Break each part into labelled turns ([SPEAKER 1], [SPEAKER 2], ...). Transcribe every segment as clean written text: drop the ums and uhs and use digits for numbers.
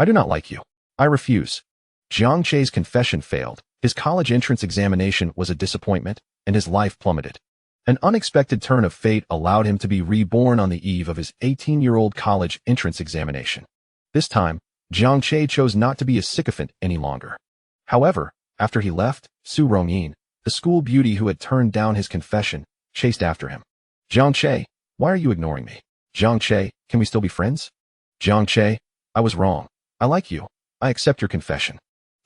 [SPEAKER 1] I do not like you. I refuse. Jiang Che's confession failed. His college entrance examination was a disappointment, and his life plummeted. An unexpected turn of fate allowed him to be reborn on the eve of his 18-year-old college entrance examination. This time, Jiang Che chose not to be a sycophant any longer. However, after he left, Su Rongyin, the school beauty who had turned down his confession, chased after him. Jiang Che, why are you ignoring me? Jiang Che, can we still be friends? Jiang Che, I was wrong. I like you. I accept your confession.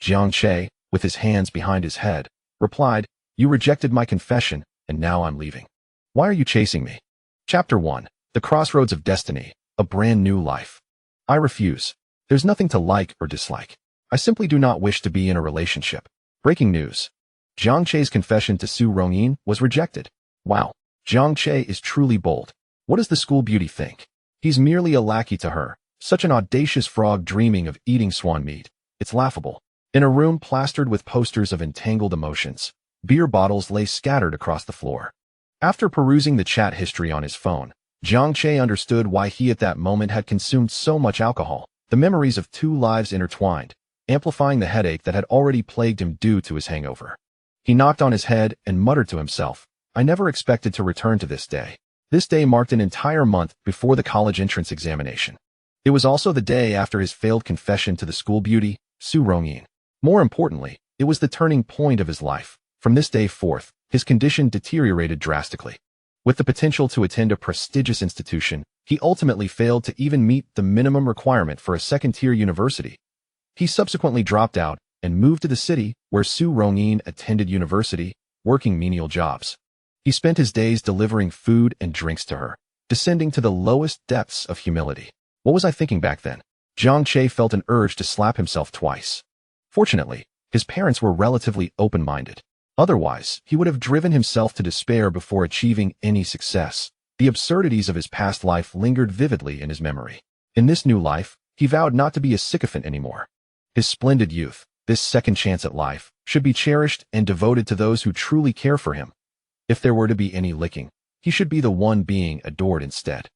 [SPEAKER 1] Jiang Che, with his hands behind his head, replied, You rejected my confession, and now I'm leaving. Why are you chasing me? Chapter 1. The Crossroads of Destiny, a brand new life. I refuse. There's nothing to like or dislike. I simply do not wish to be in a relationship. Breaking news. Jiang Che's confession to Su Rongyin was rejected. Wow. Jiang Che is truly bold. What does the school beauty think? He's merely a lackey to her. Such an audacious frog dreaming of eating swan meat. It's laughable. In a room plastered with posters of entangled emotions, beer bottles lay scattered across the floor. After perusing the chat history on his phone, Jiang Che understood why he at that moment had consumed so much alcohol. The memories of two lives intertwined, amplifying the headache that had already plagued him due to his hangover. He knocked on his head and muttered to himself, I never expected to return to this day. This day marked an entire month before the college entrance examination. It was also the day after his failed confession to the school beauty, Su Rongyin. More importantly, it was the turning point of his life. From this day forth, his condition deteriorated drastically. With the potential to attend a prestigious institution, he ultimately failed to even meet the minimum requirement for a second-tier university. He subsequently dropped out and moved to the city where Su Rongyin attended university, working menial jobs. He spent his days delivering food and drinks to her, descending to the lowest depths of humility. What was I thinking back then? Jiang Che felt an urge to slap himself twice. Fortunately, his parents were relatively open-minded. Otherwise, he would have driven himself to despair before achieving any success. The absurdities of his past life lingered vividly in his memory. In this new life, he vowed not to be a sycophant anymore. His splendid youth, this second chance at life, should be cherished and devoted to those who truly care for him. If there were to be any licking, he should be the one being adored instead.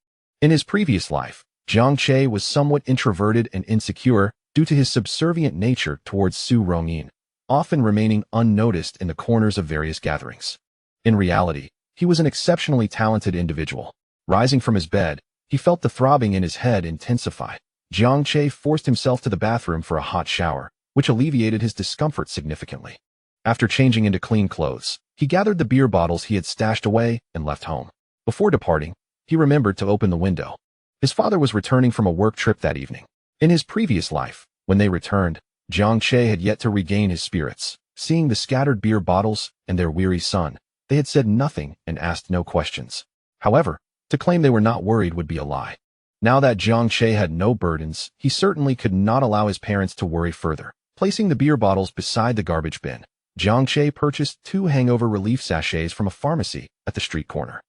[SPEAKER 1] In his previous life, Jiang Che was somewhat introverted and insecure due to his subservient nature towards Su Rongyin, often remaining unnoticed in the corners of various gatherings. In reality, he was an exceptionally talented individual. Rising from his bed, he felt the throbbing in his head intensify. Jiang Che forced himself to the bathroom for a hot shower, which alleviated his discomfort significantly. After changing into clean clothes, he gathered the beer bottles he had stashed away and left home. Before departing, he remembered to open the window. His father was returning from a work trip that evening. In his previous life, when they returned, Jiang Che had yet to regain his spirits. Seeing the scattered beer bottles and their weary son, they had said nothing and asked no questions. However, to claim they were not worried would be a lie. Now that Jiang Che had no burdens, he certainly could not allow his parents to worry further. Placing the beer bottles beside the garbage bin, Jiang Che purchased 2 hangover relief sachets from a pharmacy at the street corner.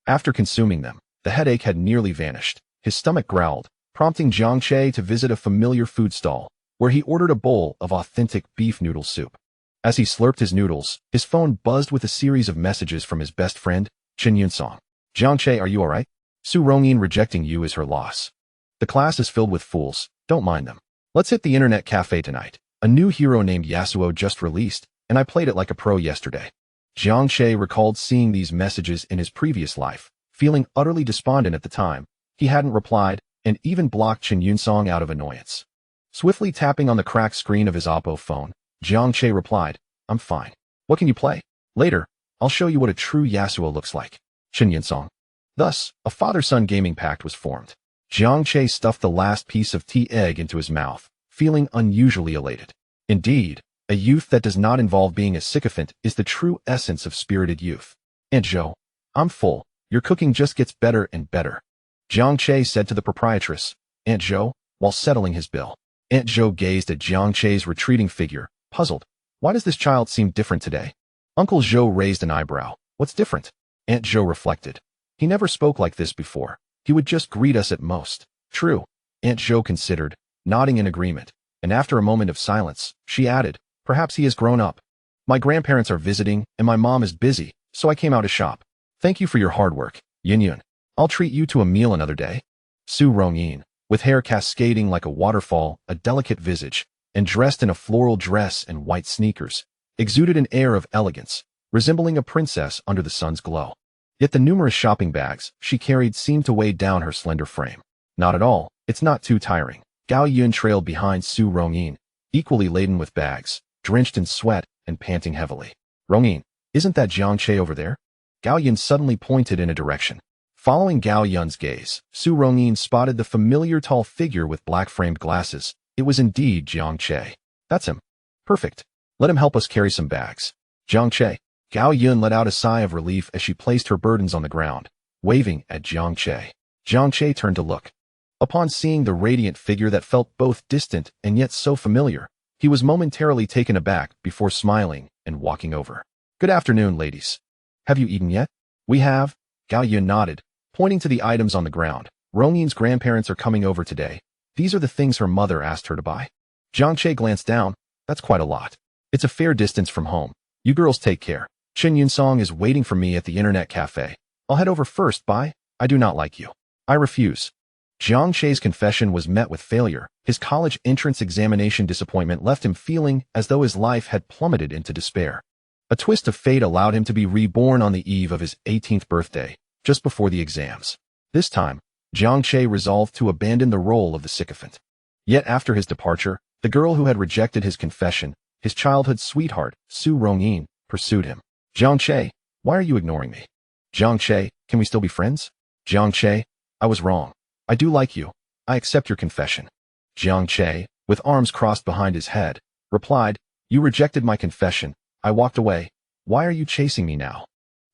[SPEAKER 1] After consuming them, the headache had nearly vanished. His stomach growled, prompting Jiang Che to visit a familiar food stall, where he ordered a bowl of authentic beef noodle soup. As he slurped his noodles, his phone buzzed with a series of messages from his best friend, Chen Yunsong. Jiang Che, are you alright? Su Rongyin rejecting you is her loss. The class is filled with fools, don't mind them. Let's hit the internet cafe tonight. A new hero named Yasuo just released, and I played it like a pro yesterday. Jiang Che recalled seeing these messages in his previous life, feeling utterly despondent at the time. He hadn't replied, and even blocked Chen Yunsong out of annoyance. Swiftly tapping on the cracked screen of his Oppo phone, Jiang Che replied, I'm fine. What can you play? Later, I'll show you what a true Yasuo looks like. Chen Yunsong. Thus, a father-son gaming pact was formed. Jiang Che stuffed the last piece of tea egg into his mouth, feeling unusually elated. Indeed, a youth that does not involve being a sycophant is the true essence of spirited youth. Aunt Zhou, I'm full. Your cooking just gets better and better. Jiang Che said to the proprietress, Aunt Zhou, while settling his bill. Aunt Zhou gazed at Jiang Che's retreating figure, puzzled. Why does this child seem different today? Uncle Zhou raised an eyebrow. What's different? Aunt Zhou reflected. He never spoke like this before. He would just greet us at most. True. Aunt Zhou considered, nodding in agreement, and after a moment of silence, she added, perhaps he has grown up. My grandparents are visiting, and my mom is busy, so I came out to shop. Thank you for your hard work, Yin Yun. I'll treat you to a meal another day. Su Rongyin, with hair cascading like a waterfall, a delicate visage, and dressed in a floral dress and white sneakers, exuded an air of elegance, resembling a princess under the sun's glow. Yet the numerous shopping bags she carried seemed to weigh down her slender frame. Not at all, it's not too tiring. Gao Yun trailed behind Su Rongyin, equally laden with bags, drenched in sweat and panting heavily. Rongyin, isn't that Jiang Che over there? Gao Yun suddenly pointed in a direction. Following Gao Yun's gaze, Su Rongyin spotted the familiar tall figure with black-framed glasses. It was indeed Jiang Che. That's him. Perfect. Let him help us carry some bags. Jiang Che. Gao Yun let out a sigh of relief as she placed her burdens on the ground, waving at Jiang Che. Jiang Che turned to look. Upon seeing the radiant figure that felt both distant and yet so familiar, he was momentarily taken aback before smiling and walking over. Good afternoon, ladies. Have you eaten yet? We have. Gao Yun nodded, pointing to the items on the ground. Rongyin's grandparents are coming over today. These are the things her mother asked her to buy. Jiang Che glanced down. That's quite a lot. It's a fair distance from home. You girls take care. Chen Yunsong is waiting for me at the internet cafe. I'll head over first. Bye. I do not like you. I refuse. Jiang Che's confession was met with failure. His college entrance examination disappointment left him feeling as though his life had plummeted into despair. A twist of fate allowed him to be reborn on the eve of his 18th birthday, just before the exams. This time, Jiang Che resolved to abandon the role of the sycophant. Yet after his departure, the girl who had rejected his confession, his childhood sweetheart, Su Rongyin, pursued him. Jiang Che, why are you ignoring me? Jiang Che, can we still be friends? Jiang Che, I was wrong. I do like you. I accept your confession. Jiang Che, with arms crossed behind his head, replied, You rejected my confession. I walked away. Why are you chasing me now?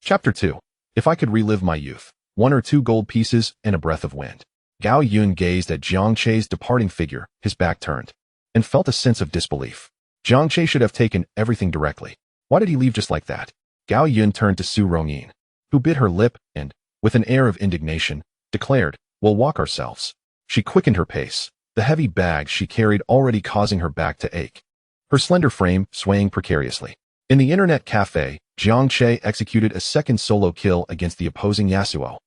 [SPEAKER 1] Chapter 2. If I could relive my youth. 1 or 2 gold pieces and a breath of wind. Gao Yun gazed at Jiang Che's departing figure, his back turned, and felt a sense of disbelief. Jiang Che should have taken everything directly. Why did he leave just like that? Gao Yun turned to Su Rongyin, who bit her lip and, with an air of indignation, declared, We'll walk ourselves. She quickened her pace, the heavy bag she carried already causing her back to ache, her slender frame swaying precariously. In the internet cafe, Jiang Che executed a second solo kill against the opposing Yasuo,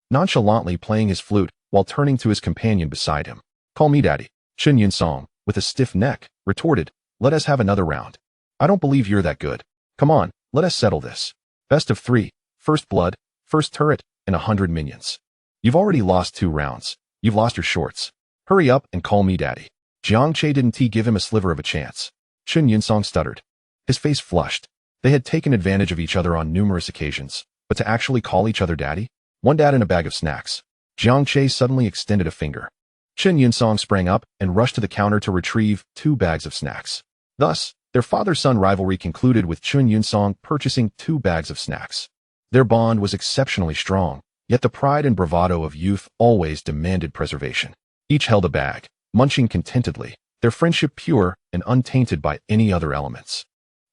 [SPEAKER 1] nonchalantly playing his flute while turning to his companion beside him. Call me daddy. Chen Yunsong, with a stiff neck, retorted, Let us have another round. I don't believe you're that good. Come on, let us settle this. Best of 3, first blood, first turret, and 100 minions. You've already lost 2 rounds. You've lost your shorts. Hurry up and call me daddy. Jiang Che didn't give him a sliver of a chance. Chen Yunsong stuttered. His face flushed. They had taken advantage of each other on numerous occasions, but to actually call each other daddy? One dad and a bag of snacks. Jiang Che suddenly extended a finger. Chen Yunsong sprang up and rushed to the counter to retrieve 2 bags of snacks. Thus, their father-son rivalry concluded with Chen Yunsong purchasing 2 bags of snacks. Their bond was exceptionally strong, yet the pride and bravado of youth always demanded preservation. Each held a bag, munching contentedly, their friendship pure and untainted by any other elements.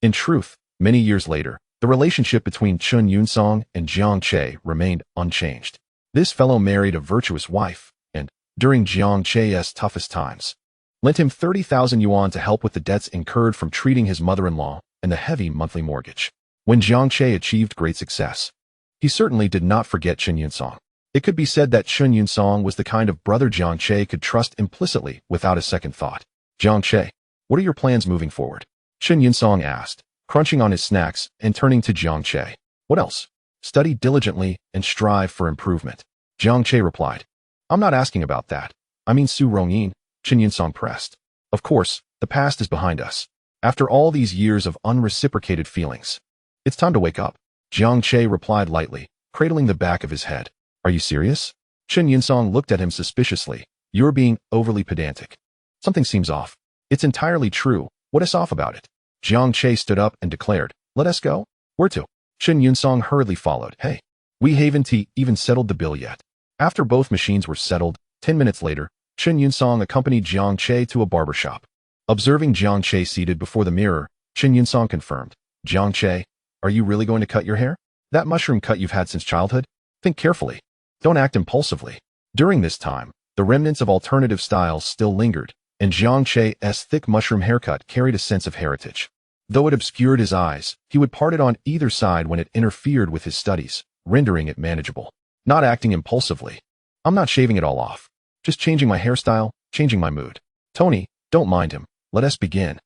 [SPEAKER 1] In truth, many years later, the relationship between Chen Yunsong and Jiang Che remained unchanged. This fellow married a virtuous wife, and, during Jiang Che's toughest times, lent him 30,000 yuan to help with the debts incurred from treating his mother-in-law and the heavy monthly mortgage. When Jiang Che achieved great success, he certainly did not forget Chen Yunsong. It could be said that Chen Yunsong was the kind of brother Jiang Che could trust implicitly without a second thought. Jiang Che, what are your plans moving forward? Chen Yunsong asked, crunching on his snacks and turning to Jiang Che. What else? Study diligently and strive for improvement. Jiang Che replied. I'm not asking about that. I mean Su Rongyin, Chen Yunsong pressed. Of course, the past is behind us. After all these years of unreciprocated feelings, it's time to wake up. Jiang Che replied lightly, cradling the back of his head. Are you serious? Chen Yunsong looked at him suspiciously. You're being overly pedantic. Something seems off. It's entirely true. What is off about it? Jiang Che stood up and declared, Let us go. Where to? Chen Yunsong hurriedly followed. Hey, we haven't even settled the bill yet. After both machines were settled, 10 minutes later, Chen Yunsong accompanied Jiang Che to a barber shop. Observing Jiang Che seated before the mirror, Chen Yunsong confirmed, Jiang Che, are you really going to cut your hair? That mushroom cut you've had since childhood? Think carefully. Don't act impulsively. During this time, the remnants of alternative styles still lingered, and Jiang Che's thick mushroom haircut carried a sense of heritage. Though it obscured his eyes, he would part it on either side when it interfered with his studies, rendering it manageable. Not acting impulsively. I'm not shaving it all off. Just changing my hairstyle, changing my mood. Tony, don't mind him. Let us begin.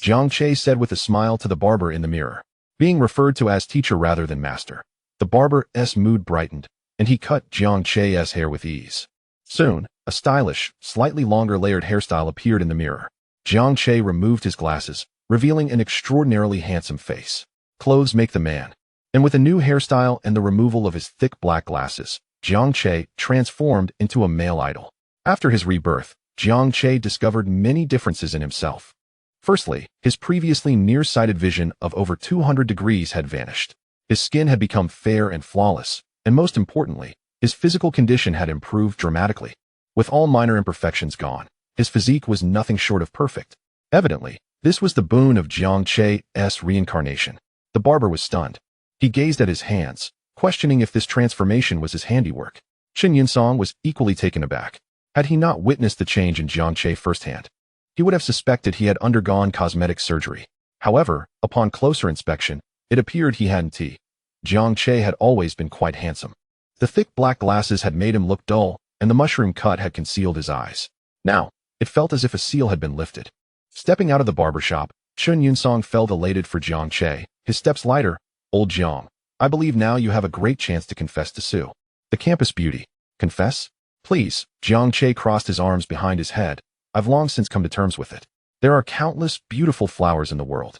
[SPEAKER 1] Jiang Che said with a smile to the barber in the mirror, being referred to as teacher rather than master. The barber's mood brightened, and he cut Jiang Che's hair with ease. Soon, a stylish, slightly longer layered hairstyle appeared in the mirror. Jiang Che removed his glasses, revealing an extraordinarily handsome face. Clothes make the man. And with a new hairstyle and the removal of his thick black glasses, Jiang Che transformed into a male idol. After his rebirth, Jiang Che discovered many differences in himself. Firstly, his previously nearsighted vision of over 200 degrees had vanished. His skin had become fair and flawless, and most importantly, his physical condition had improved dramatically. With all minor imperfections gone, his physique was nothing short of perfect. Evidently, this was the boon of Jiang Che's reincarnation. The barber was stunned. He gazed at his hands, questioning if this transformation was his handiwork. Chen Yinsong was equally taken aback. Had he not witnessed the change in Jiang Che firsthand, he would have suspected he had undergone cosmetic surgery. However, upon closer inspection, it appeared he hadn't. Jiang Che had always been quite handsome. The thick black glasses had made him look dull, and the mushroom cut had concealed his eyes. Now, it felt as if a seal had been lifted. Stepping out of the barber shop, Chen Yinsong felt elated for Jiang Che, his steps lighter. Old Jiang, I believe now you have a great chance to confess to Su, the campus beauty. Confess? Please. Jiang Che crossed his arms behind his head. I've long since come to terms with it. There are countless beautiful flowers in the world.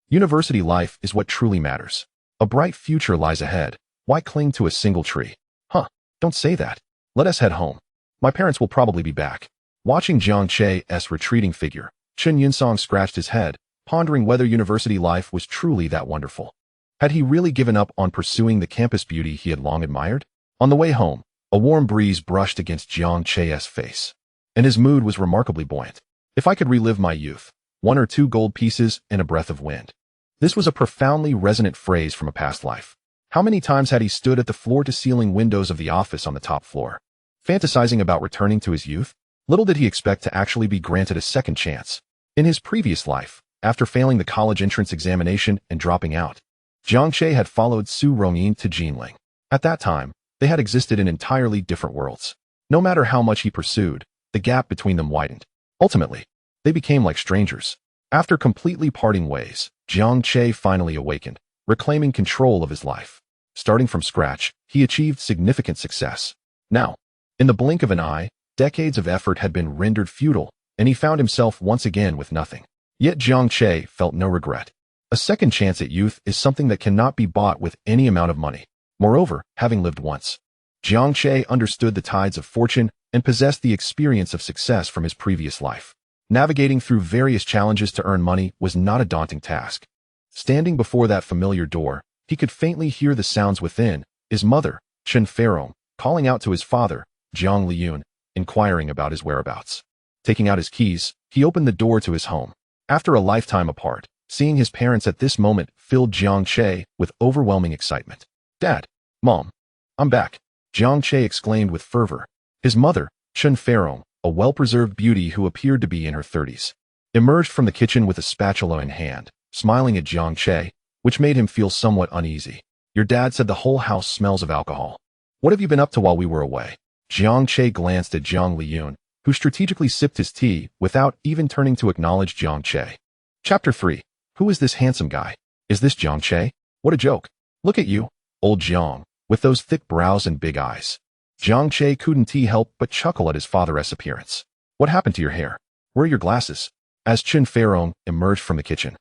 [SPEAKER 1] University life is what truly matters. A bright future lies ahead. Why cling to a single tree? Huh, don't say that. Let us head home. My parents will probably be back. Watching Jiang Che's retreating figure, Chen Yinsong scratched his head, pondering whether university life was truly that wonderful. Had he really given up on pursuing the campus beauty he had long admired? On the way home, a warm breeze brushed against Jiang Che's face, and his mood was remarkably buoyant. If I could relive my youth, 1 or 2 gold pieces and a breath of wind. This was a profoundly resonant phrase from a past life. How many times had he stood at the floor-to-ceiling windows of the office on the top floor, fantasizing about returning to his youth? Little did he expect to actually be granted a second chance. In his previous life, after failing the college entrance examination and dropping out, Jiang Che had followed Su Rongyin to Jinling. At that time, they had existed in entirely different worlds. No matter how much he pursued, the gap between them widened. Ultimately, they became like strangers. After completely parting ways, Jiang Che finally awakened, reclaiming control of his life. Starting from scratch, he achieved significant success. Now, in the blink of an eye, decades of effort had been rendered futile, and he found himself once again with nothing. Yet Jiang Che felt no regret. A second chance at youth is something that cannot be bought with any amount of money. Moreover, having lived once, Jiang Che understood the tides of fortune and possessed the experience of success from his previous life. Navigating through various challenges to earn money was not a daunting task. Standing before that familiar door, he could faintly hear the sounds within, his mother, Chen Feirong, calling out to his father, Jiang Liyun, inquiring about his whereabouts. Taking out his keys, he opened the door to his home. After a lifetime apart, seeing his parents at this moment filled Jiang Che with overwhelming excitement. Dad, Mom, I'm back, Jiang Che exclaimed with fervor. His mother, Chen Feirong, a well-preserved beauty who appeared to be in her 30s, emerged from the kitchen with a spatula in hand, smiling at Jiang Che, which made him feel somewhat uneasy. Your dad said the whole house smells of alcohol. What have you been up to while we were away? Jiang Che glanced at Jiang Liyun, who strategically sipped his tea without even turning to acknowledge Jiang Che. Chapter 3. Who is this handsome guy? Is this Jiang Che? What a joke. Look at you, old Jiang, with those thick brows and big eyes. Jiang Che couldn't help but chuckle at his father's appearance. What happened to your hair? Where are your glasses? As Chen Feirong emerged from the kitchen,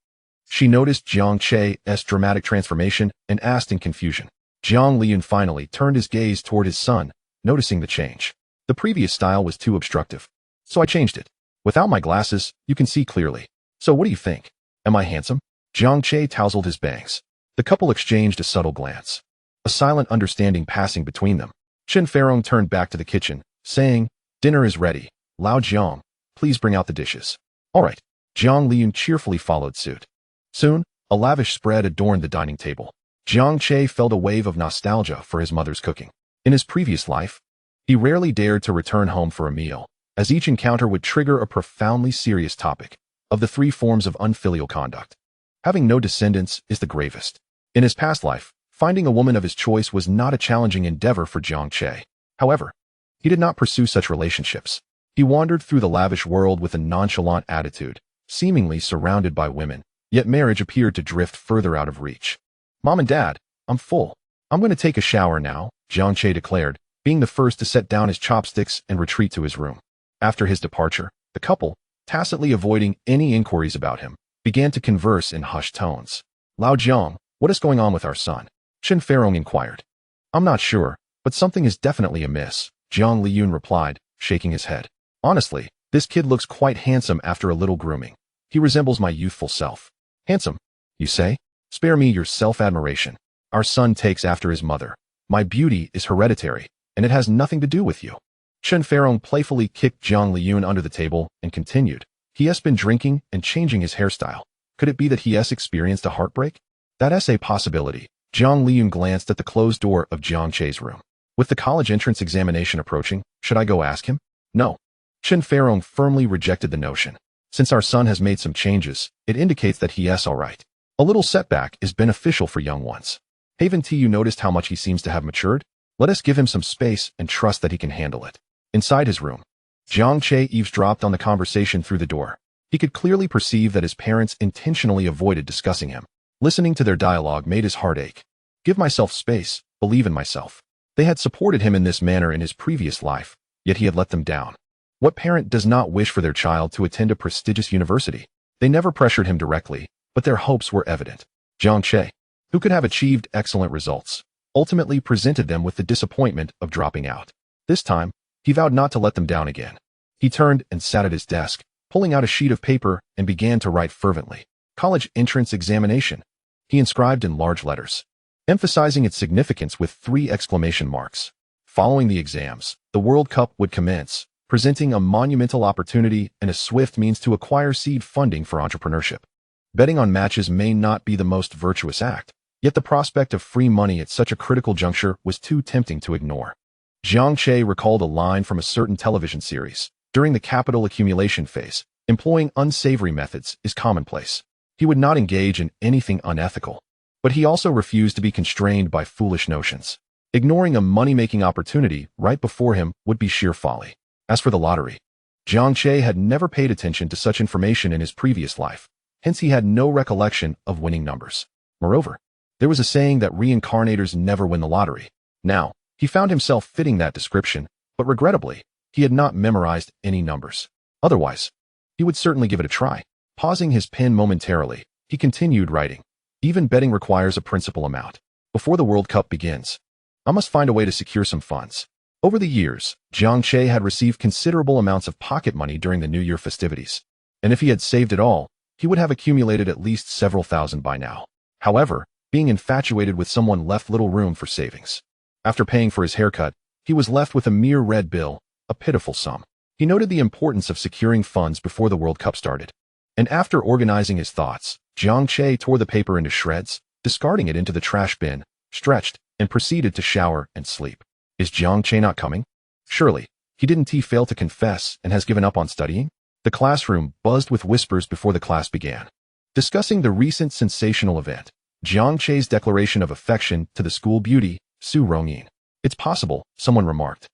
[SPEAKER 1] she noticed Jiang Che's dramatic transformation and asked in confusion. Jiang Liyun finally turned his gaze toward his son, noticing the change. The previous style was too obstructive, so I changed it. Without my glasses, you can see clearly. So what do you think? Am I handsome? Jiang Che tousled his bangs. The couple exchanged a subtle glance, a silent understanding passing between them. Chen Feirong turned back to the kitchen, saying, Dinner is ready. Lao Jiang, please bring out the dishes. All right. Jiang Liyun cheerfully followed suit. Soon, a lavish spread adorned the dining table. Jiang Che felt a wave of nostalgia for his mother's cooking. In his previous life, he rarely dared to return home for a meal, as each encounter would trigger a profoundly serious topic of the 3 forms of unfilial conduct. Having no descendants is the gravest. In his past life, finding a woman of his choice was not a challenging endeavor for Jiang Che. However, He did not pursue such relationships. He wandered through the lavish world with a nonchalant attitude, seemingly surrounded by women, yet marriage appeared to drift further out of reach. "Mom and Dad, I'm full. I'm going to take a shower now," Jiang Che declared, being the first to set down his chopsticks and retreat to his room. After his departure, the couple, tacitly avoiding any inquiries about him, began to converse in hushed tones. "Lao Jiang, what is going on with our son?" Chen Feirong inquired. "I'm not sure, but something is definitely amiss," Jiang Liyun replied, shaking his head. "Honestly, this kid looks quite handsome after a little grooming. He resembles my youthful self." "Handsome, you say? Spare me your self-admiration. Our son takes after his mother. My beauty is hereditary, and it has nothing to do with you." Chen Feirong playfully kicked Jiang Liyun under the table and continued. "He has been drinking and changing his hairstyle. Could it be that he has experienced a heartbreak?" "That's a possibility." Jiang Liyun glanced at the closed door of Jiang Che's room. "With the college entrance examination approaching, should I go ask him?" "No." Chen Feirong firmly rejected the notion. "Since our son has made some changes, it indicates that he is all right. A little setback is beneficial for young ones. Haven't you noticed how much he seems to have matured? Let us give him some space and trust that he can handle it." Inside his room, Jiang Che eavesdropped on the conversation through the door. He could clearly perceive that his parents intentionally avoided discussing him. Listening to their dialogue made his heart ache. "Give myself space, believe in myself." They had supported him in this manner in his previous life, yet he had let them down. What parent does not wish for their child to attend a prestigious university? They never pressured him directly, but their hopes were evident. Jiang Che, who could have achieved excellent results, ultimately presented them with the disappointment of dropping out. This time, he vowed not to let them down again. He turned and sat at his desk, pulling out a sheet of paper and began to write fervently. "College entrance examination," he inscribed in large letters, emphasizing its significance with 3 exclamation marks. Following the exams, the World Cup would commence, presenting a monumental opportunity and a swift means to acquire seed funding for entrepreneurship. Betting on matches may not be the most virtuous act, yet the prospect of free money at such a critical juncture was too tempting to ignore. Jiang Che recalled a line from a certain television series. During the capital accumulation phase, employing unsavory methods is commonplace. He would not engage in anything unethical, but he also refused to be constrained by foolish notions. Ignoring a money-making opportunity right before him would be sheer folly. As for the lottery, Jiang Che had never paid attention to such information in his previous life, hence he had no recollection of winning numbers. Moreover, there was a saying that reincarnators never win the lottery. Now, he found himself fitting that description, but regrettably, he had not memorized any numbers. Otherwise, he would certainly give it a try. Pausing his pen momentarily, he continued writing. "Even betting requires a principal amount. Before the World Cup begins, I must find a way to secure some funds." Over the years, Jiang Che had received considerable amounts of pocket money during the New Year festivities, and if he had saved it all, he would have accumulated at least several thousand by now. However, being infatuated with someone left little room for savings. After paying for his haircut, he was left with a mere red bill, a pitiful sum. He noted the importance of securing funds before the World Cup started. And after organizing his thoughts, Jiang Che tore the paper into shreds, discarding it into the trash bin, stretched, and proceeded to shower and sleep. Is Jiang Che not coming? Surely, didn't he fail to confess and has given up on studying? The classroom buzzed with whispers before the class began. Discussing the recent sensational event, Jiang Che's declaration of affection to the school beauty, Su Rongyin. "It's possible," someone remarked.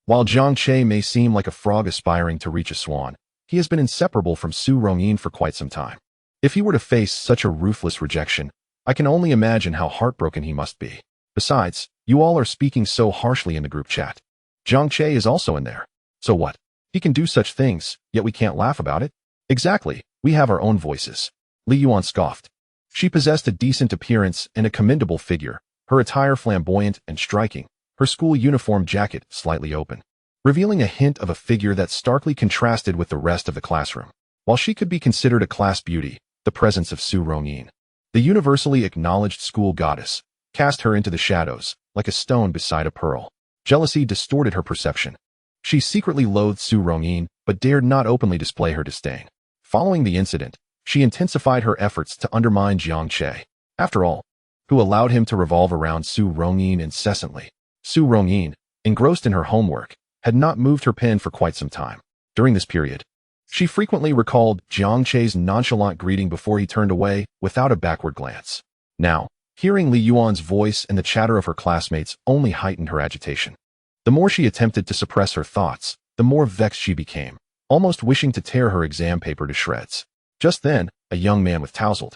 [SPEAKER 1] While Jiang Che may seem like a frog aspiring to reach a swan, he has been inseparable from Su Rongyin for quite some time. If he were to face such a ruthless rejection, I can only imagine how heartbroken he must be. Besides, you all are speaking so harshly in the group chat. Jiang Che is also in there. So what? He can do such things, yet we can't laugh about it? Exactly, we have our own voices. Li Yuan scoffed. She possessed a decent appearance and a commendable figure, her attire flamboyant and striking, her school uniform jacket slightly open, revealing a hint of a figure that starkly contrasted with the rest of the classroom. While she could be considered a class beauty, the presence of Su Rongyin, the universally acknowledged school goddess, cast her into the shadows, like a stone beside a pearl. Jealousy distorted her perception. She secretly loathed Su Rongyin, but dared not openly display her disdain. Following the incident, she intensified her efforts to undermine Jiang Che. After all, who allowed him to revolve around Su Rongyin incessantly? Su Rongyin, engrossed in her homework, had not moved her pen for quite some time. During this period, she frequently recalled Jiang Che's nonchalant greeting before he turned away without a backward glance. Now, hearing Li Yuan's voice and the chatter of her classmates only heightened her agitation. The more she attempted to suppress her thoughts, the more vexed she became, almost wishing to tear her exam paper to shreds. Just then, a young man with tousled,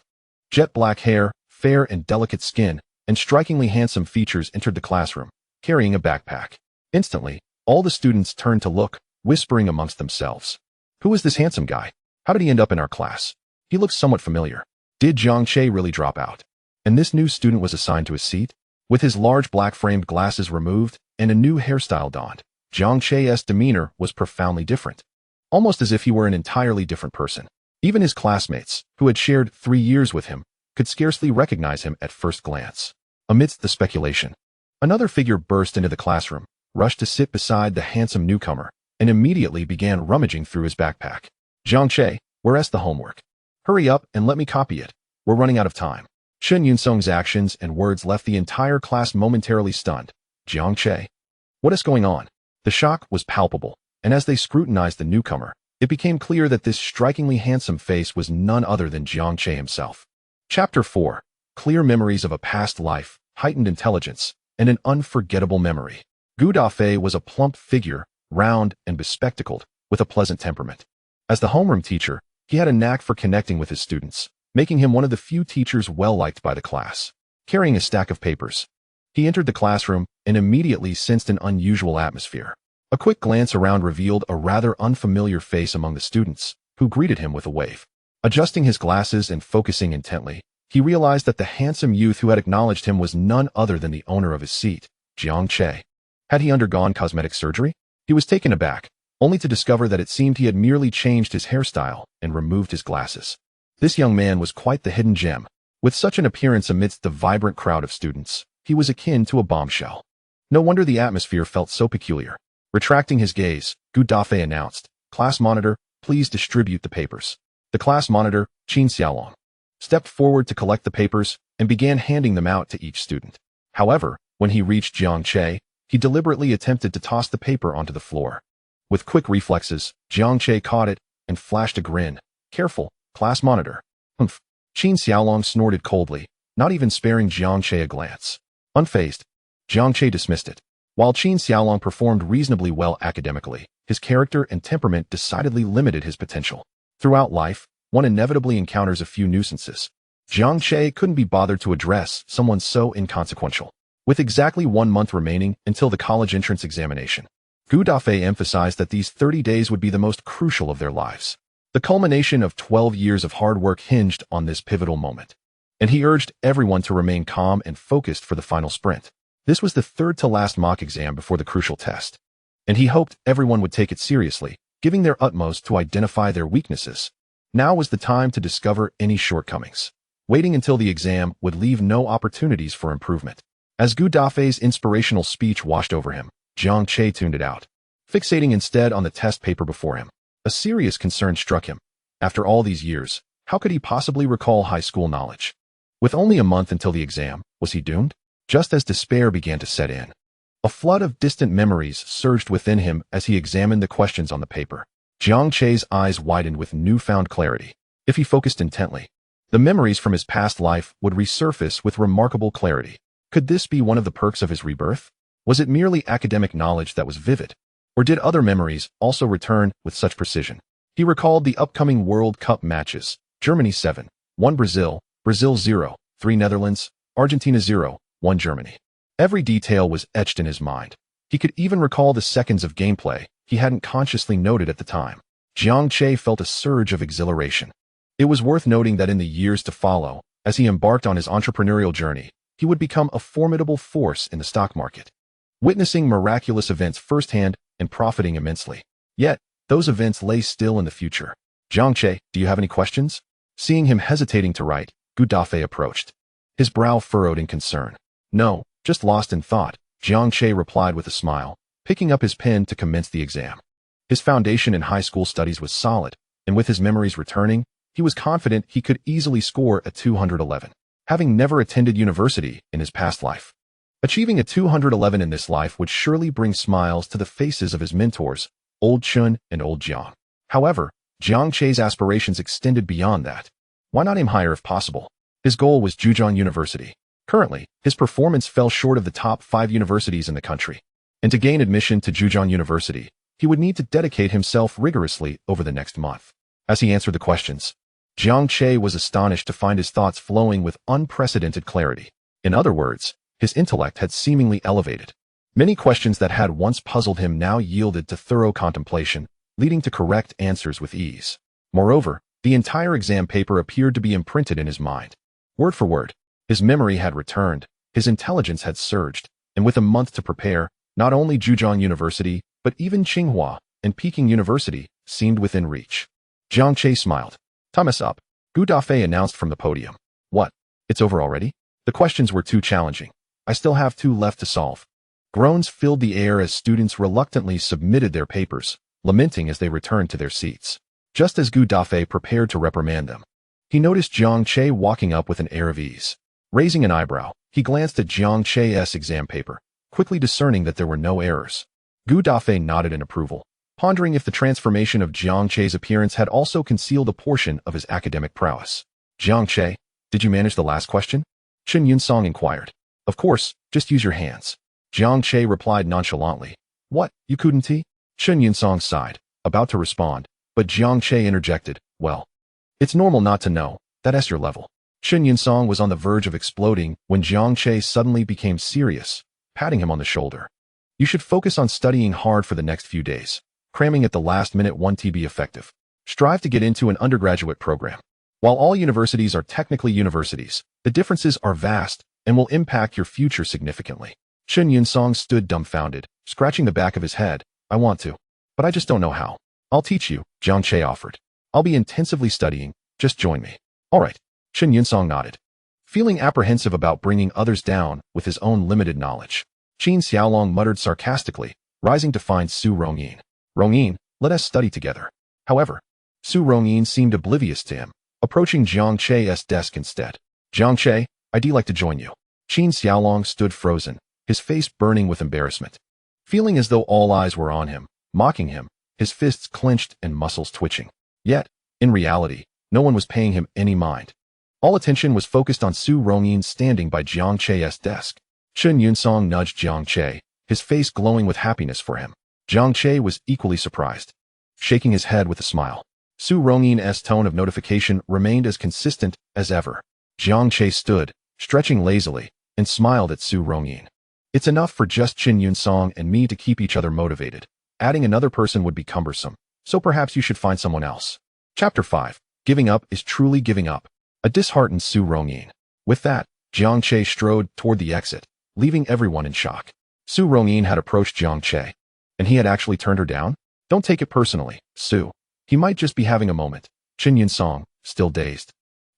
[SPEAKER 1] jet black hair, fair and delicate skin, and strikingly handsome features entered the classroom, carrying a backpack. Instantly, all the students turned to look, whispering amongst themselves. Who is this handsome guy? How did he end up in our class? He looks somewhat familiar. Did Jiang Che really drop out? And this new student was assigned to his seat? With his large black-framed glasses removed and a new hairstyle donned, Jiang Che's demeanor was profoundly different, almost as if he were an entirely different person. Even his classmates, who had shared 3 years with him, could scarcely recognize him at first glance. Amidst the speculation, another figure burst into the classroom, rushed to sit beside the handsome newcomer, and immediately began rummaging through his backpack. Jiang Che, where's the homework? Hurry up and let me copy it. We're running out of time. Shen Yunsong's actions and words left the entire class momentarily stunned. Jiang Che? What is going on? The shock was palpable, and as they scrutinized the newcomer, it became clear that this strikingly handsome face was none other than Jiang Che himself. Chapter 4. Clear memories of a past life, heightened intelligence, and an unforgettable memory. Gu Dafei was a plump figure, round and bespectacled, with a pleasant temperament. As the homeroom teacher, he had a knack for connecting with his students, making him one of the few teachers well-liked by the class. Carrying a stack of papers, he entered the classroom and immediately sensed an unusual atmosphere. A quick glance around revealed a rather unfamiliar face among the students, who greeted him with a wave. Adjusting his glasses and focusing intently, he realized that the handsome youth who had acknowledged him was none other than the owner of his seat, Jiang Che. Had he undergone cosmetic surgery? He was taken aback, only to discover that it seemed he had merely changed his hairstyle and removed his glasses. This young man was quite the hidden gem. With such an appearance amidst the vibrant crowd of students, he was akin to a bombshell. No wonder the atmosphere felt so peculiar. Retracting his gaze, Gu Dafei announced, "Class monitor, please distribute the papers." The class monitor, Qin Xiaolong, stepped forward to collect the papers and began handing them out to each student. However, when he reached Jiang Che, he deliberately attempted to toss the paper onto the floor. With quick reflexes, Jiang Che caught it and flashed a grin. "Careful, class monitor." "Humph." Qin Xiaolong snorted coldly, not even sparing Jiang Che a glance. Unfazed, Jiang Che dismissed it. While Qin Xiaolong performed reasonably well academically, his character and temperament decidedly limited his potential. Throughout life, one inevitably encounters a few nuisances. Jiang Che couldn't be bothered to address someone so inconsequential. With exactly 1 month remaining until the college entrance examination, Gu Dafei emphasized that these 30 days would be the most crucial of their lives. The culmination of 12 years of hard work hinged on this pivotal moment, and he urged everyone to remain calm and focused for the final sprint. This was the third-to-last mock exam before the crucial test, and he hoped everyone would take it seriously, giving their utmost to identify their weaknesses. Now was the time to discover any shortcomings. Waiting until the exam would leave no opportunities for improvement. As Gu Dafei's inspirational speech washed over him, Jiang Che tuned it out, fixating instead on the test paper before him. A serious concern struck him. After all these years, how could he possibly recall high school knowledge? With only a month until the exam, was he doomed? Just as despair began to set in, a flood of distant memories surged within him as he examined the questions on the paper. Jiang Che's eyes widened with newfound clarity. If he focused intently, the memories from his past life would resurface with remarkable clarity. Could this be one of the perks of his rebirth? Was it merely academic knowledge that was vivid? Or did other memories also return with such precision? He recalled the upcoming World Cup matches: Germany 7, 1 Brazil, Brazil 0, 3 Netherlands, Argentina 0, 1 Germany. Every detail was etched in his mind. He could even recall the seconds of gameplay he hadn't consciously noted at the time. Jiang Che felt a surge of exhilaration. It was worth noting that in the years to follow, as he embarked on his entrepreneurial journey, he would become a formidable force in the stock market, witnessing miraculous events firsthand and profiting immensely. Yet, those events lay still in the future. "Jiang Che, do you have any questions?" Seeing him hesitating to write, Gu Dafei approached, his brow furrowed in concern. "No, just lost in thought," Jiang Che replied with a smile, picking up his pen to commence the exam. His foundation in high school studies was solid, and with his memories returning, he was confident he could easily score a 211. Having never attended university in his past life, achieving a 211 in this life would surely bring smiles to the faces of his mentors, Old Chun and Old Jiang. However, Jiang Che's aspirations extended beyond that. Why not aim higher if possible? His goal was Zhejiang University. Currently, his performance fell short of the top 5 universities in the country, and to gain admission to Zhejiang University, he would need to dedicate himself rigorously over the next month. As he answered the questions, Jiang Che was astonished to find his thoughts flowing with unprecedented clarity. In other words, his intellect had seemingly elevated. Many questions that had once puzzled him now yielded to thorough contemplation, leading to correct answers with ease. Moreover, the entire exam paper appeared to be imprinted in his mind. Word for word, his memory had returned, his intelligence had surged, and with a month to prepare, not only Zhejiang University, but even Tsinghua and Peking University seemed within reach. Jiang Che smiled. Time is up, Gu Dafei announced from the podium. What? It's over already? The questions were too challenging. I still have 2 left to solve. Groans filled the air as students reluctantly submitted their papers, lamenting as they returned to their seats. Just as Gu Dafei prepared to reprimand them, he noticed Jiang Che walking up with an air of ease. Raising an eyebrow, he glanced at Jiang Che's exam paper, quickly discerning that there were no errors. Gu Dafei nodded in approval, pondering if the transformation of Jiang Che's appearance had also concealed a portion of his academic prowess. Jiang Che, did you manage the last question? Chen Yunsong inquired. Of course, just use your hands. Jiang Che replied nonchalantly. What, you couldn't? Chen Yunsong sighed, about to respond, but Jiang Che interjected, well, it's normal not to know, that's your level. Chen Yunsong was on the verge of exploding when Jiang Che suddenly became serious, patting him on the shoulder. You should focus on studying hard for the next few days. Cramming at the last minute won't be effective. Strive to get into an undergraduate program. While all universities are technically universities, the differences are vast and will impact your future significantly. Chen Yunsong stood dumbfounded, scratching the back of his head. I want to, but I just don't know how. I'll teach you, Jiang Che offered. I'll be intensively studying, just join me. All right, Chen Yunsong nodded. Feeling apprehensive about bringing others down with his own limited knowledge, Qin Xiaolong muttered sarcastically, rising to find Su Rongyin. Rongyin, let us study together. However, Su Rongyin seemed oblivious to him, approaching Jiang Che's desk instead. Jiang Che, I'd like to join you. Qin Xiaolong stood frozen, his face burning with embarrassment. Feeling as though all eyes were on him, mocking him, his fists clenched and muscles twitching. Yet, in reality, no one was paying him any mind. All attention was focused on Su Rongyin standing by Jiang Che's desk. Chen Yunsong nudged Jiang Che, his face glowing with happiness for him. Jiang Che was equally surprised, shaking his head with a smile. Su Rongyin's tone of notification remained as consistent as ever. Jiang Che stood, stretching lazily, and smiled at Su Rongyin. It's enough for just Chen Yunsong and me to keep each other motivated. Adding another person would be cumbersome, so perhaps you should find someone else. Chapter 5. Giving up is truly giving up. A disheartened Su Rongyin. With that, Jiang Che strode toward the exit, leaving everyone in shock. Su Rongyin had approached Jiang Che, and he had actually turned her down? Don't take it personally, Su. He might just be having a moment. Chen Yunsong, still dazed,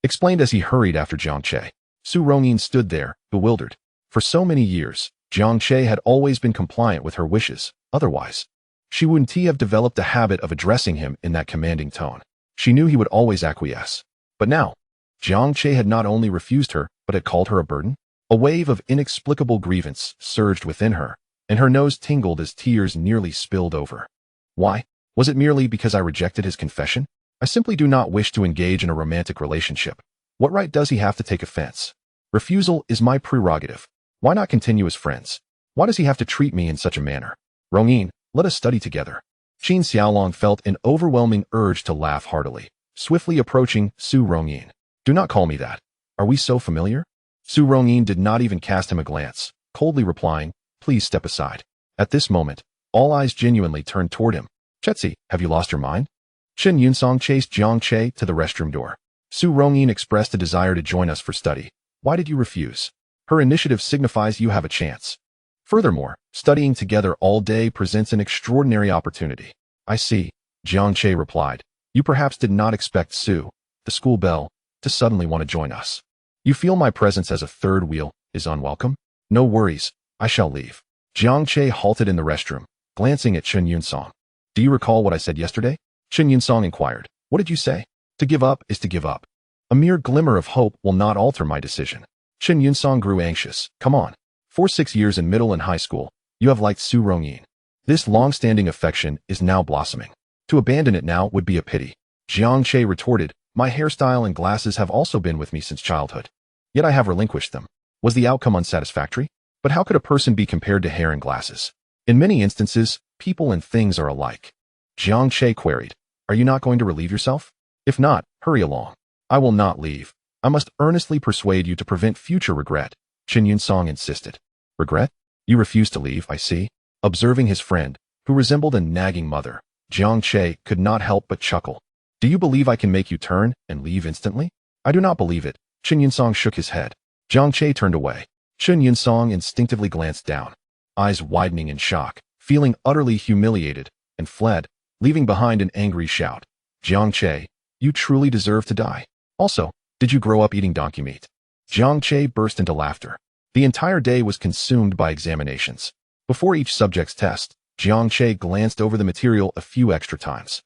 [SPEAKER 1] explained as he hurried after Jiang Che. Su Rongyin stood there, bewildered. For so many years, Jiang Che had always been compliant with her wishes. Otherwise, she wouldn't have developed a habit of addressing him in that commanding tone. She knew he would always acquiesce. But now, Jiang Che had not only refused her, but had called her a burden. A wave of inexplicable grievance surged within her, and her nose tingled as tears nearly spilled over. Why? Was it merely because I rejected his confession? I simply do not wish to engage in a romantic relationship. What right does he have to take offense? Refusal is my prerogative. Why not continue as friends? Why does he have to treat me in such a manner? Rongyin, let us study together. Qin Xiaolong felt an overwhelming urge to laugh heartily, swiftly approaching Su Rongyin. Do not call me that. Are we so familiar? Su Rongyin did not even cast him a glance, coldly replying, please step aside. At this moment, all eyes genuinely turned toward him. Chetzi, have you lost your mind? Chen Yunsong chased Jiang Che to the restroom door. Su Rongyin expressed a desire to join us for study. Why did you refuse? Her initiative signifies you have a chance. Furthermore, studying together all day presents an extraordinary opportunity. I see, Jiang Che replied. You perhaps did not expect Su, the school belle, to suddenly want to join us. You feel my presence as a third wheel is unwelcome? No worries, I shall leave. Jiang Che halted in the restroom, glancing at Chen Yunsong. Do you recall what I said yesterday? Chen Yunsong inquired. What did you say? To give up is to give up. A mere glimmer of hope will not alter my decision. Chen Yunsong grew anxious. Come on. For 6 years in middle and high school, you have liked Su Rongyin. This long-standing affection is now blossoming. To abandon it now would be a pity. Jiang Che retorted, my hairstyle and glasses have also been with me since childhood. Yet I have relinquished them. Was the outcome unsatisfactory? But how could a person be compared to hair and glasses? In many instances, people and things are alike. Jiang Che queried, "Are you not going to relieve yourself? If not, hurry along." "I will not leave. I must earnestly persuade you to prevent future regret," Chen Yunsong insisted. "Regret? You refuse to leave, I see." Observing his friend, who resembled a nagging mother, Jiang Che could not help but chuckle. "Do you believe I can make you turn and leave instantly?" "I do not believe it." Chen Yunsong shook his head. Jiang Che turned away. Chen Yunsong instinctively glanced down, eyes widening in shock, feeling utterly humiliated, and fled, leaving behind an angry shout. "Jiang Che, you truly deserve to die. Also, did you grow up eating donkey meat?" Jiang Che burst into laughter. The entire day was consumed by examinations. Before each subject's test, Jiang Che glanced over the material a few extra times.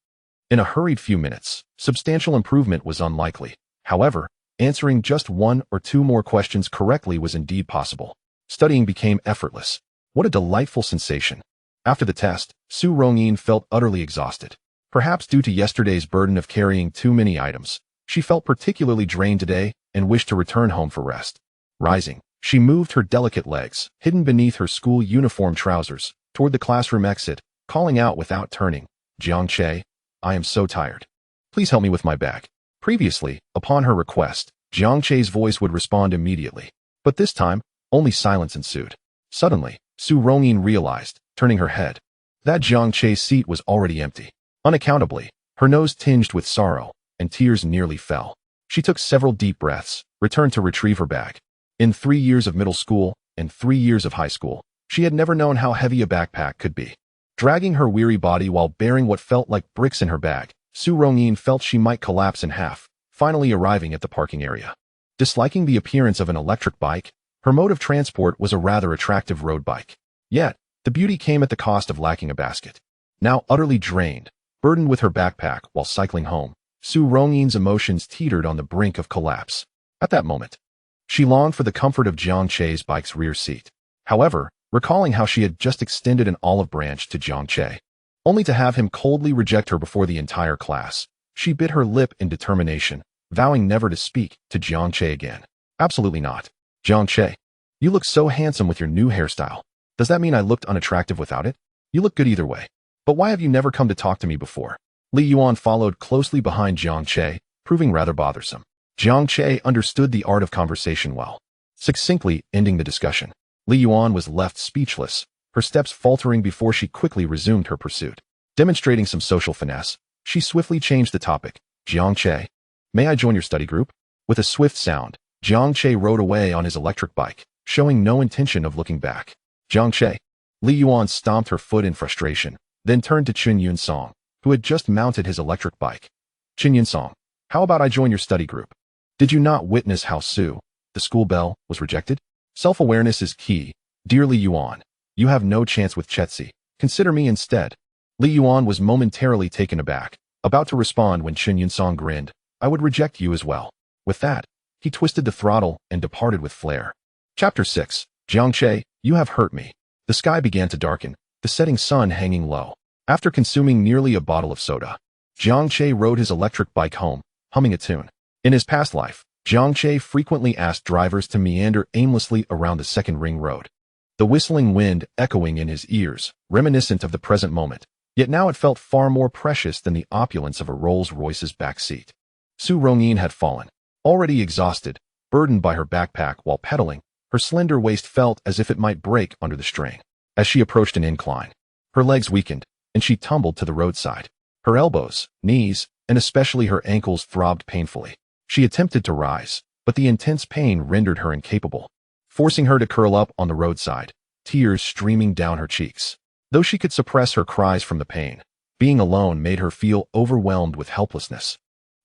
[SPEAKER 1] In a hurried few minutes, substantial improvement was unlikely. However, answering just one or two more questions correctly was indeed possible. Studying became effortless. What a delightful sensation. After the test, Su Rongyin felt utterly exhausted. Perhaps due to yesterday's burden of carrying too many items, she felt particularly drained today and wished to return home for rest. Rising, she moved her delicate legs, hidden beneath her school uniform trousers, toward the classroom exit, calling out without turning, "Jiang Che, I am so tired. Please help me with my bag." Previously, upon her request, Jiang Che's voice would respond immediately. But this time, only silence ensued. Suddenly, Su Rongyin realized, turning her head, that Jiang Che's seat was already empty. Unaccountably, her nose tinged with sorrow, and tears nearly fell. She took several deep breaths, returned to retrieve her bag. In 3 years of middle school and 3 years of high school, she had never known how heavy a backpack could be. Dragging her weary body while bearing what felt like bricks in her bag, Su Rongyin felt she might collapse in half, finally arriving at the parking area. Disliking the appearance of an electric bike, her mode of transport was a rather attractive road bike. Yet, the beauty came at the cost of lacking a basket. Now utterly drained, burdened with her backpack while cycling home, Su Rongyin's emotions teetered on the brink of collapse. At that moment, she longed for the comfort of Jiang Che's bike's rear seat. However, recalling how she had just extended an olive branch to Jiang Che, only to have him coldly reject her before the entire class, she bit her lip in determination, vowing never to speak to Jiang Che again. "Absolutely not. Jiang Che, you look so handsome with your new hairstyle. Does that mean I looked unattractive without it? You look good either way. But why have you never come to talk to me before?" Li Yuan followed closely behind Jiang Che, proving rather bothersome. Jiang Che understood the art of conversation well, succinctly ending the discussion. Li Yuan was left speechless, her steps faltering before she quickly resumed her pursuit. Demonstrating some social finesse, she swiftly changed the topic. "Jiang Che, may I join your study group?" With a swift sound, Jiang Che rode away on his electric bike, showing no intention of looking back. "Jiang Che." Li Yuan stomped her foot in frustration, then turned to Chen Yunsong, who had just mounted his electric bike. "Chen Yunsong, how about I join your study group? Did you not witness how the school bell, was rejected? Self-awareness is key. Dear Li Yuan, you have no chance with Chetzi. Consider me instead." Li Yuan was momentarily taken aback, about to respond when Chen Yunsong grinned, "I would reject you as well." With that, he twisted the throttle and departed with flair. Chapter 6. Jiang Che, you have hurt me. The sky began to darken, the setting sun hanging low. After consuming nearly a bottle of soda, Jiang Che rode his electric bike home, humming a tune. In his past life, Jiang Che frequently asked drivers to meander aimlessly around the second ring road, the whistling wind echoing in his ears, reminiscent of the present moment. Yet now it felt far more precious than the opulence of a Rolls-Royce's back seat. Su Rongyin had fallen. Already exhausted, burdened by her backpack while pedaling, her slender waist felt as if it might break under the strain. As she approached an incline, her legs weakened, and she tumbled to the roadside. Her elbows, knees, and especially her ankles throbbed painfully. She attempted to rise, but the intense pain rendered her incapable, forcing her to curl up on the roadside, tears streaming down her cheeks. Though she could suppress her cries from the pain, being alone made her feel overwhelmed with helplessness.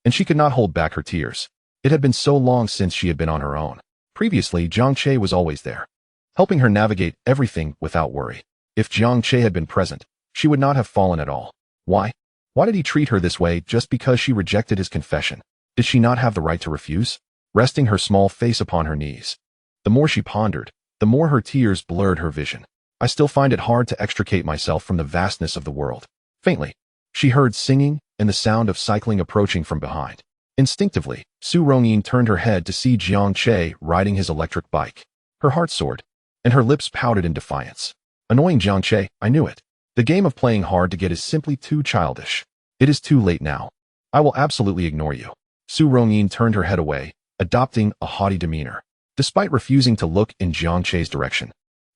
[SPEAKER 1] And she could not hold back her tears. It had been so long since she had been on her own. Previously, Jiang Che was always there, helping her navigate everything without worry. If Jiang Che had been present, she would not have fallen at all. Why? Why did he treat her this way just because she rejected his confession? Did she not have the right to refuse? Resting her small face upon her knees, the more she pondered, the more her tears blurred her vision. I still find it hard to extricate myself from the vastness of the world. Faintly, she heard singing and the sound of cycling approaching from behind. Instinctively, Su Rongyin turned her head to see Jiang Che riding his electric bike. Her heart soared, and her lips pouted in defiance. Annoying Jiang Che, I knew it. The game of playing hard to get is simply too childish. It is too late now. I will absolutely ignore you. Su Rongyin turned her head away, adopting a haughty demeanor. Despite refusing to look in Jiang Che's direction,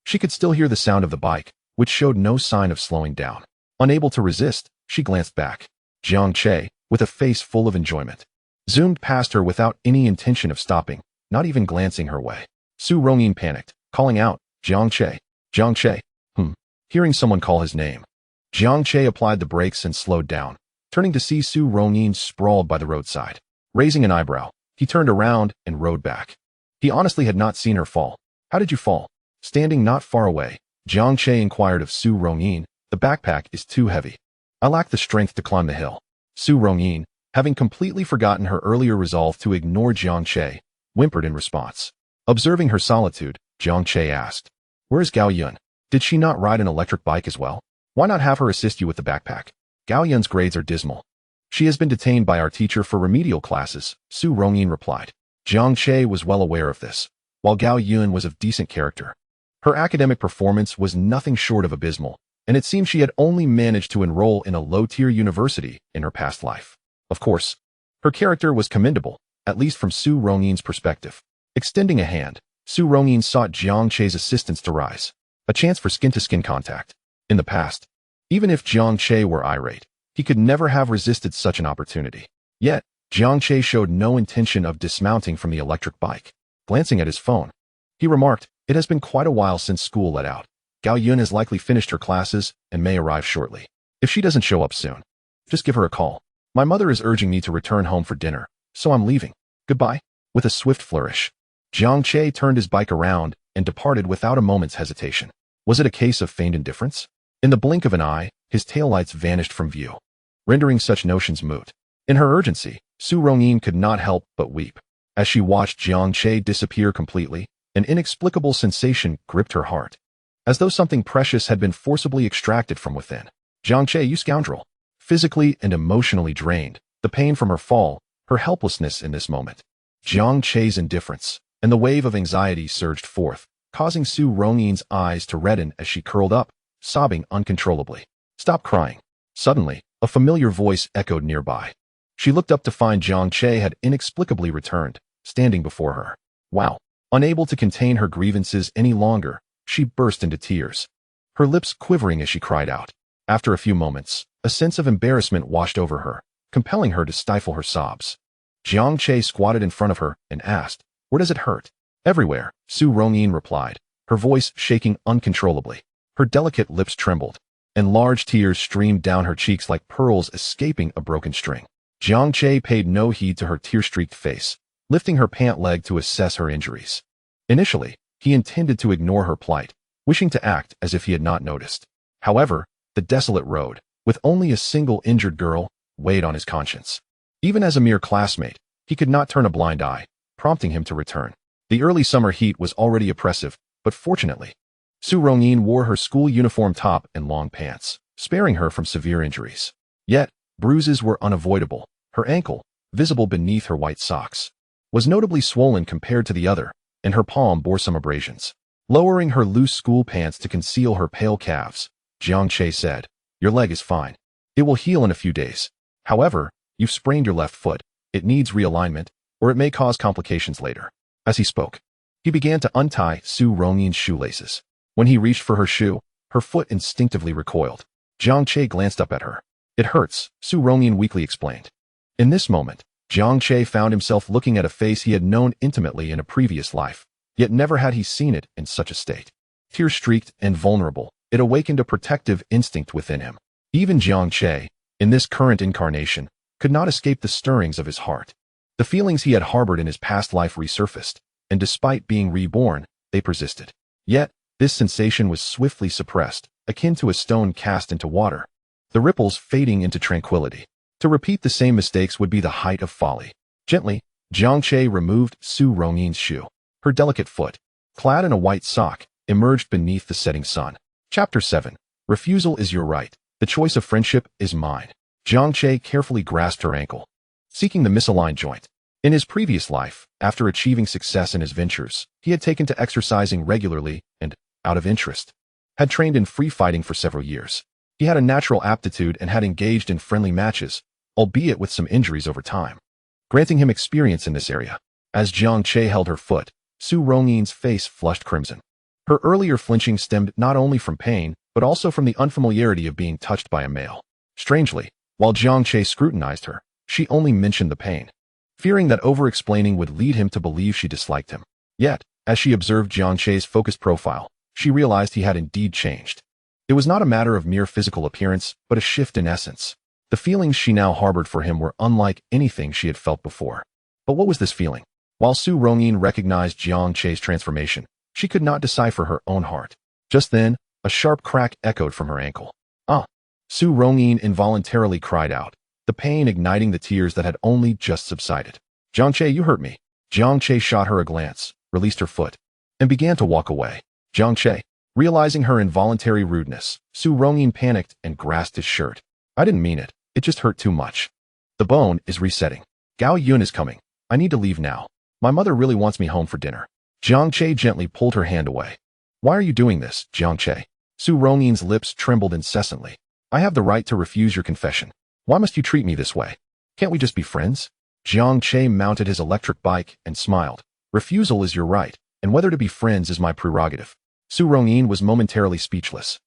[SPEAKER 1] she could still hear the sound of the bike, which showed no sign of slowing down. Unable to resist, she glanced back. Jiang Che, with a face full of enjoyment, zoomed past her without any intention of stopping, not even glancing her way. Su Rongyin panicked, calling out, Jiang Che. Jiang Che. Hearing someone call his name, Jiang Che applied the brakes and slowed down, turning to see Su Rongyin sprawled by the roadside. Raising an eyebrow, he turned around and rode back. He honestly had not seen her fall. How did you fall? Standing not far away, Jiang Che inquired of Su Rongyin. The backpack is too heavy. I lack the strength to climb the hill. Su Rongyin, having completely forgotten her earlier resolve to ignore Jiang Che, whimpered in response. Observing her solitude, Jiang Che asked, Where is Gao Yun? Did she not ride an electric bike as well? Why not have her assist you with the backpack? Gao Yun's grades are dismal. She has been detained by our teacher for remedial classes, Su Rongyin replied. Jiang Che was well aware of this. While Gao Yun was of decent character, her academic performance was nothing short of abysmal, and it seemed she had only managed to enroll in a low-tier university in her past life. Of course, her character was commendable, at least from Su Rongyin's perspective. Extending a hand, Su Rongyin sought Jiang Che's assistance to rise. A chance for skin-to-skin contact. In the past, even if Jiang Che were irate, he could never have resisted such an opportunity. Yet, Jiang Che showed no intention of dismounting from the electric bike. Glancing at his phone, he remarked, It has been quite a while since school let out. Gao Yun has likely finished her classes and may arrive shortly. If she doesn't show up soon, just give her a call. My mother is urging me to return home for dinner, so I'm leaving. Goodbye. With a swift flourish, Jiang Che turned his bike around and departed without a moment's hesitation. Was it a case of feigned indifference? In the blink of an eye, his taillights vanished from view, rendering such notions moot. In her urgency, Su Rongyin could not help but weep. As she watched Jiang Che disappear completely, an inexplicable sensation gripped her heart, as though something precious had been forcibly extracted from within. Jiang Che, you scoundrel! Physically and emotionally drained, the pain from her fall, her helplessness in this moment, Jiang Che's indifference, and the wave of anxiety surged forth, causing Su Rongyin's eyes to redden as she curled up, sobbing uncontrollably. Stop crying. Suddenly, a familiar voice echoed nearby. She looked up to find Jiang Che had inexplicably returned, standing before her. Wow! Unable to contain her grievances any longer, she burst into tears, her lips quivering as she cried out. After a few moments, a sense of embarrassment washed over her, compelling her to stifle her sobs. Jiang Che squatted in front of her and asked, Where does it hurt? Everywhere, Su Rongyin replied, her voice shaking uncontrollably. Her delicate lips trembled, and large tears streamed down her cheeks like pearls escaping a broken string. Jiang Che paid no heed to her tear-streaked face, lifting her pant leg to assess her injuries. Initially, he intended to ignore her plight, wishing to act as if he had not noticed. However, the desolate road, with only a single injured girl, weighed on his conscience. Even as a mere classmate, he could not turn a blind eye, prompting him to return. The early summer heat was already oppressive, but fortunately, Su Rongyin wore her school uniform top and long pants, sparing her from severe injuries. Yet, bruises were unavoidable. Her ankle, visible beneath her white socks, was notably swollen compared to the other, and her palm bore some abrasions. Lowering her loose school pants to conceal her pale calves, Jiang Che said, Your leg is fine. It will heal in a few days. However, you've sprained your left foot. It needs realignment, or it may cause complications later. As he spoke, he began to untie Su Rongyin's shoelaces. When he reached for her shoe, her foot instinctively recoiled. Jiang Che glanced up at her. It hurts, Su Rongyin weakly explained. In this moment, Jiang Che found himself looking at a face he had known intimately in a previous life, yet never had he seen it in such a state. Tear-streaked and vulnerable, it awakened a protective instinct within him. Even Jiang Che, in this current incarnation, could not escape the stirrings of his heart. The feelings he had harbored in his past life resurfaced, and despite being reborn, they persisted. Yet, this sensation was swiftly suppressed, akin to a stone cast into water, the ripples fading into tranquility. To repeat the same mistakes would be the height of folly. Gently, Jiang Che removed Su Rongyin's shoe. Her delicate foot, clad in a white sock, emerged beneath the setting sun. Chapter 7. Refusal is your right. The choice of friendship is mine. Jiang Che carefully grasped her ankle, seeking the misaligned joint. In his previous life, after achieving success in his ventures, he had taken to exercising regularly and, out of interest, had trained in free fighting for several years. He had a natural aptitude and had engaged in friendly matches, albeit with some injuries over time, granting him experience in this area. As Jiang Che held her foot, Su Rongyin's face flushed crimson. Her earlier flinching stemmed not only from pain, but also from the unfamiliarity of being touched by a male. Strangely, while Jiang Che scrutinized her, she only mentioned the pain, fearing that over-explaining would lead him to believe she disliked him. Yet, as she observed Jiang Che's focused profile, she realized he had indeed changed. It was not a matter of mere physical appearance, but a shift in essence. The feelings she now harbored for him were unlike anything she had felt before. But what was this feeling? While Su Rongyin recognized Jiang Che's transformation, she could not decipher her own heart. Just then, a sharp crack echoed from her ankle. Ah! Su Rongyin involuntarily cried out, the pain igniting the tears that had only just subsided. Jiang Che, you hurt me. Jiang Che shot her a glance, released her foot, and began to walk away. Jiang Che, realizing her involuntary rudeness, Su Rongyin panicked and grasped his shirt. I didn't mean it. It just hurt too much. The bone is resetting. Gao Yun is coming. I need to leave now. My mother really wants me home for dinner. Jiang Che gently pulled her hand away. Why are you doing this, Jiang Che? Su Rongyin's lips trembled incessantly. I have the right to refuse your confession. Why must you treat me this way? Can't we just be friends? Jiang Che mounted his electric bike and smiled. Refusal is your right, and whether to be friends is my prerogative. Su Rongyin was momentarily speechless.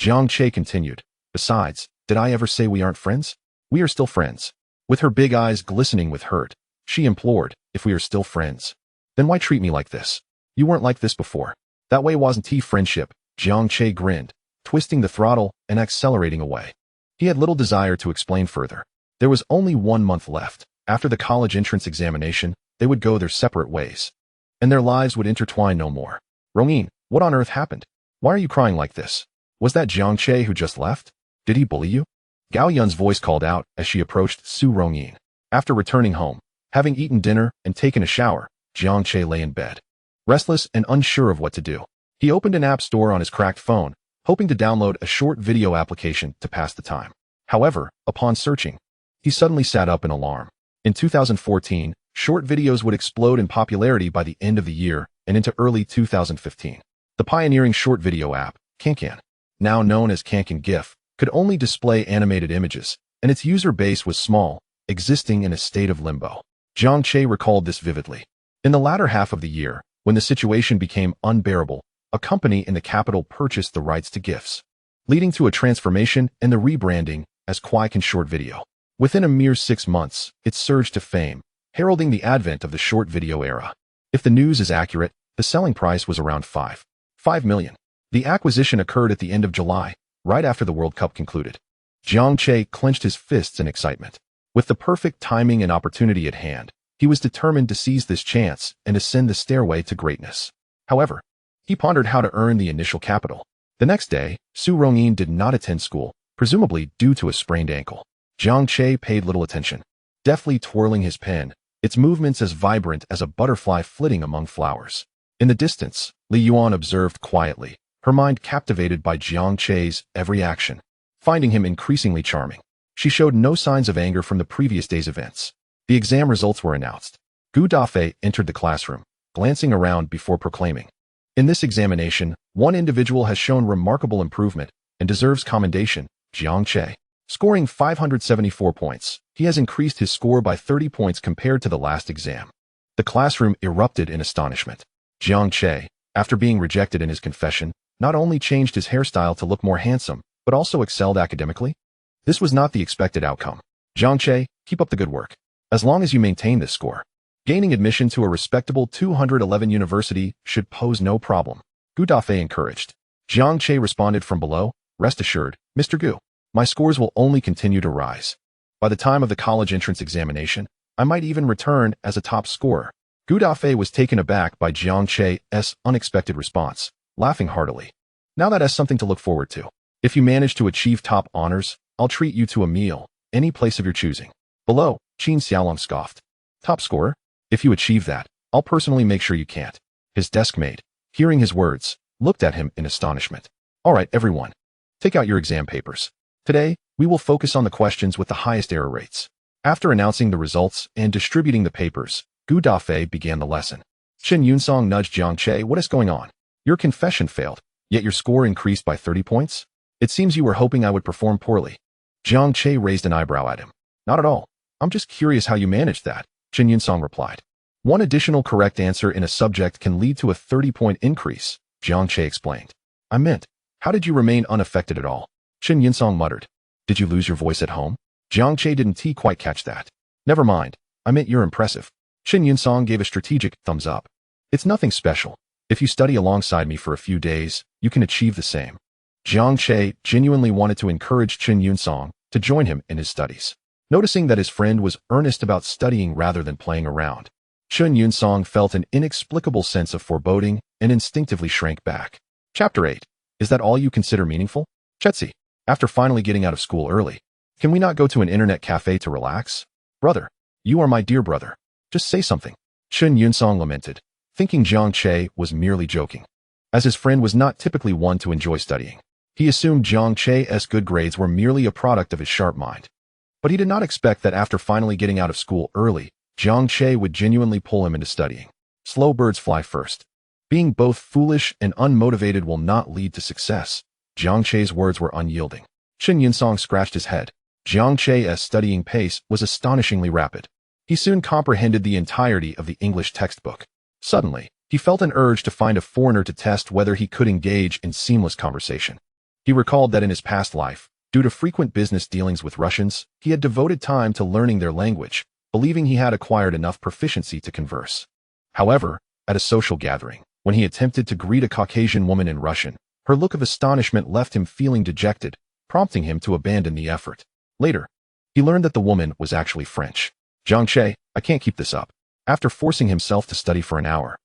[SPEAKER 1] Jiang Che continued. Besides, did I ever say we aren't friends? We are still friends. With her big eyes glistening with hurt, she implored, if we are still friends, then why treat me like this? You weren't like this before. That way wasn't friendship. Jiang Che grinned, twisting the throttle and accelerating away. He had little desire to explain further. There was only 1 month left. After the college entrance examination, they would go their separate ways, and their lives would intertwine no more. Rongyin, what on earth happened? Why are you crying like this? Was that Jiang Che who just left? Did he bully you? Gao Yun's voice called out as she approached Su Rongyin. After returning home, having eaten dinner and taken a shower, Jiang Che lay in bed, restless and unsure of what to do. He opened an app store on his cracked phone, hoping to download a short video application to pass the time. However, upon searching, he suddenly sat up in alarm. In 2014, short videos would explode in popularity by the end of the year and into early 2015. The pioneering short video app, Kankan, now known as Kankan GIF, could only display animated images, and its user base was small, existing in a state of limbo. Jiang Che recalled this vividly. In the latter half of the year, when the situation became unbearable, a company in the capital purchased the rights to GIFs, leading to a transformation and the rebranding as Kankan Short Video. Within a mere 6 months, it surged to fame, heralding the advent of the short video era. If the news is accurate, the selling price was around 5 million. The acquisition occurred at the end of July, right after the World Cup concluded. Jiang Che clenched his fists in excitement. With the perfect timing and opportunity at hand, he was determined to seize this chance and ascend the stairway to greatness. However, he pondered how to earn the initial capital. The next day, Su Rongyin did not attend school, presumably due to a sprained ankle. Jiang Che paid little attention, deftly twirling his pen, its movements as vibrant as a butterfly flitting among flowers. In the distance, Li Yuan observed quietly, her mind captivated by Jiang Che's every action, finding him increasingly charming. She showed no signs of anger from the previous day's events. The exam results were announced. Gu Dafei entered the classroom, glancing around before proclaiming, in this examination, one individual has shown remarkable improvement and deserves commendation, Jiang Che. Scoring 574 points, he has increased his score by 30 points compared to the last exam. The classroom erupted in astonishment. Jiang Che, after being rejected in his confession, not only changed his hairstyle to look more handsome, but also excelled academically. This was not the expected outcome. Jiang Che, keep up the good work. As long as you maintain this score, gaining admission to a respectable 211 university should pose no problem. Gu Dafei encouraged. Jiang Che responded from below, rest assured, Mr. Gu, my scores will only continue to rise. By the time of the college entrance examination, I might even return as a top scorer. Gu Dafei was taken aback by Jiang Che's unexpected response, laughing heartily. Now that has something to look forward to. If you manage to achieve top honors, I'll treat you to a meal, any place of your choosing. Below, Qin Xiaolong scoffed. Top scorer? If you achieve that, I'll personally make sure you can't. His desk mate, hearing his words, looked at him in astonishment. All right, everyone. Take out your exam papers. Today, we will focus on the questions with the highest error rates. After announcing the results and distributing the papers, Gu Dafei began the lesson. Shen Yunsong nudged Jiang Che. What is going on? Your confession failed. Yet your score increased by 30 points? It seems you were hoping I would perform poorly. Jiang Che raised an eyebrow at him. Not at all. I'm just curious how you managed that, Chen Yunsong replied. One additional correct answer in a subject can lead to a 30-point increase, Jiang Che explained. I meant, how did you remain unaffected at all? Chen Yunsong muttered. Did you lose your voice at home? Jiang Che didn't quite catch that. Never mind. I meant you're impressive. Chen Yunsong gave a strategic thumbs up. It's nothing special. If you study alongside me for a few days, you can achieve the same. Jiang Che genuinely wanted to encourage Chen Yunsong to join him in his studies. Noticing that his friend was earnest about studying rather than playing around, Chen Yunsong felt an inexplicable sense of foreboding and instinctively shrank back. Chapter 8. Is that all you consider meaningful? Chetzi, after finally getting out of school early, can we not go to an internet cafe to relax? Brother, you are my dear brother. Just say something. Chen Yunsong lamented, thinking Jiang Che was merely joking. As his friend was not typically one to enjoy studying, he assumed Jiang Che's good grades were merely a product of his sharp mind. But he did not expect that after finally getting out of school early, Jiang Che would genuinely pull him into studying. Slow birds fly first. Being both foolish and unmotivated will not lead to success. Jiang Che's words were unyielding. Chen Yunsong scratched his head. Jiang Che's studying pace was astonishingly rapid. He soon comprehended the entirety of the English textbook. Suddenly, he felt an urge to find a foreigner to test whether he could engage in seamless conversation. He recalled that in his past life, due to frequent business dealings with Russians, he had devoted time to learning their language, believing he had acquired enough proficiency to converse. However, at a social gathering, when he attempted to greet a Caucasian woman in Russian, her look of astonishment left him feeling dejected, prompting him to abandon the effort. Later, he learned that the woman was actually French. Jiang Che, I can't keep this up. After forcing himself to study for an hour,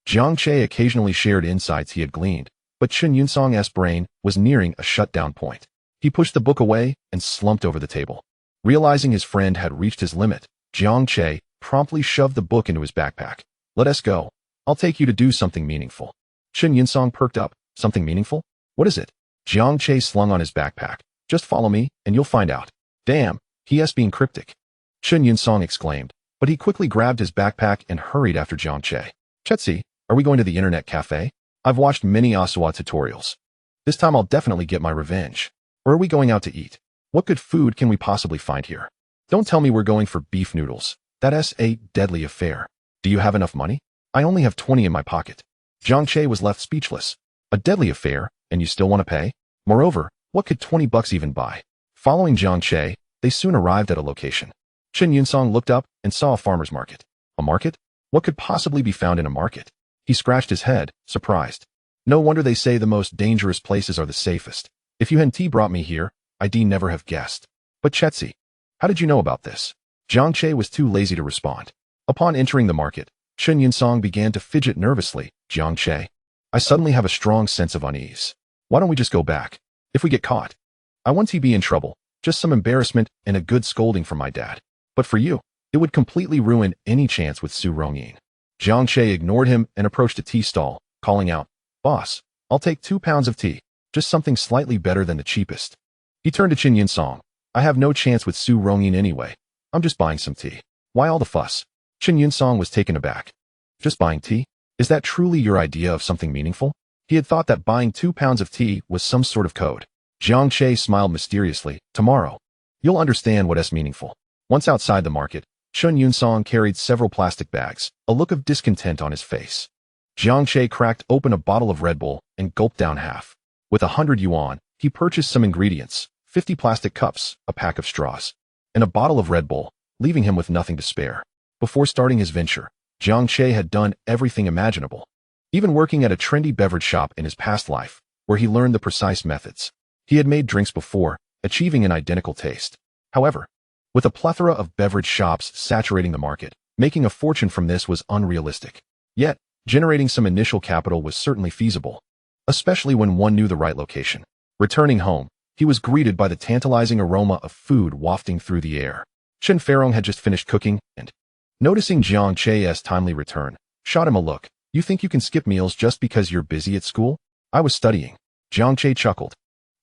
[SPEAKER 1] Jiang Che occasionally shared insights he had gleaned, but Chen Yunsong's brain was nearing a shutdown point. He pushed the book away and slumped over the table. Realizing his friend had reached his limit, Jiang Che promptly shoved the book into his backpack. Let us go. I'll take you to do something meaningful. Chen Yunsong perked up. Something meaningful? What is it? Jiang Che slung on his backpack. Just follow me, and you'll find out. Damn, he's being cryptic. Chen Yunsong exclaimed, but he quickly grabbed his backpack and hurried after Jiang Che. Chetzi, are we going to the internet cafe? I've watched many Asua tutorials. This time I'll definitely get my revenge. Or are we going out to eat? What good food can we possibly find here? Don't tell me we're going for beef noodles. That's a deadly affair. Do you have enough money? I only have 20 in my pocket. Jiang Che was left speechless. A deadly affair, and you still want to pay? Moreover, what could 20 bucks even buy? Following Jiang Che, they soon arrived at a location. Chen Yunsong looked up and saw a farmer's market. A market? What could possibly be found in a market? He scratched his head, surprised. No wonder they say the most dangerous places are the safest. If you hadn't brought me here, I'd never have guessed. But Chetzi, how did you know about this? Jiang Che was too lazy to respond. Upon entering the market, Chen Yunsong began to fidget nervously. Jiang Che, I suddenly have a strong sense of unease. Why don't we just go back? If we get caught, I won't be in trouble, just some embarrassment and a good scolding from my dad. But for you, it would completely ruin any chance with Su Rongyin. Jiang Che ignored him and approached a tea stall, calling out, Boss, I'll take 2 pounds of tea, just something slightly better than the cheapest. He turned to Chen Yunsong. I have no chance with Su Rongyin anyway. I'm just buying some tea. Why all the fuss? Chen Yunsong was taken aback. Just buying tea? Is that truly your idea of something meaningful? He had thought that buying 2 pounds of tea was some sort of code. Jiang Che smiled mysteriously. Tomorrow, you'll understand what is meaningful. Once outside the market, Chen Yunsong carried several plastic bags, a look of discontent on his face. Jiang Che cracked open a bottle of Red Bull and gulped down half. With 100 yuan, he purchased some ingredients, 50 plastic cups, a pack of straws, and a bottle of Red Bull, leaving him with nothing to spare. Before starting his venture, Jiang Che had done everything imaginable, even working at a trendy beverage shop in his past life, where he learned the precise methods. He had made drinks before, achieving an identical taste. However, with a plethora of beverage shops saturating the market, making a fortune from this was unrealistic. Yet, generating some initial capital was certainly feasible, especially when one knew the right location. Returning home, he was greeted by the tantalizing aroma of food wafting through the air. Chen Feirong had just finished cooking and, noticing Jiang Che's timely return, shot him a look. You think you can skip meals just because you're busy at school? I was studying. Jiang Che chuckled.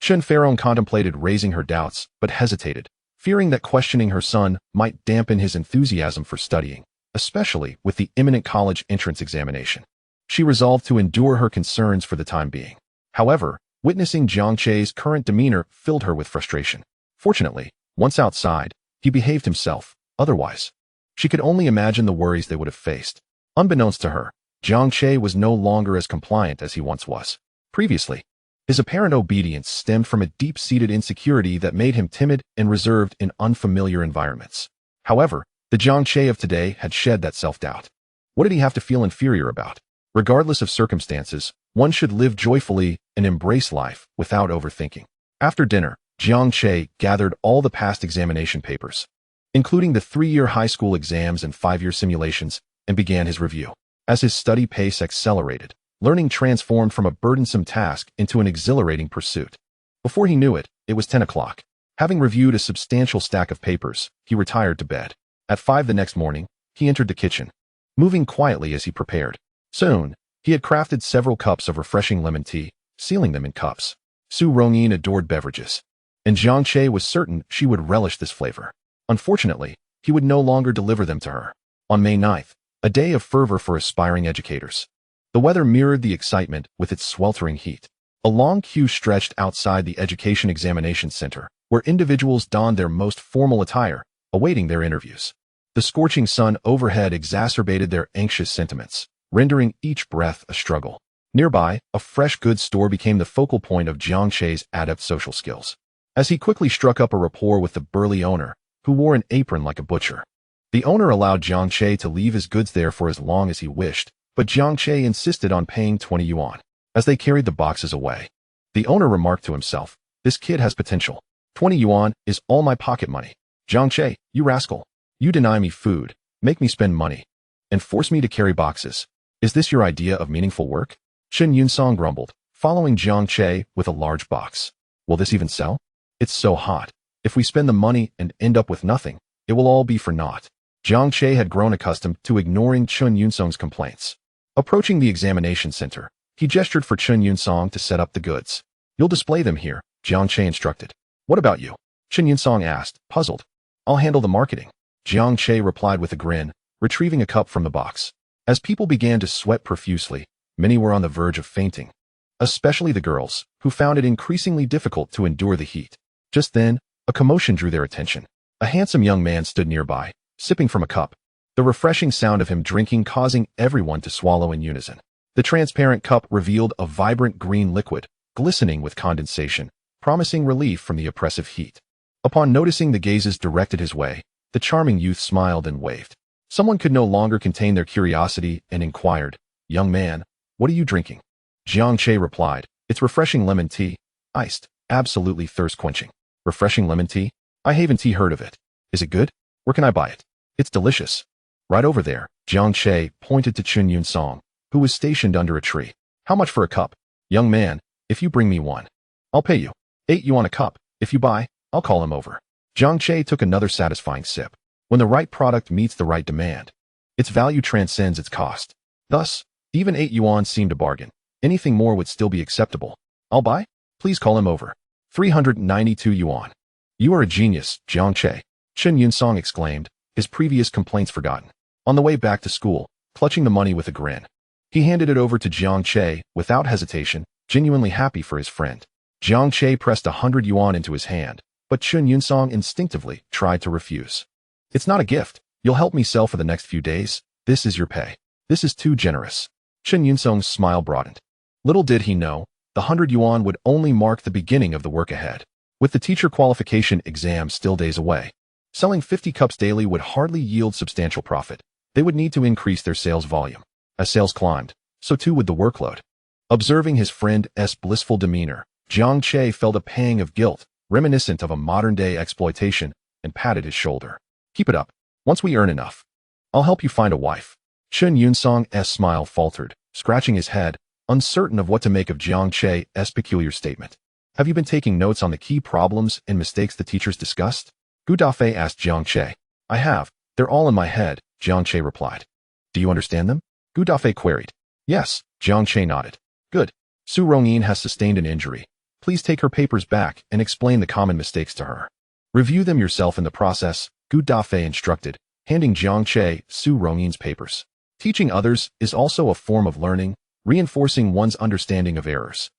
[SPEAKER 1] Chen Feirong contemplated raising her doubts, but hesitated, fearing that questioning her son might dampen his enthusiasm for studying, especially with the imminent college entrance examination. She resolved to endure her concerns for the time being. However, witnessing Jiang Che's current demeanor filled her with frustration. Fortunately, once outside, he behaved himself. Otherwise, she could only imagine the worries they would have faced. Unbeknownst to her, Jiang Che was no longer as compliant as he once was. Previously, his apparent obedience stemmed from a deep-seated insecurity that made him timid and reserved in unfamiliar environments. However, the Jiang Che of today had shed that self-doubt. What did he have to feel inferior about? Regardless of circumstances, one should live joyfully and embrace life without overthinking. After dinner, Jiang Che gathered all the past examination papers, including the 3-year high school exams and 5-year simulations, and began his review. As his study pace accelerated, learning transformed from a burdensome task into an exhilarating pursuit. Before he knew it, it was 10 o'clock. Having reviewed a substantial stack of papers, he retired to bed. At 5 the next morning, he entered the kitchen, moving quietly as he prepared. Soon, he had crafted several cups of refreshing lemon tea, sealing them in cups. Su Rongyin adored beverages, and Jiang Che was certain she would relish this flavor. Unfortunately, he would no longer deliver them to her. On May 9th, a day of fervor for aspiring educators. The weather mirrored the excitement with its sweltering heat. A long queue stretched outside the Education Examination Center, where individuals donned their most formal attire, awaiting their interviews. The scorching sun overhead exacerbated their anxious sentiments, rendering each breath a struggle. Nearby, a fresh goods store became the focal point of Jiang Che's adept social skills. As he quickly struck up a rapport with the burly owner, who wore an apron like a butcher. The owner allowed Jiang Che to leave his goods there for as long as he wished, but Jiang Che insisted on paying 20 yuan. As they carried the boxes away, the owner remarked to himself, "This kid has potential. 20 yuan is all my pocket money. Jiang Che, you rascal. You deny me food, make me spend money, and force me to carry boxes. Is this your idea of meaningful work?" Chen Yunsong grumbled, following Jiang Che with a large box. "Will this even sell? It's so hot. If we spend the money and end up with nothing, it will all be for naught." Jiang Che had grown accustomed to ignoring Chen Yunsong's complaints. Approaching the examination center, he gestured for Chen Yunsong to set up the goods. "You'll display them here," Jiang Che instructed. "What about you?" Chen Yunsong asked, puzzled. "I'll handle the marketing," Jiang Che replied with a grin, retrieving a cup from the box. As people began to sweat profusely, many were on the verge of fainting, especially the girls, who found it increasingly difficult to endure the heat. Just then, a commotion drew their attention. A handsome young man stood nearby, sipping from a cup, the refreshing sound of him drinking causing everyone to swallow in unison. The transparent cup revealed a vibrant green liquid, glistening with condensation, promising relief from the oppressive heat. Upon noticing the gazes directed his way, the charming youth smiled and waved. Someone could no longer contain their curiosity and inquired, "Young man, what are you drinking?" Jiang Che replied, "It's refreshing lemon tea, iced, absolutely thirst-quenching." "Refreshing lemon tea? I haven't heard of it. Is it good? Where can I buy it?" "It's delicious. Right over there." Jiang Che pointed to Chen Yunsong, who was stationed under a tree. "How much for a cup?" "Young man, if you bring me one, I'll pay you. 8 yuan a cup. If you buy, I'll call him over." Jiang Che took another satisfying sip. When the right product meets the right demand, its value transcends its cost. Thus, even 8 yuan seemed a bargain. Anything more would still be acceptable. "I'll buy? Please call him over." 392 yuan. "You are a genius, Jiang Che," Chen Yunsong exclaimed, his previous complaints forgotten. On the way back to school, clutching the money with a grin, he handed it over to Jiang Che without hesitation, genuinely happy for his friend. Jiang Che pressed 100 yuan into his hand, but Chen Yunsong instinctively tried to refuse. "It's not a gift. You'll help me sell for the next few days. This is your pay." "This is too generous." Chen Yunsong's smile broadened. Little did he know, the 100 yuan would only mark the beginning of the work ahead. With the teacher qualification exam still days away, selling 50 cups daily would hardly yield substantial profit. They would need to increase their sales volume. As sales climbed, so too would the workload. Observing his friend's blissful demeanor, Jiang Che felt a pang of guilt, reminiscent of a modern-day exploitation, and patted his shoulder. "Keep it up. Once we earn enough, I'll help you find a wife." Chen Yunsong's smile faltered, scratching his head, uncertain of what to make of Jiang Che's peculiar statement. "Have you been taking notes on the key problems and mistakes the teachers discussed?" Gu Dafei asked Jiang Che. "I have. They're all in my head," Jiang Che replied. "Do you understand them?" Gu Dafei queried. "Yes," Jiang Che nodded. "Good. Su Rongyin has sustained an injury. Please take her papers back and explain the common mistakes to her. Review them yourself in the process," Gu Dafei instructed, handing Jiang Che Su Rongyin's papers. Teaching others is also a form of learning, reinforcing one's understanding of errors.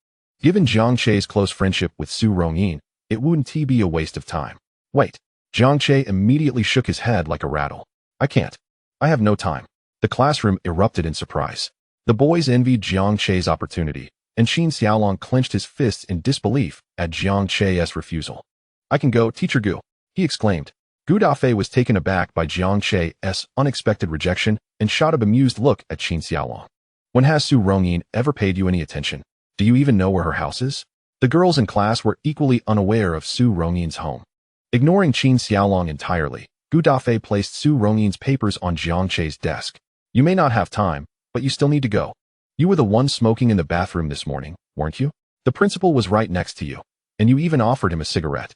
[SPEAKER 1] Given Jiang Che's close friendship with Su Rongyin, it wouldn't be a waste of time. Wait. Jiang Che immediately shook his head like a rattle. I can't. I have no time. The classroom erupted in surprise. The boys envied Jiang Che's opportunity, and Qin Xiaolong clenched his fists in disbelief at Jiang Che's refusal. I can go, Teacher Gu, he exclaimed. Gu Dafei was taken aback by Jiang Che's unexpected rejection and shot a bemused look at Qin Xiaolong. When has Su Rongyin ever paid you any attention? Do you even know where her house is? The girls in class were equally unaware of Su Rongyin's home. Ignoring Qin Xiaolong entirely, Gu Dafei placed Su Rongyin's papers on Jiang Che's desk. You may not have time, but you still need to go. You were the one smoking in the bathroom this morning, weren't you? The principal was right next to you, and you even offered him a cigarette.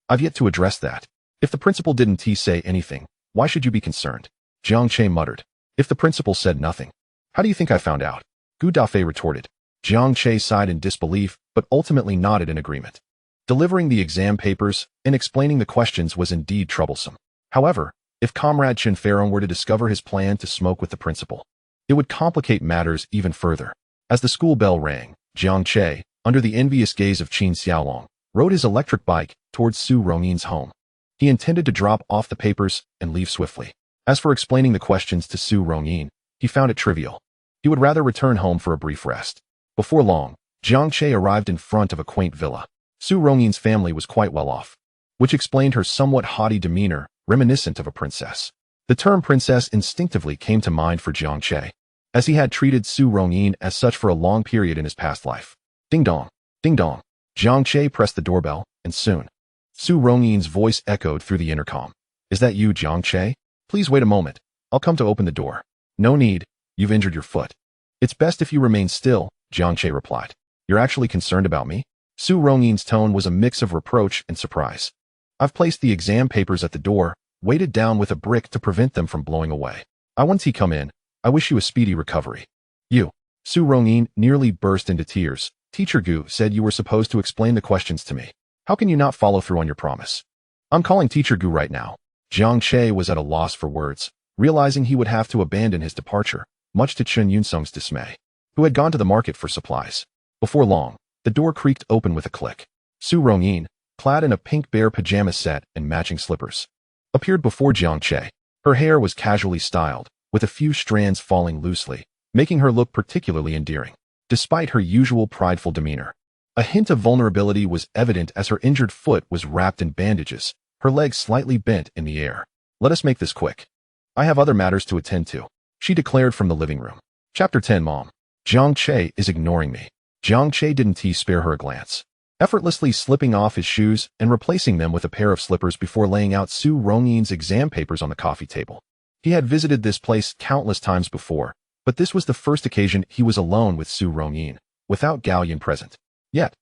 [SPEAKER 1] I've yet to address that. If the principal didn't say anything, why should you be concerned? Jiang Che muttered. If the principal said nothing, how do you think I found out? Gu Dafei retorted. Jiang Che sighed in disbelief, but ultimately nodded in agreement. Delivering the exam papers and explaining the questions was indeed troublesome. However, if Comrade Chen Ferong were to discover his plan to smoke with the principal, it would complicate matters even further. As the school bell rang, Jiang Che, under the envious gaze of Qin Xiaolong, rode his electric bike towards Su Rongyin's home. He intended to drop off the papers and leave swiftly. As for explaining the questions to Su Rongyin, he found it trivial. He would rather return home for a brief rest. Before long, Jiang Che arrived in front of a quaint villa. Su Rongyin's family was quite well off, which explained her somewhat haughty demeanor, reminiscent of a princess. The term princess instinctively came to mind for Jiang Che, as he had treated Su Rongyin as such for a long period in his past life. Ding dong, ding dong. Jiang Che pressed the doorbell, and soon, Su Rongyin's voice echoed through the intercom. Is that you, Jiang Che? Please wait a moment. I'll come to open the door. No need. You've injured your foot. It's best if you remain still, Jiang Che replied. You're actually concerned about me? Su Rongyin's tone was a mix of reproach and surprise. I've placed the exam papers at the door, weighted down with a brick to prevent them from blowing away. Once he come in, I wish you a speedy recovery. You. Su Rongyin nearly burst into tears. Teacher Gu said you were supposed to explain the questions to me. How can you not follow through on your promise? I'm calling Teacher Gu right now. Jiang Che was at a loss for words, realizing he would have to abandon his departure, much to Chen Yunsung's dismay, who had gone to the market for supplies. Before long, the door creaked open with a click. Su Rongyin, clad in a pink bear pajama set and matching slippers, appeared before Jiang Che. Her hair was casually styled, with a few strands falling loosely, making her look particularly endearing. Despite her usual prideful demeanor, a hint of vulnerability was evident as her injured foot was wrapped in bandages, her legs slightly bent in the air. Let us make this quick. I have other matters to attend to, she declared from the living room. Chapter 10 Mom. Jiang Che is ignoring me. Jiang Che didn't spare her a glance, effortlessly slipping off his shoes and replacing them with a pair of slippers before laying out Su Rongyin's exam papers on the coffee table. He had visited this place countless times before, but this was the first occasion he was alone with Su Rongyin, without Gao Yin present. Yet,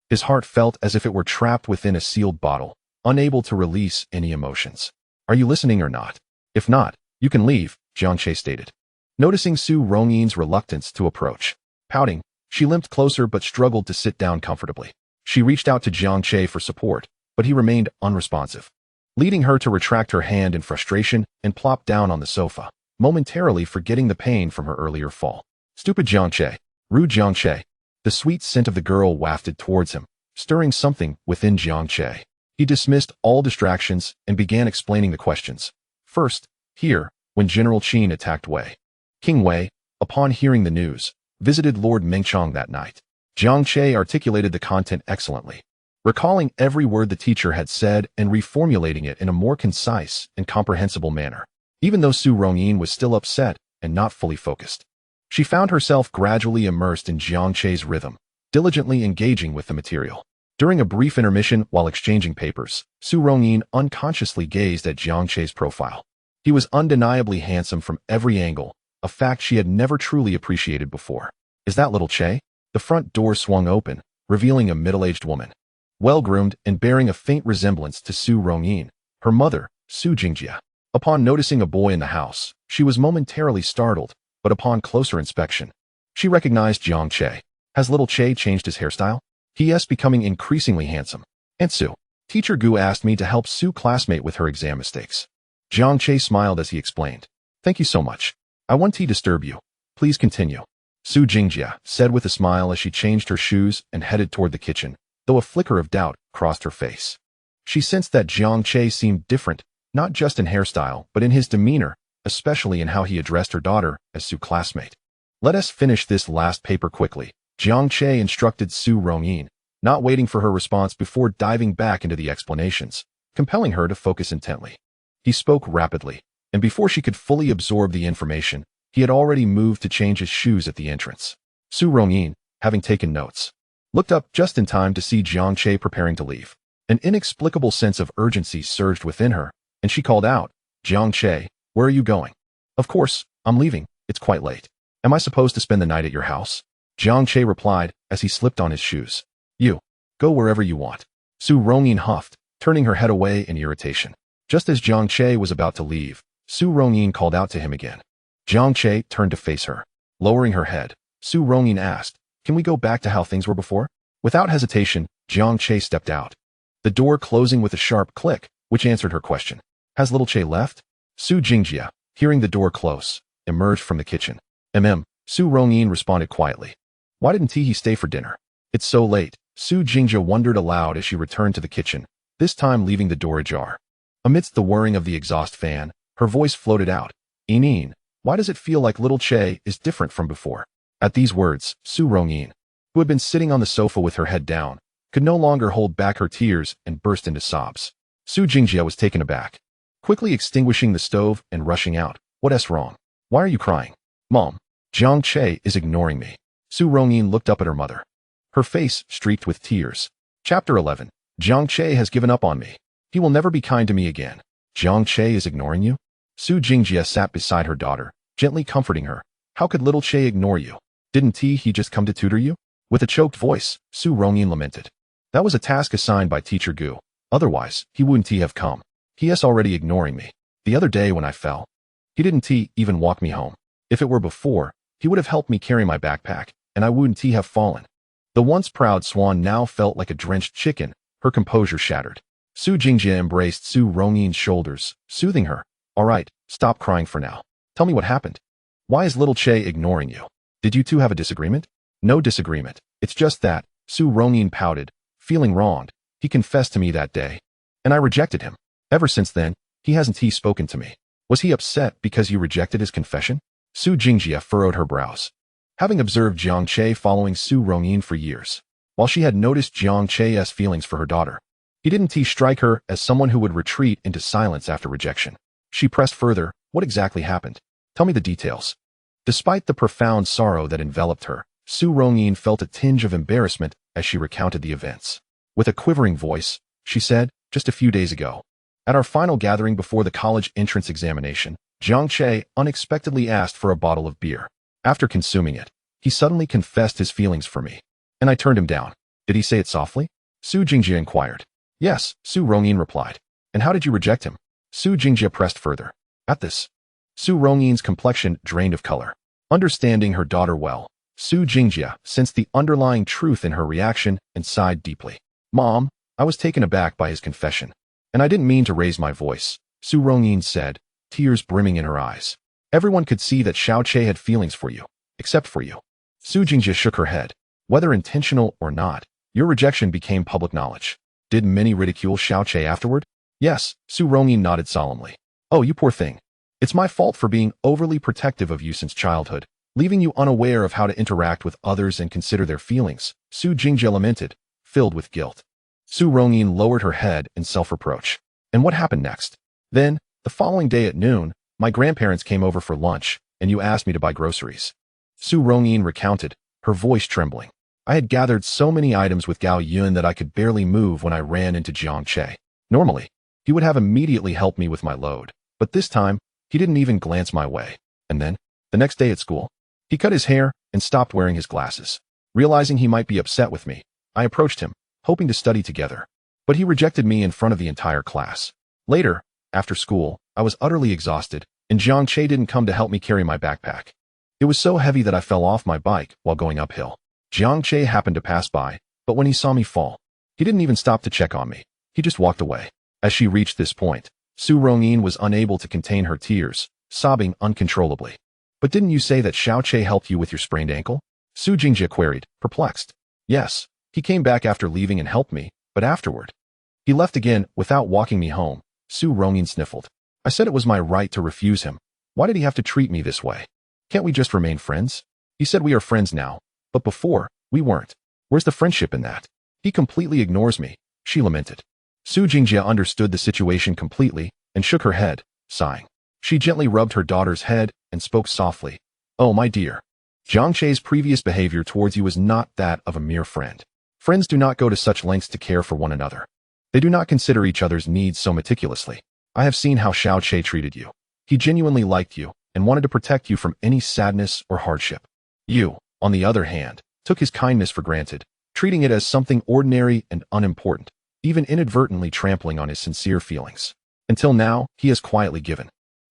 [SPEAKER 1] his heart felt as if it were trapped within a sealed bottle, unable to release any emotions. Are you listening or not? If not, you can leave, Jiang Che stated. Noticing Su Rongyin's reluctance to approach, pouting, she limped closer but struggled to sit down comfortably. She reached out to Jiang Che for support, but he remained unresponsive, leading her to retract her hand in frustration and plop down on the sofa, momentarily forgetting the pain from her earlier fall. Stupid Jiang Che. Rude Jiang Che. The sweet scent of the girl wafted towards him, stirring something within Jiang Che. He dismissed all distractions and began explaining the questions. First, here, when General Qin attacked Wei. King Wei, upon hearing the news, visited Lord Mengchong that night. Jiang Che articulated the content excellently, recalling every word the teacher had said and reformulating it in a more concise and comprehensible manner. Even though Su Rongyin was still upset and not fully focused, she found herself gradually immersed in Jiang Che's rhythm, diligently engaging with the material. During a brief intermission while exchanging papers, Su Rongyin unconsciously gazed at Jiang Che's profile. He was undeniably handsome from every angle, a fact she had never truly appreciated before. Is that little Che? The front door swung open, revealing a middle-aged woman, well-groomed and bearing a faint resemblance to Su Rongyin, her mother, Su Jingjia. Upon noticing a boy in the house, she was momentarily startled, but upon closer inspection, she recognized Jiang Che. Has little Che changed his hairstyle? He is becoming increasingly handsome. And Su. Teacher Gu asked me to help Su classmate with her exam mistakes. Jiang Che smiled as he explained. Thank you so much. I won't disturb you. Please continue. Su Jingjia said with a smile as she changed her shoes and headed toward the kitchen, though a flicker of doubt crossed her face. She sensed that Jiang Che seemed different, not just in hairstyle, but in his demeanor, especially in how he addressed her daughter as Su's classmate. Let us finish this last paper quickly, Jiang Che instructed Su Rongyin, not waiting for her response before diving back into the explanations, compelling her to focus intently. He spoke rapidly, and before she could fully absorb the information, he had already moved to change his shoes at the entrance. Su Rongyin, having taken notes, looked up just in time to see Jiang Che preparing to leave. An inexplicable sense of urgency surged within her, and she called out, "Jiang Che, where are you going?" "Of course, I'm leaving. It's quite late. Am I supposed to spend the night at your house?" Jiang Che replied as he slipped on his shoes. "You, go wherever you want." Su Rongyin huffed, turning her head away in irritation. Just as Jiang Che was about to leave, Su Rongyin called out to him again. Jiang Che turned to face her. Lowering her head, Su Rongyin asked, "Can we go back to how things were before?" Without hesitation, Jiang Che stepped out, the door closing with a sharp click, which answered her question. "Has little Che left?" Su Jingjia, hearing the door close, emerged from the kitchen. Su Rongyin responded quietly. "Why didn't he stay for dinner?" "It's so late." Su Jingjia wondered aloud as she returned to the kitchen, this time leaving the door ajar. Amidst the whirring of the exhaust fan, her voice floated out. "Inin, why does it feel like little Che is different from before?" At these words, Su Rongyin, who had been sitting on the sofa with her head down, could no longer hold back her tears and burst into sobs. Su Jingjia was taken aback, quickly extinguishing the stove and rushing out. "What's wrong? Why are you crying?" "Mom, Jiang Che is ignoring me." Su Rongyin looked up at her mother, her face streaked with tears. Chapter 11. Jiang Che has given up on me. He will never be kind to me again. "Jiang Che is ignoring you?" Su Jingjia sat beside her daughter, gently comforting her. "How could little Che ignore you? Didn't he just come to tutor you?" With a choked voice, Su Rongyin lamented. "That was a task assigned by Teacher Gu. Otherwise, he wouldn't have come. He's already ignoring me. The other day when I fell, he didn't even walk me home. If it were before, he would have helped me carry my backpack, and I wouldn't have fallen." The once proud swan now felt like a drenched chicken, her composure shattered. Su Jingjia embraced Su Rongyin's shoulders, soothing her. "All right, stop crying for now. Tell me what happened. Why is little Che ignoring you? Did you two have a disagreement?" "No disagreement. It's just that," Su Rongyin pouted, feeling wronged. "He confessed to me that day, and I rejected him. Ever since then, he hasn't spoken to me." "Was he upset because you rejected his confession?" Su Jingjia furrowed her brows. Having observed Jiang Che following Su Rongyin for years, while she had noticed Jiang Che's feelings for her daughter, he didn't strike her as someone who would retreat into silence after rejection. She pressed further. "What exactly happened? Tell me the details." Despite the profound sorrow that enveloped her, Su Rongyin felt a tinge of embarrassment as she recounted the events. With a quivering voice, she said, "Just a few days ago, at our final gathering before the college entrance examination, Jiang Che unexpectedly asked for a bottle of beer. After consuming it, he suddenly confessed his feelings for me, and I turned him down." "Did he say it softly?" Su Jingjia inquired. "Yes," Su Rongyin replied. "And how did you reject him?" Su Jingjia pressed further. At this, Su Rongyin's complexion drained of color. Understanding her daughter well, Su Jingjia sensed the underlying truth in her reaction and sighed deeply. "Mom, I was taken aback by his confession, and I didn't mean to raise my voice," Su Rongyin said, tears brimming in her eyes. "Everyone could see that Xiao Che had feelings for you, except for you." Su Jingjia shook her head. "Whether intentional or not, your rejection became public knowledge. Did many ridicule Xiao Che afterward?" "Yes," Su Rongyin nodded solemnly. "Oh, you poor thing. It's my fault for being overly protective of you since childhood, leaving you unaware of how to interact with others and consider their feelings," Su Jingjia lamented, filled with guilt. Su Rongyin lowered her head in self-reproach. "And what happened next?" "Then, the following day at noon, my grandparents came over for lunch, and you asked me to buy groceries." Su Rongyin recounted, her voice trembling. "I had gathered so many items with Gao Yun that I could barely move when I ran into Jiang Che. Normally, he would have immediately helped me with my load, but this time, he didn't even glance my way. And then, the next day at school, he cut his hair and stopped wearing his glasses. Realizing he might be upset with me, I approached him, hoping to study together. But he rejected me in front of the entire class. Later, after school, I was utterly exhausted, and Jiang Che didn't come to help me carry my backpack. It was so heavy that I fell off my bike while going uphill. Jiang Che happened to pass by, but when he saw me fall, he didn't even stop to check on me. He just walked away." As she reached this point, Su Rongyin was unable to contain her tears, sobbing uncontrollably. But didn't you say that Xiao Che helped you with your sprained ankle? Su Jingji queried, perplexed. Yes, he came back after leaving and helped me, but afterward. He left again without walking me home, Su Rongyin sniffled. I said it was my right to refuse him. Why did he have to treat me this way? Can't we just remain friends? He said we are friends now, but before, we weren't. Where's the friendship in that? He completely ignores me, she lamented. Su Jingjie understood the situation completely and shook her head, sighing. She gently rubbed her daughter's head and spoke softly. Oh, my dear. Jiang Che's previous behavior towards you is not that of a mere friend. Friends do not go to such lengths to care for one another. They do not consider each other's needs so meticulously. I have seen how Xiao Che treated you. He genuinely liked you and wanted to protect you from any sadness or hardship. You, on the other hand, took his kindness for granted, treating it as something ordinary and unimportant, even inadvertently trampling on his sincere feelings. Until now, he has quietly given,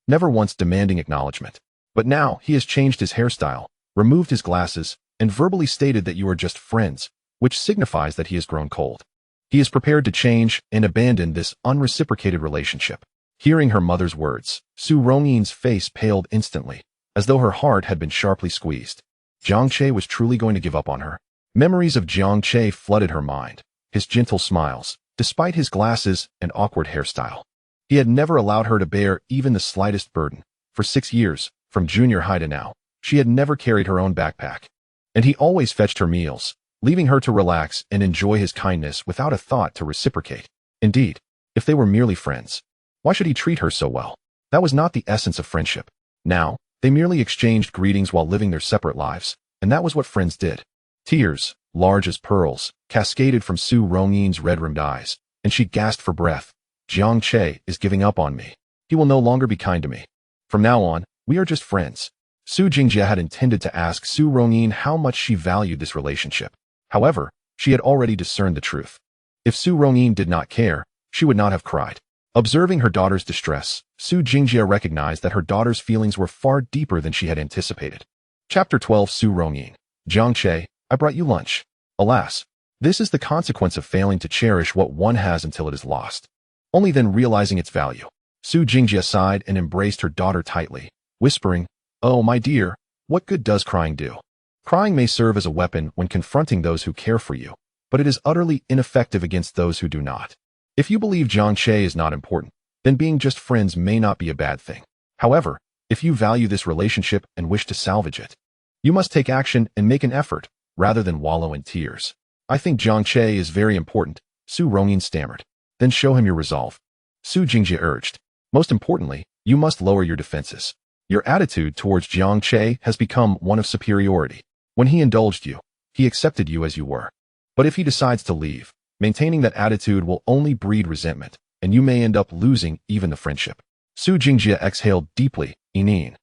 [SPEAKER 1] never once demanding acknowledgement. But now he has changed his hairstyle, removed his glasses, and verbally stated that you are just friends, which signifies that he has grown cold. He is prepared to change and abandon this unreciprocated relationship. Hearing her mother's words, Su Rongyin's face paled instantly, as though her heart had been sharply squeezed. Jiang Che was truly going to give up on her. Memories of Jiang Che flooded her mind, his gentle smiles, despite his glasses and awkward hairstyle. He had never allowed her to bear even the slightest burden. For 6 years, from junior high to now, she had never carried her own backpack. And he always fetched her meals, leaving her to relax and enjoy his kindness without a thought to reciprocate. Indeed, if they were merely friends, why should he treat her so well? That was not the essence of friendship. Now, they merely exchanged greetings while living their separate lives, and that was what friends did. Tears, large as pearls, cascaded from Su Rongyin's red-rimmed eyes, and she gasped for breath. Jiang Che is giving up on me. He will no longer be kind to me. From now on, we are just friends. Su Jingjie had intended to ask Su Rongyin how much she valued this relationship. However, she had already discerned the truth. If Su Rongyin did not care, she would not have cried. Observing her daughter's distress, Su Jingjie recognized that her daughter's feelings were far deeper than she had anticipated. Chapter 12 Su Rongyin. Jiang Che, I brought you lunch. Alas, this is the consequence of failing to cherish what one has until it is lost. Only then realizing its value. Su Jingjie sighed and embraced her daughter tightly, whispering, Oh, my dear, what good does crying do? Crying may serve as a weapon when confronting those who care for you, but it is utterly ineffective against those who do not. If you believe Jiang Che is not important, then being just friends may not be a bad thing. However, if you value this relationship and wish to salvage it, you must take action and make an effort, rather than wallow in tears. I think Jiang Che is very important, Su Rongyin stammered. Then show him your resolve. Su Jingjie urged. Most importantly, you must lower your defenses. Your attitude towards Jiang Che has become one of superiority. When he indulged you, he accepted you as you were. But if he decides to leave, maintaining that attitude will only breed resentment, and you may end up losing even the friendship. Su Jingjie exhaled deeply, Inin.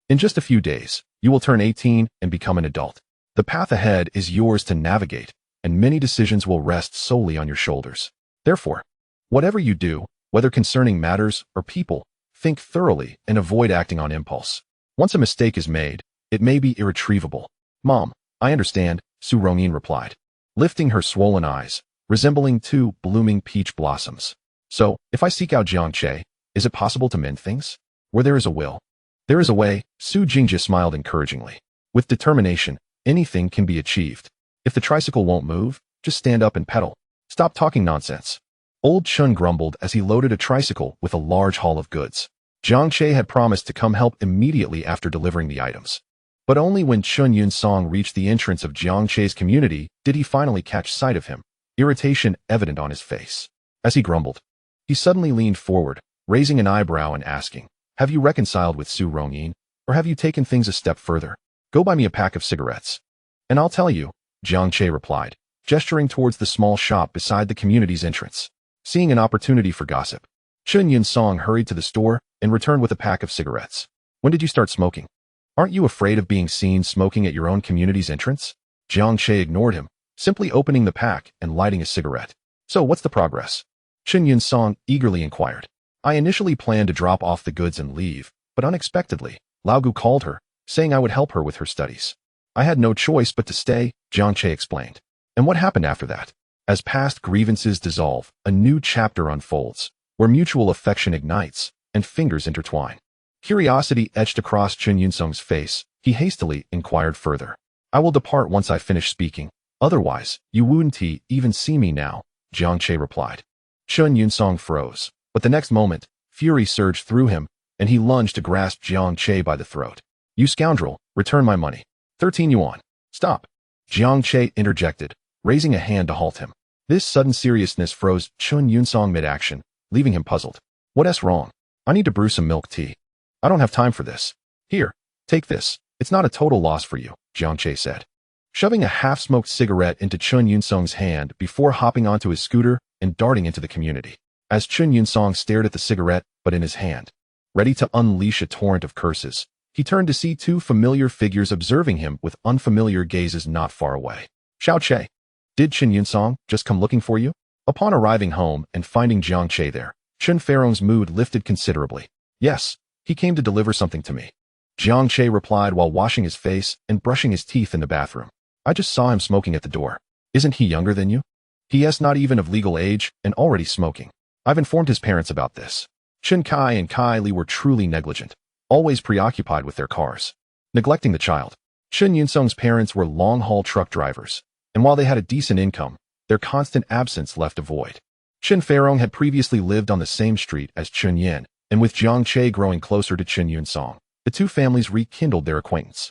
[SPEAKER 1] In just a few days, you will turn 18 and become an adult. The path ahead is yours to navigate, and many decisions will rest solely on your shoulders. Therefore, whatever you do, whether concerning matters or people, think thoroughly and avoid acting on impulse. Once a mistake is made, it may be irretrievable. Mom, I understand, Su Rongyin replied, lifting her swollen eyes, resembling 2 blooming peach blossoms. So, if I seek out Jiang Che, is it possible to mend things? Where there is a will, there is a way, Su Jingjie smiled encouragingly. With determination, anything can be achieved. If the tricycle won't move, just stand up and pedal. Stop talking nonsense. Old Chun grumbled as he loaded a tricycle with a large haul of goods. Jiang Che had promised to come help immediately after delivering the items. But only when Chun Yun Song reached the entrance of Jiang Che's community did he finally catch sight of him, irritation evident on his face. As he grumbled, he suddenly leaned forward, raising an eyebrow and asking, Have you reconciled with Su Rongyin, or have you taken things a step further? Go buy me a pack of cigarettes. And I'll tell you, Jiang Che replied, gesturing towards the small shop beside the community's entrance. Seeing an opportunity for gossip, Chun Yun Song hurried to the store and returned with a pack of cigarettes. When did you start smoking? Aren't you afraid of being seen smoking at your own community's entrance? Jiang Che ignored him, simply opening the pack and lighting a cigarette. So what's the progress? Chun Yun Song eagerly inquired. I initially planned to drop off the goods and leave, but unexpectedly, Lao Gu called her, saying I would help her with her studies. I had no choice but to stay, Jiang Che explained. And what happened after that? As past grievances dissolve, a new chapter unfolds, where mutual affection ignites, and fingers intertwine. Curiosity etched across Chun Yunsung's face. He hastily inquired further. I will depart once I finish speaking. Otherwise, you wouldn't even see me now, Jiang Che replied. Chun Yunsung froze, but the next moment, fury surged through him, and he lunged to grasp Jiang Che by the throat. You scoundrel, return my money. 13 yuan. Stop. Jiang Che interjected, raising a hand to halt him. This sudden seriousness froze Chun Yunsung mid-action, leaving him puzzled. What's wrong? I need to brew some milk tea. I don't have time for this. Here, take this. It's not a total loss for you, Jiang Che said, shoving a half-smoked cigarette into Chun Yunsung's hand before hopping onto his scooter and darting into the community. As Chun Yunsung stared at the cigarette, but in his hand, ready to unleash a torrent of curses, he turned to see two familiar figures observing him with unfamiliar gazes not far away. Xiao Che. Did Chun Yunsung just come looking for you? Upon arriving home and finding Jiang Che there, Chun Feirong's mood lifted considerably. Yes, he came to deliver something to me, Jiang Che replied while washing his face and brushing his teeth in the bathroom. I just saw him smoking at the door. Isn't he younger than you? He is not even of legal age and already smoking. I've informed his parents about this. Chen Kai and Kai Li were truly negligent, always preoccupied with their cars, neglecting the child. Chun Yunsung's parents were long-haul truck drivers, and while they had a decent income, their constant absence left a void. Chun Feirong had previously lived on the same street as Chun Yin, and with Jiang Che growing closer to Chun Yunsung, the two families rekindled their acquaintance.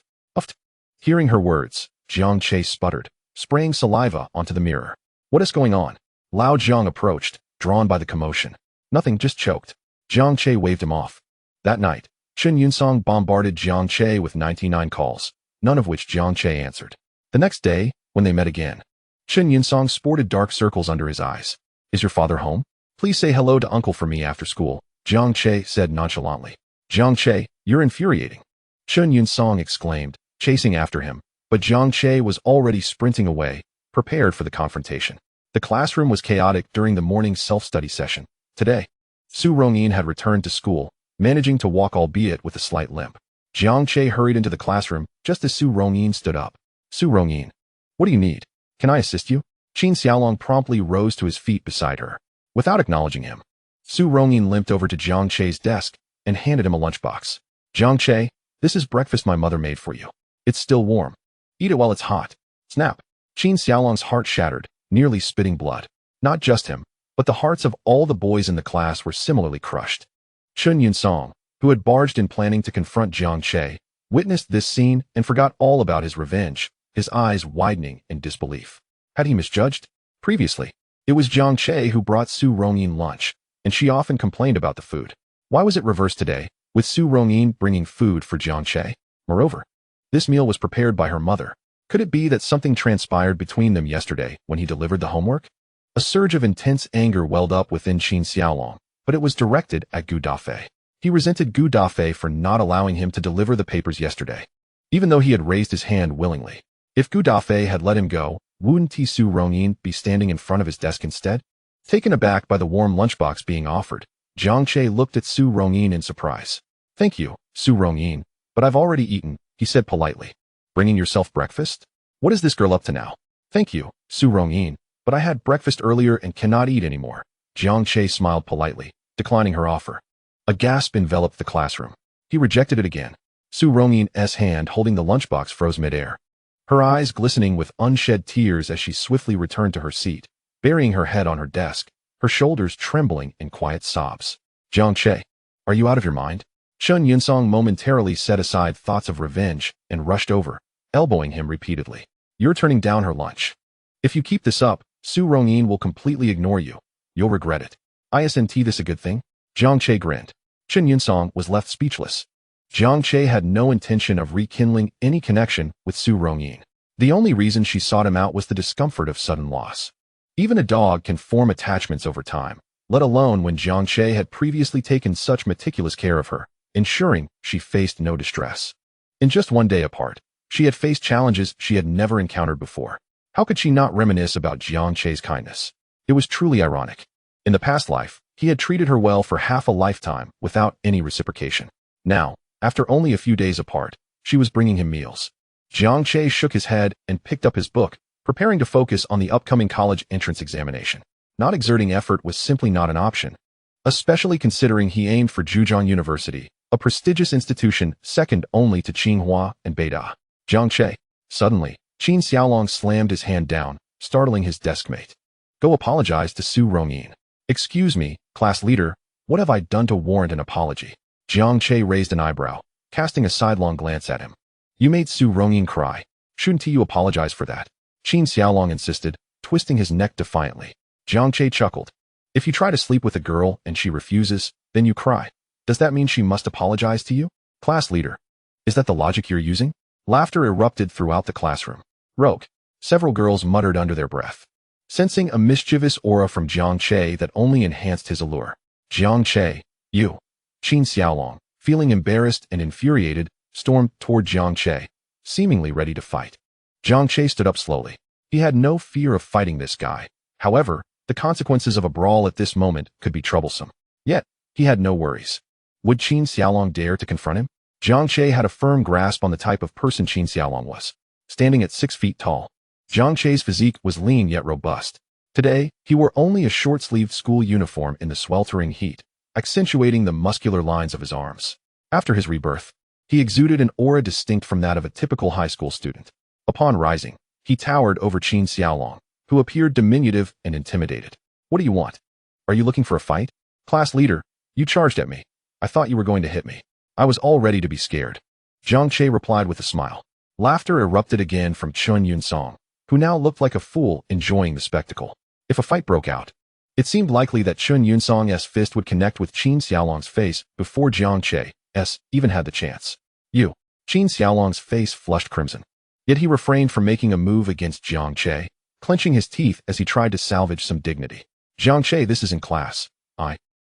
[SPEAKER 1] Hearing her words, Jiang Che sputtered, spraying saliva onto the mirror. What is going on? Lao Jiang approached, drawn by the commotion. Nothing, just choked. Jiang Che waved him off. That night, Chun Yunsung bombarded Jiang Che with 99 calls, none of which Jiang Che answered. The next day, when they met again, Chun Yunsung sported dark circles under his eyes. Is your father home? Please say hello to uncle for me after school, Jiang Che said nonchalantly. Jiang Che, you're infuriating, Chun Yunsung exclaimed, chasing after him, but Jiang Che was already sprinting away, prepared for the confrontation. The classroom was chaotic during the morning self-study session. Today, Su Rongyin had returned to school, managing to walk albeit with a slight limp. Jiang Che hurried into the classroom just as Su Rongyin stood up. Su Rongyin, what do you need? Can I assist you? Qin Xiaolong promptly rose to his feet beside her. Without acknowledging him, Su Rongyin limped over to Jiang Che's desk and handed him a lunchbox. Jiang Che, this is breakfast my mother made for you. It's still warm. Eat it while it's hot. Snap. Qin Xiaolong's heart shattered, nearly spitting blood. Not just him, but the hearts of all the boys in the class were similarly crushed. Chun Yunsung, who had barged in planning to confront Jiang Che, witnessed this scene and forgot all about his revenge, his eyes widening in disbelief. Had he misjudged? Previously, it was Jiang Che who brought Su Rongyin lunch, and she often complained about the food. Why was it reversed today, with Su Rongyin bringing food for Jiang Che? Moreover, this meal was prepared by her mother. Could it be that something transpired between them yesterday when he delivered the homework? A surge of intense anger welled up within Qin Xiaolong, but it was directed at Gu Dafei. He resented Gu Dafei for not allowing him to deliver the papers yesterday, even though he had raised his hand willingly. If Gu Dafei had let him go, wouldn't Su Rongyin be standing in front of his desk instead? Taken aback by the warm lunchbox being offered, Jiang Che looked at Su Rongyin in surprise. Thank you, Su Rongyin, but I've already eaten, he said politely. Bringing yourself breakfast? What is this girl up to now? Thank you, Su Rongyin, but I had breakfast earlier and cannot eat anymore. Jiang Che smiled politely, declining her offer. A gasp enveloped the classroom. He rejected it again. Su Rongyin's hand holding the lunchbox froze midair, her eyes glistening with unshed tears as she swiftly returned to her seat, burying her head on her desk, her shoulders trembling in quiet sobs. Jiang Che, are you out of your mind? Chun Yunsung momentarily set aside thoughts of revenge and rushed over, elbowing him repeatedly. You're turning down her lunch. If you keep this up, Su Rongyin will completely ignore you. You'll regret it. Isn't this a good thing? Jiang Che grinned. Chun Yunsung was left speechless. Jiang Che had no intention of rekindling any connection with Su Rongyin. The only reason she sought him out was the discomfort of sudden loss. Even a dog can form attachments over time, let alone when Jiang Che had previously taken such meticulous care of her, ensuring she faced no distress. In just one day apart, she had faced challenges she had never encountered before. How could she not reminisce about Jiang Che's kindness? It was truly ironic. In the past life, he had treated her well for half a lifetime without any reciprocation. Now, after only a few days apart, she was bringing him meals. Jiang Che shook his head and picked up his book, preparing to focus on the upcoming college entrance examination. Not exerting effort was simply not an option, especially considering he aimed for Zhejiang University, a prestigious institution second only to Tsinghua and Beida. Jiang Che. Suddenly, Qin Xiaolong slammed his hand down, startling his deskmate. Go apologize to Su Rongyin. Excuse me, class leader, what have I done to warrant an apology? Jiang Che raised an eyebrow, casting a sidelong glance at him. You made Su Rongyin cry. Shouldn't you apologize for that? Qin Xiaolong insisted, twisting his neck defiantly. Jiang Che chuckled. If you try to sleep with a girl and she refuses, then you cry. Does that mean she must apologize to you? Class leader. Is that the logic you're using? Laughter erupted throughout the classroom. Rogue. Several girls muttered under their breath, sensing a mischievous aura from Jiang Che that only enhanced his allure. Jiang Che, you. Qin Xiaolong, feeling embarrassed and infuriated, stormed toward Jiang Che, seemingly ready to fight. Jiang Che stood up slowly. He had no fear of fighting this guy. However, the consequences of a brawl at this moment could be troublesome. Yet, he had no worries. Would Qin Xiaolong dare to confront him? Jiang Che had a firm grasp on the type of person Qin Xiaolong was. Standing at 6 feet tall, Jiang Che's physique was lean yet robust. Today, he wore only a short-sleeved school uniform in the sweltering heat, accentuating the muscular lines of his arms. After his rebirth, he exuded an aura distinct from that of a typical high school student. Upon rising, he towered over Qin Xiaolong, who appeared diminutive and intimidated. What do you want? Are you looking for a fight? Class leader, you charged at me. I thought you were going to hit me. I was all ready to be scared. Jiang Che replied with a smile. Laughter erupted again from Chun Yunsong, who now looked like a fool enjoying the spectacle. If a fight broke out, it seemed likely that Chun Yunsong's fist would connect with Qin Xiaolong's face before Jiang Che's even had the chance. You. Qin Xiaolong's face flushed crimson. Yet he refrained from making a move against Jiang Che, clenching his teeth as he tried to salvage some dignity. Jiang Che, this is in class.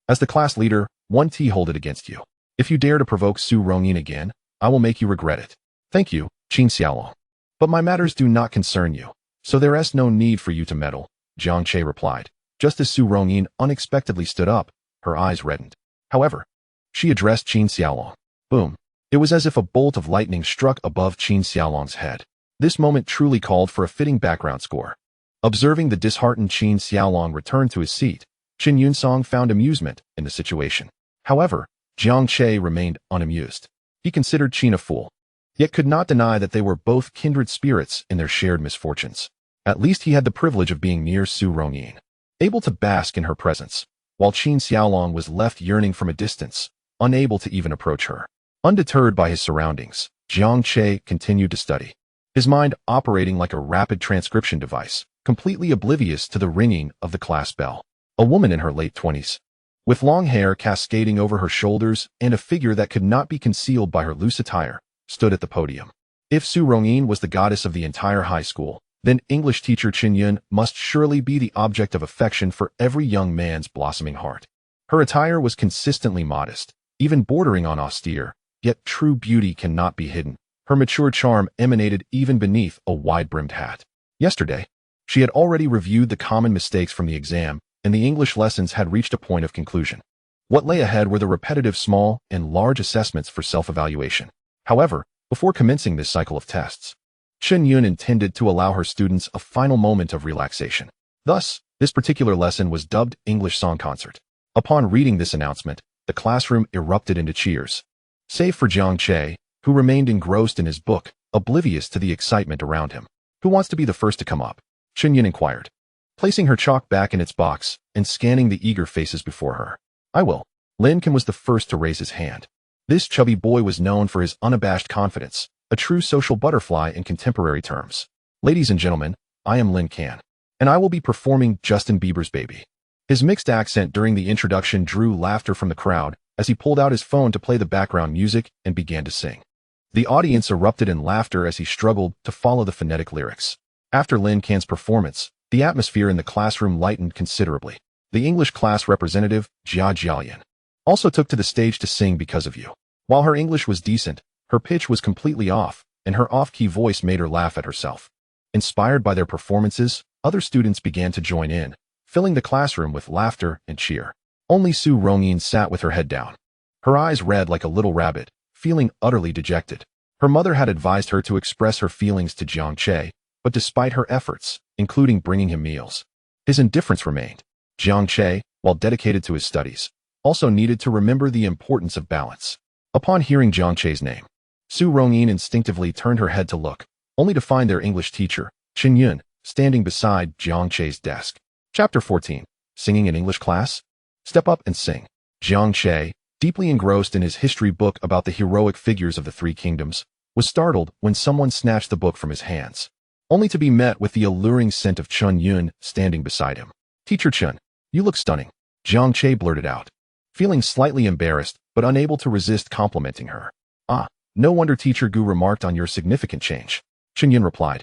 [SPEAKER 1] As the class leader, hold it against you. If you dare to provoke Su Rongyin again, I will make you regret it. Thank you, Qin Xiaolong. But my matters do not concern you, so there is no need for you to meddle, Jiang Che replied. Just as Su Rongyin unexpectedly stood up, her eyes reddened. However, she addressed Qin Xiaolong. Boom. It was as if a bolt of lightning struck above Qin Xiaolong's head. This moment truly called for a fitting background score. Observing the disheartened Qin Xiaolong return to his seat, Qin Yunsong found amusement in the situation. However, Jiang Che remained unamused. He considered Qin a fool, yet could not deny that they were both kindred spirits in their shared misfortunes. At least he had the privilege of being near Su Rongyin, able to bask in her presence, while Qin Xiaolong was left yearning from a distance, unable to even approach her. Undeterred by his surroundings, Jiang Che continued to study, his mind operating like a rapid transcription device, completely oblivious to the ringing of the class bell. A woman in her late 20s, with long hair cascading over her shoulders and a figure that could not be concealed by her loose attire, stood at the podium. If Su Rongyin was the goddess of the entire high school, then English teacher Qin Yun must surely be the object of affection for every young man's blossoming heart. Her attire was consistently modest, even bordering on austere, yet true beauty cannot be hidden. Her mature charm emanated even beneath a wide-brimmed hat. Yesterday, she had already reviewed the common mistakes from the exam, and the English lessons had reached a point of conclusion. What lay ahead were the repetitive small and large assessments for self-evaluation. However, before commencing this cycle of tests, Qin Yun intended to allow her students a final moment of relaxation. Thus, this particular lesson was dubbed English Song Concert. Upon reading this announcement, the classroom erupted into cheers. Save for Jiang Che, who remained engrossed in his book, oblivious to the excitement around him. Who wants to be the first to come up? Qin Yun inquired, placing her chalk back in its box and scanning the eager faces before her. I will. Lin Kan was the first to raise his hand. This chubby boy was known for his unabashed confidence, a true social butterfly in contemporary terms. Ladies and gentlemen, I am Lin Kan, and I will be performing Justin Bieber's Baby. His mixed accent during the introduction drew laughter from the crowd as he pulled out his phone to play the background music and began to sing. The audience erupted in laughter as he struggled to follow the phonetic lyrics. After Lin Kan's performance, the atmosphere in the classroom lightened considerably. The English class representative, Jia Jiaoyan, also took to the stage to sing Because of You. While her English was decent, her pitch was completely off, and her off-key voice made her laugh at herself. Inspired by their performances, other students began to join in, filling the classroom with laughter and cheer. Only Su Rongyin sat with her head down, her eyes red like a little rabbit, feeling utterly dejected. Her mother had advised her to express her feelings to Jiang Che, but despite her efforts, including bringing him meals, his indifference remained. Jiang Che, while dedicated to his studies, also needed to remember the importance of balance. Upon hearing Jiang Che's name, Su Rongyin instinctively turned her head to look, only to find their English teacher, Chen Yun, standing beside Jiang Che's desk. Chapter 14. Singing in English Class? Step up and sing. Jiang Che, deeply engrossed in his history book about the heroic figures of the Three Kingdoms, was startled when someone snatched the book from his hands, only to be met with the alluring scent of Chen Yun standing beside him. Teacher Chen, you look stunning, Jiang Che blurted out, feeling slightly embarrassed but unable to resist complimenting her. Ah, no wonder Teacher Gu remarked on your significant change, Chen Yun replied,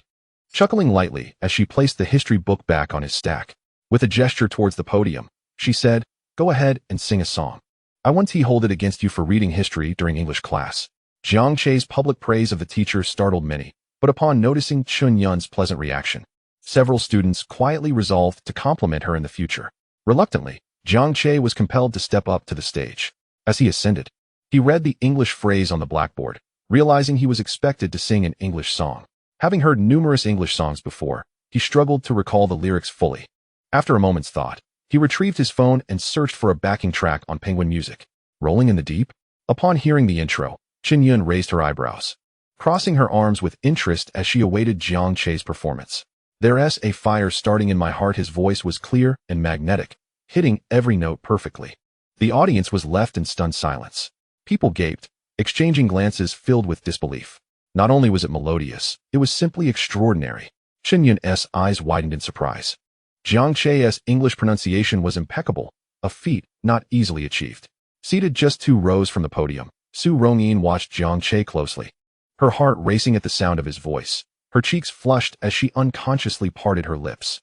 [SPEAKER 1] chuckling lightly as she placed the history book back on his stack. With a gesture towards the podium, she said, go ahead and sing a song. I won't hold it against you for reading history during English class. Jiang Che's public praise of the teacher startled many, but upon noticing Chen Yun's pleasant reaction, several students quietly resolved to compliment her in the future. Reluctantly, Jiang Che was compelled to step up to the stage. As he ascended, he read the English phrase on the blackboard, realizing he was expected to sing an English song. Having heard numerous English songs before, he struggled to recall the lyrics fully. After a moment's thought, he retrieved his phone and searched for a backing track on Penguin Music. Rolling in the Deep? Upon hearing the intro, Chen Yun raised her eyebrows, crossing her arms with interest as she awaited Jiang Che's performance. There's a fire starting in my heart. His voice was clear and magnetic, hitting every note perfectly. The audience was left in stunned silence. People gaped, exchanging glances filled with disbelief. Not only was it melodious, it was simply extraordinary. Chen Yun's eyes widened in surprise. Jiang Che's English pronunciation was impeccable, a feat not easily achieved. Seated just 2 rows from the podium, Su Rongyin watched Jiang Che closely, her heart racing at the sound of his voice. Her cheeks flushed as she unconsciously parted her lips,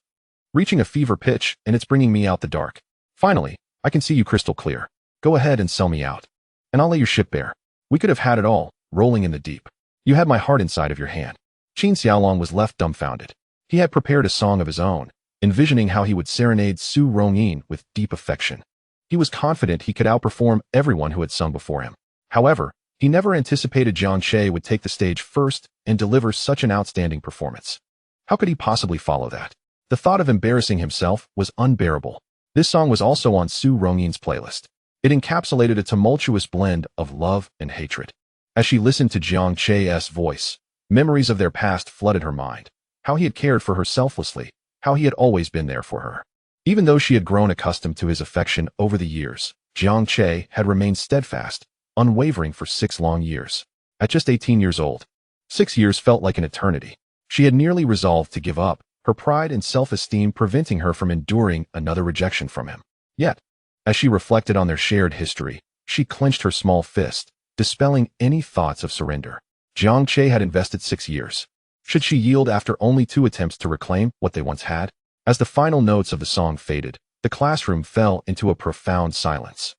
[SPEAKER 1] reaching a fever pitch, and it's bringing me out the dark. Finally, I can see you crystal clear. Go ahead and sell me out, and I'll lay your ship bare. We could have had it all, rolling in the deep. You had my heart inside of your hand. Qin Xiaolong was left dumbfounded. He had prepared a song of his own, envisioning how he would serenade Su Rongyin with deep affection. He was confident he could outperform everyone who had sung before him. However, he never anticipated Jiang Che would take the stage first and deliver such an outstanding performance. How could he possibly follow that? The thought of embarrassing himself was unbearable. This song was also on Su Rongyin's playlist. It encapsulated a tumultuous blend of love and hatred. As she listened to Jiang Che's voice, memories of their past flooded her mind. How he had cared for her selflessly, how he had always been there for her. Even though she had grown accustomed to his affection over the years, Jiang Che had remained steadfast, unwavering for 6 long years. At just 18 years old, 6 years felt like an eternity. She had nearly resolved to give up, her pride and self-esteem preventing her from enduring another rejection from him. Yet, as she reflected on their shared history, she clenched her small fist, dispelling any thoughts of surrender. Jiang Che had invested 6 years. Should she yield after only 2 attempts to reclaim what they once had? As the final notes of the song faded, the classroom fell into a profound silence,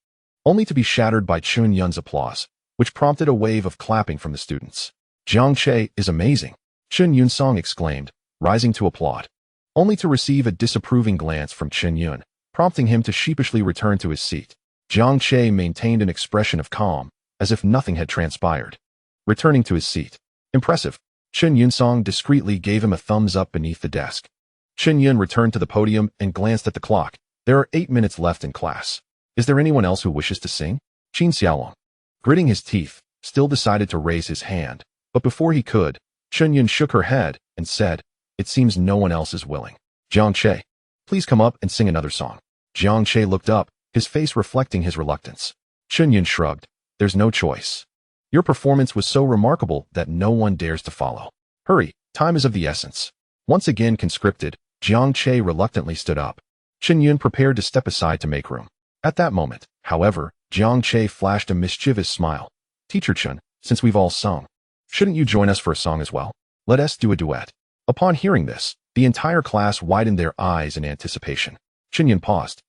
[SPEAKER 1] only to be shattered by Chen Yun's applause, which prompted a wave of clapping from the students. Jiang Che is amazing, Chen Yun Song exclaimed, rising to applaud, only to receive a disapproving glance from Chen Yun, prompting him to sheepishly return to his seat. Jiang Che maintained an expression of calm, as if nothing had transpired. Returning to his seat. Impressive. Chen Yun Song discreetly gave him a thumbs up beneath the desk. Chen Yun returned to the podium and glanced at the clock. There are 8 minutes left in class. Is there anyone else who wishes to sing? Qin Xiaolong, gritting his teeth, still decided to raise his hand, but before he could, Chen Yun shook her head and said, it seems no one else is willing. Jiang Che, please come up and sing another song. Jiang Che looked up, his face reflecting his reluctance. Chen Yun shrugged. There's no choice. Your performance was so remarkable that no one dares to follow. Hurry, time is of the essence. Once again conscripted, Jiang Che reluctantly stood up. Chen Yun prepared to step aside to make room. At that moment, however, Jiang Che flashed a mischievous smile. Teacher Chen, since we've all sung, shouldn't you join us for a song as well? Let us do a duet. Upon hearing this, the entire class widened their eyes in anticipation. Chen Yun paused,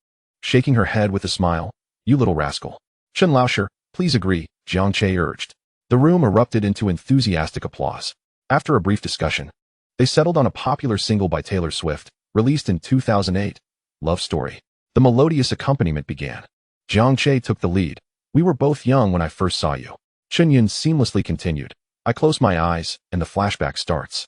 [SPEAKER 1] shaking her head with a smile. You little rascal. Chen Laosher, please agree, Jiang Che urged. The room erupted into enthusiastic applause. After a brief discussion, they settled on a popular single by Taylor Swift, released in 2008, Love Story. The melodious accompaniment began. Jiang Che took the lead. We were both young when I first saw you. Chen Yun seamlessly continued. I close my eyes, and the flashback starts.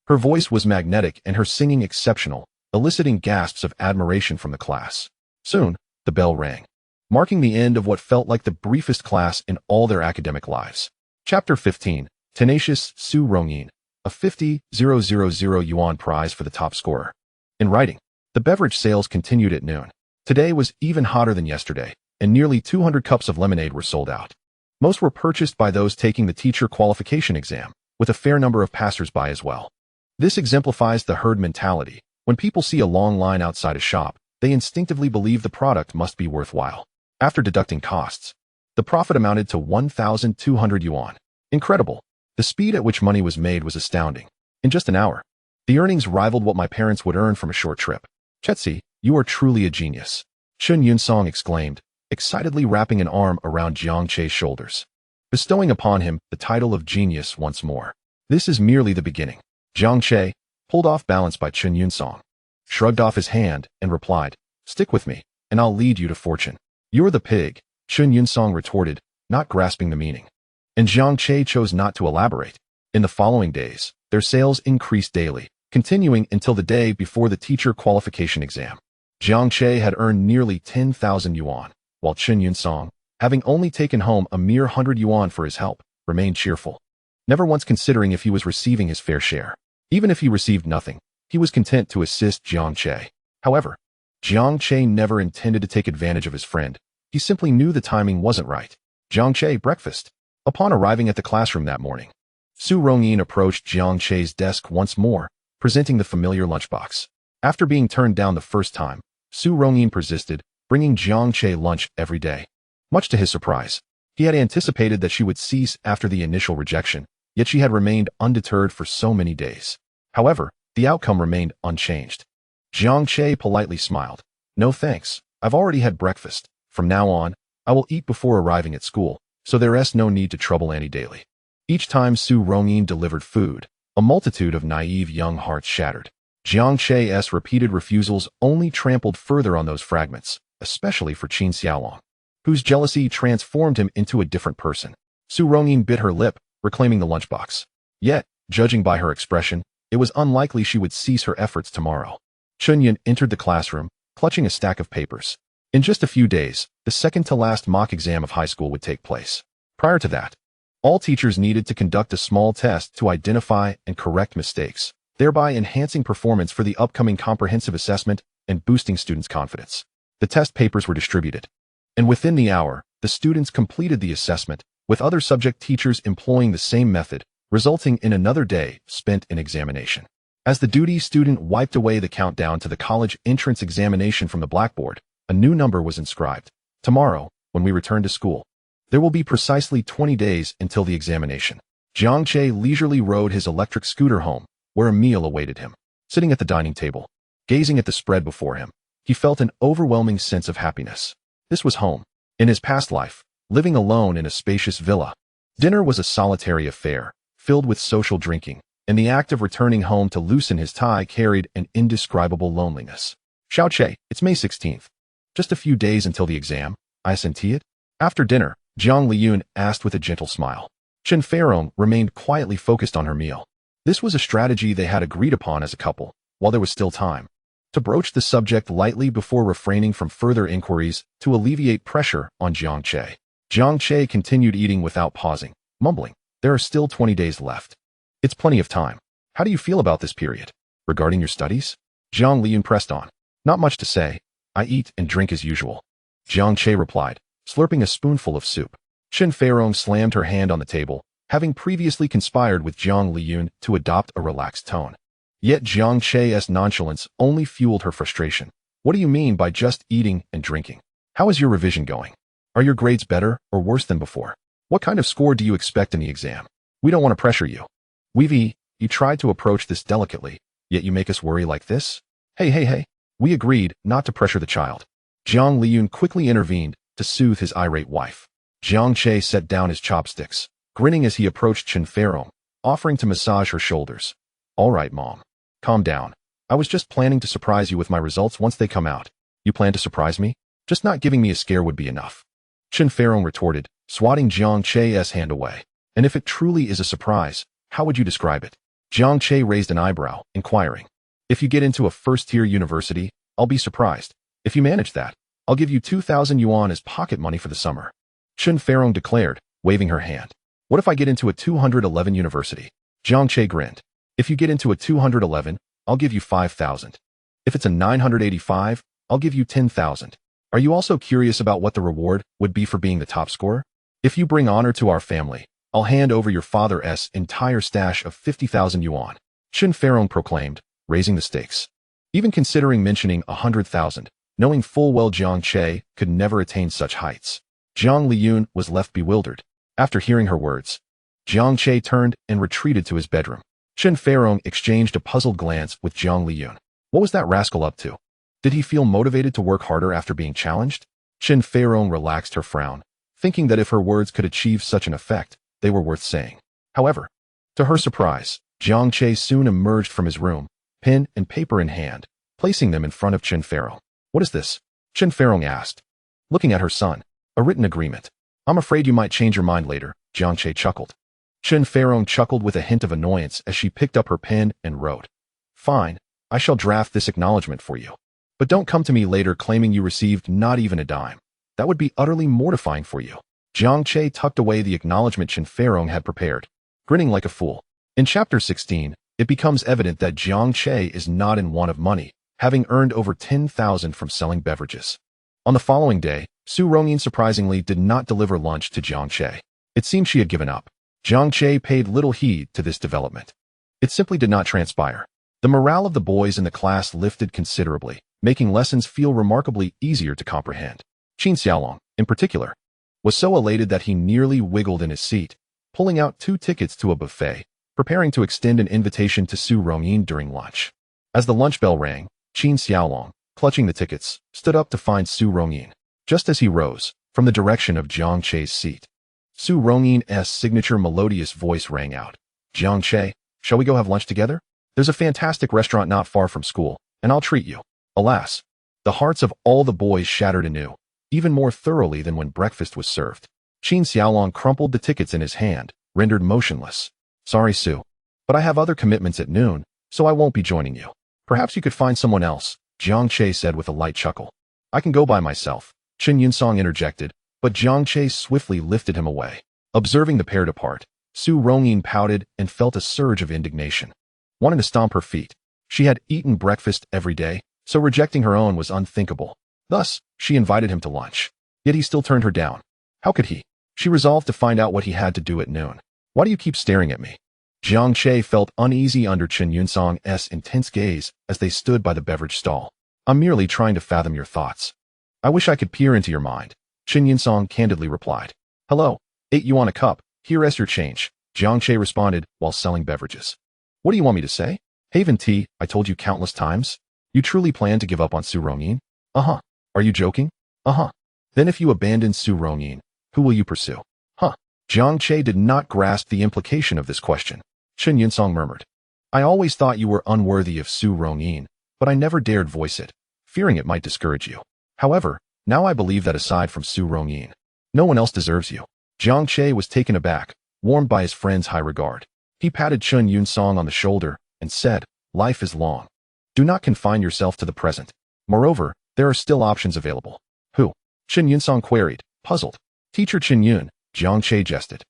[SPEAKER 1] Her voice was magnetic and her singing exceptional, eliciting gasps of admiration from the class. Soon, the bell rang. marking the end of what felt like the briefest class in all their academic lives. Chapter 15. Tenacious Su Rongyin, a 50,000 yuan prize for the top scorer. In writing, the beverage sales continued at noon. Today was even hotter than yesterday, and nearly 200 cups of lemonade were sold out. Most were purchased by those taking the teacher qualification exam, with a fair number of passers-by as well. This exemplifies the herd mentality. When people see a long line outside a shop, they instinctively believe the product must be worthwhile. After deducting costs, the profit amounted to 1,200 yuan. Incredible. The speed at which money was made was astounding. In just an hour, the earnings rivaled what my parents would earn from a short trip. Chetsi, you are truly a genius, Chun Yunsong exclaimed, excitedly wrapping an arm around Jiang Che's shoulders, bestowing upon him the title of genius once more. This is merely the beginning. Jiang Che, pulled off balance by Chun Yunsong, shrugged off his hand and replied, stick with me, and I'll lead you to fortune. You're the pig, Chun Yunsong retorted, not grasping the meaning. And Jiang Che chose not to elaborate. In the following days, their sales increased daily, continuing until the day before the teacher qualification exam. Jiang Che had earned nearly 10,000 yuan, while Chun Yunsong, having only taken home a mere 100 yuan for his help, remained cheerful, never once considering if he was receiving his fair share. Even if he received nothing, he was content to assist Jiang Che. However, Jiang Che never intended to take advantage of his friend. He simply knew the timing wasn't right. Jiang Che, breakfast. Upon arriving at the classroom that morning, Su Rongyin approached Jiang Che's desk once more, presenting the familiar lunchbox. After being turned down the first time, Su Rongyin persisted, bringing Jiang Che lunch every day. Much to his surprise, he had anticipated that she would cease after the initial rejection, yet she had remained undeterred for so many days. However, the outcome remained unchanged. Jiang Che politely smiled. No thanks, I've already had breakfast. From now on, I will eat before arriving at school, so there is no need to trouble Annie daily. Each time Su Rongyin delivered food, a multitude of naive young hearts shattered. Jiang Che's repeated refusals only trampled further on those fragments, especially for Qin Xiaolong, whose jealousy transformed him into a different person. Su Rongyin bit her lip, reclaiming the lunchbox. Yet, judging by her expression, it was unlikely she would cease her efforts tomorrow. Chunyan entered the classroom, clutching a stack of papers. In just a few days, the second-to-last mock exam of high school would take place. Prior to that, all teachers needed to conduct a small test to identify and correct mistakes, thereby enhancing performance for the upcoming comprehensive assessment and boosting students' confidence. The test papers were distributed, and within the hour, the students completed the assessment, with other subject teachers employing the same method, resulting in another day spent in examination. As the duty student wiped away the countdown to the college entrance examination from the blackboard, a new number was inscribed. Tomorrow, when we return to school, there will be precisely 20 days until the examination. Jiang Che leisurely rode his electric scooter home, where a meal awaited him. Sitting at the dining table, gazing at the spread before him, he felt an overwhelming sense of happiness. This was home. In his past life, living alone in a spacious villa. Dinner was a solitary affair, filled with social drinking, and the act of returning home to loosen his tie carried an indescribable loneliness. Xiao Che, it's May 16th. Just a few days until the exam, I assenti it? After dinner, Jiang Liyun asked with a gentle smile. Chen Feirong remained quietly focused on her meal. This was a strategy they had agreed upon as a couple, while there was still time, to broach the subject lightly before refraining from further inquiries to alleviate pressure on Jiang Che. Jiang Che continued eating without pausing, mumbling, there are still 20 days left. It's plenty of time. How do you feel about this period? Regarding your studies? Jiang Liyun pressed on. Not much to say. I eat and drink as usual. Jiang Che replied, slurping a spoonful of soup. Chen Feirong slammed her hand on the table, having previously conspired with Jiang Liyun to adopt a relaxed tone. Yet Jiang Che's nonchalance only fueled her frustration. What do you mean by just eating and drinking? How is your revision going? Are your grades better or worse than before? What kind of score do you expect in the exam? We don't want to pressure you. You tried to approach this delicately, yet you make us worry like this? Hey. We agreed not to pressure the child. Jiang Liyun quickly intervened to soothe his irate wife. Jiang Che set down his chopsticks, grinning as he approached Chen Feirong, offering to massage her shoulders. All right, Mom. Calm down. I was just planning to surprise you with my results once they come out. You plan to surprise me? Just not giving me a scare would be enough. Chen Feirong retorted, swatting Jiang Che's hand away. And if it truly is a surprise, how would you describe it? Jiang Che raised an eyebrow, inquiring. If you get into a first-tier university, I'll be surprised. If you manage that, I'll give you 2,000 yuan as pocket money for the summer. Chen Feirong declared, waving her hand. What if I get into a 211 university? Jiang Che grinned. If you get into a 211, I'll give you 5,000. If it's a 985, I'll give you 10,000. Are you also curious about what the reward would be for being the top scorer? If you bring honor to our family, I'll hand over your father's entire stash of 50,000 yuan. Chen Feirong proclaimed, raising the stakes. Even considering mentioning 100,000, knowing full well Jiang Che could never attain such heights. Jiang Liyun was left bewildered. After hearing her words, Jiang Che turned and retreated to his bedroom. Chen Feirong exchanged a puzzled glance with Jiang Liyun. What was that rascal up to? Did he feel motivated to work harder after being challenged? Chen Feirong relaxed her frown, thinking that if her words could achieve such an effect, they were worth saying. However, to her surprise, Jiang Che soon emerged from his room, pen and paper in hand, placing them in front of Chen Feirong. What is this? Chen Feirong asked, looking at her son. A written agreement. I'm afraid you might change your mind later, Jiang Che chuckled. Chen Feirong chuckled with a hint of annoyance as she picked up her pen and wrote. Fine, I shall draft this acknowledgement for you. But don't come to me later claiming you received not even a dime. That would be utterly mortifying for you. Jiang Che tucked away the acknowledgement Chen Feirong had prepared, grinning like a fool. In Chapter 16, it becomes evident that Jiang Che is not in want of money, having earned over 10,000 from selling beverages. On the following day, Su Rongyin surprisingly did not deliver lunch to Jiang Che. It seemed she had given up. Jiang Che paid little heed to this development. It simply did not transpire. The morale of the boys in the class lifted considerably, making lessons feel remarkably easier to comprehend. Qin Xiaolong, in particular, was so elated that he nearly wiggled in his seat, pulling out 2 tickets to a buffet, preparing to extend an invitation to Su Rongyin during lunch. As the lunch bell rang, Qin Xiaolong, clutching the tickets, stood up to find Su Rongyin. Just as he rose, from the direction of Jiang Che's seat, Su Rongyin's signature melodious voice rang out. Jiang Che, shall we go have lunch together? There's a fantastic restaurant not far from school, and I'll treat you. Alas, the hearts of all the boys shattered anew, even more thoroughly than when breakfast was served. Qin Xiaolong crumpled the tickets in his hand, rendered motionless. Sorry, Su, but I have other commitments at noon, so I won't be joining you. Perhaps you could find someone else, Jiang Che said with a light chuckle. I can go by myself, Chen Yunsong interjected, but Jiang Che swiftly lifted him away. Observing the pair depart, Su Rongyin pouted and felt a surge of indignation. Wanting to stomp her feet. She had eaten breakfast every day, so rejecting her own was unthinkable. Thus, she invited him to lunch. Yet he still turned her down. How could he? She resolved to find out what he had to do at noon. Why do you keep staring at me? Jiang Che felt uneasy under Chen Yunsong's intense gaze as they stood by the beverage stall. I'm merely trying to fathom your thoughts. I wish I could peer into your mind, Chen Yunsong candidly replied. Hello, 8 yuan a cup, here's your change, Jiang Che responded while selling beverages. What do you want me to say? Haven tea, I told you countless times. You truly plan to give up on Su Rongyin? Uh-huh. Are you joking? Uh-huh. Then if you abandon Su Rongyin, who will you pursue? Huh. Jiang Che did not grasp the implication of this question. Chen Yunsong murmured. I always thought you were unworthy of Su Rongyin, but I never dared voice it, fearing it might discourage you. However, now I believe that aside from Su Rongyin, no one else deserves you. Jiang Che was taken aback, warmed by his friend's high regard. He patted Chen Yunsong on the shoulder and said, life is long. Do not confine yourself to the present. Moreover, there are still options available. Who? Chen Yunsong queried, puzzled. Teacher Chen Yun, Jiang Che jested.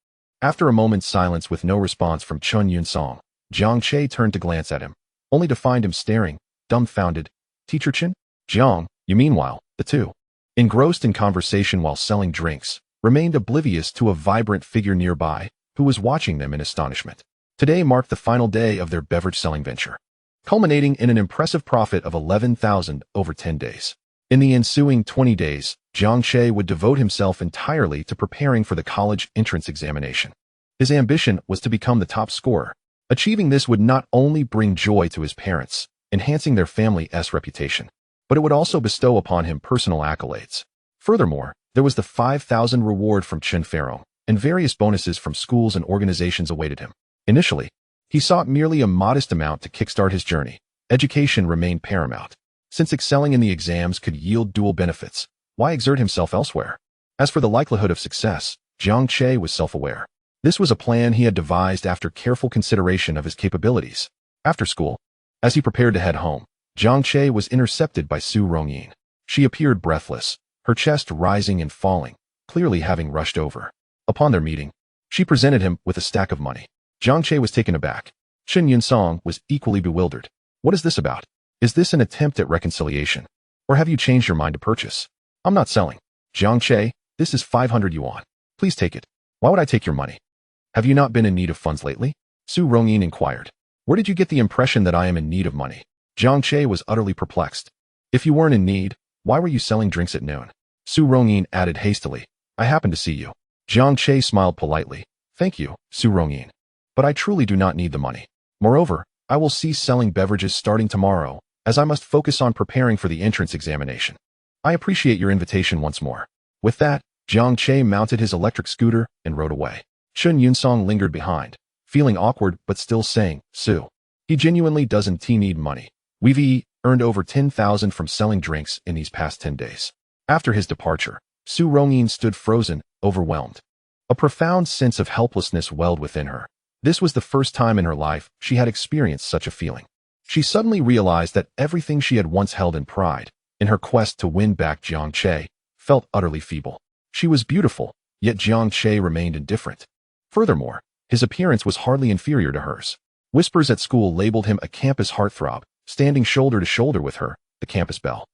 [SPEAKER 1] After a moment's silence with no response from Chen Yunsong, Jiang Che turned to glance at him, only to find him staring, dumbfounded. Teacher Chen? Jiang, you meanwhile, the two, engrossed in conversation while selling drinks, remained oblivious to a vibrant figure nearby, who was watching them in astonishment. Today marked the final day of their beverage-selling venture, culminating in an impressive profit of 11,000 over 10 days. In the ensuing 20 days, Jiang Che would devote himself entirely to preparing for the college entrance examination. His ambition was to become the top scorer. Achieving this would not only bring joy to his parents, enhancing their family's reputation, but it would also bestow upon him personal accolades. Furthermore, there was the 5,000 reward from Chen Feirong, and various bonuses from schools and organizations awaited him. Initially, he sought merely a modest amount to kickstart his journey. Education remained paramount. Since excelling in the exams could yield dual benefits, why exert himself elsewhere? As for the likelihood of success, Jiang Che was self-aware. This was a plan he had devised after careful consideration of his capabilities. After school, as he prepared to head home, Jiang Che was intercepted by Su Rongyin. She appeared breathless, her chest rising and falling, clearly having rushed over. Upon their meeting, she presented him with a stack of money. Jiang Che was taken aback. Chen Yunsong was equally bewildered. What is this about? Is this an attempt at reconciliation? Or have you changed your mind to purchase? I'm not selling. Jiang Che, this is 500 yuan. Please take it. Why would I take your money? Have you not been in need of funds lately? Su Rongyin inquired. Where did you get the impression that I am in need of money? Jiang Che was utterly perplexed. If you weren't in need, why were you selling drinks at noon? Su Rongyin added hastily. I happened to see you. Jiang Che smiled politely. Thank you, Su Rongyin. But I truly do not need the money. Moreover, I will cease selling beverages starting tomorrow, as I must focus on preparing for the entrance examination. I appreciate your invitation once more. With that, Jiang Che mounted his electric scooter and rode away. Chen Yunsong lingered behind, feeling awkward but still saying, Su. He genuinely doesn't need money. We've earned over 10,000 from selling drinks in these past 10 days. After his departure, Su Rongyin stood frozen, overwhelmed. A profound sense of helplessness welled within her. This was the first time in her life she had experienced such a feeling. She suddenly realized that everything she had once held in pride, in her quest to win back Jiang Che, felt utterly feeble. She was beautiful, yet Jiang Che remained indifferent. Furthermore, his appearance was hardly inferior to hers. Whispers at school labeled him a campus heartthrob, standing shoulder to shoulder with her, the campus belle.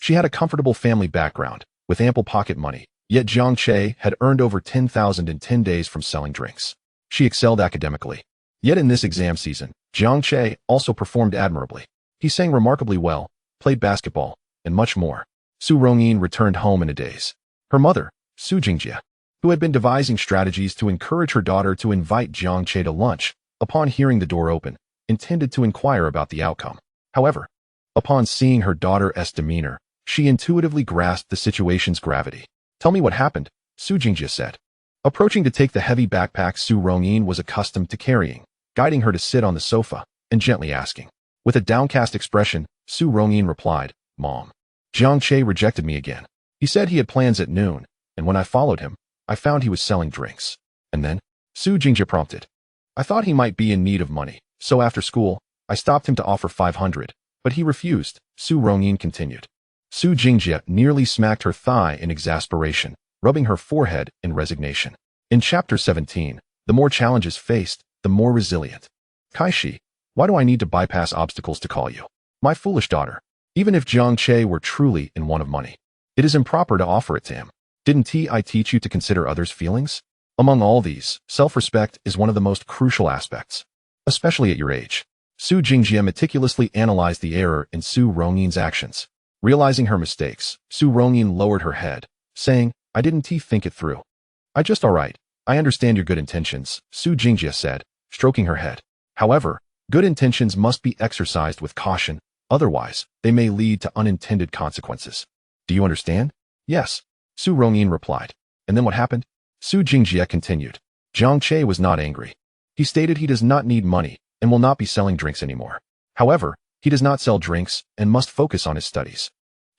[SPEAKER 1] She had a comfortable family background, with ample pocket money, yet Jiang Che had earned over 10,000 in 10 days from selling drinks. She excelled academically. Yet in this exam season, Jiang Che also performed admirably. He sang remarkably well, played basketball, and much more. Su Rongyin returned home in a daze. Her mother, Su Jingje, who had been devising strategies to encourage her daughter to invite Jiang Che to lunch, upon hearing the door open, intended to inquire about the outcome. However, upon seeing her daughter's demeanor, she intuitively grasped the situation's gravity. Tell me what happened, Su Jingje said. Approaching to take the heavy backpack Su Rongyin was accustomed to carrying, guiding her to sit on the sofa, and gently asking. With a downcast expression, Su Rongyin replied, Mom. Jiang Che rejected me again. He said he had plans at noon, and when I followed him, I found he was selling drinks. And then? Su Jingje prompted. I thought he might be in need of money, so after school, I stopped him to offer 500, but he refused, Su Rongyin continued. Su Jingje nearly smacked her thigh in exasperation, rubbing her forehead in resignation. In Chapter 17, the more challenges faced, the more resilient. Kaishi, why do I need to bypass obstacles to call you? My foolish daughter. Even if Jiang Che were truly in want of money, it is improper to offer it to him. Didn't I teach you to consider others' feelings? Among all these, self-respect is one of the most crucial aspects, especially at your age. Su Jingje meticulously analyzed the error in Su Rongyin's actions. Realizing her mistakes, Su Rongyin lowered her head, saying, I didn't think it through. Alright, I understand your good intentions, Su Jingje said, stroking her head. However, good intentions must be exercised with caution, otherwise, they may lead to unintended consequences. Do you understand? Yes, Su Rongyin replied. And then what happened? Su Jingje continued. Jiang Che was not angry. He stated he does not need money and will not be selling drinks anymore. However, he does not sell drinks and must focus on his studies.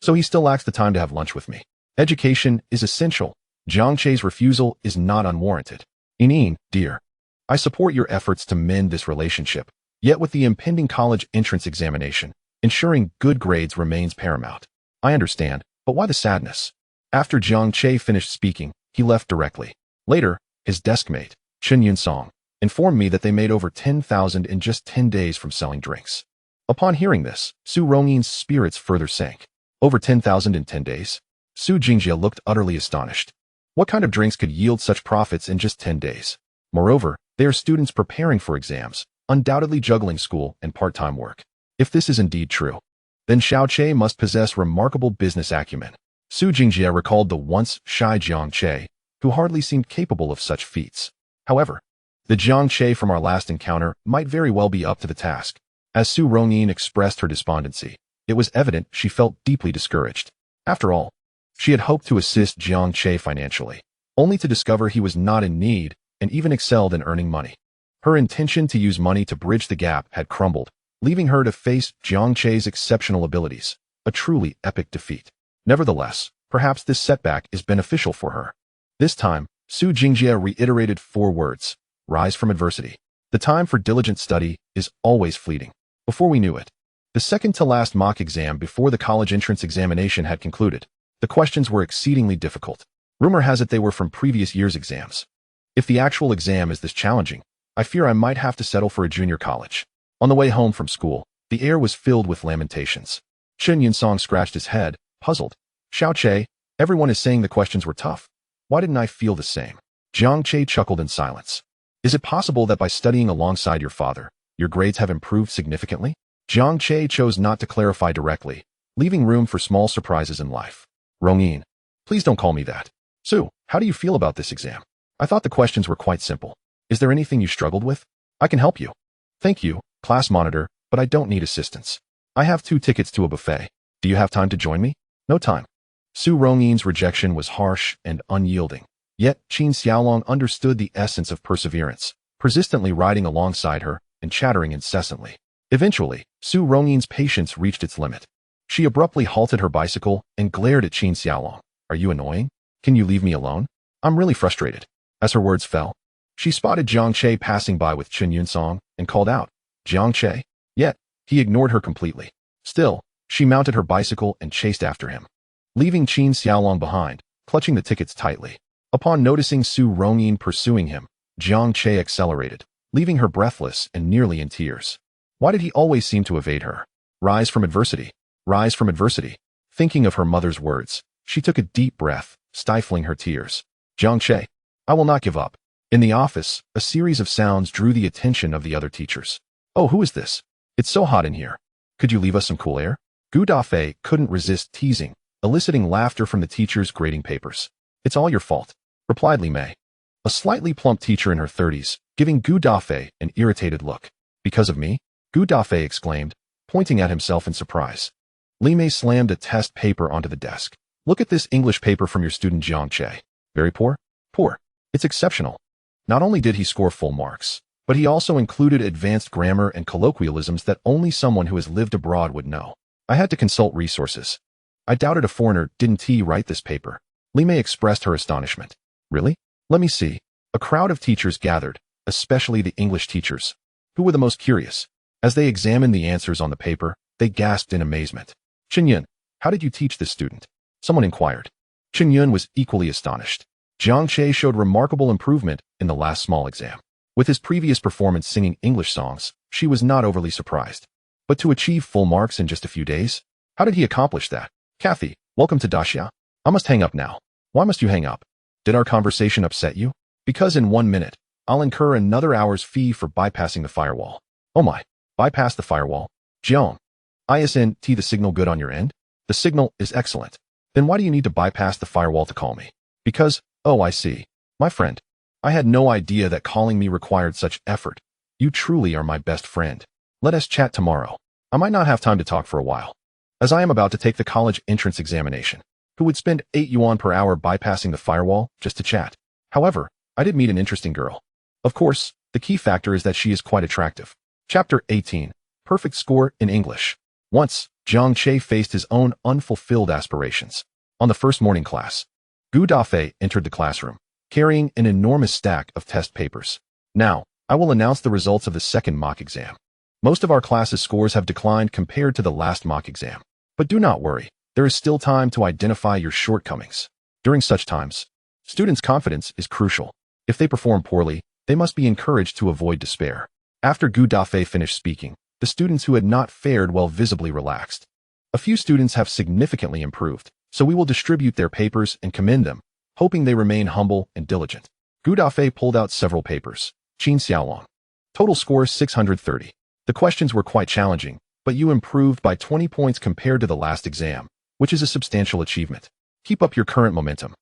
[SPEAKER 1] So he still lacks the time to have lunch with me. Education is essential. Jiang Che's refusal is not unwarranted. Inin, dear, I support your efforts to mend this relationship, yet with the impending college entrance examination, ensuring good grades remains paramount. I understand, but why the sadness? After Jiang Che finished speaking, he left directly. Later, his deskmate, Chen Yunsong, informed me that they made over 10,000 in just 10 days from selling drinks. Upon hearing this, Su Rongyin's spirits further sank. Over 10,000 in 10 days? Su Jingje looked utterly astonished. What kind of drinks could yield such profits in just 10 days? Moreover, they are students preparing for exams, undoubtedly juggling school and part-time work. If this is indeed true, then Xiao Che must possess remarkable business acumen. Su Jingje recalled the once shy Jiang Che, who hardly seemed capable of such feats. However, the Jiang Che from our last encounter might very well be up to the task. As Su Rongyin expressed her despondency, it was evident she felt deeply discouraged. After all, she had hoped to assist Jiang Che financially, only to discover he was not in need and even excelled in earning money. Her intention to use money to bridge the gap had crumbled, leaving her to face Jiang Che's exceptional abilities, a truly epic defeat. Nevertheless, perhaps this setback is beneficial for her. This time, Su Jingje reiterated 4 words: rise from adversity. The time for diligent study is always fleeting. Before we knew it, the second-to-last mock exam before the college entrance examination had concluded. The questions were exceedingly difficult. Rumor has it they were from previous year's exams. If the actual exam is this challenging, I fear I might have to settle for a junior college. On the way home from school, the air was filled with lamentations. Chen scratched his head, puzzled. Jiang Che, everyone is saying the questions were tough. Why didn't I feel the same? Jiang Che chuckled in silence. Is it possible that by studying alongside your father, your grades have improved significantly? Jiang Che chose not to clarify directly, leaving room for small surprises in life. Rongyin, please don't call me that. Su, how do you feel about this exam? I thought the questions were quite simple. Is there anything you struggled with? I can help you. Thank you, class monitor, but I don't need assistance. I have 2 tickets to a buffet. Do you have time to join me? No time. Su Rongyin's rejection was harsh and unyielding. Yet, Qin Xiaolong understood the essence of perseverance, persistently riding alongside her and chattering incessantly. Eventually, Su Rongyin's patience reached its limit. She abruptly halted her bicycle and glared at Qin Xiaolong. Are you annoying? Can you leave me alone? I'm really frustrated. As her words fell, she spotted Jiang Che passing by with Chen Song and called out, Jiang Che. Yet, he ignored her completely. Still, she mounted her bicycle and chased after him, leaving Qin Xiaolong behind, clutching the tickets tightly. Upon noticing Su Rongyin pursuing him, Jiang Che accelerated, leaving her breathless and nearly in tears. Why did he always seem to evade her? Rise from adversity. Rise from adversity. Thinking of her mother's words, she took a deep breath, stifling her tears. Jiang Che, I will not give up. In the office, a series of sounds drew the attention of the other teachers. Oh, who is this? It's so hot in here. Could you leave us some cool air? Gu Dafei couldn't resist teasing, eliciting laughter from the teachers grading papers. It's all your fault, replied Li Mei, a slightly plump teacher in her 30s, giving Gu Dafei an irritated look. Because of me? Gu Dafei exclaimed, pointing at himself in surprise. Li Mei slammed a test paper onto the desk. Look at this English paper from your student Jiang Che. Very poor? Poor. It's exceptional. Not only did he score full marks, but he also included advanced grammar and colloquialisms that only someone who has lived abroad would know. I had to consult resources. I doubted a foreigner didn't write this paper. Li Mei expressed her astonishment. Really? Let me see. A crowd of teachers gathered, especially the English teachers, who were the most curious. As they examined the answers on the paper, they gasped in amazement. Chen, how did you teach this student? Someone inquired. Chen was equally astonished. Jiang Che showed remarkable improvement in the last small exam. With his previous performance singing English songs, she was not overly surprised. But to achieve full marks in just a few days? How did he accomplish that? Kathy, welcome to Daxia. I must hang up now. Why must you hang up? Did our conversation upset you? Because in 1 minute, I'll incur another hour's fee for bypassing the firewall. Oh my, bypass the firewall? Jiang. Isn't the signal good on your end? The signal is excellent. Then why do you need to bypass the firewall to call me? Because, oh I see. My friend, I had no idea that calling me required such effort. You truly are my best friend. Let us chat tomorrow. I might not have time to talk for a while, as I am about to take the college entrance examination. Who would spend 8 yuan per hour bypassing the firewall just to chat? However, I did meet an interesting girl. Of course, the key factor is that she is quite attractive. Chapter 18. Perfect score in English. Once, Jiang Che faced his own unfulfilled aspirations. On the first morning class, Gu Dafei entered the classroom, carrying an enormous stack of test papers. Now, I will announce the results of the second mock exam. Most of our class's scores have declined compared to the last mock exam. But do not worry, there is still time to identify your shortcomings. During such times, students' confidence is crucial. If they perform poorly, they must be encouraged to avoid despair. After Gu Dafei finished speaking, the students who had not fared well visibly relaxed. A few students have significantly improved, so we will distribute their papers and commend them, hoping they remain humble and diligent. Gu Dafei pulled out several papers. Qin Xiaolong. Total score 630. The questions were quite challenging, but you improved by 20 points compared to the last exam, which is a substantial achievement. Keep up your current momentum.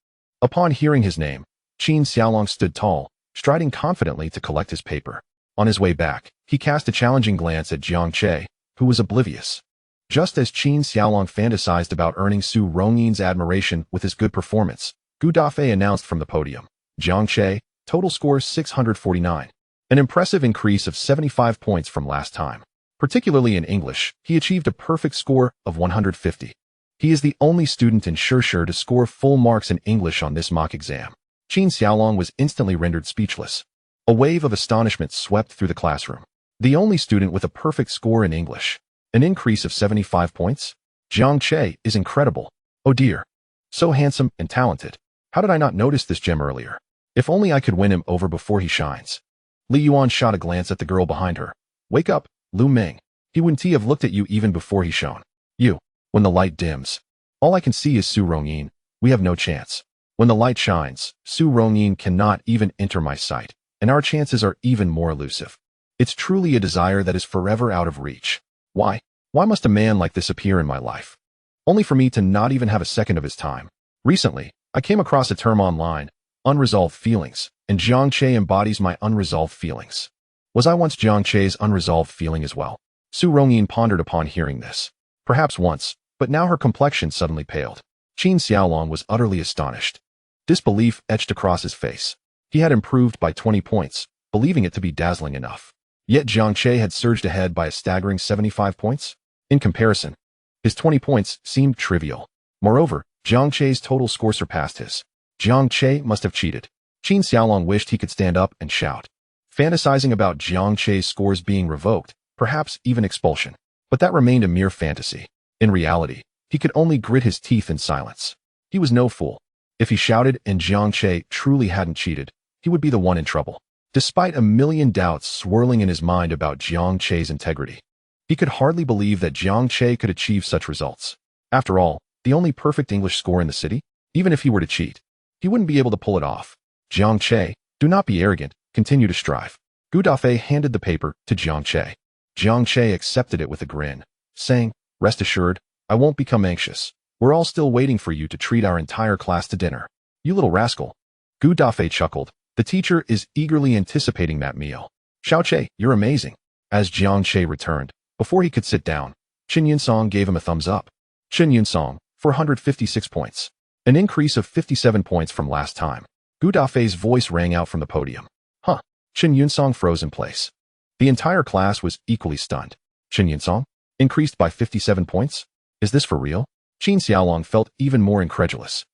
[SPEAKER 1] Upon hearing his name, Qin Xiaolong stood tall, striding confidently to collect his paper. On his way back, he cast a challenging glance at Jiang Che, who was oblivious. Just as Qin Xiaolong fantasized about earning Su Rongyin's admiration with his good performance, Gu Dafei announced from the podium, Jiang Che, total score 649. An impressive increase of 75 points from last time. Particularly in English, he achieved a perfect score of 150. He is the only student in Shurshur to score full marks in English on this mock exam. Qin Xiaolong was instantly rendered speechless. A wave of astonishment swept through the classroom. The only student with a perfect score in English. An increase of 75 points? Jiang Che is incredible. Oh dear. So handsome and talented. How did I not notice this gem earlier? If only I could win him over before he shines. Li Yuan shot a glance at the girl behind her. Wake up, Lu Ming. He wouldn't have looked at you even before he shone. You. When the light dims. All I can see is Su Rongyin. We have no chance. When the light shines, Su Rongyin cannot even enter my sight, and our chances are even more elusive. It's truly a desire that is forever out of reach. Why? Why must a man like this appear in my life? Only for me to not even have a second of his time. Recently, I came across a term online, unresolved feelings, and Jiang Che embodies my unresolved feelings. Was I once Jiang Che's unresolved feeling as well? Su Rongyin pondered upon hearing this. Perhaps once, but now her complexion suddenly paled. Qin Xiaolong was utterly astonished. Disbelief etched across his face. He had improved by 20 points, believing it to be dazzling enough. Yet Jiang Che had surged ahead by a staggering 75 points. In comparison, his 20 points seemed trivial. Moreover, Jiang Che's total score surpassed his. Jiang Che must have cheated. Qin Xiaolong wished he could stand up and shout, fantasizing about Jiang Che's scores being revoked, perhaps even expulsion. But that remained a mere fantasy. In reality, he could only grit his teeth in silence. He was no fool. If he shouted and Jiang Che truly hadn't cheated, he would be the one in trouble. Despite a million doubts swirling in his mind about Jiang Che's integrity, he could hardly believe that Jiang Che could achieve such results. After all, the only perfect English score in the city, even if he were to cheat, he wouldn't be able to pull it off. Jiang Che, do not be arrogant, continue to strive. Gu Dafei handed the paper to Jiang Che. Jiang Che accepted it with a grin, saying, rest assured, I won't become anxious. We're all still waiting for you to treat our entire class to dinner. You little rascal. Gu Dafei chuckled. The teacher is eagerly anticipating that meal. Xiao Che, you're amazing. As Jiang Che returned, before he could sit down, Qin Yunsong gave him a thumbs up. Qin Yunsong, 456 points. An increase of 57 points from last time. Gu Dafei's voice rang out from the podium. Huh. Qin Yunsong froze in place. The entire class was equally stunned. Qin Yunsong? Increased by 57 points? Is this for real? Qin Xiaolong felt even more incredulous.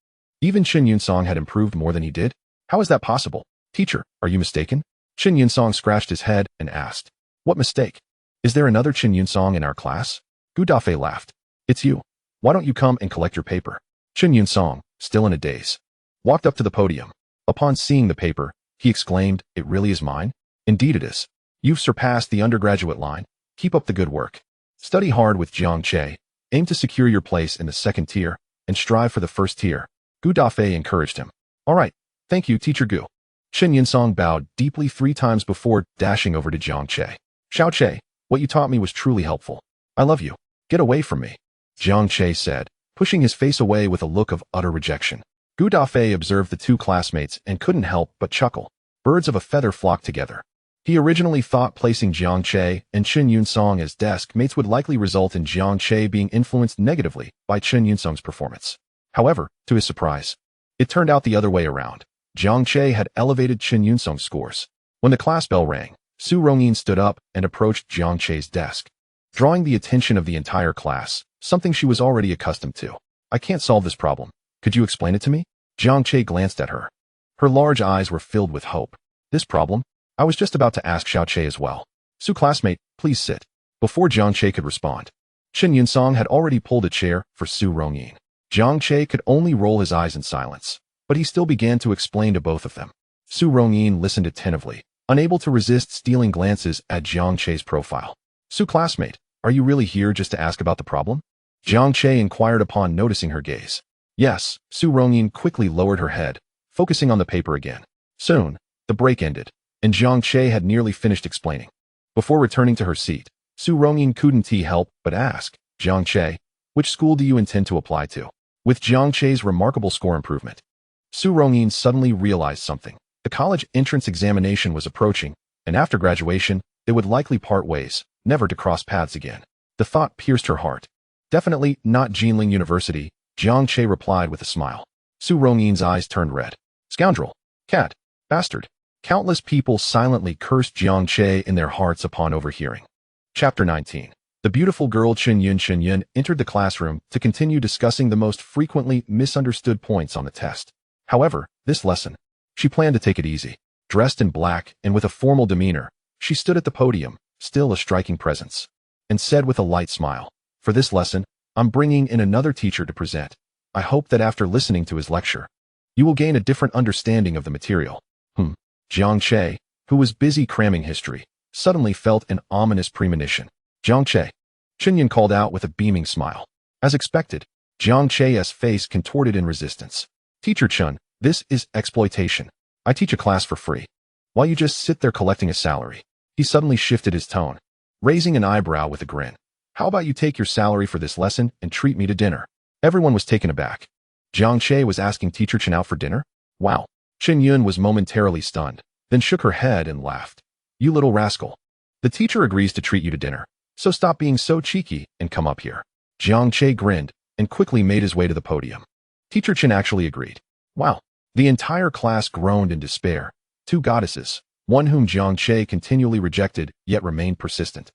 [SPEAKER 1] Even Qin Yunsong had improved more than he did? How is that possible? Teacher, are you mistaken? Qin Yunsong scratched his head and asked. What mistake? Is there another Qin Yunsong in our class? Gu Dafei laughed. It's you. Why don't you come and collect your paper? Qin Yunsong, still in a daze, walked up to the podium. Upon seeing the paper, he exclaimed, it really is mine? Indeed it is. You've surpassed the undergraduate line. Keep up the good work. Study hard with Jiang Che. Aim to secure your place in the second tier, and strive for the first tier. Gu Dafei encouraged him. All right. Thank you, Teacher Gu. Qin Yunsong bowed deeply 3 times before dashing over to Jiang Che. Xiao Che, what you taught me was truly helpful. I love you. Get away from me. Jiang Che said, pushing his face away with a look of utter rejection. Gu Dafei observed the 2 classmates and couldn't help but chuckle. Birds of a feather flocked together. He originally thought placing Jiang Che and Qin Yunsong as desk mates would likely result in Jiang Che being influenced negatively by Qin Yunsong's performance. However, to his surprise, it turned out the other way around. Jiang Che had elevated Qin Yunsong's scores. When the class bell rang, Su Rongyin stood up and approached Jiang Che's desk, drawing the attention of the entire class, something she was already accustomed to. I can't solve this problem. Could you explain it to me? Jiang Che glanced at her. Her large eyes were filled with hope. This problem? I was just about to ask Xiao Che as well. Su classmate, please sit. Before Jiang Che could respond, Qin Yunsong had already pulled a chair for Su Rongyin. Jiang Che could only roll his eyes in silence, but he still began to explain to both of them. Su Rongyin listened attentively, unable to resist stealing glances at Jiang Che's profile. Su classmate, are you really here just to ask about the problem? Jiang Che inquired upon noticing her gaze. Yes, Su Rongyin quickly lowered her head, focusing on the paper again. Soon, the break ended, and Jiang Che had nearly finished explaining. Before returning to her seat, Su Rongyin couldn't help but ask, Jiang Che, which school do you intend to apply to? With Jiang Che's remarkable score improvement, Su Rongyin suddenly realized something. The college entrance examination was approaching, and after graduation, they would likely part ways, never to cross paths again. The thought pierced her heart. Definitely not Jinling University, Jiang Che replied with a smile. Su Rongyin's eyes turned red. Scoundrel. Cat. Bastard. Countless people silently cursed Jiang Che in their hearts upon overhearing. Chapter 19. The beautiful girl Chen Yun entered the classroom to continue discussing the most frequently misunderstood points on the test. However, this lesson, she planned to take it easy. Dressed in black and with a formal demeanor, she stood at the podium, still a striking presence, and said with a light smile, for this lesson, I'm bringing in another teacher to present. I hope that after listening to his lecture, you will gain a different understanding of the material. Jiang Che, who was busy cramming history, suddenly felt an ominous premonition. Jiang Che. Chen called out with a beaming smile. As expected, Jiang Che's face contorted in resistance. Teacher Chun, this is exploitation. I teach a class for free, while you just sit there collecting a salary. He suddenly shifted his tone, raising an eyebrow with a grin. How about you take your salary for this lesson and treat me to dinner? Everyone was taken aback. Jiang Che was asking Teacher Chen out for dinner? Wow. Chen Yun was momentarily stunned, then shook her head and laughed. You little rascal. The teacher agrees to treat you to dinner, so stop being so cheeky and come up here. Jiang Che grinned and quickly made his way to the podium. Teacher Chen actually agreed. Wow. The entire class groaned in despair. Two goddesses, one whom Jiang Che continually rejected yet remained persistent,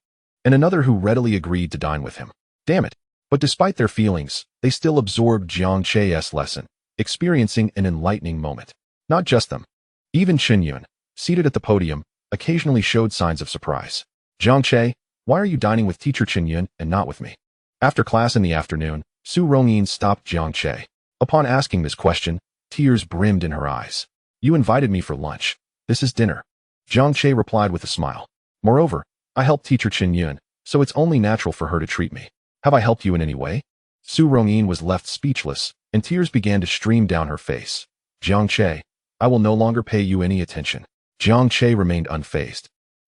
[SPEAKER 1] and another who readily agreed to dine with him. Damn it. But despite their feelings, they still absorbed Jiang Che's lesson, experiencing an enlightening moment. Not just them. Even Chen Yun, seated at the podium, occasionally showed signs of surprise. Jiang Che, why are you dining with Teacher Chen Yun and not with me? After class in the afternoon, Su Rongyin stopped Jiang Che. Upon asking this question, tears brimmed in her eyes. You invited me for lunch. This is dinner. Jiang Che replied with a smile. Moreover, I helped Teacher Chen Yun, so it's only natural for her to treat me. Have I helped you in any way? Su Rongyin was left speechless, and tears began to stream down her face. Jiang Che, I will no longer pay you any attention. Jiang Che remained unfazed,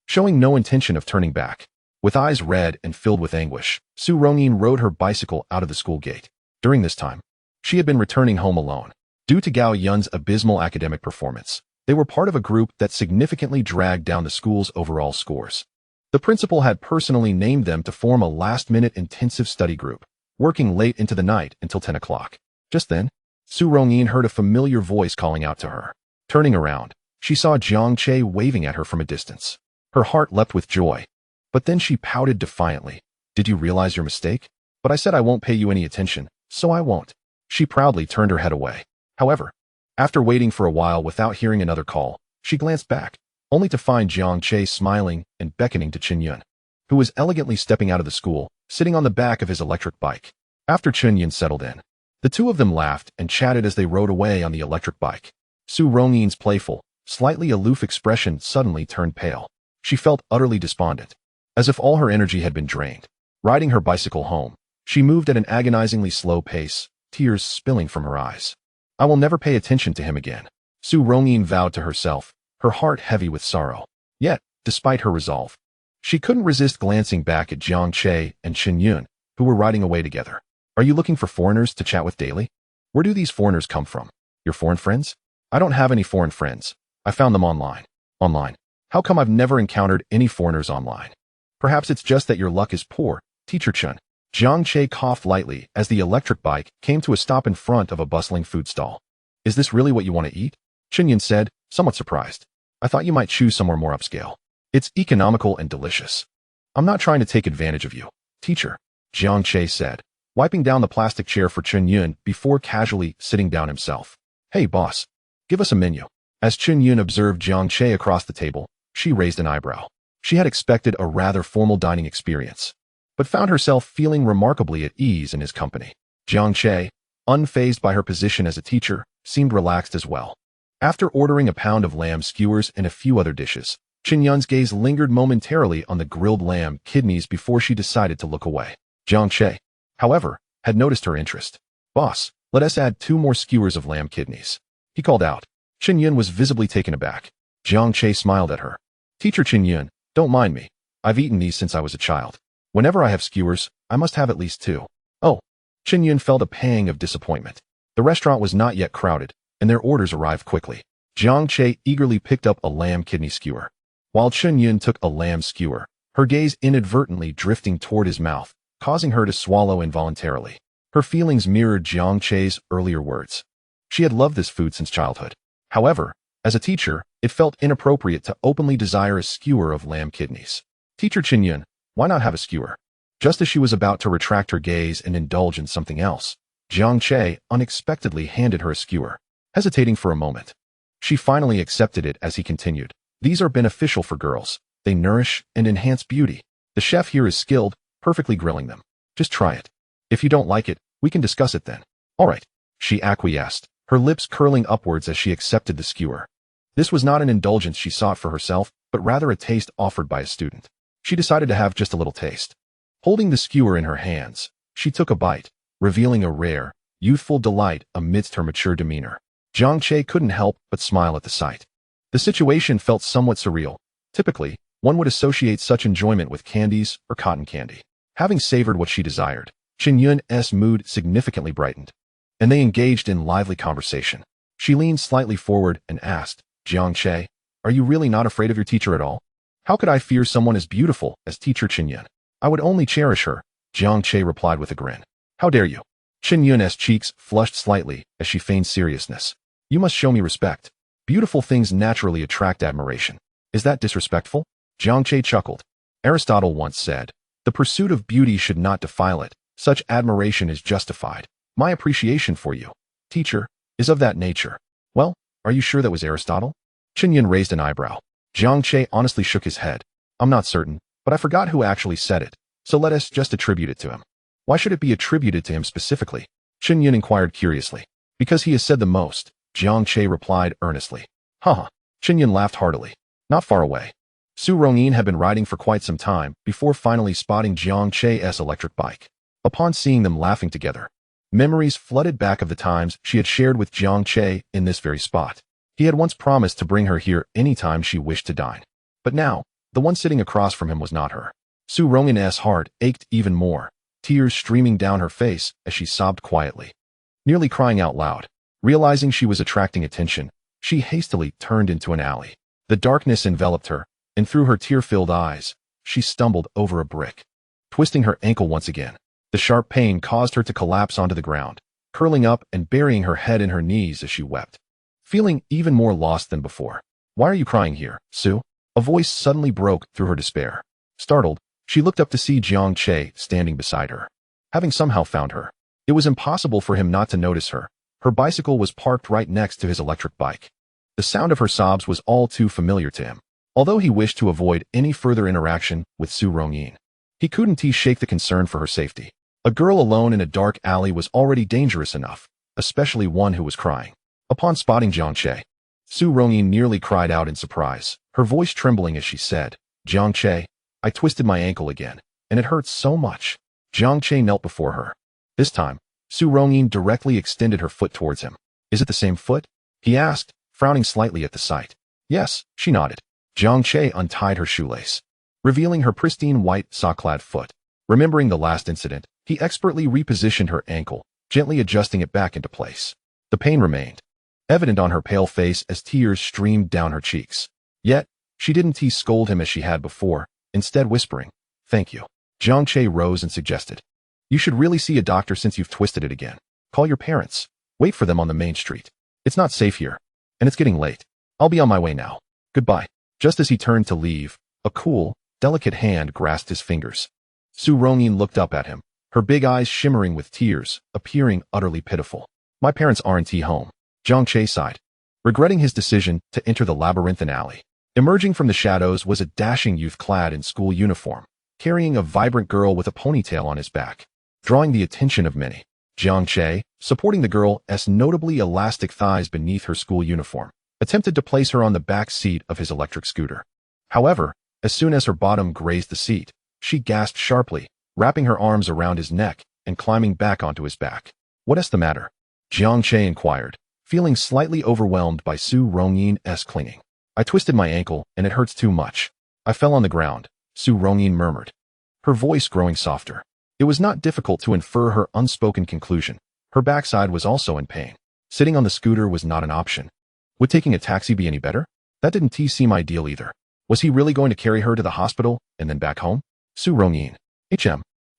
[SPEAKER 1] showing no intention of turning back. With eyes red and filled with anguish, Su Rongyin rode her bicycle out of the school gate. During this time, she had been returning home alone. Due to Gao Yun's abysmal academic performance, they were part of a group that significantly dragged down the school's overall scores. The principal had personally named them to form a last-minute intensive study group, working late into the night until 10 o'clock. Just then, Su Rongyin heard a familiar voice calling out to her. Turning around, she saw Jiang Che waving at her from a distance. Her heart leapt with joy. But then she pouted defiantly. Did you realize your mistake? But I said I won't pay you any attention, so I won't. She proudly turned her head away. However, after waiting for a while without hearing another call, she glanced back, only to find Jiang Che smiling and beckoning to Chen Yun, who was elegantly stepping out of the school, sitting on the back of his electric bike. After Chen Yun settled in, the two of them laughed and chatted as they rode away on the electric bike. Su Rongyin's playful, slightly aloof expression suddenly turned pale. She felt utterly despondent, as if all her energy had been drained. Riding her bicycle home, she moved at an agonizingly slow pace, tears spilling from her eyes. I will never pay attention to him again. Su Rongyin vowed to herself, her heart heavy with sorrow. Yet, despite her resolve, she couldn't resist glancing back at Jiang Che and Chen Yun, who were riding away together. Are you looking for foreigners to chat with daily? Where do these foreigners come from? Your foreign friends? I don't have any foreign friends. I found them online. Online? How come I've never encountered any foreigners online? Perhaps it's just that your luck is poor, Teacher Chun. Jiang Che coughed lightly as the electric bike came to a stop in front of a bustling food stall. Is this really what you want to eat? Chen Yun said, somewhat surprised. I thought you might choose somewhere more upscale. It's economical and delicious. I'm not trying to take advantage of you, teacher, Jiang Che said, wiping down the plastic chair for Chen Yun before casually sitting down himself. Hey, boss, give us a menu. As Chen Yun observed Jiang Che across the table, she raised an eyebrow. She had expected a rather formal dining experience, but found herself feeling remarkably at ease in his company. Jiang Che, unfazed by her position as a teacher, seemed relaxed as well. After ordering a pound of lamb skewers and a few other dishes, Chen Yun's gaze lingered momentarily on the grilled lamb kidneys before she decided to look away. Jiang Che, however, had noticed her interest. Boss, let us add 2 more skewers of lamb kidneys, he called out. Chen Yun was visibly taken aback. Jiang Che smiled at her. Teacher Chen Yun, don't mind me. I've eaten these since I was a child. Whenever I have skewers, I must have at least 2. Oh. Chen Yun felt a pang of disappointment. The restaurant was not yet crowded, and their orders arrived quickly. Jiang Che eagerly picked up a lamb kidney skewer, while Chen Yun took a lamb skewer, her gaze inadvertently drifting toward his mouth, causing her to swallow involuntarily. Her feelings mirrored Jiang Che's earlier words. She had loved this food since childhood. However, as a teacher, it felt inappropriate to openly desire a skewer of lamb kidneys. Teacher Chen Yun, why not have a skewer? Just as she was about to retract her gaze and indulge in something else, Jiang Che unexpectedly handed her a skewer. Hesitating for a moment, she finally accepted it as he continued. These are beneficial for girls. They nourish and enhance beauty. The chef here is skilled, perfectly grilling them. Just try it. If you don't like it, we can discuss it then. All right. She acquiesced, her lips curling upwards as she accepted the skewer. This was not an indulgence she sought for herself, but rather a taste offered by a student. She decided to have just a little taste. Holding the skewer in her hands, she took a bite, revealing a rare, youthful delight amidst her mature demeanor. Jiang Che couldn't help but smile at the sight. The situation felt somewhat surreal. Typically, one would associate such enjoyment with candies or cotton candy. Having savored what she desired, Chen Yun's mood significantly brightened, and they engaged in lively conversation. She leaned slightly forward and asked, Jiang Che, are you really not afraid of your teacher at all? How could I fear someone as beautiful as teacher Chen Yun? I would only cherish her, Jiang Che replied with a grin. How dare you? Chen Yun's cheeks flushed slightly as she feigned seriousness. You must show me respect. Beautiful things naturally attract admiration. Is that disrespectful? Jiang Che chuckled. Aristotle once said, the pursuit of beauty should not defile it. Such admiration is justified. My appreciation for you, teacher, is of that nature. Well, are you sure that was Aristotle? Chen Yun raised an eyebrow. Jiang Che honestly shook his head. I'm not certain, but I forgot who actually said it, so let us just attribute it to him. Why should it be attributed to him specifically? Chen Yun inquired curiously. Because he has said the most, Jiang Che replied earnestly. Haha. Chen Yun laughed heartily. Not far away. Su Rongyin had been riding for quite some time before finally spotting Jiang Che's electric bike. Upon seeing them laughing together, memories flooded back of the times she had shared with Jiang Che in this very spot. He had once promised to bring her here anytime she wished to dine. But now, the one sitting across from him was not her. Su Rongyin's heart ached even more, tears streaming down her face as she sobbed quietly. Nearly crying out loud, realizing she was attracting attention, she hastily turned into an alley. The darkness enveloped her, and through her tear-filled eyes, she stumbled over a brick, twisting her ankle once again. The sharp pain caused her to collapse onto the ground, curling up and burying her head in her knees as she wept, feeling even more lost than before. Why are you crying here, Su? A voice suddenly broke through her despair. Startled, she looked up to see Jiang Che standing beside her. Having somehow found her, it was impossible for him not to notice her. Her bicycle was parked right next to his electric bike. The sound of her sobs was all too familiar to him. Although he wished to avoid any further interaction with Su Rongyin, he couldn't shake the concern for her safety. A girl alone in a dark alley was already dangerous enough, especially one who was crying. Upon spotting Jiang Che, Su Rongyin nearly cried out in surprise, her voice trembling as she said, Jiang Che, I twisted my ankle again, and it hurts so much. Jiang Che knelt before her. This time, Su Rongyin directly extended her foot towards him. Is it the same foot? He asked, frowning slightly at the sight. Yes, she nodded. Jiang Che untied her shoelace, revealing her pristine white sock-clad foot. Remembering the last incident, he expertly repositioned her ankle, gently adjusting it back into place. The pain remained, evident on her pale face as tears streamed down her cheeks. Yet, she didn't scold him as she had before, instead whispering, Thank you. Jiang Che rose and suggested, You should really see a doctor since you've twisted it again. Call your parents. Wait for them on the main street. It's not safe here, and it's getting late. I'll be on my way now. Goodbye. Just as he turned to leave, a cool, delicate hand grasped his fingers. Su Rongyin looked up at him, her big eyes shimmering with tears, appearing utterly pitiful. My parents aren't home. Jiang Che sighed, regretting his decision to enter the labyrinthine alley. Emerging from the shadows was a dashing youth clad in school uniform, carrying a vibrant girl with a ponytail on his back, drawing the attention of many. Jiang Che, supporting the girl's notably elastic thighs beneath her school uniform, attempted to place her on the back seat of his electric scooter. However, as soon as her bottom grazed the seat, she gasped sharply, wrapping her arms around his neck and climbing back onto his back. What's the matter? Jiang Che inquired, feeling slightly overwhelmed by Su Rongyin's clinging. I twisted my ankle, and it hurts too much. I fell on the ground, Su Rongyin murmured, her voice growing softer. It was not difficult to infer her unspoken conclusion. Her backside was also in pain. Sitting on the scooter was not an option. Would taking a taxi be any better? That didn't seem ideal either. Was he really going to carry her to the hospital and then back home? Su Rongyin.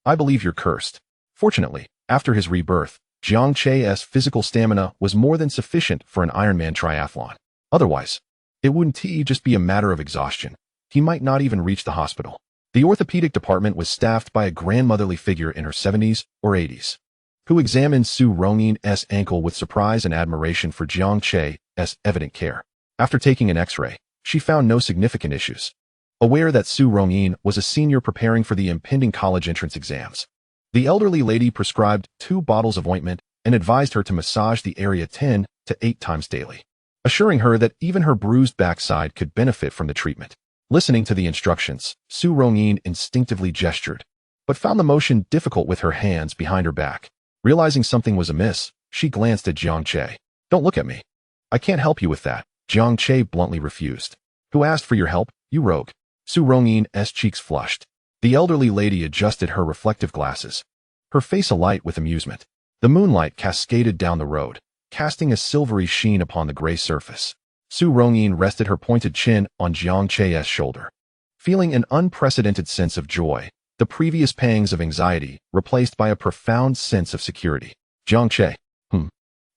[SPEAKER 1] I believe you're cursed. Fortunately, after his rebirth, Jiang Che's physical stamina was more than sufficient for an Ironman triathlon. Otherwise, it wouldn't just be a matter of exhaustion. He might not even reach the hospital. The orthopedic department was staffed by a grandmotherly figure in her 70s or 80s, who examined Su Rongyin's ankle with surprise and admiration for Jiang Che's evident care. After taking an X-ray, she found no significant issues. Aware that Su Rongyin was a senior preparing for the impending college entrance exams, the elderly lady prescribed 2 bottles of ointment and advised her to massage the area 10 to 8 times daily, assuring her that even her bruised backside could benefit from the treatment. Listening to the instructions, Su Rongyin instinctively gestured, but found the motion difficult with her hands behind her back. Realizing something was amiss, she glanced at Jiang Che. "Don't look at me. I can't help you with that," Jiang Che bluntly refused. "Who asked for your help, you rogue?" Su Rongyin's cheeks flushed. The elderly lady adjusted her reflective glasses, her face alight with amusement. The moonlight cascaded down the road, casting a silvery sheen upon the gray surface. Su Rongyin rested her pointed chin on Jiang Che's shoulder, feeling an unprecedented sense of joy, the previous pangs of anxiety replaced by a profound sense of security. "Jiang Che,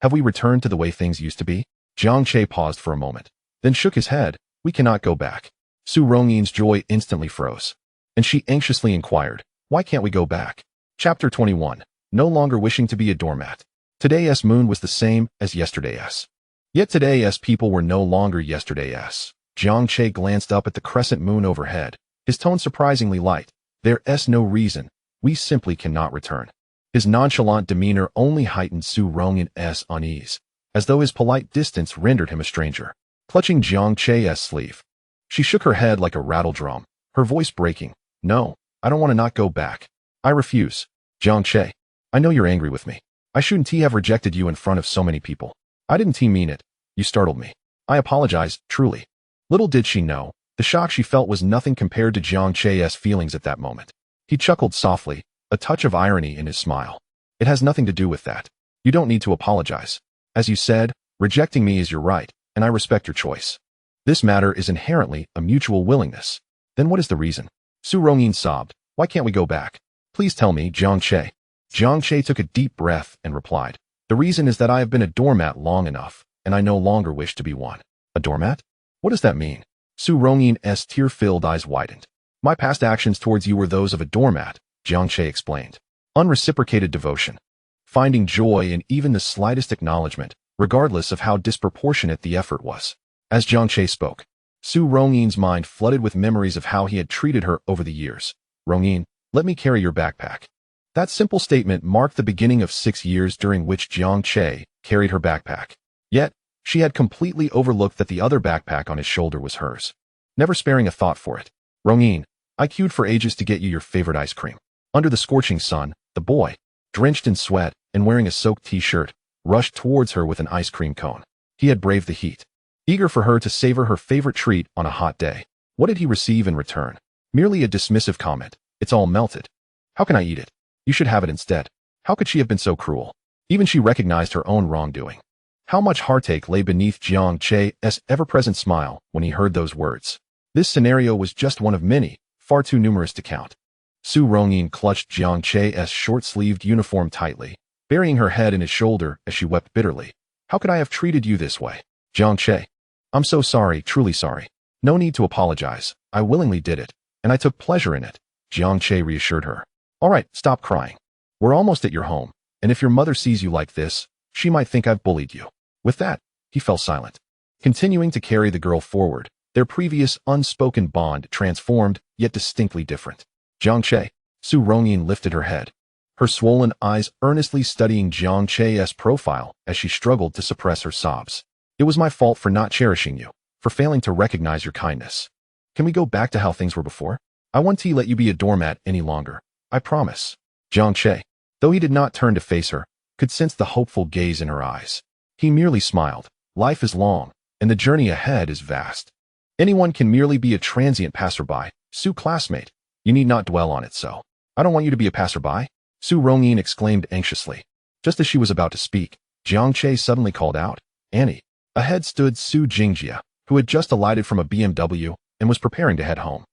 [SPEAKER 1] have we returned to the way things used to be?" Jiang Che paused for a moment, then shook his head. "We cannot go back." Su Rongyin's joy instantly froze, and she anxiously inquired, "Why can't we go back?" Chapter 21. No longer wishing to be a doormat. Today's moon was the same as yesterday's. Yet today's people were no longer yesterday's. Jiang Che glanced up at the crescent moon overhead, his tone surprisingly light. "There's no reason. We simply cannot return." His nonchalant demeanor only heightened Su Rongyin's unease, as though his polite distance rendered him a stranger. Clutching Jiang Che's sleeve, she shook her head like a rattle drum, her voice breaking. "No, I don't want to not go back. I refuse. Jiang Che, I know you're angry with me. I shouldn't have rejected you in front of so many people. I didn't mean it. You startled me. I apologize, truly." Little did she know, the shock she felt was nothing compared to Jiang Che's feelings at that moment. He chuckled softly, a touch of irony in his smile. "It has nothing to do with that. You don't need to apologize. As you said, rejecting me is your right, and I respect your choice. This matter is inherently a mutual willingness. Then what is the reason?" Su Rongyin sobbed. "Why can't we go back? Please tell me, Jiang Che." Jiang Che took a deep breath and replied, "The reason is that I have been a doormat long enough, and I no longer wish to be one." "A doormat? What does that mean?" Su Rongyin's tear-filled eyes widened. "My past actions towards you were those of a doormat," Jiang Che explained. "Unreciprocated devotion. Finding joy in even the slightest acknowledgement, regardless of how disproportionate the effort was." As Jiang Che spoke, Su Rongyin's mind flooded with memories of how he had treated her over the years. "Rongyin, let me carry your backpack." That simple statement marked the beginning of 6 years during which Jiang Che carried her backpack. Yet, she had completely overlooked that the other backpack on his shoulder was hers, never sparing a thought for it. "Rongyin, I queued for ages to get you your favorite ice cream." Under the scorching sun, the boy, drenched in sweat and wearing a soaked t-shirt, rushed towards her with an ice cream cone. He had braved the heat, eager for her to savor her favorite treat on a hot day. What did he receive in return? Merely a dismissive comment. "It's all melted. How can I eat it? You should have it instead." How could she have been so cruel? Even she recognized her own wrongdoing. How much heartache lay beneath Jiang Che's ever-present smile when he heard those words. This scenario was just one of many, far too numerous to count. Su Rongyin clutched Jiang Che's short-sleeved uniform tightly, burying her head in his shoulder as she wept bitterly. "How could I have treated you this way? Jiang Che, I'm so sorry, truly sorry. No need to apologize. I willingly did it, and I took pleasure in it," Jiang Che reassured her. "All right, stop crying. We're almost at your home, and if your mother sees you like this, she might think I've bullied you." With that, he fell silent. Continuing to carry the girl forward, their previous unspoken bond transformed, yet distinctly different. "Jiang Che." Su Rongyin lifted her head, her swollen eyes earnestly studying Jiang Che's profile as she struggled to suppress her sobs. "It was my fault for not cherishing you, for failing to recognize your kindness. Can we go back to how things were before? I won't let you be a doormat any longer. I promise." Jiang Che, though he did not turn to face her, could sense the hopeful gaze in her eyes. He merely smiled. Life is long, and the journey ahead is vast. Anyone can merely be a transient passerby. "Su classmate, you need not dwell on it so." "I don't want you to be a passerby," Su Rongyin exclaimed anxiously. Just as she was about to speak, Jiang Che suddenly called out, "Annie." Ahead stood Su Jingjia, who had just alighted from a BMW and was preparing to head home.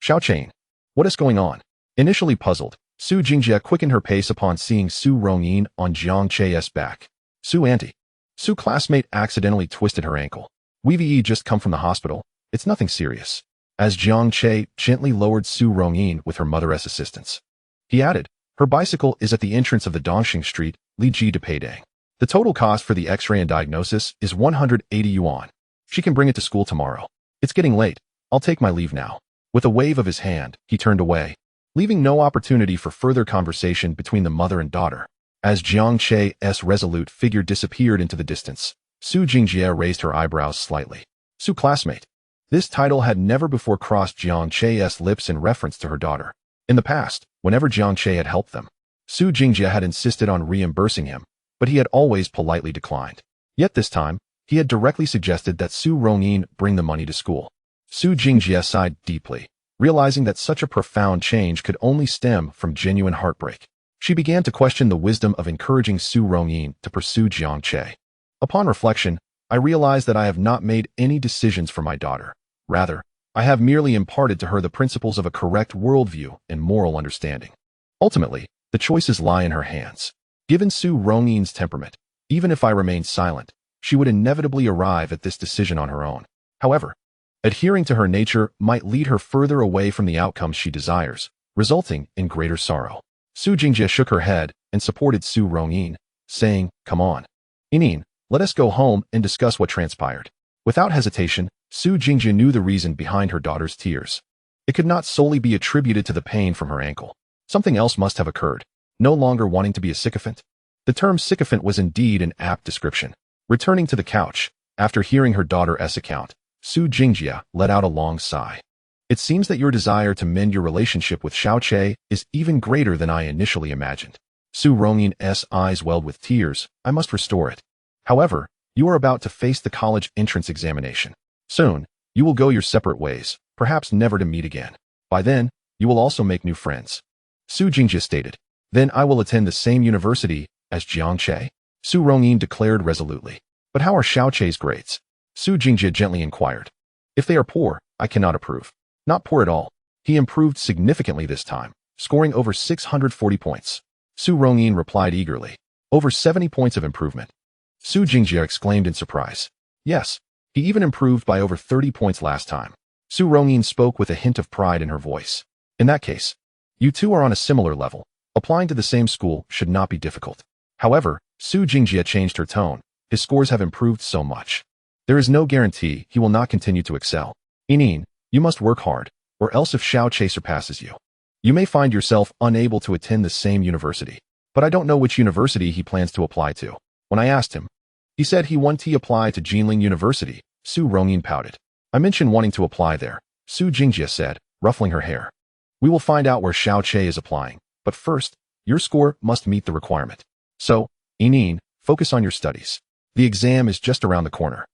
[SPEAKER 1] "Xiao Chain, what is going on?" Initially puzzled, Su Jingjia quickened her pace upon seeing Su Rongyin on Jiang Che's back. "Su auntie." Su classmate accidentally twisted her ankle. "We've just come from the hospital. It's nothing serious." As Jiang Che gently lowered Su Rongyin with her mother's assistance, he added, "Her bicycle is at the entrance of the Dongxing Street, Liji de Peidang. The total cost for the x-ray and diagnosis is 180 yuan. She can bring it to school tomorrow. It's getting late. I'll take my leave now." With a wave of his hand, he turned away, leaving no opportunity for further conversation between the mother and daughter. As Jiang Che's resolute figure disappeared into the distance, Su Rongyin raised her eyebrows slightly. Su classmate. This title had never before crossed Jiang Che's lips in reference to her daughter. In the past, whenever Jiang Che had helped them, Su Rongyin had insisted on reimbursing him, but he had always politely declined. Yet this time, he had directly suggested that Su Rongyin bring the money to school. Su Rongyin sighed deeply, realizing that such a profound change could only stem from genuine heartbreak. She began to question the wisdom of encouraging Su Rongyin to pursue Jiang Che. Upon reflection, I realized that I have not made any decisions for my daughter. Rather, I have merely imparted to her the principles of a correct worldview and moral understanding. Ultimately, the choices lie in her hands. Given Su Rongyin's temperament, even if I remained silent, she would inevitably arrive at this decision on her own. However, adhering to her nature might lead her further away from the outcomes she desires, resulting in greater sorrow. Su Rongyin shook her head and supported Su Rongyin, saying, "Come on, Inin, let us go home and discuss what transpired." Without hesitation, Su Rongyin knew the reason behind her daughter's tears. It could not solely be attributed to the pain from her ankle. Something else must have occurred. No longer wanting to be a sycophant? The term sycophant was indeed an apt description. Returning to the couch, after hearing her daughter's account, Su Rongyin let out a long sigh. "It seems that your desire to mend your relationship with Xiao Che is even greater than I initially imagined." Su Rongyin's eyes welled with tears. "I must restore it. However, you are about to face the college entrance examination. Soon, you will go your separate ways, perhaps never to meet again. By then, you will also make new friends." Su Rongyin stated. "Then I will attend the same university as Jiang Che?" Su Rongyin declared resolutely. "But how are Xiao Che's grades?" Su Rongyin gently inquired. "If they are poor, I cannot approve." "Not poor at all. He improved significantly this time, scoring over 640 points. Su Rongyin replied eagerly. "Over 70 points of improvement." Su Rongyin exclaimed in surprise. "Yes, he even improved by over 30 points last time." Su Rongyin spoke with a hint of pride in her voice. "In that case, you two are on a similar level. Applying to the same school should not be difficult." However, Su Rongyin changed her tone. "His scores have improved so much. There is no guarantee he will not continue to excel. Inin, you must work hard, or else if Xiao Che surpasses you, you may find yourself unable to attend the same university." But I don't know which university he plans to apply to. When I asked him, he said he wanted to apply to Jinling University. Su Rongyin pouted. "I mentioned wanting to apply there," Su Rongyin said, ruffling her hair. "We will find out where Xiao Che is applying, but first, your score must meet the requirement. So, Inin, focus on your studies. The exam is just around the corner."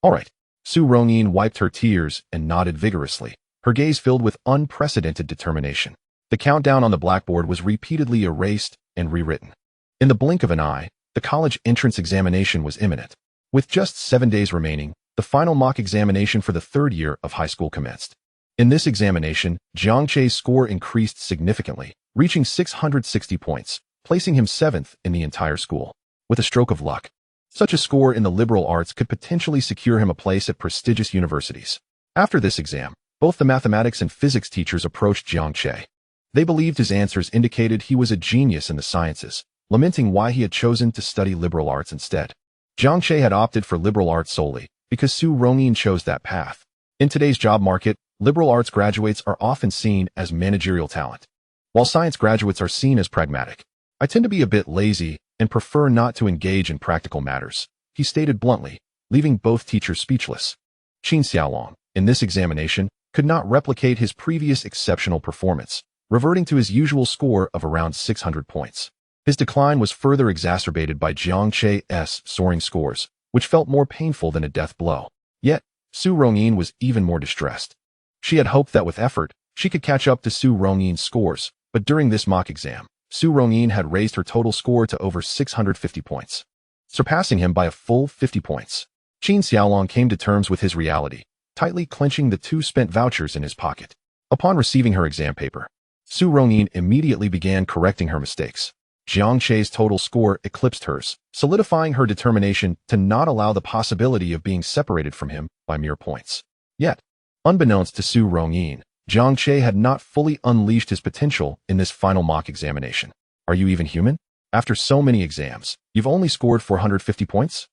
[SPEAKER 1] "All right." Su Rongyin wiped her tears and nodded vigorously, her gaze filled with unprecedented determination. The countdown on the blackboard was repeatedly erased and rewritten. In the blink of an eye, the college entrance examination was imminent. With just 7 days remaining, the final mock examination for the third year of high school commenced. In this examination, Jiang Che's score increased significantly, reaching 660 points, placing him 7th in the entire school. With a stroke of luck, such a score in the liberal arts could potentially secure him a place at prestigious universities. After this exam, both the mathematics and physics teachers approached Jiang Che. They believed his answers indicated he was a genius in the sciences, lamenting why he had chosen to study liberal arts instead. Jiang Che had opted for liberal arts solely because Su Rongyin chose that path. In today's job market, liberal arts graduates are often seen as managerial talent, while science graduates are seen as pragmatic. "I tend to be a bit lazy and prefer not to engage in practical matters," he stated bluntly, leaving both teachers speechless. Qin Xiaolong, in this examination, could not replicate his previous exceptional performance, reverting to his usual score of around 600 points. His decline was further exacerbated by Jiang Che's soaring scores, which felt more painful than a death blow. Yet, Su Rongyin was even more distressed. She had hoped that with effort, she could catch up to Su Rongyin's scores, but during this mock exam, Su Rongyin had raised her total score to over 650 points, surpassing him by a full 50 points. Qin Xiaolong came to terms with his reality, tightly clenching the 2 spent vouchers in his pocket. Upon receiving her exam paper, Su Rongyin immediately began correcting her mistakes. Jiang Che's total score eclipsed hers, solidifying her determination to not allow the possibility of being separated from him by mere points. Yet, unbeknownst to Su Rongyin, Jiang Che had not fully unleashed his potential in this final mock examination. "Are you even human? After so many exams, you've only scored 450 points?"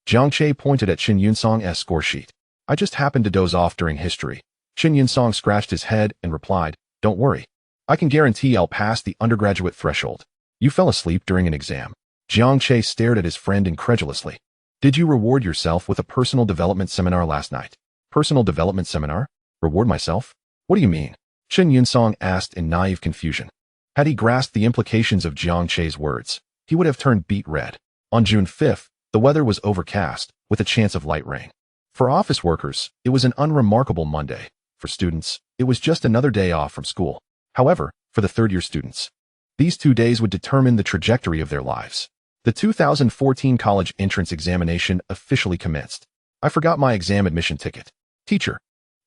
[SPEAKER 1] Jiang Che pointed at Qin Yunsong's score sheet. "I just happened to doze off during history." Qin Yunsong scratched his head and replied, "Don't worry. I can guarantee I'll pass the undergraduate threshold." You fell asleep during an exam. Jiang Che stared at his friend incredulously. Did you reward yourself with a personal development seminar last night? Personal development seminar? Reward myself? What do you mean? Chen Yunsong asked in naive confusion. Had he grasped the implications of Jiang Che's words, he would have turned beet red. On June 5th, the weather was overcast, with a chance of light rain. For office workers, it was an unremarkable Monday. For students, it was just another day off from school. However, for the third-year students, these 2 days would determine the trajectory of their lives. The 2014 college entrance examination officially commenced. I forgot my exam admission ticket. Teacher,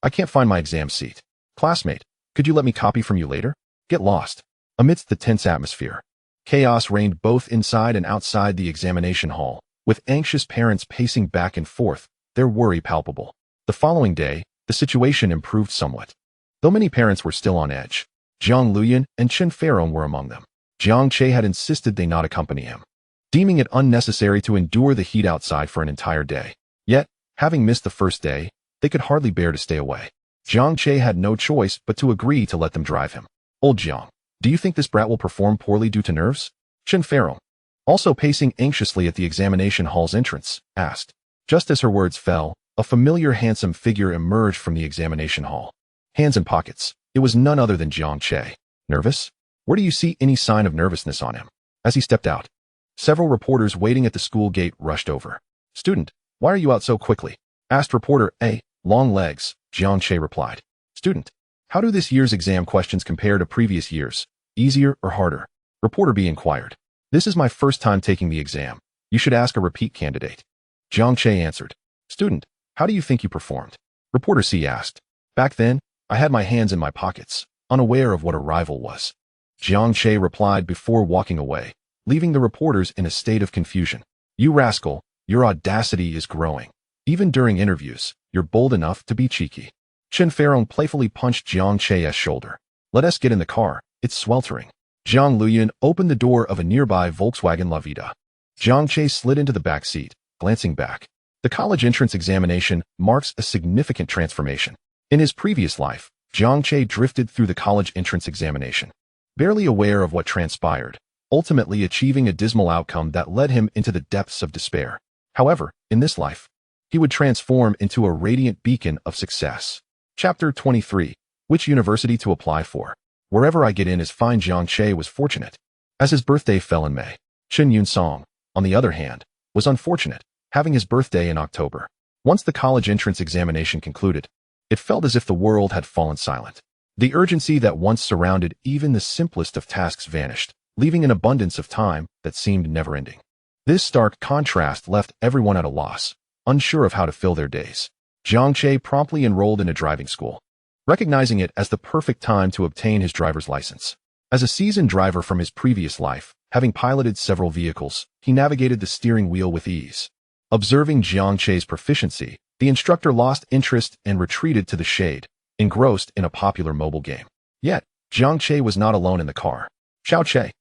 [SPEAKER 1] I can't find my exam seat. Classmate, could you let me copy from you later? Get lost. Amidst the tense atmosphere, chaos reigned both inside and outside the examination hall, with anxious parents pacing back and forth, their worry palpable. The following day, the situation improved somewhat. Though many parents were still on edge, Jiang Luyan and Chen Feirong were among them. Jiang Che had insisted they not accompany him, deeming it unnecessary to endure the heat outside for an entire day. Yet, having missed the first day, they could hardly bear to stay away. Jiang Che had no choice but to agree to let them drive him. Old Jiang, do you think this brat will perform poorly due to nerves? Chen Feirong, also pacing anxiously at the examination hall's entrance, asked. Just as her words fell, a familiar handsome figure emerged from the examination hall. Hands in pockets, it was none other than Jiang Che. Nervous? Where do you see any sign of nervousness on him? As he stepped out, several reporters waiting at the school gate rushed over. Student, why are you out so quickly? Asked reporter A. Long legs, Jiang Che replied. Student, how do this year's exam questions compare to previous years? Easier or harder? Reporter B inquired. This is my first time taking the exam. You should ask a repeat candidate. Jiang Che answered. Student, how do you think you performed? Reporter C asked. Back then, I had my hands in my pockets, unaware of what a rival was. Jiang Che replied before walking away, leaving the reporters in a state of confusion. You rascal, your audacity is growing. Even during interviews, you're bold enough to be cheeky. Chen Feirong playfully punched Jiang Che's shoulder. Let us get in the car, it's sweltering. Jiang Luyan opened the door of a nearby Volkswagen La Vida. Jiang Che slid into the back seat, glancing back. The college entrance examination marks a significant transformation. In his previous life, Jiang Che drifted through the college entrance examination, barely aware of what transpired, ultimately achieving a dismal outcome that led him into the depths of despair. However, in this life, he would transform into a radiant beacon of success. Chapter 23. Which university to apply for? Wherever I get in is fine. Jiang Che was fortunate, as his birthday fell in May. Chen Yunsong, on the other hand, was unfortunate, having his birthday in October. Once the college entrance examination concluded, it felt as if the world had fallen silent. The urgency that once surrounded even the simplest of tasks vanished, leaving an abundance of time that seemed never-ending. This stark contrast left everyone at a loss, unsure of how to fill their days. Jiang Che promptly enrolled in a driving school, recognizing it as the perfect time to obtain his driver's license. As a seasoned driver from his previous life, having piloted several vehicles, he navigated the steering wheel with ease. Observing Jiang Che's proficiency, the instructor lost interest and retreated to the shade, engrossed in a popular mobile game. Yet, Jiang Che was not alone in the car. Xiao Che,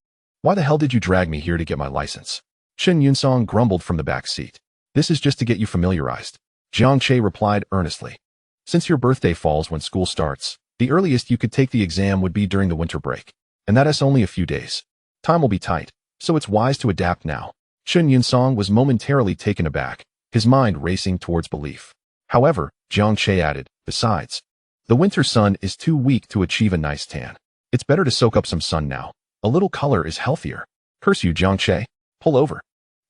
[SPEAKER 1] why the hell did you drag me here to get my license? Chen Yunsong grumbled from the back seat. This is just to get you familiarized. Jiang Che replied earnestly. Since your birthday falls when school starts, the earliest you could take the exam would be during the winter break. And that is only a few days. Time will be tight, so it's wise to adapt now. Chen Yunsong was momentarily taken aback, his mind racing towards belief. However, Jiang Che added, besides, the winter sun is too weak to achieve a nice tan. It's better to soak up some sun now. A little color is healthier. Curse you, Jiang Che. Pull over.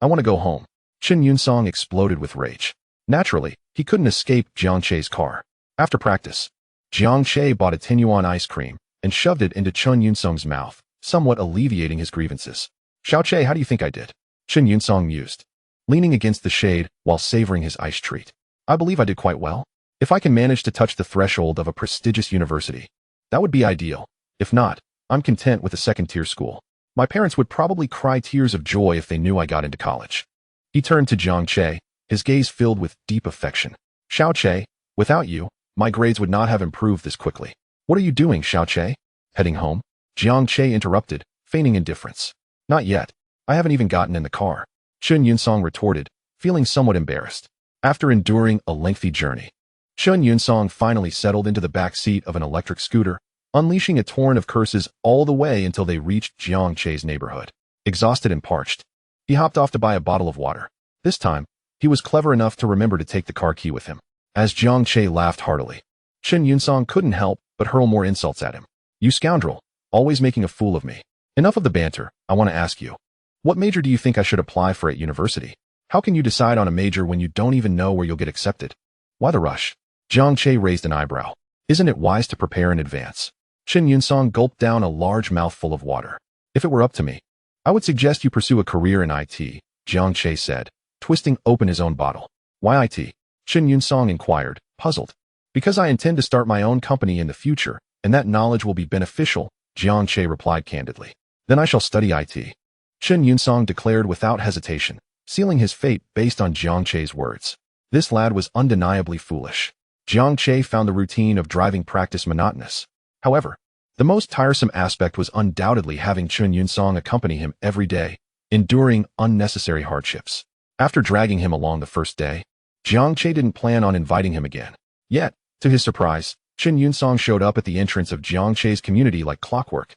[SPEAKER 1] I want to go home. Chen Yunsong exploded with rage. Naturally, he couldn't escape Jiang Che's car. After practice, Jiang Che bought a 10 yuan ice cream and shoved it into Chen Yunsong's mouth, somewhat alleviating his grievances. Xiao Che, how do you think I did? Chen Yunsong mused, leaning against the shade while savoring his ice treat. I believe I did quite well. If I can manage to touch the threshold of a prestigious university, that would be ideal. If not, I'm content with a second-tier school. My parents would probably cry tears of joy if they knew I got into college. He turned to Jiang Che, his gaze filled with deep affection. Xiao Che, without you, my grades would not have improved this quickly. What are you doing, Xiao Che? Heading home? Jiang Che interrupted, feigning indifference. Not yet. I haven't even gotten in the car. Chen Yunsong retorted, feeling somewhat embarrassed. After enduring a lengthy journey, Chen Yunsong finally settled into the back seat of an electric scooter, unleashing a torrent of curses all the way until they reached Jiang Che's neighborhood. exhausted and parched. He hopped off to buy a bottle of water. This time, he was clever enough to remember to take the car key with him. As Jiang Che laughed heartily, Chen Yunsong couldn't help but hurl more insults at him. You scoundrel, always making a fool of me. Enough of the banter, I want to ask you. What major do you think I should apply for at university? How can you decide on a major when you don't even know where you'll get accepted? Why the rush? Jiang Che raised an eyebrow. Isn't it wise to prepare in advance? Chen Yunsong gulped down a large mouthful of water. If it were up to me, I would suggest you pursue a career in IT, Jiang Che said, twisting open his own bottle. Why IT? Chen Yunsong inquired, puzzled. Because I intend to start my own company in the future, and that knowledge will be beneficial, Jiang Che replied candidly. Then I shall study IT. Chen Yunsong declared without hesitation, sealing his fate based on Jiang Che's words. This lad was undeniably foolish. Jiang Che found the routine of driving practice monotonous. However, the most tiresome aspect was undoubtedly having Chen Yunsong accompany him every day, enduring unnecessary hardships. After dragging him along the first day, Jiang Che didn't plan on inviting him again. Yet, to his surprise, Chen Yunsong showed up at the entrance of Jiang Che's community like clockwork,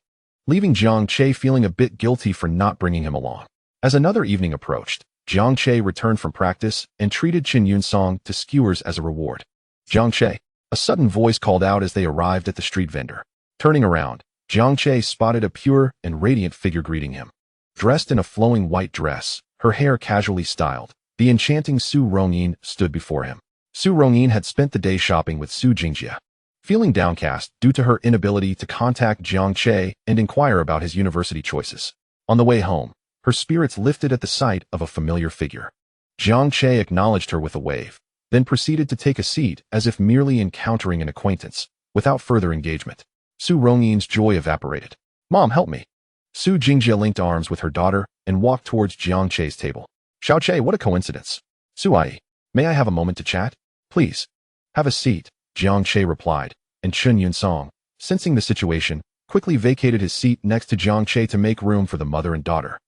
[SPEAKER 1] leaving Jiang Che feeling a bit guilty for not bringing him along. As another evening approached, Jiang Che returned from practice and treated Chen Yunsong to skewers as a reward. Jiang Che, a sudden voice called out as they arrived at the street vendor. Turning around, Jiang Che spotted a pure and radiant figure greeting him. Dressed in a flowing white dress, her hair casually styled, the enchanting Su Rongyin stood before him. Su Rongyin had spent the day shopping with Su Jingjie. Feeling downcast due to her inability to contact Jiang Che and inquire about his university choices. On the way home, her spirits lifted at the sight of a familiar figure. Jiang Che acknowledged her with a wave, then proceeded to take a seat as if merely encountering an acquaintance, without further engagement. Su Rongyin's joy evaporated. Mom, help me. Su Jingjie linked arms with her daughter and walked towards Jiang Che's table. Xiao Che, what a coincidence. Su Ai, may I have a moment to chat? Please. Have a seat, Jiang Che replied, and Chen Yunsong, sensing the situation, quickly vacated his seat next to Jiang Che to make room for the mother and daughter.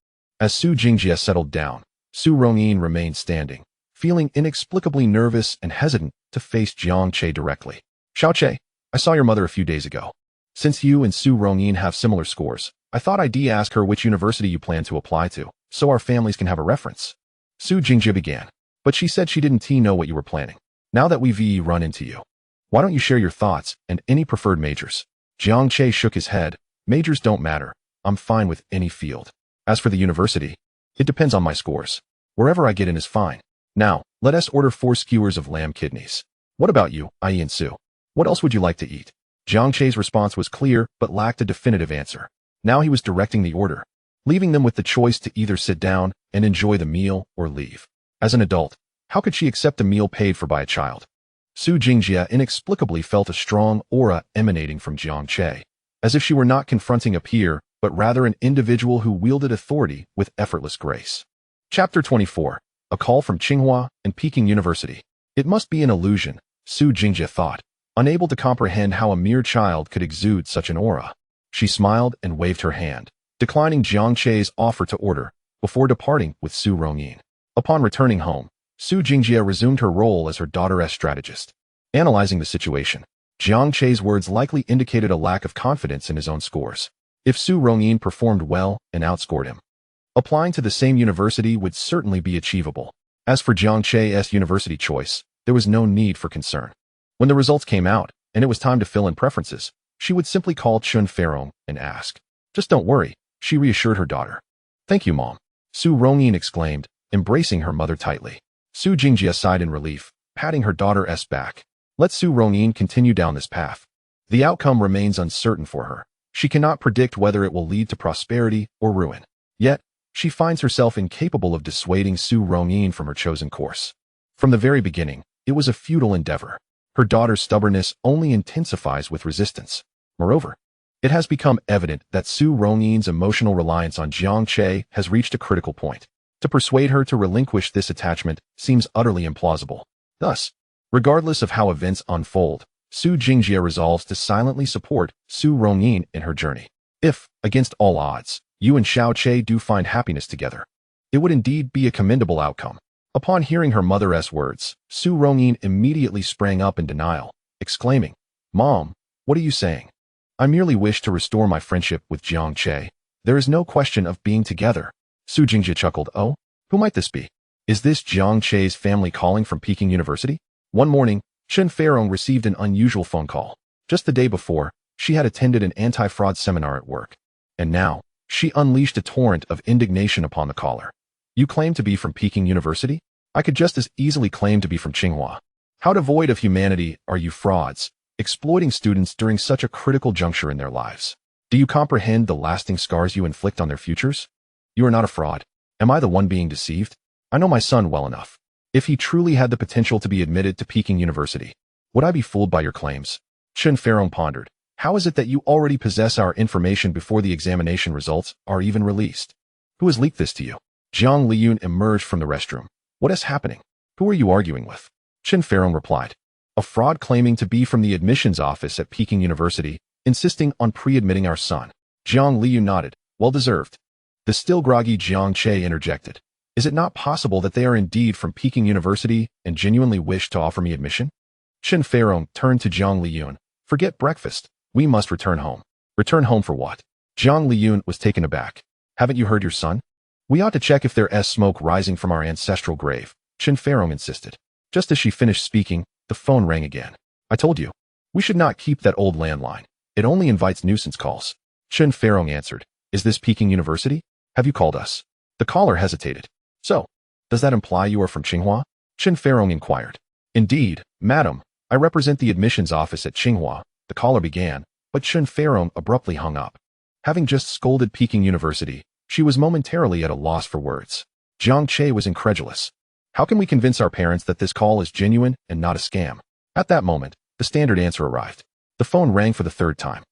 [SPEAKER 1] As Su Jingjie settled down, Su Rongyin remained standing, feeling inexplicably nervous and hesitant to face Jiang Che directly. Xiao Che, I saw your mother a few days ago. Since you and Su Rongyin have similar scores, I thought I'd ask her which university you plan to apply to, so our families can have a reference. Su Jingjie began, but she said she didn't know what you were planning. Now that we've run into you, why don't you share your thoughts and any preferred majors? Jiang Che shook his head. Majors don't matter. I'm fine with any field. As for the university, it depends on my scores. Wherever I get in is fine. Now, let us order 4 skewers of lamb kidneys. What about you, Ai and Su? What else would you like to eat? Jiang Che's response was clear but lacked a definitive answer. Now he was directing the order, leaving them with the choice to either sit down and enjoy the meal or leave. As an adult, how could she accept a meal paid for by a child? Su Jingjie inexplicably felt a strong aura emanating from Jiang Che, as if she were not confronting a peer, but rather an individual who wielded authority with effortless grace. Chapter 24. A call from Tsinghua and Peking University. It must be an illusion, Su Jingjie thought, unable to comprehend how a mere child could exude such an aura. She smiled and waved her hand, declining Jiang Che's offer to order, before departing with Su Rongyin. Upon returning home, Su Jingjie resumed her role as her daughter's strategist. Analyzing the situation, Jiang Che's words likely indicated a lack of confidence in his own scores. If Su Rongyin performed well and outscored him, applying to the same university would certainly be achievable. As for Jiang Che's university choice, there was no need for concern. When the results came out, and it was time to fill in preferences, she would simply call Chun Ferong and ask. Just don't worry, she reassured her daughter. Thank you, Mom. Su Rongyin exclaimed, embracing her mother tightly. Su Jingjie sighed in relief, patting her daughter's back. Let Su Rongyin continue down this path. The outcome remains uncertain for her. She cannot predict whether it will lead to prosperity or ruin. Yet, she finds herself incapable of dissuading Su Rongyin from her chosen course. From the very beginning, it was a futile endeavor. Her daughter's stubbornness only intensifies with resistance. Moreover, it has become evident that Su Rongyin's emotional reliance on Jiang Che has reached a critical point. To persuade her to relinquish this attachment seems utterly implausible. Thus, regardless of how events unfold, Su Jingjie resolves to silently support Su Rongyin in her journey. If, against all odds, you and Xiao Che do find happiness together, it would indeed be a commendable outcome. Upon hearing her mother's words, Su Rongyin immediately sprang up in denial, exclaiming, Mom, what are you saying? I merely wish to restore my friendship with Jiang Che. There is no question of being together. Su Rongyin chuckled. Oh, who might this be? Is this Jiang Che's family calling from Peking University? One morning, Chen Feirong received an unusual phone call. Just the day before, she had attended an anti-fraud seminar at work. And now, she unleashed a torrent of indignation upon the caller. You claim to be from Peking University? I could just as easily claim to be from Tsinghua. How devoid of humanity are you frauds, exploiting students during such a critical juncture in their lives? Do you comprehend the lasting scars you inflict on their futures? You are not a fraud. Am I the one being deceived? I know my son well enough. If he truly had the potential to be admitted to Peking University, would I be fooled by your claims? Chen Feirong pondered. How is it that you already possess our information before the examination results are even released? Who has leaked this to you? Jiang Liyun emerged from the restroom. What is happening? Who are you arguing with? Chen Feirong replied. A fraud claiming to be from the admissions office at Peking University, insisting on pre-admitting our son. Jiang Liyun nodded. Well deserved. The still groggy Jiang Che interjected. Is it not possible that they are indeed from Peking University and genuinely wish to offer me admission? Chen Feirong turned to Jiang Liyun. Forget breakfast. We must return home. Return home for what? Jiang Liyun was taken aback. Haven't you heard your son? We ought to check if there is smoke rising from our ancestral grave, Chen Feirong insisted. Just as she finished speaking, the phone rang again. I told you. We should not keep that old landline. It only invites nuisance calls. Chen Feirong answered. Is this Peking University? Have you called us? The caller hesitated. So, does that imply you are from Tsinghua? Chen Feirong inquired. Indeed, madam. I represent the admissions office at Tsinghua, the caller began, but Chen Feirong abruptly hung up. Having just scolded Peking University, she was momentarily at a loss for words. Jiang Che was incredulous. How can we convince our parents that this call is genuine and not a scam? At that moment, the standard answer arrived. The phone rang for the third time.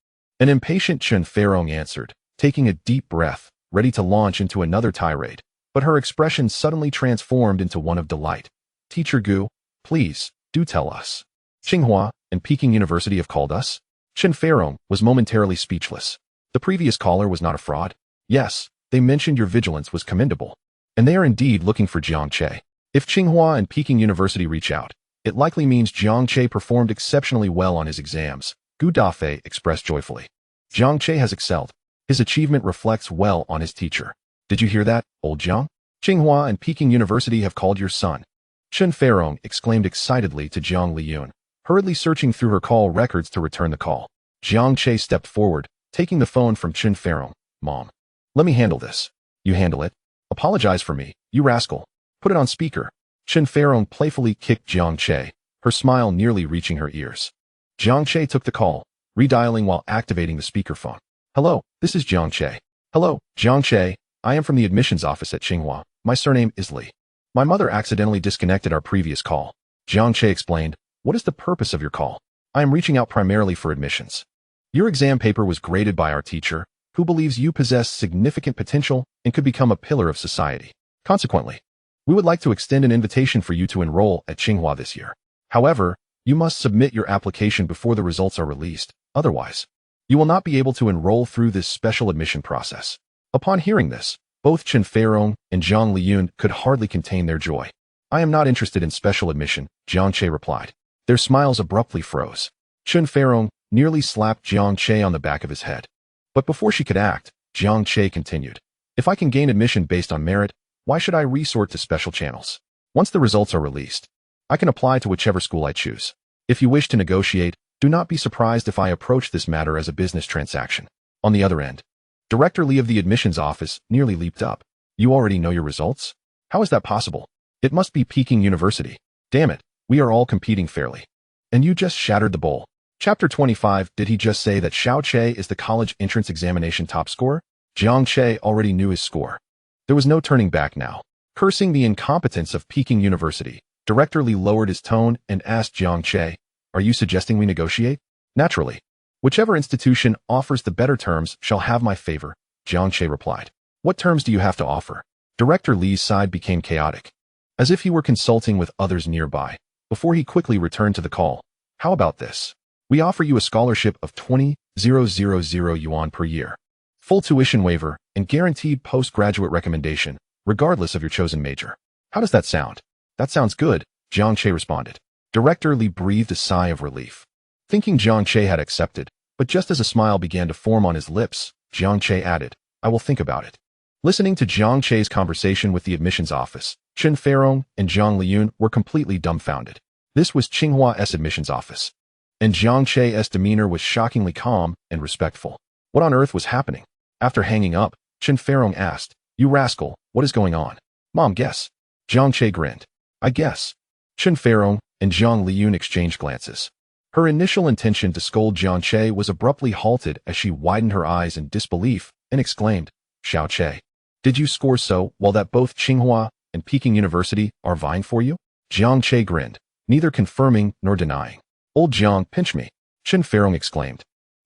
[SPEAKER 1] An impatient Chen Feirong answered, taking a deep breath, ready to launch into another tirade, but her expression suddenly transformed into one of delight. Teacher Gu, please, do tell us. Tsinghua and Peking University have called us? Chen Feirong was momentarily speechless. The previous caller was not a fraud. Yes, they mentioned your vigilance was commendable. And they are indeed looking for Jiang Che. If Tsinghua and Peking University reach out, it likely means Jiang Che performed exceptionally well on his exams, Gu Dafei expressed joyfully. Jiang Che has excelled. His achievement reflects well on his teacher. Did you hear that, old Jiang? Tsinghua and Peking University have called your son. Chen Feirong exclaimed excitedly to Jiang Liyun, hurriedly searching through her call records to return the call. Jiang Che stepped forward, taking the phone from Chen Feirong. Mom. Let me handle this. You handle it? Apologize for me, you rascal. Put it on speaker. Chen Feirong playfully kicked Jiang Che, her smile nearly reaching her ears. Jiang Che took the call, redialing while activating the speakerphone. Hello, this is Jiang Che. Hello, Jiang Che. I am from the admissions office at Tsinghua. My surname is Li. My mother accidentally disconnected our previous call. Jiang Che explained. What is the purpose of your call? I am reaching out primarily for admissions. Your exam paper was graded by our teacher, who believes you possess significant potential and could become a pillar of society. Consequently, we would like to extend an invitation for you to enroll at Tsinghua this year. However, you must submit your application before the results are released. Otherwise, you will not be able to enroll through this special admission process. Upon hearing this, both Chen Feirong and Jiang Liyun could hardly contain their joy. I am not interested in special admission, Jiang Che replied. Their smiles abruptly froze. Chen Feirong nearly slapped Jiang Che on the back of his head. But before she could act, Jiang Che continued. If I can gain admission based on merit, why should I resort to special channels? Once the results are released, I can apply to whichever school I choose. If you wish to negotiate, do not be surprised if I approach this matter as a business transaction. On the other end, Director Li of the admissions office nearly leaped up. You already know your results? How is that possible? It must be Peking University. Damn it, we are all competing fairly. And you just shattered the bowl. Chapter 25. Did he just say that Xiao Che is the college entrance examination top scorer? Jiang Che already knew his score. There was no turning back now. Cursing the incompetence of Peking University, Director Li lowered his tone and asked Jiang Che, are you suggesting we negotiate? Naturally. Whichever institution offers the better terms shall have my favor, Jiang Che replied. What terms do you have to offer? Director Li's side became chaotic, as if he were consulting with others nearby, before he quickly returned to the call. How about this? We offer you a scholarship of 20,000 yuan per year, full tuition waiver, and guaranteed postgraduate recommendation, regardless of your chosen major. How does that sound? That sounds good, Jiang Che responded. Director Li breathed a sigh of relief, thinking Jiang Che had accepted, but just as a smile began to form on his lips, Jiang Che added, I will think about it. Listening to Jiang Che's conversation with the admissions office, Chen Feirong and Zhang Liyun were completely dumbfounded. This was Tsinghua's admissions office, and Jiang Che's demeanor was shockingly calm and respectful. What on earth was happening? After hanging up, Chen Feirong asked, "You rascal, what is going on?" "Mom, guess." Jiang Che grinned. "I guess." Chen Feirong and Zhang Liyun exchanged glances. Her initial intention to scold Jiang Che was abruptly halted as she widened her eyes in disbelief and exclaimed, "Xiao Che, did you score so well that both Tsinghua and Peking University are vying for you?" Jiang Che grinned, neither confirming nor denying. "Old Jiang, pinch me," Chen Feirong exclaimed.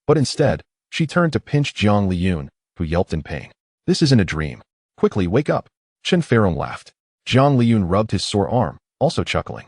[SPEAKER 1] But instead, she turned to pinch Zhang Liyun, who yelped in pain. "This isn't a dream. Quickly, wake up." Chen Feirong laughed. Zhang Liyun rubbed his sore arm, also chuckling.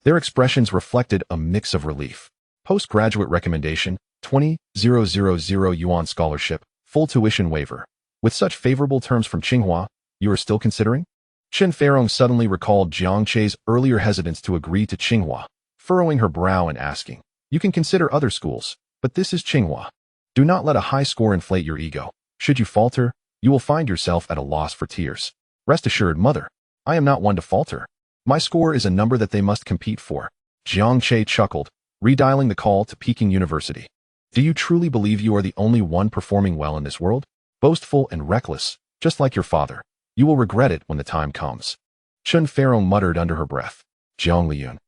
[SPEAKER 1] Their expressions reflected a mix of relief. Postgraduate recommendation, 20,000 yuan scholarship, full tuition waiver. With such favorable terms from Tsinghua, you are still considering? Chen Feirong suddenly recalled Jiang Che's earlier hesitance to agree to Tsinghua, furrowing her brow and asking, "You can consider other schools, but this is Tsinghua. Do not let a high score inflate your ego. Should you falter, you will find yourself at a loss for tears. Rest assured, mother, I am not one to falter. My score is a number that they must compete for." Jiang Che chuckled, redialing the call to Peking University. "Do you truly believe you are the only one performing well in this world? Boastful and reckless, just like your father. You will regret it when the time comes." Chen Feirong muttered under her breath. Jiang Liyun.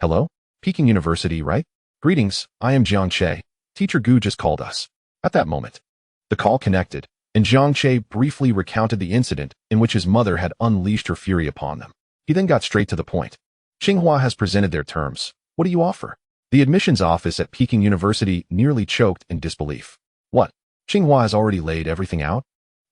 [SPEAKER 1] "Hello? Peking University, right? Greetings, I am Jiang Che. Teacher Gu just called us." At that moment, the call connected, and Jiang Che briefly recounted the incident in which his mother had unleashed her fury upon them. He then got straight to the point. "Tsinghua has presented their terms. What do you offer?" The admissions office at Peking University nearly choked in disbelief. "What? Tsinghua has already laid everything out?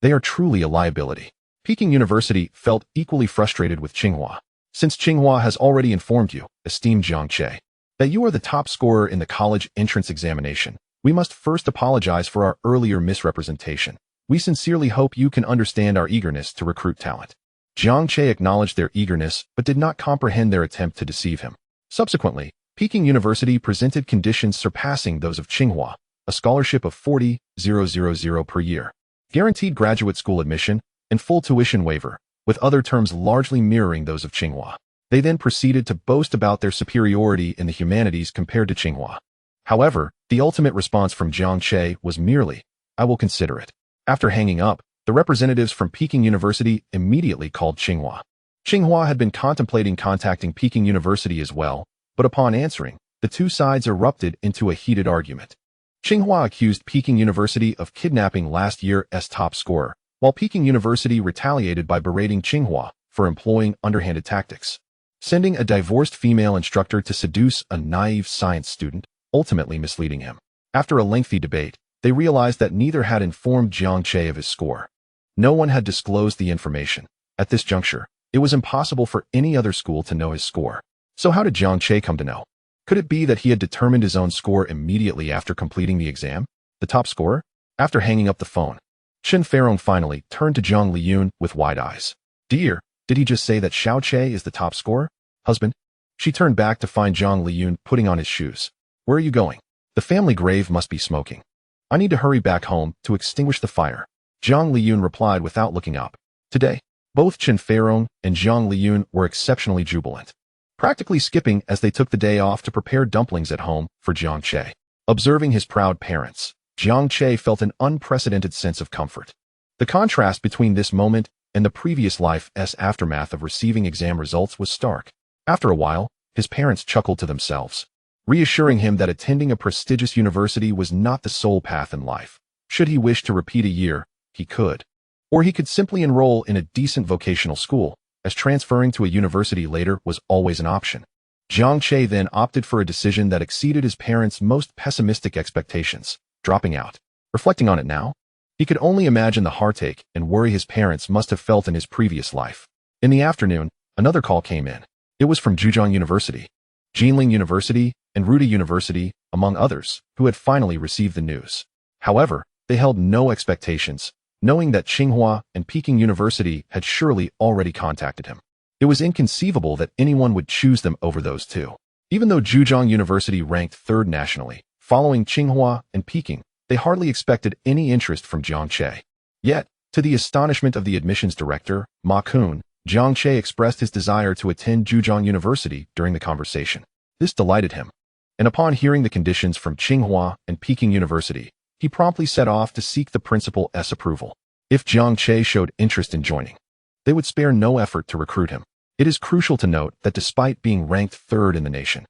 [SPEAKER 1] They are truly a liability." Peking University felt equally frustrated with Tsinghua. "Since Tsinghua has already informed you, esteemed Jiang Che, that you are the top scorer in the college entrance examination, we must first apologize for our earlier misrepresentation. We sincerely hope you can understand our eagerness to recruit talent." Jiang Che acknowledged their eagerness but did not comprehend their attempt to deceive him. Subsequently, Peking University presented conditions surpassing those of Tsinghua, a scholarship of 40,000 per year, guaranteed graduate school admission, and full tuition waiver, with other terms largely mirroring those of Tsinghua. They then proceeded to boast about their superiority in the humanities compared to Tsinghua. However, the ultimate response from Jiang Che was merely, "I will consider it." After hanging up, the representatives from Peking University immediately called Tsinghua. Tsinghua had been contemplating contacting Peking University as well, but upon answering, the two sides erupted into a heated argument. Tsinghua accused Peking University of kidnapping last year's top scorer, while Peking University retaliated by berating Tsinghua for employing underhanded tactics, sending a divorced female instructor to seduce a naive science student, ultimately misleading him. After a lengthy debate, they realized that neither had informed Jiang Che of his score. No one had disclosed the information. At this juncture, it was impossible for any other school to know his score. So how did Jiang Che come to know? Could it be that he had determined his own score immediately after completing the exam? The top scorer? After hanging up the phone, Chen Feirong finally turned to Zhang Liyun with wide eyes. "Dear, did he just say that Xiao Che is the top scorer? Husband?" She turned back to find Zhang Liyun putting on his shoes. "Where are you going?" "The family grave must be smoking. I need to hurry back home to extinguish the fire." Zhang Liyun replied without looking up. Today, both Chen Feirong and Zhang Liyun were exceptionally jubilant, practically skipping as they took the day off to prepare dumplings at home for Jiang Che. Observing his proud parents, Jiang Che felt an unprecedented sense of comfort. The contrast between this moment and the previous life's aftermath of receiving exam results was stark. After a while, his parents chuckled to themselves, reassuring him that attending a prestigious university was not the sole path in life. Should he wish to repeat a year, he could. Or he could simply enroll in a decent vocational school, as transferring to a university later was always an option. Jiang Che then opted for a decision that exceeded his parents' most pessimistic expectations, dropping out. Reflecting on it now, he could only imagine the heartache and worry his parents must have felt in his previous life. In the afternoon, another call came in. It was from Zhejiang University, Jinling University, and Ruda University, among others, who had finally received the news. However, they held no expectations, knowing that Tsinghua and Peking University had surely already contacted him. It was inconceivable that anyone would choose them over those two. Even though Zhejiang University ranked third nationally, following Tsinghua and Peking, they hardly expected any interest from Jiang Che. Yet, To the astonishment of the admissions director, Ma Kun, Jiang Che expressed his desire to attend Zhejiang University during the conversation. This delighted him. And upon hearing the conditions from Tsinghua and Peking University, he promptly set off to seek the principal's approval. If Jiang Che showed interest in joining, they would spare no effort to recruit him. It is crucial to note that despite being ranked third in the nation,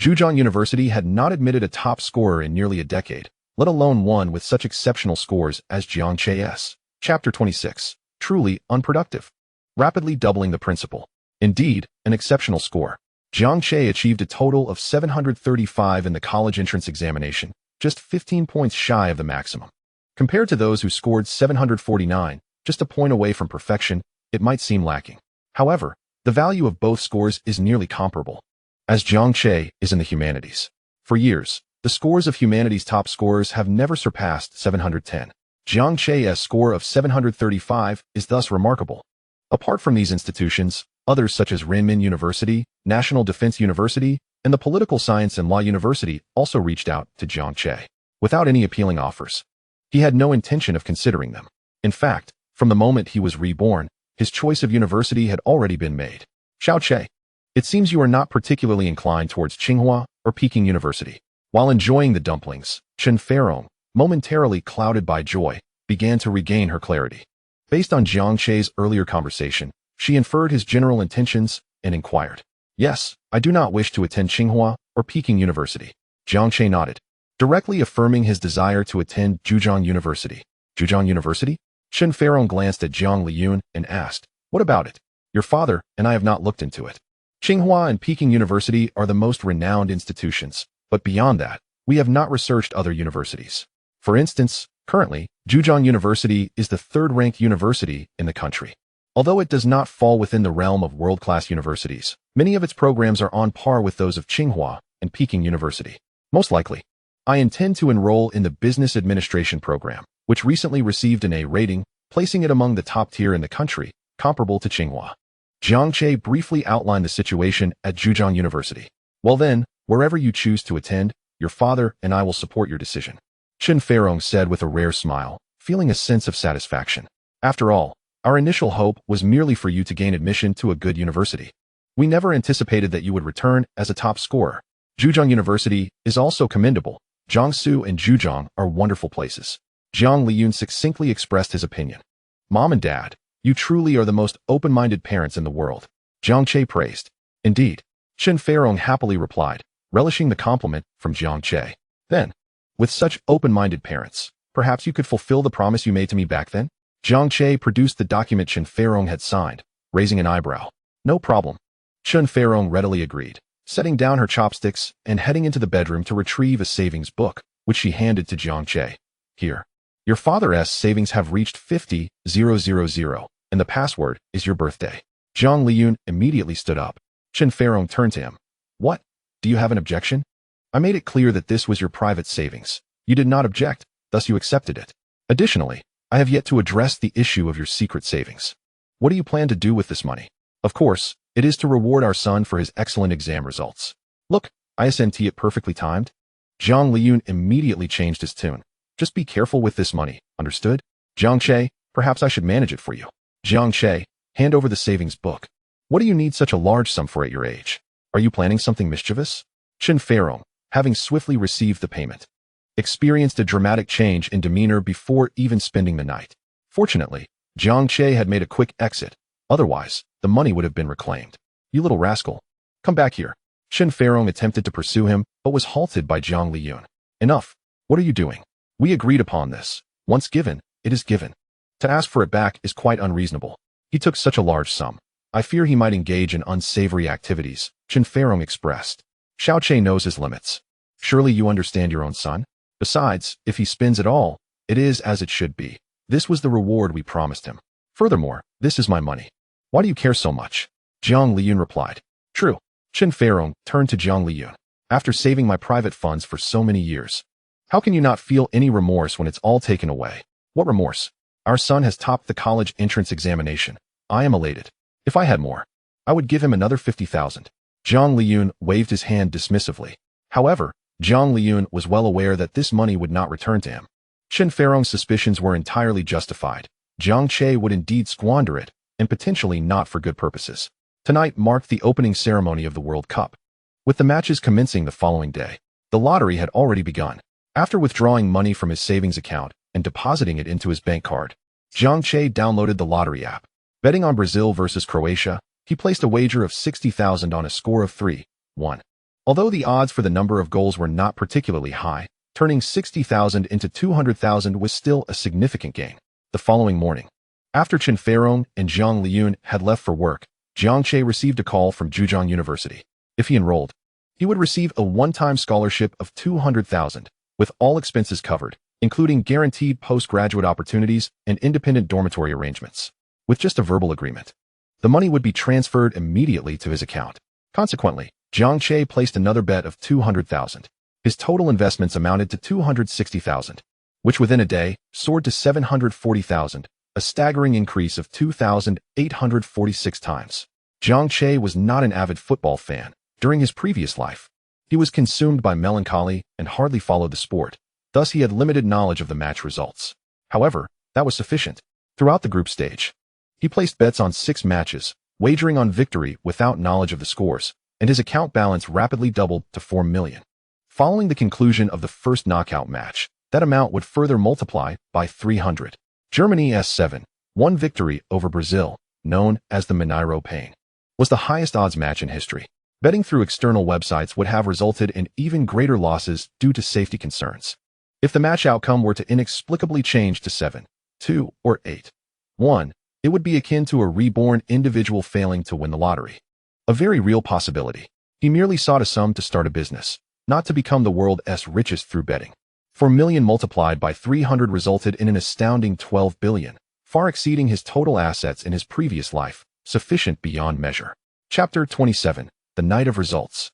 [SPEAKER 1] Zhejiang University had not admitted a top scorer in nearly a decade, let alone one with such exceptional scores as Jiang Che's. Chapter 26. Truly unproductive. Rapidly doubling the principal. Indeed, an exceptional score. Jiang Che achieved a total of 735 in the college entrance examination, just 15 points shy of the maximum. Compared to those who scored 749, just a point away from perfection, it might seem lacking. However, the value of both scores is nearly comparable, as Jiang Che is in the humanities. For years, the scores of humanities top scorers have never surpassed 710. Jiang Che's score of 735 is thus remarkable. Apart from these institutions, others such as Renmin University, National Defense University, and the Political Science and Law University also reached out to Jiang Che without any appealing offers. He had no intention of considering them. In fact, from the moment he was reborn, his choice of university had already been made. Xiao Che, it seems you are not particularly inclined towards Tsinghua or Peking University. While enjoying the dumplings, Chen Feirong, momentarily clouded by joy, began to regain her clarity. Based on Jiang Che's earlier conversation, she inferred his general intentions and inquired. Yes, I do not wish to attend Tsinghua or Peking University. Jiang Che nodded, directly affirming his desire to attend Zhejiang University. Zhejiang University? Chen Feirong glanced at Jiang Liyun and asked, what about it? Your father and I have not looked into it. Tsinghua and Peking University are the most renowned institutions, but beyond that, we have not researched other universities. For instance, currently, Zhejiang University is the third-ranked university in the country. Although it does not fall within the realm of world-class universities, many of its programs are on par with those of Tsinghua and Peking University. Most likely, I intend to enroll in the Business Administration program, which recently received an A rating, placing it among the top tier in the country, comparable to Tsinghua. Jiang Che briefly outlined the situation at Zhejiang University. Well then, wherever you choose to attend, your father and I will support your decision. Chen Feirong said with a rare smile, feeling a sense of satisfaction. After all, our initial hope was merely for you to gain admission to a good university. We never anticipated that you would return as a top scorer. Zhejiang University is also commendable. Jiangsu and Zhejiang are wonderful places. Jiang Liyun succinctly expressed his opinion. Mom and Dad, you truly are the most open-minded parents in the world. Jiang Che praised. Indeed. Chen Feirong happily replied, relishing the compliment from Jiang Che. Then, with such open-minded parents, perhaps you could fulfill the promise you made to me back then? Jiang Che produced the document Chen Feirong had signed, raising an eyebrow. No problem. Chen Feirong readily agreed, setting down her chopsticks and heading into the bedroom to retrieve a savings book, which she handed to Jiang Che. Here. Your father's savings have reached 50,000, and the password is your birthday. Jiang Liyun immediately stood up. Chen Feirong turned to him. What? Do you have an objection? I made it clear that this was your private savings. You did not object, thus you accepted it. Additionally, I have yet to address the issue of your secret savings. What do you plan to do with this money? Of course, it is to reward our son for his excellent exam results. Look, isn't it perfectly timed? Jiang Liyun immediately changed his tune. Just be careful with this money, understood? Jiang Che, perhaps I should manage it for you. Jiang Che, hand over the savings book. What do you need such a large sum for at your age? Are you planning something mischievous? Chen Feirong, having swiftly received the payment, experienced a dramatic change in demeanor before even spending the night. Fortunately, Jiang Che had made a quick exit. Otherwise, the money would have been reclaimed. You little rascal. Come back here. Chen Feirong attempted to pursue him, but was halted by Jiang Liyun. Enough. What are you doing? We agreed upon this. Once given, it is given. To ask for it back is quite unreasonable. He took such a large sum. I fear he might engage in unsavory activities, Chen Feirong expressed. Xiao Che knows his limits. Surely you understand your own son? Besides, if he spends it all, it is as it should be. This was the reward we promised him. Furthermore, this is my money. Why do you care so much? Jiang Liyun replied. True. Chen Feirong turned to Jiang Liyun. After saving my private funds for so many years, how can you not feel any remorse when it's all taken away? What remorse? Our son has topped the college entrance examination. I am elated. If I had more, I would give him another 50,000. Jiang Liyun waved his hand dismissively. However, Jiang Liyun was well aware that this money would not return to him. Chen Feirong's suspicions were entirely justified. Jiang Che would indeed squander it, and potentially not for good purposes. Tonight marked the opening ceremony of the World Cup. With the matches commencing the following day, the lottery had already begun. After withdrawing money from his savings account and depositing it into his bank card, Jiang Che downloaded the lottery app. Betting on Brazil versus Croatia, he placed a wager of 60,000 on a score of 3-1. Although the odds for the number of goals were not particularly high, turning 60,000 into 200,000 was still a significant gain. The following morning, after Chen Feirong and Zhang Liyun had left for work, Jiang Che received a call from Zhejiang University. If he enrolled, he would receive a one-time scholarship of 200,000, with all expenses covered, including guaranteed postgraduate opportunities and independent dormitory arrangements. With just a verbal agreement, the money would be transferred immediately to his account. Consequently, Jiang Che placed another bet of 200,000. His total investments amounted to 260,000, which within a day soared to 740,000, a staggering increase of 2,846 times. Jiang Che was not an avid football fan. During his previous life, he was consumed by melancholy and hardly followed the sport. Thus, he had limited knowledge of the match results. However, that was sufficient. Throughout the group stage, he placed bets on 6 matches, wagering on victory without knowledge of the scores, and his account balance rapidly doubled to 4 million. Following the conclusion of the first knockout match, that amount would further multiply by 300. Germany's 7-1 victory over Brazil, known as the Mineiro Pain, was the highest odds match in history. Betting through external websites would have resulted in even greater losses due to safety concerns. If the match outcome were to inexplicably change to 7-2 or 8-1, it would be akin to a reborn individual failing to win the lottery. A very real possibility. He merely sought a sum to start a business, not to become the world's richest through betting. 4 million multiplied by 300 resulted in an astounding 12 billion, far exceeding his total assets in his previous life, sufficient beyond measure. Chapter 27. The night of results.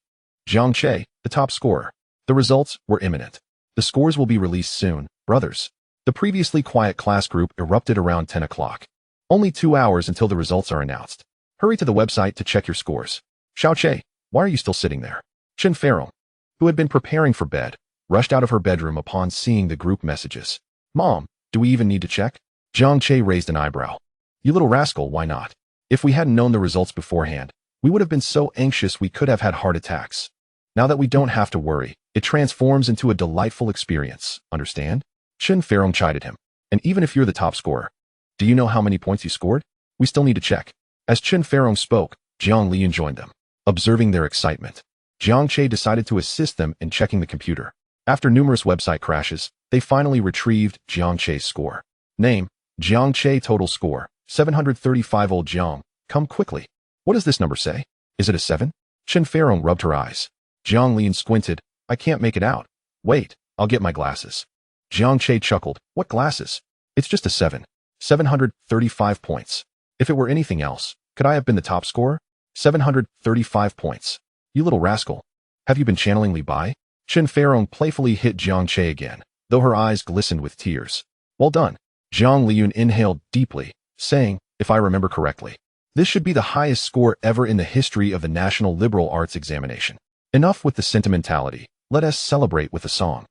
[SPEAKER 1] Jiang Che, the top scorer. The results were imminent. The scores will be released soon, brothers. The previously quiet class group erupted around 10 o'clock. Only 2 hours until the results are announced. Hurry to the website to check your scores. Xiao Che, why are you still sitting there? Chen Feirong, who had been preparing for bed, rushed out of her bedroom upon seeing the group messages. Mom, do we even need to check? Jiang Che raised an eyebrow. You little rascal, why not? If we hadn't known the results beforehand, we would have been so anxious we could have had heart attacks. Now that we don't have to worry, it transforms into a delightful experience, understand? Chen Feirong chided him. And even if you're the top scorer, do you know how many points you scored? We still need to check. As Chen Feirong spoke, Jiang Liyun joined them. Observing their excitement, Jiang Che decided to assist them in checking the computer. After numerous website crashes, they finally retrieved Jiang Che's score. Name, Jiang Che. Total score, 735. Old Jiang, come quickly. What does this number say? Is it a 7? Chen Feirong rubbed her eyes. Jiang Liyun squinted. I can't make it out. Wait, I'll get my glasses. Jiang Che chuckled. What glasses? It's just a 7. 735 points. If it were anything else, could I have been the top scorer? 735 points. You little rascal. Have you been channeling Li Bai? Chen Feirong playfully hit Jiang Che again, though her eyes glistened with tears. Well done. Jiang Liyun inhaled deeply, saying, if I remember correctly, this should be the highest score ever in the history of the National Liberal Arts Examination. Enough with the sentimentality, let us celebrate with a song.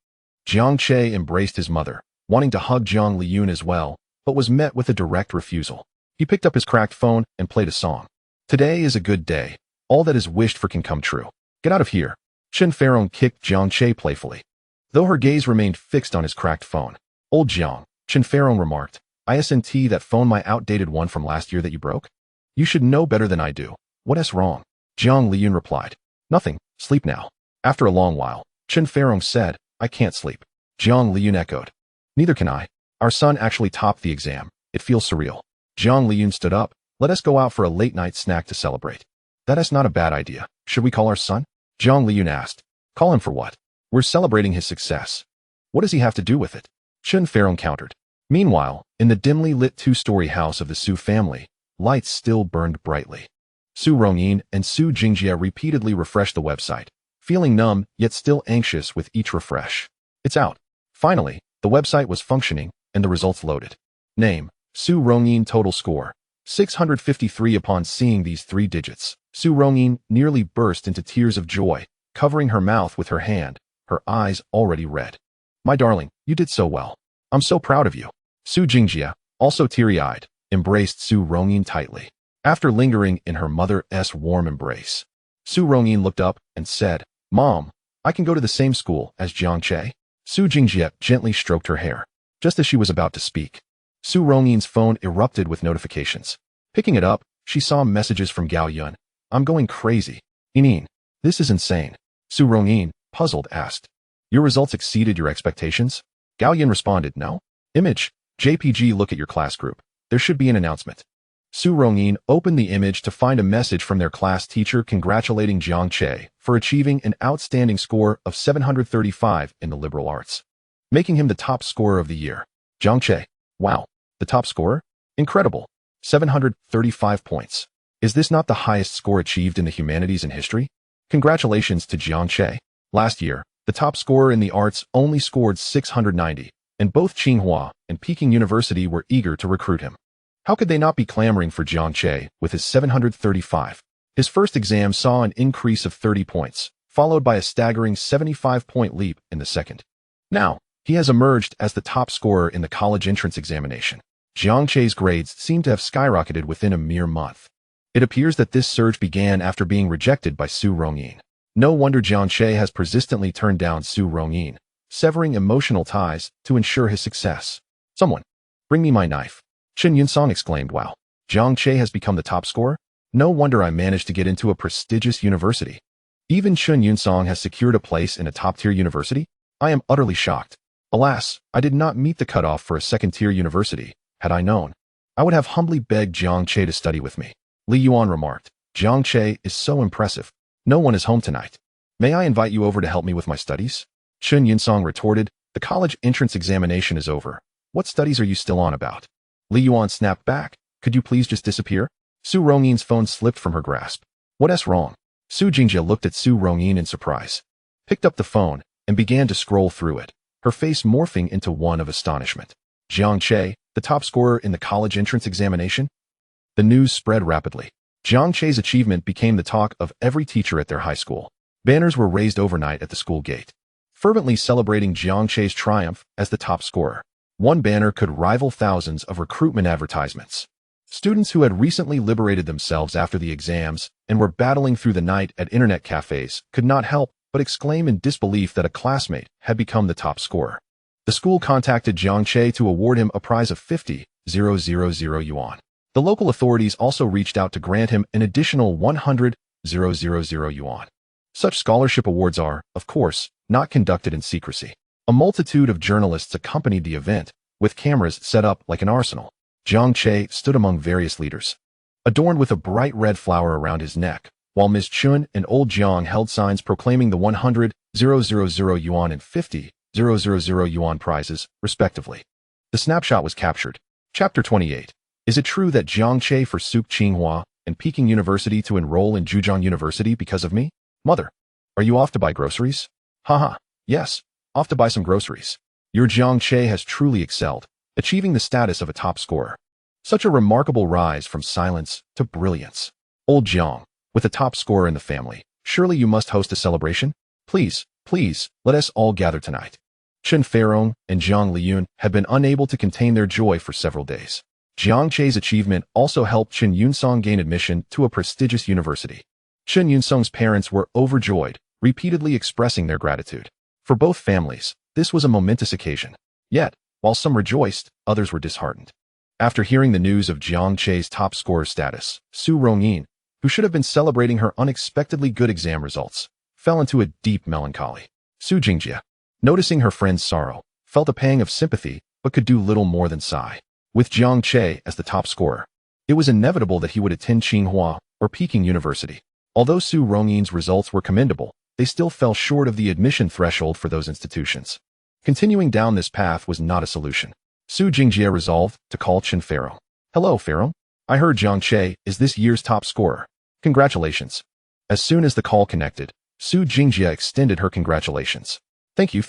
[SPEAKER 1] Jiang Che embraced his mother, wanting to hug Jiang Liyun as well, but was met with a direct refusal. He picked up his cracked phone and played a song. Today is a good day. All that is wished for can come true. Get out of here. Chen Feirong kicked Jiang Che playfully, though her gaze remained fixed on his cracked phone. Old Jiang, Chen Feirong remarked, isn't that phone my outdated one from last year that you broke? You should know better than I do. What's wrong? Jiang Liyun replied. Nothing. Sleep now. After a long while, Chen Feirong said, I can't sleep. Jiang Liyun echoed. Neither can I. Our son actually topped the exam. It feels surreal. Jiang Liyun stood up. Let us go out for a late-night snack to celebrate. That is not a bad idea. Should we call our son? Jiang Liyun asked. Call him for what? We're celebrating his success. What does he have to do with it? Chen Feirong countered. Meanwhile, in the dimly lit 2-story house of the Su family, lights still burned brightly. Su Rongyin and Su Jingjie repeatedly refreshed the website, feeling numb yet still anxious with each refresh. It's out. Finally, the website was functioning and the results loaded. Name, Su Rongyin. Total score, 653. Upon seeing these 3 digits, Su Rongyin nearly burst into tears of joy, covering her mouth with her hand, her eyes already red. My darling, you did so well. I'm so proud of you. Su Jingjie, also teary-eyed, embraced Su Rongyin tightly. After lingering in her mother's warm embrace, Su Rongyin looked up and said, "Mom, I can go to the same school as Jiang Che?" Su Jingye gently stroked her hair. Just as she was about to speak, Su Rongyin's phone erupted with notifications. Picking it up, she saw messages from Gao Yun. "I'm going crazy. Inin, this is insane." Su Rongyin, puzzled, asked, "Your results exceeded your expectations?" Gao Yun responded, "No. Image, JPG, look at your class group. There should be an announcement." Su Rongyin opened the image to find a message from their class teacher congratulating Jiang Che for achieving an outstanding score of 735 in the liberal arts, making him the top scorer of the year. Jiang Che, wow, the top scorer? Incredible. 735 points. Is this not the highest score achieved in the humanities in history? Congratulations to Jiang Che. Last year, the top scorer in the arts only scored 690, and both Tsinghua and Peking University were eager to recruit him. How could they not be clamoring for Jiang Che with his 735? His first exam saw an increase of 30 points, followed by a staggering 75-point leap in the second. Now, he has emerged as the top scorer in the college entrance examination. Jiang Che's grades seem to have skyrocketed within a mere month. It appears that this surge began after being rejected by Su Rongyin. No wonder Jiang Che has persistently turned down Su Rongyin, severing emotional ties to ensure his success. "Someone, bring me my knife." Chen Yunsong exclaimed, "Wow, Jiang Che has become the top scorer? No wonder I managed to get into a prestigious university. Even Chen Yunsong has secured a place in a top-tier university? I am utterly shocked. Alas, I did not meet the cutoff for a second-tier university. Had I known, I would have humbly begged Jiang Che to study with me." Li Yuan remarked, "Jiang Che is so impressive. No one is home tonight. May I invite you over to help me with my studies?" Chen Yunsong retorted, "The college entrance examination is over. What studies are you still on about?" Li Yuan snapped back, "Could you please just disappear?" Su Rongyin's phone slipped from her grasp. "What's wrong?" Su Jingye looked at Su Rongyin in surprise, picked up the phone, and began to scroll through it, her face morphing into one of astonishment. Jiang Che, the top scorer in the college entrance examination? The news spread rapidly. Jiang Che's achievement became the talk of every teacher at their high school. Banners were raised overnight at the school gate, fervently celebrating Jiang Che's triumph as the top scorer. One banner could rival thousands of recruitment advertisements. Students who had recently liberated themselves after the exams and were battling through the night at internet cafes could not help but exclaim in disbelief that a classmate had become the top scorer. The school contacted Jiang Che to award him a prize of 50,000 yuan. The local authorities also reached out to grant him an additional 100,000 yuan. Such scholarship awards are, of course, not conducted in secrecy. A multitude of journalists accompanied the event, with cameras set up like an arsenal. Jiang Che stood among various leaders, adorned with a bright red flower around his neck, while Ms. Chun and old Jiang held signs proclaiming the 100,000 yuan and 50,000 yuan prizes, respectively. The snapshot was captured. Chapter 28. Is it true that Jiang Che forsook Tsinghua and Peking University to enroll in Zhejiang University because of me? Mother, are you off to buy groceries? Haha, yes. Off to buy some groceries. Your Jiang Che has truly excelled, achieving the status of a top scorer. Such a remarkable rise from silence to brilliance. Old Jiang, with a top scorer in the family, surely you must host a celebration? Please, let us all gather tonight. Chen Feirong and Zhang Liyun had been unable to contain their joy for several days. Jiang Che's achievement also helped Chen Yunsong gain admission to a prestigious university. Chen Yunsong's parents were overjoyed, repeatedly expressing their gratitude. For both families, this was a momentous occasion. Yet, while some rejoiced, others were disheartened. After hearing the news of Jiang Che's top scorer status, Su Rongyin, who should have been celebrating her unexpectedly good exam results, fell into a deep melancholy. Su Jingye, noticing her friend's sorrow, felt a pang of sympathy but could do little more than sigh. With Jiang Che as the top scorer, it was inevitable that he would attend Tsinghua or Peking University. Although Su Rongyin's results were commendable, they still fell short of the admission threshold for those institutions. Continuing down this path was not a solution. Su Jingye resolved to call Chen Feirong. "Hello, Feirong. I heard Jiang Che is this year's top scorer. Congratulations." As soon as the call connected, Su Jingye extended her congratulations. Thank you.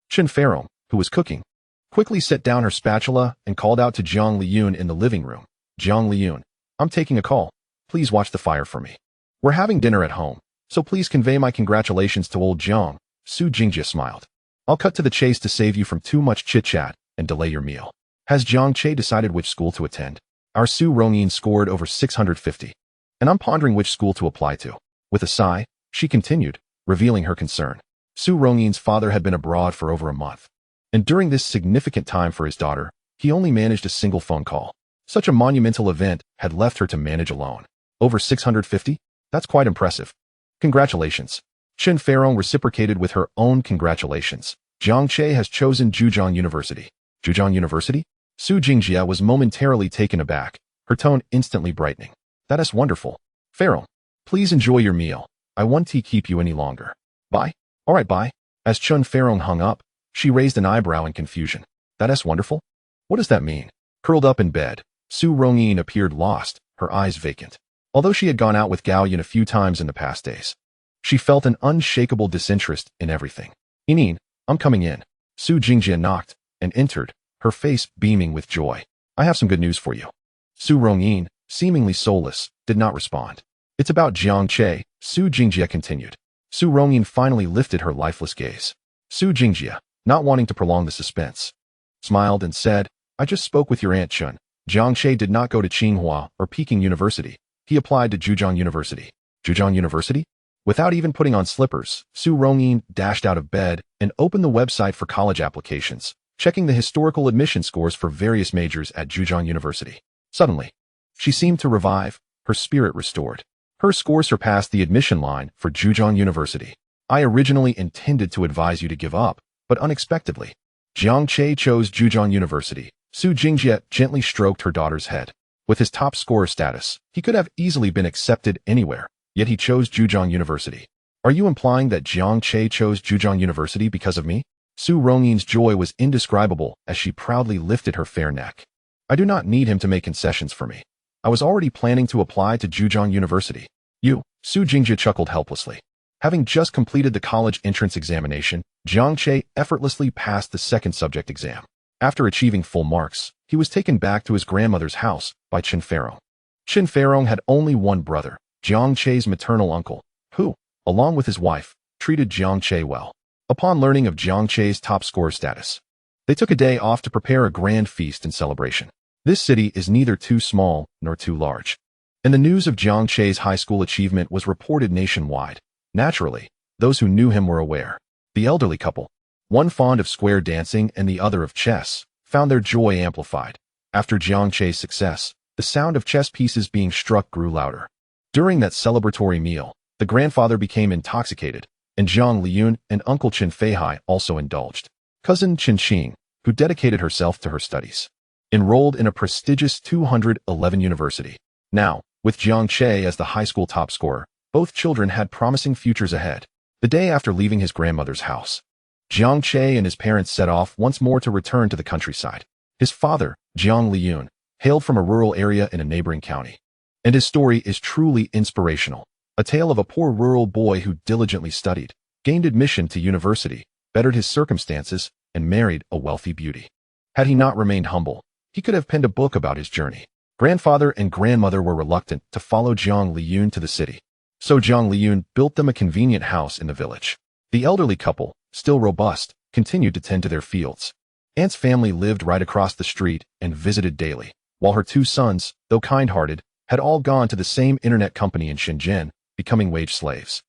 [SPEAKER 1] Chen Feirong, who was cooking, quickly set down her spatula and called out to Zhang Liyun in the living room. "Zhang Liyun, I'm taking a call. Please watch the fire for me. We're having dinner at home, so please convey my congratulations to old Jiang." Su Jingye smiled. "I'll cut to the chase to save you from too much chit-chat and delay your meal. Has Jiang Che decided which school to attend? Our Su Rongyin scored over 650, and I'm pondering which school to apply to. With a sigh, she continued, revealing her concern. Su Rongyin's father had been abroad for over a month, and during this significant time for his daughter, he only managed a single phone call. Such a monumental event had left her to manage alone. Over 650? That's quite impressive. Congratulations. Chen Feirong reciprocated with her own congratulations. Jiang Che has chosen Zhejiang University. Zhejiang University? Su Jingjie was momentarily taken aback, her tone instantly brightening. That is wonderful. Feirong, please enjoy your meal. I won't keep you any longer. Bye. All right, bye. As Chen Feirong hung up, she raised an eyebrow in confusion. That is wonderful? What does that mean? Curled up in bed, Su Rongyin appeared lost, her eyes vacant. Although she had gone out with Gao Yun a few times in the past days, she felt an unshakable disinterest in everything. Inin, I'm coming in. Su Jingjie knocked and entered, her face beaming with joy. I have some good news for you. Su Rongyin, seemingly soulless, did not respond. It's about Jiang Che, Su Jingjie continued. Su Rongyin finally lifted her lifeless gaze. Su Jingjie, not wanting to prolong the suspense, smiled and said, I just spoke with your Aunt Chun. Jiang Che did not go to Tsinghua or Peking University. He applied to Zhejiang University. Zhejiang University? Without even putting on slippers, Su Rongyin dashed out of bed and opened the website for college applications, checking the historical admission scores for various majors at Zhejiang University. Suddenly, she seemed to revive, her spirit restored. Her score surpassed the admission line for Zhejiang University. I originally intended to advise you to give up, but unexpectedly, Jiang Che chose Zhejiang University. Su Jingjie gently stroked her daughter's head. With his top scorer status, he could have easily been accepted anywhere, yet he chose Zhejiang University. Are you implying that Jiang Che chose Zhejiang University because of me? Su Rongyin's joy was indescribable as she proudly lifted her fair neck. I do not need him to make concessions for me. I was already planning to apply to Zhejiang University. You, Su Jingjie chuckled helplessly. Having just completed the college entrance examination, Jiang Che effortlessly passed the second subject exam. After achieving full marks, he was taken back to his grandmother's house by Chen Feirong. Chen Feirong had only one brother, Jiang Che's maternal uncle, who, along with his wife, treated Jiang Che well. Upon learning of Jiang Che's top scorer status, they took a day off to prepare a grand feast and celebration. This city is neither too small nor too large, and the news of Jiang Che's high school achievement was reported nationwide. Naturally, those who knew him were aware. The elderly couple, one fond of square dancing and the other of chess, found their joy amplified. After Jiang Che's success, the sound of chess pieces being struck grew louder. During that celebratory meal, the grandfather became intoxicated, and Zhang Liyun and Uncle Chen Feihai also indulged. Cousin Chen Qing, who dedicated herself to her studies, enrolled in a prestigious 211 university. Now, with Jiang Che as the high school top scorer, both children had promising futures ahead. The day after leaving his grandmother's house, Jiang Che and his parents set off once more to return to the countryside. His father, Jiang Liyun, hailed from a rural area in a neighboring county, and his story is truly inspirational. A tale of a poor rural boy who diligently studied, gained admission to university, bettered his circumstances, and married a wealthy beauty. Had he not remained humble, he could have penned a book about his journey. Grandfather and grandmother were reluctant to follow Jiang Liyun to the city, so Jiang Liyun built them a convenient house in the village. The elderly couple, still robust, continued to tend to their fields. Aunt's family lived right across the street and visited daily, while her two sons, though kind-hearted, had all gone to the same internet company in Shenzhen, becoming wage slaves,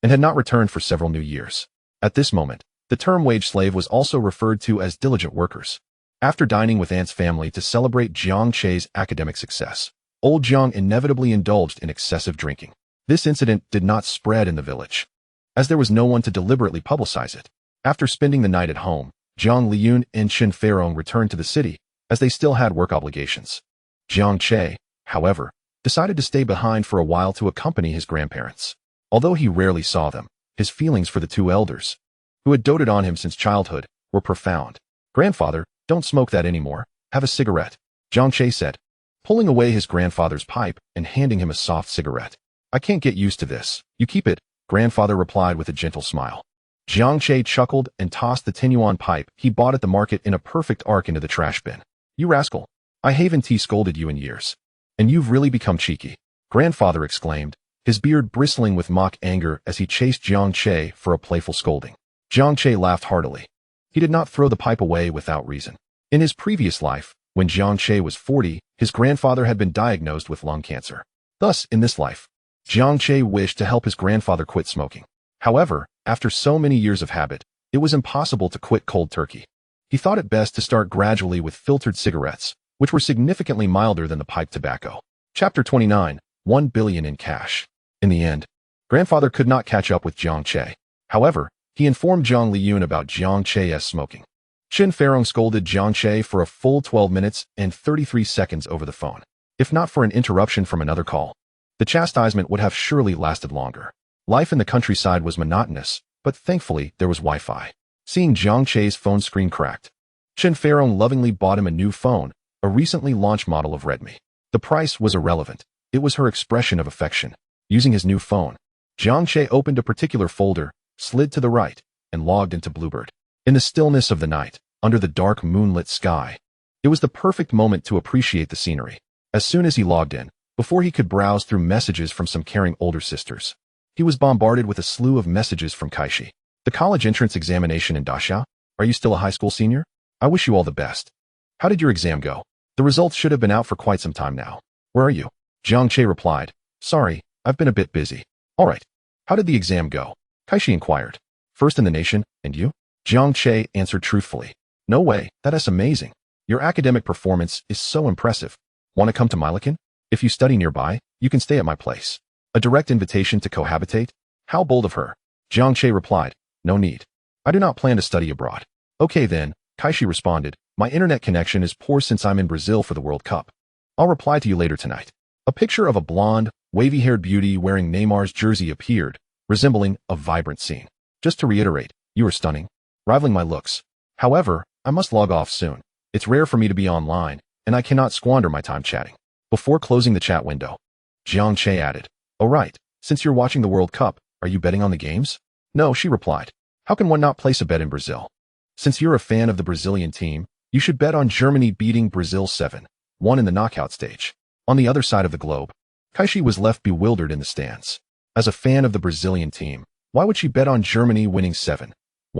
[SPEAKER 1] and had not returned for several new years. At this moment, the term wage slave was also referred to as diligent workers. After dining with Aunt's family to celebrate Jiang Che's academic success, old Jiang inevitably indulged in excessive drinking. This incident did not spread in the village, as there was no one to deliberately publicize it. After spending the night at home, Jiang Liyun and Chen Feirong returned to the city, as they still had work obligations. Jiang Che, however, decided to stay behind for a while to accompany his grandparents. Although he rarely saw them, his feelings for the two elders, who had doted on him since childhood, were profound. Grandfather, don't smoke that anymore. Have a cigarette, Jiang Che said, pulling away his grandfather's pipe and handing him a soft cigarette. I can't get used to this. You keep it, grandfather replied with a gentle smile. Jiang Che chuckled and tossed the 10-yuan pipe he bought at the market in a perfect arc into the trash bin. You rascal. I haven't scolded you in years. And you've really become cheeky, grandfather exclaimed, his beard bristling with mock anger as he chased Jiang Che for a playful scolding. Jiang Che laughed heartily. He did not throw the pipe away without reason. In his previous life, When Jiang Che was 40, his grandfather had been diagnosed with lung cancer. Thus, in this life, Jiang Che wished to help his grandfather quit smoking. However, after so many years of habit, it was impossible to quit cold turkey. He thought it best to start gradually with filtered cigarettes, which were significantly milder than the pipe tobacco. Chapter 29, 1 billion in cash. In the end, grandfather could not catch up with Jiang Che. However, he informed Zhang Liyun about Jiang Che's smoking. Qin Feirong scolded Jiang Che for a full 12 minutes and 33 seconds over the phone. If not for an interruption from another call, the chastisement would have surely lasted longer. Life in the countryside was monotonous, but thankfully there was Wi-Fi. Seeing Jiang Che's phone screen cracked, Qin Feirong lovingly bought him a new phone, a recently launched model of Redmi. The price was irrelevant. It was her expression of affection. Using his new phone, Jiang Che opened a particular folder, slid to the right, and logged into Bluebird. In the stillness of the night, under the dark moonlit sky, it was the perfect moment to appreciate the scenery. As soon as he logged in, before he could browse through messages from some caring older sisters, he was bombarded with a slew of messages from Kaishi. The college entrance examination in Dachau? Are you still a high school senior? I wish you all the best. How did your exam go? The results should have been out for quite some time now. Where are you? Jiang Che replied, sorry, I've been a bit busy. All right. How did the exam go? Kaishi inquired. First in the nation, and you? Jiang Che answered truthfully. No way, that's amazing. Your academic performance is so impressive. Want to come to Mylikin? If you study nearby, you can stay at my place. A direct invitation to cohabitate? How bold of her. Jiang Che replied, no need. I do not plan to study abroad. Okay then, Kaishi responded, my internet connection is poor since I'm in Brazil for the World Cup. I'll reply to you later tonight. A picture of a blonde, wavy-haired beauty wearing Neymar's jersey appeared, resembling a vibrant scene. Just to reiterate, you are stunning, rivaling my looks. However, I must log off soon. It's rare for me to be online, and I cannot squander my time chatting. Before closing the chat window, Jiang Che added, oh right, since you're watching the World Cup, are you betting on the games? No, she replied. How can one not place a bet in Brazil? Since you're a fan of the Brazilian team, you should bet on Germany beating Brazil 7-1 in the knockout stage. On the other side of the globe, Kaishi was left bewildered in the stands. As a fan of the Brazilian team, why would she bet on Germany winning 7-1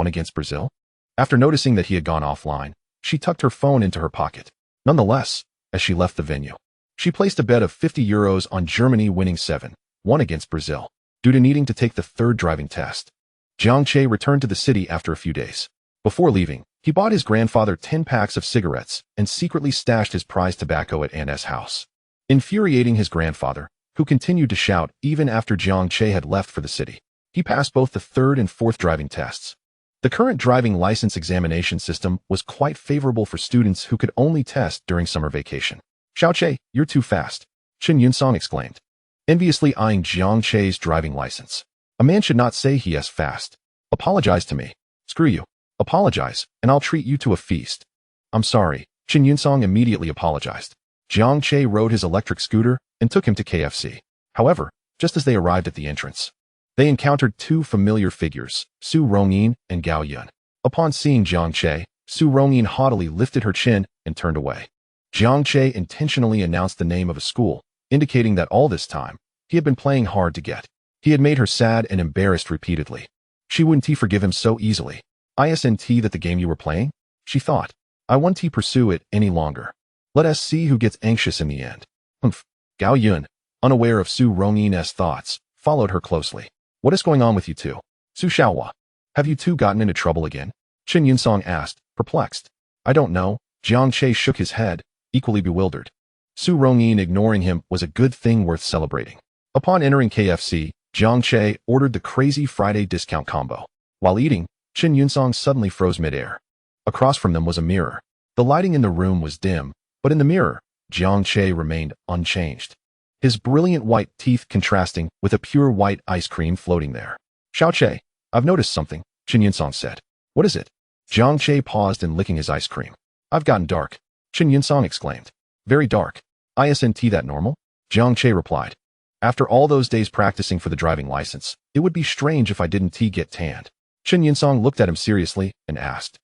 [SPEAKER 1] against Brazil? After noticing that he had gone offline, she tucked her phone into her pocket. Nonetheless, as she left the venue, she placed a bet of €50 on Germany winning 7-1 against Brazil. Due to needing to take the third driving test, Jiang Che returned to the city after a few days. Before leaving, he bought his grandfather 10 packs of cigarettes and secretly stashed his prized tobacco at Anne's house. Infuriating his grandfather, who continued to shout even after Jiang Che had left for the city, he passed both the third and fourth driving tests. The current driving license examination system was quite favorable for students who could only test during summer vacation. Xiao Che, you're too fast, Chen Yunsong exclaimed, enviously eyeing Jiang Che's driving license. A man should not say he is fast. Apologize to me. Screw you. Apologize, and I'll treat you to a feast. I'm sorry, Chen Yunsong immediately apologized. Jiang Che rode his electric scooter and took him to KFC. However, just as they arrived at the entrance, they encountered two familiar figures, Su Rongyin and Gao Yun. Upon seeing Jiang Che, Su Rongyin haughtily lifted her chin and turned away. Jiang Che intentionally announced the name of a school, indicating that all this time, he had been playing hard to get. He had made her sad and embarrassed repeatedly. She wouldn't forgive him so easily. Isn't that the game you were playing? She thought. I won't pursue it any longer. Let us see who gets anxious in the end. Humph. Gao Yun, unaware of Su Rongyin's thoughts, followed her closely. What is going on with you two? Su Xiaohua. Have you two gotten into trouble again? Chen Yunsong asked, perplexed. I don't know. Jiang Che shook his head, equally bewildered. Su Rongyin ignoring him was a good thing worth celebrating. Upon entering KFC, Jiang Che ordered the crazy Friday discount combo. While eating, Chen Yunsong suddenly froze midair. Across from them was a mirror. The lighting in the room was dim, but in the mirror, Jiang Che remained unchanged. His brilliant white teeth contrasting with a pure white ice cream floating there. Xiao Che, I've noticed something, Chen Yunsong said. What is it? Jiang Che paused in licking his ice cream. I've gotten dark, Chen Yunsong exclaimed. Very dark. Isn't that normal? Jiang Che replied. After all those days practicing for the driving license, it would be strange if I didn't get tanned. Chen Yunsong looked at him seriously and asked,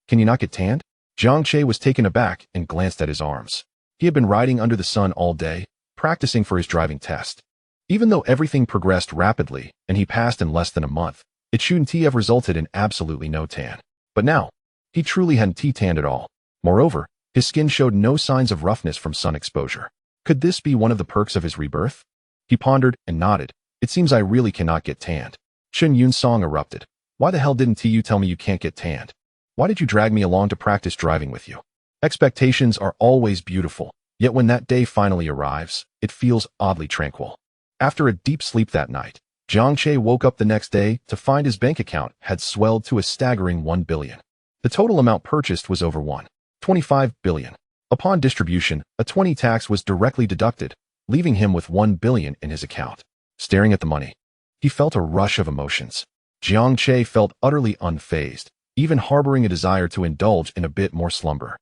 [SPEAKER 1] Can you not get tanned? Jiang Che was taken aback and glanced at his arms. He had been riding under the sun all day, practicing for his driving test. Even though everything progressed rapidly and he passed in less than a month, it shouldn't have resulted in absolutely no tan. But now, he truly hadn't tanned at all. Moreover, His skin showed no signs of roughness from sun exposure. Could this be one of the perks of his rebirth? He pondered and nodded. It seems I really cannot get tanned. Chen Yun's song erupted. Why the hell didn't you tell me you can't get tanned? Why did you drag me along to practice driving with you? Expectations are always beautiful, yet when that day finally arrives, it feels oddly tranquil. After a deep sleep that night, Jiang Che woke up the next day to find his bank account had swelled to a staggering 1 billion. The total amount purchased was over 1.25 billion. Upon distribution, a 20 tax was directly deducted, leaving him with 1 billion in his account. Staring at the money, he felt a rush of emotions. Jiang Che felt utterly unfazed, even harboring a desire to indulge in a bit more slumber.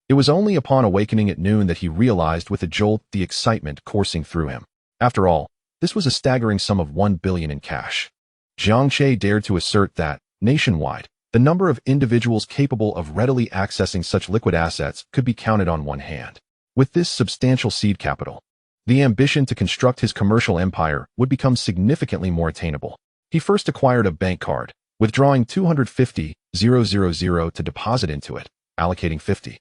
[SPEAKER 1] It was only upon awakening at noon that he realized with a jolt the excitement coursing through him. After all, this was a staggering sum of 1 billion in cash. Jiang Che dared to assert that, nationwide, the number of individuals capable of readily accessing such liquid assets could be counted on one hand. With this substantial seed capital, the ambition to construct his commercial empire would become significantly more attainable. He first acquired a bank card, withdrawing 250,000 to deposit into it, allocating 50,000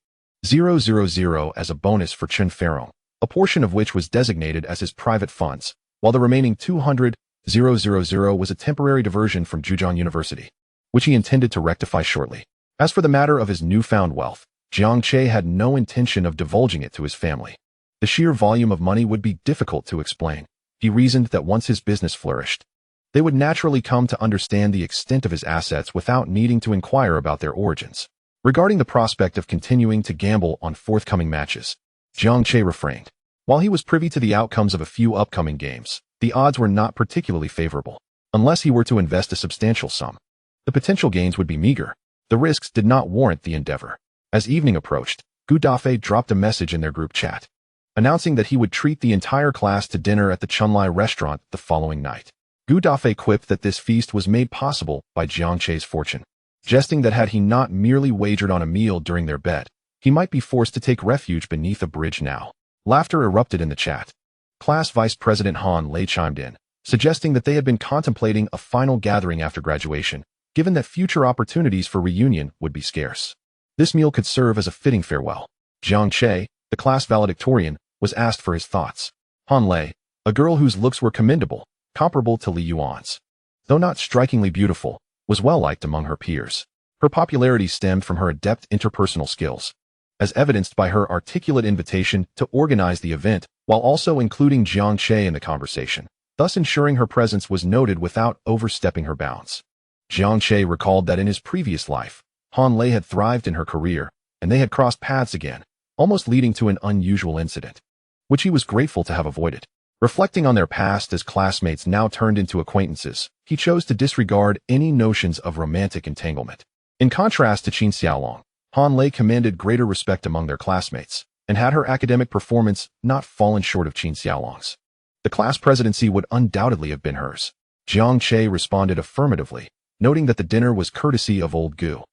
[SPEAKER 1] as a bonus for Chen Ferong, a portion of which was designated as his private funds, while the remaining 200,000 was a temporary diversion from Zhejiang University, which he intended to rectify shortly. As for the matter of his newfound wealth, Jiang Che had no intention of divulging it to his family. The sheer volume of money would be difficult to explain. He reasoned that once his business flourished, they would naturally come to understand the extent of his assets without needing to inquire about their origins. Regarding the prospect of continuing to gamble on forthcoming matches, Jiang Che refrained. While he was privy to the outcomes of a few upcoming games, the odds were not particularly favorable. Unless he were to invest a substantial sum, the potential gains would be meager. The risks did not warrant the endeavor. As evening approached, Gu Dafei dropped a message in their group chat, announcing that he would treat the entire class to dinner at the Chunlai restaurant the following night. Gu Dafei quipped that this feast was made possible by Jiang Che's fortune, jesting that had he not merely wagered on a meal during their bet, he might be forced to take refuge beneath a bridge now. Laughter erupted in the chat. Class Vice President Han Lei chimed in, suggesting that they had been contemplating a final gathering after graduation, given that future opportunities for reunion would be scarce. This meal could serve as a fitting farewell. Jiang Che, the class valedictorian, was asked for his thoughts. Han Lei, a girl whose looks were commendable, comparable to Li Yuan's, though not strikingly beautiful, was well-liked among her peers. Her popularity stemmed from her adept interpersonal skills, as evidenced by her articulate invitation to organize the event while also including Jiang Che in the conversation, thus ensuring her presence was noted without overstepping her bounds. Jiang Che recalled that in his previous life, Han Lei had thrived in her career, and they had crossed paths again, almost leading to an unusual incident, which he was grateful to have avoided. Reflecting on their past as classmates now turned into acquaintances, he chose to disregard any notions of romantic entanglement. In contrast to Qin Xiaolong, Han Lei commanded greater respect among their classmates, and had her academic performance not fallen short of Qin Xiaolong's, the class presidency would undoubtedly have been hers. Jiang Che responded affirmatively, noting that the dinner was courtesy of old Gu,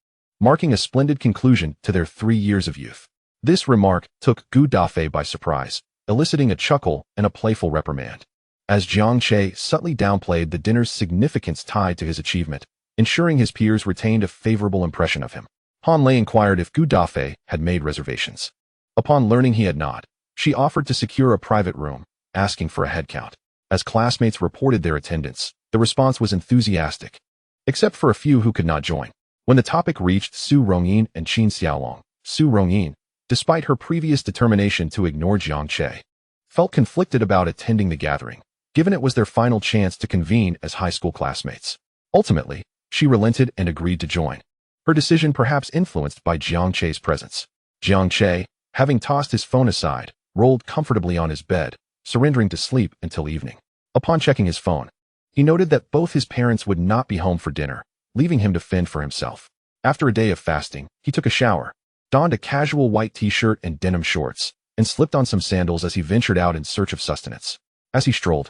[SPEAKER 1] marking a splendid conclusion to their 3 years of youth. This remark took Gu Dafei by surprise, eliciting a chuckle and a playful reprimand, as Jiang Che subtly downplayed the dinner's significance tied to his achievement, ensuring his peers retained a favorable impression of him. Han Lei inquired if Gu Dafei had made reservations. Upon learning he had not, she offered to secure a private room, asking for a head count. As classmates reported their attendance, the response was enthusiastic, except for a few who could not join. When the topic reached Su Rongyin and Qin Xiaolong, Su Rongyin, despite her previous determination to ignore Jiang Che, felt conflicted about attending the gathering, given it was their final chance to convene as high school classmates. Ultimately, she relented and agreed to join, her decision perhaps influenced by Jiang Che's presence. Jiang Che, having tossed his phone aside, rolled comfortably on his bed, surrendering to sleep until evening. Upon checking his phone, he noted that both his parents would not be home for dinner, leaving him to fend for himself. After a day of fasting, he took a shower, donned a casual white t-shirt and denim shorts, and slipped on some sandals as he ventured out in search of sustenance. As he strolled,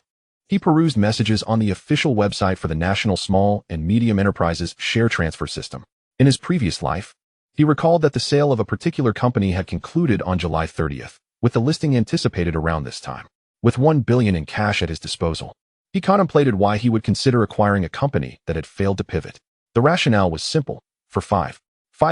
[SPEAKER 1] he perused messages on the official website for the National Small and Medium Enterprises Share Transfer System. In his previous life, he recalled that the sale of a particular company had concluded on July 30th, with the listing anticipated around this time. With 1 billion in cash at his disposal, he contemplated why he would consider acquiring a company that had failed to pivot. The rationale was simple. For 5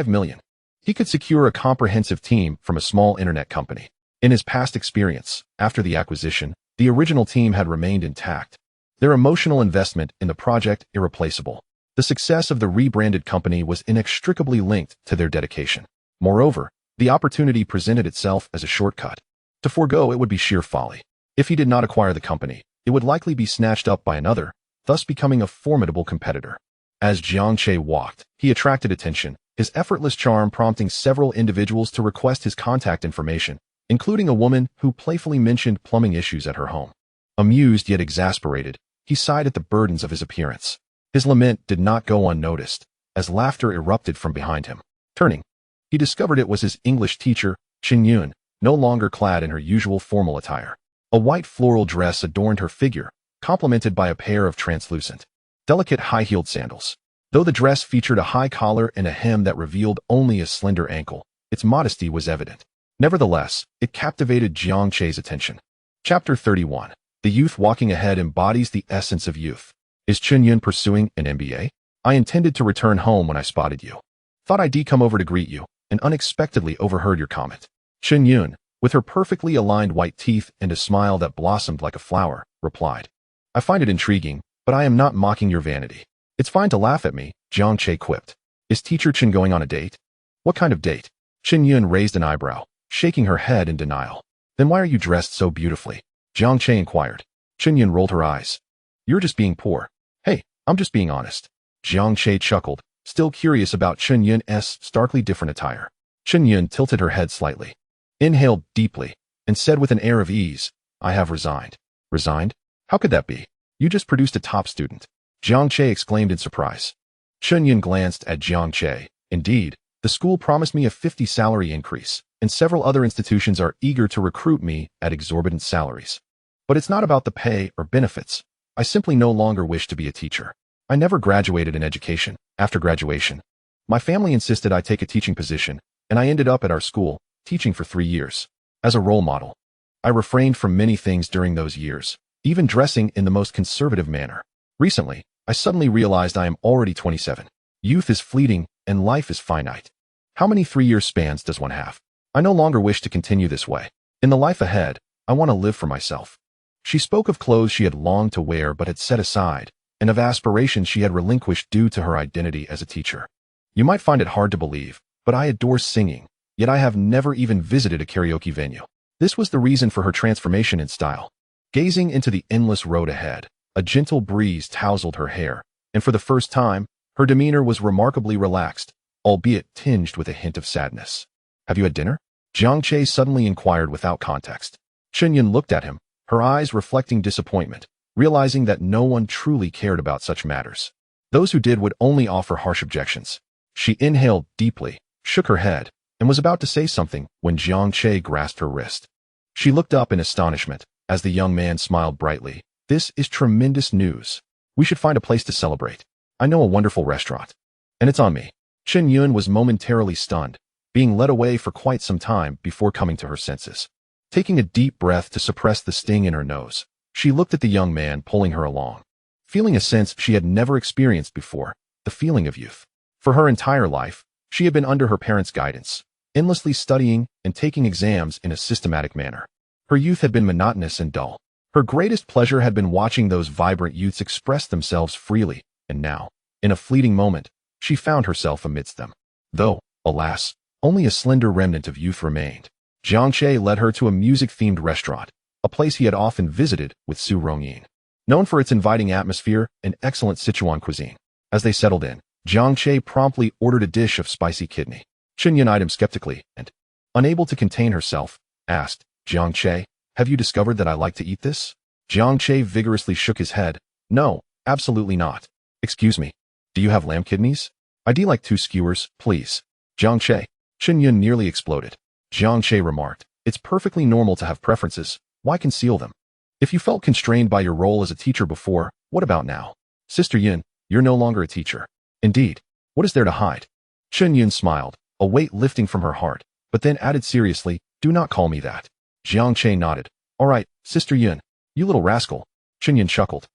[SPEAKER 1] million, He could secure a comprehensive team from a small internet company. In his past experience, after the acquisition, the original team had remained intact. Their emotional investment in the project irreplaceable. The success of the rebranded company was inextricably linked to their dedication. Moreover, the opportunity presented itself as a shortcut. To forego it would be sheer folly. If he did not acquire the company, it would likely be snatched up by another, thus becoming a formidable competitor. As Jiang Che walked, he attracted attention, his effortless charm prompting several individuals to request his contact information, including a woman who playfully mentioned plumbing issues at her home. Amused yet exasperated, he sighed at the burdens of his appearance. His lament did not go unnoticed, as laughter erupted from behind him. Turning, he discovered it was his English teacher, Chen Yun, no longer clad in her usual formal attire. A white floral dress adorned her figure, complemented by a pair of translucent, delicate high-heeled sandals. Though the dress featured a high collar and a hem that revealed only a slender ankle, its modesty was evident. Nevertheless, it captivated Jiang Che's attention. Chapter 31. The youth walking ahead embodies the essence of youth. Is Chen Yun pursuing an MBA? I intended to return home when I spotted you. Thought I'd come over to greet you, and unexpectedly overheard your comment. Chen Yun, with her perfectly aligned white teeth and a smile that blossomed like a flower, replied. I find it intriguing, but I am not mocking your vanity. It's fine to laugh at me, Jiang Che quipped. Is teacher Chen going on a date? What kind of date? Chen Yun raised an eyebrow, shaking her head in denial. Then why are you dressed so beautifully? Jiang Che inquired. Chen Yun rolled her eyes. You're just being poor. Hey, I'm just being honest. Jiang Che chuckled, still curious about Chen Yun's starkly different attire. Chen Yun tilted her head slightly, inhaled deeply, and said with an air of ease, I have resigned. Resigned? How could that be? You just produced a top student. Jiang Che exclaimed in surprise. Chen Yun glanced at Jiang Che. Indeed, the school promised me a 50 salary increase, and several other institutions are eager to recruit me at exorbitant salaries. But it's not about the pay or benefits. I simply no longer wish to be a teacher. I never graduated in education. After graduation, my family insisted I take a teaching position, and I ended up at our school, teaching for 3 years. As a role model, I refrained from many things during those years, even dressing in the most conservative manner. Recently, I suddenly realized I am already 27. Youth is fleeting, and life is finite. How many 3-year spans does one have? I no longer wish to continue this way. In the life ahead, I want to live for myself. She spoke of clothes she had longed to wear but had set aside, and of aspirations she had relinquished due to her identity as a teacher. You might find it hard to believe, but I adore singing, yet I have never even visited a karaoke venue. This was the reason for her transformation in style. Gazing into the endless road ahead, a gentle breeze tousled her hair, and for the first time, her demeanor was remarkably relaxed, albeit tinged with a hint of sadness. Have you had dinner? Jiang Che suddenly inquired without context. Chen Yun looked at him, her eyes reflecting disappointment, realizing that no one truly cared about such matters. Those who did would only offer harsh objections. She inhaled deeply, shook her head, and was about to say something when Jiang Che grasped her wrist. She looked up in astonishment, as the young man smiled brightly. This is tremendous news. We should find a place to celebrate. I know a wonderful restaurant. And it's on me. Chen Yun was momentarily stunned, being led away for quite some time before coming to her senses. Taking a deep breath to suppress the sting in her nose, she looked at the young man pulling her along, feeling a sense she had never experienced before, the feeling of youth. For her entire life, she had been under her parents' guidance, endlessly studying and taking exams in a systematic manner. Her youth had been monotonous and dull. Her greatest pleasure had been watching those vibrant youths express themselves freely, and now, in a fleeting moment, she found herself amidst them. Though, alas, only a slender remnant of youth remained. Jiang Che led her to a music-themed restaurant, a place he had often visited with Su Rongyin, known for its inviting atmosphere and excellent Sichuan cuisine. As they settled in, Jiang Che promptly ordered a dish of spicy kidney. Chen Yun eyed him skeptically and, unable to contain herself, asked, Jiang Che, have you discovered that I like to eat this? Jiang Che vigorously shook his head. No, absolutely not. Excuse me, do you have lamb kidneys? I'd like 2 skewers, please. Jiang Che. Chen Yun nearly exploded. Jiang Che remarked, it's perfectly normal to have preferences. Why conceal them? If you felt constrained by your role as a teacher before, what about now? Sister Yun, you're no longer a teacher. Indeed. What is there to hide? Chen Yun smiled, a weight lifting from her heart, but then added seriously, do not call me that. Jiang Che nodded. All right, Sister Yun, you little rascal. Chen Yun chuckled,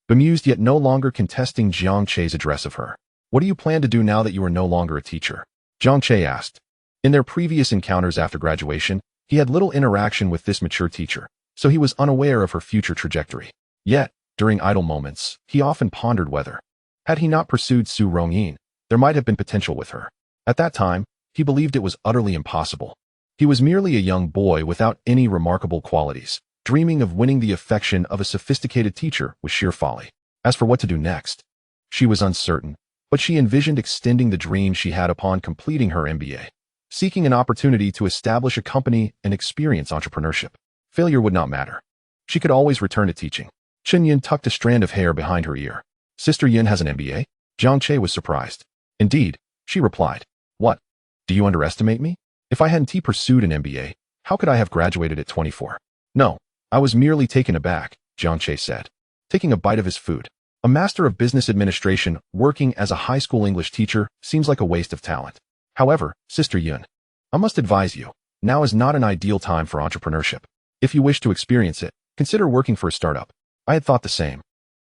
[SPEAKER 1] bemused yet no longer contesting Jiang Che's address of her. What do you plan to do now that you are no longer a teacher? Jiang Che asked. In their previous encounters after graduation, he had little interaction with this mature teacher, so he was unaware of her future trajectory. Yet, during idle moments, he often pondered whether, had he not pursued Su Rongyin, there might have been potential with her. At that time, he believed it was utterly impossible. He was merely a young boy without any remarkable qualities, dreaming of winning the affection of a sophisticated teacher with sheer folly. As for what to do next, she was uncertain, but she envisioned extending the dream she had upon completing her MBA, seeking an opportunity to establish a company and experience entrepreneurship. Failure would not matter. She could always return to teaching. Chen Yun tucked a strand of hair behind her ear. Sister Yun has an MBA? Jiang Che was surprised. Indeed, she replied. What? Do you underestimate me? If I hadn't pursued an MBA, how could I have graduated at 24? No, I was merely taken aback, Jiang Che said, taking a bite of his food. A master of business administration working as a high school English teacher seems like a waste of talent. However, Sister Yun, I must advise you, now is not an ideal time for entrepreneurship. If you wish to experience it, consider working for a startup. I had thought the same.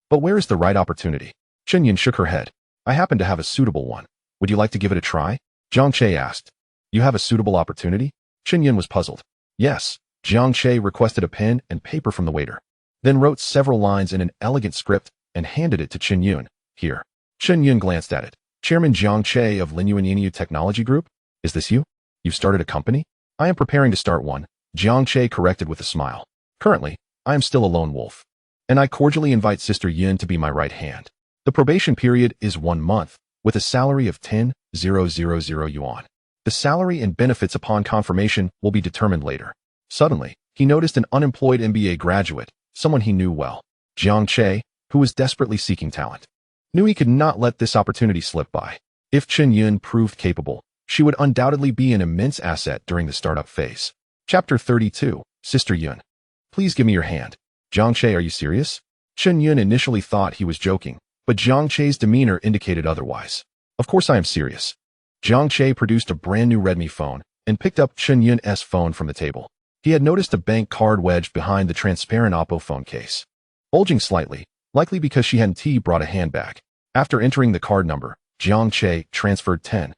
[SPEAKER 1] But where is the right opportunity? Chen Yun shook her head. I happen to have a suitable one. Would you like to give it a try? Jiang Che asked. You have a suitable opportunity? Chen Yun was puzzled. Yes. Jiang Che requested a pen and paper from the waiter, then wrote several lines in an elegant script and handed it to Chen Yun. Here. Chen Yun glanced at it. Chairman Jiang Che of Linyuanyinyu Technology Group? Is this you? You've started a company? I am preparing to start one, Jiang Che corrected with a smile. Currently, I am still a lone wolf, and I cordially invite Sister Yun to be my right hand. The probation period is 1 month, with a salary of 10,000 yuan. The salary and benefits upon confirmation will be determined later. Suddenly, he noticed an unemployed MBA graduate, someone he knew well. Jiang Che, who was desperately seeking talent, knew he could not let this opportunity slip by. If Chen Yun proved capable, she would undoubtedly be an immense asset during the startup phase. Chapter 32, Sister Yun. Please give me your hand. Jiang Che, are you serious? Chen Yun initially thought he was joking, but Jiang Che's demeanor indicated otherwise. Of course I am serious. Jiang Che produced a brand new Redmi phone and picked up Chen Yun's phone from the table. He had noticed a bank card wedged behind the transparent Oppo phone case, bulging slightly, likely because she hadn't brought a handbag. After entering the card number, Jiang Che transferred 10,000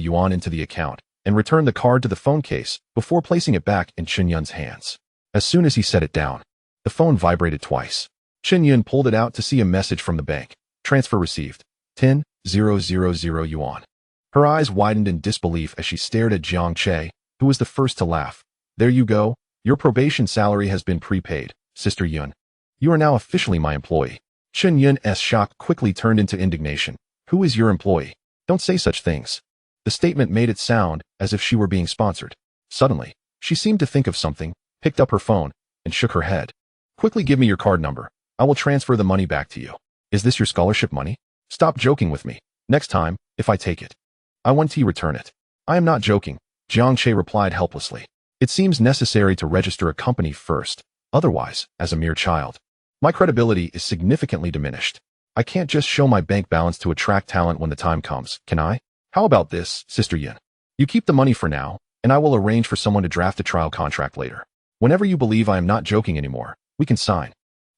[SPEAKER 1] yuan into the account and returned the card to the phone case before placing it back in Chen Yun's hands. As soon as he set it down, the phone vibrated twice. Chen Yun pulled it out to see a message from the bank. Transfer received. 10,000 yuan. Her eyes widened in disbelief as she stared at Jiang Che, who was the first to laugh. There you go. Your probation salary has been prepaid, Sister Yun. You are now officially my employee. Chen Yun's shock quickly turned into indignation. Who is your employee? Don't say such things. The statement made it sound as if she were being sponsored. Suddenly, she seemed to think of something, picked up her phone, and shook her head. Quickly give me your card number. I will transfer the money back to you. Is this your scholarship money? Stop joking with me. Next time, if I take it, I want to return it. I am not joking, Jiang Che replied helplessly. It seems necessary to register a company first. Otherwise, as a mere child, my credibility is significantly diminished. I can't just show my bank balance to attract talent when the time comes, can I? How about this, Sister Yun? You keep the money for now, and I will arrange for someone to draft a trial contract later. Whenever you believe I am not joking anymore, we can sign.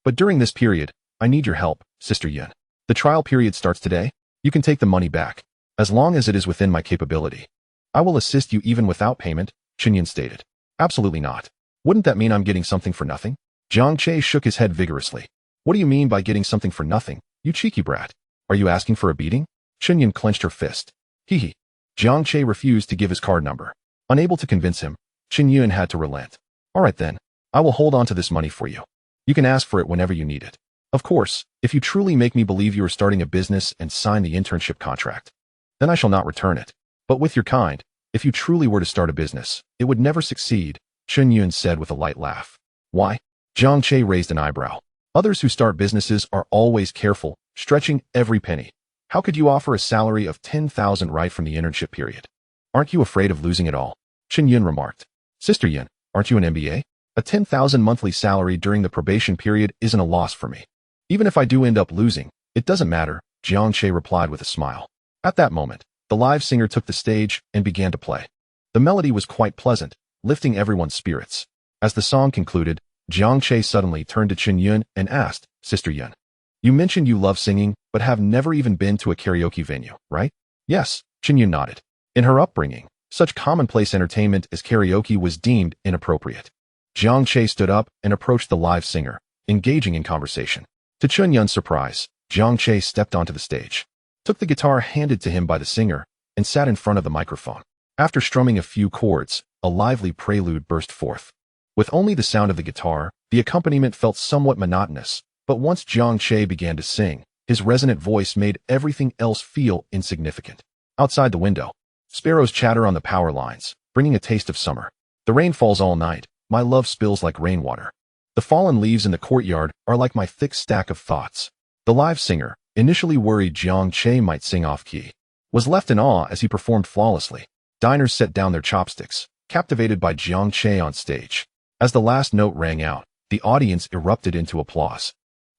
[SPEAKER 1] But during this period, I need your help, Sister Yun. The trial period starts today. You can take the money back, as long as it is within my capability. I will assist you even without payment, Chen Yun stated. Absolutely not. Wouldn't that mean I'm getting something for nothing? Jiang Che shook his head vigorously. What do you mean by getting something for nothing, you cheeky brat? Are you asking for a beating? Chen Yun clenched her fist. Hee. Jiang Che refused to give his card number. Unable to convince him, Chen Yun had to relent. All right then, I will hold on to this money for you. You can ask for it whenever you need it. Of course, if you truly make me believe you are starting a business and sign the internship contract, then I shall not return it. But with your kind, if you truly were to start a business, it would never succeed, Chen Yun said with a light laugh. Why? Jiang Che raised an eyebrow. Others who start businesses are always careful, stretching every penny. How could you offer a salary of 10,000 right from the internship period? Aren't you afraid of losing it all? Chen Yun remarked. Sister Yun, aren't you an MBA? A 10,000 monthly salary during the probation period isn't a loss for me. Even if I do end up losing, it doesn't matter, Jiang Che replied with a smile. At that moment, the live singer took the stage and began to play. The melody was quite pleasant, lifting everyone's spirits. As the song concluded, Jiang Che suddenly turned to Chen Yun and asked, Sister Yun, you mentioned you love singing, but have never even been to a karaoke venue, right? Yes, Chen Yun nodded. In her upbringing, Such commonplace entertainment as karaoke was deemed inappropriate. Jiang Che stood up and approached the live singer, engaging in conversation. To Chunyun's surprise, Jiang Che stepped onto the stage, took the guitar handed to him by the singer, and sat in front of the microphone. After strumming a few chords, a lively prelude burst forth. With only the sound of the guitar, the accompaniment felt somewhat monotonous, but once Jiang Che began to sing, his resonant voice made everything else feel insignificant. Outside the window, sparrows chatter on the power lines, bringing a taste of summer. The rain falls all night, my love spills like rainwater. The fallen leaves in the courtyard are like my thick stack of thoughts. The live singer, initially worried Jiang Che might sing off-key, was left in awe as he performed flawlessly. Diners set down their chopsticks, captivated by Jiang Che on stage. As the last note rang out, the audience erupted into applause.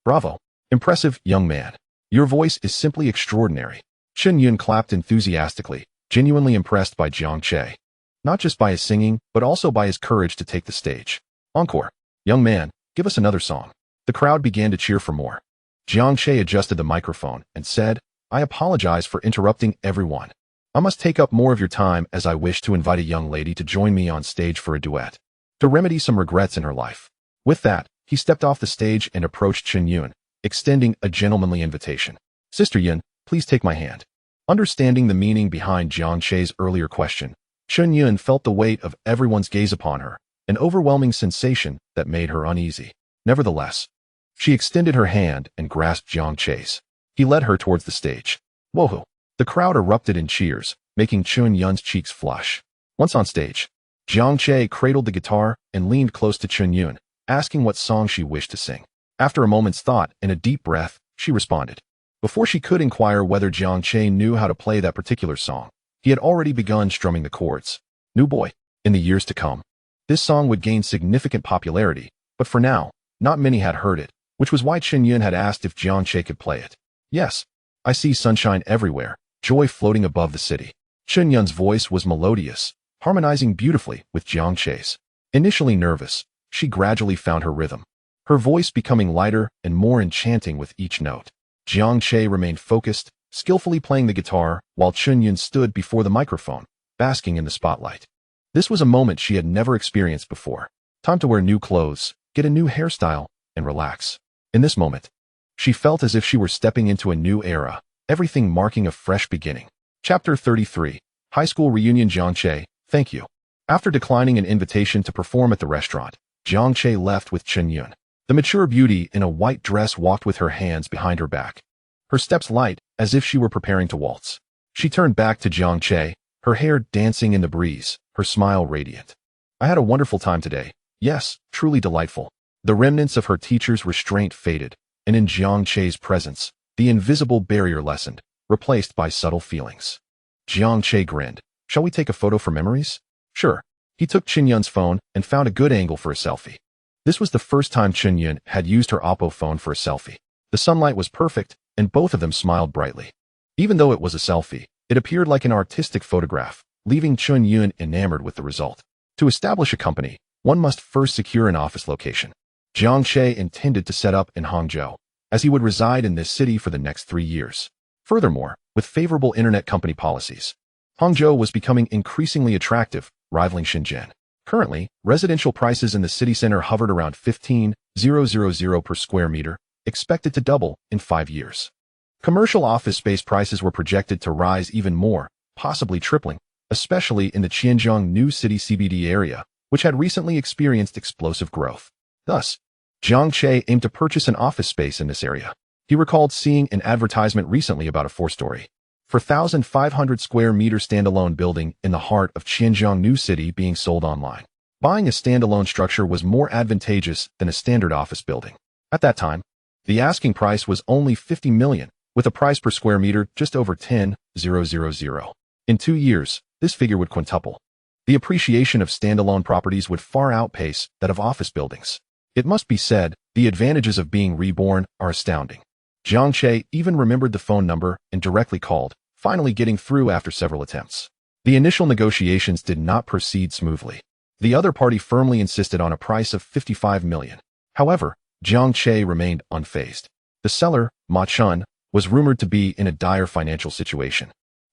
[SPEAKER 1] Bravo! Impressive, young man. Your voice is simply extraordinary. Chunyun clapped enthusiastically, genuinely impressed by Jiang Che. Not just by his singing, but also by his courage to take the stage. Encore. Young man, give us another song. The crowd began to cheer for more. Jiang Che adjusted the microphone and said, I apologize for interrupting everyone. I must take up more of your time as I wish to invite a young lady to join me on stage for a duet, to remedy some regrets in her life. With that, he stepped off the stage and approached Chunyun, extending a gentlemanly invitation. Sister Yun, please take my hand. Understanding the meaning behind Jiang Che's earlier question, Chunyun felt the weight of everyone's gaze upon her, an overwhelming sensation that made her uneasy. Nevertheless, she extended her hand and grasped Jiang Che's. He led her towards the stage. Woohoo! The crowd erupted in cheers, making Chunyun's cheeks flush. Once on stage, Jiang Che cradled the guitar and leaned close to Chunyun, asking what song she wished to sing. After a moment's thought and a deep breath, she responded. Before she could inquire whether Jiang Che knew how to play that particular song, he had already begun strumming the chords. New boy. In the years to come, this song would gain significant popularity, but for now, not many had heard it, which was why Chunyun had asked if Jiang Che could play it. Yes, I see sunshine everywhere, joy floating above the city. Chunyun's voice was melodious, harmonizing beautifully with Jiang Che's. Initially nervous, she gradually found her rhythm, her voice becoming lighter and more enchanting with each note. Jiang Che remained focused, skillfully playing the guitar, while Chunyun stood before the microphone, basking in the spotlight. This was a moment she had never experienced before. Time to wear new clothes, get a new hairstyle, and relax. In this moment, she felt as if she were stepping into a new era, everything marking a fresh beginning. Chapter 33. High School Reunion. Jiang Che, thank you. After declining an invitation to perform at the restaurant, Jiang Che left with Chunyun. The mature beauty in a white dress walked with her hands behind her back, her steps light as if she were preparing to waltz. She turned back to Jiang Che, her hair dancing in the breeze, her smile radiant. I had a wonderful time today. Yes, truly delightful. The remnants of her teacher's restraint faded, and in Jiang Che's presence, the invisible barrier lessened, replaced by subtle feelings. Jiang Che grinned. Shall we take a photo for memories? Sure. He took Chunyun's phone and found a good angle for a selfie. This was the first time Chunyun had used her Oppo phone for a selfie. The sunlight was perfect, and both of them smiled brightly. Even though it was a selfie, it appeared like an artistic photograph, leaving Chunyun enamored with the result. To establish a company, one must first secure an office location. Jiang Che intended to set up in Hangzhou, as he would reside in this city for the next 3 years. Furthermore, with favorable internet company policies, Hangzhou was becoming increasingly attractive, rivaling Shenzhen. Currently, residential prices in the city center hovered around 15,000 per square meter, expected to double in 5 years. Commercial office space prices were projected to rise even more, possibly tripling, especially in the Tianjin New City CBD area, which had recently experienced explosive growth. Thus, Jiang Che aimed to purchase an office space in this area. He recalled seeing an advertisement recently about a 4-story, 4,500 square meter standalone building in the heart of Tianjin New City being sold online. Buying a standalone structure was more advantageous than a standard office building. At that time, the asking price was only 50 million, with a price per square meter just over 10,000. In 2 years, this figure would quintuple. The appreciation of standalone properties would far outpace that of office buildings. It must be said, the advantages of being reborn are astounding. Jiang Che even remembered the phone number and directly called, finally getting through after several attempts. The initial negotiations did not proceed smoothly. The other party firmly insisted on a price of 55 million. However, Jiang Che remained unfazed. The seller, Ma Chun, was rumored to be in a dire financial situation.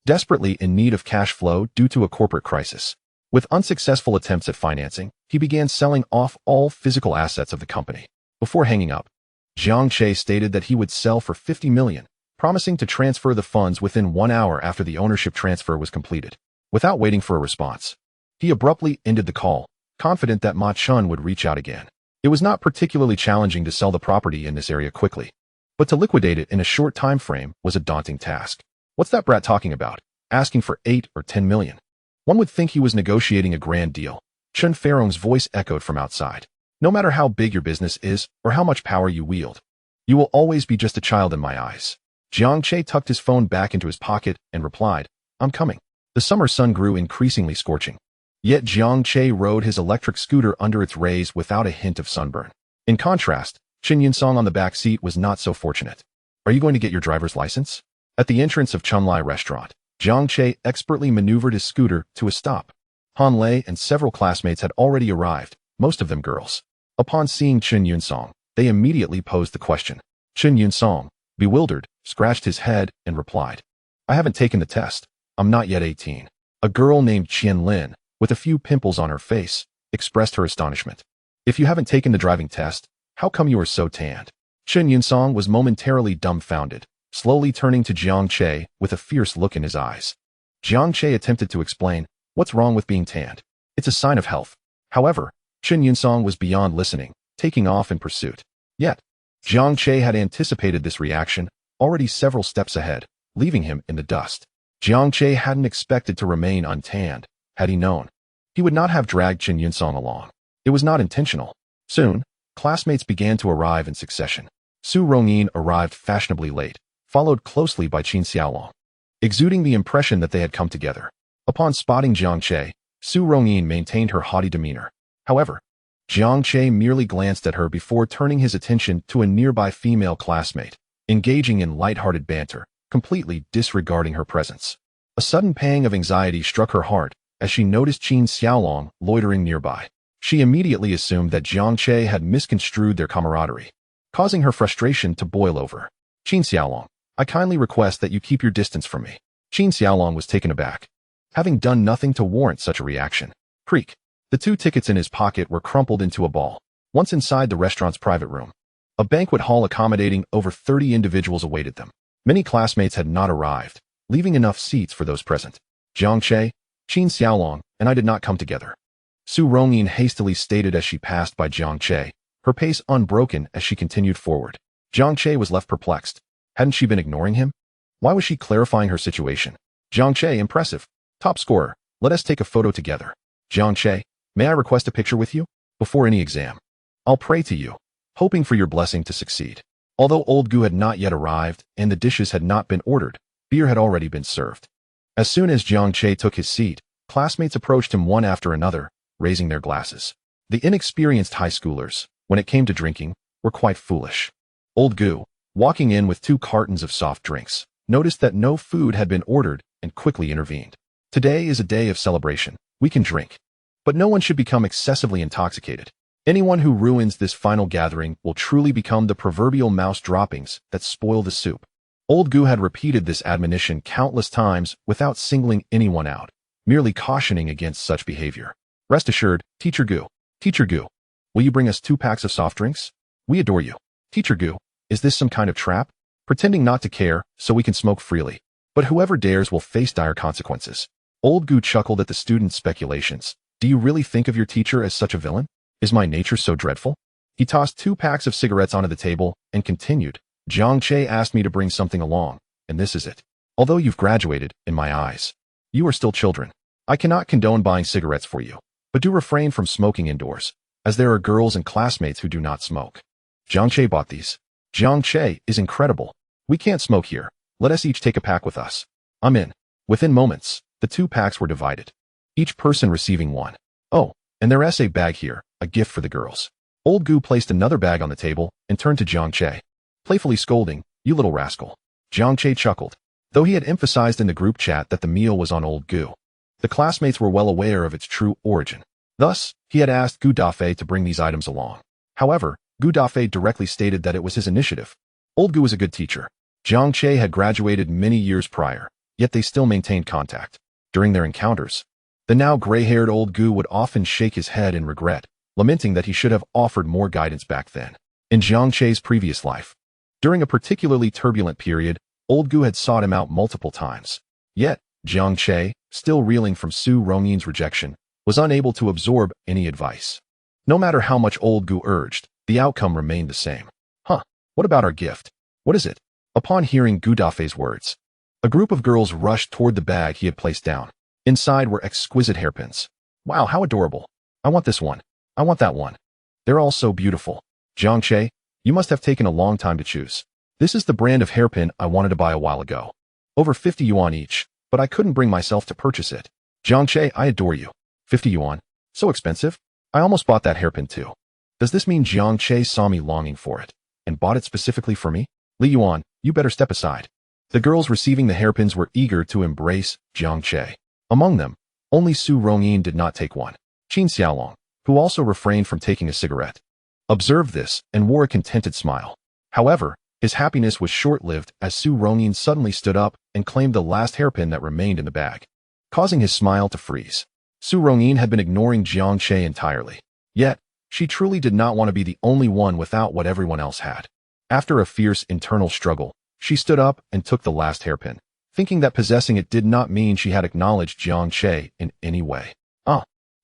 [SPEAKER 1] desperately in need of cash flow due to a corporate crisis. With unsuccessful attempts at financing, he began selling off all physical assets of the company. Before hanging up, Jiang Che stated that he would sell for 50 million, promising to transfer the funds within 1 hour after the ownership transfer was completed. Without waiting for a response, he abruptly ended the call, confident that Ma Chun would reach out again. It was not particularly challenging to sell the property in this area quickly, but to liquidate it in a short time frame was a daunting task. What's that brat talking about? Asking for 8 or 10 million. One would think he was negotiating a grand deal. Chun Ferong's voice echoed from outside. No matter how big your business is or how much power you wield, you will always be just a child in my eyes. Jiang Che tucked his phone back into his pocket and replied, I'm coming. The summer sun grew increasingly scorching. Yet Jiang Che rode his electric scooter under its rays without a hint of sunburn. In contrast, Chen Yunsong on the back seat was not so fortunate. Are you going to get your driver's license? At the entrance of Chunlai restaurant, Jiang Che expertly maneuvered his scooter to a stop. Han Lei and several classmates had already arrived, most of them girls. Upon seeing Chen Yunsong, they immediately posed the question. Chen Yunsong, bewildered, scratched his head and replied, I haven't taken the test. I'm not yet 18. A girl named Qian Lin, with a few pimples on her face, expressed her astonishment. If you haven't taken the driving test, how come you are so tanned? Chen Yunsong was momentarily dumbfounded, slowly turning to Jiang Che with a fierce look in his eyes. Jiang Che attempted to explain, what's wrong with being tanned? It's a sign of health. However, Chen Yunsong was beyond listening, taking off in pursuit. Yet, Jiang Che had anticipated this reaction, already several steps ahead, leaving him in the dust. Jiang Che hadn't expected to remain untanned. Had he known, he would not have dragged Chen Yunsong along. It was not intentional. Soon, classmates began to arrive in succession. Su Rongyin arrived fashionably late, followed closely by Qin Xiaolong, exuding the impression that they had come together. Upon spotting Jiang Che, Su Rongyin maintained her haughty demeanor. However, Jiang Che merely glanced at her before turning his attention to a nearby female classmate, engaging in light-hearted banter, completely disregarding her presence. A sudden pang of anxiety struck her heart as she noticed Qin Xiaolong loitering nearby. She immediately assumed that Jiang Che had misconstrued their camaraderie, causing her frustration to boil over. Qin Xiaolong, I kindly request that you keep your distance from me. Qin Xiaolong was taken aback, having done nothing to warrant such a reaction. Creak. The 2 tickets in his pocket were crumpled into a ball. Once inside the restaurant's private room, a banquet hall accommodating over 30 individuals awaited them. Many classmates had not arrived, leaving enough seats for those present. Jiang Che, Qin Xiaolong, and I did not come together. Su Rongyin hastily stated as she passed by Jiang Che, her pace unbroken as she continued forward. Jiang Che was left perplexed. Hadn't she been ignoring him? Why was she clarifying her situation? Jiang Che, impressive. Top scorer, let us take a photo together. Jiang Che, may I request a picture with you? Before any exam, I'll pray to you, hoping for your blessing to succeed. Although Old Gu had not yet arrived and the dishes had not been ordered, beer had already been served. As soon as Jiang Che took his seat, classmates approached him one after another, raising their glasses. The inexperienced high schoolers, when it came to drinking, were quite foolish. Old Gu, walking in with 2 cartons of soft drinks, noticed that no food had been ordered and quickly intervened. Today is a day of celebration. We can drink. But no one should become excessively intoxicated. Anyone who ruins this final gathering will truly become the proverbial mouse droppings that spoil the soup. Old Gu had repeated this admonition countless times without singling anyone out, merely cautioning against such behavior. Rest assured, Teacher Gu, will you bring us 2 packs of soft drinks? We adore you. Teacher Gu, is this some kind of trap? Pretending not to care so we can smoke freely. But whoever dares will face dire consequences. Old Gu chuckled at the students' speculations. Do you really think of your teacher as such a villain? Is my nature so dreadful? He tossed 2 packs of cigarettes onto the table and continued. Jiang Che asked me to bring something along, and this is it. Although you've graduated, in my eyes, you are still children. I cannot condone buying cigarettes for you, but do refrain from smoking indoors, as there are girls and classmates who do not smoke. Jiang Che bought these. Jiang Che is incredible. We can't smoke here. Let us each take a pack with us. I'm in. Within moments, the 2 packs were divided, each person receiving 1. Oh, and there is a bag here, a gift for the girls. Old Gu placed another bag on the table and turned to Jiang Che, playfully scolding, you little rascal. Jiang Che chuckled, though he had emphasized in the group chat that the meal was on Old Gu. The classmates were well aware of its true origin. Thus, he had asked Gu Dafei to bring these items along. However, Gu Dafei directly stated that it was his initiative. Old Gu was a good teacher. Jiang Che had graduated many years prior, yet they still maintained contact. During their encounters, the now gray-haired old Gu would often shake his head in regret, lamenting that he should have offered more guidance back then. In Jiang Che's previous life, during a particularly turbulent period, old Gu had sought him out multiple times. Yet, Jiang Che, still reeling from Su Rongyin's rejection, was unable to absorb any advice. No matter how much old Gu urged, the outcome remained the same. What about our gift? What is it? Upon hearing Gu Dafei's words, a group of girls rushed toward the bag he had placed down. Inside were exquisite hairpins. Wow, how adorable. I want this one. I want that one. They're all so beautiful. Jiang Che, you must have taken a long time to choose. This is the brand of hairpin I wanted to buy a while ago. Over 50 yuan each, but I couldn't bring myself to purchase it. Jiang Che, I adore you. 50 yuan? So expensive? I almost bought that hairpin too. Does this mean Jiang Che saw me longing for it and bought it specifically for me? Li Yuan, you better step aside. The girls receiving the hairpins were eager to embrace Jiang Che. Among them, only Su Rongyin did not take one. Qin Xiaolong, who also refrained from taking a cigarette, observed this and wore a contented smile. However, his happiness was short-lived as Su Rongyin suddenly stood up and claimed the last hairpin that remained in the bag, causing his smile to freeze. Su Rongyin had been ignoring Jiang Che entirely. Yet, she truly did not want to be the only one without what everyone else had. After a fierce internal struggle, she stood up and took the last hairpin, thinking that possessing it did not mean she had acknowledged Jiang Che in any way.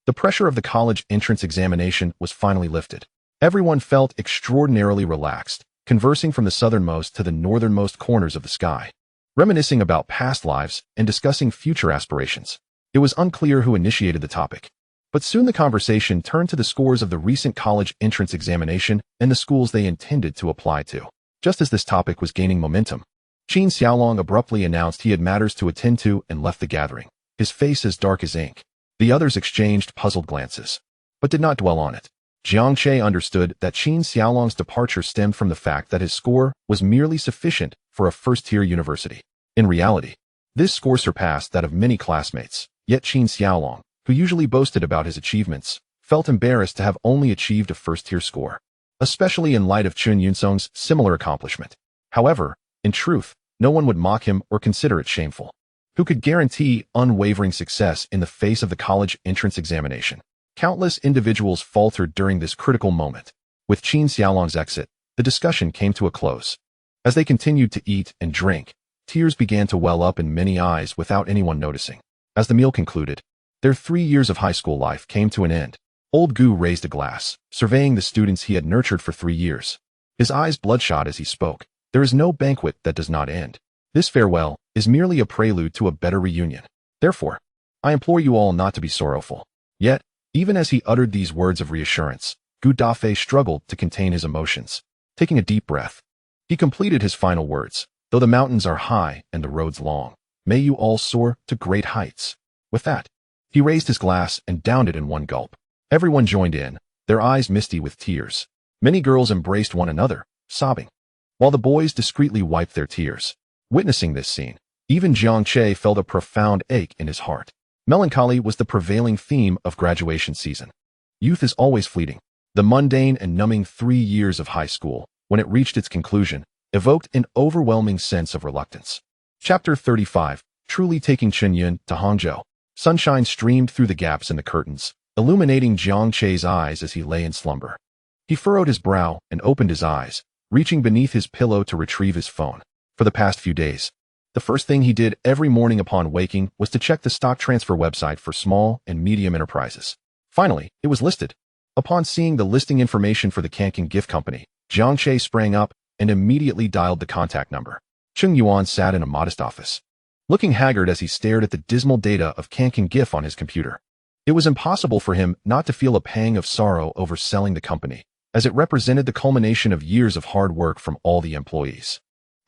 [SPEAKER 1] The pressure of the college entrance examination was finally lifted. Everyone felt extraordinarily relaxed, conversing from the southernmost to the northernmost corners of the sky, reminiscing about past lives and discussing future aspirations. It was unclear who initiated the topic, but soon the conversation turned to the scores of the recent college entrance examination and the schools they intended to apply to. Just as this topic was gaining momentum, Qin Xiaolong abruptly announced he had matters to attend to and left the gathering, his face as dark as ink. The others exchanged puzzled glances, but did not dwell on it. Jiang Che understood that Qin Xiaolong's departure stemmed from the fact that his score was merely sufficient for a first-tier university. In reality, this score surpassed that of many classmates, yet Qin Xiaolong, who usually boasted about his achievements, felt embarrassed to have only achieved a first-tier score, especially in light of Chun Yunsong's similar accomplishment. However, in truth, no one would mock him or consider it shameful. Who could guarantee unwavering success in the face of the college entrance examination? Countless individuals faltered during this critical moment. With Qin Xiaolong's exit, the discussion came to a close. As they continued to eat and drink, tears began to well up in many eyes without anyone noticing. As the meal concluded, their 3 years of high school life came to an end. Old Gu raised a glass, surveying the students he had nurtured for 3 years. His eyes bloodshot as he spoke. There is no banquet that does not end. This farewell is merely a prelude to a better reunion. Therefore, I implore you all not to be sorrowful. Yet, even as he uttered these words of reassurance, Gu Dafei struggled to contain his emotions. Taking a deep breath, he completed his final words. Though the mountains are high and the roads long, may you all soar to great heights. With that, he raised his glass and downed it in one gulp. Everyone joined in, their eyes misty with tears. Many girls embraced one another, sobbing, while the boys discreetly wiped their tears. Witnessing this scene, even Jiang Che felt a profound ache in his heart. Melancholy was the prevailing theme of graduation season. Youth is always fleeting. The mundane and numbing 3 years of high school, when it reached its conclusion, evoked an overwhelming sense of reluctance. Chapter 35, truly taking Chenyun to Hangzhou. Sunshine streamed through the gaps in the curtains, illuminating Jiang Che's eyes as he lay in slumber. He furrowed his brow and opened his eyes, reaching beneath his pillow to retrieve his phone. For the past few days, the first thing he did every morning upon waking was to check the stock transfer website for small and medium enterprises. Finally, it was listed. Upon seeing the listing information for the Kankan Gift Company, Jiang Che sprang up and immediately dialed the contact number. Cheng Yuan sat in a modest office, looking haggard as he stared at the dismal data of Kankan Gift on his computer. It was impossible for him not to feel a pang of sorrow over selling the company, as it represented the culmination of years of hard work from all the employees.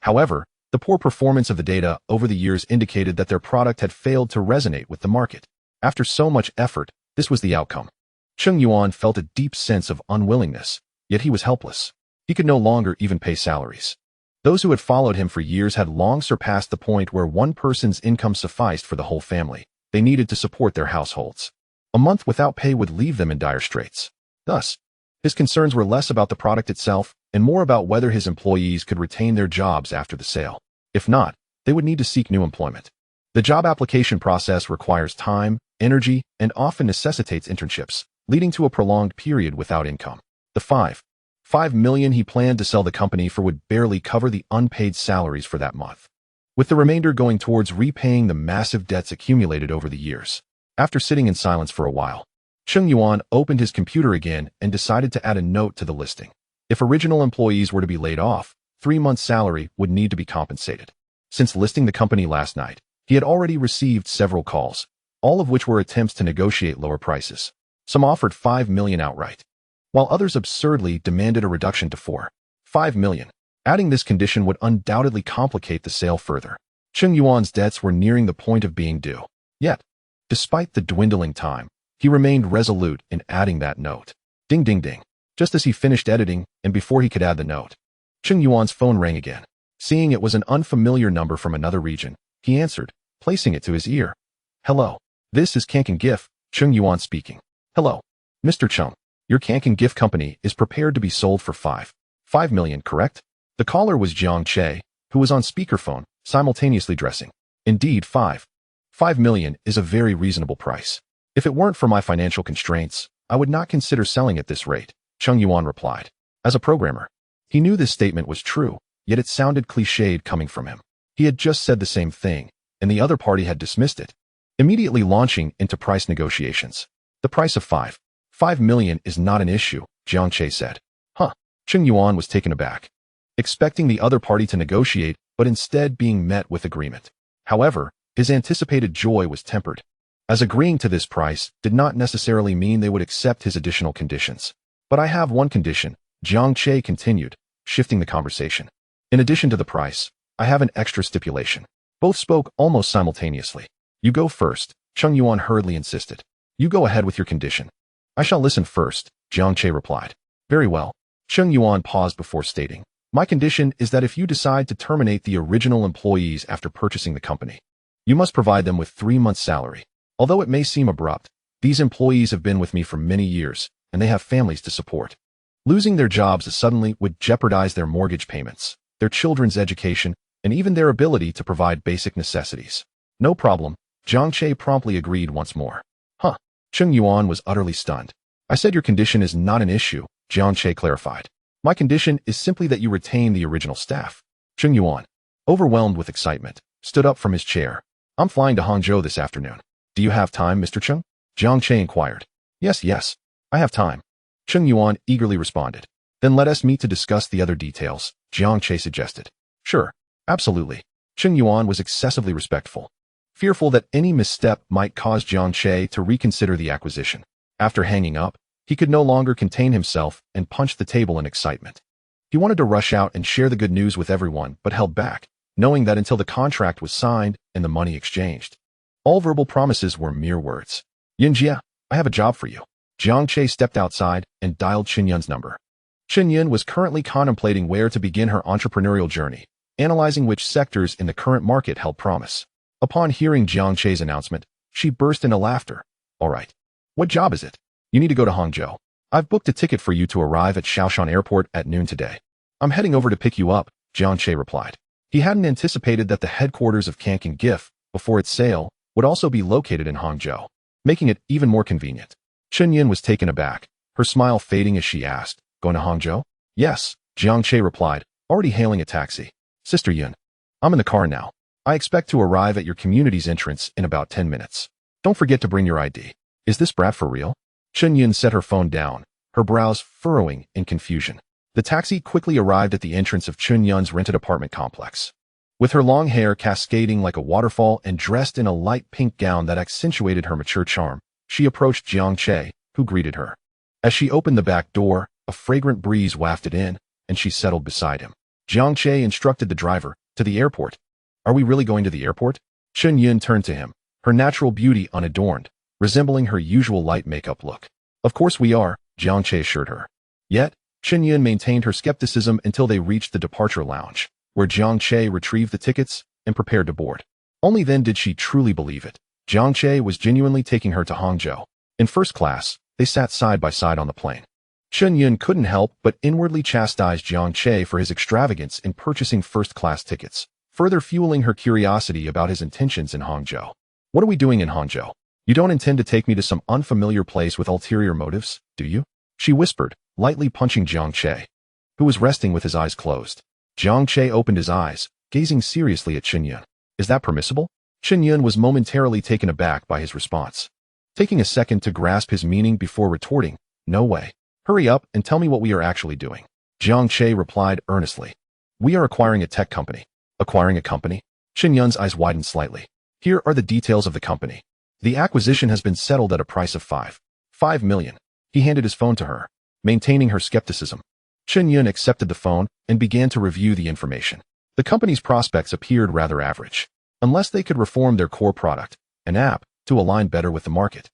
[SPEAKER 1] However, the poor performance of the data over the years indicated that their product had failed to resonate with the market. After so much effort, this was the outcome. Cheng Yuan felt a deep sense of unwillingness, yet he was helpless. He could no longer even pay salaries. Those who had followed him for years had long surpassed the point where one person's income sufficed for the whole family. They needed to support their households. A month without pay would leave them in dire straits. Thus, his concerns were less about the product itself and more about whether his employees could retain their jobs after the sale. If not, they would need to seek new employment. The job application process requires time, energy, and often necessitates internships, leading to a prolonged period without income. The $5 million he planned to sell the company for would barely cover the unpaid salaries for that month, with the remainder going towards repaying the massive debts accumulated over the years. After sitting in silence for a while, Cheng Yuan opened his computer again and decided to add a note to the listing. If original employees were to be laid off, 3 months' salary would need to be compensated. Since listing the company last night, he had already received several calls, all of which were attempts to negotiate lower prices. Some offered $5 million outright, while others absurdly demanded a reduction to $4.5 million. Adding this condition would undoubtedly complicate the sale further. Cheng Yuan's debts were nearing the point of being due. Yet, despite the dwindling time, he remained resolute in adding that note. Ding ding ding. Just as he finished editing and before he could add the note, Cheng Yuan's phone rang again. Seeing it was an unfamiliar number from another region, he answered, placing it to his ear. Hello. This is Kankan GIF, Cheng Yuan speaking. Hello. Mr. Cheng, your Kankan GIF company is prepared to be sold for $5 million, correct? The caller was Jiang Che, who was on speakerphone, simultaneously dressing. Indeed, $5 million is a very reasonable price. If it weren't for my financial constraints, I would not consider selling at this rate, Cheng Yuan replied. As a programmer, he knew this statement was true, yet it sounded cliched coming from him. He had just said the same thing, and the other party had dismissed it. Immediately launching into price negotiations. The price of $5 million is not an issue, Jiang Che said. Huh. Cheng Yuan was taken aback, expecting the other party to negotiate, but instead being met with agreement. However, his anticipated joy was tempered, as agreeing to this price did not necessarily mean they would accept his additional conditions. But I have one condition, Jiang Che continued, shifting the conversation. In addition to the price, I have an extra stipulation. Both spoke almost simultaneously. You go first, Cheng Yuan hurriedly insisted. You go ahead with your condition. I shall listen first, Jiang Che replied. Very well. Cheng Yuan paused before stating. My condition is that if you decide to terminate the original employees after purchasing the company, you must provide them with 3 months' salary. Although it may seem abrupt, these employees have been with me for many years, and they have families to support. Losing their jobs suddenly would jeopardize their mortgage payments, their children's education, and even their ability to provide basic necessities. No problem, Jiang Che promptly agreed once more. Huh. Cheng Yuan was utterly stunned. I said your condition is not an issue, Jiang Che clarified. My condition is simply that you retain the original staff. Cheng Yuan, overwhelmed with excitement, stood up from his chair. I'm flying to Hangzhou this afternoon. Do you have time, Mr. Cheng? Jiang Che inquired. Yes, I have time. Cheng Yuan eagerly responded. Then let us meet to discuss the other details, Jiang Che suggested. Sure, absolutely. Cheng Yuan was excessively respectful, fearful that any misstep might cause Jiang Che to reconsider the acquisition. After hanging up, he could no longer contain himself and punched the table in excitement. He wanted to rush out and share the good news with everyone, but held back, knowing that until the contract was signed and the money exchanged, all verbal promises were mere words. Yinjia, I have a job for you. Jiang Che stepped outside and dialed Chen Yun's number. Chen Yun was currently contemplating where to begin her entrepreneurial journey, analyzing which sectors in the current market held promise. Upon hearing Jiang Che's announcement, she burst into laughter. All right. What job is it? You need to go to Hangzhou. I've booked a ticket for you to arrive at Shaoshan Airport at noon today. I'm heading over to pick you up, Jiang Che replied. He hadn't anticipated that the headquarters of Kankan GIF, before its sale, would also be located in Hangzhou, making it even more convenient. Chen Yun was taken aback, her smile fading as she asked, Going to Hangzhou? Yes, Jiang Che replied, already hailing a taxi. Sister Yun, I'm in the car now. I expect to arrive at your community's entrance in about 10 minutes. Don't forget to bring your ID. Is this brat for real? Chen Yun set her phone down, her brows furrowing in confusion. The taxi quickly arrived at the entrance of Chen Yun's rented apartment complex. With her long hair cascading like a waterfall and dressed in a light pink gown that accentuated her mature charm, she approached Jiang Che, who greeted her. As she opened the back door, a fragrant breeze wafted in, and she settled beside him. Jiang Che instructed the driver, to the airport. Are we really going to the airport? Chen Yun turned to him, her natural beauty unadorned, resembling her usual light makeup look. Of course we are, Jiang Che assured her. Yet, Chen Yun maintained her skepticism until they reached the departure lounge, where Jiang Che retrieved the tickets and prepared to board. Only then did she truly believe it. Jiang Che was genuinely taking her to Hangzhou. In first class, they sat side by side on the plane. Chen Yun couldn't help but inwardly chastise Jiang Che for his extravagance in purchasing first-class tickets. further fueling her curiosity about his intentions in Hangzhou. What are we doing in Hangzhou? You don't intend to take me to some unfamiliar place with ulterior motives, do you? She whispered, lightly punching Jiang Che, who was resting with his eyes closed. Jiang Che opened his eyes, gazing seriously at Qinyun. Is that permissible? Qinyun was momentarily taken aback by his response, taking a second to grasp his meaning before retorting, no way. Hurry up and tell me what we are actually doing. Jiang Che replied earnestly. We are acquiring a tech company. Acquiring a company? Qinyun's eyes widened slightly. Here are the details of the company. The acquisition has been settled at a price of 5 million. He handed his phone to her, maintaining her skepticism. Qinyun accepted the phone and began to review the information. The company's prospects appeared rather average, unless they could reform their core product, an app, to align better with the market.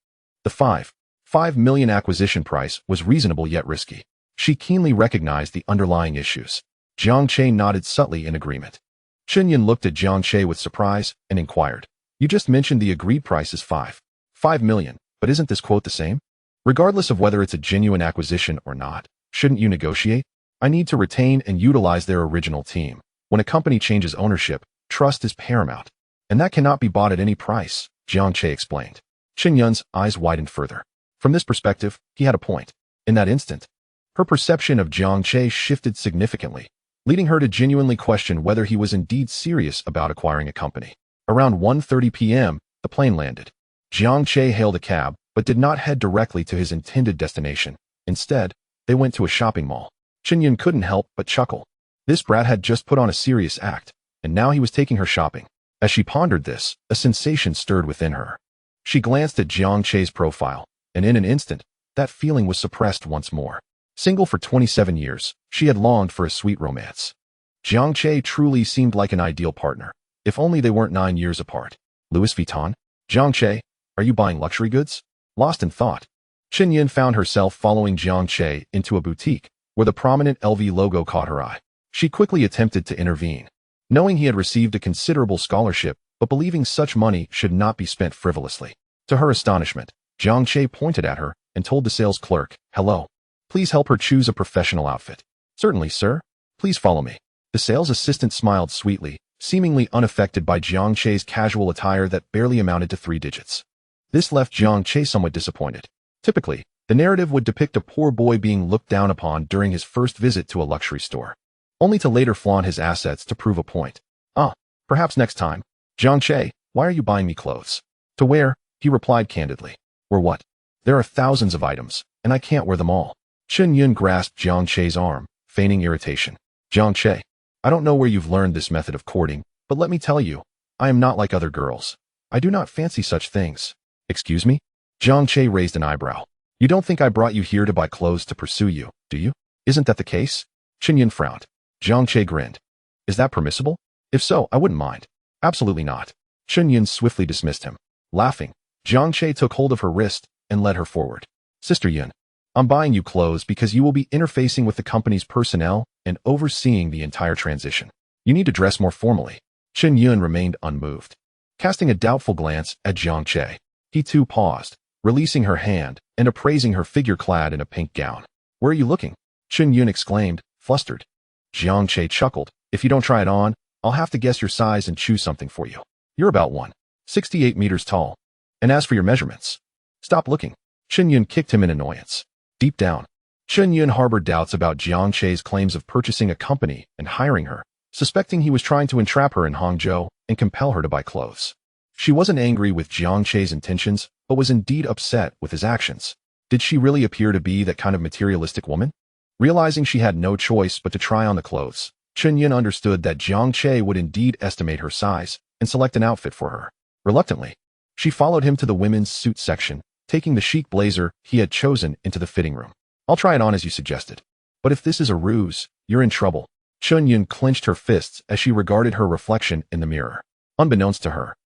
[SPEAKER 1] The 5 million acquisition price was reasonable yet risky. She keenly recognized the underlying issues. Jiang Che nodded subtly in agreement. Qinyun looked at Jiang Che with surprise and inquired, you just mentioned the agreed price is 5 million, but isn't this quote the same? Regardless of whether it's a genuine acquisition or not, shouldn't you negotiate? I need to retain and utilize their original team. When a company changes ownership, trust is paramount. And that cannot be bought at any price, Jiang Che explained. Qinyun's eyes widened further. From this perspective, he had a point. In that instant, her perception of Jiang Che shifted significantly, leading her to genuinely question whether he was indeed serious about acquiring a company. Around 1:30 p.m., the plane landed. Jiang Che hailed a cab, but did not head directly to his intended destination. Instead, they went to a shopping mall. Qinyun couldn't help but chuckle. This brat had just put on a serious act, and now he was taking her shopping. As she pondered this, a sensation stirred within her. She glanced at Jiang Che's profile, and in an instant, that feeling was suppressed once more. Single for 27 years, she had longed for a sweet romance. Jiang Che truly seemed like an ideal partner, if only they weren't 9 years apart. Louis Vuitton? Jiang Che, are you buying luxury goods? Lost in thought, Qinyun found herself following Jiang Che into a boutique, where the prominent LV logo caught her eye. She quickly attempted to intervene, knowing he had received a considerable scholarship, but believing such money should not be spent frivolously. To her astonishment, Jiang Che pointed at her and told the sales clerk, hello. Please help her choose a professional outfit. Certainly, sir. Please follow me. The sales assistant smiled sweetly, seemingly unaffected by Jiang Che's casual attire that barely amounted to 3 digits. This left Jiang Che somewhat disappointed. Typically, the narrative would depict a poor boy being looked down upon during his first visit to a luxury store, only to later flaunt his assets to prove a point. Perhaps next time. Jiang Che, why are you buying me clothes? To wear, he replied candidly. Or what? There are thousands of items, and I can't wear them all. Qinyun grasped Jiang Che's arm, feigning irritation. Jiang Che, I don't know where you've learned this method of courting, but let me tell you, I am not like other girls. I do not fancy such things. Excuse me? Jiang Che raised an eyebrow. You don't think I brought you here to buy clothes to pursue you, do you? Isn't that the case? Qinyun frowned. Jiang Che grinned. Is that permissible? If so, I wouldn't mind. Absolutely not. Qinyun swiftly dismissed him. Laughing, Jiang Che took hold of her wrist and led her forward. Sister Yun, I'm buying you clothes because you will be interfacing with the company's personnel and overseeing the entire transition. You need to dress more formally. Qinyun remained unmoved, casting a doubtful glance at Jiang Che. He too paused, releasing her hand and appraising her figure clad in a pink gown. Where are you looking? Qinyun exclaimed, flustered. Jiang Che chuckled. If you don't try it on, I'll have to guess your size and choose something for you. You're about 168 meters tall. And as for your measurements, stop looking. Qinyun kicked him in annoyance. Deep down, Qinyun harbored doubts about Jiang Che's claims of purchasing a company and hiring her, suspecting he was trying to entrap her in Hangzhou and compel her to buy clothes. She wasn't angry with Jiang Che's intentions, but was indeed upset with his actions. Did she really appear to be that kind of materialistic woman? Realizing she had no choice but to try on the clothes, Qinyun understood that Jiang Che would indeed estimate her size and select an outfit for her. Reluctantly, she followed him to the women's suit section, taking the chic blazer he had chosen into the fitting room. I'll try it on as you suggested. But if this is a ruse, you're in trouble. Qinyun clenched her fists as she regarded her reflection in the mirror. Unbeknownst to her,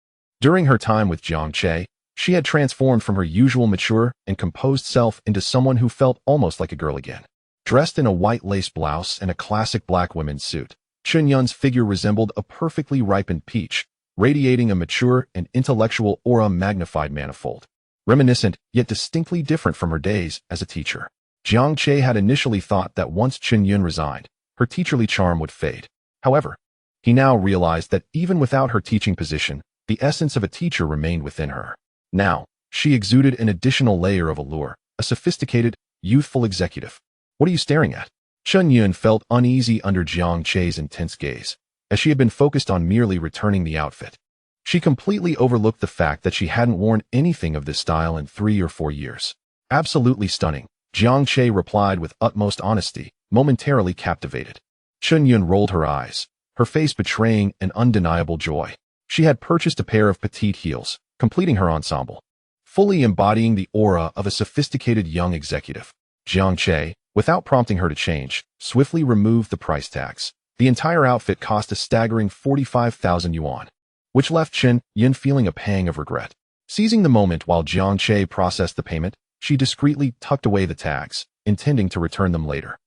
[SPEAKER 1] during her time with Jiang Che, she had transformed from her usual mature and composed self into someone who felt almost like a girl again. Dressed in a white lace blouse and a classic black women's suit, Qinyun's figure resembled a perfectly ripened peach, radiating a mature and intellectual aura magnified manifold. Reminiscent, yet distinctly different from her days as a teacher. Jiang Che had initially thought that once Qinyun resigned, her teacherly charm would fade. However, He now realized that even without her teaching position, the essence of a teacher remained within her. Now, she exuded an additional layer of allure, a sophisticated, youthful executive. What are you staring at? Chun Yun felt uneasy under Jiang Che's intense gaze, as she had been focused on merely returning the outfit. She completely overlooked the fact that she hadn't worn anything of this style in 3 or 4 years. Absolutely stunning, Jiang Che replied with utmost honesty, momentarily captivated. Chun Yun rolled her eyes, her face betraying an undeniable joy. She had purchased a pair of petite heels, completing her ensemble, fully embodying the aura of a sophisticated young executive. Jiang Che, without prompting her to change, swiftly removed the price tags. The entire outfit cost a staggering 45,000 yuan, which left Chun Yun feeling a pang of regret. Seizing the moment while Jiang Che processed the payment, she discreetly tucked away the tags, intending to return them later.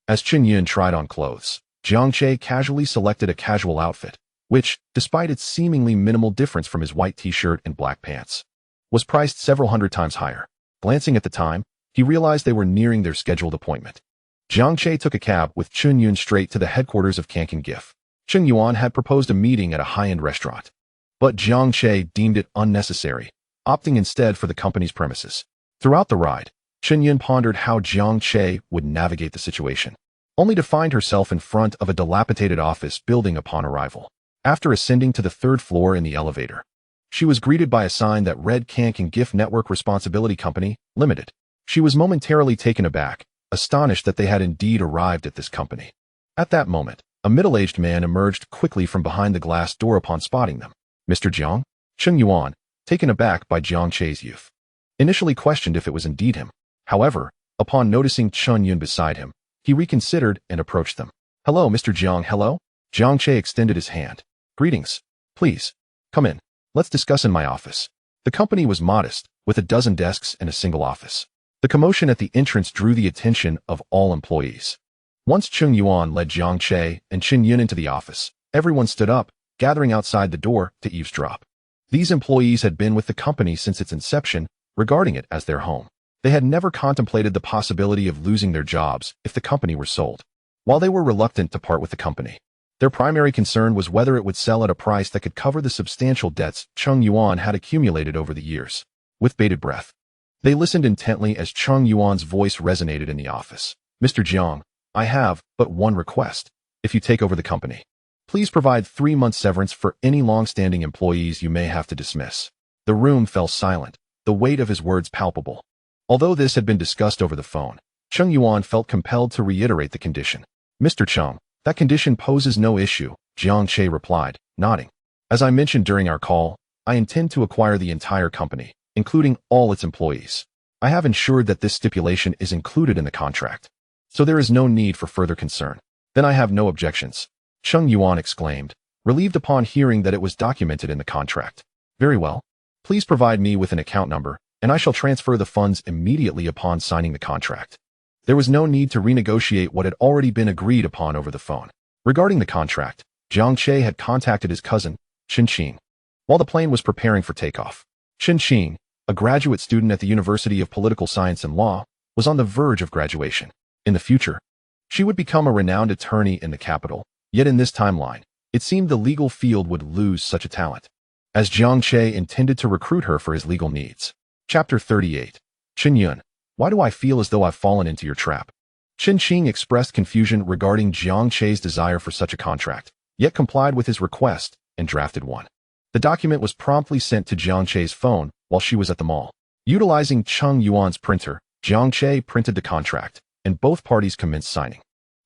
[SPEAKER 1] As Chun Yun tried on clothes, Jiang Che casually selected a casual outfit, which, despite its seemingly minimal difference from his white t-shirt and black pants, was priced several hundred times higher. Glancing at the time, he realized they were nearing their scheduled appointment. Jiang Che took a cab with Chun Yun straight to the headquarters of Kankan GIF. Chun Yuan had proposed a meeting at a high-end restaurant, but Jiang Che deemed it unnecessary, opting instead for the company's premises. Throughout the ride, Chun Yun pondered how Jiang Che would navigate the situation, only to find herself in front of a dilapidated office building upon arrival. After ascending to the 3rd floor in the elevator, she was greeted by a sign that read Kankan GIF Network Responsibility Company, Limited. She was momentarily taken aback, astonished that they had indeed arrived at this company. At that moment, a middle-aged man emerged quickly from behind the glass door upon spotting them. Mr. Jiang? Chun Yuan, taken aback by Jiang Che's youth, initially questioned if it was indeed him. However, upon noticing Chun Yun beside him, he reconsidered and approached them. Hello, Mr. Jiang, hello? Jiang Che extended his hand. Greetings. Please, come in. Let's discuss in my office. The company was modest, with a dozen desks and a single office. The commotion at the entrance drew the attention of all employees. Once Chun Yuan led Jiang Che and Chun Yun into the office, everyone stood up, gathering outside the door to eavesdrop. These employees had been with the company since its inception, regarding it as their home. They had never contemplated the possibility of losing their jobs if the company were sold. While they were reluctant to part with the company, their primary concern was whether it would sell at a price that could cover the substantial debts Chun Yuan had accumulated over the years. With bated breath, they listened intently as Chun Yuan's voice resonated in the office. Mr. Jiang, I have but one request. If you take over the company, please provide 3 months severance for any long-standing employees you may have to dismiss. The room fell silent, the weight of his words palpable. Although this had been discussed over the phone, Chun Yuan felt compelled to reiterate the condition. Mr. Chung, that condition poses no issue, Jiang Che replied, nodding. As I mentioned during our call, I intend to acquire the entire company, including all its employees. I have ensured that this stipulation is included in the contract, so there is no need for further concern. Then I have no objections, Chun Yuan exclaimed, relieved upon hearing that it was documented in the contract. Very well. Please provide me with an account number, and I shall transfer the funds immediately upon signing the contract. There was no need to renegotiate what had already been agreed upon over the phone. Regarding the contract, Jiang Che had contacted his cousin, Chen Qing, while the plane was preparing for takeoff. Chen Qing, a graduate student at the University of Political Science and Law, was on the verge of graduation. In the future, she would become a renowned attorney in the capital, yet in this timeline, it seemed the legal field would lose such a talent, as Jiang Che intended to recruit her for his legal needs. Chapter 38. Chun Yun, why do I feel as though I've fallen into your trap? Chen Qing expressed confusion regarding Jiang Che's desire for such a contract, yet complied with his request and drafted one. The document was promptly sent to Jiang Che's phone while she was at the mall. Utilizing Chun Yuan's printer, Jiang Che printed the contract, and both parties commenced signing.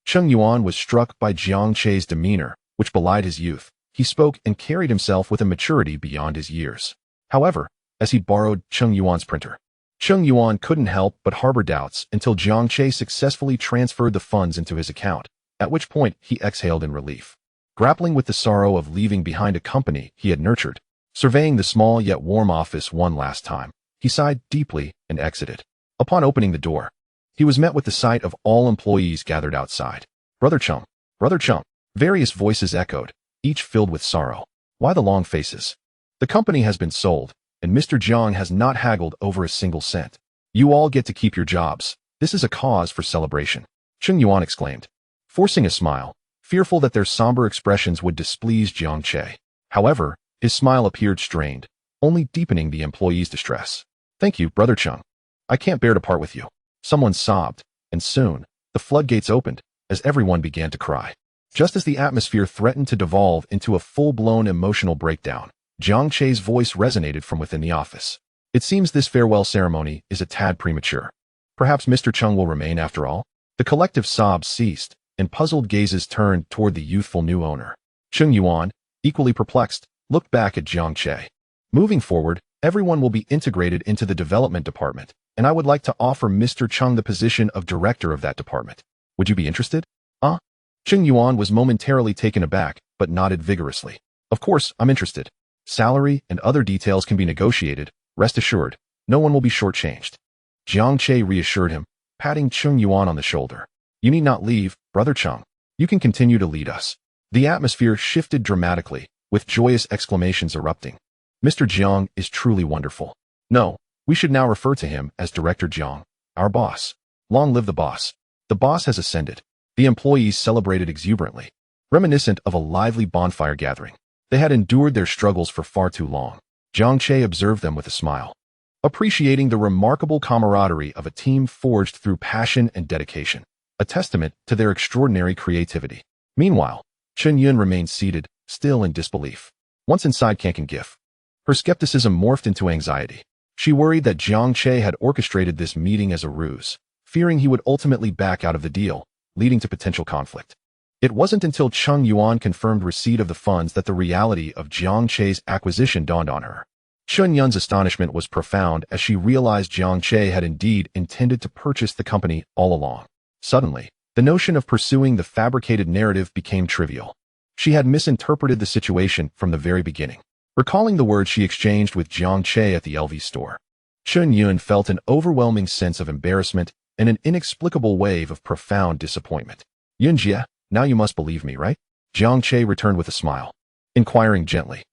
[SPEAKER 1] Chun Yuan was struck by Jiang Che's demeanor, which belied his youth. He spoke and carried himself with a maturity beyond his years. However, as he borrowed Chun Yuan's printer, Chun Yuan couldn't help but harbor doubts until Jiang Che successfully transferred the funds into his account, at which point he exhaled in relief. Grappling with the sorrow of leaving behind a company he had nurtured, surveying the small yet warm office one last time, he sighed deeply and exited. Upon opening the door, he was met with the sight of all employees gathered outside. Brother Chung, Brother Chung, various voices echoed, each filled with sorrow. Why the long faces? The company has been sold, and Mr. Jiang has not haggled over a single cent. You all get to keep your jobs. This is a cause for celebration, Chun Yuan exclaimed. Forcing a smile, fearful that their somber expressions would displease Jiang Che. However, his smile appeared strained, only deepening the employee's distress. "Thank you, Brother Chung. I can't bear to part with you." Someone sobbed, and soon, the floodgates opened, as everyone began to cry. Just as the atmosphere threatened to devolve into a full-blown emotional breakdown, Jiang Che's voice resonated from within the office. "It seems this farewell ceremony is a tad premature. Perhaps Mr. Chung will remain after all?" The collective sobs ceased, and puzzled gazes turned toward the youthful new owner. Chung Yuan, equally perplexed, looked back at Jiang Che. "Moving forward, everyone will be integrated into the development department, and I would like to offer Mr. Chung the position of director of that department. Would you be interested?" Chung Yuan was momentarily taken aback, but nodded vigorously. "Of course, I'm interested. Salary and other details can be negotiated. Rest assured, no one will be shortchanged." Jiang Che reassured him, patting Chung Yuan on the shoulder. "You need not leave, Brother Chung. You can continue to lead us." The atmosphere shifted dramatically, with joyous exclamations erupting. "Mr. Jiang is truly wonderful. No, we should now refer to him as Director Jiang, our boss. Long live the boss." The boss has ascended. The employees celebrated exuberantly, reminiscent of a lively bonfire gathering. They had endured their struggles for far too long. Jiang Che observed them with a smile, appreciating the remarkable camaraderie of a team forged through passion and dedication, a testament to their extraordinary creativity. Meanwhile, Chen Yun remained seated, still in disbelief. Once inside Kankan GIF, her skepticism morphed into anxiety. She worried that Jiang Che had orchestrated this meeting as a ruse, fearing he would ultimately back out of the deal, leading to potential conflict. It wasn't until Chung Yuan confirmed receipt of the funds that the reality of Jiang Che's acquisition dawned on her. Chen Yun's astonishment was profound as she realized Jiang Che had indeed intended to purchase the company all along. Suddenly, the notion of pursuing the fabricated narrative became trivial. She had misinterpreted the situation from the very beginning. Recalling the words she exchanged with Jiang Che at the LV store, Chen Yun felt an overwhelming sense of embarrassment and an inexplicable wave of profound disappointment. "Yunjie, now you must believe me, right?" Jiang Che returned with a smile, inquiring gently.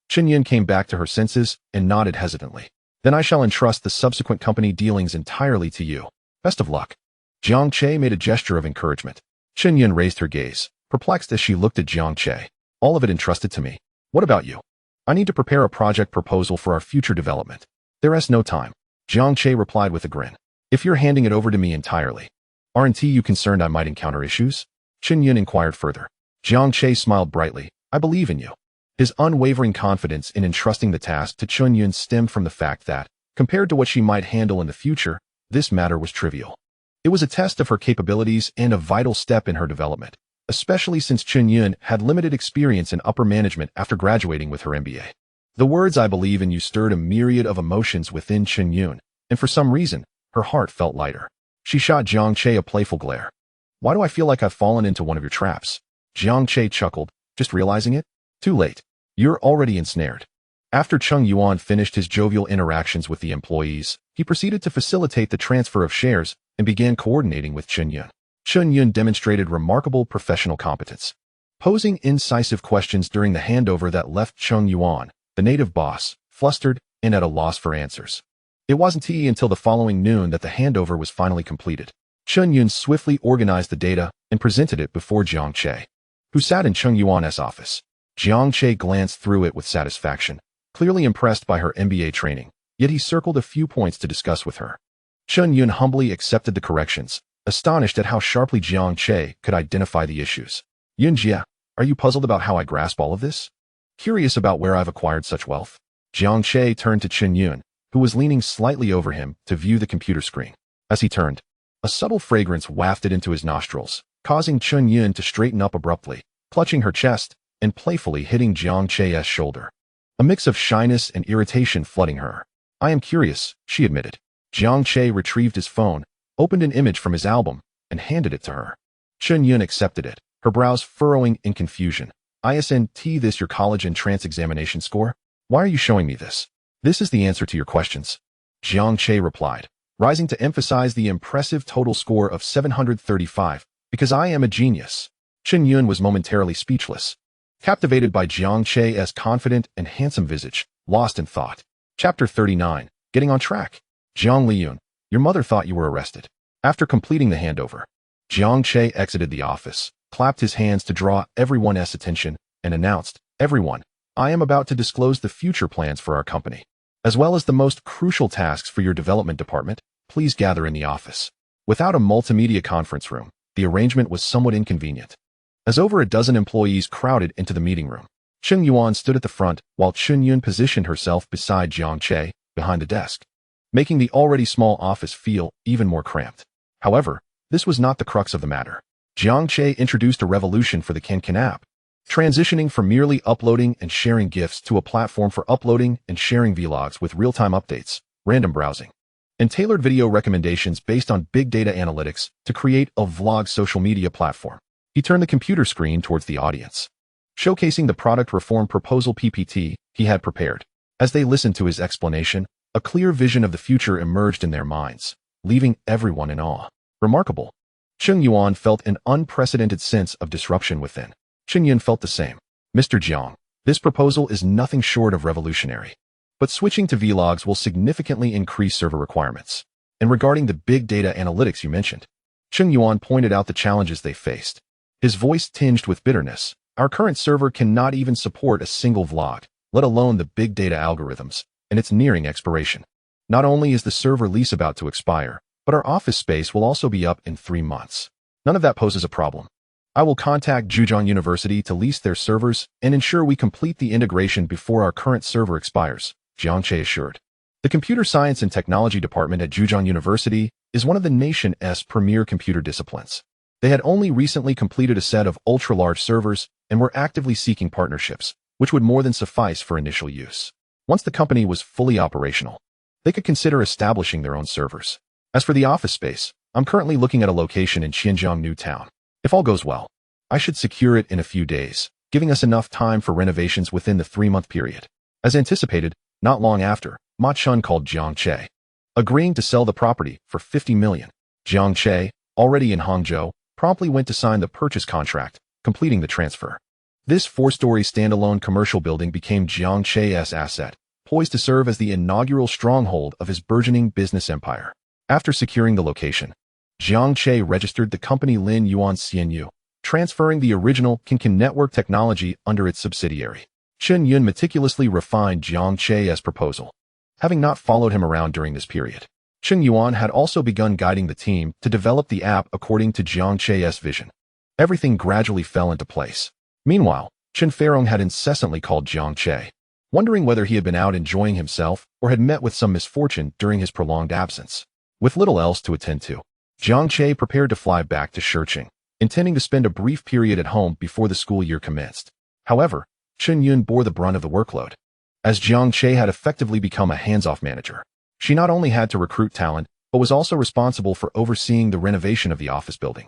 [SPEAKER 1] Chen Yun came back to her senses and nodded hesitantly. "Then I shall entrust the subsequent company dealings entirely to you. Best of luck." Jiang Che made a gesture of encouragement. Chen Yun raised her gaze, perplexed as she looked at Jiang Che. "All of it entrusted to me. What about you?" "I need to prepare a project proposal for our future development. There is no time." Jiang Che replied with a grin. "If you're handing it over to me entirely, aren't you concerned I might encounter issues?" Chen Yun inquired further. Jiang Che smiled brightly. "I believe in you." His unwavering confidence in entrusting the task to Chen Yun stemmed from the fact that, compared to what she might handle in the future, this matter was trivial. It was a test of her capabilities and a vital step in her development, especially since Chen Yun had limited experience in upper management after graduating with her MBA. The words "I believe in you" stirred a myriad of emotions within Chen Yun, and for some reason, her heart felt lighter. She shot Jiang Che a playful glare. "Why do I feel like I've fallen into one of your traps?" Jiang Che chuckled, just realizing it. "Too late. You're already ensnared." After Chung Yuan finished his jovial interactions with the employees, he proceeded to facilitate the transfer of shares and began coordinating with Chen Yun. Chen Yun demonstrated remarkable professional competence, posing incisive questions during the handover that left Chung Yuan, the native boss, flustered and at a loss for answers. It wasn't until the following noon that the handover was finally completed. Chen Yun swiftly organized the data and presented it before Jiang Che, who sat in Chung Yuan's office. Jiang Che glanced through it with satisfaction, clearly impressed by her MBA training, yet he circled a few points to discuss with her. Chen Yun humbly accepted the corrections, astonished at how sharply Jiang Che could identify the issues. "Yunjie, are you puzzled about how I grasp all of this? Curious about where I've acquired such wealth?" Jiang Che turned to Chen Yun, who was leaning slightly over him to view the computer screen. As he turned, a subtle fragrance wafted into his nostrils, causing Chen Yun to straighten up abruptly, clutching her chest and playfully hitting Jiang Che's shoulder. A mix of shyness and irritation flooding her. "I am curious," she admitted. Jiang Che retrieved his phone, opened an image from his album, and handed it to her. Chen Yun accepted it, her brows furrowing in confusion. "Isn't this your college entrance examination score? Why are you showing me this?" "This is the answer to your questions," Jiang Che replied, rising to emphasize the impressive total score of 735, "because I am a genius." Chen Yun was momentarily speechless, captivated by Jiang Che's confident and handsome visage, lost in thought. Chapter 39, Getting on Track. "Jiang Liyun, your mother thought you were arrested." After completing the handover, Jiang Che exited the office, clapped his hands to draw everyone's attention, and announced, "Everyone, I am about to disclose the future plans for our company, as well as the most crucial tasks for your development department. Please gather in the office." Without a multimedia conference room, the arrangement was somewhat inconvenient, as over a dozen employees crowded into the meeting room. Cheng Yuan stood at the front, while Chun Yun positioned herself beside Jiang Che, behind the desk, making the already small office feel even more cramped. However, this was not the crux of the matter. Jiang Che introduced a revolution for the Kankan app, transitioning from merely uploading and sharing GIFs to a platform for uploading and sharing vlogs with real-time updates, random browsing, and tailored video recommendations based on big data analytics to create a vlog social media platform. He turned the computer screen towards the audience, showcasing the product reform proposal PPT he had prepared. As they listened to his explanation, a clear vision of the future emerged in their minds, leaving everyone in awe. Remarkable. Cheng Yuan felt an unprecedented sense of disruption within. Cheng Yun felt the same. "Mr. Jiang, this proposal is nothing short of revolutionary. But switching to vlogs will significantly increase server requirements. And regarding the big data analytics you mentioned," Cheng Yuan pointed out the challenges they faced, his voice tinged with bitterness. "Our current server cannot even support a single vlog, let alone the big data algorithms, and it's nearing expiration. Not only is the server lease about to expire, but our office space will also be up in 3 months. None of that poses a problem. I will contact Zhejiang University to lease their servers and ensure we complete the integration before our current server expires," Jiang Che assured. The Computer Science and Technology Department at Zhejiang University is one of the nation's premier computer disciplines. They had only recently completed a set of ultra-large servers and were actively seeking partnerships, which would more than suffice for initial use. Once the company was fully operational, they could consider establishing their own servers. As for the office space, I'm currently looking at a location in Xinjiang New Town. If all goes well, I should secure it in a few days, giving us enough time for renovations within the 3-month period. As anticipated, not long after, Ma Chun called Jiang Che, agreeing to sell the property for 50 million. Jiang Che, already in Hangzhou, promptly went to sign the purchase contract, completing the transfer. This 4-story standalone commercial building became Jiang Che's asset, poised to serve as the inaugural stronghold of his burgeoning business empire. After securing the location, Jiang Che registered the company Lin Yuan Xianyu, transferring the original Kankan network technology under its subsidiary. Chun Yun meticulously refined Jiang Che's proposal, having not followed him around during this period. Cheng Yuan had also begun guiding the team to develop the app according to Jiang Che's vision. Everything gradually fell into place. Meanwhile, Chen Feirong had incessantly called Jiang Che, wondering whether he had been out enjoying himself or had met with some misfortune during his prolonged absence. With little else to attend to, Jiang Che prepared to fly back to Shiqing, intending to spend a brief period at home before the school year commenced. However, Chun Yun bore the brunt of the workload. As Jiang Che had effectively become a hands-off manager, she not only had to recruit talent, but was also responsible for overseeing the renovation of the office building.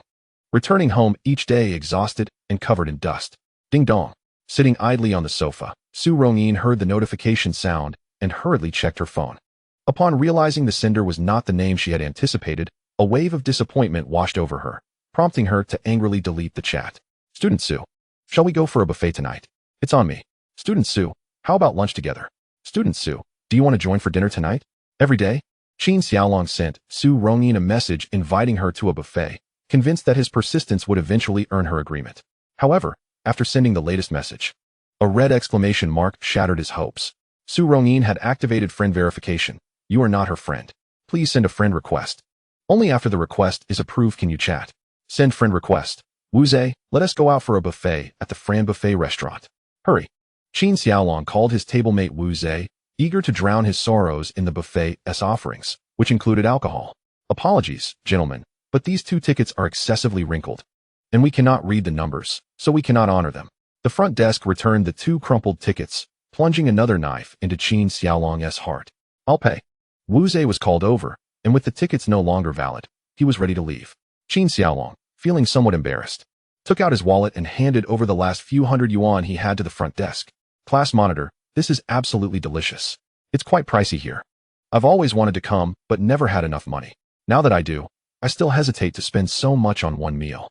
[SPEAKER 1] Returning home each day exhausted and covered in dust. Ding dong. Sitting idly on the sofa, Su Rongyin heard the notification sound and hurriedly checked her phone. Upon realizing the sender was not the name she had anticipated, a wave of disappointment washed over her, prompting her to angrily delete the chat. "Student Su, shall we go for a buffet tonight? It's on me. Student Su, how about lunch together? Student Su, do you want to join for dinner tonight? Every day?" Qin Xiaolong sent Su Rongyin a message inviting her to a buffet, convinced that his persistence would eventually earn her agreement. However, after sending the latest message, a red exclamation mark shattered his hopes. Su Rongyin had activated friend verification. "You are not her friend. Please send a friend request. Only after the request is approved can you chat. Send friend request. Wu Zhe, let us go out for a buffet at the Fran Buffet restaurant. Hurry." Qin Xiaolong called his tablemate Wu Zhe, eager to drown his sorrows in the buffet's offerings, which included alcohol. "Apologies, gentlemen, but these 2 tickets are excessively wrinkled, and we cannot read the numbers, so we cannot honor them." The front desk returned the 2 crumpled tickets, plunging another knife into Qin Xiaolong's heart. "I'll pay." Wu Zhe was called over, and with the tickets no longer valid, he was ready to leave. Qin Xiaolong, feeling somewhat embarrassed, took out his wallet and handed over the last few hundred yuan he had to the front desk. "Class monitor, this is absolutely delicious. It's quite pricey here. I've always wanted to come, but never had enough money. Now that I do, I still hesitate to spend so much on one meal."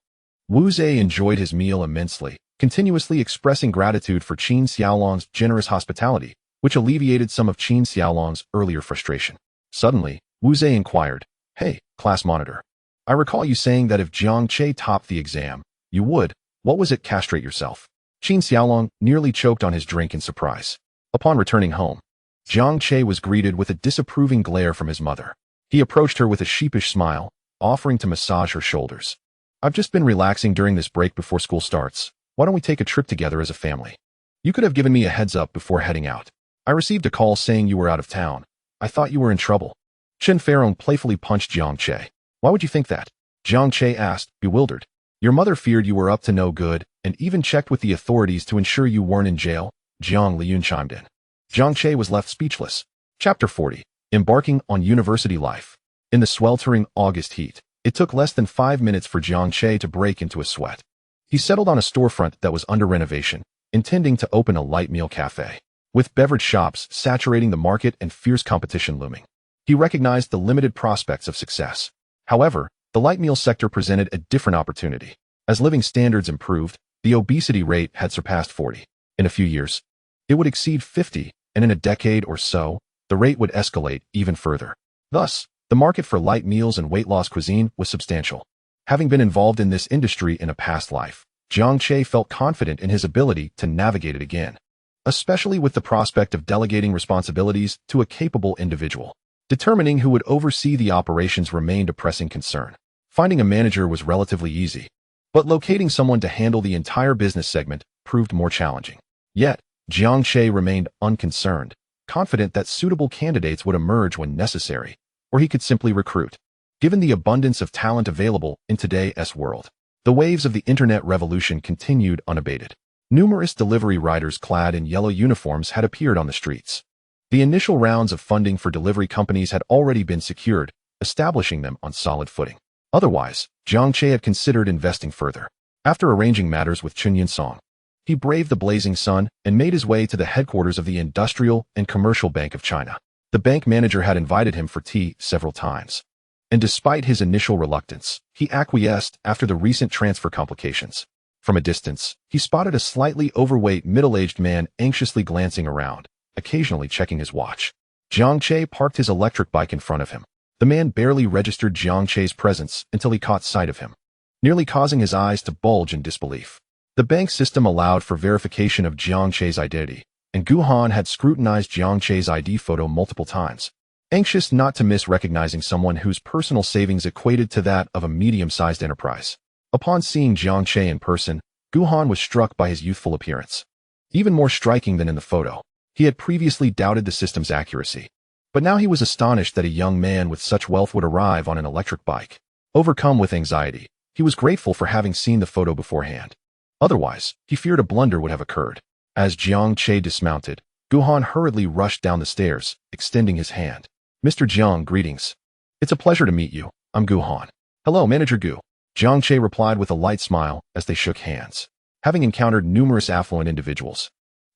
[SPEAKER 1] Wu Zhe enjoyed his meal immensely, continuously expressing gratitude for Qin Xiaolong's generous hospitality, which alleviated some of Qin Xiaolong's earlier frustration. Suddenly, Wu Zhe inquired, "Hey, class monitor, I recall you saying that if Jiang Che topped the exam, You would? What was it? Castrate yourself? Qin Xiaolong nearly choked on his drink in surprise. Upon returning home, Jiang Che was greeted with a disapproving glare from his mother. He approached her with a sheepish smile, offering to massage her shoulders. I've just been relaxing during this break before school starts. Why don't we take a trip together as a family? You could have given me a heads up before heading out. I received a call saying you were out of town. I thought you were in trouble. Chen Feirong playfully punched Jiang Che. Why would you think that? Jiang Che asked, bewildered. Your mother feared you were up to no good and even checked with the authorities to ensure you weren't in jail, Jiang Liyun chimed in. Jiang Che was left speechless. Chapter 40. Embarking on University Life. In the sweltering August heat, it took less than 5 minutes for Jiang Che to break into a sweat. He settled on a storefront that was under renovation, intending to open a light meal cafe. With beverage shops saturating the market and fierce competition looming, he recognized the limited prospects of success. However, the light meal sector presented a different opportunity. As living standards improved, the obesity rate had surpassed 40. In a few years, it would exceed 50, and in a decade or so, the rate would escalate even further. Thus, the market for light meals and weight loss cuisine was substantial. Having been involved in this industry in a past life, Jiang Che felt confident in his ability to navigate it again, especially with the prospect of delegating responsibilities to a capable individual. Determining who would oversee the operations remained a pressing concern. Finding a manager was relatively easy, but locating someone to handle the entire business segment proved more challenging. Yet, Jiang Che remained unconcerned, confident that suitable candidates would emerge when necessary, or he could simply recruit. Given the abundance of talent available in today's world, the waves of the internet revolution continued unabated. Numerous delivery riders clad in yellow uniforms had appeared on the streets. The initial rounds of funding for delivery companies had already been secured, establishing them on solid footing. Otherwise, Jiang Che had considered investing further. After arranging matters with Chen Yinsong, he braved the blazing sun and made his way to the headquarters of the Industrial and Commercial Bank of China. The bank manager had invited him for tea several times, and despite his initial reluctance, he acquiesced after the recent transfer complications. From a distance, he spotted a slightly overweight middle-aged man anxiously glancing around, occasionally checking his watch. Jiang Che parked his electric bike in front of him. The man barely registered Jiang Che's presence until he caught sight of him, nearly causing his eyes to bulge in disbelief. The bank system allowed for verification of Jiang Che's identity, and Gu Han had scrutinized Jiang Che's ID photo multiple times, anxious not to miss recognizing someone whose personal savings equated to that of a medium-sized enterprise. Upon seeing Jiang Che in person, Gu Han was struck by his youthful appearance. Even more striking than in the photo, he had previously doubted the system's accuracy, but now he was astonished that a young man with such wealth would arrive on an electric bike. Overcome with anxiety, he was grateful for having seen the photo beforehand. Otherwise, he feared a blunder would have occurred. As Jiang Che dismounted, Gu Han hurriedly rushed down the stairs, extending his hand. Mr. Jiang, greetings. It's a pleasure to meet you. I'm Gu Han. Hello, Manager Gu. Jiang Che replied with a light smile as they shook hands. Having encountered numerous affluent individuals,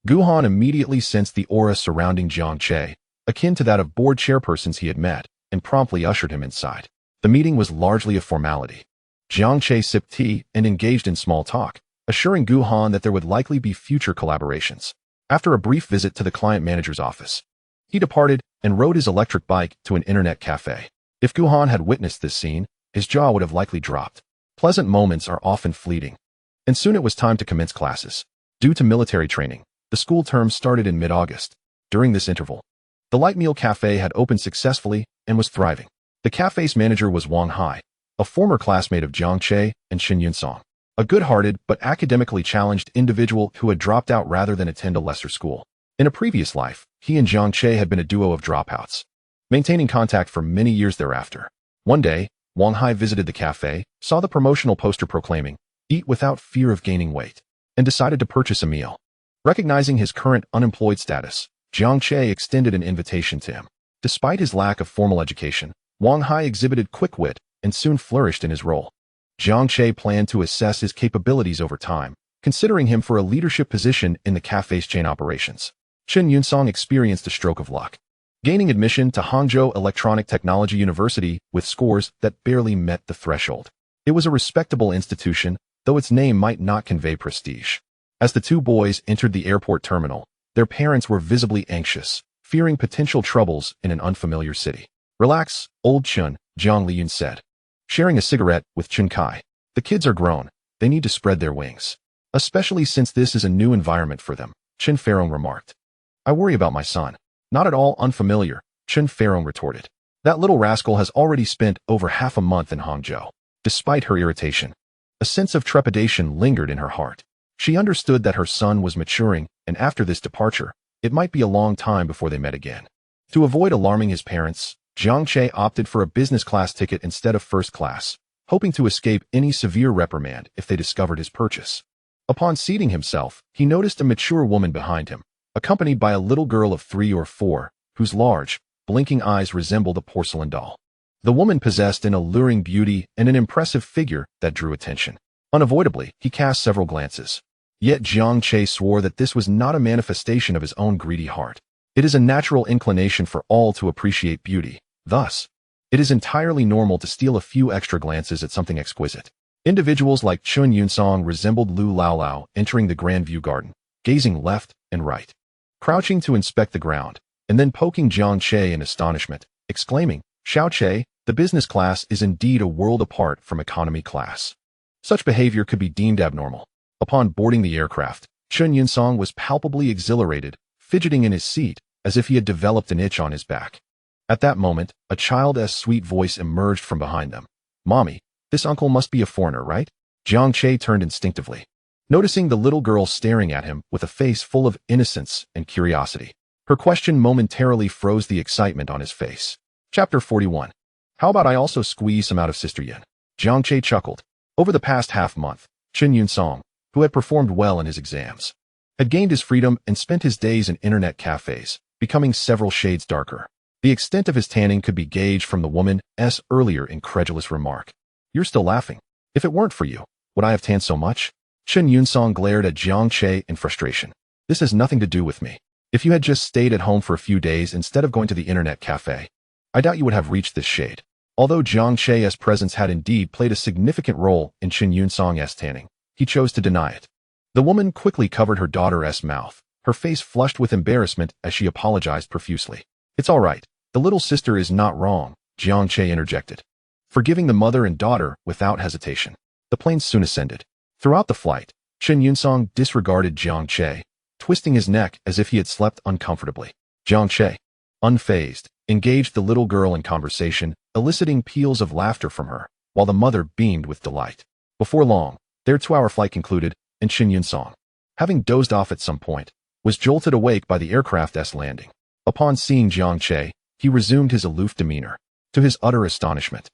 [SPEAKER 1] Gu Han immediately sensed the aura surrounding Jiang Che, akin to that of board chairpersons he had met, and promptly ushered him inside. The meeting was largely a formality. Jiang Che sipped tea and engaged in small talk, assuring Gu Han that there would likely be future collaborations. After a brief visit to the client manager's office, he departed and rode his electric bike to an internet cafe. If Gu Han had witnessed this scene, his jaw would have likely dropped. Pleasant moments are often fleeting, and soon it was time to commence classes. Due to military training, the school term started in mid-August. During this interval, the light meal cafe had opened successfully and was thriving. The cafe's manager was Wang Hai, a former classmate of Jiang Che and Shen Yinsong, a good-hearted but academically challenged individual who had dropped out rather than attend a lesser school. In a previous life, he and Jiang Che had been a duo of dropouts, maintaining contact for many years thereafter. One day, Wang Hai visited the cafe, saw the promotional poster proclaiming, "Eat without fear of gaining weight," and decided to purchase a meal. Recognizing his current unemployed status, Jiang Che extended an invitation to him. Despite his lack of formal education, Wang Hai exhibited quick wit and soon flourished in his role. Jiang Che planned to assess his capabilities over time, considering him for a leadership position in the cafe's chain operations. Chen Yinsong experienced a stroke of luck, gaining admission to Hangzhou Electronic Technology University with scores that barely met the threshold. It was a respectable institution, though its name might not convey prestige. As the two boys entered the airport terminal, their parents were visibly anxious, fearing potential troubles in an unfamiliar city. "Relax, old Chun," Jiang Liyun said, sharing a cigarette with Chun Kai. "The kids are grown. they need to spread their wings. Especially since this is a new environment for them, Chen Feirong remarked. I worry about my son. Not at all unfamiliar, Chen Feirong retorted. That little rascal has already spent over half a month in Hangzhou. Despite her irritation, a sense of trepidation lingered in her heart. She understood that her son was maturing, and after this departure, it might be a long time before they met again. To avoid alarming his parents, Jiang Che opted for a business class ticket instead of first class, hoping to escape any severe reprimand if they discovered his purchase. Upon seating himself, he noticed a mature woman behind him, accompanied by a little girl of 3 or 4, whose large, blinking eyes resembled a porcelain doll. The woman possessed an alluring beauty and an impressive figure that drew attention. Unavoidably, he cast several glances. Yet Jiang Che swore that this was not a manifestation of his own greedy heart. It is a natural inclination for all to appreciate beauty. Thus, it is entirely normal to steal a few extra glances at something exquisite. Individuals like Chun Yunsong resembled Lu Laolao entering the Grand View Garden, gazing left and right, crouching to inspect the ground, and then poking Jiang Che in astonishment, exclaiming, Xiao Che, the business class is indeed a world apart from economy class. Such behavior could be deemed abnormal. Upon boarding the aircraft, Chun Yunsong was palpably exhilarated, fidgeting in his seat as if he had developed an itch on his back. At that moment, a child's sweet voice emerged from behind them. Mommy, this uncle must be a foreigner, right? Jiang Che turned instinctively, noticing the little girl staring at him with a face full of innocence and curiosity. Her question momentarily froze the excitement on his face. Chapter 41. How about I also squeeze some out of Sister Yin? Jiang Che chuckled. Over the past half-month, Chen Yunsong, who had performed well in his exams, had gained his freedom and spent his days in internet cafes, becoming several shades darker. The extent of his tanning could be gauged from the woman's earlier incredulous remark. You're still laughing. If it weren't for you, would I have tanned so much? Chen Yunsong glared at Jiang Che in frustration. This has nothing to do with me. If you had just stayed at home for a few days instead of going to the internet cafe, I doubt you would have reached this shade. Although Jiang Che's presence had indeed played a significant role in Chen Yunsong's tanning, he chose to deny it. The woman quickly covered her daughter's mouth, her face flushed with embarrassment as she apologized profusely. It's all right. The little sister is not wrong, Jiang Che interjected, forgiving the mother and daughter without hesitation. The plane soon ascended. Throughout the flight, Chen Yunsong disregarded Jiang Che, twisting his neck as if he had slept uncomfortably. Jiang Che, unfazed, engaged the little girl in conversation, eliciting peals of laughter from her, while the mother beamed with delight. Before long, their 2-hour flight concluded, and Chen Yunsong, having dozed off at some point, was jolted awake by the aircraft's landing. Upon seeing Jiang Che, he resumed his aloof demeanor, to his utter astonishment.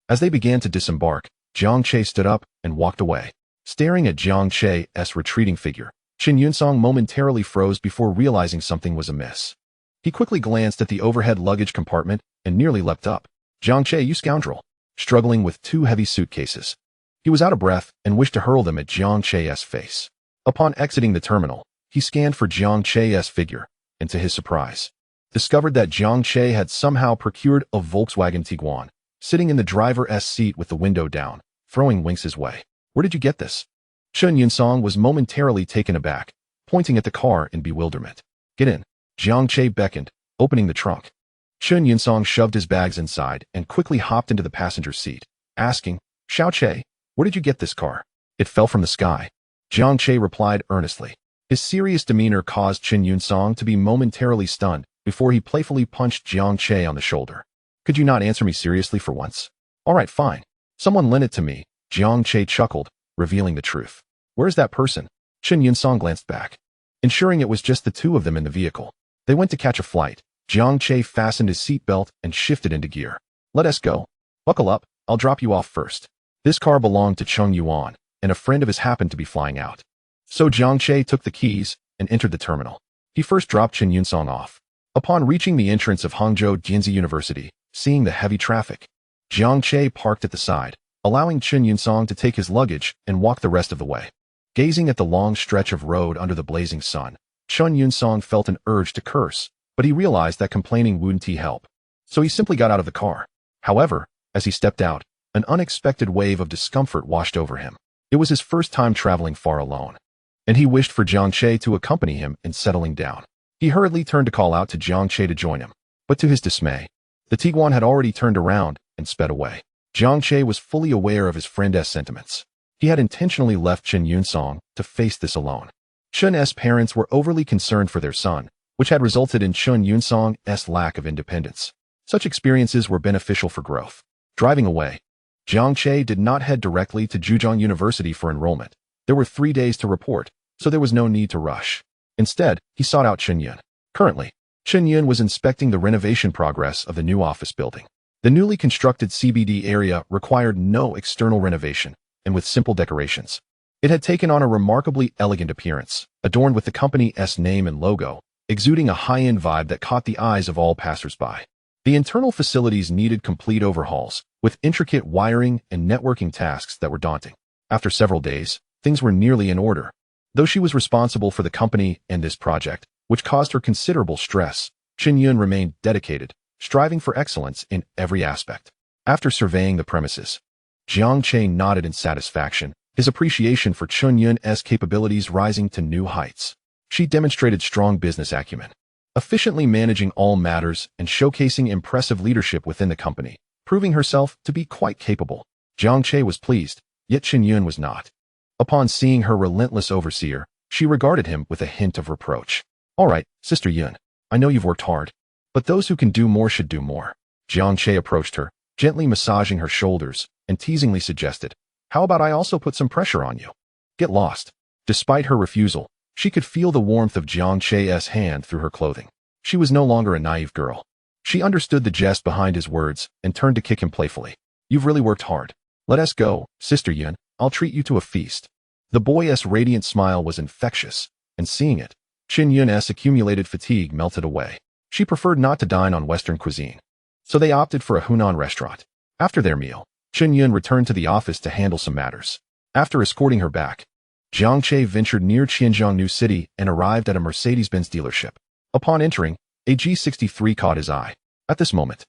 [SPEAKER 1] As they began to disembark, Jiang Che stood up and walked away. Staring at Jiang Che's retreating figure, Chen Yunsong momentarily froze before realizing something was amiss. He quickly glanced at the overhead luggage compartment and nearly leapt up. Jiang Che, you scoundrel! Struggling with 2 heavy suitcases. He was out of breath and wished to hurl them at Jiang Che's face. Upon exiting the terminal, he scanned for Jiang Che's figure, and to his surprise, discovered that Jiang Che had somehow procured a Volkswagen Tiguan, sitting in the driver's seat with the window down, throwing winks his way. Where did you get this? Chen Yunsong was momentarily taken aback, pointing at the car in bewilderment. Get in. Jiang Che beckoned, opening the trunk. Chen Yunsong shoved his bags inside and quickly hopped into the passenger seat, asking, Xiao Che, where did you get this car? It fell from the sky. Jiang Che replied earnestly. His serious demeanor caused Chen Yunsong to be momentarily stunned before he playfully punched Jiang Che on the shoulder. Could you not answer me seriously for once? All right, fine. Someone lent it to me. Jiang Che chuckled, revealing the truth. Where's that person? Chen Yunsong glanced back, ensuring it was just the 2 of them in the vehicle. They went to catch a flight. Jiang Che fastened his seatbelt and shifted into gear. Let us go. Buckle up, I'll drop you off first. This car belonged to Cheng Yuan, and a friend of his happened to be flying out. So Jiang Che took the keys and entered the terminal. He first dropped Chen Yunsong off. Upon reaching the entrance of Hangzhou Jinzi University, seeing the heavy traffic, Jiang Che parked at the side, allowing Chen Yunsong to take his luggage and walk the rest of the way. Gazing at the long stretch of road under the blazing sun, Chen Yunsong felt an urge to curse, but he realized that complaining wouldn't help. So he simply got out of the car. However, as he stepped out, an unexpected wave of discomfort washed over him. It was his first time traveling far alone, and he wished for Jiang Che to accompany him in settling down. He hurriedly turned to call out to Jiang Che to join him, but to his dismay, the Tiguan had already turned around and sped away. Jiang Che was fully aware of his friend's sentiments. He had intentionally left Chen Yunsong to face this alone. Chen's parents were overly concerned for their son, which had resulted in Chen Yunsong's lack of independence. Such experiences were beneficial for growth. Driving away, Jiang Che did not head directly to Zhejiang University for enrollment. There were 3 days to report, so there was no need to rush. Instead, he sought out Chen Yun. Currently, Chen Yun was inspecting the renovation progress of the new office building. The newly constructed CBD area required no external renovation, and with simple decorations. It had taken on a remarkably elegant appearance, adorned with the company's name and logo, exuding a high-end vibe that caught the eyes of all passers-by. The internal facilities needed complete overhauls, with intricate wiring and networking tasks that were daunting. After several days, things were nearly in order. Though she was responsible for the company and this project, which caused her considerable stress, Chen Yun remained dedicated, striving for excellence in every aspect. After surveying the premises, Jiang Che nodded in satisfaction, his appreciation for Chen Yun's capabilities rising to new heights. She demonstrated strong business acumen, efficiently managing all matters and showcasing impressive leadership within the company, proving herself to be quite capable. Jiang Che was pleased, yet Chen Yun was not. Upon seeing her relentless overseer, she regarded him with a hint of reproach. All right, Sister Yun, I know you've worked hard, but those who can do more should do more. Jiang Che approached her, gently massaging her shoulders, and teasingly suggested, how about I also put some pressure on you? Get lost. Despite her refusal, she could feel the warmth of Jiang Che's hand through her clothing. She was no longer a naive girl. She understood the jest behind his words and turned to kick him playfully. You've really worked hard. Let us go, Sister Yun. I'll treat you to a feast. The boy's radiant smile was infectious, and seeing it, Chen Yun's accumulated fatigue melted away. She preferred not to dine on Western cuisine, so they opted for a Hunan restaurant. After their meal, Chen Yun returned to the office to handle some matters. After escorting her back, Jiang Che ventured near Qianzhong New City and arrived at a Mercedes-Benz dealership. Upon entering, a G63 caught his eye. At this moment,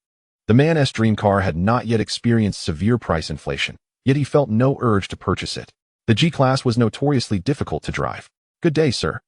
[SPEAKER 1] the man's dream car had not yet experienced severe price inflation, yet he felt no urge to purchase it. The G-Class was notoriously difficult to drive. Good day, sir.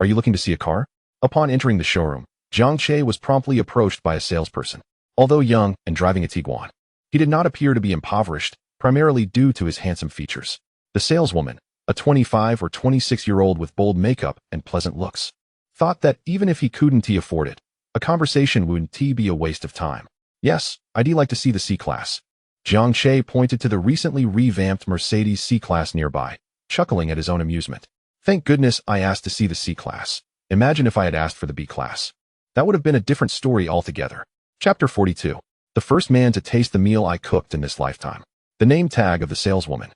[SPEAKER 1] Are you looking to see a car? Upon entering the showroom, Jiang Che was promptly approached by a salesperson. Although young and driving a Tiguan, he did not appear to be impoverished, primarily due to his handsome features. The saleswoman, a 25 or 26-year-old with bold makeup and pleasant looks, thought that even if he couldn't afford it, a conversation wouldn't be a waste of time. Yes, I'd like to see the C-Class. Jiang Che pointed to the recently revamped Mercedes C-Class nearby, chuckling at his own amusement. Thank goodness I asked to see the C-Class. Imagine if I had asked for the B-Class. That would have been a different story altogether. Chapter 42. The first man to taste the meal I cooked in this lifetime. The name tag of the saleswoman,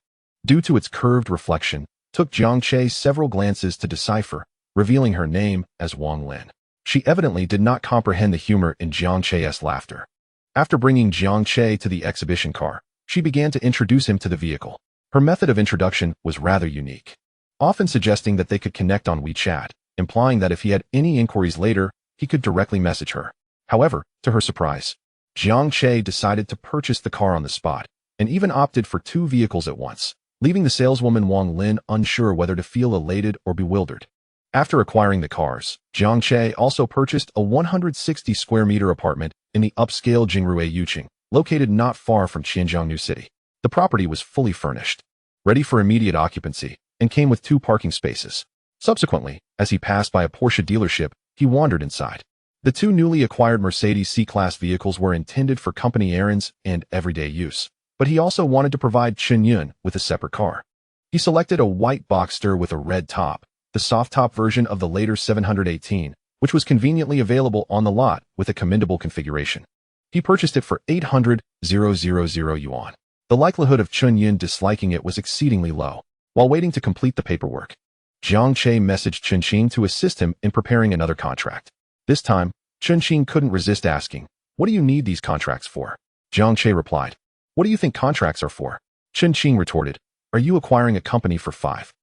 [SPEAKER 1] due to its curved reflection, took Jiang Che several glances to decipher, revealing her name as Wang Lin. She evidently did not comprehend the humor in Jiang Che's laughter. After bringing Jiang Che to the exhibition car, she began to introduce him to the vehicle. Her method of introduction was rather unique, often suggesting that they could connect on WeChat, implying that if he had any inquiries later, he could directly message her. However, to her surprise, Jiang Che decided to purchase the car on the spot, and even opted for 2 vehicles at once, leaving the saleswoman Wang Lin unsure whether to feel elated or bewildered. After acquiring the cars, Jiang Che also purchased a 160 square meter apartment in the upscale Jingrui Yuqing, located not far from Qianzhong New City. The property was fully furnished, ready for immediate occupancy, and came with 2 parking spaces. Subsequently, as he passed by a Porsche dealership, he wandered inside. The 2 newly acquired Mercedes C-Class vehicles were intended for company errands and everyday use, but he also wanted to provide Chen Yun with a separate car. He selected a white Boxster with a red top, the soft-top version of the later 718, which was conveniently available on the lot with a commendable configuration. He purchased it for 800,000 yuan. The likelihood of Chen Yun disliking it was exceedingly low. While waiting to complete the paperwork, Jiang Che messaged Chen Qing to assist him in preparing another contract. This time, Chen Qing couldn't resist asking, "What do you need these contracts for?" Jiang Che replied, "What do you think contracts are for?" Chen Qing retorted, "Are you acquiring a company for 5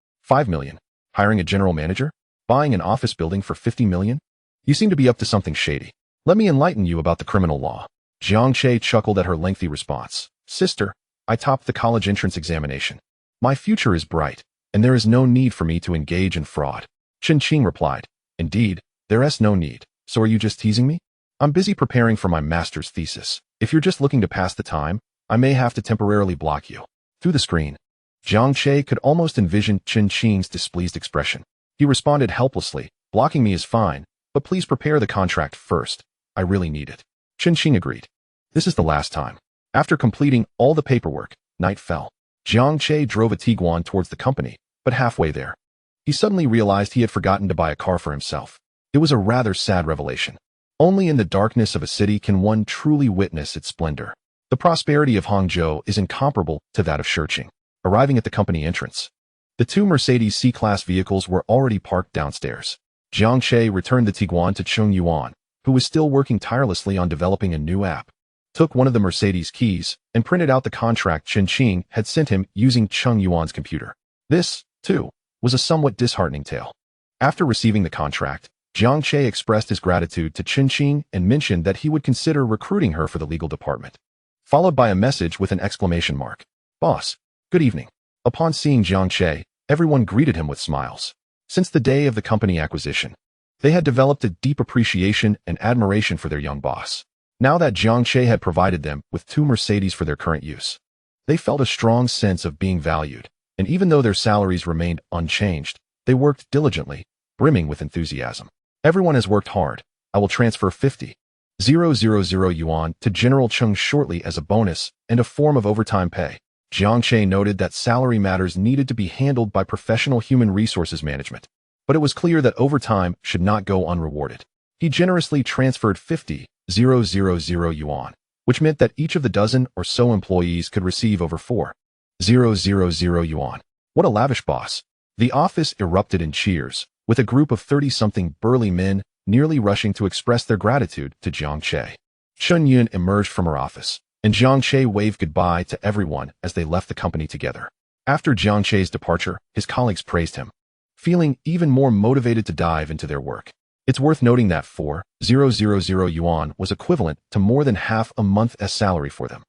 [SPEAKER 1] million? Hiring a general manager? Buying an office building for 50 million? You seem to be up to something shady. Let me enlighten you about the criminal law." Jiang Che chuckled at her lengthy response. "Sister, I topped the college entrance examination. My future is bright, and there is no need for me to engage in fraud." Chen Qing replied, "Indeed, there is no need. So are you just teasing me? I'm busy preparing for my master's thesis. If you're just looking to pass the time, I may have to temporarily block you." Through the screen, Jiang Che could almost envision Chen Qing's displeased expression. He responded helplessly, "Blocking me is fine, but please prepare the contract first. I really need it." Chen Qing agreed. This is the last time. After completing all the paperwork, night fell. Jiang Che drove a Tiguan towards the company, but halfway there, he suddenly realized he had forgotten to buy a car for himself. It was a rather sad revelation. Only in the darkness of a city can one truly witness its splendor. The prosperity of Hangzhou is incomparable to that of Shiqing. Arriving at the company entrance, the two Mercedes C-Class vehicles were already parked downstairs. Jiang Che returned the Tiguan to Cheng Yuan, who was still working tirelessly on developing a new app, took one of the Mercedes keys, and printed out the contract Chen Qing had sent him using Cheng Yuan's computer. This, too, was a somewhat disheartening tale. After receiving the contract, Jiang Che expressed his gratitude to Chen Qing and mentioned that he would consider recruiting her for the legal department, followed by a message with an exclamation mark. "Boss, good evening." Upon seeing Jiang Che, everyone greeted him with smiles. Since the day of the company acquisition, they had developed a deep appreciation and admiration for their young boss. Now that Jiang Che had provided them with two Mercedes for their current use, they felt a strong sense of being valued, and even though their salaries remained unchanged, they worked diligently, brimming with enthusiasm. "Everyone has worked hard. I will transfer 50,000 yuan to General Cheng shortly as a bonus and a form of overtime pay." Jiang Che noted that salary matters needed to be handled by professional human resources management, but it was clear that overtime should not go unrewarded. He generously transferred 50,000 yuan, which meant that each of the dozen or so employees could receive over 4,000 yuan. What a lavish boss. The office erupted in cheers, with a group of 30-something burly men nearly rushing to express their gratitude to Jiang Che. Chen Yun emerged from her office, and Jiang Che waved goodbye to everyone as they left the company together. After Jiang Che's departure, his colleagues praised him, feeling even more motivated to dive into their work. It's worth noting that 4,000 yuan was equivalent to more than half a month's salary for them.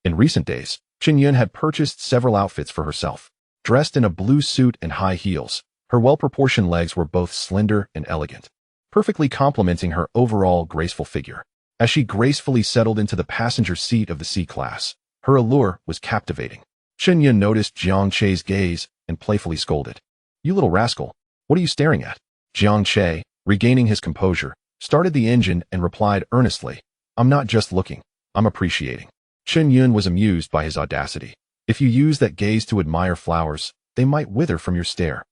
[SPEAKER 1] In recent days, Chen Yun had purchased several outfits for herself. Dressed in a blue suit and high heels, her well-proportioned legs were both slender and elegant, perfectly complementing her overall graceful figure. As she gracefully settled into the passenger seat of the C-Class, her allure was captivating. Chen Yun noticed Jiang Che's gaze and playfully scolded. "You little rascal, what are you staring at?" Jiang Che, regaining his composure, started the engine and replied earnestly, "I'm not just looking, I'm appreciating." Chen Yun was amused by his audacity. "If you use that gaze to admire flowers, they might wither from your stare.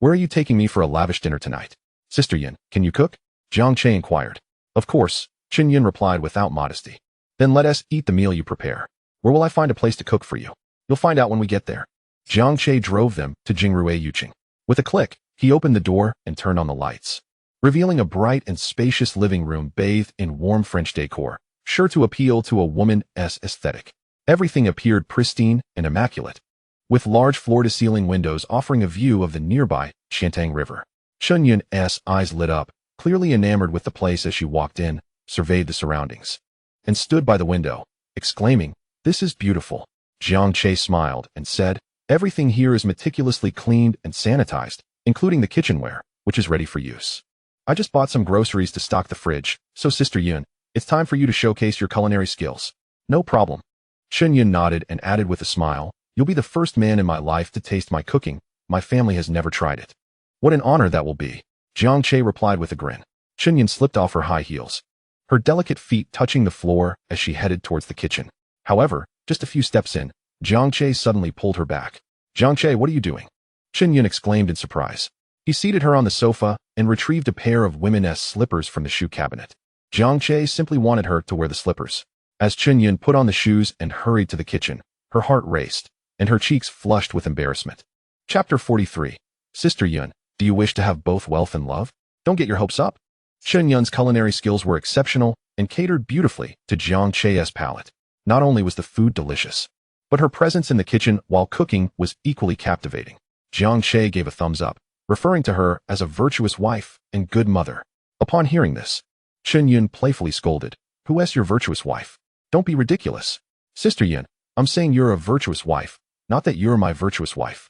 [SPEAKER 1] Where are you taking me for a lavish dinner tonight?" "Sister Yun, can you cook?" Jiang Che inquired. "Of course," Chen Yun replied without modesty. "Then let us eat the meal you prepare. Where will I find a place to cook for you?" "You'll find out when we get there." Jiang Che drove them to Jingrui Yuqing. With a click, he opened the door and turned on the lights, revealing a bright and spacious living room bathed in warm French decor, sure to appeal to a woman's aesthetic. Everything appeared pristine and immaculate, with large floor-to-ceiling windows offering a view of the nearby Shantang River. Chen Yun's eyes lit up, clearly enamored with the place as she walked in, surveyed the surroundings, and stood by the window, exclaiming, "This is beautiful." Jiang Che smiled and said, "Everything here is meticulously cleaned and sanitized, including the kitchenware, which is ready for use. I just bought some groceries to stock the fridge, so Sister Yun, it's time for you to showcase your culinary skills." "No problem." Chen Yun nodded and added with a smile, "You'll be the first man in my life to taste my cooking. My family has never tried it." "What an honor that will be," Jiang Che replied with a grin. Chen Yun slipped off her high heels, her delicate feet touching the floor as she headed towards the kitchen. However, just a few steps in, Jiang Che suddenly pulled her back. "Jiang Che, what are you doing?" Chen Yun exclaimed in surprise. He seated her on the sofa and retrieved a pair of women's slippers from the shoe cabinet. Jiang Che simply wanted her to wear the slippers. As Chen Yun put on the shoes and hurried to the kitchen, her heart raced, and her cheeks flushed with embarrassment. Chapter 43. Sister Yun, do you wish to have both wealth and love? Don't get your hopes up. Chen Yun's culinary skills were exceptional and catered beautifully to Jiang Che's palate. Not only was the food delicious, but her presence in the kitchen while cooking was equally captivating. Jiang Che gave a thumbs up, referring to her as a virtuous wife and good mother. Upon hearing this, Chen Yun playfully scolded, "Who is your virtuous wife? Don't be ridiculous." "Sister Yun, I'm saying you're a virtuous wife, not that you're my virtuous wife."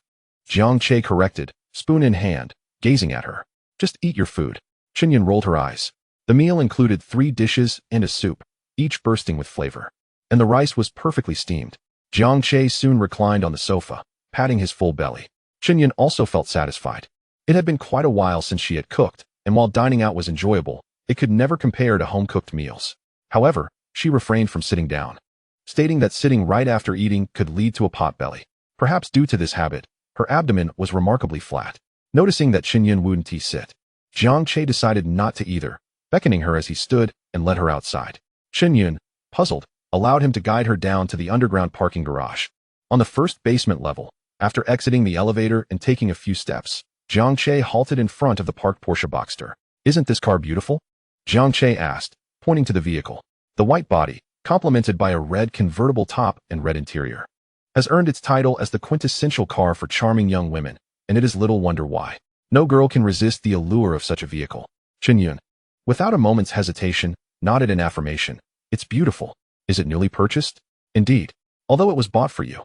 [SPEAKER 1] Jiang Che corrected, spoon in hand, gazing at her. "Just eat your food." Chen Yun rolled her eyes. The meal included 3 dishes and a soup, each bursting with flavor, and the rice was perfectly steamed. Jiang Che soon reclined on the sofa, patting his full belly. Qinyun also felt satisfied. It had been quite a while since she had cooked, and while dining out was enjoyable, it could never compare to home-cooked meals. However, she refrained from sitting down, stating that sitting right after eating could lead to a potbelly. Perhaps due to this habit, her abdomen was remarkably flat. Noticing that Qinyun wouldn't sit, Jiang Che decided not to either, beckoning her as he stood and led her outside. Qinyun, puzzled, allowed him to guide her down to the underground parking garage. On the first basement level, after exiting the elevator and taking a few steps, Jiang Che halted in front of the parked Porsche Boxster. "Isn't this car beautiful?" Jiang Che asked, pointing to the vehicle. The white body, complemented by a red convertible top and red interior, has earned its title as the quintessential car for charming young women, and it is little wonder why. No girl can resist the allure of such a vehicle. Qinyun, without a moment's hesitation, nodded in affirmation. "It's beautiful. Is it newly purchased?" "Indeed. Although it was bought for you."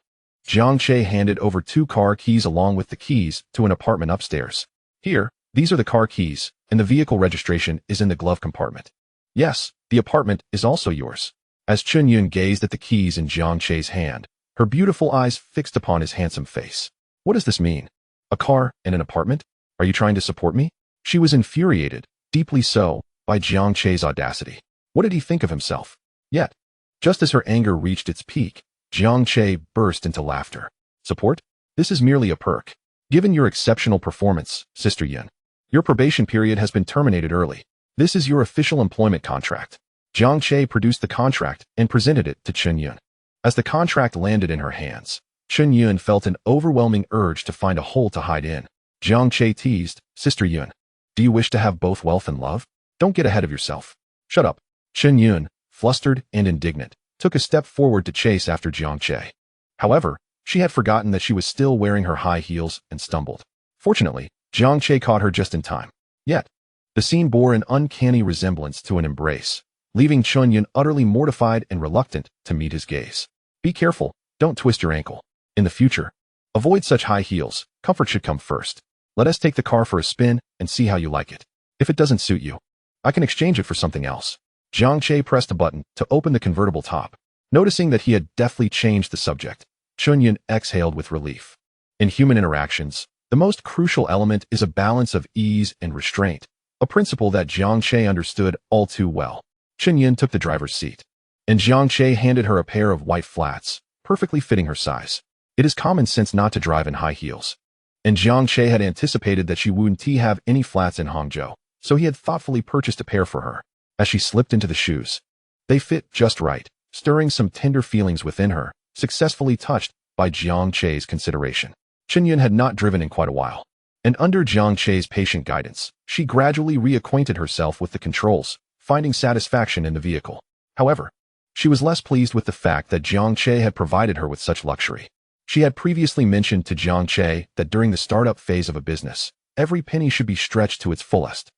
[SPEAKER 1] Jiang Che handed over 2 car keys along with the keys to an apartment upstairs. "Here, these are the car keys, and the vehicle registration is in the glove compartment." "Yes, the apartment is also yours." As Qinyun gazed at the keys in Jiang Che's hand, her beautiful eyes fixed upon his handsome face. "What does this mean? A car and an apartment? Are you trying to support me?" She was infuriated, deeply so, by Jiang Che's audacity. What did he think of himself? Yet, just as her anger reached its peak, Jiang Che burst into laughter. "Support? This is merely a perk. Given your exceptional performance, Sister Yun, your probation period has been terminated early. This is your official employment contract." Jiang Che produced the contract and presented it to Qinyun. As the contract landed in her hands, Qinyun felt an overwhelming urge to find a hole to hide in. Jiang Che teased, "Sister Yun, do you wish to have both wealth and love? Don't get ahead of yourself." "Shut up." Qinyun, flustered and indignant, took a step forward to chase after Jiang Che. However, she had forgotten that she was still wearing her high heels and stumbled. Fortunately, Jiang Che caught her just in time. Yet, the scene bore an uncanny resemblance to an embrace, leaving Qinyun utterly mortified and reluctant to meet his gaze. "Be careful, don't twist your ankle. In the future, avoid such high heels. Comfort should come first. Let us take the car for a spin and see how you like it. If it doesn't suit you, I can exchange it for something else." Jiang Che pressed a button to open the convertible top. Noticing that he had deftly changed the subject, Qinyun exhaled with relief. In human interactions, the most crucial element is a balance of ease and restraint, a principle that Jiang Che understood all too well. Qinyun took the driver's seat, and Jiang Che handed her a pair of white flats, perfectly fitting her size. It is common sense not to drive in high heels, and Jiang Che had anticipated that she wouldn't have any flats in Hangzhou, so he had thoughtfully purchased a pair for her. As she slipped into the shoes, they fit just right, stirring some tender feelings within her, successfully touched by Jiang Che's consideration. Qinyun had not driven in quite a while, and under Jiang Che's patient guidance, she gradually reacquainted herself with the controls, finding satisfaction in the vehicle. However, she was less pleased with the fact that Jiang Che had provided her with such luxury. She had previously mentioned to Jiang Che that during the startup phase of a business, every penny should be stretched to its fullest.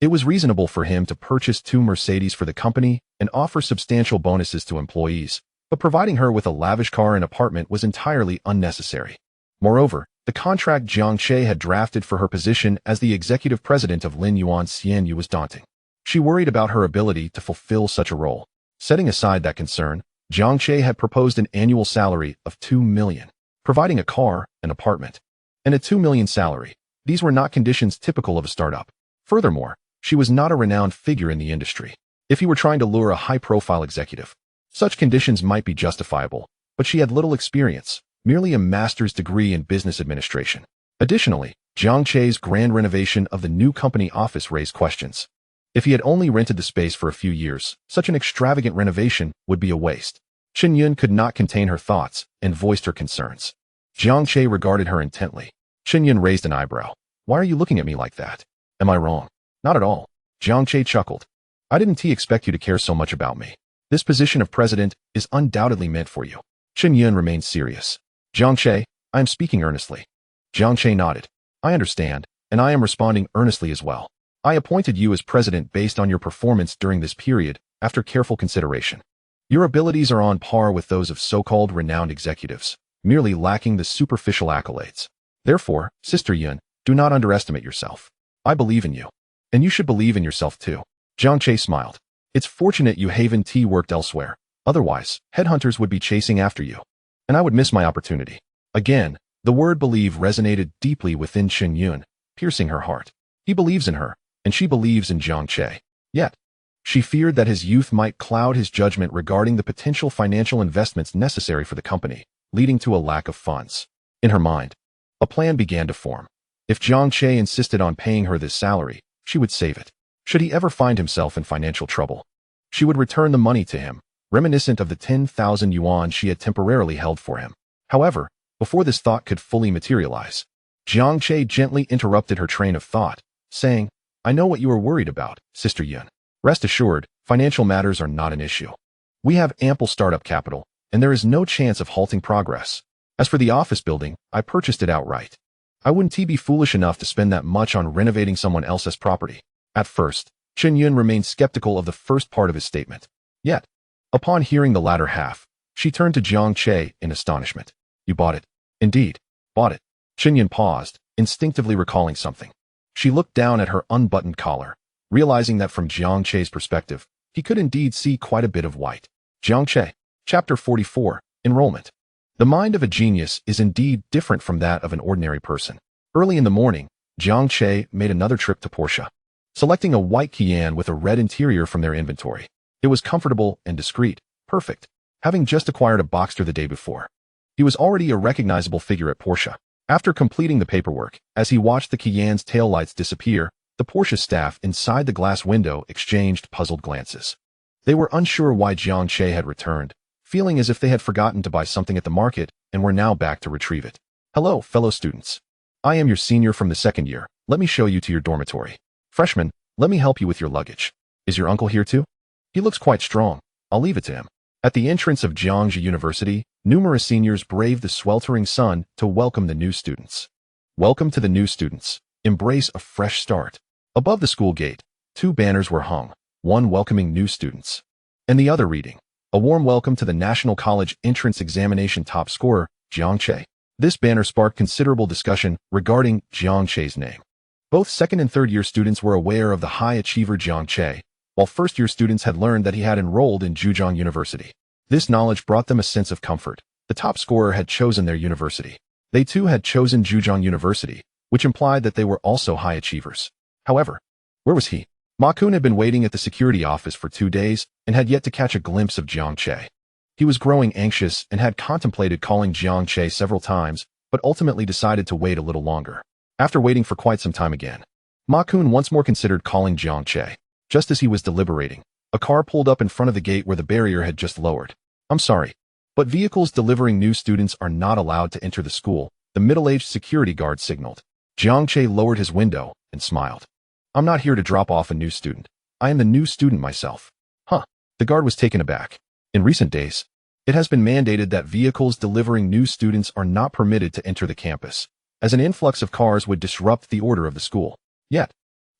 [SPEAKER 1] It was reasonable for him to purchase 2 Mercedes for the company and offer substantial bonuses to employees, but providing her with a lavish car and apartment was entirely unnecessary. Moreover, the contract Jiang Che had drafted for her position as the executive president of Lin Yuan Xianyu was daunting. She worried about her ability to fulfill such a role. Setting aside that concern, Jiang Che had proposed an annual salary of 2 million, providing a car, an apartment, and a 2 million salary. These were not conditions typical of a startup. Furthermore, she was not a renowned figure in the industry. If he were trying to lure a high-profile executive, such conditions might be justifiable, but she had little experience, merely a master's degree in business administration. Additionally, Jiang Che's grand renovation of the new company office raised questions. If he had only rented the space for a few years, such an extravagant renovation would be a waste. Qinyun could not contain her thoughts and voiced her concerns. Jiang Che regarded her intently. Qinyun raised an eyebrow. "Why are you looking at me like that? Am I wrong?" "Not at all." Jiang Che chuckled. "I didn't expect you to care so much about me. This position of president is undoubtedly meant for you." Qinyun remained serious. "Jiang Che, I am speaking earnestly." Jiang Che nodded. "I understand, and I am responding earnestly as well. I appointed you as president based on your performance during this period, after careful consideration. Your abilities are on par with those of so-called renowned executives, merely lacking the superficial accolades. Therefore, Sister Yun, do not underestimate yourself. I believe in you. And you should believe in yourself too." Jiang Che smiled. "It's fortunate you haven't worked elsewhere. Otherwise, headhunters would be chasing after you, and I would miss my opportunity." Again, The word believe resonated deeply within Chen Yun, piercing her heart. He believes in her, and she believes in Jiang Che. Yet, she feared that his youth might cloud his judgment regarding the potential financial investments necessary for the company, leading to a lack of funds. In her mind, a plan began to form. If Jiang Che insisted on paying her this salary, she would save it. Should he ever find himself in financial trouble, she would return the money to him, reminiscent of the 10,000 yuan she had temporarily held for him. However, before this thought could fully materialize, Jiang Che gently interrupted her train of thought, saying, I know what you are worried about, Sister Yun. Rest assured, financial matters are not an issue. We have ample startup capital, and there is no chance of halting progress. As for the office building, I purchased it outright. I wouldn't be foolish enough to spend that much on renovating someone else's property. At first, Chen Yun remained skeptical of the first part of his statement. Yet, upon hearing the latter half, she turned to Jiang Che in astonishment. You bought it. Indeed, bought it. Chen Yun paused, instinctively recalling something. She looked down at her unbuttoned collar, realizing that from Jiang Che's perspective, he could indeed see quite a bit of white. Jiang Che, Chapter 44, Enrollment. The mind of a genius is indeed different from that of an ordinary person. Early in the morning, Jiang Che made another trip to Porsche, selecting a white Kian with a red interior from their inventory. It was comfortable and discreet, perfect, having just acquired a Boxster the day before. He was already a recognizable figure at Porsche. After completing the paperwork, as he watched the Kian's taillights disappear, the Porsche staff inside the glass window exchanged puzzled glances. They were unsure why Jiang Che had returned, feeling as if they had forgotten to buy something at the market and were now back to retrieve it. Hello, fellow students. I am your senior from the second year. Let me show you to your dormitory. Freshman, let me help you with your luggage. Is your uncle here too? He looks quite strong. I'll leave it to him. At the entrance of Jiangji University, numerous seniors braved the sweltering sun to welcome the new students. Welcome to the new students. Embrace a fresh start. Above the school gate, two banners were hung, one welcoming new students, and the other reading, A warm welcome to the National College Entrance Examination top scorer, Jiang Che. This banner sparked considerable discussion regarding Jiang Che's name. Both second and third year students were aware of the high achiever Jiang Che, while first year students had learned that he had enrolled in Zhejiang University. This knowledge brought them a sense of comfort. The top scorer had chosen their university. They too had chosen Zhejiang University, which implied that they were also high achievers. However, where was he? Ma Kun had been waiting at the security office for 2 days and had yet to catch a glimpse of Jiang Che. He was growing anxious and had contemplated calling Jiang Che several times, but ultimately decided to wait a little longer. After waiting for quite some time again, Ma Kun once more considered calling Jiang Che. Just as he was deliberating, a car pulled up in front of the gate where the barrier had just lowered. I'm sorry, but vehicles delivering new students are not allowed to enter the school, the middle-aged security guard signaled. Jiang Che lowered his window and smiled. I'm not here to drop off a new student. I am the new student myself. Huh. The guard was taken aback. In recent days, it has been mandated that vehicles delivering new students are not permitted to enter the campus, as an influx of cars would disrupt the order of the school. Yet,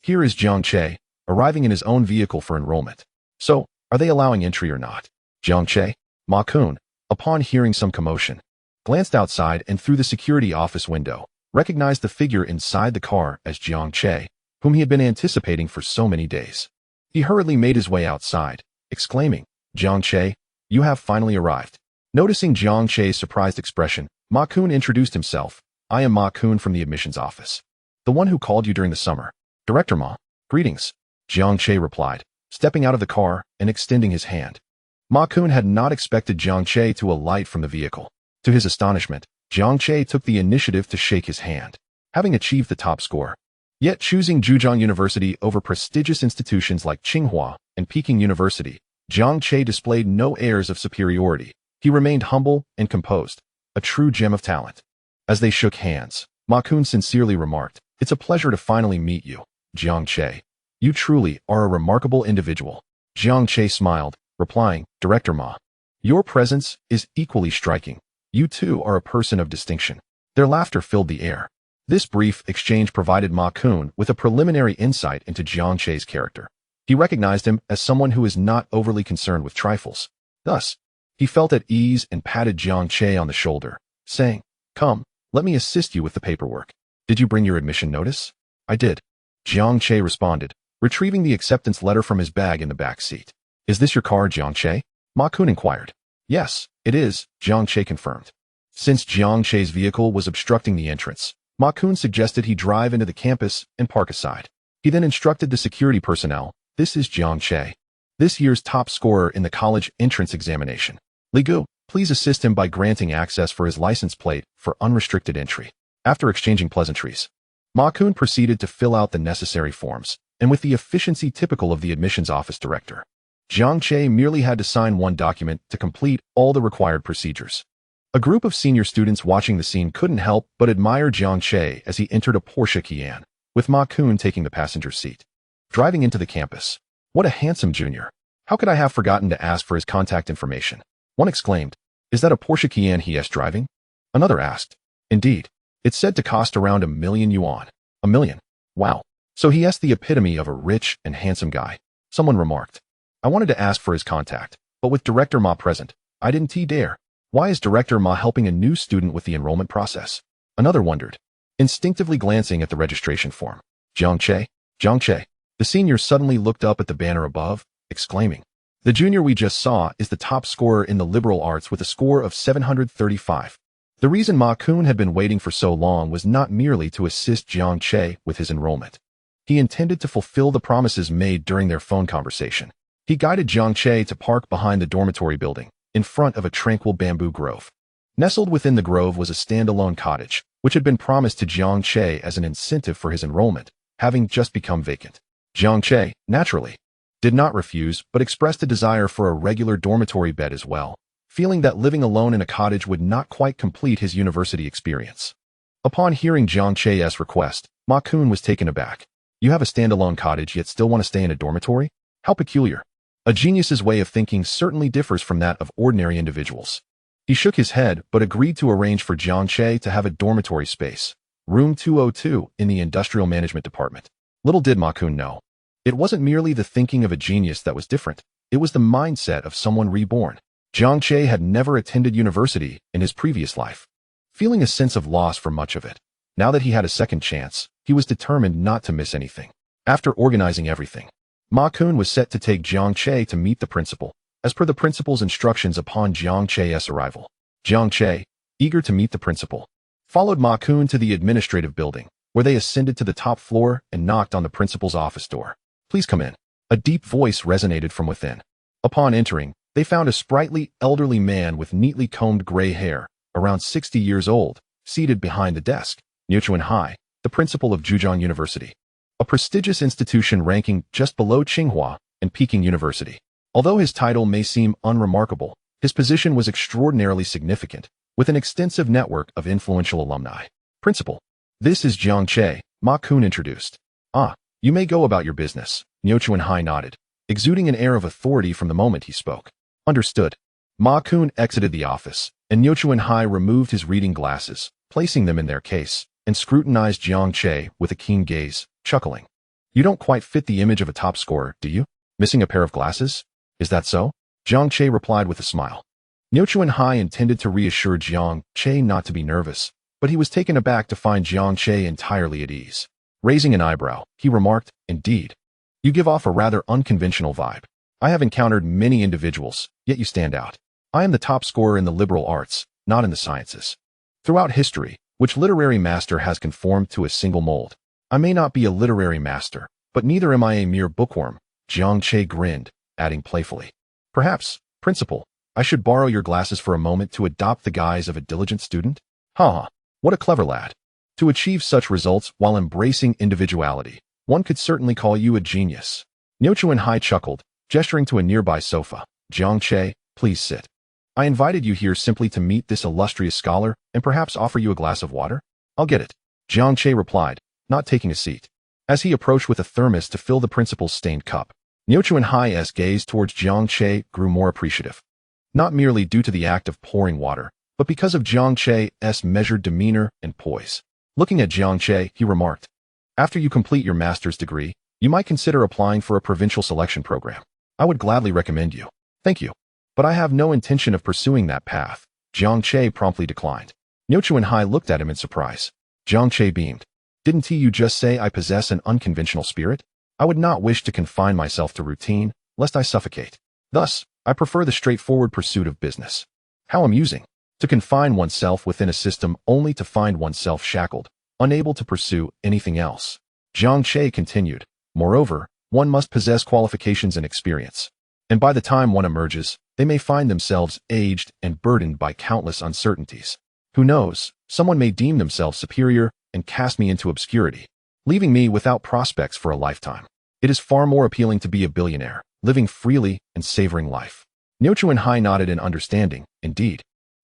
[SPEAKER 1] here is Jiang Che, arriving in his own vehicle for enrollment. So, are they allowing entry or not? Jiang Che, Ma Kun, upon hearing some commotion, glanced outside and through the security office window, recognized the figure inside the car as Jiang Che, whom he had been anticipating for so many days. He hurriedly made his way outside, exclaiming, Jiang Che, you have finally arrived. Noticing Jiang Che's surprised expression, Ma Kun introduced himself. I am Ma Kun from the admissions office. The one who called you during the summer. Director Ma. Greetings. Jiang Che replied, stepping out of the car and extending his hand. Ma Kun had not expected Jiang Che to alight from the vehicle. To his astonishment, Jiang Che took the initiative to shake his hand. Having achieved the top score, yet choosing Zhejiang University over prestigious institutions like Tsinghua and Peking University, Jiang Che displayed no airs of superiority. He remained humble and composed, a true gem of talent. As they shook hands, Ma Kun sincerely remarked, it's a pleasure to finally meet you, Jiang Che. You truly are a remarkable individual. Jiang Che smiled, replying, Director Ma. Your presence is equally striking. You too are a person of distinction. Their laughter filled the air. This brief exchange provided Ma Kun with a preliminary insight into Jiang Che's character. He recognized him as someone who is not overly concerned with trifles. Thus, he felt at ease and patted Jiang Che on the shoulder, saying, Come, let me assist you with the paperwork. Did you bring your admission notice? I did. Jiang Che responded, retrieving the acceptance letter from his bag in the back seat. Is this your car, Jiang Che? Ma Kun inquired. Yes, it is, Jiang Che confirmed. Since Jiang Che's vehicle was obstructing the entrance, Ma Kun suggested he drive into the campus and park aside. He then instructed the security personnel, "This is Jiang Che, this year's top scorer in the college entrance examination. Li Gu, please assist him by granting access for his license plate for unrestricted entry." After exchanging pleasantries, Ma Kun proceeded to fill out the necessary forms, and with the efficiency typical of the admissions office director, Jiang Che merely had to sign one document to complete all the required procedures. A group of senior students watching the scene couldn't help but admire Jiang Che as he entered a Porsche Cayenne, with Ma Kun taking the passenger seat. Driving into the campus. "What a handsome junior. How could I have forgotten to ask for his contact information?" One exclaimed. "Is that a Porsche Cayenne he is driving?" Another asked. "Indeed. It's said to cost around 1,000,000 yuan. 1,000,000. Wow. So he is the epitome of a rich and handsome guy." Someone remarked. "I wanted to ask for his contact, but with Director Ma present, I didn't dare. Why is Director Ma helping a new student with the enrollment process?" Another wondered, instinctively glancing at the registration form. "Jiang Che? Jiang Che." The senior suddenly looked up at the banner above, exclaiming, "The junior we just saw is the top scorer in the liberal arts with a score of 735. The reason Ma Kun had been waiting for so long was not merely to assist Jiang Che with his enrollment. He intended to fulfill the promises made during their phone conversation. He guided Jiang Che to park behind the dormitory building, in front of a tranquil bamboo grove. Nestled within the grove was a standalone cottage, which had been promised to Jiang Che as an incentive for his enrollment, having just become vacant. Jiang Che, naturally, did not refuse but expressed a desire for a regular dormitory bed as well, feeling that living alone in a cottage would not quite complete his university experience. Upon hearing Jiang Che's request, Ma Kun was taken aback. "You have a standalone cottage yet still want to stay in a dormitory? How peculiar. A genius's way of thinking certainly differs from that of ordinary individuals." He shook his head but agreed to arrange for Jiang Che to have a dormitory space, room 202 in the industrial management department. Little did Ma Kun know, it wasn't merely the thinking of a genius that was different, it was the mindset of someone reborn. Jiang Che had never attended university in his previous life, feeling a sense of loss for much of it. Now that he had a second chance, he was determined not to miss anything. After organizing everything, Ma Kun was set to take Jiang Che to meet the principal, as per the principal's instructions upon Jiang Che's arrival. Jiang Che, eager to meet the principal, followed Ma Kun to the administrative building, where they ascended to the top floor and knocked on the principal's office door. "Please come in." A deep voice resonated from within. Upon entering, they found a sprightly, elderly man with neatly combed gray hair, around 60 years old, seated behind the desk. Niuchuan Hai, the principal of Zhejiang University, a prestigious institution ranking just below Tsinghua and Peking University. Although his title may seem unremarkable, his position was extraordinarily significant, with an extensive network of influential alumni. "Principal, this is Jiang Che," Ma Kun introduced. "Ah, you may go about your business," Niuchuan Hai nodded, exuding an air of authority from the moment he spoke. "Understood." Ma Kun exited the office, and Niuchuan Hai removed his reading glasses, placing them in their case, and scrutinized Jiang Che with a keen gaze, chuckling. "You don't quite fit the image of a top scorer, do you? Missing a pair of glasses? Is that so?" Jiang Che replied with a smile. Niuchuan Hai intended to reassure Jiang Che not to be nervous, but he was taken aback to find Jiang Che entirely at ease. Raising an eyebrow, he remarked, "Indeed. You give off a rather unconventional vibe. I have encountered many individuals, yet you stand out. I am the top scorer in the liberal arts, not in the sciences. Throughout history, which literary master has conformed to a single mold? I may not be a literary master, but neither am I a mere bookworm." Jiang Che grinned, adding playfully, "Perhaps, principal, I should borrow your glasses for a moment to adopt the guise of a diligent student?" "Ha! What a clever lad. To achieve such results while embracing individuality, one could certainly call you a genius." Niuchuan Hai chuckled, gesturing to a nearby sofa. "Jiang Che, please sit. I invited you here simply to meet this illustrious scholar and perhaps offer you a glass of water." "I'll get it," Jiang Che replied, not taking a seat. As he approached with a thermos to fill the principal's stained cup, Niuchuan Hai's gaze towards Jiang Che grew more appreciative. Not merely due to the act of pouring water, but because of Jiang Che's measured demeanor and poise. Looking at Jiang Che, he remarked, "After you complete your master's degree, you might consider applying for a provincial selection program. I would gladly recommend you." "Thank you. But I have no intention of pursuing that path," Jiang Che promptly declined. Niuchuan Hai looked at him in surprise. Jiang Che beamed. "Didn't you just say I possess an unconventional spirit? I would not wish to confine myself to routine, lest I suffocate. Thus, I prefer the straightforward pursuit of business." "How amusing. To confine oneself within a system only to find oneself shackled, unable to pursue anything else. Jiang Che continued, moreover, one must possess qualifications and experience. And by the time one emerges, they may find themselves aged and burdened by countless uncertainties. Who knows, someone may deem themselves superior and cast me into obscurity, leaving me without prospects for a lifetime. It is far more appealing to be a billionaire, living freely and savoring life. Niu Chuanhai nodded in understanding. Indeed,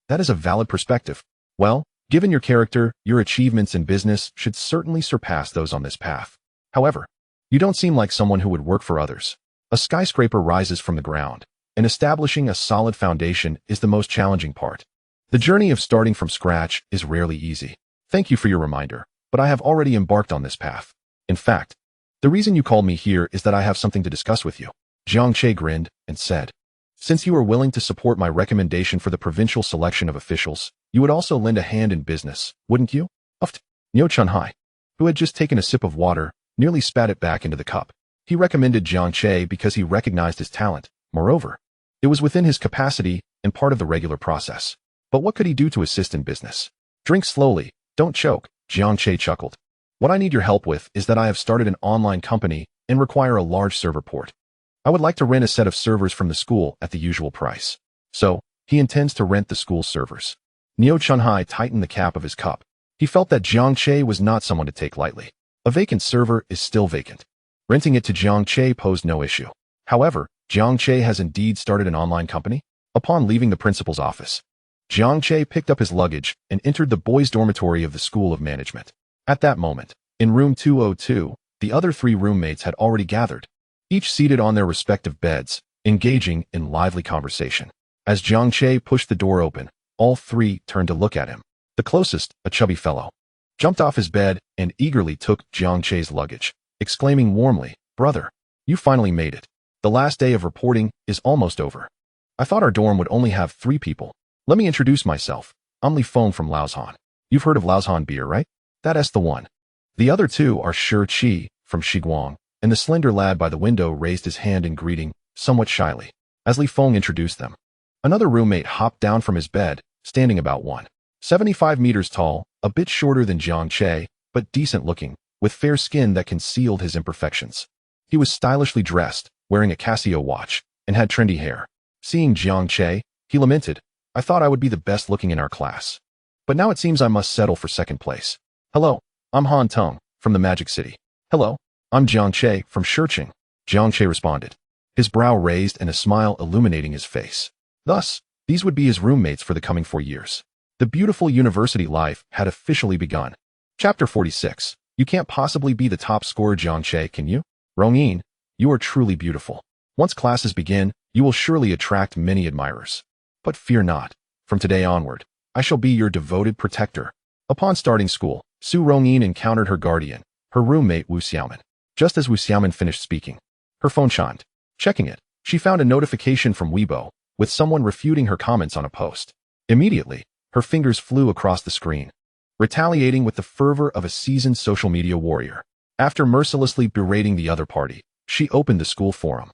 [SPEAKER 1] that is a valid perspective. Well, given your character, your achievements in business should certainly surpass those on this path. However, you don't seem like someone who would work for others. A skyscraper rises from the ground, and establishing a solid foundation is the most challenging part. The journey of starting from scratch is rarely easy. Thank you for your reminder, but I have already embarked on this path. In fact, the reason you called me here is that I have something to discuss with you. Jiang Che grinned and said, since you are willing to support my recommendation for the provincial selection of officials, you would also lend a hand in business, wouldn't you? Uffed. Niu Chuanhai, who had just taken a sip of water, nearly spat it back into the cup. He recommended Jiang Che because he recognized his talent. Moreover, it was within his capacity and part of the regular process. But what could he do to assist in business? Drink slowly, don't choke, Jiang Che chuckled. What I need your help with is that I have started an online company and require a large server port. I would like to rent a set of servers from the school at the usual price. So, he intends to rent the school's servers. Niu Chuanhai tightened the cap of his cup. He felt that Jiang Che was not someone to take lightly. A vacant server is still vacant. Renting it to Jiang Che posed no issue. However, Jiang Che has indeed started an online company. Upon leaving the principal's office, Jiang Che picked up his luggage and entered the boys' dormitory of the School of Management. At that moment, in room 202, the other three roommates had already gathered, each seated on their respective beds, engaging in lively conversation. As Jiang Che pushed the door open, all three turned to look at him. The closest, a chubby fellow, jumped off his bed and eagerly took Jiang Che's luggage, exclaiming warmly, brother, you finally made it. The last day of reporting is almost over. I thought our dorm would only have 3 people. Let me introduce myself. I'm Li Feng from Laozhan. You've heard of Laozhan beer, right? That's the one. The other 2 are Shi Qi from Shiguang, and the slender lad by the window raised his hand in greeting, somewhat shyly, as Li Feng introduced them. Another roommate hopped down from his bed, standing about 1.75 meters tall, a bit shorter than Jiang Che, but decent looking, with fair skin that concealed his imperfections. He was stylishly dressed, wearing a Casio watch, and had trendy hair. Seeing Jiang Che, he lamented, I thought I would be the best looking in our class. But now it seems I must settle for second place. Hello, I'm Han Tong, from the Magic City. Hello, I'm Jiang Che, from Shiqing. Jiang Che responded, his brow raised and a smile illuminating his face. Thus, these would be his roommates for the coming 4 years. The beautiful university life had officially begun. Chapter 46. You can't possibly be the top scorer, Jiang Che, can you? Rongyin, you are truly beautiful. Once classes begin, you will surely attract many admirers. But fear not. From today onward, I shall be your devoted protector. Upon starting school, Su Rongyin encountered her guardian, her roommate Wu Xiaoman. Just as Wu Xiaoman finished speaking, her phone chimed. Checking it, she found a notification from Weibo, with someone refuting her comments on a post. Immediately, her fingers flew across the screen, retaliating with the fervor of a seasoned social media warrior. After mercilessly berating the other party, she opened the school forum,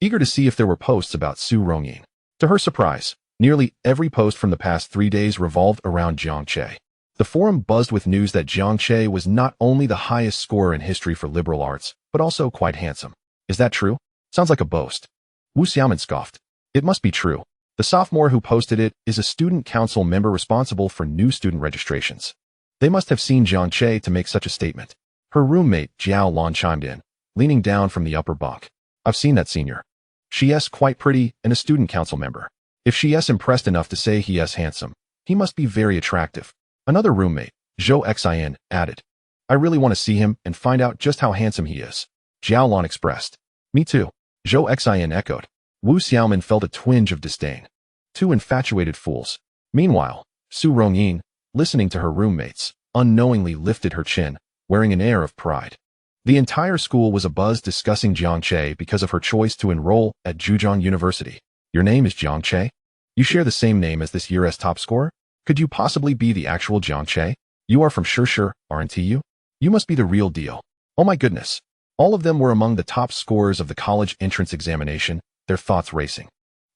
[SPEAKER 1] eager to see if there were posts about Su Rongyin. To her surprise, nearly every post from the past 3 days revolved around Jiang Che. The forum buzzed with news that Jiang Che was not only the highest scorer in history for liberal arts, but also quite handsome. Is that true? Sounds like a boast. Wu Xiaoman scoffed. It must be true. The sophomore who posted it is a student council member responsible for new student registrations. They must have seen Jiang Che to make such a statement. Her roommate, Jiao Lan, chimed in, leaning down from the upper bunk. I've seen that senior. She is quite pretty and a student council member. If she is impressed enough to say he is handsome, he must be very attractive. Another roommate, Zhou Xin, added, I really want to see him and find out just how handsome he is. Jiao Lan expressed. Me too. Zhou Xin echoed. Wu Xiaoman felt a twinge of disdain. 2 infatuated fools. Meanwhile, Su Rongyin, listening to her roommates, unknowingly lifted her chin, wearing an air of pride. The entire school was abuzz discussing Jiang Che because of her choice to enroll at Zhejiang University. Your name is Jiang Che? You share the same name as this year's top scorer? Could you possibly be the actual Jiang Che? You are from Shi, aren't you? You must be the real deal. Oh my goodness. All of them were among the top scorers of the college entrance examination, their thoughts racing.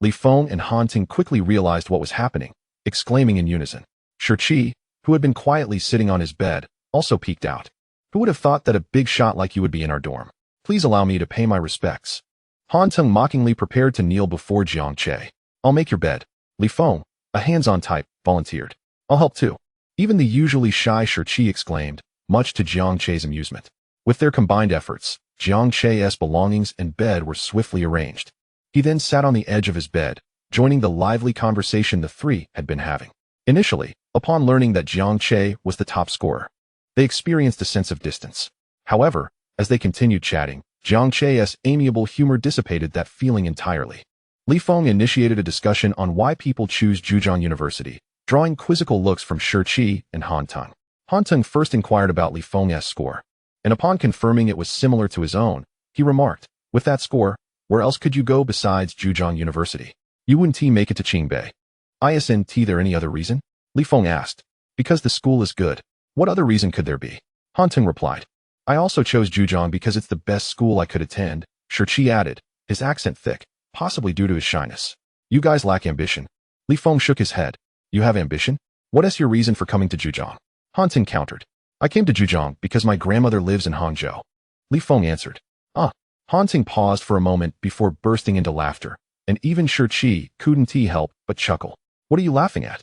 [SPEAKER 1] Li Feng and Han Ting quickly realized what was happening. exclaiming in unison. Shi, who had been quietly sitting on his bed, also peeked out. Who would have thought that a big shot like you would be in our dorm? Please allow me to pay my respects. Han Teng mockingly prepared to kneel before Jiang Che. I'll make your bed. Li Feng, a hands-on type, volunteered. I'll help too. Even the usually shy Shi exclaimed, much to Jiang Che's amusement. With their combined efforts, Jiang Che's belongings and bed were swiftly arranged. He then sat on the edge of his bed, joining the lively conversation the three had been having. Initially, upon learning that Jiang Che was the top scorer, they experienced a sense of distance. However, as they continued chatting, Jiang Che's amiable humor dissipated that feeling entirely. Li Feng initiated a discussion on why people choose Zhejiang University, drawing quizzical looks from Shi and Han Teng. Han Teng first inquired about Li Feng's score, and upon confirming it was similar to his own, he remarked, with that score, where else could you go besides Zhejiang University? You wouldn't make it to Qingbei. Isn't there any other reason? Li Feng asked. Because the school is good. What other reason could there be? Han Teng replied. I also chose Zhejiang because it's the best school I could attend, Shi added, his accent thick, possibly due to his shyness. You guys lack ambition. Li Feng shook his head. You have ambition? What is your reason for coming to Zhejiang? Han Teng countered. I came to Zhejiang because my grandmother lives in Hangzhou. Li Feng answered. Han Teng paused for a moment before bursting into laughter, and even Shi couldn't help but chuckle. What are you laughing at?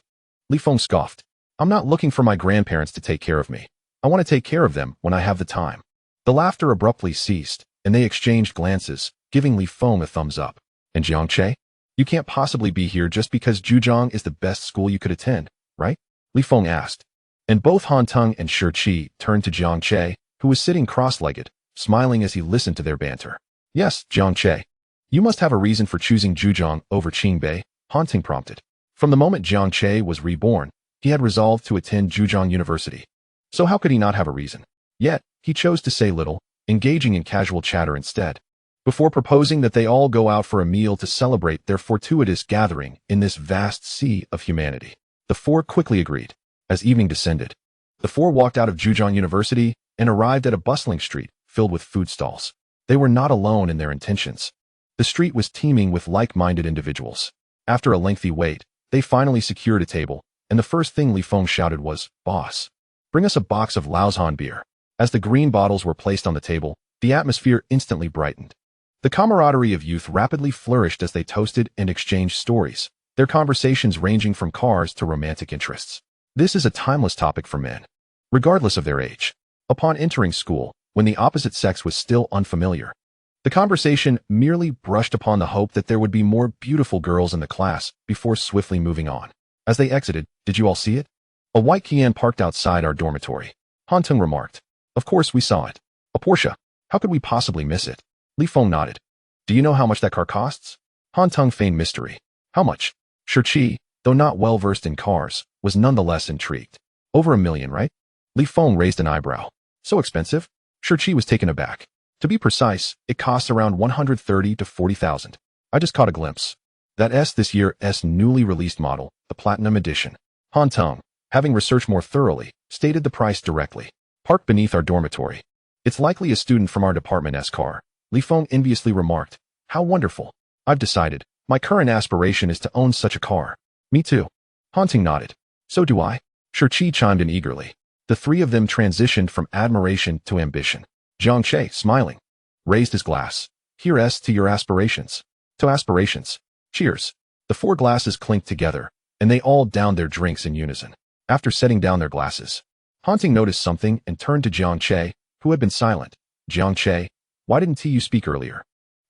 [SPEAKER 1] Li Feng scoffed. I'm not looking for my grandparents to take care of me. I want to take care of them when I have the time. The laughter abruptly ceased, and they exchanged glances, giving Li Feng a thumbs up. And Jiang Che? You can't possibly be here just because Zhejiang is the best school you could attend, right? Li Feng asked. And both Han Teng and Shi turned to Jiang Che, who was sitting cross-legged, smiling as he listened to their banter. Yes, Jiang Che. You must have a reason for choosing Zhejiang over Qingbei, Han Teng prompted. From the moment Jiang Che was reborn, he had resolved to attend Zhejiang University. So how could he not have a reason? Yet, he chose to say little, engaging in casual chatter instead. Before proposing that they all go out for a meal to celebrate their fortuitous gathering in this vast sea of humanity, the four quickly agreed. As evening descended, the four walked out of Zhejiang University and arrived at a bustling street filled with food stalls. They were not alone in their intentions. The street was teeming with like-minded individuals. After a lengthy wait, they finally secured a table, and the first thing Li Feng shouted was, Boss, bring us a box of Laozhan beer. As the green bottles were placed on the table, the atmosphere instantly brightened. The camaraderie of youth rapidly flourished as they toasted and exchanged stories, their conversations ranging from cars to romantic interests. This is a timeless topic for men, regardless of their age. Upon entering school, when the opposite sex was still unfamiliar, the conversation merely brushed upon the hope that there would be more beautiful girls in the class before swiftly moving on. As they exited, did you all see it? A white Kian parked outside our dormitory. Han Teng remarked. Of course we saw it. A Porsche. How could we possibly miss it? Li Feng nodded. Do you know how much that car costs? Han Teng feigned mystery. How much? Shi, though not well versed in cars, was nonetheless intrigued. Over $1 million, right? Li Feng raised an eyebrow. So expensive? Shi was taken aback. To be precise, it costs around 130 to 40,000. I just caught a glimpse. That's this year's newly released model, the Platinum Edition. Han Teng, having researched more thoroughly, stated the price directly. Parked beneath our dormitory. It's likely a student from our department's car. Li Feng enviously remarked. How wonderful. I've decided. My current aspiration is to own such a car. Me too. Han Teng nodded. So do I. Shi chimed in eagerly. The three of them transitioned from admiration to ambition. Jiang Che, smiling, raised his glass. Here's to your aspirations. To aspirations. Cheers. The four glasses clinked together, and they all downed their drinks in unison. After setting down their glasses, Han Teng noticed something and turned to Jiang Che, who had been silent. Jiang Che, why didn't you speak earlier?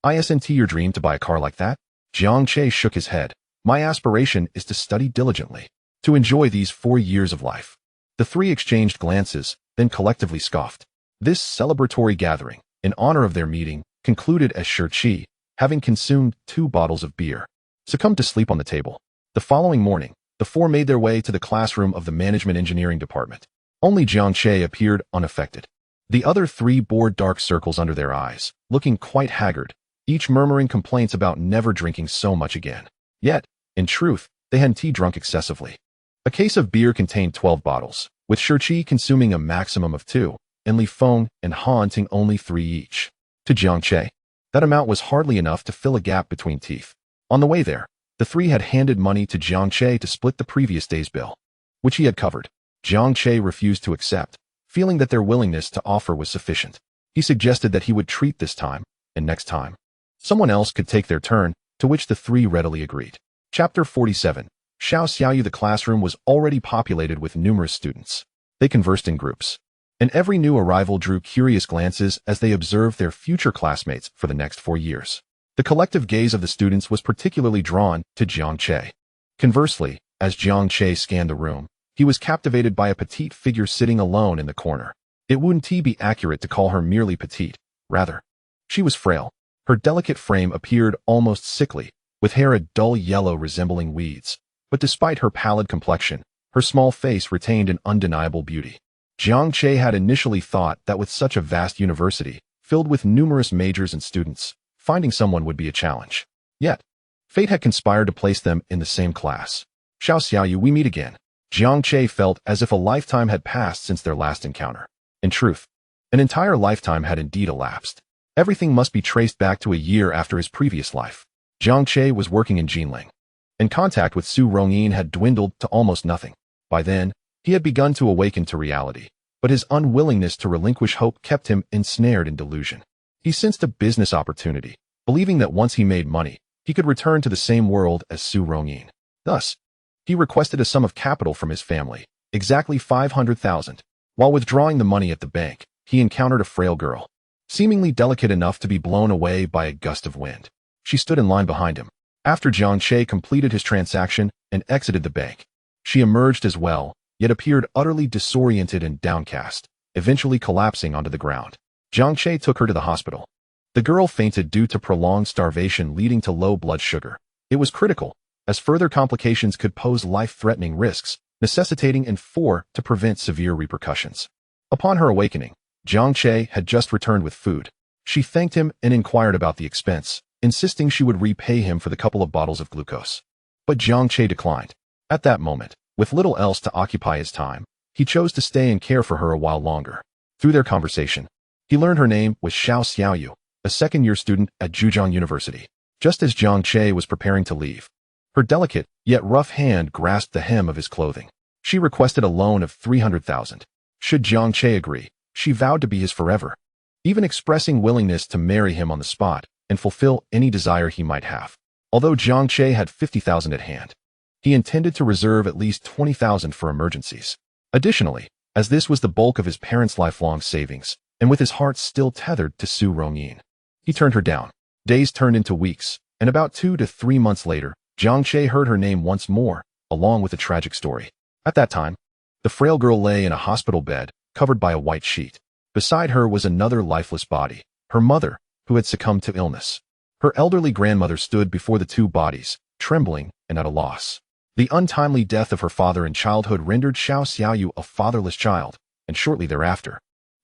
[SPEAKER 1] Isn't your dream to buy a car like that? Jiang Che shook his head. My aspiration is to study diligently, to enjoy these 4 years of life. The three exchanged glances, then collectively scoffed. This celebratory gathering, in honor of their meeting, concluded as Shi, having consumed 2 bottles of beer, succumbed to sleep on the table. The following morning, the four made their way to the classroom of the Management Engineering Department. Only Jiang Che appeared unaffected. The other 3 bore dark circles under their eyes, looking quite haggard, each murmuring complaints about never drinking so much again. Yet, in truth, they hadn't drunk excessively. A case of beer contained 12 bottles, with Shi consuming a maximum of 2, and Li Feng and Han Teng only 3 each. To Jiang Che, that amount was hardly enough to fill a gap between teeth. On the way there, The three had handed money to Jiang Che to split the previous day's bill, which he had covered. Jiang Che refused to accept, feeling that their willingness to offer was sufficient. He suggested that he would treat this time, and next time someone else could take their turn, to which the three readily agreed. Chapter 47. Xiao Xiaoyu. The classroom was already populated with numerous students. They conversed in groups, and every new arrival drew curious glances as they observed their future classmates for the next 4 years. The collective gaze of the students was particularly drawn to Jiang Che. Conversely, as Jiang Che scanned the room, he was captivated by a petite figure sitting alone in the corner. It wouldn't be accurate to call her merely petite. Rather, she was frail. Her delicate frame appeared almost sickly, with hair a dull yellow resembling weeds. But despite her pallid complexion, her small face retained an undeniable beauty. Jiang Che had initially thought that with such a vast university, filled with numerous majors and students, finding someone would be a challenge. Yet, fate had conspired to place them in the same class. Xiao Xiaoyu, we meet again. Jiang Che felt as if a lifetime had passed since their last encounter. In truth, an entire lifetime had indeed elapsed. Everything must be traced back to a year after his previous life. Jiang Che was working in Jinling, and contact with Su Rongyin had dwindled to almost nothing. By then, he had begun to awaken to reality, but his unwillingness to relinquish hope kept him ensnared in delusion. He sensed a business opportunity, believing that once he made money, he could return to the same world as Su Rongyin. Thus, he requested a sum of capital from his family, exactly 500,000. While withdrawing the money at the bank, he encountered a frail girl, seemingly delicate enough to be blown away by a gust of wind. She stood in line behind him. After Jiang Che completed his transaction and exited the bank, she emerged as well, yet appeared utterly disoriented and downcast, eventually collapsing onto the ground. Jiang Che took her to the hospital. The girl fainted due to prolonged starvation leading to low blood sugar. It was critical, as further complications could pose life-threatening risks, necessitating to prevent severe repercussions. Upon her awakening, Jiang Che had just returned with food. She thanked him and inquired about the expense, insisting she would repay him for the couple of bottles of glucose. But Jiang Che declined. At that moment, with little else to occupy his time, he chose to stay and care for her a while longer. Through their conversation, he learned her name was Xiao Xiaoyu, a second-year student at Zhejiang University. Just as Jiang Che was preparing to leave, her delicate, yet rough hand grasped the hem of his clothing. She requested a loan of 300,000. Should Jiang Che agree, she vowed to be his forever, even expressing willingness to marry him on the spot and fulfill any desire he might have. Although Jiang Che had 50,000 at hand, he intended to reserve at least 20,000 for emergencies. Additionally, as this was the bulk of his parents' lifelong savings, and with his heart still tethered to Su Rongyin, he turned her down. Days turned into weeks, and about 2 to 3 months later, Jiang Che heard her name once more, along with a tragic story. At that time, the frail girl lay in a hospital bed, covered by a white sheet. Beside her was another lifeless body, her mother, who had succumbed to illness. Her elderly grandmother stood before the two bodies, trembling and at a loss. The untimely death of her father in childhood rendered Xiao Xiaoyu a fatherless child, and shortly thereafter,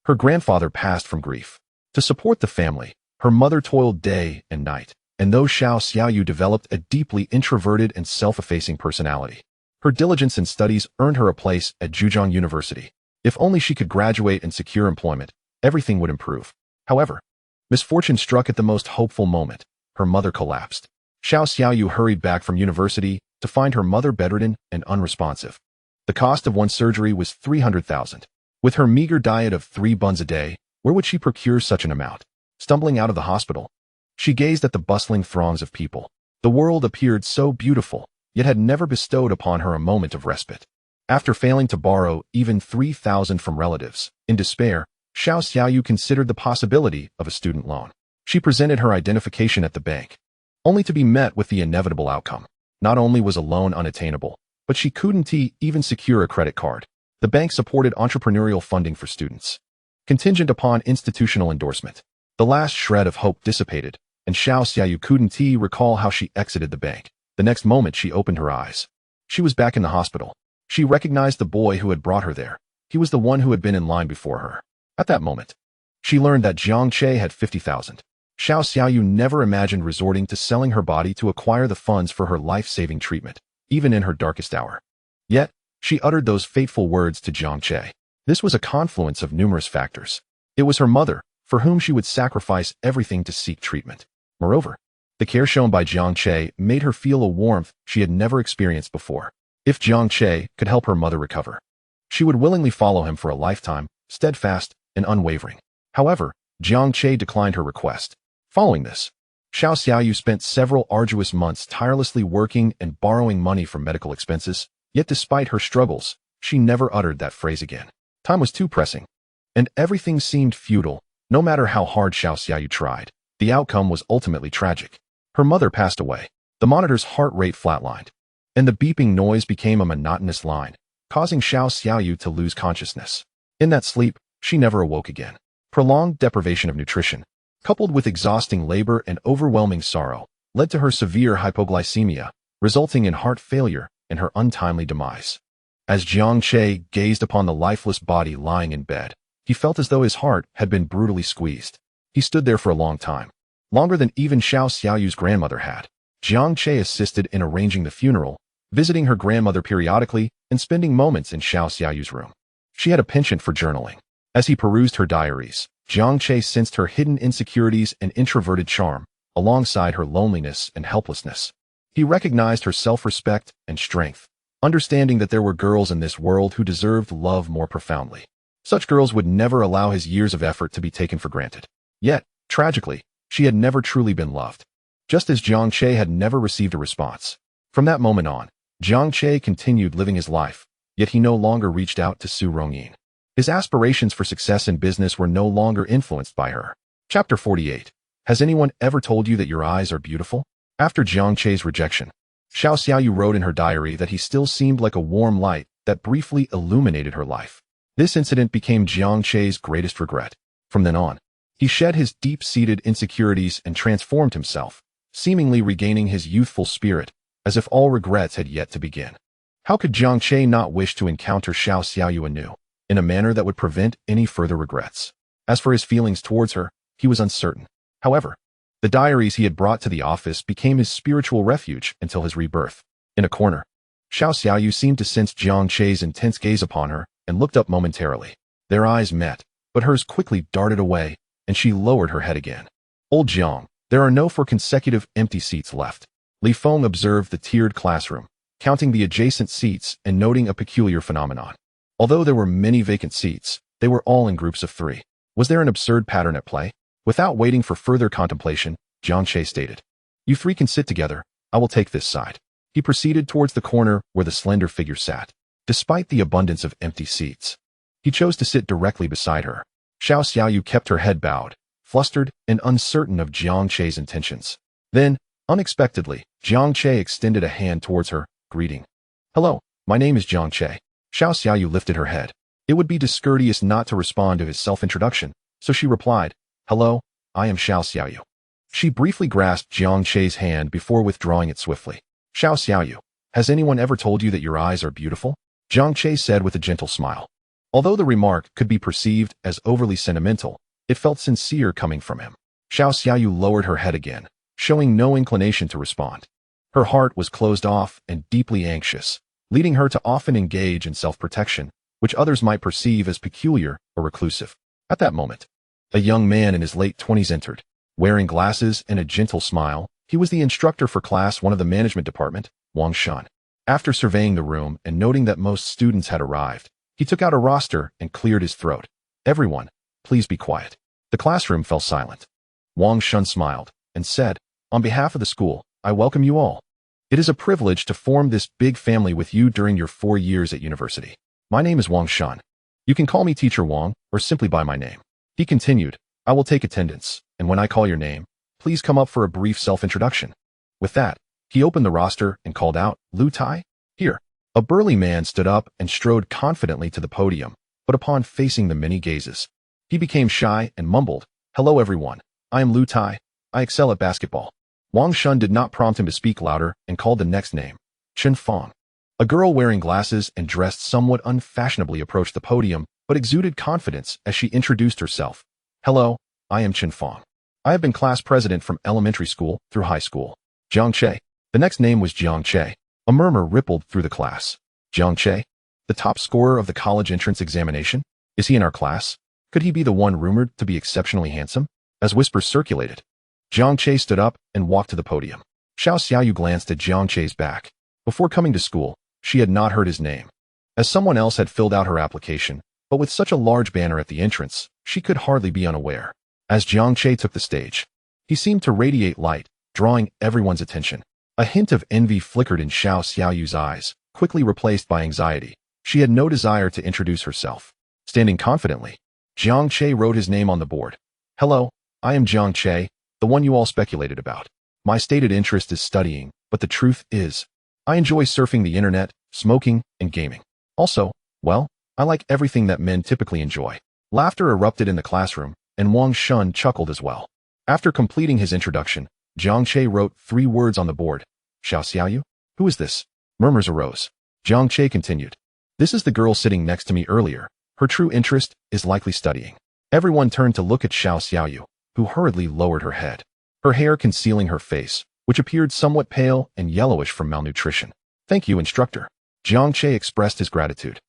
[SPEAKER 1] her grandfather passed from grief. To support the family, her mother toiled day and night, and though Xiao Xiaoyu developed a deeply introverted and self-effacing personality, her diligence in studies earned her a place at Zhejiang University. If only she could graduate and secure employment, everything would improve. However, misfortune struck at the most hopeful moment. Her mother collapsed. Xiao Xiaoyu hurried back from university to find her mother bedridden and unresponsive. The cost of one surgery was 300,000. With her meager diet of 3 buns a day, where would she procure such an amount? Stumbling out of the hospital, she gazed at the bustling throngs of people. The world appeared so beautiful, yet had never bestowed upon her a moment of respite. After failing to borrow even 3,000 from relatives, in despair, Xiao Xiaoyu considered the possibility of a student loan. She presented her identification at the bank, only to be met with the inevitable outcome. Not only was a loan unattainable, but she couldn't even secure a credit card. The bank supported entrepreneurial funding for students, contingent upon institutional endorsement. The last shred of hope dissipated, and Xiao Xiaoyu couldn't recall how she exited the bank. The next moment she opened her eyes. She was back in the hospital. She recognized the boy who had brought her there. He was the one who had been in line before her. At that moment, she learned that Jiang Che had 50,000. Xiao Xiaoyu never imagined resorting to selling her body to acquire the funds for her life-saving treatment, even in her darkest hour. Yet, she uttered those fateful words to Jiang Che. This was a confluence of numerous factors. It was her mother, for whom she would sacrifice everything to seek treatment. Moreover, The care shown by Jiang Che made her feel a warmth she had never experienced before. If Jiang Che could help her mother recover, she would willingly follow him for a lifetime, steadfast and unwavering. However, Jiang Che declined her request. Following this, Xiao Xiaoyu spent several arduous months tirelessly working and borrowing money for medical expenses, yet despite her struggles, she never uttered that phrase again. Time was too pressing, and everything seemed futile. No matter how hard Xiao Xiaoyu tried, the outcome was ultimately tragic. Her mother passed away, the monitor's heart rate flatlined, and the beeping noise became a monotonous line, causing Xiao Xiaoyu to lose consciousness. In that sleep, she never awoke again. Prolonged deprivation of nutrition, coupled with exhausting labor and overwhelming sorrow, led to her severe hypoglycemia, resulting in heart failure and her untimely demise. As Jiang Che gazed upon the lifeless body lying in bed, he felt as though his heart had been brutally squeezed. He stood there for a long time, longer than even Xiao Xiaoyu's grandmother had. Jiang Che assisted in arranging the funeral, visiting her grandmother periodically and spending moments in Xiao Xiaoyu's room. She had a penchant for journaling. As he perused her diaries, Jiang Che sensed her hidden insecurities and introverted charm, alongside her loneliness and helplessness. He recognized her self-respect and strength, understanding that there were girls in this world who deserved love more profoundly. Such girls would never allow his years of effort to be taken for granted. Yet, tragically, she had never truly been loved, just as Jiang Che had never received a response. From that moment on, Jiang Che continued living his life, yet he no longer reached out to Su Rongyin. His aspirations for success in business were no longer influenced by her. Chapter 48. Has anyone ever told you that your eyes are beautiful? After Jiang Che's rejection, Xiao Xiaoyu wrote in her diary that he still seemed like a warm light that briefly illuminated her life. This incident became Jiang Che's greatest regret. From then on, he shed his deep-seated insecurities and transformed himself, seemingly regaining his youthful spirit, as if all regrets had yet to begin. How could Jiang Che not wish to encounter Xiao Xiaoyu anew, in a manner that would prevent any further regrets? As for his feelings towards her, he was uncertain. However, the diaries he had brought to the office became his spiritual refuge until his rebirth. In a corner, Xiao Xiaoyu seemed to sense Jiang Che's intense gaze upon her and looked up momentarily. Their eyes met, but hers quickly darted away, and she lowered her head again. Old Jiang, there are no 4 consecutive empty seats left. Li Feng observed the tiered classroom, counting the adjacent seats and noting a peculiar phenomenon. Although there were many vacant seats, they were all in groups of 3. Was there an absurd pattern at play? Without waiting for further contemplation, Jiang Che stated, "You 3 can sit together, I will take this side." He proceeded towards the corner where the slender figure sat. Despite the abundance of empty seats, he chose to sit directly beside her. Xiao Xiaoyu kept her head bowed, flustered and uncertain of Jiang Che's intentions. Then, unexpectedly, Jiang Che extended a hand towards her, greeting. "Hello, my name is Jiang Che." Xiao Xiaoyu lifted her head. It would be discourteous not to respond to his self-introduction, so she replied, "Hello, I am Xiao Xiaoyu." She briefly grasped Jiang Che's hand before withdrawing it swiftly. "Xiao Xiaoyu, has anyone ever told you that your eyes are beautiful?" Jiang Che said with a gentle smile. Although the remark could be perceived as overly sentimental, it felt sincere coming from him. Xiao Xiaoyu lowered her head again, showing no inclination to respond. Her heart was closed off and deeply anxious, leading her to often engage in self-protection, which others might perceive as peculiar or reclusive. At that moment, a young man in his late 20s entered. Wearing glasses and a gentle smile, he was the instructor for Class 1 of the management department, Wang Shun. After surveying the room and noting that most students had arrived, he took out a roster and cleared his throat. "Everyone, please be quiet." The classroom fell silent. Wang Shun smiled and said, "On behalf of the school, I welcome you all. It is a privilege to form this big family with you during your 4 years at university. My name is Wang Shun. You can call me Teacher Wang or simply by my name." He continued, "I will take attendance, and when I call your name, please come up for a brief self-introduction." With that, he opened the roster and called out, "Lu Tai, here." A burly man stood up and strode confidently to the podium, but upon facing the many gazes, he became shy and mumbled, "Hello everyone, I am Lu Tai. I excel at basketball." Wang Shun did not prompt him to speak louder and called the next name, Chen Fong. A girl wearing glasses and dressed somewhat unfashionably approached the podium, but exuded confidence as she introduced herself. "Hello, I am Chen Fong. I have been class president from elementary school through high school." Jiang Che. The next name was Jiang Che. A murmur rippled through the class. "Jiang Che? The top scorer of the college entrance examination? Is he in our class? Could he be the one rumored to be exceptionally handsome?" As whispers circulated, Jiang Che stood up and walked to the podium. Xiao Xiaoyu glanced at Jiang Che's back. Before coming to school, she had not heard his name. As someone else had filled out her application, but with such a large banner at the entrance, she could hardly be unaware. As Jiang Che took the stage, he seemed to radiate light, drawing everyone's attention. A hint of envy flickered in Xiao Xiaoyu's eyes, quickly replaced by anxiety. She had no desire to introduce herself. Standing confidently, Jiang Che wrote his name on the board. Hello, I am Jiang Che, the one you all speculated about. My stated interest is studying, but the truth is, I enjoy surfing the internet, smoking, and gaming. Also, well, I like everything that men typically enjoy. Laughter erupted in the classroom, and Wang Shun chuckled as well. After completing his introduction, Jiang Che wrote 3 words on the board. Xiao Xiaoyu? Who is this? Murmurs arose. Jiang Che continued. This is the girl sitting next to me earlier. Her true interest is likely studying. Everyone turned to look at Xiao Xiaoyu, who hurriedly lowered her head, her hair concealing her face, which appeared somewhat pale and yellowish from malnutrition. Thank you, instructor. Jiang Che expressed his gratitude,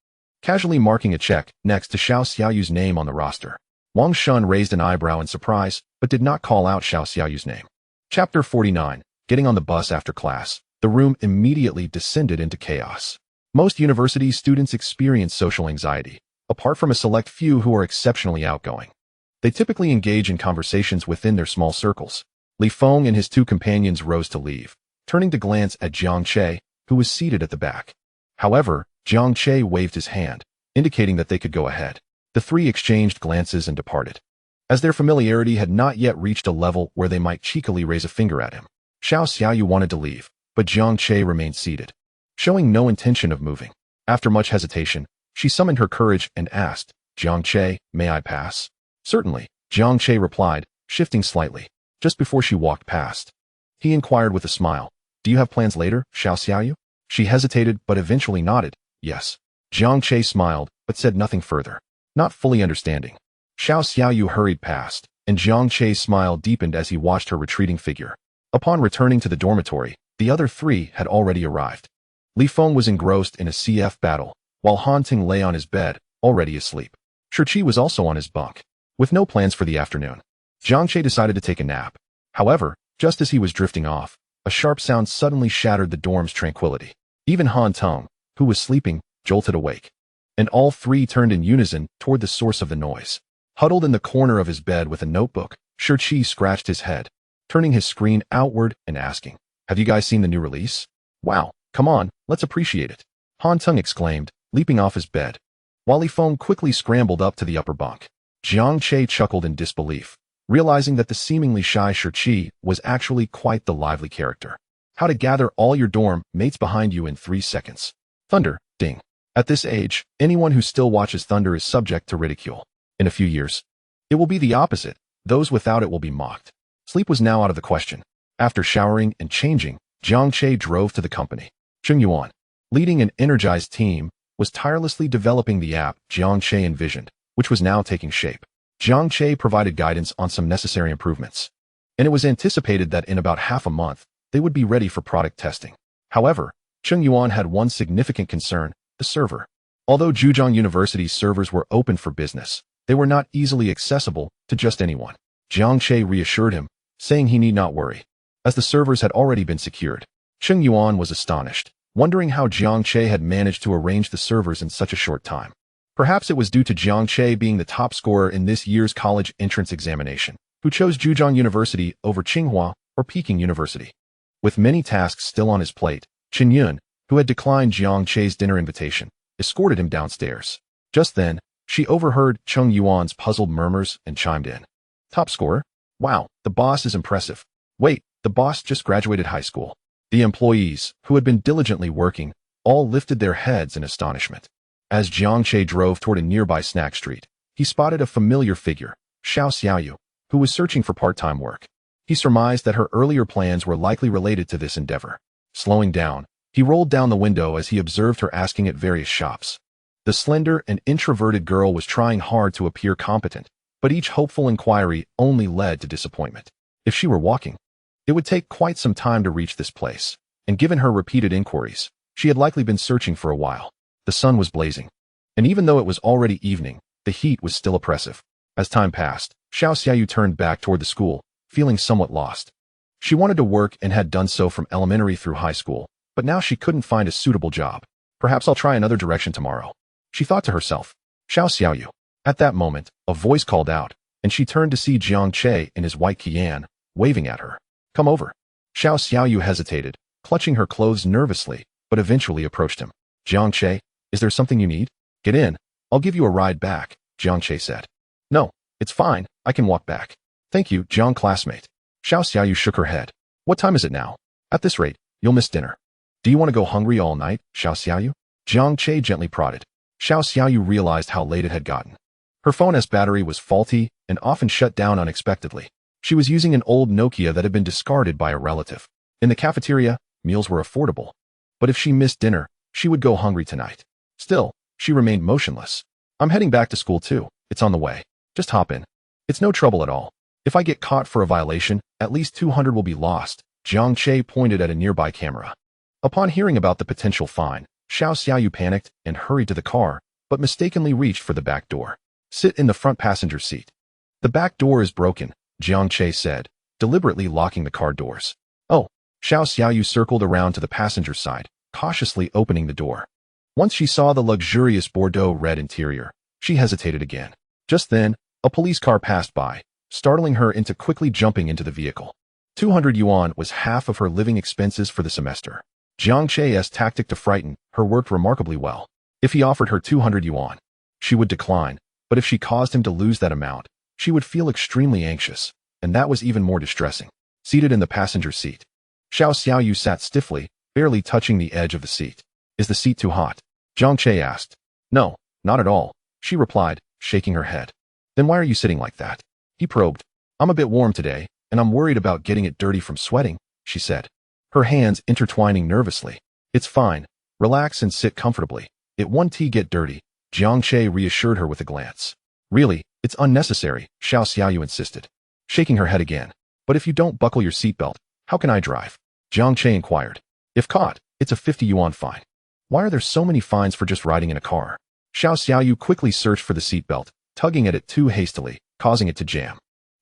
[SPEAKER 1] casually marking a check next to Xiao Xiaoyu's name on the roster. Wang Shun raised an eyebrow in surprise, but did not call out Xiao Xiaoyu's name. Chapter 49. Getting on the bus after class, the room immediately descended into chaos. Most university students experience social anxiety, apart from a select few who are exceptionally outgoing. They typically engage in conversations within their small circles. Li Feng and his 2 companions rose to leave, turning to glance at Jiang Che, who was seated at the back. However, Jiang Che waved his hand, indicating that they could go ahead. The 3 exchanged glances and departed, as their familiarity had not yet reached a level where they might cheekily raise a finger at him. Xiao Xiaoyu wanted to leave, but Jiang Che remained seated, showing no intention of moving. After much hesitation, she summoned her courage and asked, Jiang Che, may I pass? Certainly, Jiang Che replied, shifting slightly. Just before she walked past, he inquired with a smile, do you have plans later, Xiao Xiaoyu? She hesitated but eventually nodded, yes. Jiang Che smiled, but said nothing further, not fully understanding. Xiao Xiaoyu hurried past, and Jiang Che's smile deepened as he watched her retreating figure. Upon returning to the dormitory, the other 3 had already arrived. Li Feng was engrossed in a CF battle, while Han Ting lay on his bed, already asleep. Shi was also on his bunk, with no plans for the afternoon. Jiang Che decided to take a nap. However, just as he was drifting off, a sharp sound suddenly shattered the dorm's tranquility. Even Han Tong, who was sleeping, jolted awake. And all 3 turned in unison toward the source of the noise. Huddled in the corner of his bed with a notebook, Shi scratched his head, turning his screen outward and asking, have you guys seen the new release? Wow, come on, let's appreciate it. Han Tong exclaimed, leaping off his bed, while Li Feng quickly scrambled up to the upper bunk. Jiang Che chuckled in disbelief, realizing that the seemingly shy Shi was actually quite the lively character. How to gather all your dorm mates behind you in 3 seconds. Thunder, ding. At this age, anyone who still watches Thunder is subject to ridicule. In a few years, it will be the opposite. Those without it will be mocked. Sleep was now out of the question. After showering and changing, Jiang Che drove to the company. Cheng Yuan, leading an energized team, was tirelessly developing the app Jiang Che envisioned, which was now taking shape. Jiang Che provided guidance on some necessary improvements, and it was anticipated that in about half a month, they would be ready for product testing. However, Cheng Yuan had one significant concern, the server. Although Zhejiang University's servers were open for business, they were not easily accessible to just anyone. Jiang Che reassured him, saying he need not worry, as the servers had already been secured. Cheng Yuan was astonished, wondering how Jiang Che had managed to arrange the servers in such a short time. Perhaps it was due to Jiang Che being the top scorer in this year's college entrance examination, who chose Zhejiang University over Tsinghua or Peking University. With many tasks still on his plate, Chen Yun, who had declined Jiang Che's dinner invitation, escorted him downstairs. Just then, she overheard Cheng Yuan's puzzled murmurs and chimed in. Top scorer? Wow, the boss is impressive. Wait, the boss just graduated high school. The employees, who had been diligently working, all lifted their heads in astonishment. As Jiang Che drove toward a nearby snack street, he spotted a familiar figure, Xiao Xiaoyu, who was searching for part-time work. He surmised that her earlier plans were likely related to this endeavor. Slowing down, he rolled down the window as he observed her asking at various shops. The slender and introverted girl was trying hard to appear competent, but each hopeful inquiry only led to disappointment. If she were walking, it would take quite some time to reach this place, and given her repeated inquiries, she had likely been searching for a while. The sun was blazing, and even though it was already evening, the heat was still oppressive. As time passed, Xiao Xiaoyu turned back toward the school, feeling somewhat lost. She wanted to work and had done so from elementary through high school, but now she couldn't find a suitable job. Perhaps I'll try another direction tomorrow, she thought to herself. Xiao Xiaoyu. At that moment, a voice called out, and she turned to see Jiang Che in his white Qian, waving at her. Come over. Xiao Xiaoyu hesitated, clutching her clothes nervously, but eventually approached him. Jiang Che, is there something you need? Get in. I'll give you a ride back, Jiang Che said. No, it's fine, I can walk back. Thank you, Jiang classmate. Xiao Xiaoyu shook her head. What time is it now? At this rate, you'll miss dinner. Do you want to go hungry all night, Xiao Xiaoyu? Jiang Che gently prodded. Xiao Xiaoyu realized how late it had gotten. Her phone's battery was faulty and often shut down unexpectedly. She was using an old Nokia that had been discarded by a relative. In the cafeteria, meals were affordable. But if she missed dinner, she would go hungry tonight. Still, she remained motionless. I'm heading back to school too. It's on the way. Just hop in. It's no trouble at all. If I get caught for a violation, at least 200 will be lost. Jiang Che pointed at a nearby camera. Upon hearing about the potential fine, Xiao Xiaoyu panicked and hurried to the car, but mistakenly reached for the back door. Sit in the front passenger seat. The back door is broken, Jiang Che said, deliberately locking the car doors. Oh, Xiao Xiaoyu circled around to the passenger side, cautiously opening the door. Once she saw the luxurious Bordeaux red interior, she hesitated again. Just then, a police car passed by, startling her into quickly jumping into the vehicle. 200 yuan was half of her living expenses for the semester. Jiang Che's tactic to frighten her worked remarkably well. If he offered her 200 yuan, she would decline, but if she caused him to lose that amount, she would feel extremely anxious, and that was even more distressing. Seated in the passenger seat, Xiao Xiaoyu sat stiffly, barely touching the edge of the seat. Is the seat too hot? Jiang Che asked. No, not at all, she replied, shaking her head. Then why are you sitting like that? He probed. I'm a bit warm today, and I'm worried about getting it dirty from sweating, she said, her hands intertwining nervously. It's fine. Relax and sit comfortably. It won't get dirty, Jiang Che reassured her with a glance. Really, it's unnecessary, Xiao Xiaoyu insisted, shaking her head again. But if you don't buckle your seatbelt, how can I drive? Jiang Che inquired. If caught, it's a 50 yuan fine. Why are there so many fines for just riding in a car? Xiao Xiaoyu quickly searched for the seatbelt, tugging at it too hastily, causing it to jam.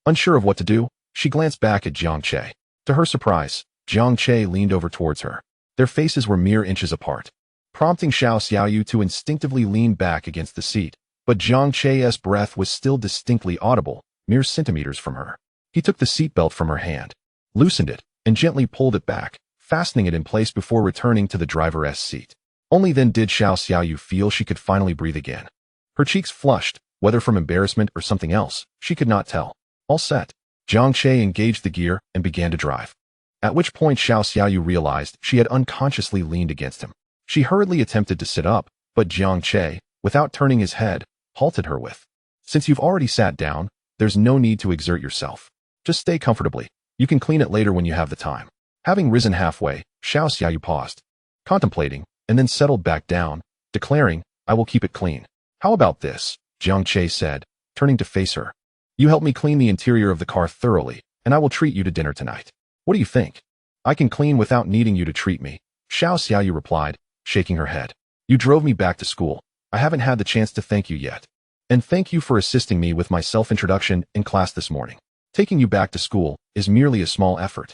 [SPEAKER 1] Unsure of what to do, she glanced back at Jiang Che. To her surprise, Jiang Che leaned over towards her. Their faces were mere inches apart, prompting Xiao Xiaoyu to instinctively lean back against the seat, but Jiang Che's breath was still distinctly audible, mere centimeters from her. He took the seatbelt from her hand, loosened it, and gently pulled it back, fastening it in place before returning to the driver's seat. Only then did Xiao Xiaoyu feel she could finally breathe again. Her cheeks flushed, whether from embarrassment or something else, she could not tell. All set. Jiang Che engaged the gear and began to drive. At which point Xiao Xiaoyu realized she had unconsciously leaned against him. She hurriedly attempted to sit up, but Jiang Che, without turning his head, halted her with. Since you've already sat down, there's no need to exert yourself. Just stay comfortably. You can clean it later when you have the time. Having risen halfway, Xiao Xiaoyu paused, contemplating, and then settled back down, declaring, I will keep it clean. How about this? Jiang Che said, turning to face her. You help me clean the interior of the car thoroughly, and I will treat you to dinner tonight. What do you think? I can clean without needing you to treat me, Xiao Xiaoyu replied, shaking her head. You drove me back to school. I haven't had the chance to thank you yet. And thank you for assisting me with my self-introduction in class this morning. Taking you back to school is merely a small effort.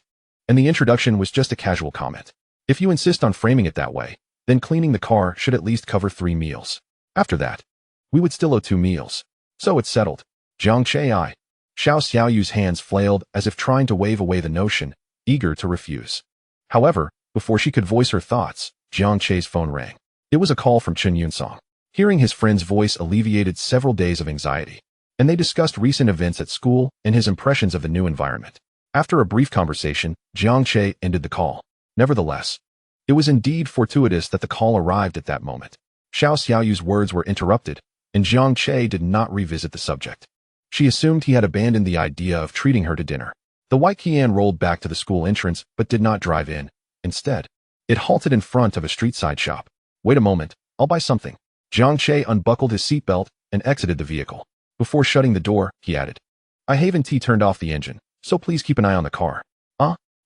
[SPEAKER 1] And the introduction was just a casual comment. If you insist on framing it that way, then cleaning the car should at least cover 3 meals. After that, we would still owe 2 meals. So it's settled. Jiang Che I. Xiao Xiaoyu's hands flailed as if trying to wave away the notion, eager to refuse. However, before she could voice her thoughts, Jiang Che's phone rang. It was a call from Chen Yunsong. Hearing his friend's voice alleviated several days of anxiety, and they discussed recent events at school and his impressions of the new environment. After a brief conversation, Jiang Che ended the call. Nevertheless, it was indeed fortuitous that the call arrived at that moment. Xiao Xiaoyu's words were interrupted, and Jiang Che did not revisit the subject. She assumed he had abandoned the idea of treating her to dinner. The white Qian rolled back to the school entrance but did not drive in. Instead, it halted in front of a street-side shop. Wait a moment, I'll buy something. Jiang Che unbuckled his seatbelt and exited the vehicle. Before shutting the door, he added, I haven't turned off the engine, so please keep an eye on the car.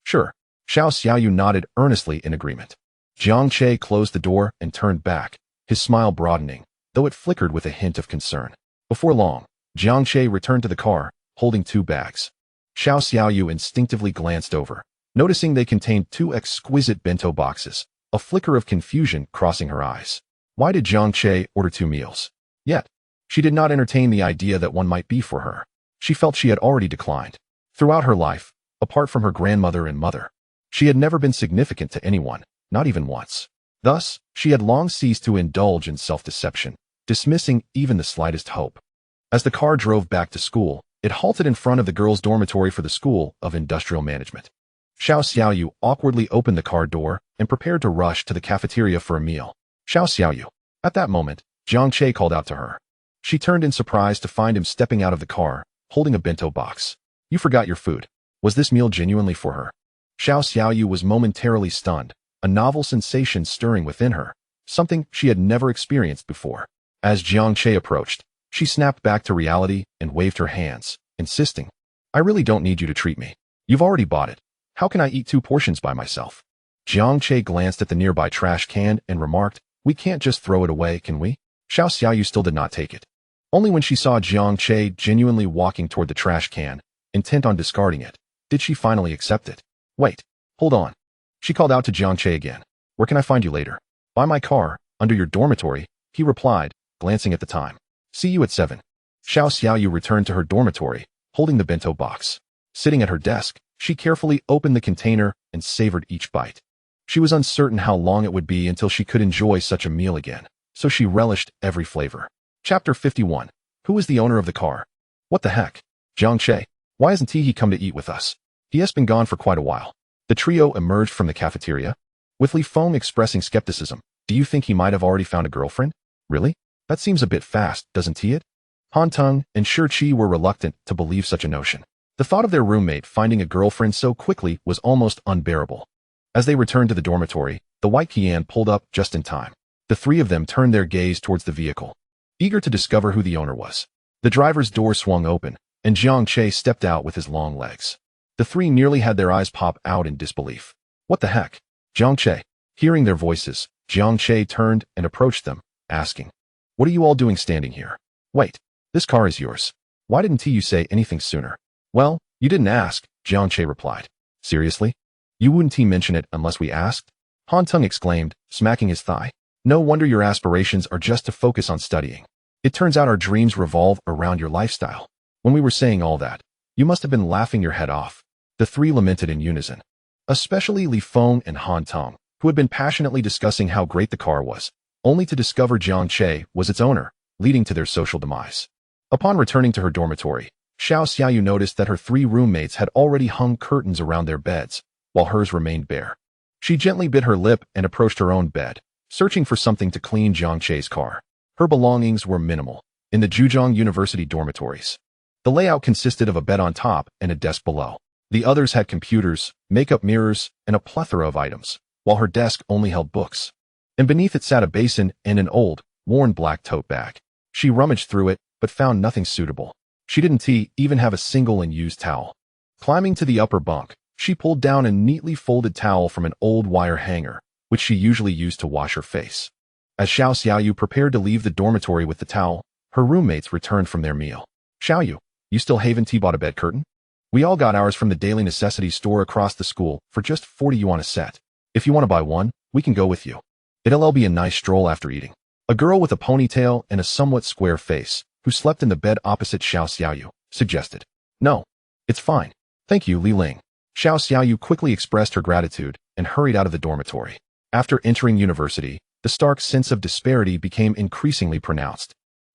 [SPEAKER 1] Sure. Xiao Xiaoyu nodded earnestly in agreement. Jiang Che closed the door and turned back, his smile broadening, though it flickered with a hint of concern. Before long, Jiang Che returned to the car, holding 2 bags. Xiao Xiaoyu instinctively glanced over, noticing they contained 2 exquisite bento boxes, a flicker of confusion crossing her eyes. Why did Jiang Che order 2 meals? Yet, she did not entertain the idea that one might be for her. She felt she had already declined. Throughout her life, apart from her grandmother and mother, she had never been significant to anyone, not even once. Thus, she had long ceased to indulge in self-deception, dismissing even the slightest hope. As the car drove back to school, it halted in front of the girls' dormitory for the School of Industrial Management. Xiao Xiaoyu awkwardly opened the car door and prepared to rush to the cafeteria for a meal. Xiao Xiaoyu. At that moment, Jiang Che called out to her. She turned in surprise to find him stepping out of the car, holding a bento box. You forgot your food. Was this meal genuinely for her? Xiao Xiaoyu was momentarily stunned, a novel sensation stirring within her, something she had never experienced before. As Jiang Che approached, she snapped back to reality and waved her hands, insisting, I really don't need you to treat me. You've already bought it. How can I eat 2 portions by myself? Jiang Che glanced at the nearby trash can and remarked, we can't just throw it away, can we? Xiao Xiaoyu still did not take it. Only when she saw Jiang Che genuinely walking toward the trash can, intent on discarding it, did she finally accept it. Wait, hold on. She called out to Jiang Che again. Where can I find you later? By my car, under your dormitory, he replied, glancing at the time. See you at 7. Xiao Xiaoyu returned to her dormitory, holding the bento box. Sitting at her desk, she carefully opened the container and savored each bite. She was uncertain how long it would be until she could enjoy such a meal again, so she relished every flavor. Chapter 51. Who is the owner of the car? What the heck? Jiang Che. Why hasn't he come to eat with us? He has been gone for quite a while. The trio emerged from the cafeteria, with Li Feng expressing skepticism. Do you think he might have already found a girlfriend? Really? That seems a bit fast, doesn't it? Han Teng and Shi Qi were reluctant to believe such a notion. The thought of their roommate finding a girlfriend so quickly was almost unbearable. As they returned to the dormitory, the white Qian pulled up just in time. The 3 of them turned their gaze towards the vehicle, eager to discover who the owner was. The driver's door swung open, and Jiang Che stepped out with his long legs. The 3 nearly had their eyes pop out in disbelief. What the heck? Jiang Che. Hearing their voices, Jiang Che turned and approached them, asking, what are you all doing standing here? Wait, this car is yours. Why didn't you say anything sooner? Well, you didn't ask, Jiang Che replied. Seriously? You wouldn't mention it unless we asked? Han Teng exclaimed, smacking his thigh. No wonder your aspirations are just to focus on studying. It turns out our dreams revolve around your lifestyle. When we were saying all that, you must have been laughing your head off. The 3 lamented in unison. Especially Li Feng and Han Teng, who had been passionately discussing how great the car was, only to discover Jiang Che was its owner, leading to their social demise. Upon returning to her dormitory, Xiao Xiaoyu noticed that her 3 roommates had already hung curtains around their beds, while hers remained bare. She gently bit her lip and approached her own bed, searching for something to clean Jiang Che's car. Her belongings were minimal, in the Zhejiang University dormitories. The layout consisted of a bed on top and a desk below. The others had computers, makeup mirrors, and a plethora of items, while her desk only held books. And beneath it sat a basin and an old, worn black tote bag. She rummaged through it, but found nothing suitable. She didn't even have a single unused towel. Climbing to the upper bunk, she pulled down a neatly folded towel from an old wire hanger, which she usually used to wash her face. As Xiao Xiaoyu prepared to leave the dormitory with the towel, her roommates returned from their meal. Xiaoyu, you still haven't bought a bed curtain? We all got ours from the daily necessities store across the school for just 40 yuan a set. If you want to buy one, we can go with you. It'll be a nice stroll after eating. A girl with a ponytail and a somewhat square face, who slept in the bed opposite Xiao Xiaoyu, suggested. No, it's fine. Thank you, Li Ling. Xiao Xiaoyu quickly expressed her gratitude and hurried out of the dormitory. After entering university, the stark sense of disparity became increasingly pronounced.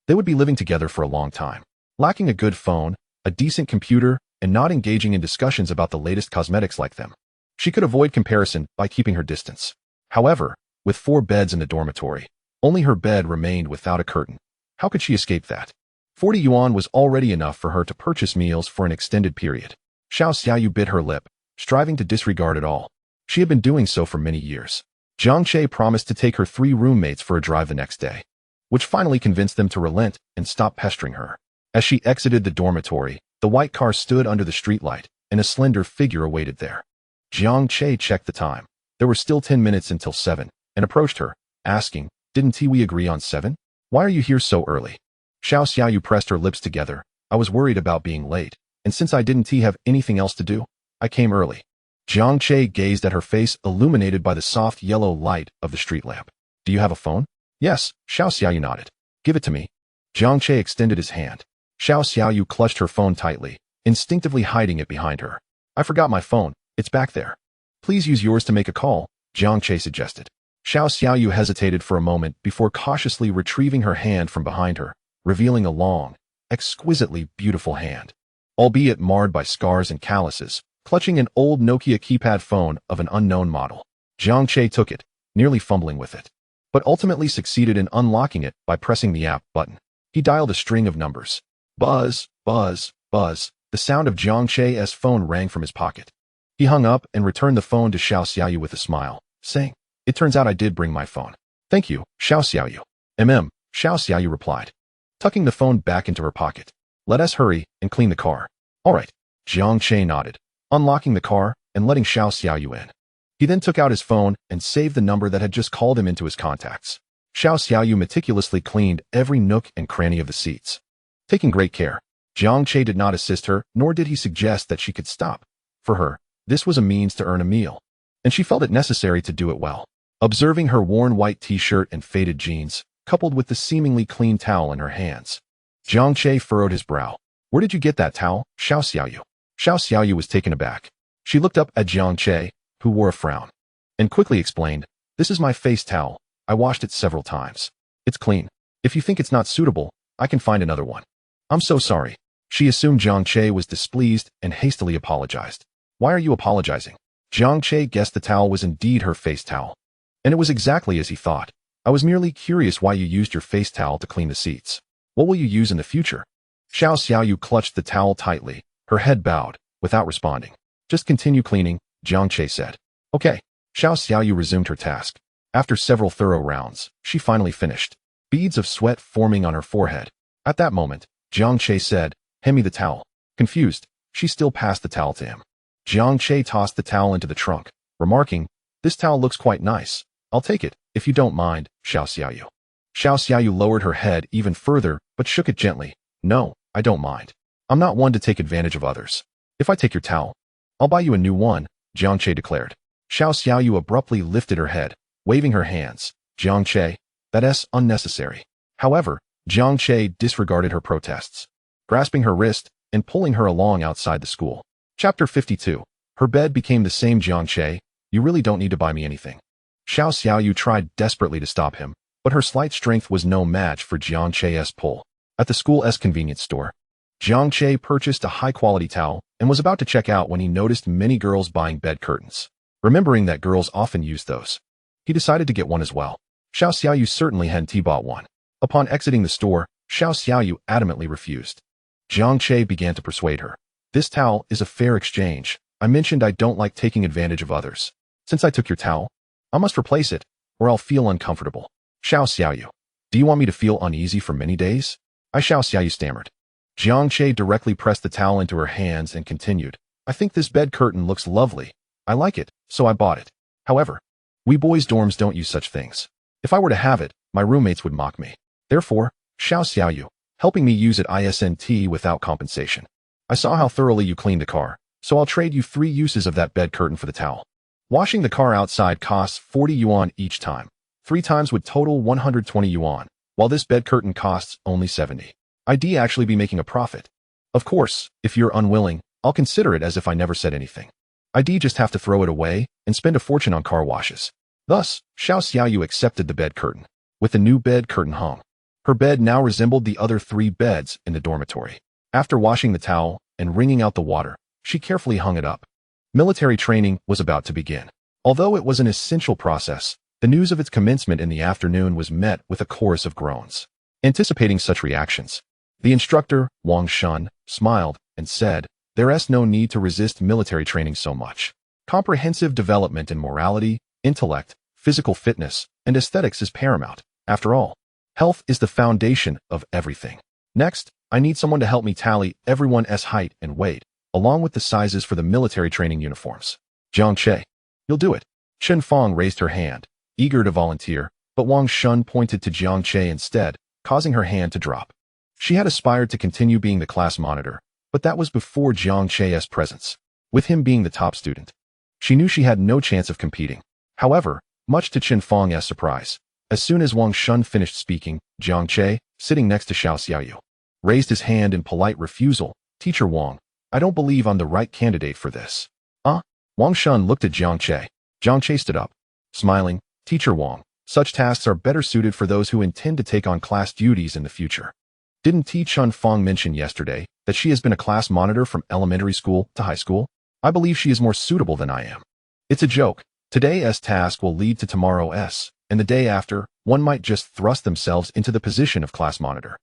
[SPEAKER 1] They would be living together for a long time, lacking a good phone, a decent computer, and not engaging in discussions about the latest cosmetics like them. She could avoid comparison by keeping her distance. However, with 4 beds in the dormitory, only her bed remained without a curtain. How could she escape that? 40 yuan was already enough for her to purchase meals for an extended period. Xiao Xiaoyu bit her lip, striving to disregard it all. She had been doing so for many years. Jiang Che promised to take her 3 roommates for a drive the next day, which finally convinced them to relent and stop pestering her. As she exited the dormitory, the white car stood under the streetlight, and a slender figure awaited there. Jiang Che checked the time. There were still 10 minutes until 7, and approached her, asking, Didn't we agree on 7? Why are you here so early? Xiao Xiaoyu pressed her lips together. I was worried about being late. and since I didn't have anything else to do, I came early. Jiang Che gazed at her face illuminated by the soft yellow light of the street lamp. Do you have a phone? Yes, Xiao Xiaoyu nodded. Give it to me. Jiang Che extended his hand. Xiao Xiaoyu clutched her phone tightly, instinctively hiding it behind her. I forgot my phone. It's back there. Please use yours to make a call, Jiang Che suggested. Xiao Xiaoyu hesitated for a moment before cautiously retrieving her hand from behind her, revealing a long, exquisitely beautiful hand. Albeit marred by scars and calluses, clutching an old Nokia keypad phone of an unknown model. Jiang Che took it, nearly fumbling with it, but ultimately succeeded in unlocking it by pressing the app button. He dialed a string of numbers. Buzz, buzz, buzz. The sound of Jiang Che's phone rang from his pocket. He hung up and returned the phone to Xiao Xiaoyu with a smile, saying, It turns out I did bring my phone. Thank you, Xiao Xiaoyu. Xiao Xiaoyu replied, tucking the phone back into her pocket. Let us hurry and clean the car. All right. Jiang Che nodded, unlocking the car and letting Xiao Xiaoyu in. He then took out his phone and saved the number that had just called him into his contacts. Xiao Xiaoyu meticulously cleaned every nook and cranny of the seats. Taking great care, Jiang Che did not assist her, nor did he suggest that she could stop. For her, this was a means to earn a meal, and she felt it necessary to do it well. Observing her worn white t-shirt and faded jeans, coupled with the seemingly clean towel in her hands, Jiang Che furrowed his brow. Where did you get that towel, Xiao Xiaoyu? Xiao Xiaoyu was taken aback. She looked up at Jiang Che, who wore a frown, and quickly explained, This is my face towel. I washed it several times. It's clean. If you think it's not suitable, I can find another one. I'm so sorry. She assumed Jiang Che was displeased and hastily apologized. Why are you apologizing? Jiang Che guessed the towel was indeed her face towel. And it was exactly as he thought. I was merely curious why you used your face towel to clean the seats. What will you use in the future? Xiao Xiaoyu clutched the towel tightly, her head bowed, without responding. Just continue cleaning, Jiang Che said. Okay. Xiao Xiaoyu resumed her task. After several thorough rounds, she finally finished, beads of sweat forming on her forehead. At that moment, Jiang Che said, Hand me the towel. Confused, she still passed the towel to him. Jiang Che tossed the towel into the trunk, remarking, This towel looks quite nice. I'll take it, if you don't mind, Xiao Xiaoyu. Xiao Xiaoyu lowered her head even further, but shook it gently. No, I don't mind. I'm not one to take advantage of others. If I take your towel, I'll buy you a new one, Jiang Che declared. Xiao Xiaoyu abruptly lifted her head, waving her hands. Jiang Che, that's unnecessary. However, Jiang Che disregarded her protests, grasping her wrist and pulling her along outside the school. Chapter 52. Her bed became the same. Jiang Che, you really don't need to buy me anything. Xiao Xiaoyu tried desperately to stop him, but her slight strength was no match for Jiang Che's pull. At the school's convenience store, Jiang Che purchased a high-quality towel and was about to check out when he noticed many girls buying bed curtains. Remembering that girls often use those, he decided to get one as well. Xiao Xiaoyu certainly hadn't bought one. Upon exiting the store, Xiao Xiaoyu adamantly refused. Jiang Che began to persuade her. This towel is a fair exchange. I mentioned I don't like taking advantage of others. Since I took your towel, I must replace it, or I'll feel uncomfortable. Xiao Xiaoyu, do you want me to feel uneasy for many days? Xiao Xiaoyu stammered. Jiang Che directly pressed the towel into her hands and continued. I think this bed curtain looks lovely. I like it, so I bought it. However, we boys' dorms don't use such things. If I were to have it, my roommates would mock me. Therefore, Xiao Xiaoyu, helping me use it isn't without compensation. I saw how thoroughly you cleaned the car, so I'll trade you 3 uses of that bed curtain for the towel. Washing the car outside costs 40 yuan each time. 3 times would total 120 yuan, while this bed curtain costs only 70. I'd actually be making a profit. Of course, if you're unwilling, I'll consider it as if I never said anything. I'd just have to throw it away and spend a fortune on car washes. Thus, Xiao Xiaoyu accepted the bed curtain. With the new bed curtain hung, her bed now resembled the other 3 beds in the dormitory. After washing the towel and wringing out the water, she carefully hung it up. Military training was about to begin. Although it was an essential process, the news of its commencement in the afternoon was met with a chorus of groans. Anticipating such reactions, the instructor, Wang Shun, smiled and said, There's no need to resist military training so much. Comprehensive development in morality, intellect, physical fitness, and aesthetics is paramount. After all, health is the foundation of everything. Next, I need someone to help me tally everyone's height and weight, along with the sizes for the military training uniforms. Jiang Che, you'll do it. Chen Fong raised her hand, eager to volunteer, but Wang Shun pointed to Jiang Che instead, causing her hand to drop. She had aspired to continue being the class monitor, But that was before Jiang Che's presence, with him being the top student. She knew she had no chance of competing. However, much to Chen Feng's surprise, as soon as Wang Shun finished speaking, Jiang Che, sitting next to Xiao Xiaoyu, raised his hand in polite refusal. Teacher Wang, I don't believe I'm the right candidate for this. Wang Shun looked at Jiang Che. Jiang Che stood up, smiling. Teacher Wang, such tasks are better suited for those who intend to take on class duties in the future. Didn't Chen Feng mention yesterday that she has been a class monitor from elementary school to high school? I believe she is more suitable than I am. It's a joke. Today's task will lead to tomorrow's, and the day after, one might just thrust themselves into the position of class monitor.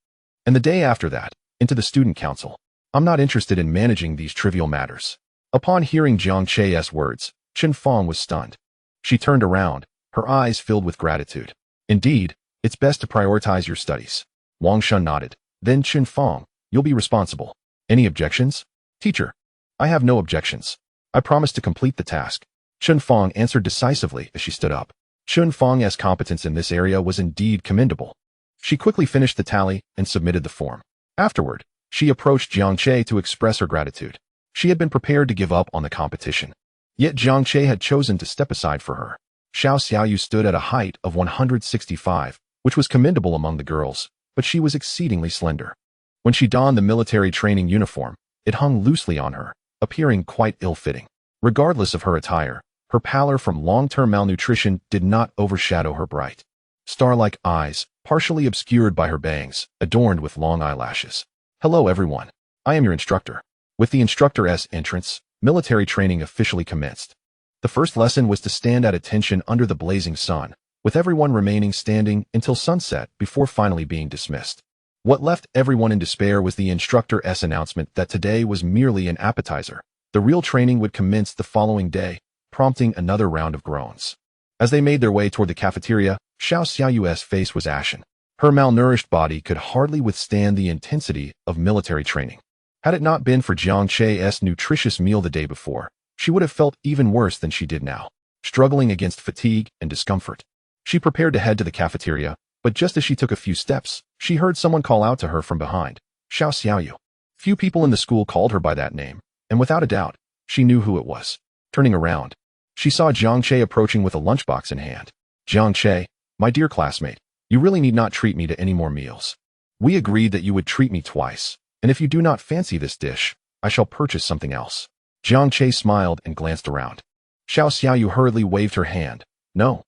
[SPEAKER 1] And the day after that, into the student council. I'm not interested in managing these trivial matters. Upon hearing Jiang Che's words, Chen Feng was stunned. She turned around, her eyes filled with gratitude. Indeed, it's best to prioritize your studies. Wang Shun nodded. Then Chen Feng, you'll be responsible. Any objections? Teacher, I have no objections. I promise to complete the task. Chen Feng answered decisively as she stood up. Chen Feng's competence in this area was indeed commendable. She quickly finished the tally and submitted the form. Afterward, she approached Jiang Che to express her gratitude. She had been prepared to give up on the competition. Yet Jiang Che had chosen to step aside for her. Xiao Xiaoyu stood at a height of 165, which was commendable among the girls, but she was exceedingly slender. When she donned the military training uniform, it hung loosely on her, appearing quite ill-fitting. Regardless of her attire, her pallor from long-term malnutrition did not overshadow her bright, star-like eyes, partially obscured by her bangs, adorned with long eyelashes. Hello everyone. I am your instructor. With the instructor's entrance, military training officially commenced. The first lesson was to stand at attention under the blazing sun, with everyone remaining standing until sunset before finally being dismissed. What left everyone in despair was the instructor's announcement that today was merely an appetizer. The real training would commence the following day, prompting another round of groans. As they made their way toward the cafeteria, Xiao Xiaoyu's face was ashen. Her malnourished body could hardly withstand the intensity of military training. Had it not been for Jiang Che's nutritious meal the day before, she would have felt even worse than she did now, struggling against fatigue and discomfort. She prepared to head to the cafeteria, but just as she took a few steps, she heard someone call out to her from behind, Xiao Xiaoyu. Few people in the school called her by that name, and without a doubt, she knew who it was. Turning around, she saw Jiang Che approaching with a lunchbox in hand. Jiang Che, my dear classmate, you really need not treat me to any more meals. We agreed that you would treat me twice, and if you do not fancy this dish, I shall purchase something else. Jiang Che smiled and glanced around. Xiao Xiaoyu hurriedly waved her hand. No,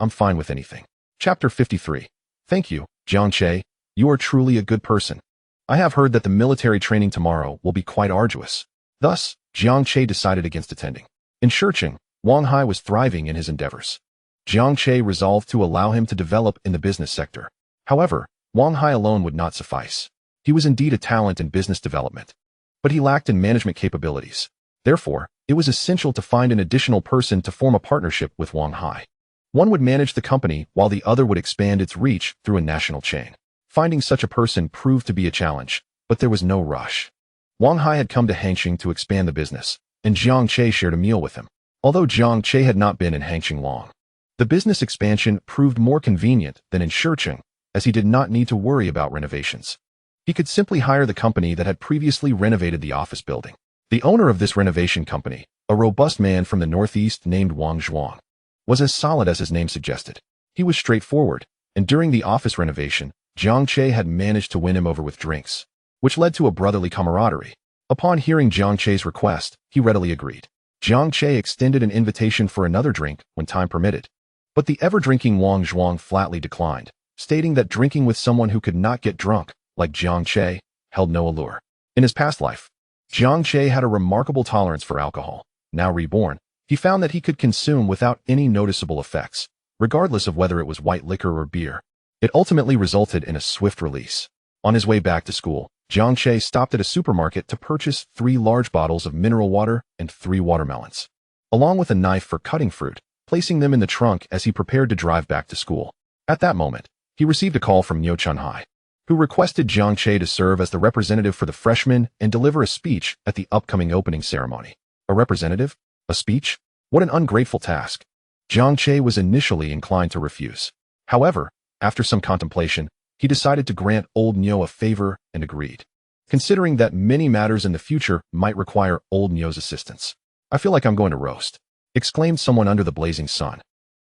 [SPEAKER 1] I'm fine with anything. Chapter 53. Thank you, Jiang Che. You are truly a good person. I have heard that the military training tomorrow will be quite arduous. Thus, Jiang Che decided against attending. In Shurcheng, Wang Hai was thriving in his endeavors. Jiang Che resolved to allow him to develop in the business sector. However, Wang Hai alone would not suffice. He was indeed a talent in business development, but he lacked in management capabilities. Therefore, it was essential to find an additional person to form a partnership with Wang Hai. One would manage the company while the other would expand its reach through a national chain. Finding such a person proved to be a challenge, but there was no rush. Wang Hai had come to Hangqing to expand the business, and Jiang Che shared a meal with him. Although Jiang Che had not been in Hangqing long, the business expansion proved more convenient than in Shurcheng, as he did not need to worry about renovations. He could simply hire the company that had previously renovated the office building. The owner of this renovation company, a robust man from the northeast named Wang Zhuang, was as solid as his name suggested. He was straightforward, and during the office renovation, Jiang Che had managed to win him over with drinks, which led to a brotherly camaraderie. Upon hearing Jiang Che's request, he readily agreed. Jiang Che extended an invitation for another drink when time permitted, but the ever-drinking Wang Zhuang flatly declined, stating that drinking with someone who could not get drunk, like Jiang Che, held no allure. In his past life, Jiang Che had a remarkable tolerance for alcohol. Now reborn, he found that he could consume without any noticeable effects, regardless of whether it was white liquor or beer. It ultimately resulted in a swift release. On his way back to school, Jiang Che stopped at a supermarket to purchase 3 large bottles of mineral water and 3 watermelons, along with a knife for cutting fruit, placing them in the trunk as he prepared to drive back to school. At that moment, he received a call from Niu Chunhai, who requested Jiang Che to serve as the representative for the freshmen and deliver a speech at the upcoming opening ceremony. A representative? A speech? What an ungrateful task. Jiang Che was initially inclined to refuse. However, after some contemplation, he decided to grant old Niu a favor and agreed. considering that many matters in the future might require old Nyo's assistance. I feel like I'm going to roast, exclaimed someone under the blazing sun.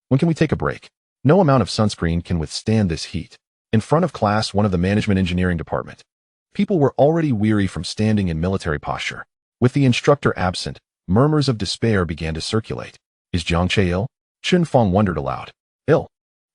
[SPEAKER 1] When can we take a break? No amount of sunscreen can withstand this heat. In front of class, one of the management engineering department. People were already weary from standing in military posture. With the instructor absent, murmurs of despair began to circulate. Is Jiang Che ill? Chun Feng wondered aloud. Ill?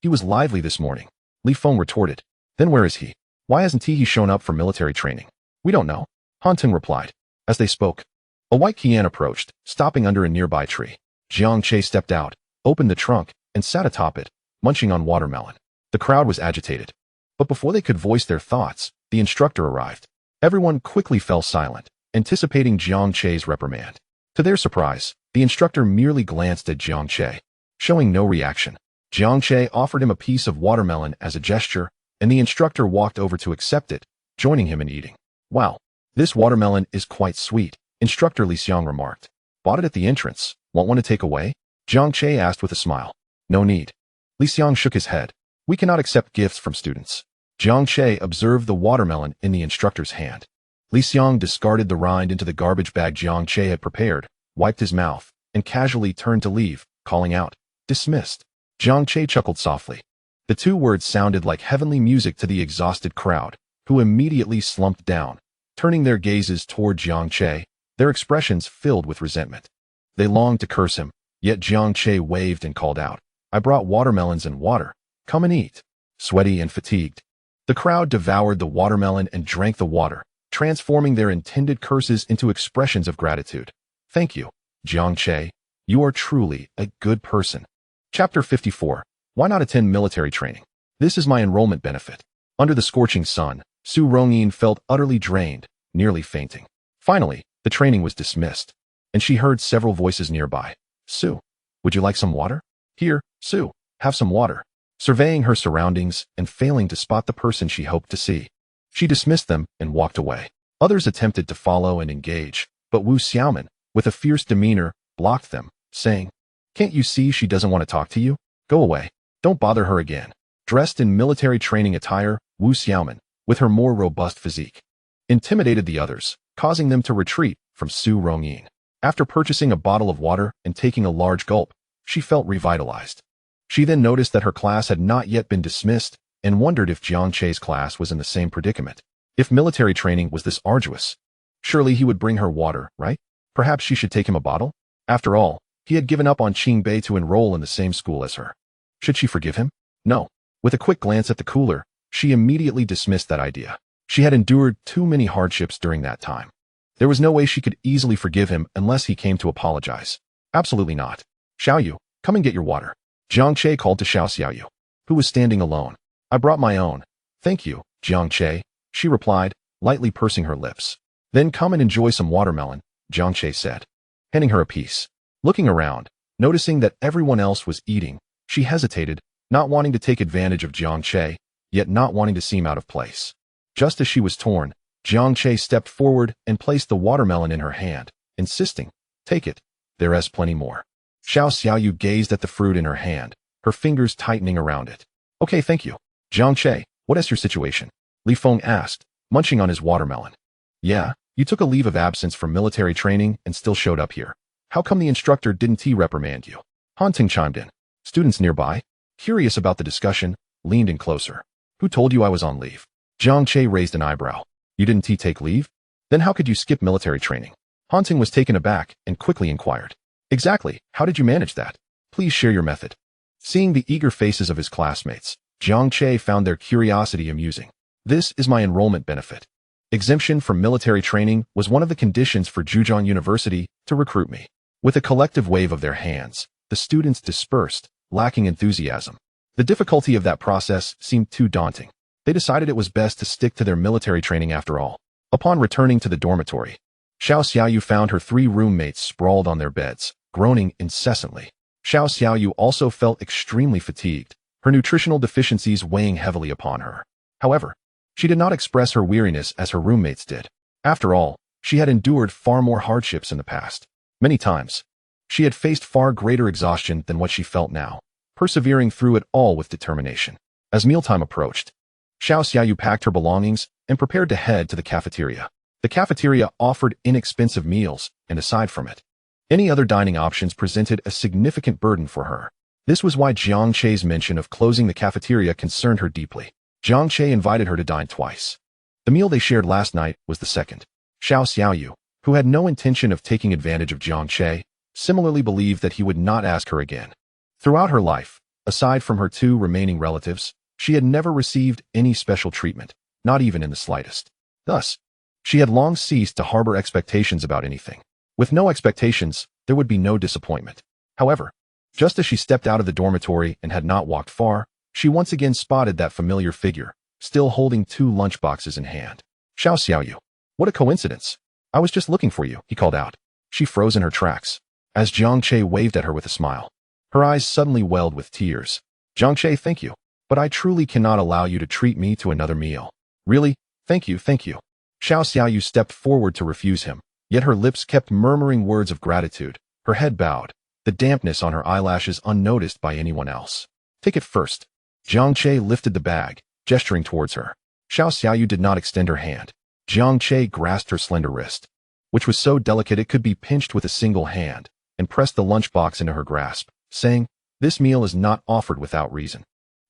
[SPEAKER 1] He was lively this morning. Li Feng retorted. Then where is he? Why hasn't he shown up for military training? We don't know. Han Ting replied. As they spoke, a white Qian approached, stopping under a nearby tree. Jiang Che stepped out, opened the trunk, and sat atop it, munching on watermelon. The crowd was agitated. But before they could voice their thoughts, the instructor arrived. Everyone quickly fell silent, anticipating Jiang Che's reprimand. To their surprise, the instructor merely glanced at Jiang Che, showing no reaction. Jiang Che offered him a piece of watermelon as a gesture, and the instructor walked over to accept it, joining him in eating. Wow, this watermelon is quite sweet, Instructor Li Xiang remarked. Bought it at the entrance. Want one to take away? Jiang Che asked with a smile. No need. Li Xiang shook his head. We cannot accept gifts from students. Jiang Che observed the watermelon in the instructor's hand. Li Xiang discarded the rind into the garbage bag Jiang Che had prepared, wiped his mouth, and casually turned to leave, calling out, Dismissed. Jiang Che chuckled softly. The two words sounded like heavenly music to the exhausted crowd, who immediately slumped down, turning their gazes toward Jiang Che, their expressions filled with resentment. They longed to curse him, yet Jiang Che waved and called out, I brought watermelons and water. Come and eat. Sweaty and fatigued, the crowd devoured the watermelon and drank the water, transforming their intended curses into expressions of gratitude. Thank you, Jiang Che. You are truly a good person. Chapter 54. Why not attend military training? This is my enrollment benefit. Under the scorching sun, Su Rongyin felt utterly drained, nearly fainting. Finally, the training was dismissed, and she heard several voices nearby. Su, would you like some water? Here, Su, have some water. Surveying her surroundings and failing to spot the person she hoped to see, she dismissed them and walked away. Others attempted to follow and engage, but Wu Xiaoman, with a fierce demeanor, blocked them, saying, Can't you see she doesn't want to talk to you? Go away. Don't bother her again. Dressed in military training attire, Wu Xiaoman, with her more robust physique, intimidated the others, causing them to retreat from Su Rongyin. After purchasing a bottle of water and taking a large gulp, she felt revitalized. She then noticed that her class had not yet been dismissed and wondered if Jiang Che's class was in the same predicament. If military training was this arduous, surely he would bring her water, right? Perhaps she should take him a bottle? After all, he had given up on Qingbei to enroll in the same school as her. Should she forgive him? No. With a quick glance at the cooler, she immediately dismissed that idea. She had endured too many hardships during that time. There was no way she could easily forgive him unless he came to apologize. Absolutely not. Xiaoyu, come and get your water. Jiang Che called to Xiao Xiaoyu, who was standing alone. I brought my own. Thank you, Jiang Che, she replied, lightly pursing her lips. Then come and enjoy some watermelon, Jiang Che said, handing her a piece. Looking around, noticing that everyone else was eating, she hesitated, not wanting to take advantage of Jiang Che, yet not wanting to seem out of place. Just as she was torn, Jiang Che stepped forward and placed the watermelon in her hand, insisting, Take it. There is plenty more. Xiao Xiaoyu gazed at the fruit in her hand, her fingers tightening around it. Okay, thank you. Jiang Che, what is your situation? Li Feng asked, munching on his watermelon. Yeah, you took a leave of absence from military training and still showed up here. How come the instructor didn't reprimand you? Han Ting chimed in. Students nearby, curious about the discussion, leaned in closer. Who told you I was on leave? Jiang Che raised an eyebrow. You didn't take leave? Then how could you skip military training? Han Ting was taken aback and quickly inquired. Exactly, how did you manage that? Please share your method. Seeing the eager faces of his classmates, Jiang Che found their curiosity amusing. This is my enrollment benefit. Exemption from military training was one of the conditions for Zhejiang University to recruit me. With a collective wave of their hands, the students dispersed, lacking enthusiasm. The difficulty of that process seemed too daunting. They decided it was best to stick to their military training after all. Upon returning to the dormitory, Xiao Xiaoyu found her 3 roommates sprawled on their beds, groaning incessantly. Xiao Xiaoyu also felt extremely fatigued, her nutritional deficiencies weighing heavily upon her. However, she did not express her weariness as her roommates did. After all, she had endured far more hardships in the past. Many times, she had faced far greater exhaustion than what she felt now, persevering through it all with determination. As mealtime approached, Xiao Xiaoyu packed her belongings and prepared to head to the cafeteria. The cafeteria offered inexpensive meals, and aside from it, any other dining options presented a significant burden for her. This was why Jiang Che's mention of closing the cafeteria concerned her deeply. Jiang Che invited her to dine twice. The meal they shared last night was the second. Xiao Xiaoyu, who had no intention of taking advantage of Jiang Che, similarly believed that he would not ask her again. Throughout her life, aside from her two remaining relatives, she had never received any special treatment, not even in the slightest. Thus, she had long ceased to harbor expectations about anything. With no expectations, there would be no disappointment. However, just as she stepped out of the dormitory and had not walked far, she once again spotted that familiar figure, still holding two lunchboxes in hand. Xiao Xiaoyu. What a coincidence. I was just looking for you, he called out. She froze in her tracks, as Jiang Che waved at her with a smile. Her eyes suddenly welled with tears. Jiang Che, thank you, but I truly cannot allow you to treat me to another meal. Really? Thank you, thank you. Xiao Xiaoyu stepped forward to refuse him, yet her lips kept murmuring words of gratitude, her head bowed, the dampness on her eyelashes unnoticed by anyone else. Take it first. Jiang Che lifted the bag, gesturing towards her. Xiao Xiaoyu did not extend her hand. Jiang Che grasped her slender wrist, which was so delicate it could be pinched with a single hand, and pressed the lunchbox into her grasp, saying, "This meal is not offered without reason.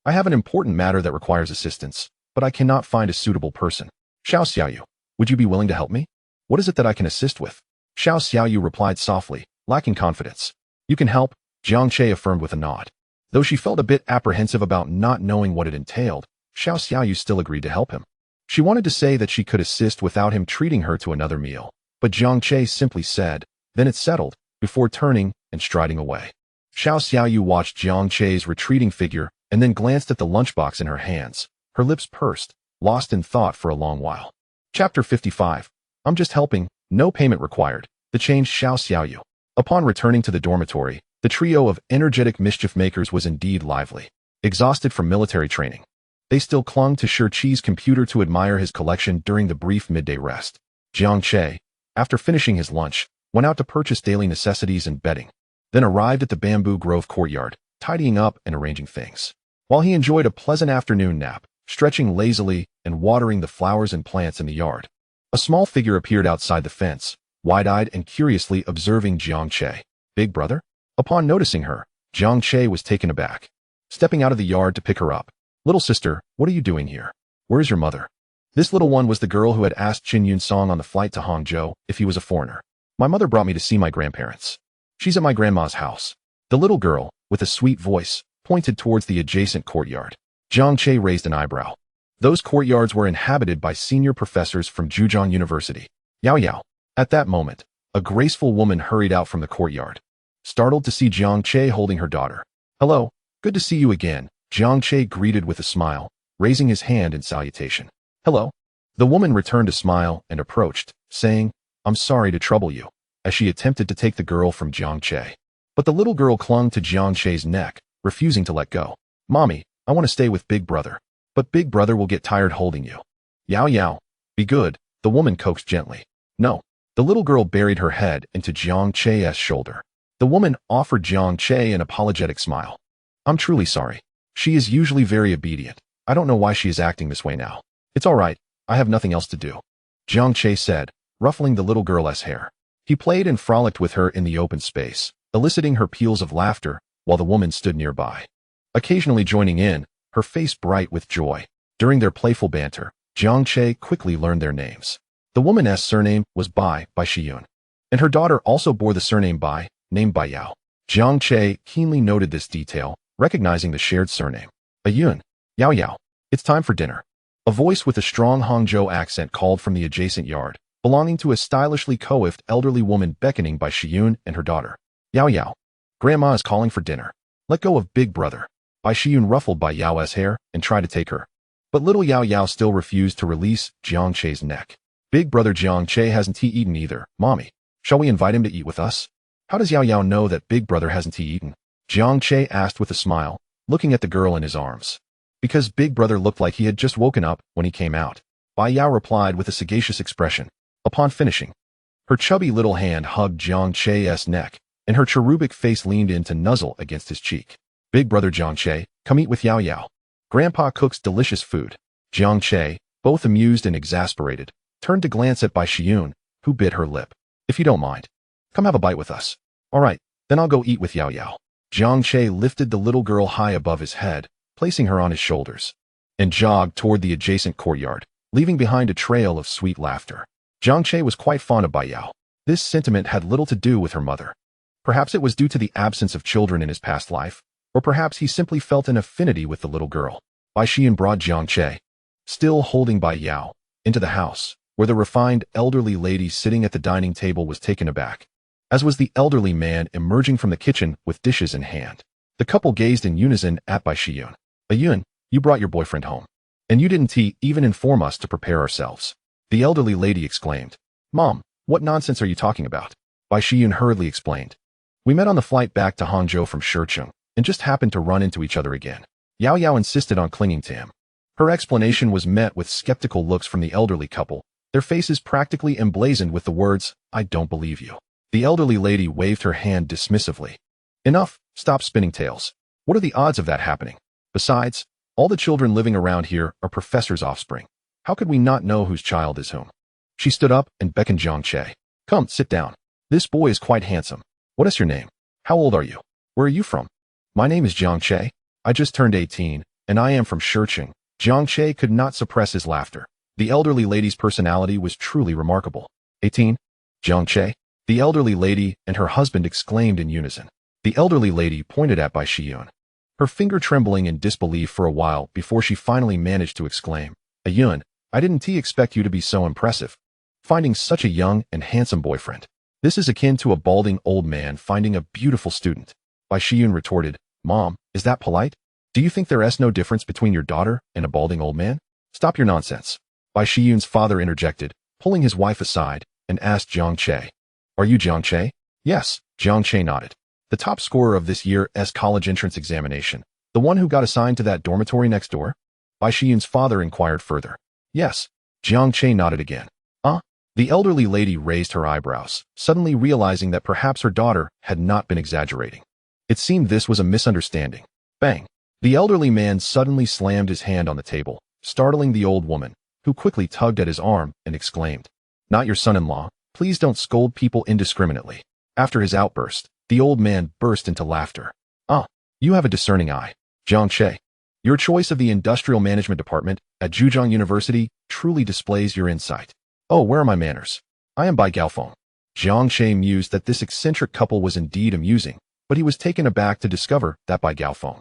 [SPEAKER 1] I have an important matter that requires assistance, but I cannot find a suitable person. Xiao Xiaoyu, would you be willing to help me? What is it that I can assist with?" Xiao Xiaoyu replied softly, lacking confidence. "You can help," Jiang Che affirmed with a nod. Though she felt a bit apprehensive about not knowing what it entailed, Xiao Xiaoyu still agreed to help him. She wanted to say that she could assist without him treating her to another meal, but Jiang Che simply said, "Then it's settled," before turning and striding away. Xiao Xiaoyu watched Jiang Che's retreating figure and then glanced at the lunchbox in her hands, her lips pursed, lost in thought for a long while. Chapter 55. I'm just helping, no payment required. The changed Xiao Xiaoyu. Upon returning to the dormitory, the trio of energetic mischief makers was indeed lively. Exhausted from military training, they still clung to Chi's computer to admire his collection during the brief midday rest. Jiang Che, after finishing his lunch, went out to purchase daily necessities and bedding, then arrived at the Bamboo Grove courtyard, tidying up and arranging things. While he enjoyed a pleasant afternoon nap, stretching lazily and watering the flowers and plants in the yard, a small figure appeared outside the fence, wide-eyed and curiously observing Jiang Che. Big brother? Upon noticing her, Jiang Che was taken aback. Stepping out of the yard to pick her up. Little sister, what are you doing here? Where is your mother? This little one was the girl who had asked Qin Yunsong on the flight to Hangzhou if he was a foreigner. My mother brought me to see my grandparents. She's at my grandma's house. The little girl, with a sweet voice, pointed towards the adjacent courtyard. Jiang Che raised an eyebrow. Those courtyards were inhabited by senior professors from Zhejiang University. Yao Yao. At that moment, a graceful woman hurried out from the courtyard, startled to see Jiang Che holding her daughter. Hello, good to see you again, Jiang Che greeted with a smile, raising his hand in salutation. Hello. The woman returned a smile and approached, saying, I'm sorry to trouble you, as she attempted to take the girl from Jiang Che. But the little girl clung to Jiang Che's neck, refusing to let go. Mommy, I want to stay with Big Brother. But Big Brother will get tired holding you. Yao Yao. Be good, the woman coaxed gently. No. The little girl buried her head into Jiang Che's shoulder. The woman offered Jiang Che an apologetic smile. I'm truly sorry. She is usually very obedient. I don't know why she is acting this way now. It's all right. I have nothing else to do. Jiang Che said, ruffling the little girl's hair. He played and frolicked with her in the open space, eliciting her peals of laughter while the woman stood nearby, occasionally joining in, her face bright with joy. During their playful banter, Jiang Che quickly learned their names. The woman's surname was Bai Shiyun, and her daughter also bore the surname Bai, named Bai Yao. Jiang Che keenly noted this detail, recognizing the shared surname. Yun. Yao Yao. It's time for dinner. A voice with a strong Hangzhou accent called from the adjacent yard, belonging to a stylishly coiffed elderly woman beckoning Bai Shiyun and her daughter. Yao Yao. Grandma is calling for dinner. Let go of Big Brother. Bai Shiyun ruffled Bai Yao's hair and tried to take her. But little Yao Yao still refused to release Jiang Che's neck. Big Brother Jiang Che hasn't eaten either, Mommy. Shall we invite him to eat with us? How does Yao Yao know that Big Brother hasn't eaten? Jiang Che asked with a smile, looking at the girl in his arms. Because Big Brother looked like he had just woken up when he came out. Bai Yao replied with a sagacious expression. Upon finishing, her chubby little hand hugged Jiang Che's neck, and her cherubic face leaned in to nuzzle against his cheek. Big Brother Jiang Che, come eat with Yao Yao. Grandpa cooks delicious food. Jiang Che, both amused and exasperated, turned to glance at Bai Xiyun, who bit her lip. If you don't mind, come have a bite with us. All right, then I'll go eat with Yao Yao. Jiang Che lifted the little girl high above his head, placing her on his shoulders, and jogged toward the adjacent courtyard, leaving behind a trail of sweet laughter. Jiang Che was quite fond of Bai Yao. This sentiment had little to do with her mother. Perhaps it was due to the absence of children in his past life, or perhaps he simply felt an affinity with the little girl. Bai Xiyun brought Jiang Che, still holding Bai Yao, into the house, where the refined elderly lady sitting at the dining table was taken aback, as was the elderly man emerging from the kitchen with dishes in hand. The couple gazed in unison at Bai Xiyun. Yun, you brought your boyfriend home. And you didn't even inform us to prepare ourselves. The elderly lady exclaimed. Mom, what nonsense are you talking about? Bai Xiyun hurriedly explained. We met on the flight back to Hangzhou from Shicheng, and just happened to run into each other again. Yao Yao insisted on clinging to him. Her explanation was met with skeptical looks from the elderly couple, their faces practically emblazoned with the words, I don't believe you. The elderly lady waved her hand dismissively. Enough, stop spinning tales. What are the odds of that happening? Besides, all the children living around here are professors' offspring. How could we not know whose child is whom? She stood up and beckoned Jiang Che. Come, sit down. This boy is quite handsome. What is your name? How old are you? Where are you from? My name is Jiang Che. I just turned 18, and I am from Shicheng. Jiang Che could not suppress his laughter. The elderly lady's personality was truly remarkable. 18? Jiang Che? The elderly lady and her husband exclaimed in unison. The elderly lady pointed at Bai Xiyun, her finger trembling in disbelief for a while before she finally managed to exclaim, Yun, I didn't expect you to be so impressive. Finding such a young and handsome boyfriend. This is akin to a balding old man finding a beautiful student. Bai Xiyun retorted, Mom, is that polite? Do you think there is no difference between your daughter and a balding old man? Stop your nonsense. Bai Xiyun's father interjected, pulling his wife aside, and asked Jiang Che. Are you Jiang Che? Yes, Jiang Che nodded. The top scorer of this year's college entrance examination, the one who got assigned to that dormitory next door? Bai Xiyun's father inquired further. Yes, Jiang Che nodded again. The elderly lady raised her eyebrows, suddenly realizing that perhaps her daughter had not been exaggerating. It seemed this was a misunderstanding. Bang! The elderly man suddenly slammed his hand on the table, startling the old woman, who quickly tugged at his arm and exclaimed, Not your son-in-law, please don't scold people indiscriminately. After his outburst, the old man burst into laughter. You have a discerning eye, Jiang Che. Your choice of the Industrial Management Department at Zhejiang University truly displays your insight. Oh, where are my manners? I am Bai Gaofeng. Jiang Che mused that this eccentric couple was indeed amusing, but he was taken aback to discover that Bai Gaofeng,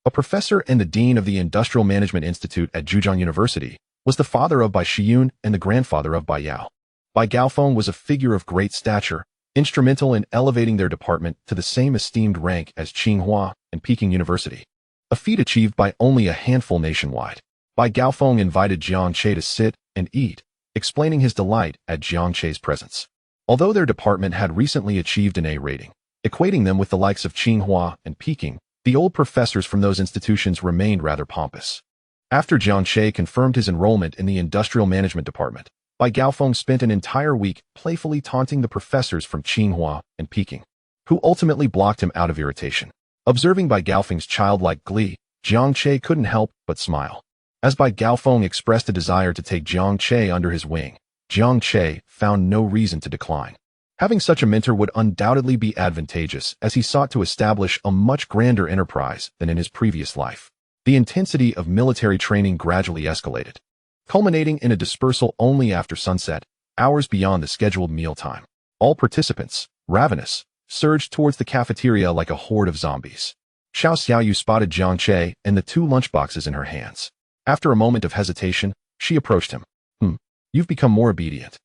[SPEAKER 1] a professor and the dean of the Industrial Management Institute at Zhejiang University, was the father of Bai Xiyun and the grandfather of Bai Yao. Bai Gaofeng was a figure of great stature, instrumental in elevating their department to the same esteemed rank as Tsinghua and Peking University, a feat achieved by only a handful nationwide. Bai Gaofeng invited Jiang Che to sit and eat, explaining his delight at Jiang Che's presence. Although their department had recently achieved an A rating, equating them with the likes of Tsinghua and Peking, the old professors from those institutions remained rather pompous. After Jiang Che confirmed his enrollment in the Industrial Management Department, Bai Gaofeng spent an entire week playfully taunting the professors from Tsinghua and Peking, who ultimately blocked him out of irritation. Observing Bai Gaofeng's childlike glee, Jiang Che couldn't help but smile. As Bai Gaofeng expressed a desire to take Jiang Che under his wing, Jiang Che found no reason to decline. Having such a mentor would undoubtedly be advantageous as he sought to establish a much grander enterprise than in his previous life. The intensity of military training gradually escalated, culminating in a dispersal only after sunset, hours beyond the scheduled mealtime. All participants, ravenous, surged towards the cafeteria like a horde of zombies. Xiao Xiaoyu spotted Jiang Che and the 2 lunchboxes in her hands. After a moment of hesitation, she approached him. You've become more obedient.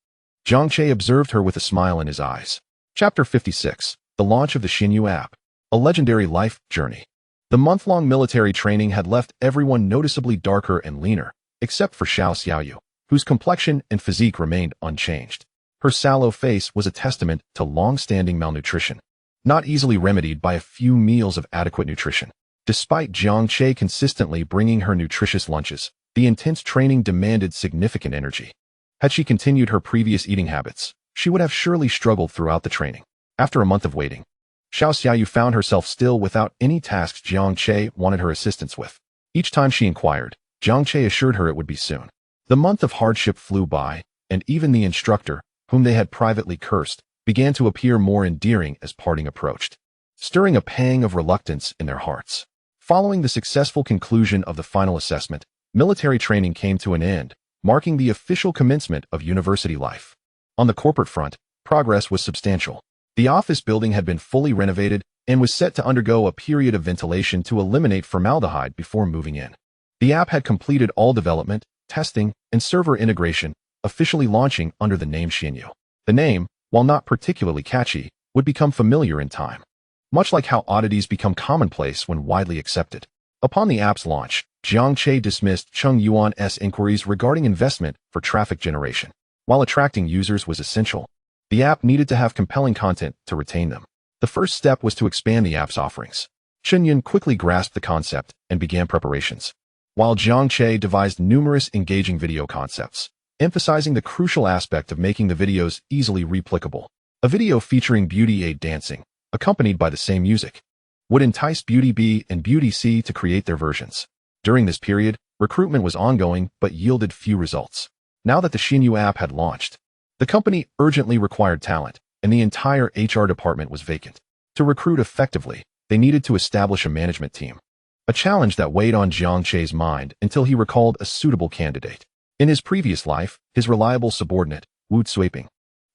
[SPEAKER 1] Jiang Che observed her with a smile in his eyes. Chapter 56. The launch of the Xinyu app. A legendary life journey. The month-long military training had left everyone noticeably darker and leaner, except for Xiao Xiaoyu, whose complexion and physique remained unchanged. Her sallow face was a testament to long-standing malnutrition, not easily remedied by a few meals of adequate nutrition. Despite Jiang Che consistently bringing her nutritious lunches, the intense training demanded significant energy. Had she continued her previous eating habits, she would have surely struggled throughout the training. After a month of waiting, Xiao Xiaoyu found herself still without any tasks Jiang Che wanted her assistance with. Each time she inquired, Jiang Che assured her it would be soon. The month of hardship flew by, and even the instructor, whom they had privately cursed, began to appear more endearing as parting approached, stirring a pang of reluctance in their hearts. Following the successful conclusion of the final assessment, military training came to an end, marking the official commencement of university life. On the corporate front, progress was substantial. The office building had been fully renovated and was set to undergo a period of ventilation to eliminate formaldehyde before moving in. The app had completed all development, testing, and server integration, officially launching under the name Xinyu. The name, while not particularly catchy, would become familiar in time, much like how oddities become commonplace when widely accepted. Upon the app's launch, Jiang Che dismissed Cheng Yuan's inquiries regarding investment for traffic generation. While attracting users was essential, the app needed to have compelling content to retain them. The first step was to expand the app's offerings. Chen Yun quickly grasped the concept and began preparations, while Jiang Che devised numerous engaging video concepts, emphasizing the crucial aspect of making the videos easily replicable. A video featuring Beauty A dancing, accompanied by the same music, would entice Beauty B and Beauty C to create their versions. During this period, recruitment was ongoing but yielded few results. Now that the Xinyu app had launched, the company urgently required talent, and the entire HR department was vacant. To recruit effectively, they needed to establish a management team, a challenge that weighed on Jiang Che's mind until he recalled a suitable candidate. In his previous life, his reliable subordinate, Wu Zuiping,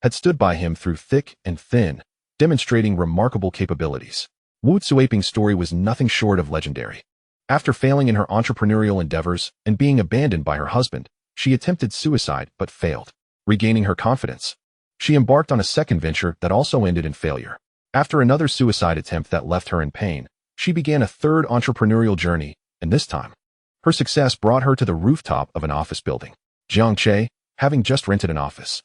[SPEAKER 1] had stood by him through thick and thin, demonstrating remarkable capabilities. Wu Zuiping's story was nothing short of legendary. After failing in her entrepreneurial endeavors and being abandoned by her husband, she attempted suicide but failed. Regaining her confidence, she embarked on a second venture that also ended in failure. After another suicide attempt that left her in pain, she began a third entrepreneurial journey, and this time, her success brought her to the rooftop of an office building. Jiang Che, having just rented an office,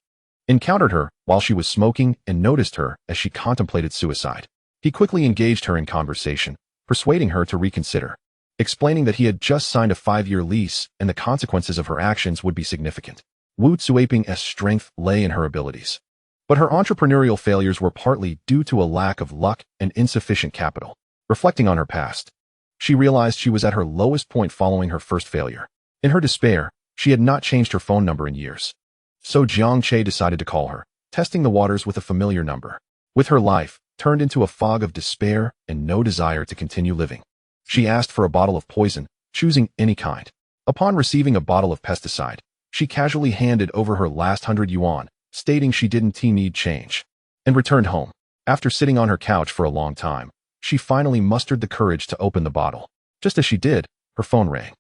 [SPEAKER 1] encountered her while she was smoking and noticed her as she contemplated suicide. He quickly engaged her in conversation, persuading her to reconsider, explaining that he had just signed a 5-year lease and the consequences of her actions would be significant. Wu Zuiping's strength lay in her abilities, but her entrepreneurial failures were partly due to a lack of luck and insufficient capital. Reflecting on her past, she realized she was at her lowest point following her first failure. In her despair, she had not changed her phone number in years. So Jiang Che decided to call her, testing the waters with a familiar number. With her life turned into a fog of despair and no desire to continue living, she asked for a bottle of poison, choosing any kind. Upon receiving a bottle of pesticide, she casually handed over her last 100 yuan, stating she didn't need change, and returned home. After sitting on her couch for a long time, she finally mustered the courage to open the bottle. Just as she did, her phone rang.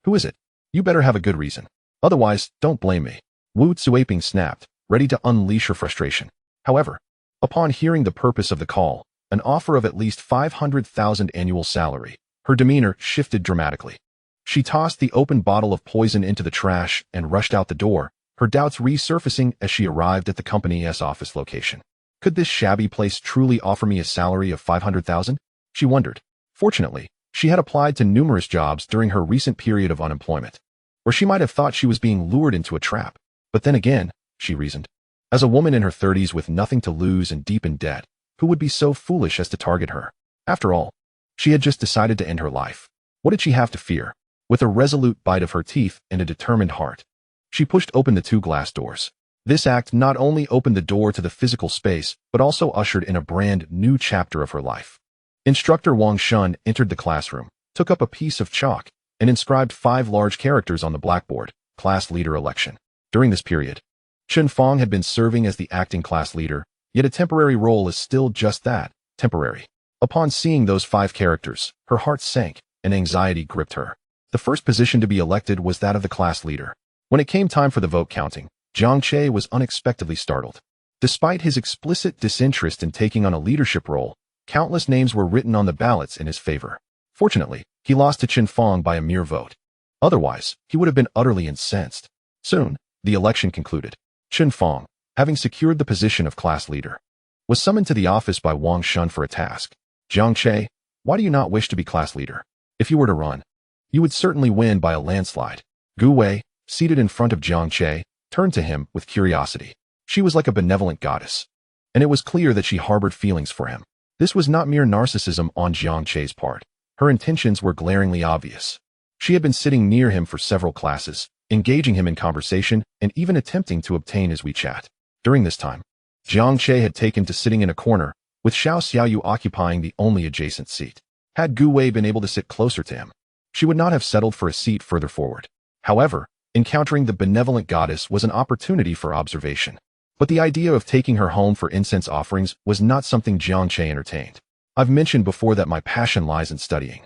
[SPEAKER 1] "Who is it? You better have a good reason. Otherwise, don't blame me." Wu Zuiping snapped, ready to unleash her frustration. However, upon hearing the purpose of the call, an offer of at least 500,000 annual salary, her demeanor shifted dramatically. She tossed the open bottle of poison into the trash and rushed out the door, her doubts resurfacing as she arrived at the company's office location. Could this shabby place truly offer me a salary of 500,000? She wondered. Fortunately, she had applied to numerous jobs during her recent period of unemployment, or she might have thought she was being lured into a trap. But then again, she reasoned, as a woman in her 30s with nothing to lose and deep in debt, who would be so foolish as to target her? After all, she had just decided to end her life. What did she have to fear? With a resolute bite of her teeth and a determined heart, she pushed open the 2 glass doors. This act not only opened the door to the physical space, but also ushered in a brand new chapter of her life. Instructor Wang Shun entered the classroom, took up a piece of chalk, and inscribed 5 large characters on the blackboard: class leader election. During this period, Chen Fong had been serving as the acting class leader, yet a temporary role is still just that, temporary. Upon seeing those 5 characters, her heart sank, and anxiety gripped her. The first position to be elected was that of the class leader. When it came time for the vote counting, Jiang Che was unexpectedly startled. Despite his explicit disinterest in taking on a leadership role, countless names were written on the ballots in his favor. Fortunately, he lost to Chen Fong by a mere vote. Otherwise, he would have been utterly incensed. Soon, the election concluded. Chen Fong, having secured the position of class leader, was summoned to the office by Wang Shun for a task. "Jiang Che, why do you not wish to be class leader? If you were to run, you would certainly win by a landslide." Gu Wei, seated in front of Jiang Che, turned to him with curiosity. She was like a benevolent goddess, and it was clear that she harbored feelings for him. This was not mere narcissism on Jiang Che's part. Her intentions were glaringly obvious. She had been sitting near him for several classes, engaging him in conversation and even attempting to obtain his WeChat. During this time, Jiang Che had taken to sitting in a corner, with Xiao Xiaoyu occupying the only adjacent seat. Had Gu Wei been able to sit closer to him, she would not have settled for a seat further forward. However, encountering the benevolent goddess was an opportunity for observation. But the idea of taking her home for incense offerings was not something Jiang Che entertained. I've mentioned before that my passion lies in studying.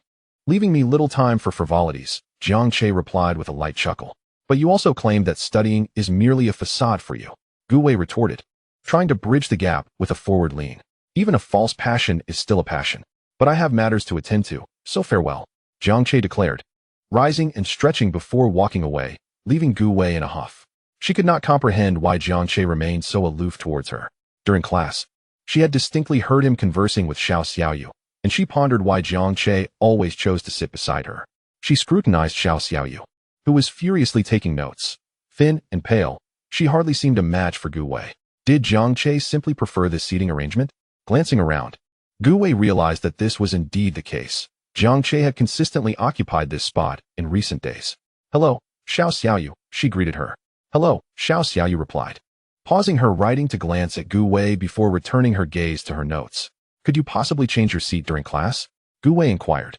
[SPEAKER 1] Leaving me little time for frivolities, Jiang Che replied with a light chuckle. But you also claim that studying is merely a facade for you, Gu Wei retorted, trying to bridge the gap with a forward lean. Even a false passion is still a passion. But I have matters to attend to, so farewell, Jiang Che declared, rising and stretching before walking away, leaving Gu Wei in a huff. She could not comprehend why Jiang Che remained so aloof towards her. During class, she had distinctly heard him conversing with Xiao Xiaoyu, and she pondered why Jiang Che always chose to sit beside her. She scrutinized Xiao Xiaoyu, who was furiously taking notes. Thin and pale, she hardly seemed a match for Gu Wei. Did Jiang Che simply prefer this seating arrangement? Glancing around, Gu Wei realized that this was indeed the case. Jiang Che had consistently occupied this spot in recent days. Hello, Xiao Xiaoyu, she greeted her. Hello, Xiao Xiaoyu replied, pausing her writing to glance at Gu Wei before returning her gaze to her notes. Could you possibly change your seat during class? Gu Wei inquired.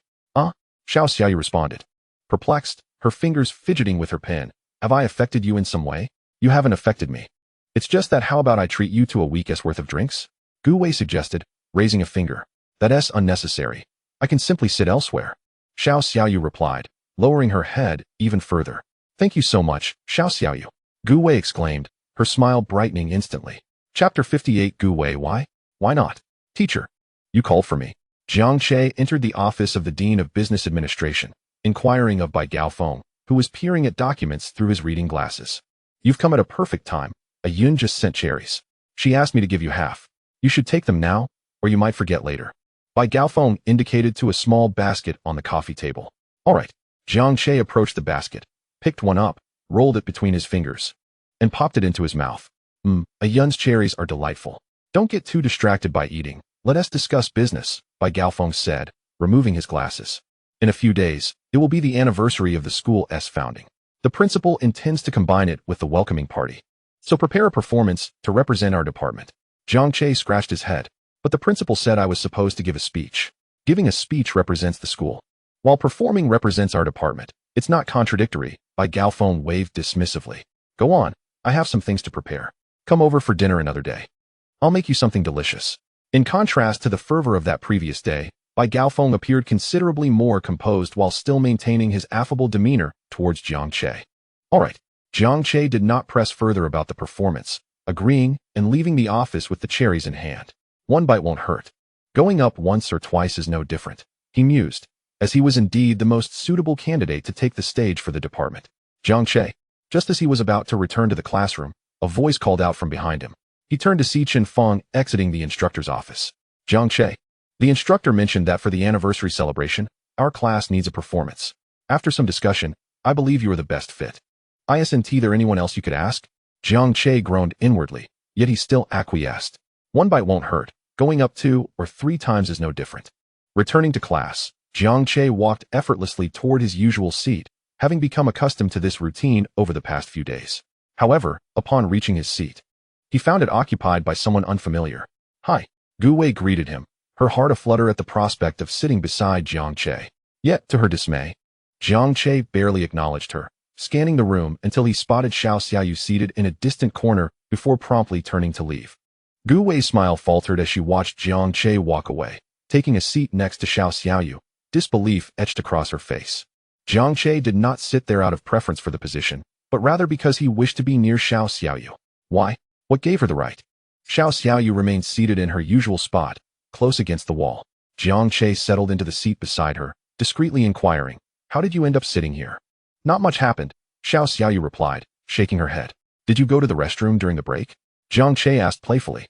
[SPEAKER 1] Xiao Xiaoyu responded, perplexed, her fingers fidgeting with her pen. Have I affected you in some way? You haven't affected me. It's just that how about I treat you to a week's worth of drinks? Gu Wei suggested, raising a finger. That's unnecessary. I can simply sit elsewhere. Xiao Xiaoyu replied, lowering her head even further. Thank you so much, Xiao Xiaoyu, Gu Wei exclaimed, her smile brightening instantly. Chapter 58 Gu Wei Why? Why not? Teacher. You called for me. Jiang Che entered the office of the Dean of Business Administration, inquiring of Bai Gaofeng, who was peering at documents through his reading glasses. You've come at a perfect time. A Yun just sent cherries. She asked me to give you half. You should take them now, or you might forget later. Bai Gaofeng indicated to a small basket on the coffee table. All right. Jiang Che approached the basket, picked one up, rolled it between his fingers, and popped it into his mouth. A Yun's cherries are delightful. Don't get too distracted by eating. Let us discuss business, Bai Gaofeng said, removing his glasses. In a few days, it will be the anniversary of the school's founding. The principal intends to combine it with the welcoming party. So prepare a performance to represent our department. Jiang Che scratched his head, but the principal said I was supposed to give a speech. Giving a speech represents the school, while performing represents our department. It's not contradictory, Bai Gaofeng waved dismissively. Go on, I have some things to prepare. Come over for dinner another day. I'll make you something delicious. In contrast to the fervor of that previous day, Bai Gaofeng appeared considerably more composed while still maintaining his affable demeanor towards Jiang Che. All right. Jiang Che did not press further about the performance, agreeing and leaving the office with the cherries in hand. One bite won't hurt. Going up once or twice is no different, he mused, as he was indeed the most suitable candidate to take the stage for the department. Jiang Che. Just as he was about to return to the classroom, a voice called out from behind him. He turned to Si Chen Feng exiting the instructor's office. Jiang Che. The instructor mentioned that for the anniversary celebration, our class needs a performance. After some discussion, I believe you are the best fit. Isn't there anyone else you could ask? Jiang Che groaned inwardly, yet he still acquiesced. One bite won't hurt. Going up 2 or 3 times is no different. Returning to class, Jiang Che walked effortlessly toward his usual seat, having become accustomed to this routine over the past few days. However, upon reaching his seat, he found it occupied by someone unfamiliar. Hi. Gu Wei greeted him, her heart aflutter at the prospect of sitting beside Jiang Che. Yet, to her dismay, Jiang Che barely acknowledged her, scanning the room until he spotted Xiao Xiaoyu seated in a distant corner before promptly turning to leave. Gu Wei's smile faltered as she watched Jiang Che walk away, taking a seat next to Xiao Xiaoyu, disbelief etched across her face. Jiang Che did not sit there out of preference for the position, but rather because he wished to be near Xiao Xiaoyu. Why? What gave her the right? Xiao Xiaoyu remained seated in her usual spot, close against the wall. Jiang Che settled into the seat beside her, discreetly inquiring, how did you end up sitting here? Not much happened, Xiao Xiaoyu replied, shaking her head. Did you go to the restroom during the break? Jiang Che asked playfully.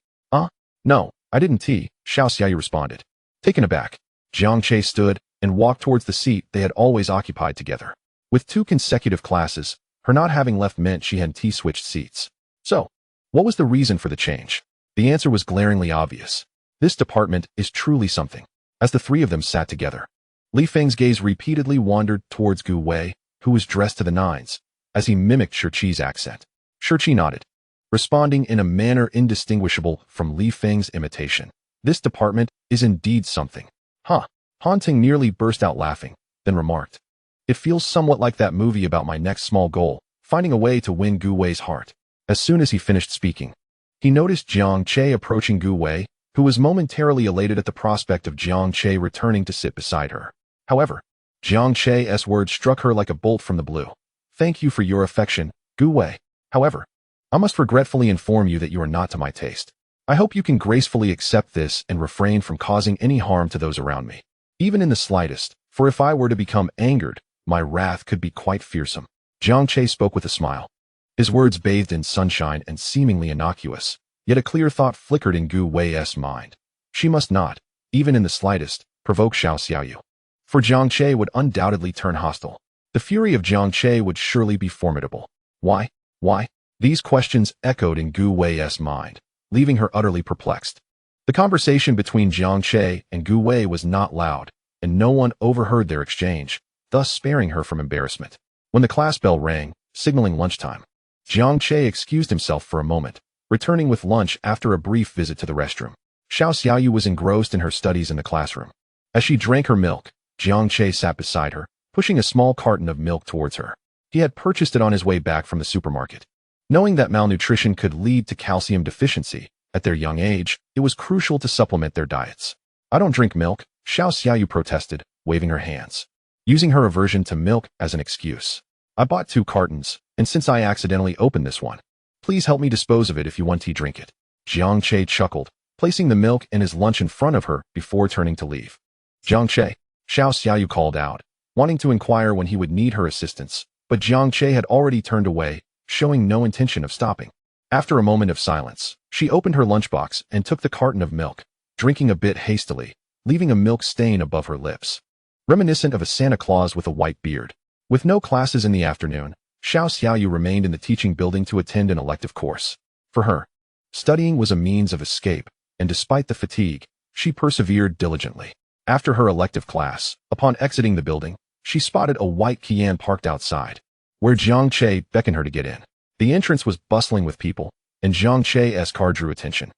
[SPEAKER 1] No, I didn't. Xiao Xiaoyu responded. Taken aback, Jiang Che stood and walked towards the seat they had always occupied together. With 2 consecutive classes, her not having left meant she had switched seats. So, what was the reason for the change? The answer was glaringly obvious. This department is truly something. As the 3 of them sat together, Li Feng's gaze repeatedly wandered towards Gu Wei, who was dressed to the nines, as he mimicked Chi's accent. Chi nodded, responding in a manner indistinguishable from Li Feng's imitation. This department is indeed something. Huh. Han Ting nearly burst out laughing, then remarked, "It feels somewhat like that movie about my next small goal, finding a way to win Gu Wei's heart." As soon as he finished speaking, he noticed Jiang Che approaching Gu Wei, who was momentarily elated at the prospect of Jiang Che returning to sit beside her. However, Jiang Che's words struck her like a bolt from the blue. "Thank you for your affection, Gu Wei. However, I must regretfully inform you that you are not to my taste. I hope you can gracefully accept this and refrain from causing any harm to those around me, even in the slightest, for if I were to become angered, my wrath could be quite fearsome." Jiang Che spoke with a smile. His words bathed in sunshine and seemingly innocuous, yet a clear thought flickered in Gu Wei's mind. She must not, even in the slightest, provoke Xiao Xiaoyu. For Jiang Che would undoubtedly turn hostile. The fury of Jiang Che would surely be formidable. Why? Why? These questions echoed in Gu Wei's mind, leaving her utterly perplexed. The conversation between Jiang Che and Gu Wei was not loud, and no one overheard their exchange, thus sparing her from embarrassment. When the class bell rang, signaling lunchtime, Jiang Che excused himself for a moment, returning with lunch after a brief visit to the restroom. Xiao Xiaoyu was engrossed in her studies in the classroom. As she drank her milk, Jiang Che sat beside her, pushing a small carton of milk towards her. He had purchased it on his way back from the supermarket. Knowing that malnutrition could lead to calcium deficiency, at their young age, it was crucial to supplement their diets. "I don't drink milk," Xiao Xiaoyu protested, waving her hands, using her aversion to milk as an excuse. "I bought 2 cartons, and since I accidentally opened this one, please help me dispose of it if you want to drink it." Jiang Che chuckled, placing the milk and his lunch in front of her before turning to leave. "Jiang Che," Xiao Xiaoyu called out, wanting to inquire when he would need her assistance, but Jiang Che had already turned away, showing no intention of stopping. After a moment of silence, she opened her lunchbox and took the carton of milk, drinking a bit hastily, leaving a milk stain above her lips, reminiscent of a Santa Claus with a white beard. With no classes in the afternoon, Xiao Xiaoyu remained in the teaching building to attend an elective course. For her, studying was a means of escape, and despite the fatigue, she persevered diligently. After her elective class, upon exiting the building, she spotted a white Kian parked outside, where Jiang Che beckoned her to get in. The entrance was bustling with people, and Jiang Che's car drew attention,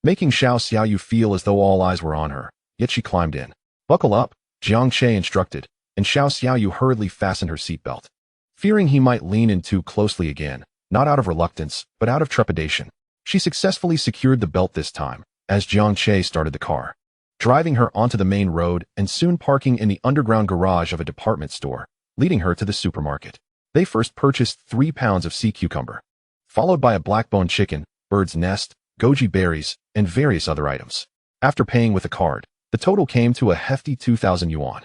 [SPEAKER 1] making Xiao Xiaoyu feel as though all eyes were on her, yet she climbed in. "Buckle up," Jiang Che instructed, and Xiao Xiaoyu hurriedly fastened her seatbelt. Fearing he might lean in too closely again, not out of reluctance, but out of trepidation, she successfully secured the belt this time, as Jiang Che started the car, driving her onto the main road and soon parking in the underground garage of a department store, leading her to the supermarket. They first purchased 3 pounds of sea cucumber, followed by a black-bone chicken, bird's nest, goji berries, and various other items. After paying with a card, the total came to a hefty 2,000 yuan.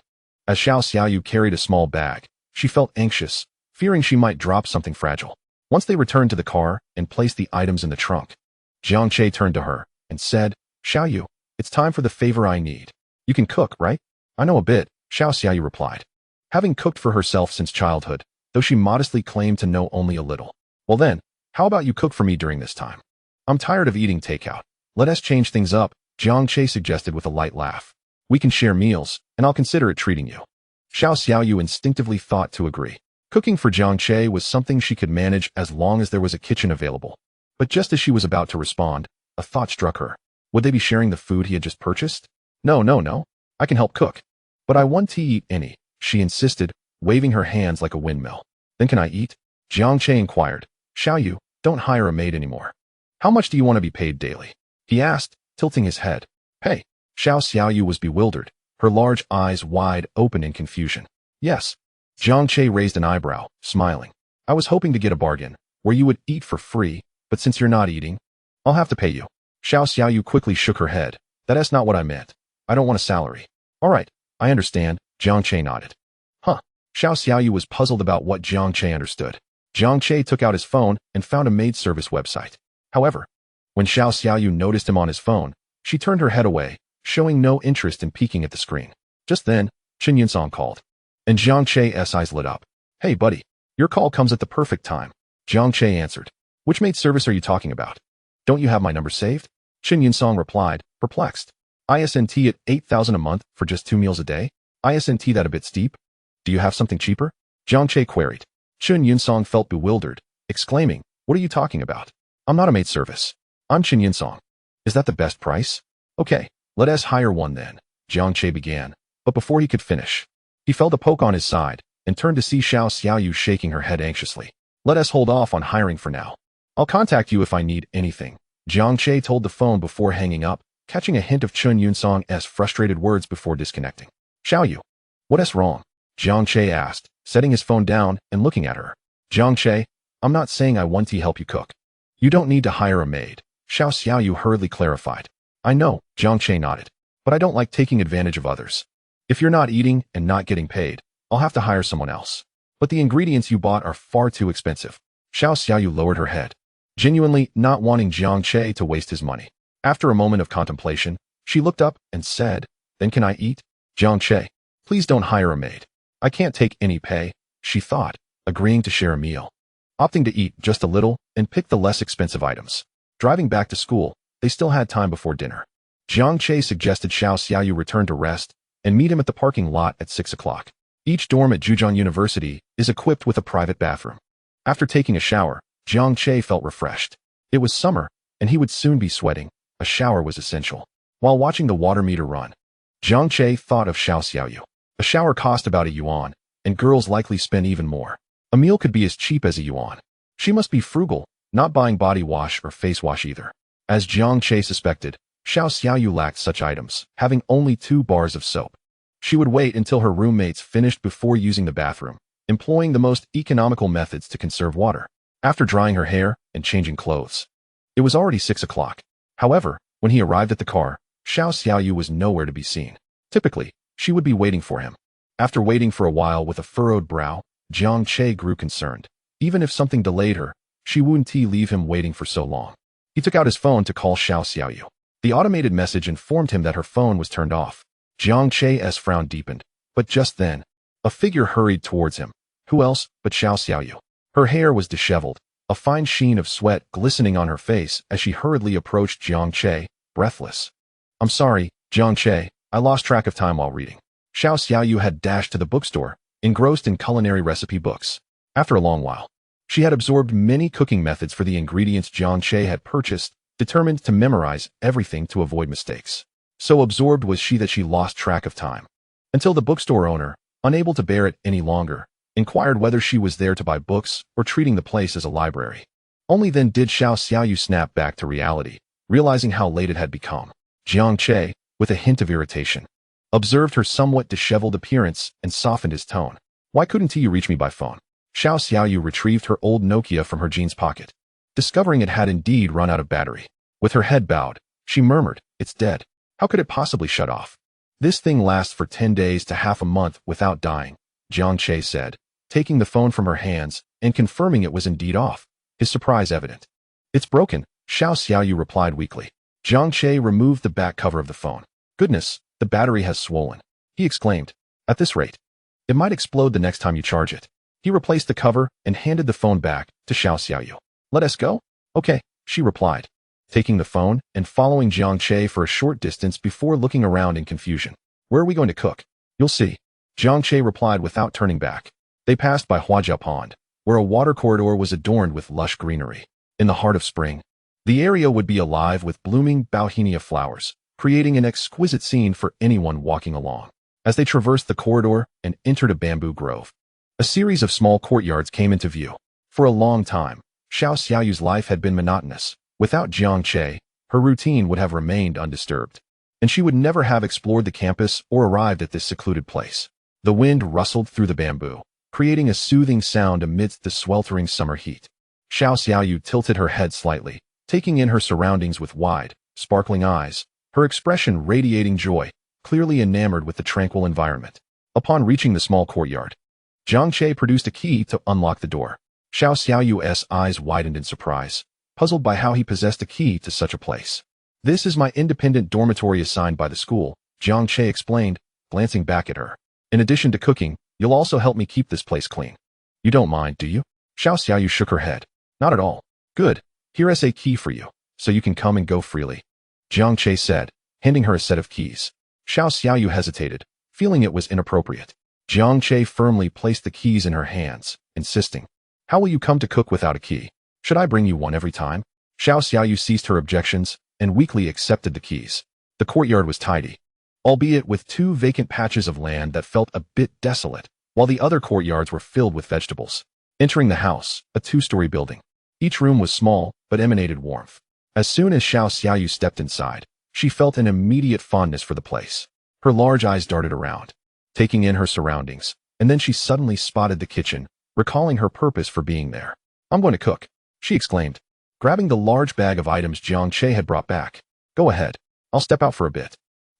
[SPEAKER 1] As Xiao Xiaoyu carried a small bag, she felt anxious, fearing she might drop something fragile. Once they returned to the car and placed the items in the trunk, Jiang Che turned to her and said, "Xiaoyu, it's time for the favor I need. You can cook, right?" "I know a bit," Xiao Xiaoyu replied, having cooked for herself since childhood, though she modestly claimed to know only a little. "Well then, how about you cook for me during this time? I'm tired of eating takeout. Let us change things up," Jiang Che suggested with a light laugh. "We can share meals, and I'll consider it treating you." Xiao Xiaoyu instinctively thought to agree. Cooking for Jiang Che was something she could manage as long as there was a kitchen available. But just as she was about to respond, a thought struck her. Would they be sharing the food he had just purchased? No. I can help cook. "But I want to eat any," she insisted, waving her hands like a windmill. "Then can I eat?" Jiang Che inquired. "Xiaoyu, don't hire a maid anymore. How much do you want to be paid daily?" he asked, tilting his head. "Pay?" Xiao Xiaoyu was bewildered, her large eyes wide open in confusion. "Yes." Jiang Che raised an eyebrow, smiling. "I was hoping to get a bargain, where you would eat for free, but since you're not eating, I'll have to pay you." Xiao Xiaoyu quickly shook her head. "That's not what I meant. I don't want a salary." "All right, I understand," Jiang Che nodded. Huh. Xiao Xiaoyu was puzzled about what Jiang Che understood. Jiang Che took out his phone and found a maid service website. However, when Xiao Xiaoyu noticed him on his phone, she turned her head away, showing no interest in peeking at the screen. Just then, Chen Yunsong called, and Jiang Che's eyes lit up. "Hey buddy, your call comes at the perfect time," Jiang Che answered. "Which maid service are you talking about? Don't you have my number saved?" Chen Yunsong replied, perplexed. "ISNT at 8,000 a month for just 2 meals a day? ISNT that a bit steep? Do you have something cheaper?" Jiang Che queried. Chun Yunsong felt bewildered, exclaiming, "What are you talking about? I'm not a maid service. I'm Chun Yunsong. Is that the best price? Okay, let us hire one then," Jiang Che began, but before he could finish, he felt a poke on his side and turned to see Xiao Xiaoyu shaking her head anxiously. "Let us hold off on hiring for now. I'll contact you if I need anything," Jiang Che told the phone before hanging up, catching a hint of Chun Yunsong's frustrated words before disconnecting. "Xiaoyu, what's wrong?" Jiang Che asked, setting his phone down and looking at her. "Jiang Che, I'm not saying I want to help you cook. You don't need to hire a maid," Xiao Xiaoyu hurriedly clarified. "I know," Jiang Che nodded, "but I don't like taking advantage of others. If you're not eating and not getting paid, I'll have to hire someone else. But the ingredients you bought are far too expensive." Xiao Xiaoyu lowered her head, genuinely not wanting Jiang Che to waste his money. After a moment of contemplation, she looked up and said, "Then can I eat?" "Jiang Che, please don't hire a maid. I can't take any pay," she thought, agreeing to share a meal. Opting to eat just a little and pick the less expensive items. Driving back to school, they still had time before dinner. Jiang Che suggested Xiao Xiaoyu return to rest and meet him at the parking lot at 6 o'clock. Each dorm at Zhejiang University is equipped with a private bathroom. After taking a shower, Jiang Che felt refreshed. It was summer, and he would soon be sweating. A shower was essential. While watching the water meter run, Jiang Che thought of Xiao Xiaoyu. A shower cost about a yuan, and girls likely spend even more. A meal could be as cheap as a yuan. She must be frugal, not buying body wash or face wash either. As Jiang Che suspected, Xiao Xiaoyu lacked such items, having only 2 bars of soap. She would wait until her roommates finished before using the bathroom, employing the most economical methods to conserve water. After drying her hair and changing clothes, it was already 6 o'clock. However, when he arrived at the car, Xiao Xiaoyu was nowhere to be seen. Typically, she would be waiting for him. After waiting for a while with a furrowed brow, Jiang Che grew concerned. Even if something delayed her, she wouldn't leave him waiting for so long. He took out his phone to call Xiao Xiaoyu. The automated message informed him that her phone was turned off. Jiang Che's frown deepened, but just then, a figure hurried towards him. Who else but Xiao Xiaoyu? Her hair was disheveled, a fine sheen of sweat glistening on her face as she hurriedly approached Jiang Che, breathless. "I'm sorry, Jiang Che, I lost track of time while reading." Xiao Xiaoyu had dashed to the bookstore, engrossed in culinary recipe books. After a long while, she had absorbed many cooking methods for the ingredients Jiang Che had purchased, determined to memorize everything to avoid mistakes. So absorbed was she that she lost track of time. Until the bookstore owner, unable to bear it any longer, inquired whether she was there to buy books or treating the place as a library. Only then did Xiao Xiaoyu snap back to reality, realizing how late it had become. Jiang Che, with a hint of irritation, observed her somewhat disheveled appearance and softened his tone. "Why couldn't you reach me by phone?" Xiao Xiaoyu retrieved her old Nokia from her jeans pocket, discovering it had indeed run out of battery. With her head bowed, she murmured, "It's dead. How could it possibly shut off? This thing lasts for 10 days to half a month without dying," Jiang Che said, taking the phone from her hands and confirming it was indeed off, his surprise evident. "It's broken," Xiao Xiaoyu replied weakly. Jiang Che removed the back cover of the phone. "Goodness, the battery has swollen," he exclaimed. "At this rate, it might explode the next time you charge it." He replaced the cover and handed the phone back to Xiao Xiaoyu. "Let us go?" "Okay," she replied, taking the phone and following Jiang Che for a short distance before looking around in confusion. "Where are we going to cook?" "You'll see," Jiang Che replied without turning back. They passed by Huajia Pond, where a water corridor was adorned with lush greenery. In the heart of spring, the area would be alive with blooming bauhinia flowers, creating an exquisite scene for anyone walking along. As they traversed the corridor and entered a bamboo grove, a series of small courtyards came into view. For a long time, Xiao Xiaoyu's life had been monotonous. Without Jiang Che, her routine would have remained undisturbed, and she would never have explored the campus or arrived at this secluded place. The wind rustled through the bamboo, creating a soothing sound amidst the sweltering summer heat. Xiao Xiaoyu tilted her head slightly, taking in her surroundings with wide, sparkling eyes, her expression radiating joy, clearly enamored with the tranquil environment. Upon reaching the small courtyard, Jiang Che produced a key to unlock the door. Xiao Xiaoyu's eyes widened in surprise, puzzled by how he possessed a key to such a place. "This is my independent dormitory assigned by the school," Jiang Che explained, glancing back at her. "In addition to cooking, you'll also help me keep this place clean. You don't mind, do you?" Xiao Xiaoyu shook her head. "Not at all." "Good. Here is a key for you, so you can come and go freely," Jiang Che said, handing her a set of keys. Xiao Xiaoyu hesitated, feeling it was inappropriate. Jiang Che firmly placed the keys in her hands, insisting, How will you come to cook without a key? Should I bring you one every time? Xiao Xiaoyu ceased her objections and weakly accepted the keys. The courtyard was tidy, albeit with 2 vacant patches of land that felt a bit desolate, while the other courtyards were filled with vegetables. Entering the house, a 2-story building. Each room was small, but emanated warmth. As soon as Xiao Xiaoyu stepped inside, she felt an immediate fondness for the place. Her large eyes darted around, taking in her surroundings, and then she suddenly spotted the kitchen, recalling her purpose for being there. I'm going to cook, she exclaimed, grabbing the large bag of items Jiang Che had brought back. Go ahead, I'll step out for a bit.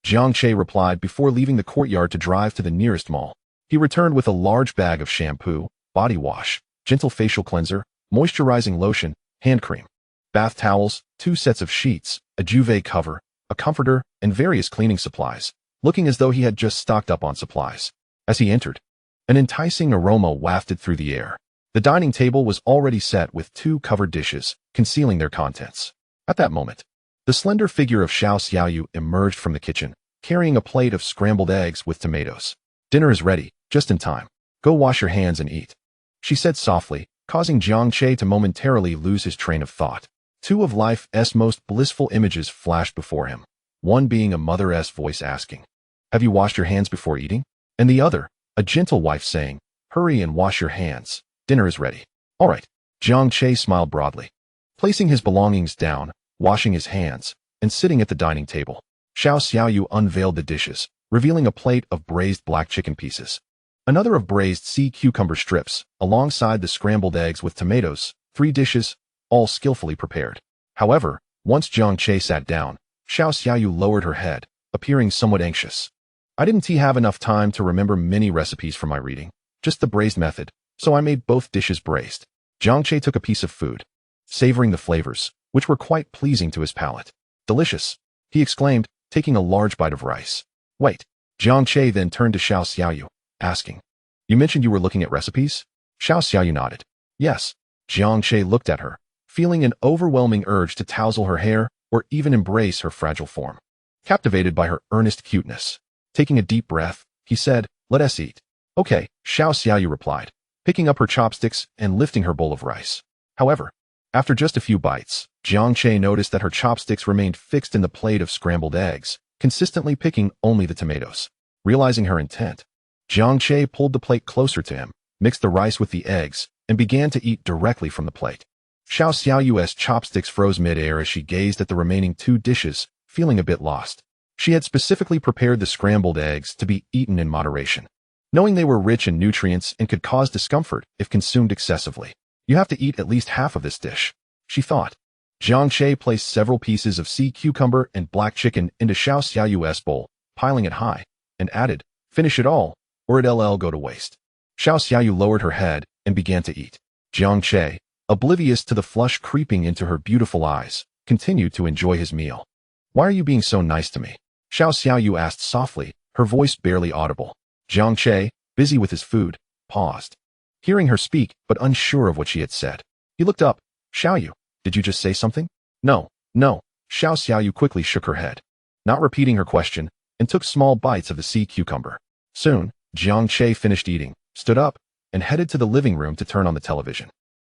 [SPEAKER 1] Jiang Che replied before leaving the courtyard to drive to the nearest mall. He returned with a large bag of shampoo, body wash, gentle facial cleanser, moisturizing lotion, hand cream, bath towels, 2 sets of sheets, a duvet cover, a comforter, and various cleaning supplies, looking as though he had just stocked up on supplies. As he entered, an enticing aroma wafted through the air. The dining table was already set with 2 covered dishes, concealing their contents. At that moment, the slender figure of Xiao Xiaoyu emerged from the kitchen, carrying a plate of scrambled eggs with tomatoes. Dinner is ready, just in time. Go wash your hands and eat, she said softly, causing Jiang Che to momentarily lose his train of thought. 2 of life's most blissful images flashed before him, one being a mother's voice asking, "Have you washed your hands before eating?" And the other, a gentle wife saying, "Hurry and wash your hands. Dinner is ready." All right. Jiang Che smiled broadly, placing his belongings down, washing his hands, and sitting at the dining table. Xiao Xiaoyu unveiled the dishes, revealing a plate of braised black chicken pieces, another of braised sea cucumber strips, alongside the scrambled eggs with tomatoes, 3 dishes, all skillfully prepared. However, once Jiang Che sat down, Xiao Xiaoyu lowered her head, appearing somewhat anxious. I didn't have enough time to remember many recipes from my reading, just the braised method, so I made both dishes braised. Jiang Che took a piece of food, savoring the flavors, which were quite pleasing to his palate. Delicious, he exclaimed, taking a large bite of rice. Wait. Jiang Che then turned to Xiao Xiaoyu, asking, "You mentioned you were looking at recipes?" Xiao Xiaoyu nodded. Yes. Jiang Che looked at her, feeling an overwhelming urge to tousle her hair or even embrace her fragile form. Captivated by her earnest cuteness, taking a deep breath, he said, "Let us eat." Okay, Xiao Xiaoyu replied, picking up her chopsticks and lifting her bowl of rice. However, after just a few bites, Jiang Che noticed that her chopsticks remained fixed in the plate of scrambled eggs, consistently picking only the tomatoes. Realizing her intent, Jiang Che pulled the plate closer to him, mixed the rice with the eggs, and began to eat directly from the plate. Xiao Xiaoyu's chopsticks froze mid-air as she gazed at the remaining 2 dishes, feeling a bit lost. She had specifically prepared the scrambled eggs to be eaten in moderation, knowing they were rich in nutrients and could cause discomfort if consumed excessively. You have to eat at least half of this dish, she thought. Jiang Che placed several pieces of sea cucumber and black chicken into Xiao Xiaoyu's bowl, piling it high, and added, "Finish it all, or it'll go to waste." Xiao Xiaoyu lowered her head and began to eat. Jiang Che, oblivious to the flush creeping into her beautiful eyes, continued to enjoy his meal. "Why are you being so nice to me?" Xiao Xiaoyu asked softly, her voice barely audible. Jiang Che, busy with his food, paused, hearing her speak but unsure of what she had said. He looked up. "Xiaoyu, did you just say something?" No. Xiao Xiaoyu quickly shook her head, not repeating her question, and took small bites of the sea cucumber. Soon, Jiang Che finished eating, stood up, and headed to the living room to turn on the television.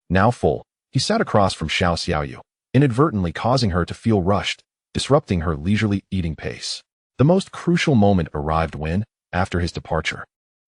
[SPEAKER 1] Now full, he sat across from Xiao Xiaoyu, inadvertently causing her to feel rushed, disrupting her leisurely eating pace. The most crucial moment arrived when, after his departure,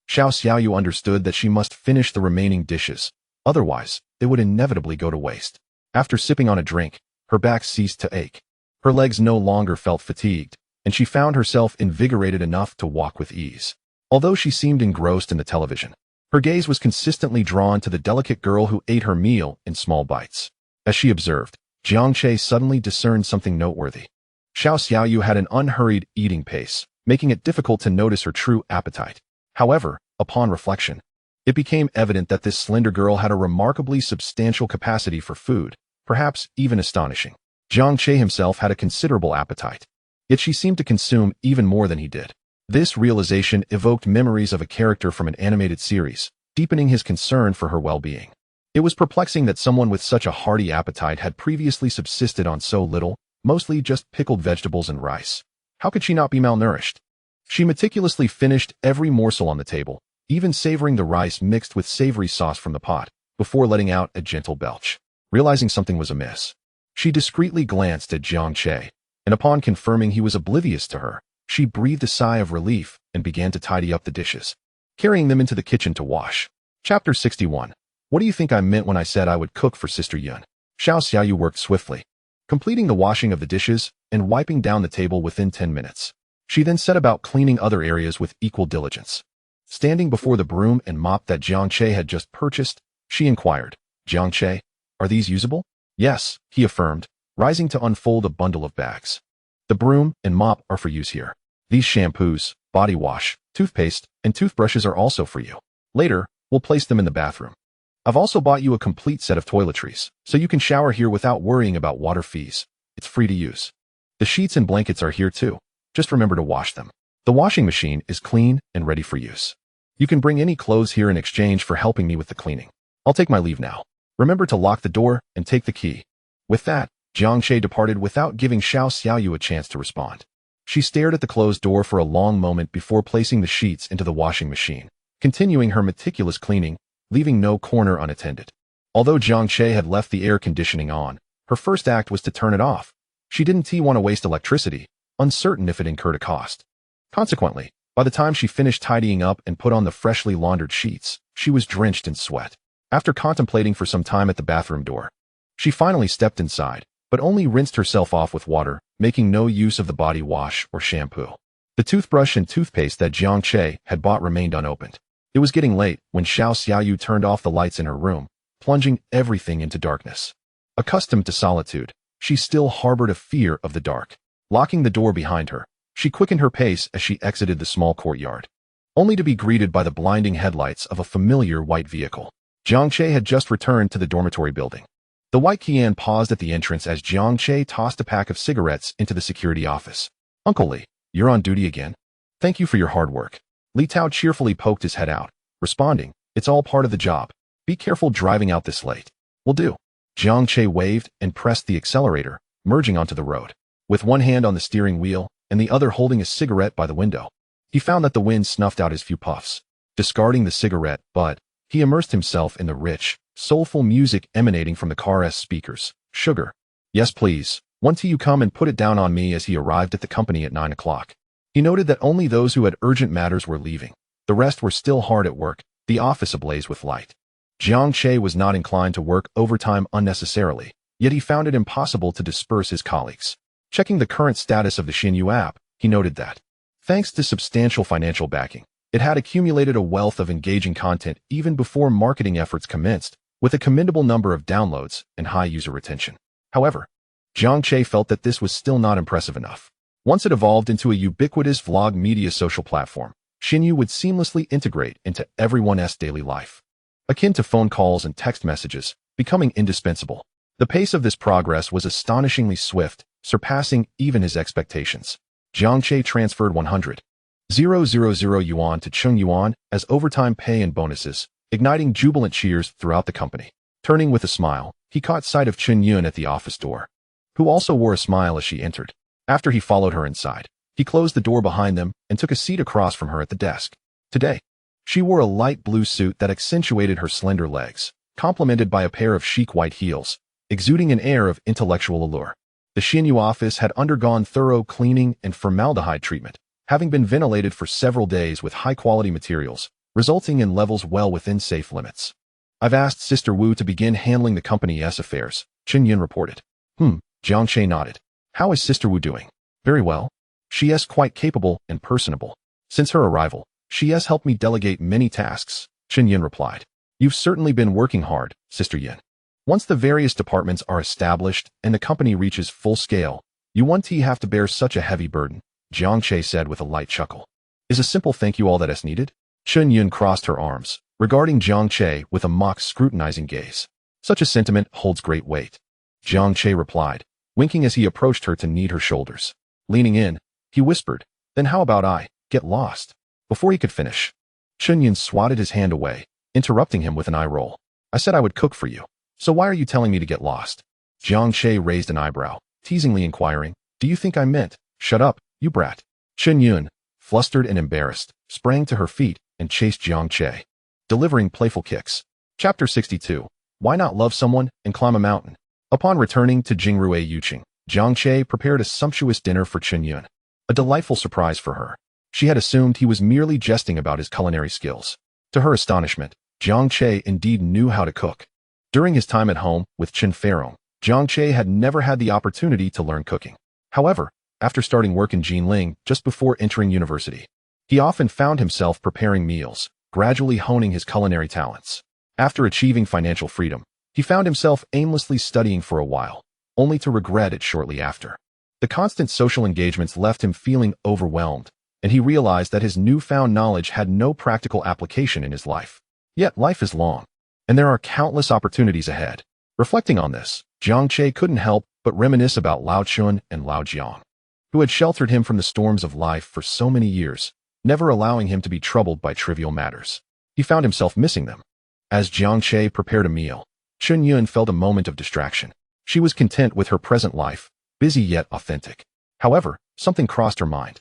[SPEAKER 1] Xiao Xiaoyu understood that she must finish the remaining dishes, otherwise, they would inevitably go to waste. After sipping on a drink, her back ceased to ache. Her legs no longer felt fatigued, and she found herself invigorated enough to walk with ease. Although she seemed engrossed in the television, her gaze was consistently drawn to the delicate girl who ate her meal in small bites. As she observed, Jiang Che suddenly discerned something noteworthy. Xiao Xiaoyu had an unhurried eating pace, making it difficult to notice her true appetite. However, upon reflection, it became evident that this slender girl had a remarkably substantial capacity for food, perhaps even astonishing. Jiang Che himself had a considerable appetite, yet she seemed to consume even more than he did. This realization evoked memories of a character from an animated series, deepening his concern for her well-being. It was perplexing that someone with such a hearty appetite had previously subsisted on so little, mostly just pickled vegetables and rice. How could she not be malnourished? She meticulously finished every morsel on the table, even savoring the rice mixed with savory sauce from the pot, before letting out a gentle belch. Realizing something was amiss, she discreetly glanced at Jiang Che, and upon confirming he was oblivious to her, she breathed a sigh of relief and began to tidy up the dishes, carrying them into the kitchen to wash. Chapter 61. What do you think I meant when I said I would cook for Sister Yun? Xiao Xiaoyu worked swiftly, completing the washing of the dishes and wiping down the table within 10 minutes. She then set about cleaning other areas with equal diligence. Standing before the broom and mop that Jiang Che had just purchased, she inquired, Jiang Che, are these usable? Yes, he affirmed, rising to unfold a bundle of bags. The broom and mop are for use here. These shampoos, body wash, toothpaste, and toothbrushes are also for you. Later, we'll place them in the bathroom. I've also bought you a complete set of toiletries, so you can shower here without worrying about water fees. It's free to use. The sheets and blankets are here too. Just remember to wash them. The washing machine is clean and ready for use. You can bring any clothes here in exchange for helping me with the cleaning. I'll take my leave now. Remember to lock the door and take the key. With that, Jiang Che departed without giving Xiao Xiaoyu a chance to respond. She stared at the closed door for a long moment before placing the sheets into the washing machine, continuing her meticulous cleaning, leaving no corner unattended. Although Jiang Che had left the air conditioning on, her first act was to turn it off. She didn't want to waste electricity, uncertain if it incurred a cost. Consequently, by the time she finished tidying up and put on the freshly laundered sheets, she was drenched in sweat. After contemplating for some time at the bathroom door, she finally stepped inside, but only rinsed herself off with water, making no use of the body wash or shampoo. The toothbrush and toothpaste that Jiang Che had bought remained unopened. It was getting late when Xiao Xiaoyu turned off the lights in her room, plunging everything into darkness. Accustomed to solitude, she still harbored a fear of the dark. Locking the door behind her, she quickened her pace as she exited the small courtyard, only to be greeted by the blinding headlights of a familiar white vehicle. Jiang Che had just returned to the dormitory building. The white Qian paused at the entrance as Jiang Che tossed a pack of cigarettes into the security office. Uncle Li, you're on duty again? Thank you for your hard work. Li Tao cheerfully poked his head out, responding, it's all part of the job. Be careful driving out this late. Will do. Jiang Che waved and pressed the accelerator, merging onto the road. With one hand on the steering wheel and the other holding a cigarette by the window, he found that the wind snuffed out his few puffs. Discarding the cigarette butt, he immersed himself in the rich, soulful music emanating from the car's speakers. Sugar. Yes, please. One tea. You come and put it down on me. As he arrived at the company at 9 o'clock. He noted that only those who had urgent matters were leaving. The rest were still hard at work, the office ablaze with light. Jiang Che was not inclined to work overtime unnecessarily, yet he found it impossible to disperse his colleagues. Checking the current status of the Xinyu app, he noted that, thanks to substantial financial backing, it had accumulated a wealth of engaging content even before marketing efforts commenced, with a commendable number of downloads and high user retention. However, Jiang Che felt that this was still not impressive enough. Once it evolved into a ubiquitous vlog media social platform, Xinyu would seamlessly integrate into everyone's daily life, akin to phone calls and text messages, becoming indispensable. The pace of this progress was astonishingly swift, surpassing even his expectations. Jiang Che transferred 100,000 yuan to Chung Yuan as overtime pay and bonuses, igniting jubilant cheers throughout the company. Turning with a smile, he caught sight of Chun Yun at the office door, who also wore a smile as she entered. After he followed her inside, he closed the door behind them and took a seat across from her at the desk. Today, she wore a light blue suit that accentuated her slender legs, complemented by a pair of chic white heels, exuding an air of intellectual allure. The Xinyu office had undergone thorough cleaning and formaldehyde treatment, having been ventilated for several days with high-quality materials, resulting in levels well within safe limits. I've asked Sister Wu to begin handling the company's affairs, Chen Yun reported. Jiang Che nodded. How is Sister Wu doing? Very well. She is quite capable and personable. Since her arrival, she has helped me delegate many tasks, Chen Yun replied. You've certainly been working hard, Sister Yin. Once the various departments are established and the company reaches full scale, you won't have to bear such a heavy burden, Jiang Che said with a light chuckle. Is a simple thank you all that is needed? Chen Yun crossed her arms, regarding Jiang Che with a mock scrutinizing gaze. Such a sentiment holds great weight. Jiang Che replied, winking as he approached her to knead her shoulders. Leaning in, he whispered, then how about I get lost? Before he could finish, Chen Yun swatted his hand away, interrupting him with an eye roll. I said I would cook for you. So why are you telling me to get lost? Jiang Che raised an eyebrow, teasingly inquiring, do you think I meant, shut up, you brat? Chen Yun, flustered and embarrassed, sprang to her feet and chased Jiang Che, delivering playful kicks. Chapter 62. Why not love someone and climb a mountain? Upon returning to Jingrui Yuqing, Jiang Che prepared a sumptuous dinner for Chen, a delightful surprise for her. She had assumed he was merely jesting about his culinary skills. To her astonishment, Jiang Che indeed knew how to cook. During his time at home with Chen Feirong, Jiang Che had never had the opportunity to learn cooking. However, after starting work in Jinling just before entering university, he often found himself preparing meals, gradually honing his culinary talents. After achieving financial freedom, he found himself aimlessly studying for a while, only to regret it shortly after. The constant social engagements left him feeling overwhelmed, and he realized that his newfound knowledge had no practical application in his life. Yet life is long, and there are countless opportunities ahead. Reflecting on this, Jiang Che couldn't help but reminisce about Lao Chun and Lao Jiang, who had sheltered him from the storms of life for so many years, never allowing him to be troubled by trivial matters. He found himself missing them. As Jiang Che prepared a meal, Chen Yun felt a moment of distraction. She was content with her present life, busy yet authentic. However, something crossed her mind,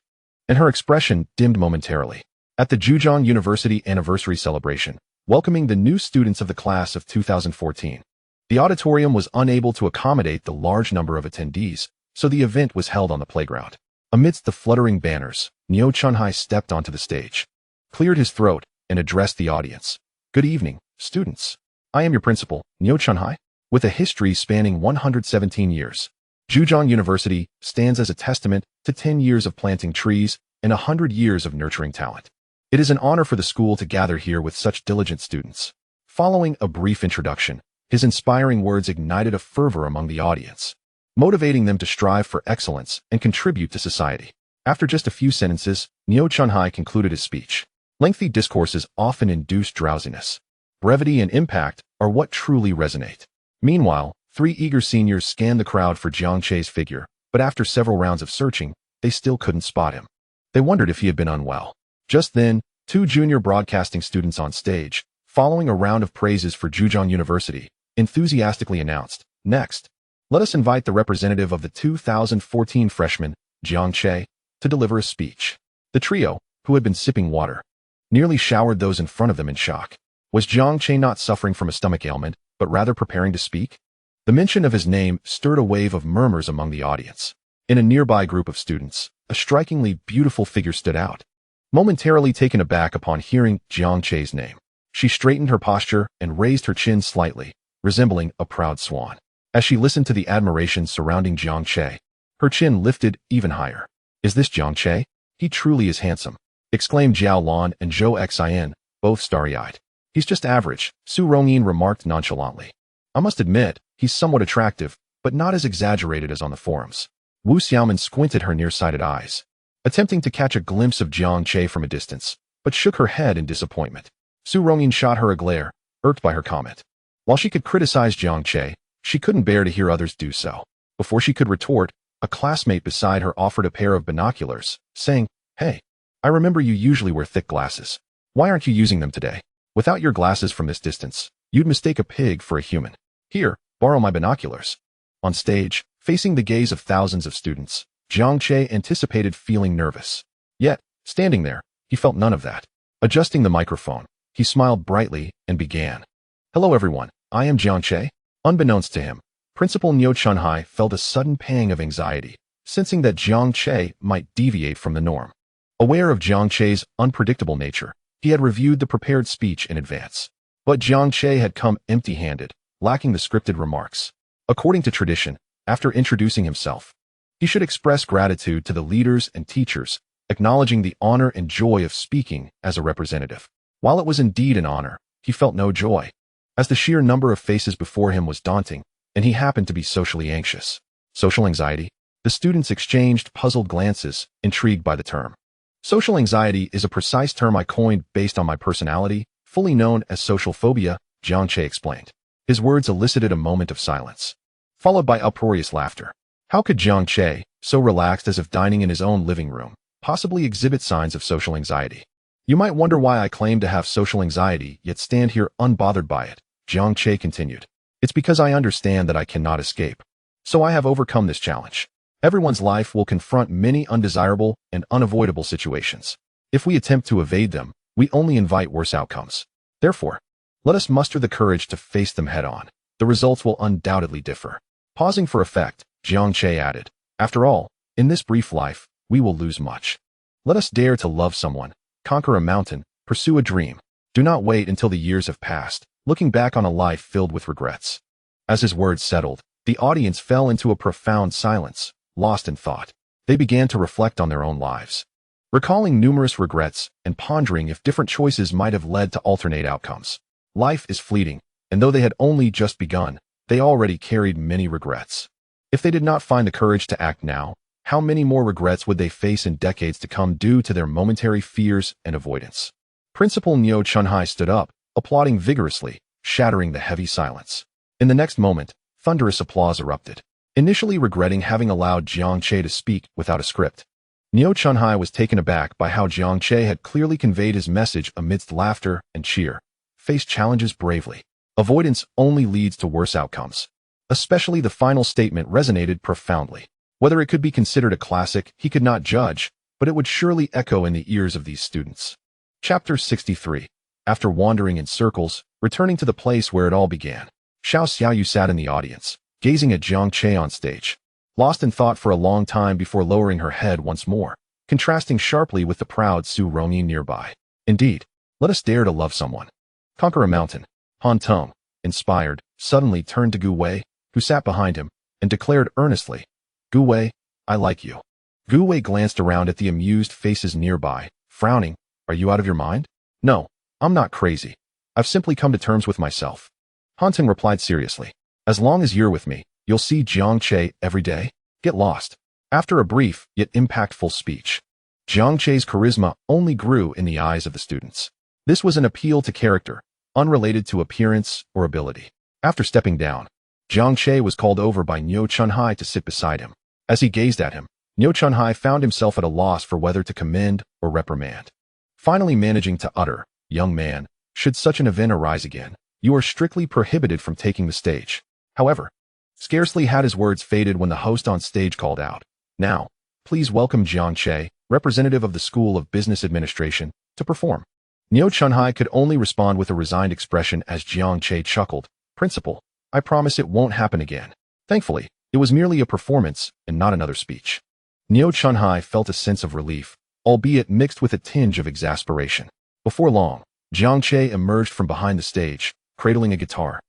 [SPEAKER 1] and her expression dimmed momentarily. At the Zhejiang University anniversary celebration, welcoming the new students of the class of 2014, the auditorium was unable to accommodate the large number of attendees, so the event was held on the playground. Amidst the fluttering banners, Niu Chunhai stepped onto the stage, cleared his throat, and addressed the audience. Good evening, students. I am your principal, Niu Chunhai. With a history spanning 117 years, Zhejiang University stands as a testament to 10 years of planting trees and 100 years of nurturing talent. It is an honor for the school to gather here with such diligent students. Following a brief introduction, his inspiring words ignited a fervor among the audience, motivating them to strive for excellence and contribute to society. After just a few sentences, Niu Chunhai concluded his speech. Lengthy discourses often induce drowsiness. Brevity and impact are what truly resonate. Meanwhile, three eager seniors scanned the crowd for Jiang Che's figure, but after several rounds of searching, they still couldn't spot him. They wondered if he had been unwell. Just then, two junior broadcasting students on stage, following a round of praises for Zhejiang University, enthusiastically announced, "Next, let us invite the representative of the 2014 freshman, Jiang Che, to deliver a speech." The trio, who had been sipping water, nearly showered those in front of them in shock. Was Jiang Che not suffering from a stomach ailment, but rather preparing to speak? The mention of his name stirred a wave of murmurs among the audience. In a nearby group of students, a strikingly beautiful figure stood out. Momentarily taken aback upon hearing Jiang Che's name, she straightened her posture and raised her chin slightly, resembling a proud swan. As she listened to the admiration surrounding Jiang Che, her chin lifted even higher. "Is this Jiang Che? He truly is handsome," exclaimed Zhao Lan and Zhou Xin, both starry-eyed. "He's just average," Su Rongyin remarked nonchalantly. "I must admit, he's somewhat attractive, but not as exaggerated as on the forums." Wu Xiaoman squinted her nearsighted eyes, attempting to catch a glimpse of Jiang Che from a distance, but shook her head in disappointment. Su Rongyin shot her a glare, irked by her comment. While she could criticize Jiang Che, she couldn't bear to hear others do so. Before she could retort, a classmate beside her offered a pair of binoculars, saying, "Hey, I remember you usually wear thick glasses. Why aren't you using them today? Without your glasses from this distance, you'd mistake a pig for a human. Here, borrow my binoculars." On stage, facing the gaze of thousands of students, Jiang Che anticipated feeling nervous. Yet, standing there, he felt none of that. Adjusting the microphone, he smiled brightly and began. "Hello everyone, I am Jiang Che." Unbeknownst to him, Principal Niu Chunhai felt a sudden pang of anxiety, sensing that Jiang Che might deviate from the norm. Aware of Jiang Che's unpredictable nature, he had reviewed the prepared speech in advance. But Jiang Che had come empty-handed, lacking the scripted remarks. According to tradition, after introducing himself, he should express gratitude to the leaders and teachers, acknowledging the honor and joy of speaking as a representative. While it was indeed an honor, he felt no joy, as the sheer number of faces before him was daunting, and he happened to be socially anxious. Social anxiety? The students exchanged puzzled glances, intrigued by the term. Social anxiety is a precise term I coined based on my personality, fully known as social phobia, Jiang Che explained. His words elicited a moment of silence, followed by uproarious laughter. How could Jiang Che, so relaxed as if dining in his own living room, possibly exhibit signs of social anxiety? You might wonder why I claim to have social anxiety, yet stand here unbothered by it, Jiang Che continued. It's because I understand that I cannot escape. So I have overcome this challenge. Everyone's life will confront many undesirable and unavoidable situations. If we attempt to evade them, we only invite worse outcomes. Therefore, Let us muster the courage to face them head-on. The results will undoubtedly differ. Pausing for effect, Jiang Che added, "After all, in this brief life, we will lose much. Let us dare to love someone, conquer a mountain, pursue a dream. Do not wait until the years have passed, looking back on a life filled with regrets." As his words settled, the audience fell into a profound silence, lost in thought. They began to reflect on their own lives, recalling numerous regrets and pondering if different choices might have led to alternate outcomes. Life is fleeting, and though they had only just begun, they already carried many regrets. If they did not find the courage to act now, how many more regrets would they face in decades to come due to their momentary fears and avoidance? Principal Niu Chunhai stood up, applauding vigorously, shattering the heavy silence. In the next moment, thunderous applause erupted. Initially regretting having allowed Jiang Che to speak without a script, Niu Chunhai was taken aback by how Jiang Che had clearly conveyed his message amidst laughter and cheer. Face challenges bravely. Avoidance only leads to worse outcomes. Especially the final statement resonated profoundly. Whether it could be considered a classic, he could not judge, but it would surely echo in the ears of these students. Chapter 63. After wandering in circles, returning to the place where it all began, Xiao Xiaoyu sat in the audience, gazing at Jiang Che on stage, lost in thought for a long time before lowering her head once more, contrasting sharply with the proud Su Rongyin nearby. Indeed, let us dare to love someone. Conquer a mountain. Han Tong, inspired, suddenly turned to Gu Wei, who sat behind him, and declared earnestly, "Gu Wei, I like you." Gu Wei glanced around at the amused faces nearby, frowning. "Are you out of your mind?" "No, I'm not crazy. I've simply come to terms with myself." Han Tong replied seriously, "As long as you're with me, you'll see Jiang Che every day. Get lost." After a brief, yet impactful speech, Jiang Che's charisma only grew in the eyes of the students. This was an appeal to character, unrelated to appearance or ability. After stepping down, Jiang Che was called over by Niu Chunhai to sit beside him. As he gazed at him, Niu Chunhai found himself at a loss for whether to commend or reprimand. Finally managing to utter, "Young man, should such an event arise again, you are strictly prohibited from taking the stage." However, scarcely had his words faded when the host on stage called out, "Now, please welcome Jiang Che, representative of the School of Business Administration, to perform." Niu Chunhai could only respond with a resigned expression as Jiang Che chuckled, "Principal, I promise it won't happen again." Thankfully, it was merely a performance and not another speech. Niu Chunhai felt a sense of relief, albeit mixed with a tinge of exasperation. Before long, Jiang Che emerged from behind the stage, cradling a guitar,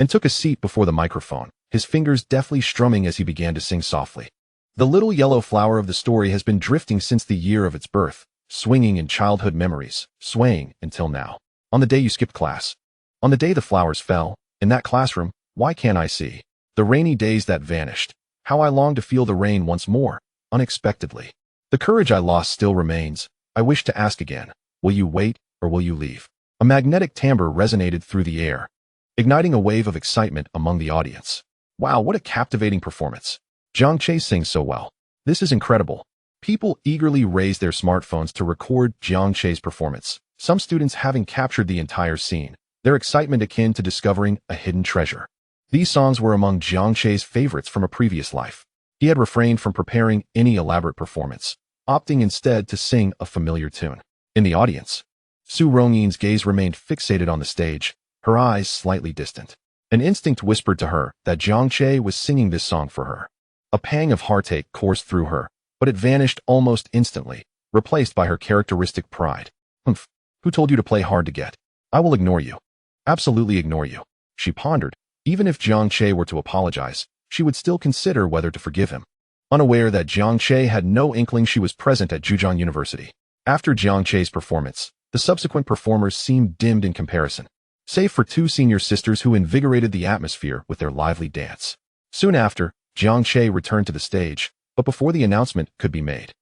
[SPEAKER 1] and took a seat before the microphone, his fingers deftly strumming as he began to sing softly. The little yellow flower of the story has been drifting since the year of its birth, swinging in childhood memories, swaying until now. On the day you skipped class, on the day the flowers fell, in that classroom, why can't I see the rainy days that vanished? How I long to feel the rain once more, unexpectedly. The courage I lost still remains. I wish to ask again, will you wait or will you leave? A magnetic timbre resonated through the air, igniting a wave of excitement among the audience. Wow, what a captivating performance. Jiang Che sings so well. This is incredible. People eagerly raised their smartphones to record Jiang Che's performance, some students having captured the entire scene, their excitement akin to discovering a hidden treasure. These songs were among Jiang Che's favorites from a previous life. He had refrained from preparing any elaborate performance, opting instead to sing a familiar tune. In the audience, Su Rongyin's gaze remained fixated on the stage, her eyes slightly distant. An instinct whispered to her that Jiang Che was singing this song for her. A pang of heartache coursed through her, but it vanished almost instantly, replaced by her characteristic pride. "Humph, who told you to play hard to get? I will ignore you. Absolutely ignore you." She pondered. Even if Jiang Che were to apologize, she would still consider whether to forgive him, unaware that Jiang Che had no inkling she was present at Zhejiang University. After Jiang Che's performance, the subsequent performers seemed dimmed in comparison, save for two senior sisters who invigorated the atmosphere with their lively dance. Soon after, Jiang Che returned to the stage, but before the announcement could be made,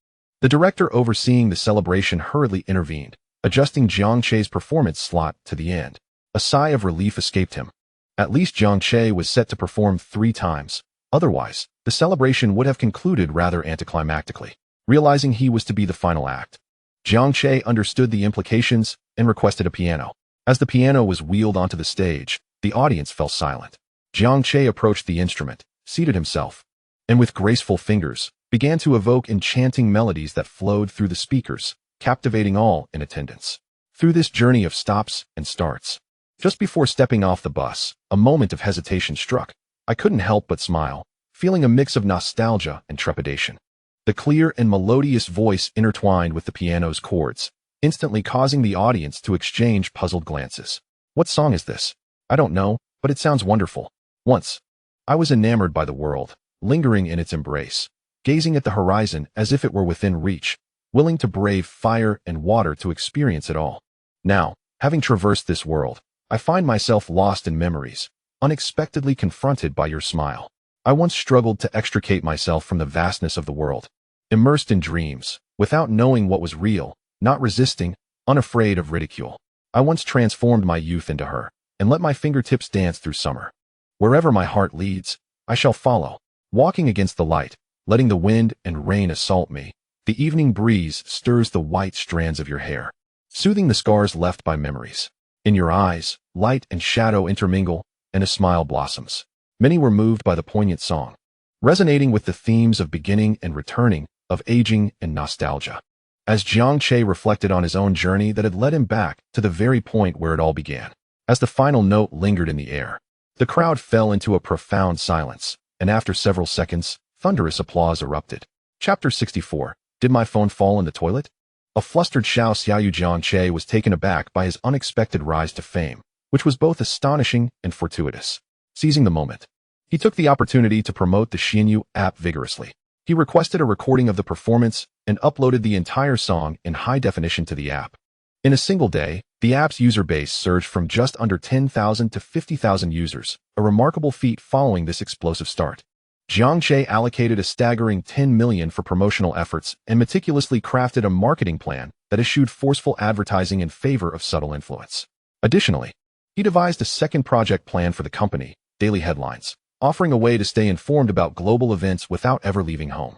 [SPEAKER 1] the director overseeing the celebration hurriedly intervened, adjusting Jiang Che's performance slot to the end. A sigh of relief escaped him. At least Jiang Che was set to perform 3 times. Otherwise, the celebration would have concluded rather anticlimactically. Realizing he was to be the final act, Jiang Che understood the implications and requested a piano. As the piano was wheeled onto the stage, the audience fell silent. Jiang Che approached the instrument, seated himself, and with graceful fingers, began to evoke enchanting melodies that flowed through the speakers, captivating all in attendance. Through this journey of stops and starts, Just before stepping off the bus, a moment of hesitation struck. I couldn't help but smile, feeling a mix of nostalgia and trepidation. The clear and melodious voice intertwined with the piano's chords, instantly causing the audience to exchange puzzled glances. What song is this? I don't know, but it sounds wonderful. Once, I was enamored by the world, lingering in its embrace, gazing at the horizon as if it were within reach, willing to brave fire and water to experience it all. Now, having traversed this world, I find myself lost in memories, unexpectedly confronted by your smile. I once struggled to extricate myself from the vastness of the world, immersed in dreams, without knowing what was real, not resisting, unafraid of ridicule. I once transformed my youth into her, and let my fingertips dance through summer. Wherever my heart leads, I shall follow, walking against the light, letting the wind and rain assault me. The evening breeze stirs the white strands of your hair, soothing the scars left by memories. In your eyes, light and shadow intermingle, and a smile blossoms. Many were moved by the poignant song, resonating with the themes of beginning and returning, of aging and nostalgia. As Jiang Che reflected on his own journey that had led him back to the very point where it all began. As the final note lingered in the air, the crowd fell into a profound silence, and after several seconds, thunderous applause erupted. Chapter 64. Did my phone fall in the toilet? A flustered Xiao Xiaoyu Jiang Che was taken aback by his unexpected rise to fame, which was both astonishing and fortuitous. Seizing the moment, he took the opportunity to promote the Xianyu app vigorously. He requested a recording of the performance and uploaded the entire song in high definition to the app. In a single day, the app's user base surged from just under 10,000 to 50,000 users, a remarkable feat following this explosive start. Jiang Che allocated a staggering $10 million for promotional efforts and meticulously crafted a marketing plan that eschewed forceful advertising in favor of subtle influence. Additionally, he devised a second project plan for the company, Daily Headlines, offering a way to stay informed about global events without ever leaving home.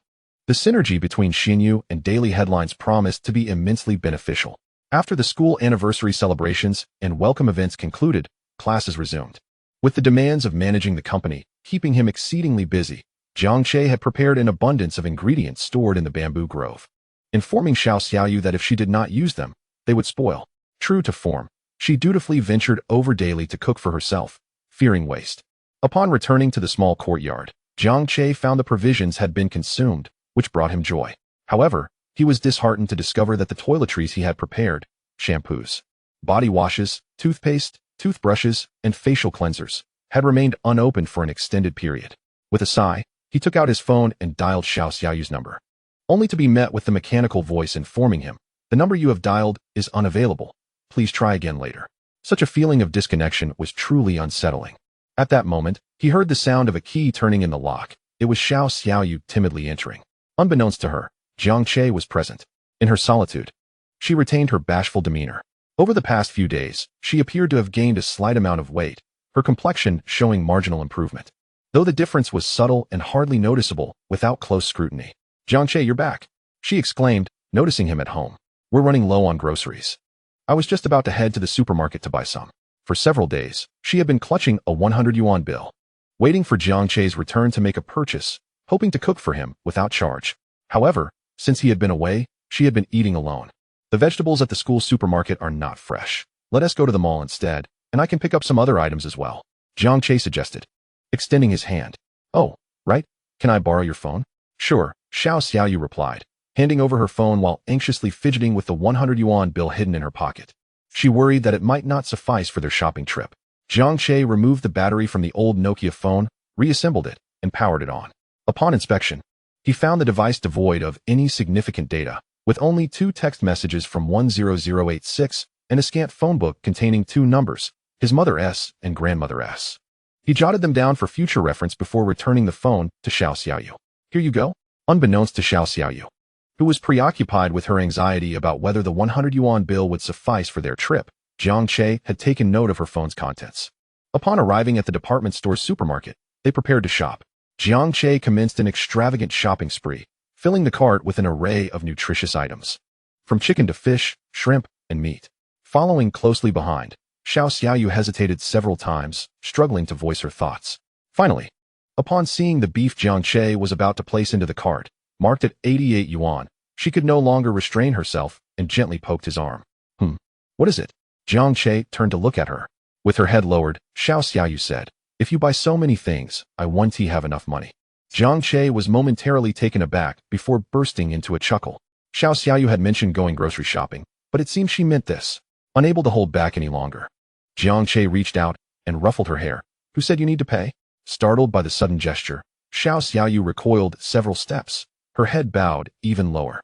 [SPEAKER 1] The synergy between Xinyu and Daily Headlines promised to be immensely beneficial. After the school anniversary celebrations and welcome events concluded, classes resumed. With the demands of managing the company keeping him exceedingly busy, Jiang Che had prepared an abundance of ingredients stored in the bamboo grove, informing Xiao Xiaoyu that if she did not use them, they would spoil. True to form, she dutifully ventured over daily to cook for herself, fearing waste. Upon returning to the small courtyard, Jiang Che found the provisions had been consumed, which brought him joy. However, he was disheartened to discover that the toiletries he had prepared, shampoos, body washes, toothpaste, toothbrushes, and facial cleansers, had remained unopened for an extended period. With a sigh, he took out his phone and dialed Xiao Xiaoyu's number, only to be met with the mechanical voice informing him, "The number you have dialed is unavailable. Please try again later." Such a feeling of disconnection was truly unsettling. At that moment, he heard the sound of a key turning in the lock. It was Xiao Xiaoyu timidly entering. Unbeknownst to her, Jiang Che was present. In her solitude, she retained her bashful demeanor. Over the past few days, she appeared to have gained a slight amount of weight, her complexion showing marginal improvement, though the difference was subtle and hardly noticeable without close scrutiny. "Jiang Che, you're back," she exclaimed, noticing him at home. "We're running low on groceries. I was just about to head to the supermarket to buy some." For several days, she had been clutching a 100 yuan bill, waiting for Jiang Che's return to make a purchase, hoping to cook for him without charge. However, since he had been away, she had been eating alone. "The vegetables at the school supermarket are not fresh. Let us go to the mall instead, and I can pick up some other items as well," Jiang Che suggested, extending his hand. "Oh, right. Can I borrow your phone?" "Sure," Xiao Xiaoyu replied, handing over her phone while anxiously fidgeting with the 100 yuan bill hidden in her pocket. She worried that it might not suffice for their shopping trip. Jiang Che removed the battery from the old Nokia phone, reassembled it, and powered it on. Upon inspection, he found the device devoid of any significant data, with only 2 text messages from 10086 and a scant phone book containing 2 numbers, his mother S and grandmother S. He jotted them down for future reference before returning the phone to Xiao Xiaoyu. "Here you go." Unbeknownst to Xiao Xiaoyu, who was preoccupied with her anxiety about whether the 100 yuan bill would suffice for their trip, Jiang Che had taken note of her phone's contents. Upon arriving at the department store's supermarket, they prepared to shop. Jiang Che commenced an extravagant shopping spree, filling the cart with an array of nutritious items, from chicken to fish, shrimp, and meat. Following closely behind, Xiao Xiaoyu hesitated several times, struggling to voice her thoughts. Finally, upon seeing the beef Jiang Che was about to place into the cart, marked at 88 yuan, she could no longer restrain herself and gently poked his arm. What is it?" Jiang Che turned to look at her. With her head lowered, Xiao Xiaoyu said, "If you buy so many things, I won't have enough money." Jiang Che was momentarily taken aback before bursting into a chuckle. Xiao Xiaoyu had mentioned going grocery shopping, but it seemed she meant this. Unable to hold back any longer, Jiang Che reached out and ruffled her hair. "Who said you need to pay?" Startled by the sudden gesture, Xiao Xiaoyu recoiled several steps, her head bowed even lower,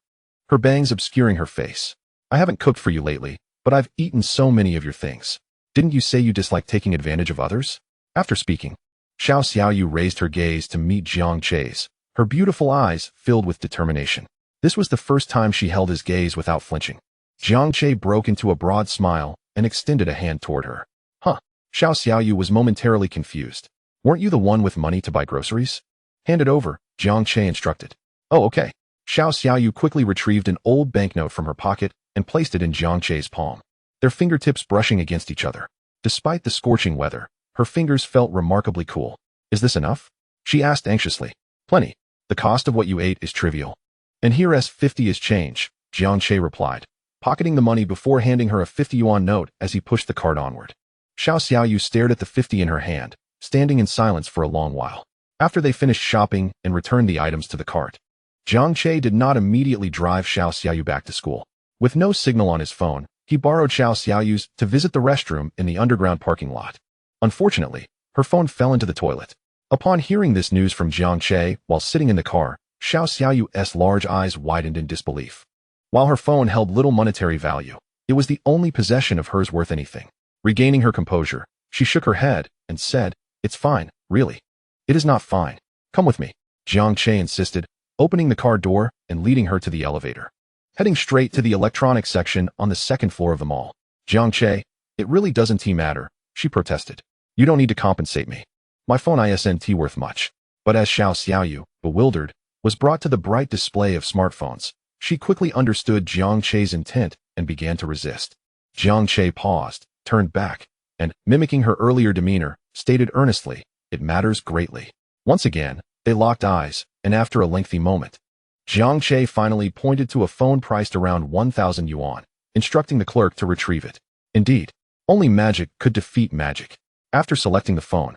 [SPEAKER 1] her bangs obscuring her face. "I haven't cooked for you lately, but I've eaten so many of your things. Didn't you say you dislike taking advantage of others?" After speaking, Xiao Xiaoyu raised her gaze to meet Jiang Che's, her beautiful eyes filled with determination. This was the first time she held his gaze without flinching. Jiang Che broke into a broad smile and extended a hand toward her. "Huh." Xiao Xiaoyu was momentarily confused. "Weren't you the one with money to buy groceries?" "Hand it over," Jiang Che instructed. "Oh, okay." Xiao Xiaoyu quickly retrieved an old banknote from her pocket and placed it in Jiang Che's palm, their fingertips brushing against each other. Despite the scorching weather, her fingers felt remarkably cool. "Is this enough?" she asked anxiously. "Plenty. The cost of what you ate is trivial. And here's 50 is change," Jiang Che replied, pocketing the money before handing her a 50 yuan note as he pushed the cart onward. Xiao Xiaoyu stared at the 50 in her hand, standing in silence for a long while. After they finished shopping and returned the items to the cart, Jiang Che did not immediately drive Xiao Xiaoyu back to school. With no signal on his phone, he borrowed Xiao Xiaoyu's to visit the restroom in the underground parking lot. Unfortunately, her phone fell into the toilet. Upon hearing this news from Jiang Che while sitting in the car, Xiao Xiaoyu's large eyes widened in disbelief. While her phone held little monetary value, it was the only possession of hers worth anything. Regaining her composure, she shook her head and said, "It's fine, really." "It is not fine. Come with me," Jiang Che insisted, opening the car door and leading her to the elevator. Heading straight to the electronics section on the second floor of the mall. "Jiang Che, it really doesn't matter," she protested. "You don't need to compensate me. My phone isn't worth much." But as Xiao Xiaoyu, bewildered, was brought to the bright display of smartphones, she quickly understood Jiang Che's intent and began to resist. Jiang Che paused, turned back, and, mimicking her earlier demeanor, stated earnestly, "It matters greatly." Once again, they locked eyes, and after a lengthy moment, Jiang Che finally pointed to a phone priced around 1,000 yuan, instructing the clerk to retrieve it. Indeed, only magic could defeat magic. After selecting the phone,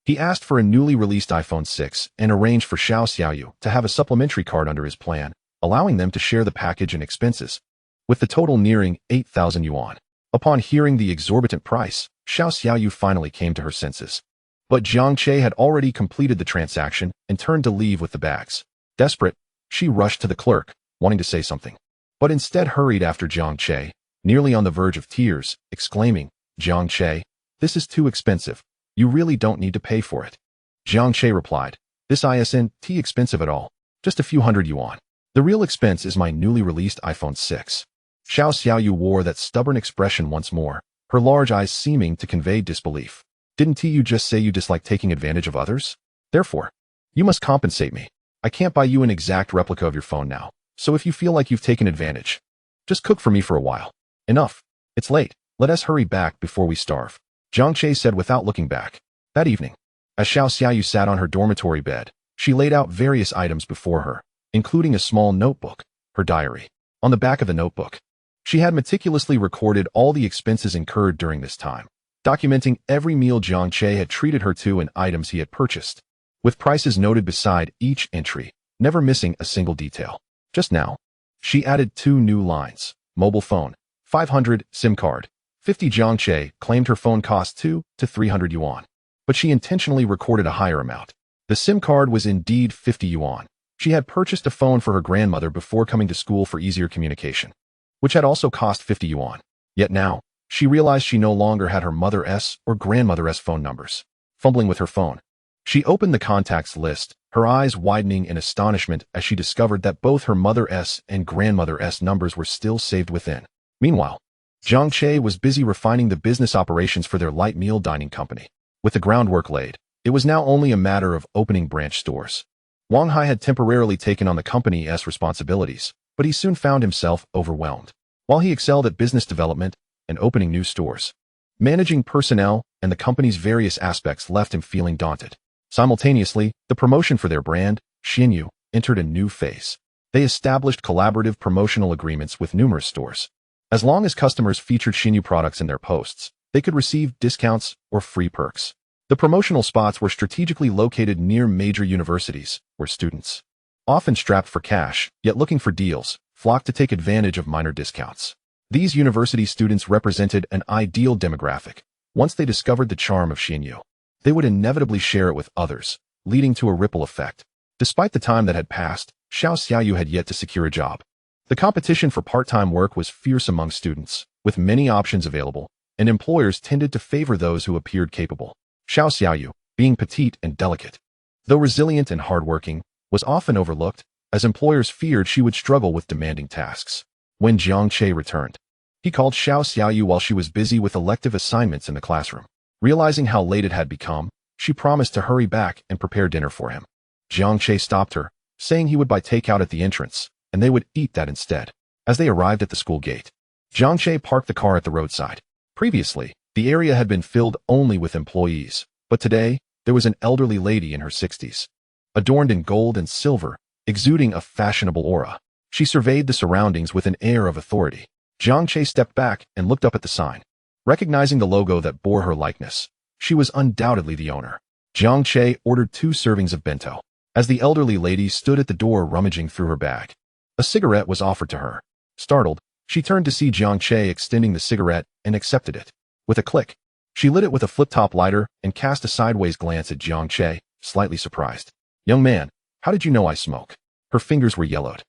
[SPEAKER 1] he asked for a newly released iPhone 6 and arranged for Xiao Xiaoyu to have a supplementary card under his plan, allowing them to share the package and expenses, with the total nearing 8,000 yuan. Upon hearing the exorbitant price, Xiao Xiaoyu finally came to her senses. But Jiang Che had already completed the transaction and turned to leave with the bags. Desperate, she rushed to the clerk, wanting to say something, but instead hurried after Jiang Che, nearly on the verge of tears, exclaiming, "Jiang Che, this is too expensive. You really don't need to pay for it." Jiang Che replied, "This isn't expensive at all. Just a few hundred yuan. The real expense is my newly released iPhone 6. Xiao Xiaoyu wore that stubborn expression once more, her large eyes seeming to convey disbelief. "Didn't you just say you dislike taking advantage of others? Therefore, you must compensate me. I can't buy you an exact replica of your phone now, so if you feel like you've taken advantage, just cook for me for a while." "Enough. It's late. Let us hurry back before we starve," Jiang Che said without looking back. That evening, as Xiao Xiaoyu sat on her dormitory bed, she laid out various items before her, including a small notebook, her diary. On the back of the notebook, she had meticulously recorded all the expenses incurred during this time, documenting every meal Jiang Che had treated her to and items he had purchased, with prices noted beside each entry, never missing a single detail. Just now, she added 2 new lines. Mobile phone, 500, SIM card, 50. Jiang Che claimed her phone cost 2 to 300 yuan, but she intentionally recorded a higher amount. The SIM card was indeed 50 yuan. She had purchased a phone for her grandmother before coming to school for easier communication, which had also cost 50 yuan. Yet now, she realized she no longer had her mother's or grandmother's phone numbers. Fumbling with her phone, she opened the contacts list, her eyes widening in astonishment as she discovered that both her mother's and grandmother's numbers were still saved within. Meanwhile, Jiang Che was busy refining the business operations for their light meal dining company. With the groundwork laid, it was now only a matter of opening branch stores. Wang Hai had temporarily taken on the company's responsibilities, but he soon found himself overwhelmed. While he excelled at business development and opening new stores, managing personnel and the company's various aspects left him feeling daunted. Simultaneously, the promotion for their brand, Xinyu, entered a new phase. They established collaborative promotional agreements with numerous stores. As long as customers featured Xinyu products in their posts, they could receive discounts or free perks. The promotional spots were strategically located near major universities, where students, often strapped for cash, yet looking for deals, flocked to take advantage of minor discounts. These university students represented an ideal demographic. Once they discovered the charm of Xinyu, they would inevitably share it with others, leading to a ripple effect. Despite the time that had passed, Xiao Xiaoyu had yet to secure a job. The competition for part-time work was fierce among students, with many options available, and employers tended to favor those who appeared capable. Xiao Xiaoyu, being petite and delicate, though resilient and hardworking, was often overlooked, as employers feared she would struggle with demanding tasks. When Jiang Che returned, he called Xiao Xiaoyu while she was busy with elective assignments in the classroom. Realizing how late it had become, she promised to hurry back and prepare dinner for him. Jiang Che stopped her, saying he would buy takeout at the entrance, and they would eat that instead. As they arrived at the school gate, Jiang Che parked the car at the roadside. Previously, the area had been filled only with employees, but today, there was an elderly lady in her 60s, adorned in gold and silver, exuding a fashionable aura. She surveyed the surroundings with an air of authority. Jiang Che stepped back and looked up at the sign. Recognizing the logo that bore her likeness, she was undoubtedly the owner. Jiang Che ordered 2 servings of bento. As the elderly lady stood at the door rummaging through her bag, a cigarette was offered to her. Startled, she turned to see Jiang Che extending the cigarette and accepted it. With a click, she lit it with a flip-top lighter and cast a sideways glance at Jiang Che, slightly surprised. "Young man, how did you know I smoke?" Her fingers were yellowed,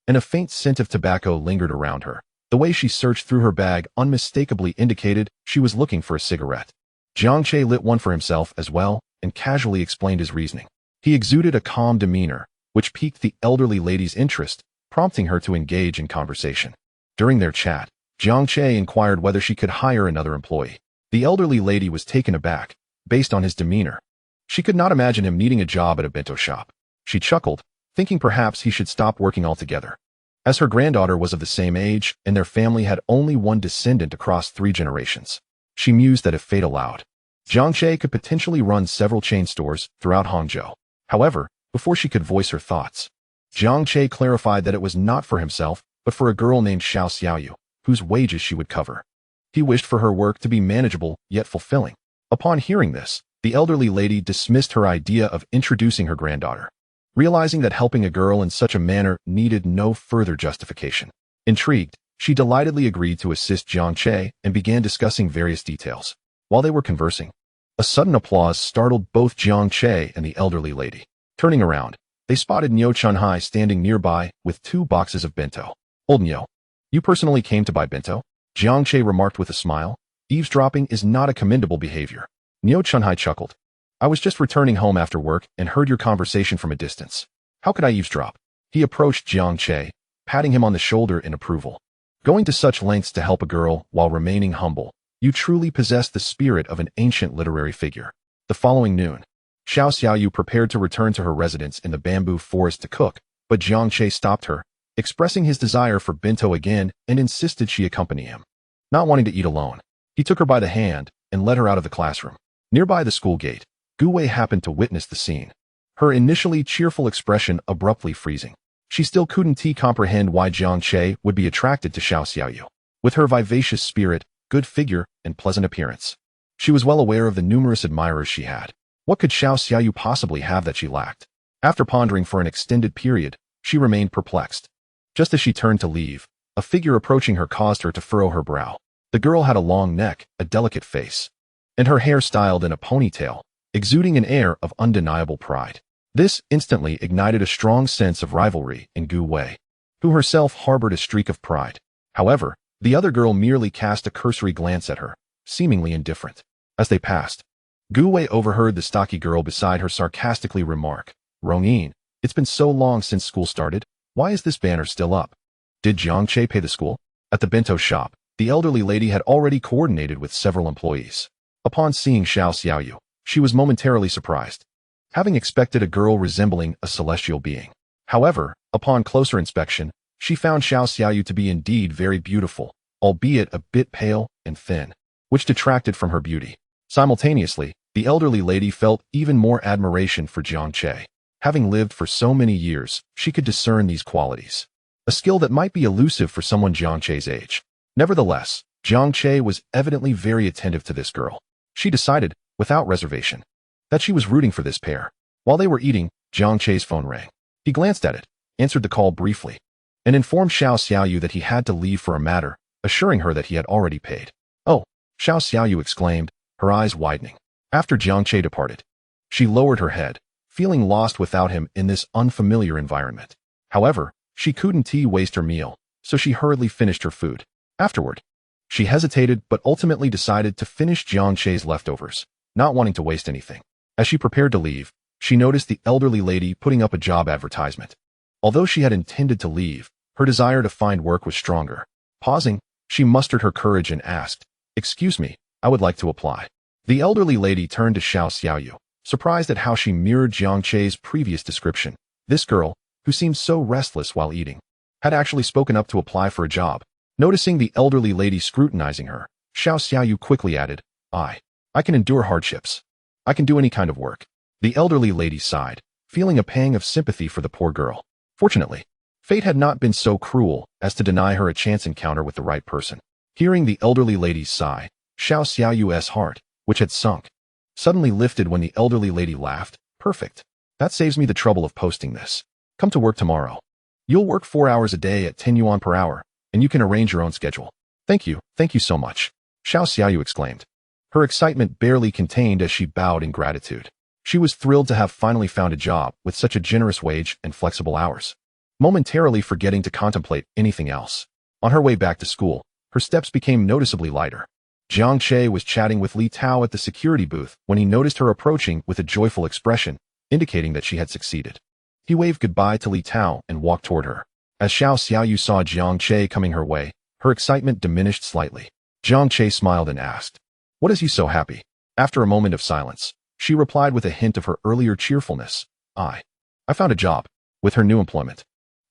[SPEAKER 1] and a faint scent of tobacco lingered around her. The way she searched through her bag unmistakably indicated she was looking for a cigarette. Jiang Che lit one for himself as well and casually explained his reasoning. He exuded a calm demeanor, which piqued the elderly lady's interest, prompting her to engage in conversation. During their chat, Jiang Che inquired whether she could hire another employee. The elderly lady was taken aback, based on his demeanor. She could not imagine him needing a job at a bento shop. She chuckled, thinking perhaps he should stop working altogether. As her granddaughter was of the same age and their family had only one descendant across 3 generations, she mused that if fate allowed, Jiang Che could potentially run several chain stores throughout Hangzhou. However, before she could voice her thoughts, Jiang Che clarified that it was not for himself, but for a girl named Xiao Xiaoyu, whose wages she would cover. He wished for her work to be manageable yet fulfilling. Upon hearing this, the elderly lady dismissed her idea of introducing her granddaughter, realizing that helping a girl in such a manner needed no further justification. Intrigued, she delightedly agreed to assist Jiang Che and began discussing various details. While they were conversing, a sudden applause startled both Jiang Che and the elderly lady. Turning around, they spotted Niu Chunhai standing nearby with 2 boxes of bento. "Old Niu, you personally came to buy bento?" Jiang Che remarked with a smile. "Eavesdropping is not a commendable behavior." Niu Chunhai chuckled. "I was just returning home after work and heard your conversation from a distance. How could I eavesdrop?" He approached Jiang Che, patting him on the shoulder in approval. "Going to such lengths to help a girl while remaining humble, you truly possess the spirit of an ancient literary figure." The following noon, Xiao Xiaoyu prepared to return to her residence in the bamboo forest to cook, but Jiang Che stopped her, expressing his desire for bento again and insisted she accompany him. Not wanting to eat alone, he took her by the hand and led her out of the classroom. Nearby the school gate, Gu Wei happened to witness the scene, her initially cheerful expression abruptly freezing. She still couldn't comprehend why Jiang Che would be attracted to Xiao Xiaoyu. With her vivacious spirit, good figure, and pleasant appearance, she was well aware of the numerous admirers she had. What could Xiao Xiaoyu possibly have that she lacked? After pondering for an extended period, she remained perplexed. Just as she turned to leave, a figure approaching her caused her to furrow her brow. The girl had a long neck, a delicate face, and her hair styled in a ponytail, exuding an air of undeniable pride. This instantly ignited a strong sense of rivalry in Gu Wei, who herself harbored a streak of pride. However, the other girl merely cast a cursory glance at her, seemingly indifferent. As they passed, Gu Wei overheard the stocky girl beside her sarcastically remark, "Rongyin, it's been so long since school started, why is this banner still up?" Did Jiang Che pay the school? At the bento shop, the elderly lady had already coordinated with several employees. Upon seeing Xiao Xiaoyu, she was momentarily surprised, having expected a girl resembling a celestial being. However, upon closer inspection, she found Xiao Xiaoyu to be indeed very beautiful, albeit a bit pale and thin, which detracted from her beauty. Simultaneously, the elderly lady felt even more admiration for Jiang Che. Having lived for so many years, she could discern these qualities, a skill that might be elusive for someone Jiang Che's age. Nevertheless, Jiang Che was evidently very attentive to this girl. She decided, without reservation, that she was rooting for this pair. While they were eating, Jiang Che's phone rang. He glanced at it, answered the call briefly, and informed Xiao Xiaoyu that he had to leave for a matter, assuring her that he had already paid. "Oh," Xiao Xiaoyu exclaimed, her eyes widening. After Jiang Che departed, she lowered her head, feeling lost without him in this unfamiliar environment. However, she couldn't waste her meal, so she hurriedly finished her food. Afterward, she hesitated but ultimately decided to finish Jiang Che's leftovers, not wanting to waste anything. As she prepared to leave, she noticed the elderly lady putting up a job advertisement. Although she had intended to leave, her desire to find work was stronger. Pausing, she mustered her courage and asked, "Excuse me, I would like to apply." The elderly lady turned to Xiao Xiaoyu, surprised at how she mirrored Jiang Che's previous description. This girl, who seemed so restless while eating, had actually spoken up to apply for a job. Noticing the elderly lady scrutinizing her, Xiao Xiaoyu quickly added, I can endure hardships. I can do any kind of work." The elderly lady sighed, feeling a pang of sympathy for the poor girl. Fortunately, fate had not been so cruel as to deny her a chance encounter with the right person. Hearing the elderly lady's sigh, Xiao Xiaoyu's heart, which had sunk, suddenly lifted when the elderly lady laughed. "Perfect. That saves me the trouble of posting this. Come to work tomorrow. You'll work 4 hours a day at 10 yuan per hour, and you can arrange your own schedule." Thank you so much," Xiao Xiaoyu exclaimed. Her excitement barely contained as she bowed in gratitude. She was thrilled to have finally found a job with such a generous wage and flexible hours, momentarily forgetting to contemplate anything else. On her way back to school, her steps became noticeably lighter. Jiang Che was chatting with Li Tao at the security booth when he noticed her approaching with a joyful expression, indicating that she had succeeded. He waved goodbye to Li Tao and walked toward her. As Xiao Xiaoyu saw Jiang Che coming her way, her excitement diminished slightly. Jiang Che smiled and asked, "What is you so happy?" After a moment of silence, she replied with a hint of her earlier cheerfulness, I found a job." With her new employment,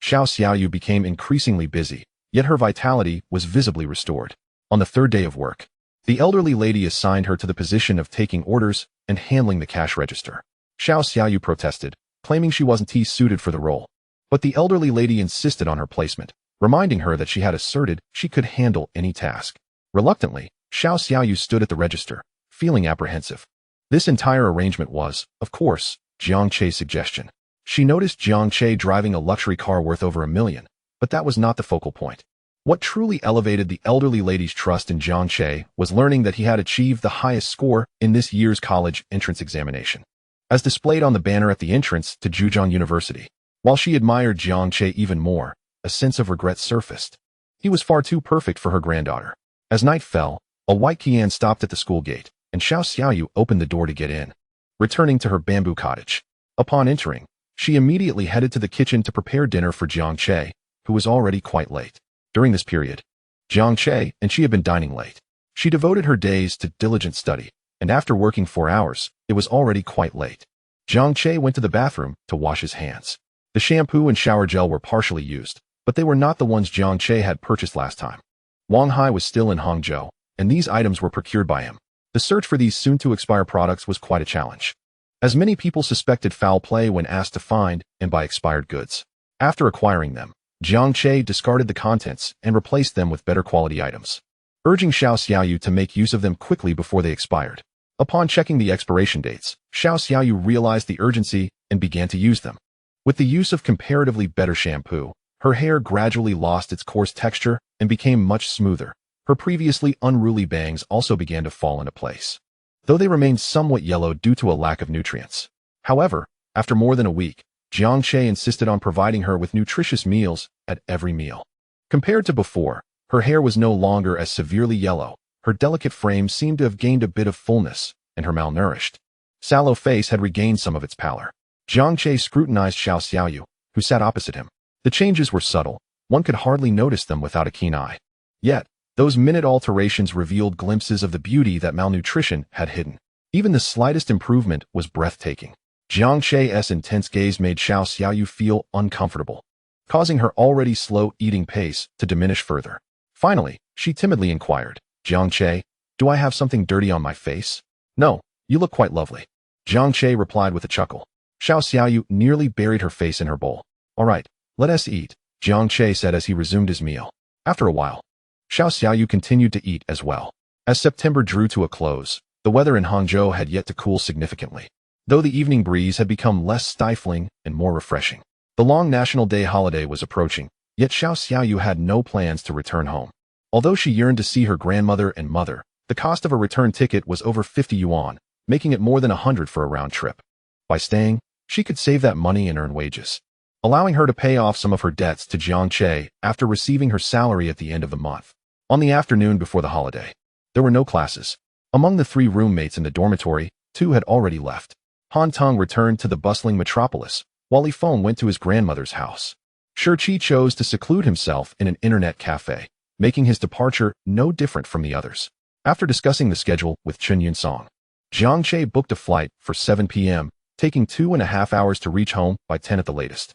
[SPEAKER 1] Xiao Xiaoyu became increasingly busy, yet her vitality was visibly restored. On the third day of work, the elderly lady assigned her to the position of taking orders and handling the cash register. Xiao Xiaoyu protested, claiming she wasn't suited for the role. But the elderly lady insisted on her placement, reminding her that she had asserted she could handle any task. Reluctantly, Xiao Xiaoyu stood at the register, feeling apprehensive. This entire arrangement was, of course, Jiang Che's suggestion. She noticed Jiang Che driving a luxury car worth over $1 million, but that was not the focal point. What truly elevated the elderly lady's trust in Jiang Che was learning that he had achieved the highest score in this year's college entrance examination, as displayed on the banner at the entrance to Zhejiang University. While she admired Jiang Che even more, a sense of regret surfaced. He was far too perfect for her granddaughter. As night fell, a white Qian stopped at the school gate, and Xiao Xiaoyu opened the door to get in, returning to her bamboo cottage. Upon entering, she immediately headed to the kitchen to prepare dinner for Jiang Che, who was already quite late. During this period, Jiang Che and she had been dining late. She devoted her days to diligent study, and after working 4 hours, it was already quite late. Jiang Che went to the bathroom to wash his hands. The shampoo and shower gel were partially used, but they were not the ones Jiang Che had purchased last time. Wang Hai was still in Hangzhou, and these items were procured by him. The search for these soon-to-expire products was quite a challenge, as many people suspected foul play when asked to find and buy expired goods. After acquiring them, Jiang Che discarded the contents and replaced them with better quality items, urging Xiao Xiaoyu to make use of them quickly before they expired. Upon checking the expiration dates, Xiao Xiaoyu realized the urgency and began to use them. With the use of comparatively better shampoo, her hair gradually lost its coarse texture and became much smoother. Her previously unruly bangs also began to fall into place, though they remained somewhat yellow due to a lack of nutrients. However, after more than a week, Jiang Che insisted on providing her with nutritious meals at every meal. Compared to before, her hair was no longer as severely yellow, her delicate frame seemed to have gained a bit of fullness, and her malnourished, sallow face had regained some of its pallor. Jiang Che scrutinized Xiao Xiaoyu, who sat opposite him. The changes were subtle, one could hardly notice them without a keen eye. Yet, those minute alterations revealed glimpses of the beauty that malnutrition had hidden. Even the slightest improvement was breathtaking. Jiang Che's intense gaze made Xiao Xiaoyu feel uncomfortable, causing her already slow eating pace to diminish further. Finally, she timidly inquired, Jiang Che, do I have something dirty on my face? No, you look quite lovely. Jiang Che replied with a chuckle. Xiao Xiaoyu nearly buried her face in her bowl. All right, let us eat, Jiang Che said as he resumed his meal. After a while, Xiao Xiaoyu continued to eat as well. As September drew to a close, the weather in Hangzhou had yet to cool significantly, though the evening breeze had become less stifling and more refreshing. The long National Day holiday was approaching, yet Xiao Xiaoyu had no plans to return home. Although she yearned to see her grandmother and mother, the cost of a return ticket was over 50 yuan, making it more than 100 for a round trip. By staying, she could save that money and earn wages, allowing her to pay off some of her debts to Jiang Che after receiving her salary at the end of the month. On the afternoon before the holiday, there were no classes. Among the 3 roommates in the dormitory, 2 had already left. Han Teng returned to the bustling metropolis, while Li Feng went to his grandmother's house. Shi Qi chose to seclude himself in an internet cafe, making his departure no different from the others. After discussing the schedule with Chen Yunsong, Jiang Che booked a flight for 7 p.m., taking 2.5 hours to reach home by 10 at the latest,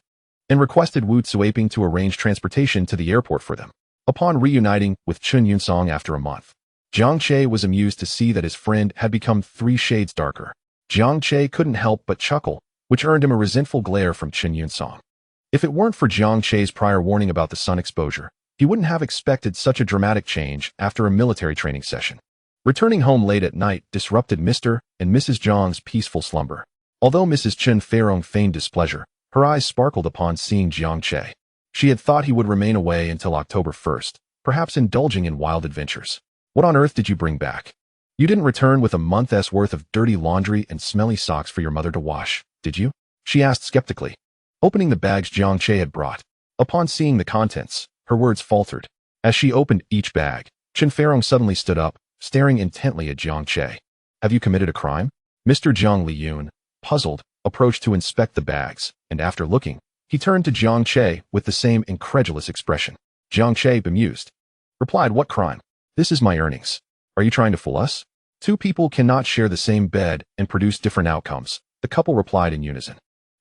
[SPEAKER 1] and requested Wu Zuiping to arrange transportation to the airport for them. Upon reuniting with Chen Yunsong after a month, Jiang Che was amused to see that his friend had become 3 shades darker. Jiang Che couldn't help but chuckle, which earned him a resentful glare from Chen Yunsong. If it weren't for Jiang Che's prior warning about the sun exposure, he wouldn't have expected such a dramatic change after a military training session. Returning home late at night disrupted Mr. and Mrs. Zhang's peaceful slumber. Although Mrs. Chen Feirong feigned displeasure, her eyes sparkled upon seeing Jiang Che. She had thought he would remain away until October 1st, perhaps indulging in wild adventures. What on earth did you bring back? You didn't return with a month's worth of dirty laundry and smelly socks for your mother to wash, did you? She asked skeptically, opening the bags Jiang Che had brought. Upon seeing the contents, her words faltered. As she opened each bag, Chen Feirong suddenly stood up, staring intently at Jiang Che. Have you committed a crime? Mr. Jiang Liyun, puzzled, approached to inspect the bags, and after looking, he turned to Jiang Che with the same incredulous expression. Jiang Che, bemused, replied, what crime? This is my earnings. Are you trying to fool us? 2 people cannot share the same bed and produce different outcomes, the couple replied in unison.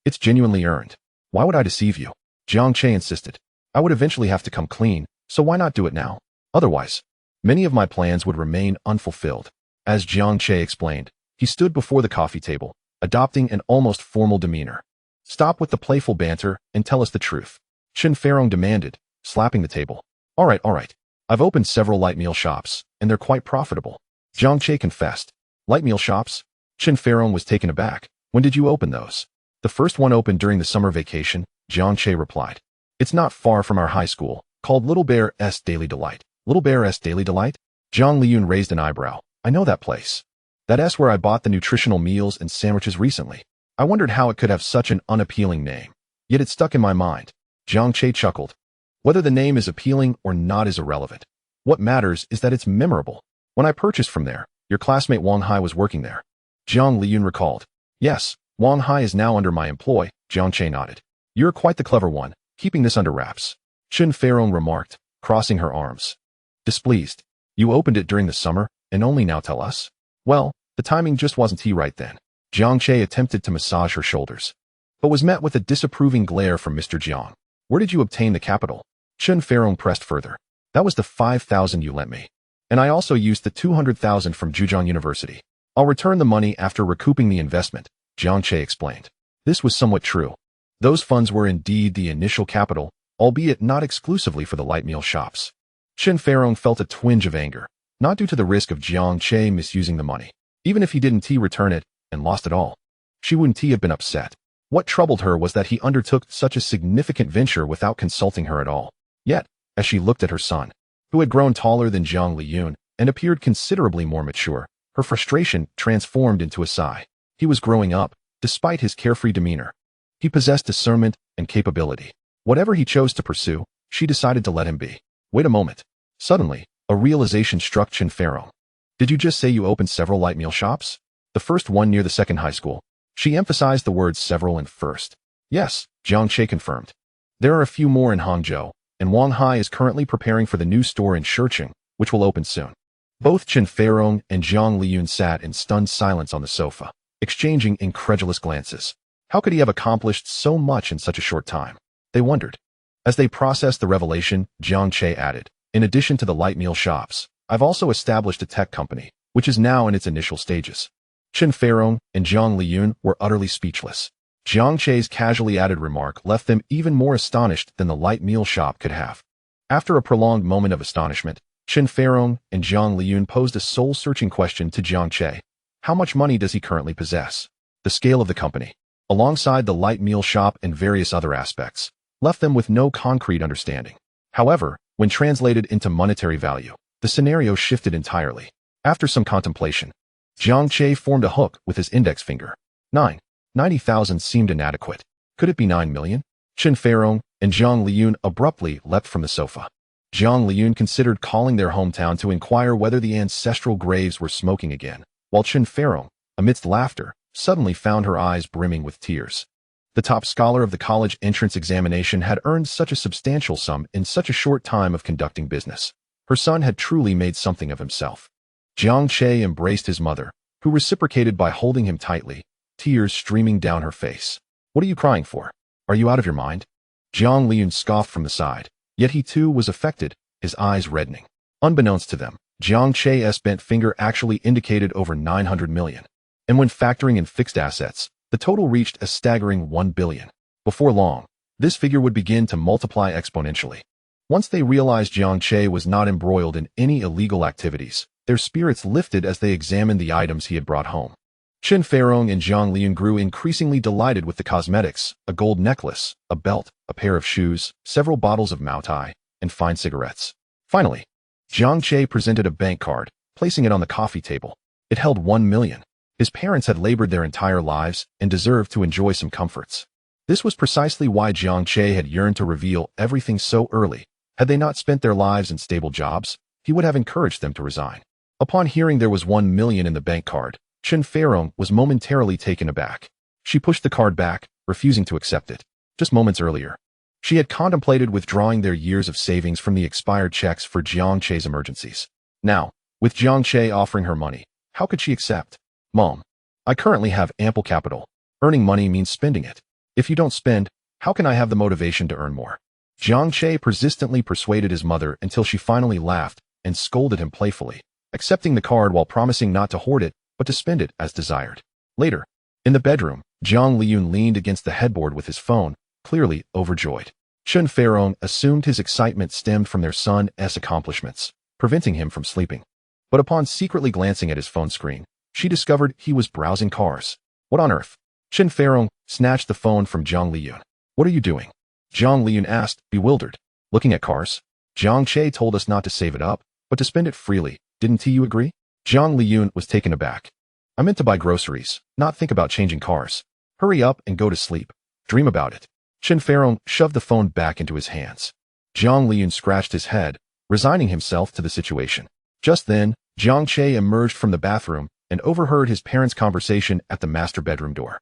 [SPEAKER 1] It's genuinely earned. Why would I deceive you? Jiang Che insisted. I would eventually have to come clean, so why not do it now? Otherwise, many of my plans would remain unfulfilled. As Jiang Che explained, he stood before the coffee table, adopting an almost formal demeanor. Stop with the playful banter and tell us the truth, Chen Feirong demanded, slapping the table. All right. I've opened several light meal shops, and they're quite profitable, Jiang Che confessed. Light meal shops? Chen Feirong was taken aback. When did you open those? The first one opened during the summer vacation, Jiang Che replied. It's not far from our high school, called Little Bear's Daily Delight. Little Bear's Daily Delight? Jiang Liyun raised an eyebrow. I know that place. That's where I bought the nutritional meals and sandwiches recently. I wondered how it could have such an unappealing name. Yet it stuck in my mind. Jiang Che chuckled. Whether the name is appealing or not is irrelevant. What matters is that it's memorable. When I purchased from there, your classmate Wang Hai was working there. Jiang Liyun recalled. Yes, Wang Hai is now under my employ, Jiang Che nodded. You're quite the clever one, keeping this under wraps, Chen Feirong remarked, crossing her arms. Displeased. You opened it during the summer, and only now tell us? Well, the timing just wasn't right then. Jiang Che attempted to massage her shoulders, but was met with a disapproving glare from Mr. Jiang. Where did you obtain the capital? Chen Feirong pressed further. That was the 5,000 you lent me. And I also used the 200,000 from Zhejiang University. I'll return the money after recouping the investment, Jiang Che explained. This was somewhat true. Those funds were indeed the initial capital, albeit not exclusively for the light meal shops. Chen Feirong felt a twinge of anger, not due to the risk of Jiang Che misusing the money. Even if he didn't return it and lost it all, she wouldn't have been upset. What troubled her was that he undertook such a significant venture without consulting her at all. Yet, as she looked at her son, who had grown taller than Jiang Liyun and appeared considerably more mature, her frustration transformed into a sigh. He was growing up, despite his carefree demeanor. He possessed discernment and capability. Whatever he chose to pursue, she decided to let him be. Wait a moment. Suddenly, a realization struck Chen Feirong. Did you just say you opened several light meal shops? The first one near the second high school. She emphasized the words several and first. Yes, Jiang Che confirmed. There are a few more in Hangzhou, and Wang Hai is currently preparing for the new store in Shicheng, which will open soon. Both Chen Feirong and Jiang Liyun sat in stunned silence on the sofa, exchanging incredulous glances. How could he have accomplished so much in such a short time? They wondered. As they processed the revelation, Jiang Che added, in addition to the light meal shops, I've also established a tech company, which is now in its initial stages. Chen Feirong and Jiang Liyun were utterly speechless. Jiang Che's casually added remark left them even more astonished than the light meal shop could have. After a prolonged moment of astonishment, Chen Feirong and Jiang Liyun posed a soul-searching question to Jiang Che. How much money does he currently possess? The scale of the company, alongside the light meal shop and various other aspects, left them with no concrete understanding. However, when translated into monetary value, the scenario shifted entirely. After some contemplation, Jiang Che formed a hook with his index finger. 90,000 seemed inadequate. Could it be 9 million? Chen Feirong and Jiang Liyun abruptly leapt from the sofa. Jiang Liyun considered calling their hometown to inquire whether the ancestral graves were smoking again, while Chen Feirong, amidst laughter, suddenly found her eyes brimming with tears. The top scholar of the college entrance examination had earned such a substantial sum in such a short time of conducting business. Her son had truly made something of himself. Jiang Che embraced his mother, who reciprocated by holding him tightly, tears streaming down her face. What are you crying for? Are you out of your mind? Jiang Liyun scoffed from the side, yet he too was affected, his eyes reddening. Unbeknownst to them, Jiang Che's bent finger actually indicated over 900 million. And when factoring in fixed assets, the total reached a staggering 1 billion. Before long, this figure would begin to multiply exponentially. Once they realized Jiang Che was not embroiled in any illegal activities, their spirits lifted as they examined the items he had brought home. Chen Feirong and Jiang Liyun grew increasingly delighted with the cosmetics, a gold necklace, a belt, a pair of shoes, several bottles of Maotai, and fine cigarettes. Finally, Jiang Che presented a bank card, placing it on the coffee table. It held 1 million. His parents had labored their entire lives and deserved to enjoy some comforts. This was precisely why Jiang Che had yearned to reveal everything so early. Had they not spent their lives in stable jobs, he would have encouraged them to resign. Upon hearing there was 1 million in the bank card, Chen Feirong was momentarily taken aback. She pushed the card back, refusing to accept it. Just moments earlier, she had contemplated withdrawing their years of savings from the expired checks for Jiang Che's emergencies. Now, with Jiang Che offering her money, how could she accept? Mom, I currently have ample capital. Earning money means spending it. If you don't spend, how can I have the motivation to earn more? Jiang Che persistently persuaded his mother until she finally laughed and scolded him playfully, accepting the card while promising not to hoard it, but to spend it as desired. Later, in the bedroom, Jiang Liyun leaned against the headboard with his phone, clearly overjoyed. Chen Feirong assumed his excitement stemmed from their son's accomplishments, preventing him from sleeping. But upon secretly glancing at his phone screen, she discovered he was browsing cars. What on earth? Chen Feirong snatched the phone from Jiang Liyun. What are you doing? Jiang Liyun asked, bewildered. Looking at cars? Jiang Che told us not to save it up, but to spend it freely. Didn't you agree? Jiang Liyun was taken aback. I meant to buy groceries, not think about changing cars. Hurry up and go to sleep. Dream about it. Chen Feirong shoved the phone back into his hands. Jiang Liyun scratched his head, resigning himself to the situation. Just then, Jiang Che emerged from the bathroom and overheard his parents' conversation at the master bedroom door.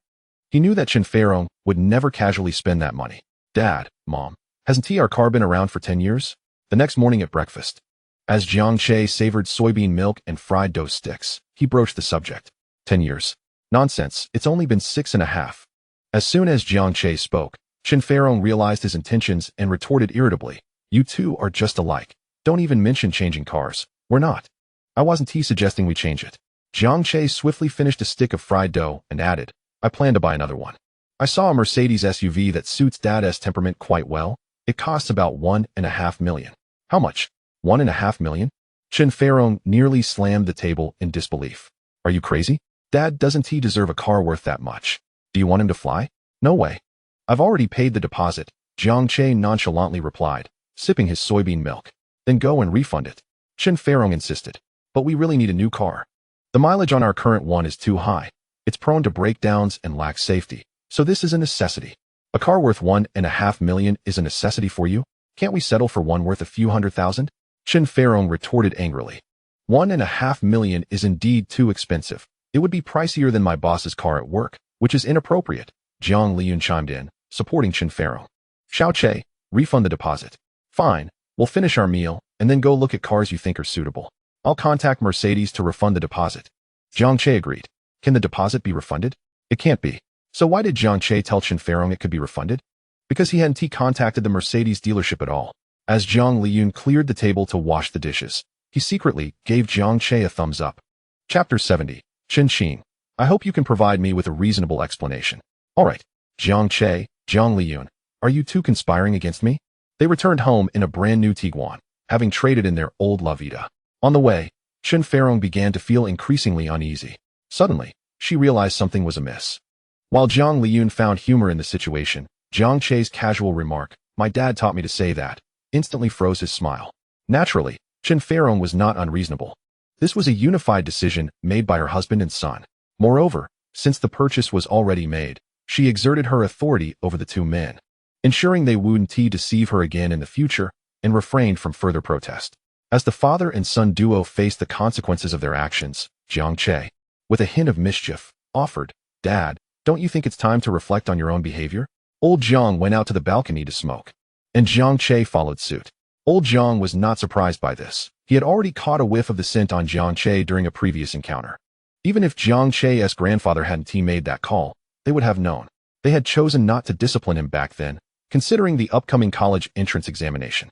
[SPEAKER 1] He knew that Chen Feirong would never casually spend that money. Dad, Mom, hasn't our car been around for 10 years? The next morning at breakfast, as Jiang Che savored soybean milk and fried dough sticks, he broached the subject. 10 years. Nonsense, it's only been 6.5. As soon as Jiang Che spoke, Chen Feirong realized his intentions and retorted irritably. You two are just alike. Don't even mention changing cars. We're not. I wasn't suggesting we change it. Jiang Che swiftly finished a stick of fried dough and added, I plan to buy another one. I saw a Mercedes SUV that suits Dad's temperament quite well. It costs about 1.5 million. How much? 1.5 million? Chen Feirong nearly slammed the table in disbelief. Are you crazy? Dad, doesn't he deserve a car worth that much? Do you want him to fly? No way. I've already paid the deposit, Jiang Che nonchalantly replied, sipping his soybean milk. Then go and refund it. Chen Feirong insisted. But we really need a new car. The mileage on our current one is too high. It's prone to breakdowns and lacks safety. So this is a necessity. A car worth 1.5 million is a necessity for you? Can't we settle for one worth a few $100,000? Chen Feirong retorted angrily. 1.5 million is indeed too expensive. It would be pricier than my boss's car at work, which is inappropriate. Jiang Liyun chimed in, supporting Chen Feirong. Xiao Che, refund the deposit. Fine, we'll finish our meal, and then go look at cars you think are suitable. I'll contact Mercedes to refund the deposit. Jiang Che agreed. Can the deposit be refunded? It can't be. So why did Jiang Che tell Chen Feirong it could be refunded? Because he hadn't contacted the Mercedes dealership at all. As Jiang Liyun cleared the table to wash the dishes, he secretly gave Jiang Che a thumbs up. Chapter 70. Chen Qing. I hope you can provide me with a reasonable explanation. All right. Jiang Che, Jiang Liyun, are you two conspiring against me? They returned home in a brand new Tiguan, having traded in their old La Vida. On the way, Chen Feirong began to feel increasingly uneasy. Suddenly, she realized something was amiss. While Jiang Liyun found humor in the situation, Jiang Che's casual remark, "My dad taught me to say that," instantly froze his smile. Naturally, Chen Feirong was not unreasonable. This was a unified decision made by her husband and son. Moreover, since the purchase was already made, she exerted her authority over the two men, ensuring they wouldn't deceive her again in the future and refrained from further protest. As the father and son duo faced the consequences of their actions, Jiang Che, with a hint of mischief, offered, "Dad, don't you think it's time to reflect on your own behavior?" Old Jiang went out to the balcony to smoke, and Jiang Che followed suit. Old Jiang was not surprised by this. He had already caught a whiff of the scent on Jiang Che during a previous encounter. Even if Jiang Che's grandfather hadn't made that call, they would have known. They had chosen not to discipline him back then, considering the upcoming college entrance examination.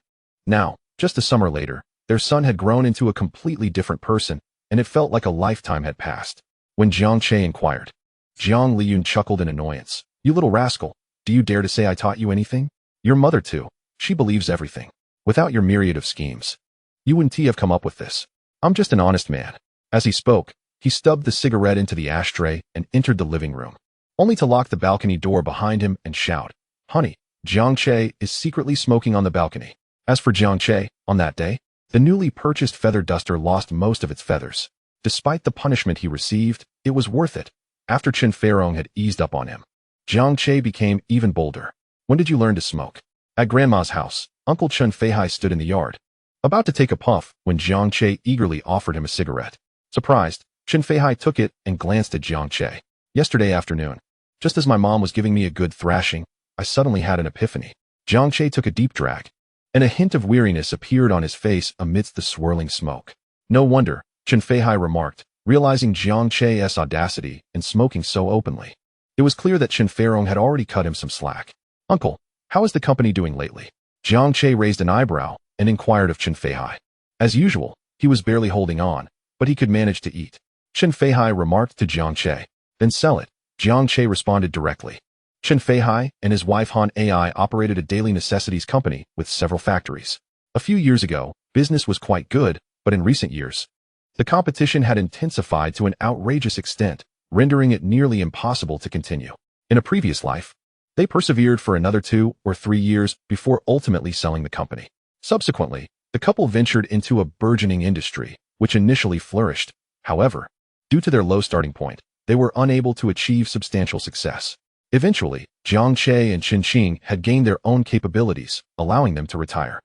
[SPEAKER 1] Now, just a summer later, their son had grown into a completely different person, and it felt like a lifetime had passed. When Jiang Che inquired, Jiang Liyun chuckled in annoyance. "You little rascal, do you dare to say I taught you anything? Your mother too. She believes everything. Without your myriad of schemes, you wouldn't have come up with this. I'm just an honest man." As he spoke, he stubbed the cigarette into the ashtray and entered the living room, only to lock the balcony door behind him and shout, "Honey, Jiang Che is secretly smoking on the balcony." As for Jiang Che, on that day, the newly purchased feather duster lost most of its feathers. Despite the punishment he received, it was worth it. After Chen Feirong had eased up on him, Jiang Che became even bolder. "When did you learn to smoke?" At Grandma's house, Uncle Chen Feihai stood in the yard, about to take a puff when Jiang Che eagerly offered him a cigarette. Surprised, Chen Feihai took it and glanced at Jiang Che. "Yesterday afternoon, just as my mom was giving me a good thrashing, I suddenly had an epiphany." Jiang Che took a deep drag, and a hint of weariness appeared on his face amidst the swirling smoke. "No wonder," Chen Feihai remarked, realizing Jiang Che's audacity in smoking so openly. It was clear that Chen Feirong had already cut him some slack. "Uncle, how is the company doing lately?" Jiang Che raised an eyebrow and inquired of Chen Feihai. As usual, he was barely holding on, but he could manage to eat. Chen Feihai remarked to Jiang Che, "Then sell it." Jiang Che responded directly. Chen Feihai and his wife Han Ai operated a daily necessities company with several factories. A few years ago, business was quite good, but in recent years, the competition had intensified to an outrageous extent, rendering it nearly impossible to continue. In a previous life, they persevered for another 2 or 3 years before ultimately selling the company. Subsequently, the couple ventured into a burgeoning industry, which initially flourished. However, due to their low starting point, they were unable to achieve substantial success. Eventually, Jiang Che and Chen Qing had gained their own capabilities, allowing them to retire.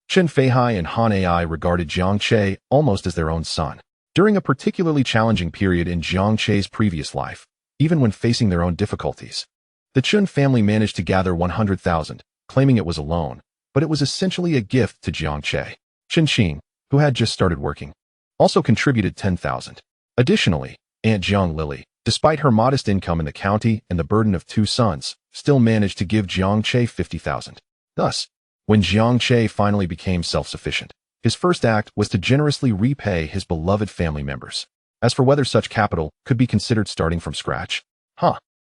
[SPEAKER 1] Chen Feihai and Han Ai regarded Jiang Che almost as their own son. During a particularly challenging period in Jiang Che's previous life, even when facing their own difficulties, the Chen family managed to gather 100,000, claiming it was a loan, but it was essentially a gift to Jiang Che. Chen Qing, who had just started working, also contributed 10,000. Additionally, Aunt Jiang Lily, despite her modest income in the county and the burden of 2 sons, still managed to give Jiang Che 50,000. Thus, when Jiang Che finally became self-sufficient, his first act was to generously repay his beloved family members. As for whether such capital could be considered starting from scratch,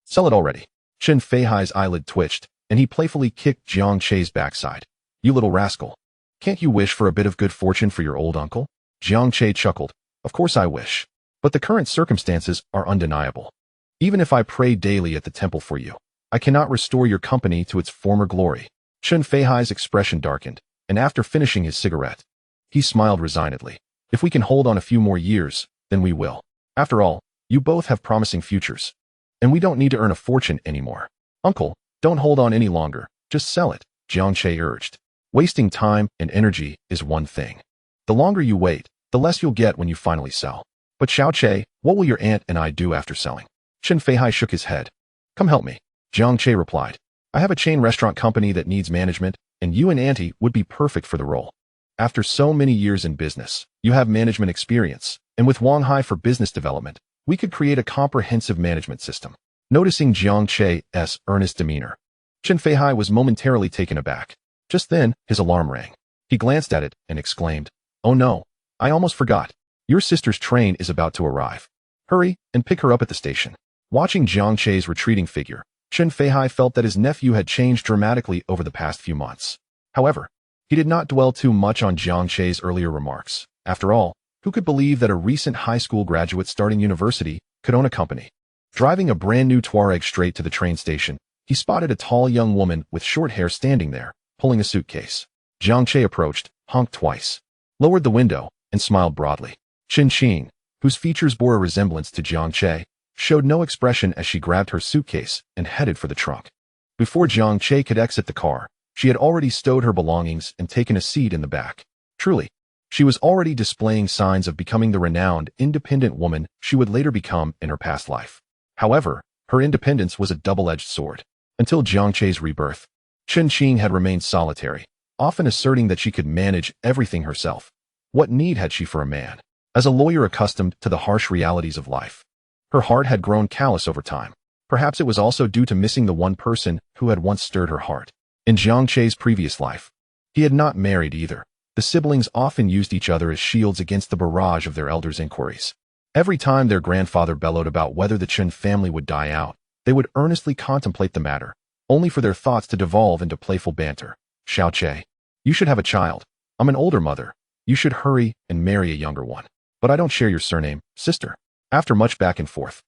[SPEAKER 1] sell it already. Chen Feihai's eyelid twitched, and he playfully kicked Jiang Che's backside. "You little rascal. Can't you wish for a bit of good fortune for your old uncle?" Jiang Che chuckled. "Of course I wish. But the current circumstances are undeniable. Even if I pray daily at the temple for you, I cannot restore your company to its former glory." Chen Feihai's expression darkened, and after finishing his cigarette, he smiled resignedly. "If we can hold on a few more years, then we will. After all, you both have promising futures, and we don't need to earn a fortune anymore." "Uncle, don't hold on any longer. Just sell it," Jiang Che urged. "Wasting time and energy is one thing. The longer you wait, the less you'll get when you finally sell." "But Xiao Che, what will your aunt and I do after selling?" Chen Feihai shook his head. "Come help me," Jiang Che replied. "I have a chain restaurant company that needs management, and you and Auntie would be perfect for the role. After so many years in business, you have management experience, and with Wang Hai for business development, we could create a comprehensive management system." Noticing Jiang Che's earnest demeanor, Chen Feihai was momentarily taken aback. Just then, his alarm rang. He glanced at it and exclaimed, "Oh no, I almost forgot. Your sister's train is about to arrive. Hurry and pick her up at the station." Watching Jiang Che's retreating figure, Chen Feihai felt that his nephew had changed dramatically over the past few months. However, He did not dwell too much on Jiang Che's earlier remarks. After all, who could believe that a recent high school graduate starting university could own a company? Driving a brand new Touareg straight to the train station, he spotted a tall young woman with short hair standing there, pulling a suitcase. Jiang Che approached, honked twice, lowered the window, and smiled broadly. Qing, whose features bore a resemblance to Jiang Che, showed no expression as she grabbed her suitcase and headed for the trunk. Before Jiang Che could exit the car, she had already stowed her belongings and taken a seat in the back. Truly, she was already displaying signs of becoming the renowned, independent woman she would later become in her past life. However, her independence was a double-edged sword. Until Jiang Che's rebirth, Qing had remained solitary, often asserting that she could manage everything herself. What need had she for a man? As a lawyer accustomed to the harsh realities of life, her heart had grown callous over time. Perhaps it was also due to missing the one person who had once stirred her heart. In Jiang Che's previous life, he had not married either. The siblings often used each other as shields against the barrage of their elders' inquiries. Every time their grandfather bellowed about whether the Chen family would die out, they would earnestly contemplate the matter, only for their thoughts to devolve into playful banter. Xiao Che, you should have a child. I'm an older mother. You should hurry and marry a younger one. But I don't share your surname, sister. After much back and forth,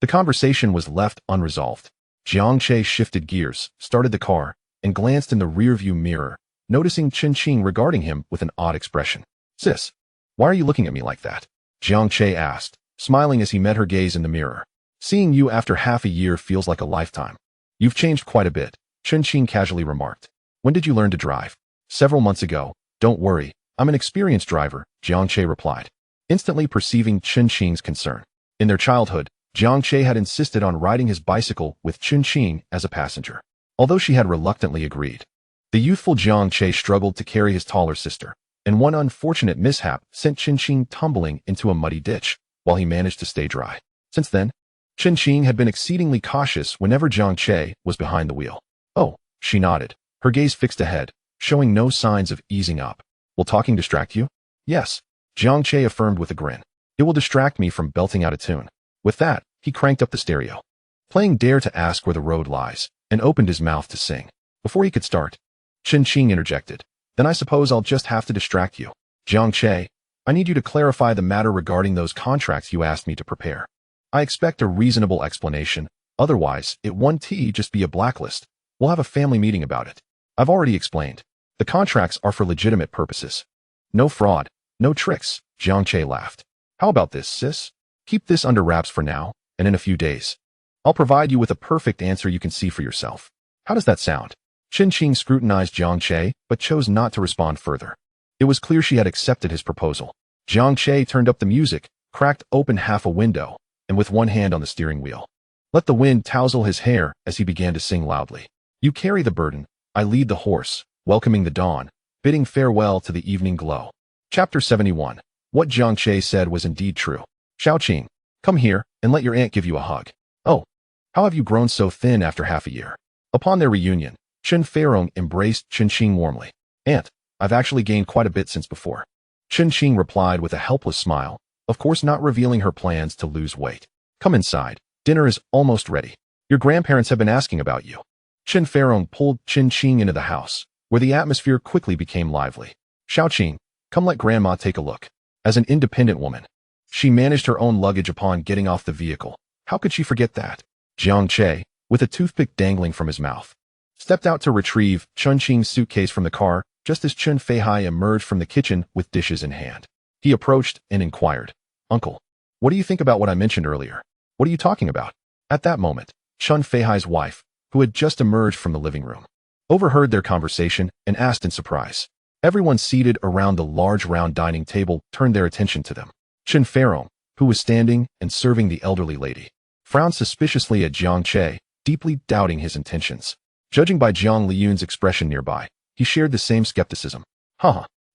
[SPEAKER 1] the conversation was left unresolved. Jiang Che shifted gears, started the car, and glanced in the rearview mirror, noticing Qing regarding him with an odd expression. Sis, why are you looking at me like that? Jiang Che asked, smiling as he met her gaze in the mirror. Seeing you after half a year feels like a lifetime. You've changed quite a bit, Qing casually remarked. When did you learn to drive? Several months ago. Don't worry, I'm an experienced driver, Jiang Che replied, instantly perceiving Qing's concern. In their childhood, Jiang Che had insisted on riding his bicycle with Qing as a passenger. Although she had reluctantly agreed, the youthful Jiang Che struggled to carry his taller sister, and one unfortunate mishap sent Qing tumbling into a muddy ditch, while he managed to stay dry. Since then, Qing had been exceedingly cautious whenever Jiang Che was behind the wheel. Oh, she nodded, her gaze fixed ahead, showing no signs of easing up. Will talking distract you? Yes, Jiang Che affirmed with a grin. It will distract me from belting out a tune. With that, he cranked up the stereo, playing Dare to Ask Where the Road Lies, and opened his mouth to sing. Before he could start, Qing interjected. Then I suppose I'll just have to distract you. Jiang Che, I need you to clarify the matter regarding those contracts you asked me to prepare. I expect a reasonable explanation, otherwise it won't just be a blacklist. We'll have a family meeting about it. I've already explained. The contracts are for legitimate purposes. No fraud, no tricks, Jiang Che laughed. How about this, sis? Keep this under wraps for now, and in a few days, I'll provide you with a perfect answer you can see for yourself. How does that sound? Qing scrutinized Jiang Che, but chose not to respond further. It was clear she had accepted his proposal. Jiang Che turned up the music, cracked open half a window, and with one hand on the steering wheel, let the wind tousle his hair as he began to sing loudly. You carry the burden, I lead the horse, welcoming the dawn, bidding farewell to the evening glow. Chapter 71. What Jiang Che said was indeed true. Xiaoqing, come here and let your aunt give you a hug. Oh, how have you grown so thin after half a year? Upon their reunion, Chen Feirong embraced Qing warmly. Aunt, I've actually gained quite a bit since before. Qing replied with a helpless smile, of course not revealing her plans to lose weight. Come inside, dinner is almost ready. Your grandparents have been asking about you. Chen Feirong pulled Qing into the house, where the atmosphere quickly became lively. Xiaoqing, come let grandma take a look. As an independent woman, she managed her own luggage upon getting off the vehicle. How could she forget that? Jiang Che, with a toothpick dangling from his mouth, stepped out to retrieve Qing's suitcase from the car just as Chen Feihai emerged from the kitchen with dishes in hand. He approached and inquired, Uncle, what do you think about what I mentioned earlier? What are you talking about? At that moment, Chen Feihai's wife, who had just emerged from the living room, overheard their conversation and asked in surprise. Everyone seated around the large round dining table turned their attention to them. Chen Feirong, who was standing and serving the elderly lady, frowned suspiciously at Jiang Che, deeply doubting his intentions. Judging by Jiang Liyun's expression nearby, he shared the same skepticism.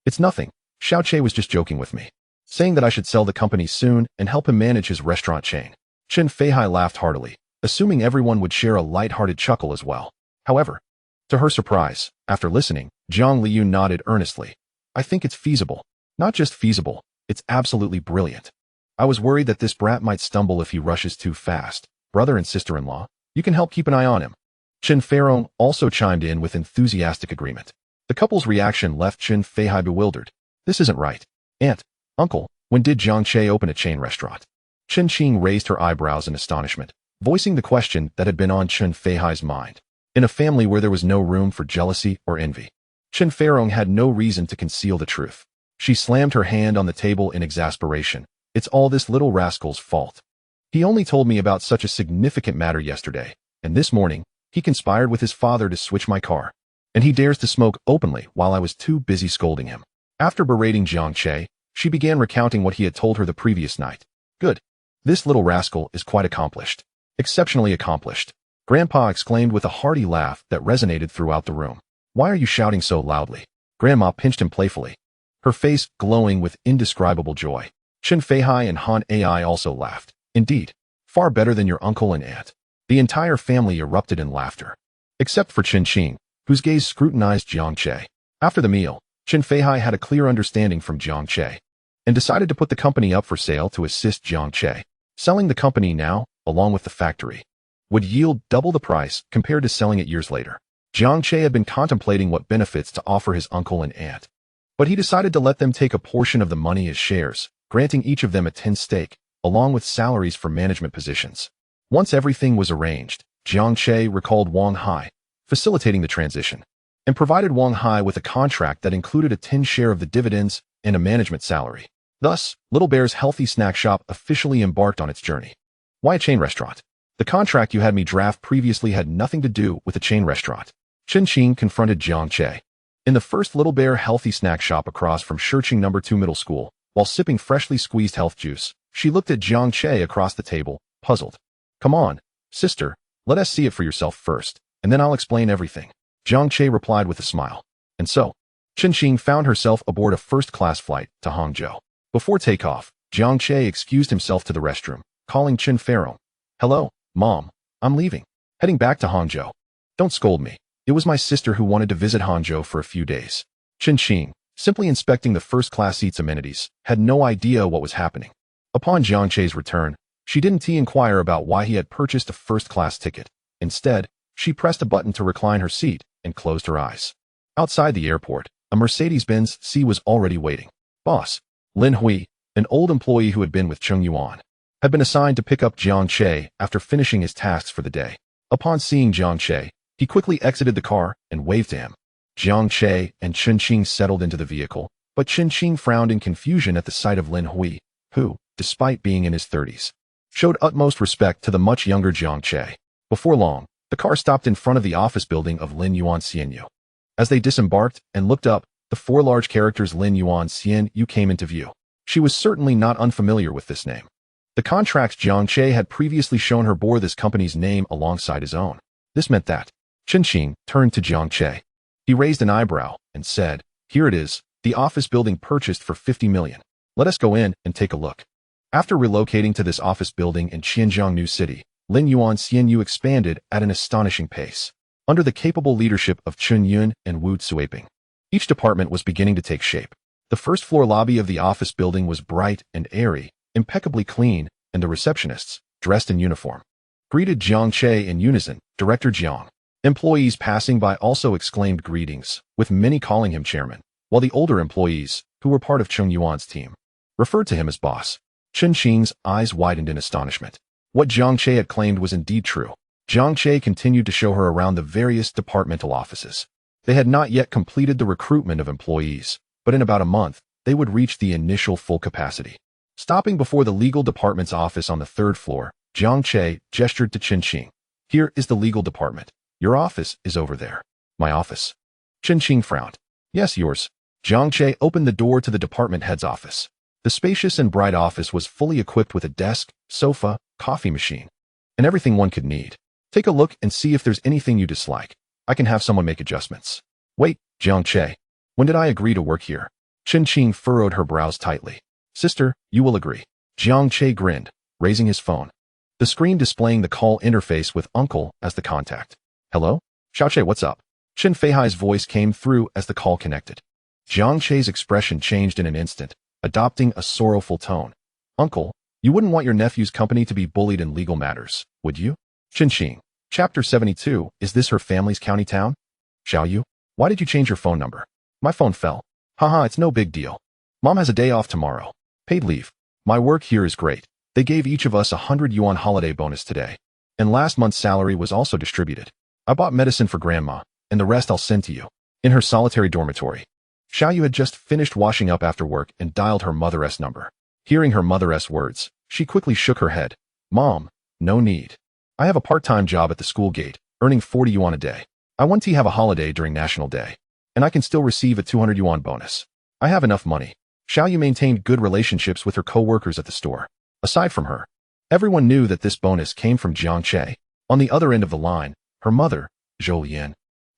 [SPEAKER 1] It's nothing. Xiao Che was just joking with me, saying that I should sell the company soon and help him manage his restaurant chain. Chen Feihai laughed heartily, assuming everyone would share a light-hearted chuckle as well. However, to her surprise, after listening, Jiang Liyun nodded earnestly. I think it's feasible. Not just feasible, it's absolutely brilliant. I was worried that this brat might stumble if he rushes too fast. Brother and sister-in-law, you can help keep an eye on him. Chen Feirong also chimed in with enthusiastic agreement. The couple's reaction left Chen Feihai bewildered. This isn't right. Aunt, uncle, when did Jiang Che open a chain restaurant? Chen Qing raised her eyebrows in astonishment, voicing the question that had been on Chen Feihai's mind. In a family where there was no room for jealousy or envy, Chen Feirong had no reason to conceal the truth. She slammed her hand on the table in exasperation. It's all this little rascal's fault. He only told me about such a significant matter yesterday, and this morning, he conspired with his father to switch my car. And he dares to smoke openly while I was too busy scolding him. After berating Jiang Che, she began recounting what he had told her the previous night. Good. This little rascal is quite accomplished. Exceptionally accomplished. Grandpa exclaimed with a hearty laugh that resonated throughout the room. Why are you shouting so loudly? Grandma pinched him playfully, her face glowing with indescribable joy. Chen Feihai and Han Ai also laughed. Indeed, far better than your uncle and aunt. The entire family erupted in laughter, except for Chen Qing, whose gaze scrutinized Jiang Che. After the meal, Chen Feihai had a clear understanding from Jiang Che and decided to put the company up for sale to assist Jiang Che. Selling the company now, along with the factory, would yield double the price compared to selling it years later. Jiang Che had been contemplating what benefits to offer his uncle and aunt, but he decided to let them take a portion of the money as shares, granting each of them a 10 stake, along with salaries for management positions. Once everything was arranged, Jiang Che recalled Wang Hai, facilitating the transition, and provided Wang Hai with a contract that included a 10 share of the dividends and a management salary. Thus, Little Bear's healthy snack shop officially embarked on its journey. Why a chain restaurant? The contract you had me draft previously had nothing to do with a chain restaurant. Chen Qing confronted Jiang Che. In the first Little Bear healthy snack shop across from Shurching No. 2 Middle School, while sipping freshly squeezed health juice, she looked at Jiang Che across the table, puzzled. Come on, sister, let us see it for yourself first, and then I'll explain everything. Jiang Che replied with a smile. And so, Chen Qing found herself aboard a first-class flight to Hangzhou. Before takeoff, Jiang Che excused himself to the restroom, calling Chen Feirong. Hello, Mom, I'm leaving. Heading back to Hangzhou. Don't scold me. It was my sister who wanted to visit Hangzhou for a few days. Chen Qing, simply inspecting the first-class seat's amenities, had no idea what was happening. Upon Jiang Che's return, she didn't inquire about why he had purchased a first-class ticket. Instead, she pressed a button to recline her seat and closed her eyes. Outside the airport, a Mercedes-Benz C was already waiting. Boss, Lin Hui, an old employee who had been with Cheng Yuan, had been assigned to pick up Jiang Che after finishing his tasks for the day. Upon seeing Jiang Che, he quickly exited the car and waved to him. Jiang Che and Chen Qing settled into the vehicle, but Chen Qing frowned in confusion at the sight of Lin Hui, who, despite being in his 30s, showed utmost respect to the much younger Jiang Che. Before long, the car stopped in front of the office building of Lin Yuan Xianyu. As they disembarked and looked up, the 4 large characters Lin Yuan Xianyu came into view. She was certainly not unfamiliar with this name. The contracts Jiang Che had previously shown her bore this company's name alongside his own. This meant that Chen Qing turned to Jiang Che. He raised an eyebrow and said, Here it is, the office building purchased for 50 million. Let us go in and take a look. After relocating to this office building in Qianjiang New City, Lin Yuan Xianyu expanded at an astonishing pace. Under the capable leadership of Chun Yun and Wu Tsuiping, each department was beginning to take shape. The first-floor lobby of the office building was bright and airy, impeccably clean, and the receptionists, dressed in uniform, greeted Jiang Che in unison. Director Jiang. Employees passing by also exclaimed greetings, with many calling him chairman, while the older employees, who were part of Cheng Yuan's team, referred to him as boss. Chen Qing's eyes widened in astonishment. What Jiang Che had claimed was indeed true. Jiang Che continued to show her around the various departmental offices. They had not yet completed the recruitment of employees, but in about a month, they would reach the initial full capacity. Stopping before the legal department's office on the 3rd floor, Jiang Che gestured to Chen Qing. Here is the legal department. Your office is over there. My office. Chen Qing frowned. Yes, yours. Jiang Che opened the door to the department head's office. The spacious and bright office was fully equipped with a desk, sofa, coffee machine, and everything one could need. Take a look and see if there's anything you dislike. I can have someone make adjustments. Wait, Jiang Che. When did I agree to work here? Chen Qing furrowed her brows tightly. Sister, you will agree. Jiang Che grinned, raising his phone, the screen displaying the call interface with Uncle as the contact. Hello? Xiao Che, what's up? Chen Feihai's voice came through as the call connected. Jiang Che's expression changed in an instant, adopting a sorrowful tone. Uncle, you wouldn't want your nephew's company to be bullied in legal matters, would you? Chen Qing. Chapter 72, is this her family's county town? Xiao Yu? Why did you change your phone number? My phone fell. Haha, it's no big deal. Mom has a day off tomorrow. Paid leave. My work here is great. They gave each of us a 100 yuan holiday bonus today. And last month's salary was also distributed. I bought medicine for grandma, and the rest I'll send to you. In her solitary dormitory, Xiaoyu had just finished washing up after work and dialed her mother's number. Hearing her mother's words, she quickly shook her head. Mom, no need. I have a part-time job at the school gate, earning 40 yuan a day. I want to have a holiday during National Day, and I can still receive a 200 yuan bonus. I have enough money. Xiaoyu maintained good relationships with her co-workers at the store. Aside from her, everyone knew that this bonus came from Jiang Che. On the other end of the line, her mother, Su Rongyin,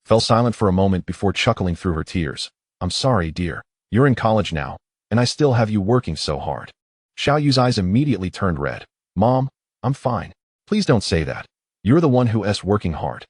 [SPEAKER 1] fell silent for a moment before chuckling through her tears. I'm sorry, dear. You're in college now, and I still have you working so hard. Xiaoyu's eyes immediately turned red. Mom, I'm fine. Please don't say that. You're the one who's working hard.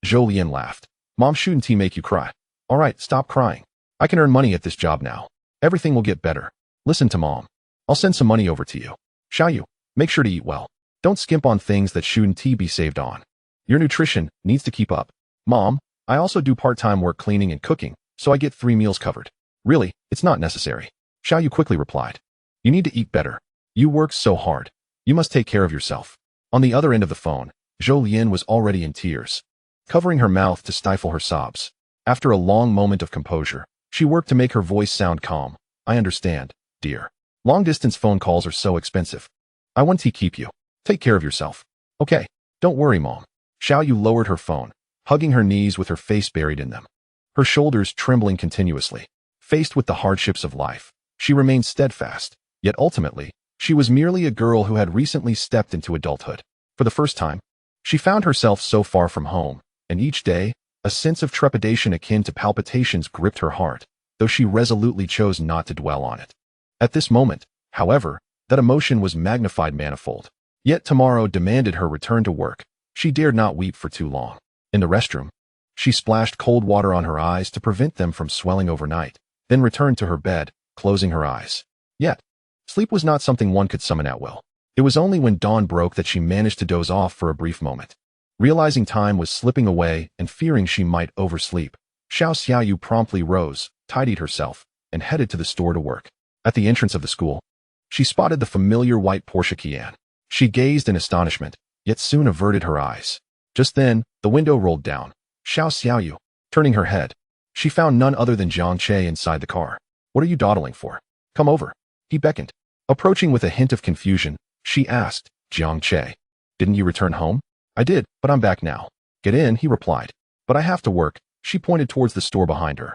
[SPEAKER 1] Su Rongyin laughed. Mom shouldn't make you cry. All right, stop crying. I can earn money at this job now. Everything will get better. Listen to Mom. I'll send some money over to you. Xiaoyu, make sure to eat well. Don't skimp on things that shouldn't be saved on. Your nutrition needs to keep up. Mom, I also do part-time work cleaning and cooking, so I get 3 meals covered. Really, it's not necessary. Xiaoyu quickly replied. You need to eat better. You work so hard. You must take care of yourself. On the other end of the phone, Su Rongyin was already in tears, covering her mouth to stifle her sobs. After a long moment of composure, she worked to make her voice sound calm. I understand, dear. Long-distance phone calls are so expensive. I want to keep you. Take care of yourself. Okay, don't worry, Mom. Xiaoyu lowered her phone, hugging her knees with her face buried in them, her shoulders trembling continuously. Faced with the hardships of life, she remained steadfast, yet ultimately, she was merely a girl who had recently stepped into adulthood. For the first time, she found herself so far from home, and each day, a sense of trepidation akin to palpitations gripped her heart, though she resolutely chose not to dwell on it. At this moment, however, that emotion was magnified manifold. Yet tomorrow demanded her return to work. She dared not weep for too long. In the restroom, she splashed cold water on her eyes to prevent them from swelling overnight, then returned to her bed, closing her eyes. Yet, sleep was not something one could summon at will. It was only when dawn broke that she managed to doze off for a brief moment. Realizing time was slipping away and fearing she might oversleep, Xiaoyu promptly rose, tidied herself, and headed to the store to work. At the entrance of the school, she spotted the familiar white Porsche Cayenne. She gazed in astonishment, yet soon averted her eyes. Just then, the window rolled down. Xiaoyu, turning her head, she found none other than Jiang Che inside the car. What are you dawdling for? Come over. He beckoned. Approaching with a hint of confusion, she asked, Jiang Che, didn't you return home? I did, but I'm back now. Get in, he replied. But I have to work. She pointed towards the store behind her.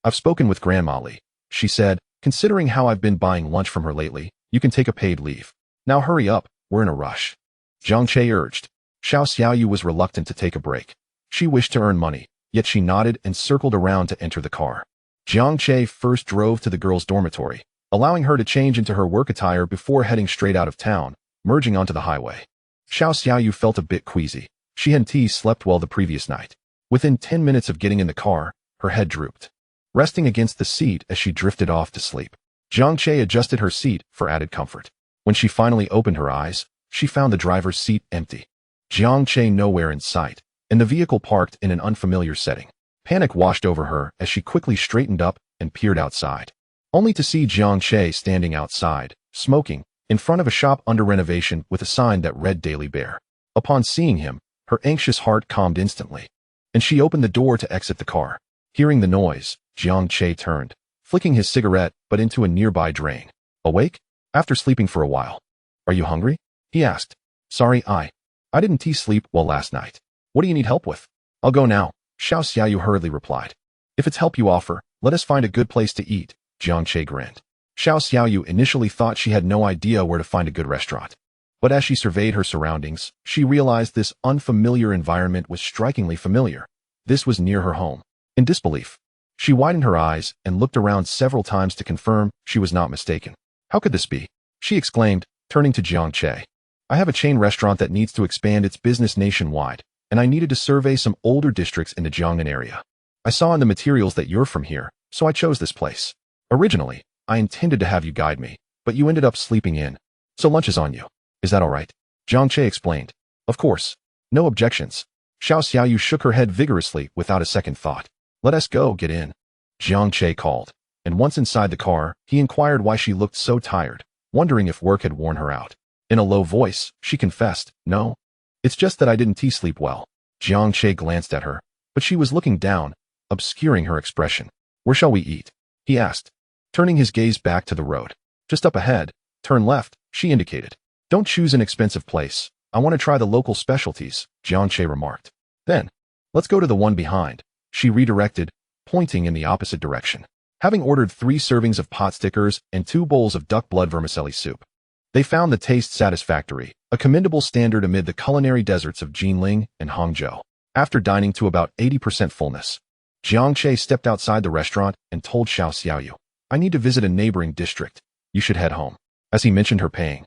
[SPEAKER 1] I've spoken with Grandma Li. She said, considering how I've been buying lunch from her lately, you can take a paid leave. Now hurry up, we're in a rush. Jiang Che urged. Xiaoyu was reluctant to take a break. She wished to earn money, yet she nodded and circled around to enter the car. Jiang Che first drove to the girls' dormitory, allowing her to change into her work attire before heading straight out of town, merging onto the highway. Xiaoyu felt a bit queasy. She hadn't slept well the previous night. Within 10 minutes of getting in the car, her head drooped, resting against the seat as she drifted off to sleep. Jiang Che adjusted her seat for added comfort. When she finally opened her eyes, she found the driver's seat empty. Jiang Che nowhere in sight, and the vehicle parked in an unfamiliar setting. Panic washed over her as she quickly straightened up and peered outside, only to see Jiang Che standing outside, smoking, in front of a shop under renovation with a sign that read Daily Bear. Upon seeing him, her anxious heart calmed instantly, and she opened the door to exit the car. Hearing the noise, Jiang Che turned, flicking his cigarette but into a nearby drain. Awake? After sleeping for a while. Are you hungry? He asked. Sorry, I didn't sleep well last night. What do you need help with? I'll go now, Xiaoyu hurriedly replied. If it's help you offer, let us find a good place to eat, Jiang Che grinned. Xiaoyu initially thought she had no idea where to find a good restaurant. But as she surveyed her surroundings, she realized this unfamiliar environment was strikingly familiar. This was near her home. In disbelief, she widened her eyes and looked around several times to confirm she was not mistaken. How could this be? She exclaimed, turning to Jiang Che. I have a chain restaurant that needs to expand its business nationwide, and I needed to survey some older districts in the Jiangnan area. I saw in the materials that you're from here, so I chose this place. Originally, I intended to have you guide me, but you ended up sleeping in, so lunch is on you. Is that all right? Jiang Che explained. Of course. No objections. Xiaoyu shook her head vigorously without a second thought. Let us go, get in. Jiang Che called, and once inside the car, he inquired why she looked so tired, wondering if work had worn her out. In a low voice, she confessed, "No. It's just that I didn't sleep well." Jiang Che glanced at her, but she was looking down, obscuring her expression. "Where shall we eat?" he asked, turning his gaze back to the road. "Just up ahead. Turn left," she indicated. "Don't choose an expensive place. I want to try the local specialties," Jiang Che remarked. "Then, let's go to the one behind," she redirected, pointing in the opposite direction. Having ordered 3 servings of pot stickers and 2 bowls of duck blood vermicelli soup, they found the taste satisfactory, a commendable standard amid the culinary deserts of Jinling and Hangzhou. After dining to about 80% fullness, Jiang Che stepped outside the restaurant and told Xiao Xiaoyu, "I need to visit a neighboring district. You should head home." As he mentioned her paying,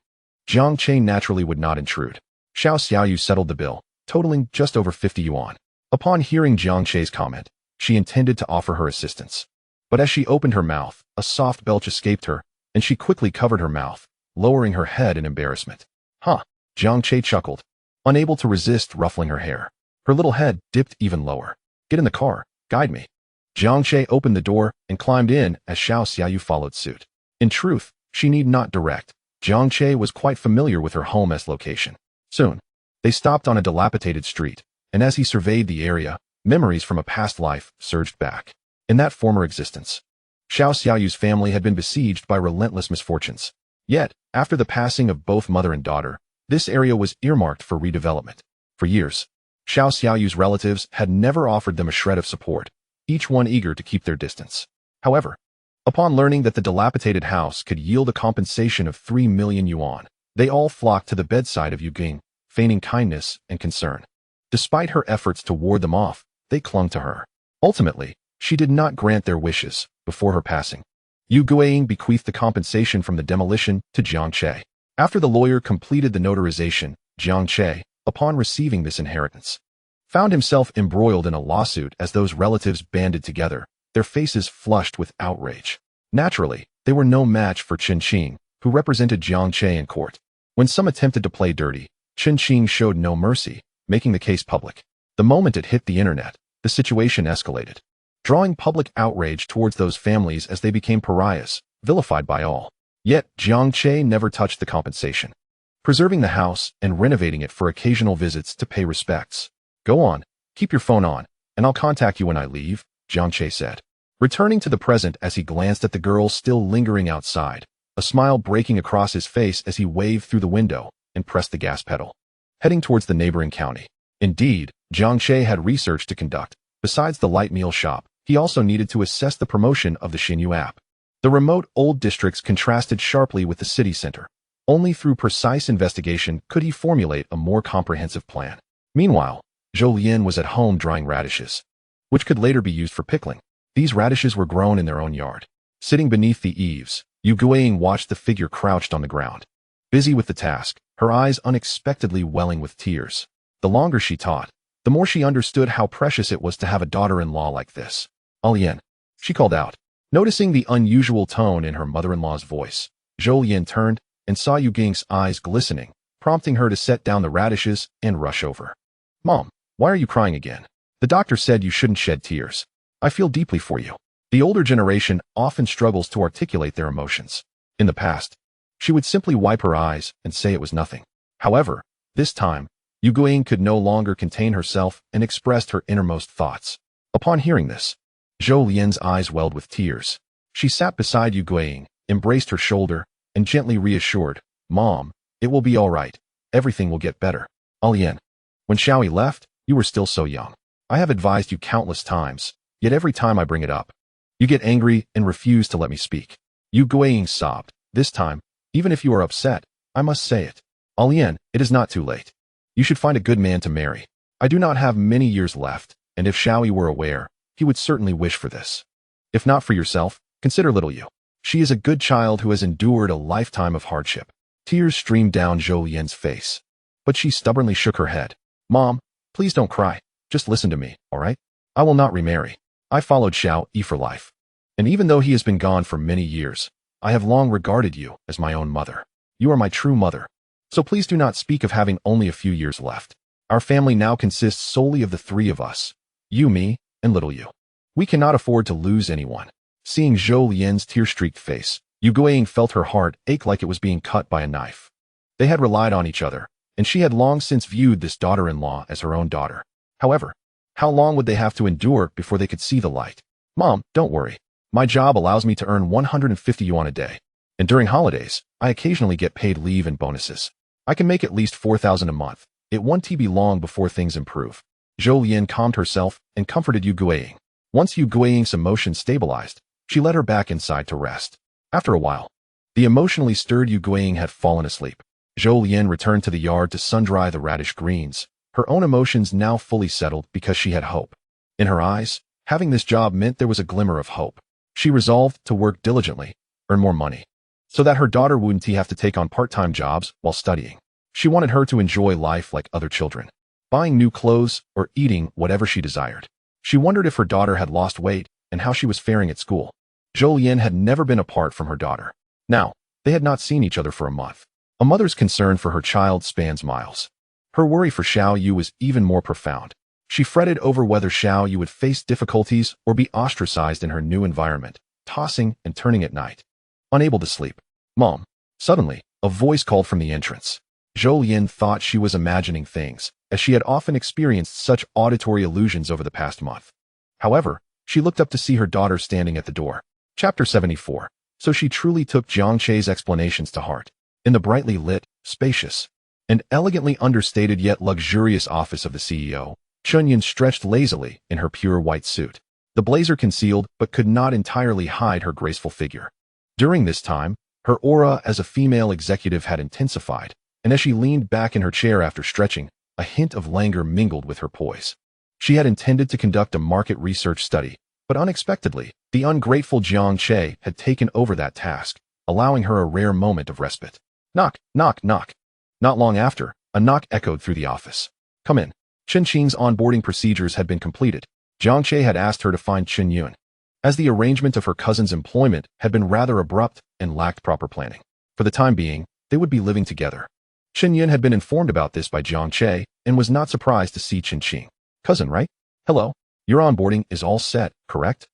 [SPEAKER 1] Jiang Che naturally would not intrude. Xiao Xiaoyu settled the bill, totaling just over 50 yuan. Upon hearing Jiang Che's comment, she intended to offer her assistance. But as she opened her mouth, a soft belch escaped her, and she quickly covered her mouth, lowering her head in embarrassment. "Huh," Jiang Che chuckled, unable to resist ruffling her hair. Her little head dipped even lower. "Get in the car, guide me." Jiang Che opened the door and climbed in as Xiao Xiaoyu followed suit. In truth, she need not direct. Jiang Che was quite familiar with her home's location. Soon, they stopped on a dilapidated street, and as he surveyed the area, memories from a past life surged back. In that former existence, Xiao Xiaoyu's family had been besieged by relentless misfortunes. Yet, after the passing of both mother and daughter, this area was earmarked for redevelopment. For years, Xiao Xiaoyu's relatives had never offered them a shred of support, each one eager to keep their distance. However, upon learning that the dilapidated house could yield a compensation of 3 million yuan, they all flocked to the bedside of Yu Ging, feigning kindness and concern. Despite her efforts to ward them off, they clung to her. Ultimately, she did not grant their wishes. Before her passing, Yu Guiying bequeathed the compensation from the demolition to Jiang Che. After the lawyer completed the notarization, Jiang Che, upon receiving this inheritance, found himself embroiled in a lawsuit as those relatives banded together, their faces flushed with outrage. Naturally, they were no match for Chen Qing, who represented Jiang Che in court. When some attempted to play dirty, Chen Qing showed no mercy, making the case public. The moment it hit the internet, the situation escalated, drawing public outrage towards those families as they became pariahs, vilified by all. Yet, Jiang Che never touched the compensation, preserving the house and renovating it for occasional visits to pay respects. "Go on, keep your phone on, and I'll contact you when I leave," Jiang Che said, returning to the present as he glanced at the girl still lingering outside, a smile breaking across his face as he waved through the window and pressed the gas pedal, heading towards the neighboring county. Indeed, Jiang Che had research to conduct. Besides the light meal shop, he also needed to assess the promotion of the Xinyu app. The remote old districts contrasted sharply with the city center. Only through precise investigation could he formulate a more comprehensive plan. Meanwhile, Zhou was at home drying radishes, which could later be used for pickling. These radishes were grown in their own yard. Sitting beneath the eaves, Yu Guiying watched the figure crouched on the ground, busy with the task, her eyes unexpectedly welling with tears. The longer she taught, the more she understood how precious it was to have a daughter-in-law like this. "Alian," she called out. Noticing the unusual tone in her mother-in-law's voice, Zhou Lian turned and saw Yu Ging's eyes glistening, prompting her to set down the radishes and rush over. "Mom, why are you crying again? The doctor said you shouldn't shed tears. I feel deeply for you." The older generation often struggles to articulate their emotions. In the past, she would simply wipe her eyes and say it was nothing. However, this time, Yu Guiying could no longer contain herself and expressed her innermost thoughts. Upon hearing this, Zhou Lian's eyes welled with tears. She sat beside Yu Guiying, embraced her shoulder, and gently reassured, "Mom, it will be all right. Everything will get better." "Alian, when Xiaoyi left, you were still so young. I have advised you countless times, yet every time I bring it up, you get angry and refuse to let me speak." Yu Guiying sobbed. "This time, even if you are upset, I must say it. Alian, it is not too late. You should find a good man to marry. I do not have many years left, and if Xiaoyi were aware, he would certainly wish for this. If not for yourself, consider little Yu. She is a good child who has endured a lifetime of hardship." Tears streamed down Zhou Lian's face, but she stubbornly shook her head. "Mom, please don't cry. Just listen to me, all right? I will not remarry. I followed Xiao Yi for life. And even though he has been gone for many years, I have long regarded you as my own mother. You are my true mother. So please do not speak of having only a few years left. Our family now consists solely of the 3 of us, you, me, and little Yu. We cannot afford to lose anyone. Seeing Zhou Lian's tear-streaked face, Yu Guiying felt her heart ache like it was being cut by a knife. They had relied on each other, and she had long since viewed this daughter-in-law as her own daughter. However, how long would they have to endure before they could see the light? Mom, don't worry. My job allows me to earn 150 yuan a day, and during holidays, I occasionally get paid leave and bonuses. I can make at least 4,000 a month. It won't be long before things improve. Zhou Lian calmed herself and comforted Yu Guiying. Once Yu Guiying's emotions stabilized, she led her back inside to rest. After a while, the emotionally stirred Yu Guiying had fallen asleep. Zhou Lian returned to the yard to sun-dry the radish greens, her own emotions now fully settled because she had hope. In her eyes, having this job meant there was a glimmer of hope. She resolved to work diligently, earn more money, so that her daughter wouldn't have to take on part-time jobs while studying. She wanted her to enjoy life like other children, buying new clothes or eating whatever she desired. She wondered if her daughter had lost weight and how she was faring at school. Zhou Lian had never been apart from her daughter. Now, they had not seen each other for a month. A mother's concern for her child spans miles. Her worry for Xiao Yu was even more profound. She fretted over whether Xiao Yu would face difficulties or be ostracized in her new environment, tossing and turning at night. Unable to sleep. Mom. Suddenly, a voice called from the entrance. Zhou Lian thought she was imagining things, as she had often experienced such auditory illusions over the past month. However, she looked up to see her daughter standing at the door. Chapter 74. So she truly took Jiang Che's explanations to heart. In the brightly lit, spacious, and elegantly understated yet luxurious office of the CEO, Chunyin stretched lazily in her pure white suit. The blazer concealed but could not entirely hide her graceful figure. During this time, her aura as a female executive had intensified, and as she leaned back in her chair after stretching, a hint of languor mingled with her poise. She had intended to conduct a market research study, but unexpectedly, the ungrateful Jiang Che had taken over that task, allowing her a rare moment of respite. Knock, knock, knock. Not long after, a knock echoed through the office. Come in. Chen Qing's onboarding procedures had been completed. Jiang Che had asked her to find Chen Yun, as the arrangement of her cousin's employment had been rather abrupt and lacked proper planning. For the time being, they would be living together. Chen Yun had been informed about this by Jiang Che and was not surprised to see Chen Qing. Cousin, right? Hello. Your onboarding is all set, correct?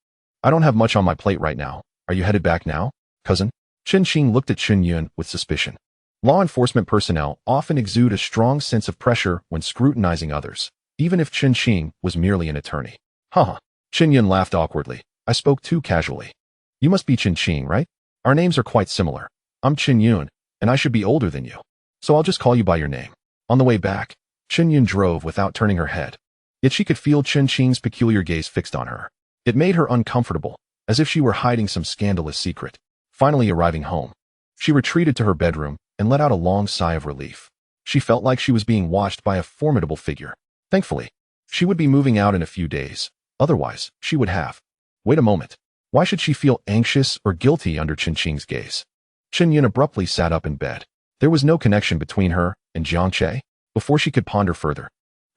[SPEAKER 1] I don't have much on my plate right now. Are you headed back now, cousin? Chen Qing looked at Chen Yun with suspicion. Law enforcement personnel often exude a strong sense of pressure when scrutinizing others, even if Chen Qing was merely an attorney. Haha. Chen Yun laughed awkwardly. I spoke too casually. You must be Chen Qing, right? Our names are quite similar. I'm Chen Yun, and I should be older than you. So I'll just call you by your name. On the way back, Chen Yun drove without turning her head. Yet she could feel Chen Qing's peculiar gaze fixed on her. It made her uncomfortable, as if she were hiding some scandalous secret. Finally arriving home, she retreated to her bedroom and let out a long sigh of relief. She felt like she was being watched by a formidable figure. Thankfully, she would be moving out in a few days. Otherwise, she would have. Wait a moment. Why should she feel anxious or guilty under Chen Qing's gaze? Chen Yun abruptly sat up in bed. There was no connection between her and Jiang Che. Before she could ponder further,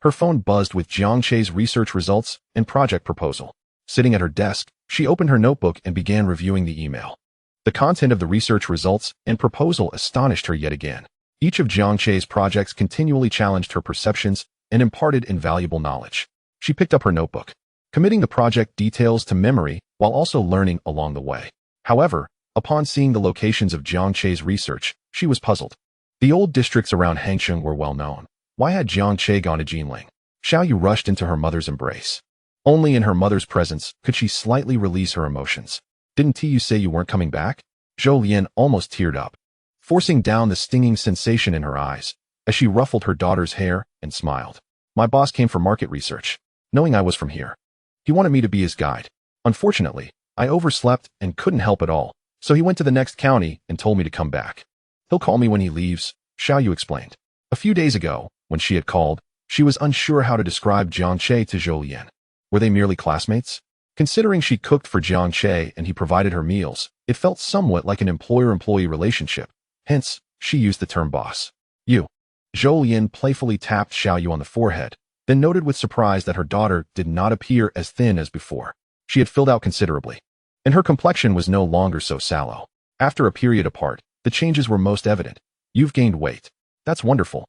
[SPEAKER 1] her phone buzzed with Jiang Che's research results and project proposal. Sitting at her desk, she opened her notebook and began reviewing the email. The content of the research results and proposal astonished her yet again. Each of Jiang Che's projects continually challenged her perceptions and imparted invaluable knowledge. She picked up her notebook, committing the project details to memory while also learning along the way. However, upon seeing the locations of Jiang Che's research, she was puzzled. The old districts around Hangsheng were well known. Why had Jiang Che gone to Jinling? Xiao Yu rushed into her mother's embrace. Only in her mother's presence could she slightly release her emotions. Didn't you say you weren't coming back? Zhou Lian almost teared up, forcing down the stinging sensation in her eyes, as she ruffled her daughter's hair and smiled. My boss came for market research, knowing I was from here. He wanted me to be his guide. Unfortunately, I overslept and couldn't help at all, so he went to the next county and told me to come back. He'll call me when he leaves, Xiao Yu explained. A few days ago, when she had called, she was unsure how to describe Jiang Che to Zhou Lian. Were they merely classmates? Considering she cooked for Jiang Che and he provided her meals, it felt somewhat like an employer-employee relationship. Hence, she used the term boss. You. Zhou Lian playfully tapped Xiao Yu on the forehead, then noted with surprise that her daughter did not appear as thin as before. She had filled out considerably, and her complexion was no longer so sallow. After a period apart, the changes were most evident. You've gained weight. That's wonderful.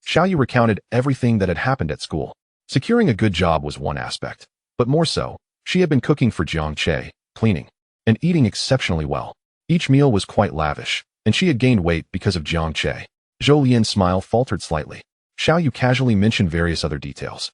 [SPEAKER 1] Xiao Yu recounted everything that had happened at school. Securing a good job was one aspect, but more so, She had been cooking for Jiang Che, cleaning, and eating exceptionally well. Each meal was quite lavish, and she had gained weight because of Jiang Che. Zhou Lian's smile faltered slightly. Xiaoyu casually mentioned various other details.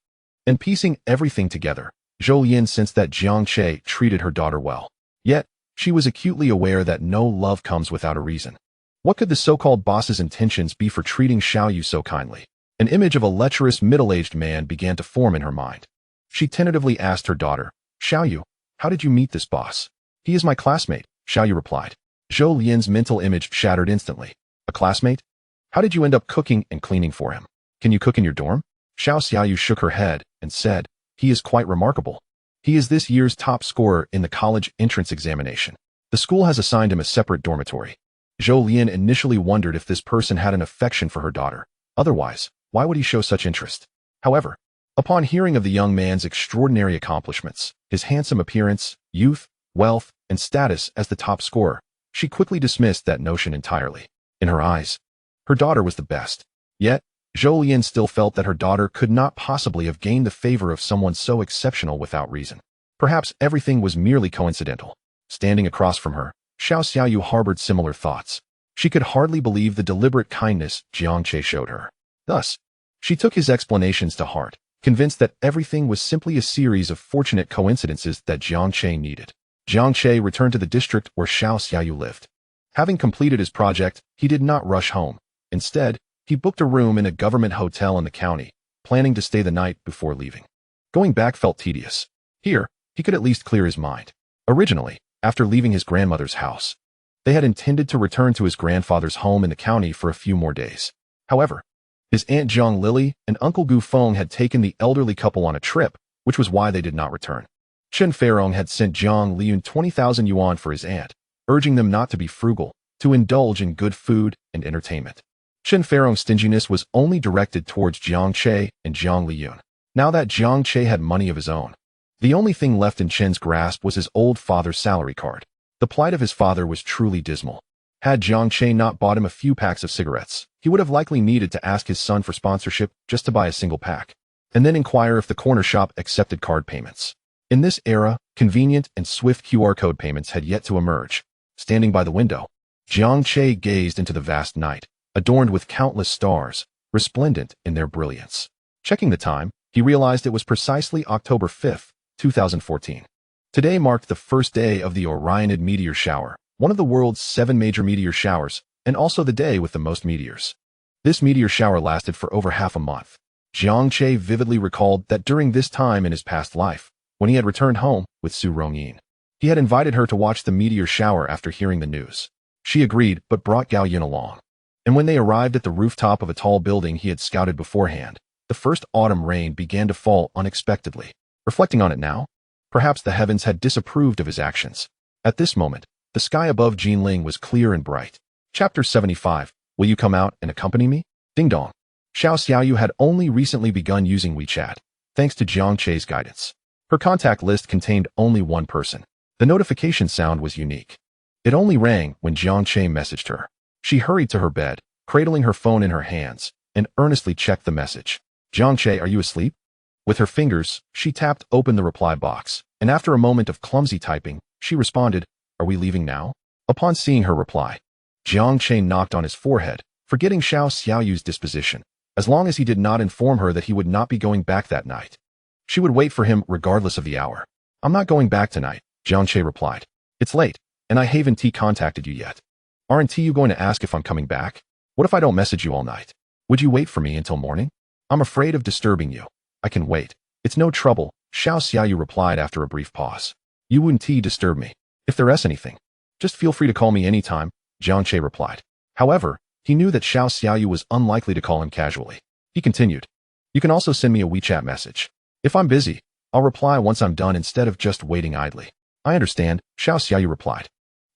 [SPEAKER 1] And piecing everything together, Zhou Lian sensed that Jiang Che treated her daughter well. Yet, she was acutely aware that no love comes without a reason. What could the so-called boss's intentions be for treating Xiaoyu so kindly? An image of a lecherous middle-aged man began to form in her mind. She tentatively asked her daughter, Xiaoyu, how did you meet this boss? He is my classmate, Xiaoyu replied. Zhou Lian's mental image shattered instantly. A classmate? How did you end up cooking and cleaning for him? Can you cook in your dorm? Xiaoyu shook her head and said, he is quite remarkable. He is this year's top scorer in the college entrance examination. The school has assigned him a separate dormitory. Zhou Lian initially wondered if this person had an affection for her daughter. Otherwise, why would he show such interest? However, upon hearing of the young man's extraordinary accomplishments, his handsome appearance, youth, wealth, and status as the top scorer, she quickly dismissed that notion entirely. In her eyes, her daughter was the best. Yet, Zhou Lian still felt that her daughter could not possibly have gained the favor of someone so exceptional without reason. Perhaps everything was merely coincidental. Standing across from her, Xiaoyu harbored similar thoughts. She could hardly believe the deliberate kindness Jiang Che showed her. Thus, she took his explanations to heart, convinced that everything was simply a series of fortunate coincidences that Jiang Che needed. Jiang Che returned to the district where Xiaoyu lived. Having completed his project, he did not rush home. Instead, he booked a room in a government hotel in the county, planning to stay the night before leaving. Going back felt tedious. Here, he could at least clear his mind. Originally, after leaving his grandmother's house, they had intended to return to his grandfather's home in the county for a few more days. However, his Aunt Zhang Lily and Uncle Gu Feng had taken the elderly couple on a trip, which was why they did not return. Chen Feirong had sent Zhang Liyun 20,000 yuan for his aunt, urging them not to be frugal, to indulge in good food and entertainment. Chen Feirong's stinginess was only directed towards Jiang Che and Zhang Liyun. Now that Jiang Che had money of his own, the only thing left in Chen's grasp was his old father's salary card. The plight of his father was truly dismal. Had Jiang Che not bought him a few packs of cigarettes, he would have likely needed to ask his son for sponsorship just to buy a single pack, and then inquire if the corner shop accepted card payments. In this era, convenient and swift QR code payments had yet to emerge. Standing by the window, Jiang Che gazed into the vast night, adorned with countless stars, resplendent in their brilliance. Checking the time, he realized it was precisely October 5th, 2014. Today marked the first day of the Orionid meteor shower, one of the world's 7 major meteor showers, and also the day with the most meteors. This meteor shower lasted for over half a month. Jiang Che vividly recalled that during this time in his past life, when he had returned home with Su Rongyin, he had invited her to watch the meteor shower after hearing the news. She agreed but brought Gao Yin along. And when they arrived at the rooftop of a tall building he had scouted beforehand, the first autumn rain began to fall unexpectedly. Reflecting on it now, perhaps the heavens had disapproved of his actions. At this moment, the sky above Jinling was clear and bright. Chapter 75. Will you come out and accompany me? Ding dong. Xiaoyu had only recently begun using WeChat, thanks to Jiang Che's guidance. Her contact list contained only one person. The notification sound was unique. It only rang when Jiang Che messaged her. She hurried to her bed, cradling her phone in her hands, and earnestly checked the message. Jiang Che, are you asleep? With her fingers, she tapped open the reply box, and after a moment of clumsy typing, she responded, are we leaving now? Upon seeing her reply, Jiang Che knocked on his forehead, forgetting Xiaoyu's disposition. As long as he did not inform her that he would not be going back that night, she would wait for him regardless of the hour. I'm not going back tonight, Jiang Che replied. It's late, and I haven't contacted you yet. Aren't you going to ask if I'm coming back? What if I don't message you all night? Would you wait for me until morning? I'm afraid of disturbing you. I can wait. It's no trouble, Xiaoyu replied after a brief pause. You wouldn't disturb me. If there is anything, just feel free to call me anytime, Jiang Che replied. However, he knew that Xiaoyu was unlikely to call him casually. He continued, you can also send me a WeChat message. If I'm busy, I'll reply once I'm done instead of just waiting idly. I understand, Xiaoyu replied.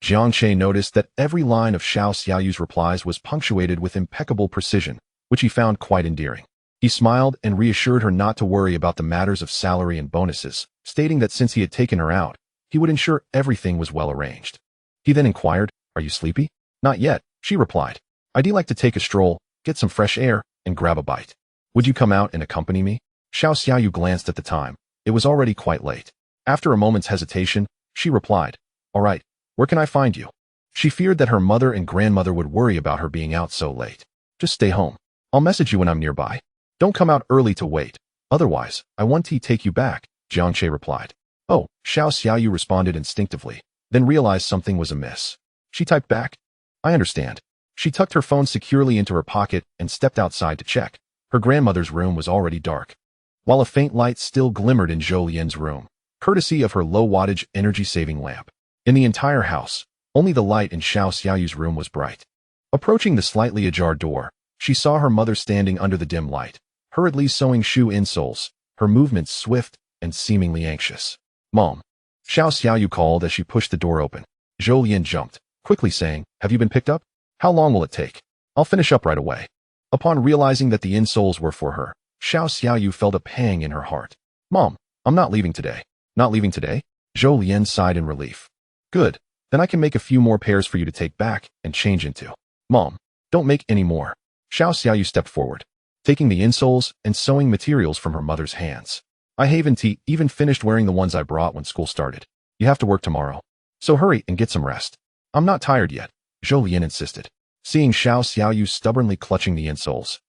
[SPEAKER 1] Jiang Che noticed that every line of Xiaoyu's replies was punctuated with impeccable precision, which he found quite endearing. He smiled and reassured her not to worry about the matters of salary and bonuses, stating that since he had taken her out, he would ensure everything was well arranged. He then inquired, are you sleepy? Not yet, she replied. I'd like to take a stroll, get some fresh air, and grab a bite. Would you come out and accompany me? Xiaoyu glanced at the time. It was already quite late. After a moment's hesitation, she replied, "All right, where can I find you?" She feared that her mother and grandmother would worry about her being out so late. "Just stay home. I'll message you when I'm nearby. Don't come out early to wait. Otherwise, I want to take you back," Jiang Che replied. "Oh," Xiao Xiaoyu responded instinctively, then realized something was amiss. She typed back, "I understand." She tucked her phone securely into her pocket and stepped outside to check. Her grandmother's room was already dark, while a faint light still glimmered in Zhou Yin's room, courtesy of her low-wattage energy-saving lamp. In the entire house, only the light in Xiao Xiaoyu's room was bright. Approaching the slightly ajar door, she saw her mother standing under the dim light, hurriedly sewing shoe insoles, her movements swift and seemingly anxious. "Mom," Xiao Xiaoyu called as she pushed the door open. Zhou Yin jumped, quickly saying, "Have you been picked up? How long will it take? I'll finish up right away." Upon realizing that the insoles were for her, Xiao Xiaoyu felt a pang in her heart. "Mom, I'm not leaving today." "Not leaving today?" Zhou Yin sighed in relief. "Good, then I can make a few more pairs for you to take back and change into." "Mom, don't make any more." Xiao Xiaoyu stepped forward, taking the insoles and sewing materials from her mother's hands. "I haven't even finished wearing the ones I brought when school started. You have to work tomorrow, so hurry and get some rest." "I'm not tired yet," Zhou Yin insisted, seeing Xiao Xiaoyu stubbornly clutching the insoles.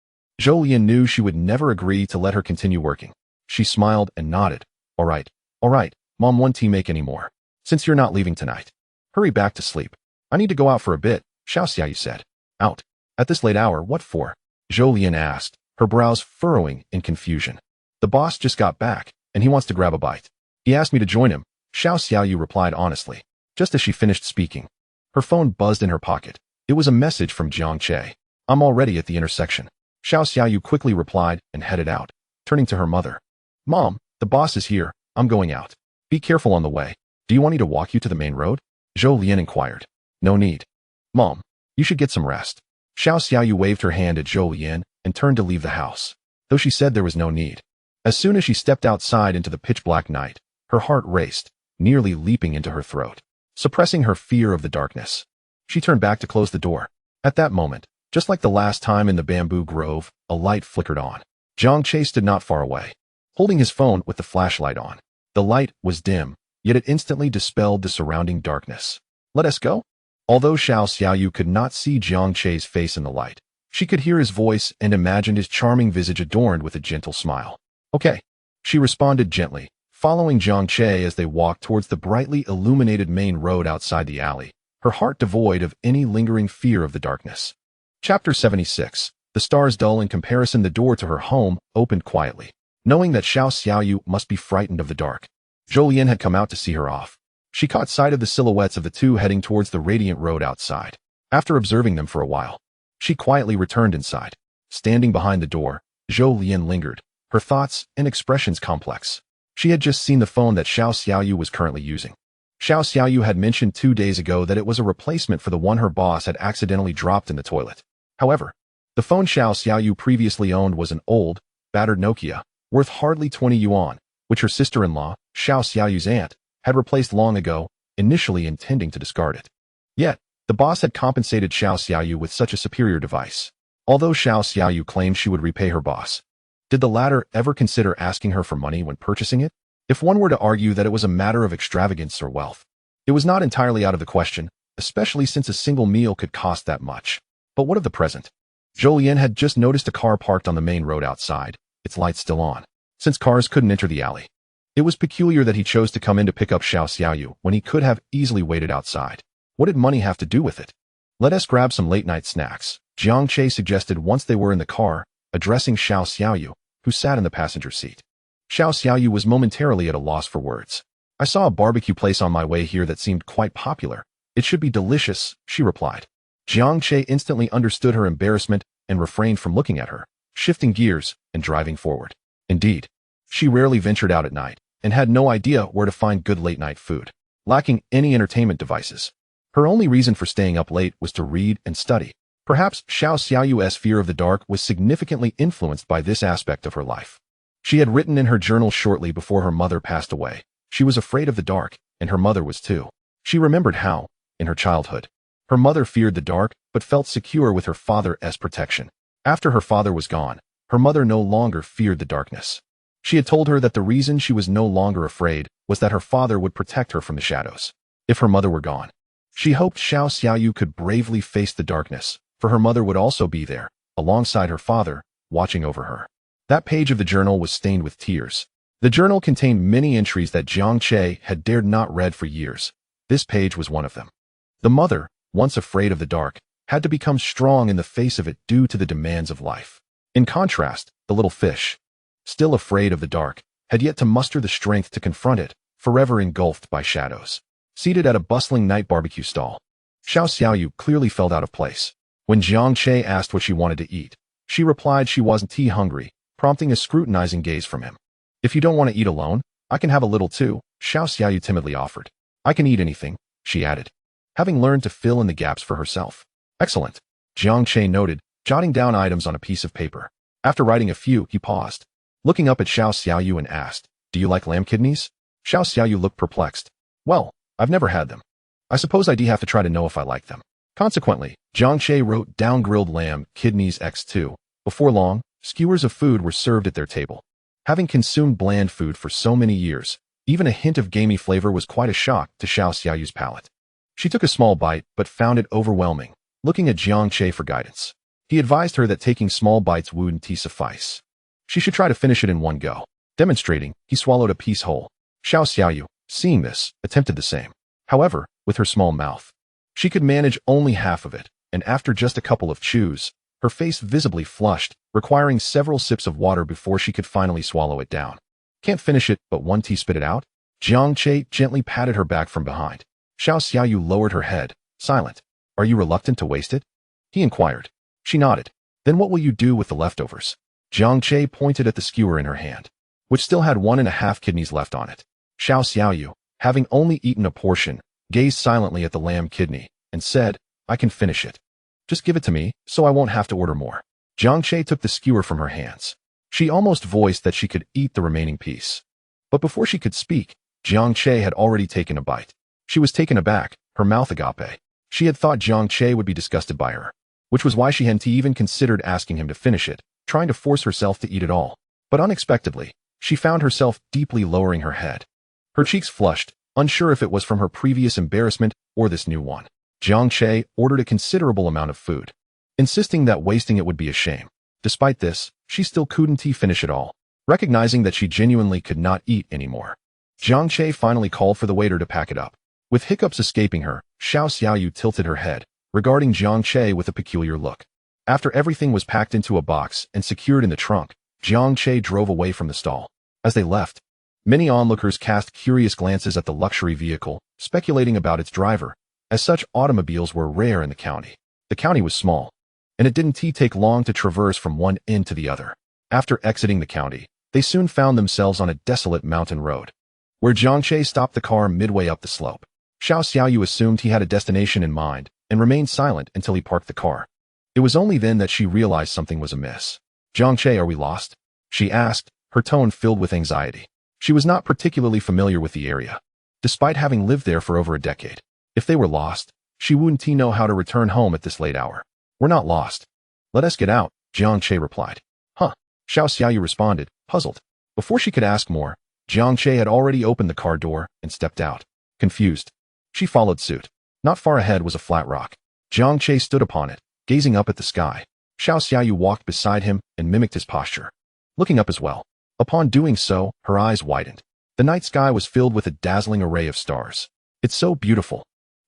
[SPEAKER 1] Zhou Yin knew she would never agree to let her continue working. She smiled and nodded. All right, Mom won't make any more. Since you're not leaving tonight, hurry back to sleep." "I need to go out for a bit," Xiao Xiaoyu said. "Out? At this late hour, what for?" Zhou Yin asked, her brows furrowing in confusion. "The boss just got back, and he wants to grab a bite. He asked me to join him," Xiao Xiaoyu replied honestly. Just as she finished speaking, her phone buzzed in her pocket. It was a message from Jiang Che. "I'm already at the intersection." Xiao Xiaoyu quickly replied and headed out, turning to her mother. "Mom, the boss is here. I'm going out. Be careful on the way. Do you want me to walk you to the main road?" Zhou Lian inquired. "No need. Mom, you should get some rest." Xiao Xiaoyu waved her hand at Zhou Lian and turned to leave the house, though she said there was no need. As soon as she stepped outside into the pitch-black night, her heart raced, nearly leaping into her throat, suppressing her fear of the darkness. She turned back to close the door. At that moment, just like the last time in the bamboo grove, a light flickered on. Jiang Che stood not far away, holding his phone with the flashlight on. The light was dim, yet it instantly dispelled the surrounding darkness. "Let us go?" Although Xiao Xiaoyu could not see Jiang Che's face in the light, she could hear his voice and imagined his charming visage adorned with a gentle smile. "Okay," she responded gently, following Jiang Che as they walked towards the brightly illuminated main road outside the alley, her heart devoid of any lingering fear of the darkness. Chapter 76. The stars dull in comparison. The door to her home opened quietly. Knowing that Xiao Xiaoyu must be frightened of the dark, Zhou Lian had come out to see her off. She caught sight of the silhouettes of the two heading towards the radiant road outside. After observing them for a while, she quietly returned inside. Standing behind the door, Zhou Lian lingered, her thoughts and expressions complex. She had just seen the phone that Xiao Xiaoyu was currently using. Xiao Xiaoyu had mentioned 2 days ago that it was a replacement for the one her boss had accidentally dropped in the toilet. However, the phone Xiao Xiaoyu previously owned was an old, battered Nokia, worth hardly 20 yuan, which her sister-in-law, Xiao Xiaoyu's aunt, had replaced long ago, initially intending to discard it. Yet, the boss had compensated Xiao Xiaoyu with such a superior device. Although Xiao Xiaoyu claimed she would repay her boss, did the latter ever consider asking her for money when purchasing it? If one were to argue that it was a matter of extravagance or wealth, it was not entirely out of the question, especially since a single meal could cost that much. But what of the present? Zhou Lian had just noticed a car parked on the main road outside, its lights still on, since cars couldn't enter the alley. It was peculiar that he chose to come in to pick up Xiao Xiaoyu when he could have easily waited outside. What did money have to do with it? "Let us grab some late-night snacks," Jiang Che suggested once they were in the car, addressing Xiao Xiaoyu, who sat in the passenger seat. Xiao Xiaoyu was momentarily at a loss for words. "I saw a barbecue place on my way here that seemed quite popular. It should be delicious," she replied. Jiang Che instantly understood her embarrassment and refrained from looking at her, shifting gears and driving forward. Indeed, she rarely ventured out at night and had no idea where to find good late-night food. Lacking any entertainment devices, her only reason for staying up late was to read and study. Perhaps Xiao Xiaoyu's fear of the dark was significantly influenced by this aspect of her life. She had written in her journal shortly before her mother passed away. She was afraid of the dark, and her mother was too. She remembered how, in her childhood, her mother feared the dark but felt secure with her father's protection. After her father was gone, her mother no longer feared the darkness. She had told her that the reason she was no longer afraid was that her father would protect her from the shadows. If her mother were gone, she hoped Xiao Xiaoyu could bravely face the darkness, for her mother would also be there, alongside her father, watching over her. That page of the journal was stained with tears. The journal contained many entries that Jiang Che had dared not read for years. This page was one of them. The mother, once afraid of the dark, had to become strong in the face of it due to the demands of life. In contrast, the little fish, still afraid of the dark, had yet to muster the strength to confront it, forever engulfed by shadows. Seated at a bustling night barbecue stall, Xiao Xiaoyu clearly felt out of place. When Jiang Che asked what she wanted to eat, she replied she wasn't hungry, prompting a scrutinizing gaze from him. If you don't want to eat alone, I can have a little too, Xiao Xiaoyu timidly offered. I can eat anything, she added, having learned to fill in the gaps for herself. Excellent, Jiang Che noted, jotting down items on a piece of paper. After writing a few, he paused, looking up at Xiao Xiaoyu and asked, do you like lamb kidneys? Xiao Xiaoyu looked perplexed. Well, I've never had them. I suppose I'd have to try to know if I like them. Consequently, Jiang Che wrote down grilled lamb kidneys x2. Before long, skewers of food were served at their table. Having consumed bland food for so many years, even a hint of gamey flavor was quite a shock to Xiao Xiaoyu's palate. She took a small bite but found it overwhelming, looking at Jiang Che for guidance. He advised her that taking small bites wouldn't suffice. She should try to finish it in one go. Demonstrating, he swallowed a piece whole. Xiao Xiaoyu, seeing this, attempted the same. However, with her small mouth, she could manage only half of it, and after just a couple of chews, her face visibly flushed, requiring several sips of water before she could finally swallow it down. Can't finish it, but one tea spit it out? Jiang Che gently patted her back from behind. Xiao Xiaoyu lowered her head, silent. Are you reluctant to waste it? He inquired. She nodded. Then what will you do with the leftovers? Jiang Che pointed at the skewer in her hand, which still had 1.5 kidneys left on it. Xiao Xiaoyu, having only eaten a portion, gazed silently at the lamb kidney, and said, I can finish it. Just give it to me, so I won't have to order more. Jiang Che took the skewer from her hands. She almost voiced that she could eat the remaining piece. But before she could speak, Jiang Che had already taken a bite. She was taken aback, her mouth agape. She had thought Jiang Che would be disgusted by her, which was why she hadn't even considered asking him to finish it, trying to force herself to eat it all. But unexpectedly, she found herself deeply lowering her head. Her cheeks flushed, unsure if it was from her previous embarrassment or this new one. Jiang Che ordered a considerable amount of food, insisting that wasting it would be a shame. Despite this, she still couldn't finish it all, recognizing that she genuinely could not eat anymore. Jiang Che finally called for the waiter to pack it up. With hiccups escaping her, Xiao Xiaoyu tilted her head, regarding Jiang Che with a peculiar look. After everything was packed into a box and secured in the trunk, Jiang Che drove away from the stall. As they left, many onlookers cast curious glances at the luxury vehicle, speculating about its driver, as such automobiles were rare in the county. The county was small, and it didn't take long to traverse from one end to the other. After exiting the county, they soon found themselves on a desolate mountain road, where Jiang Che stopped the car midway up the slope. Xiao Xiaoyu assumed he had a destination in mind and remained silent until he parked the car. It was only then that she realized something was amiss. Jiang Che, are we lost? She asked, her tone filled with anxiety. She was not particularly familiar with the area, despite having lived there for over a decade. If they were lost, she wouldn't know how to return home at this late hour. We're not lost. Let us get out, Jiang Che replied. Huh, Xiao Xiaoyu responded, puzzled. Before she could ask more, Jiang Che had already opened the car door and stepped out. Confused, she followed suit. Not far ahead was a flat rock. Jiang Che stood upon it, gazing up at the sky. Xiao Xiaoyu walked beside him and mimicked his posture, looking up as well. Upon doing so, her eyes widened. The night sky was filled with a dazzling array of stars. It's so beautiful.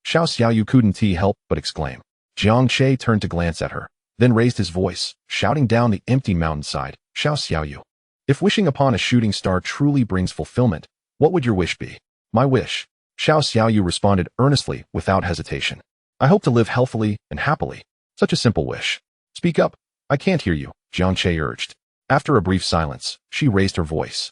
[SPEAKER 1] Xiao Xiaoyu couldn't help but exclaim. Jiang Che turned to glance at her, then raised his voice, shouting down the empty mountainside, Xiao Xiaoyu, if wishing upon a shooting star truly brings fulfillment, what would your wish be? My wish, Xiao Xiaoyu responded earnestly, without hesitation. I hope to live healthily and happily. Such a simple wish. Speak up. I can't hear you, Jiang Che urged. After a brief silence, she raised her voice,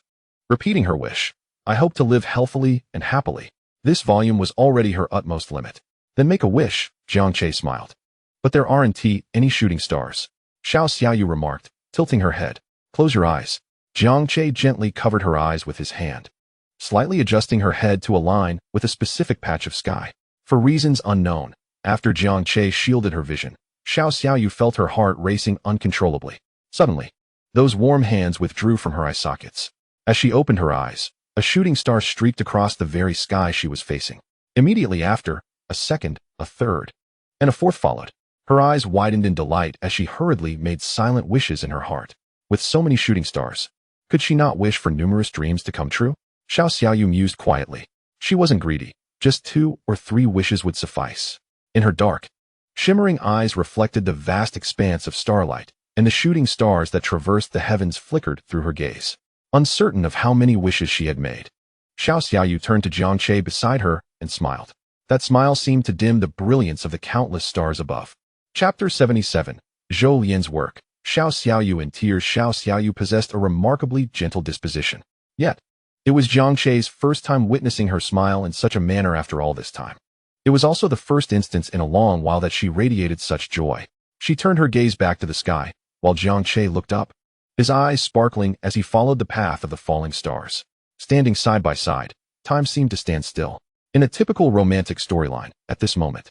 [SPEAKER 1] repeating her wish. I hope to live healthily and happily. This volume was already her utmost limit. Then make a wish, Jiang Che smiled. But there aren't any shooting stars, Xiao Xiaoyu remarked, tilting her head. Close your eyes. Jiang Che gently covered her eyes with his hand, slightly adjusting her head to align with a specific patch of sky. For reasons unknown, after Jiang Che shielded her vision, Xiao Xiaoyu felt her heart racing uncontrollably. Suddenly, those warm hands withdrew from her eye sockets. As she opened her eyes, a shooting star streaked across the very sky she was facing. Immediately after, a second, a third, and a fourth followed. Her eyes widened in delight as she hurriedly made silent wishes in her heart. With so many shooting stars, could she not wish for numerous dreams to come true? Xiao Xiaoyu mused quietly. She wasn't greedy. Just 2 or 3 wishes would suffice. In her dark, shimmering eyes reflected the vast expanse of starlight, and the shooting stars that traversed the heavens flickered through her gaze. Uncertain of how many wishes she had made, Xiao Xiaoyu turned to Jiang Che beside her and smiled. That smile seemed to dim the brilliance of the countless stars above. Chapter 77. Zhou Lian's work. Xiao Xiaoyu in tears. Xiao Xiaoyu possessed a remarkably gentle disposition. Yet, it was Jiang Che's first time witnessing her smile in such a manner after all this time. It was also the first instance in a long while that she radiated such joy. She turned her gaze back to the sky, while Jiang Che looked up, his eyes sparkling as he followed the path of the falling stars. Standing side by side, time seemed to stand still. In a typical romantic storyline, at this moment,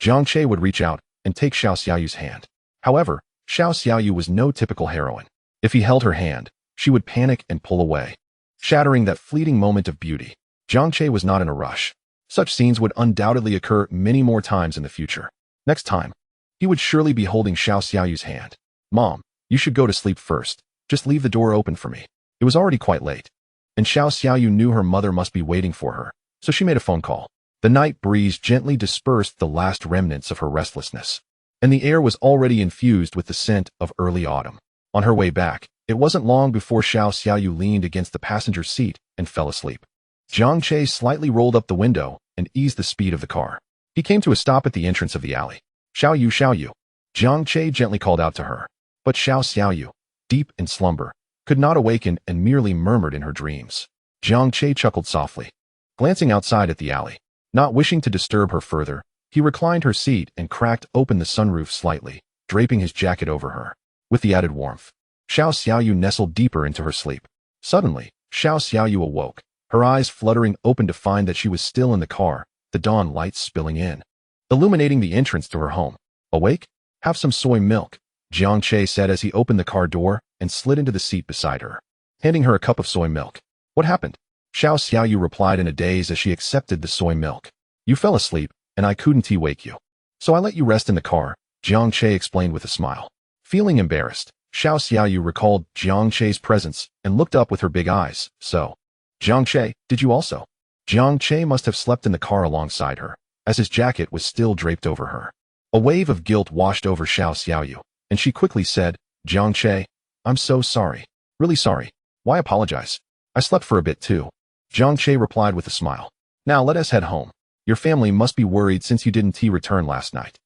[SPEAKER 1] Jiang Che would reach out and take Xiao Xiaoyu's hand. However, Xiao Xiaoyu was no typical heroine. If he held her hand, she would panic and pull away, shattering that fleeting moment of beauty. Jiang Che was not in a rush. Such scenes would undoubtedly occur many more times in the future. Next time, he would surely be holding Xiao Xiaoyu's hand. Mom, you should go to sleep first. Just leave the door open for me. It was already quite late. And Xiao Xiaoyu knew her mother must be waiting for her, so she made a phone call. The night breeze gently dispersed the last remnants of her restlessness, and the air was already infused with the scent of early autumn. On her way back, it wasn't long before Xiao Xiaoyu leaned against the passenger seat and fell asleep. Jiang Che slightly rolled up the window and eased the speed of the car. He came to a stop at the entrance of the alley. Xiaoyu, Xiaoyu. Jiang Che gently called out to her. But Xiao Xiaoyu, deep in slumber, could not awaken and merely murmured in her dreams. Jiang Che chuckled softly, glancing outside at the alley. Not wishing to disturb her further, he reclined her seat and cracked open the sunroof slightly, draping his jacket over her. With the added warmth, Xiao Xiaoyu nestled deeper into her sleep. Suddenly, Xiao Xiaoyu awoke, her eyes fluttering open to find that she was still in the car, the dawn lights spilling in, illuminating the entrance to her home. Awake? Have some soy milk, Jiang Che said as he opened the car door and slid into the seat beside her, handing her a cup of soy milk. What happened? Xiao Xiaoyu replied in a daze as she accepted the soy milk. You fell asleep, and I couldn't wake you. So I let you rest in the car, Jiang Che explained with a smile. Feeling embarrassed, Xiao Xiaoyu recalled Jiang Che's presence and looked up with her big eyes. So, Jiang Che, did you also? Jiang Che must have slept in the car alongside her, as his jacket was still draped over her. A wave of guilt washed over Xiao Xiaoyu, and she quickly said, Jiang Che, I'm so sorry. Really sorry. Why apologize? I slept for a bit too. Jiang Che replied with a smile. Now let us head home. Your family must be worried since you didn't return last night.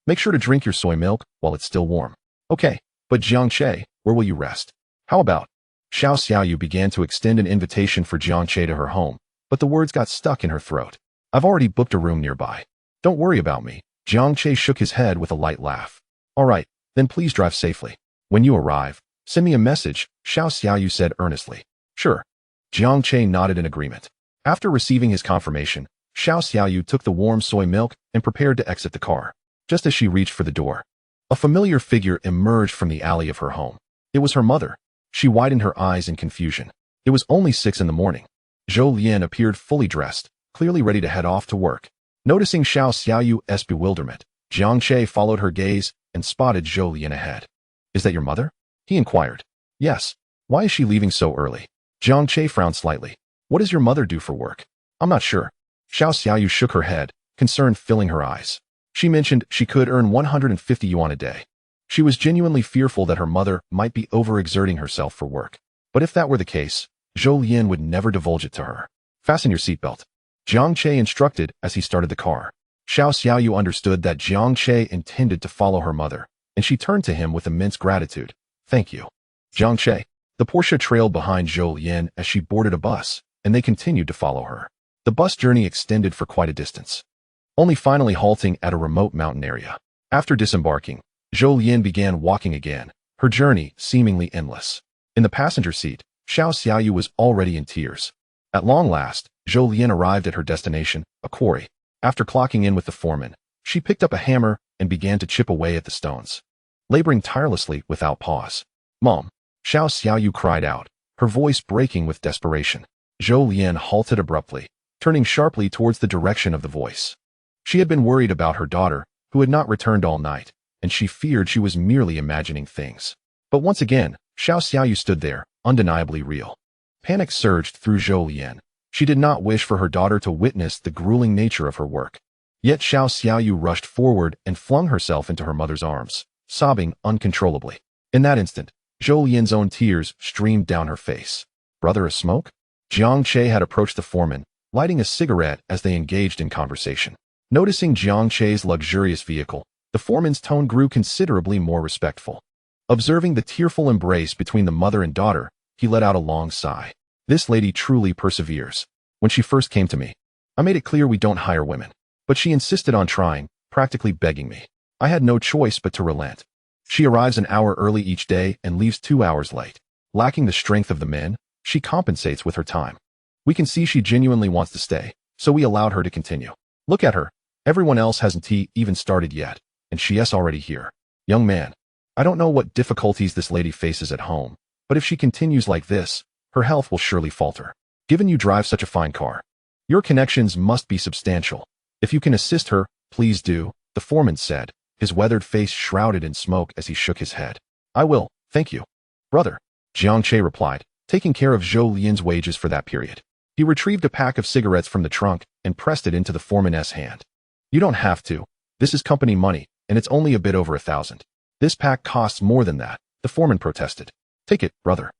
[SPEAKER 1] Make sure to drink your soy milk while it's still warm. Okay, but Jiang Che, where will you rest? How about? Xiao Xiaoyu began to extend an invitation for Jiang Che to her home, but the words got stuck in her throat. I've already booked a room nearby. Don't worry about me. Jiang Che shook his head with a light laugh. All right, then please drive safely. When you arrive, send me a message, Xiao Xiaoyu said earnestly. Sure. Jiang Che nodded in agreement. After receiving his confirmation, Xiao Xiaoyu took the warm soy milk and prepared to exit the car. Just as she reached for the door, a familiar figure emerged from the alley of her home. It was her mother. She widened her eyes in confusion. It was only 6 in the morning. Zhou Lian appeared fully dressed, clearly ready to head off to work. Noticing Xiao Xiaoyu's bewilderment, Jiang Che followed her gaze and spotted Zhou Lian ahead. Is that your mother? He inquired. Yes. Why is she leaving so early? Jiang Che frowned slightly. What does your mother do for work? I'm not sure. Xiao Xiaoyu shook her head, concern filling her eyes. She mentioned she could earn 150 yuan a day. She was genuinely fearful that her mother might be overexerting herself for work. But if that were the case, Zhou Lian would never divulge it to her. Fasten your seatbelt, Jiang Che instructed as he started the car. Xiao Xiaoyu understood that Jiang Che intended to follow her mother, and she turned to him with immense gratitude. Thank you. Jiang Che. The Porsche trailed behind Zhou Lian as she boarded a bus, and they continued to follow her. The bus journey extended for quite a distance, only finally halting at a remote mountain area. After disembarking, Zhou Lian began walking again, her journey seemingly endless. In the passenger seat, Xiao Xiaoyu was already in tears. At long last, Zhou Lian arrived at her destination, a quarry. After clocking in with the foreman, she picked up a hammer and began to chip away at the stones, laboring tirelessly without pause. Mom, Xiao Xiaoyu cried out, her voice breaking with desperation. Zhou Lian halted abruptly, turning sharply towards the direction of the voice. She had been worried about her daughter, who had not returned all night, and she feared she was merely imagining things. But once again, Xiao Xiaoyu stood there, undeniably real. Panic surged through Zhou Lian. She did not wish for her daughter to witness the grueling nature of her work. Yet Xiao Xiaoyu rushed forward and flung herself into her mother's arms, sobbing uncontrollably. In that instant, Zhou Lian's own tears streamed down her face. Brother, a smoke? Jiang Che had approached the foreman, lighting a cigarette as they engaged in conversation. Noticing Jiang Che's luxurious vehicle, the foreman's tone grew considerably more respectful. Observing the tearful embrace between the mother and daughter, he let out a long sigh. This lady truly perseveres. When she first came to me, I made it clear we don't hire women. But she insisted on trying, practically begging me. I had no choice but to relent. She arrives an hour early each day and leaves 2 hours late. Lacking the strength of the men, she compensates with her time. We can see she genuinely wants to stay, so we allowed her to continue. Look at her. Everyone else hasn't even started yet, and she is already here. Young man, I don't know what difficulties this lady faces at home, but if she continues like this, her health will surely falter. Given you drive such a fine car, your connections must be substantial. If you can assist her, please do, the foreman said, his weathered face shrouded in smoke as he shook his head. I will, thank you. Brother, Jiang Che replied, taking care of Zhou Lian's wages for that period. He retrieved a pack of cigarettes from the trunk and pressed it into the foreman's hand. You don't have to. This is company money, and it's only a bit over 1,000. This pack costs more than that, the foreman protested. Take it, brother.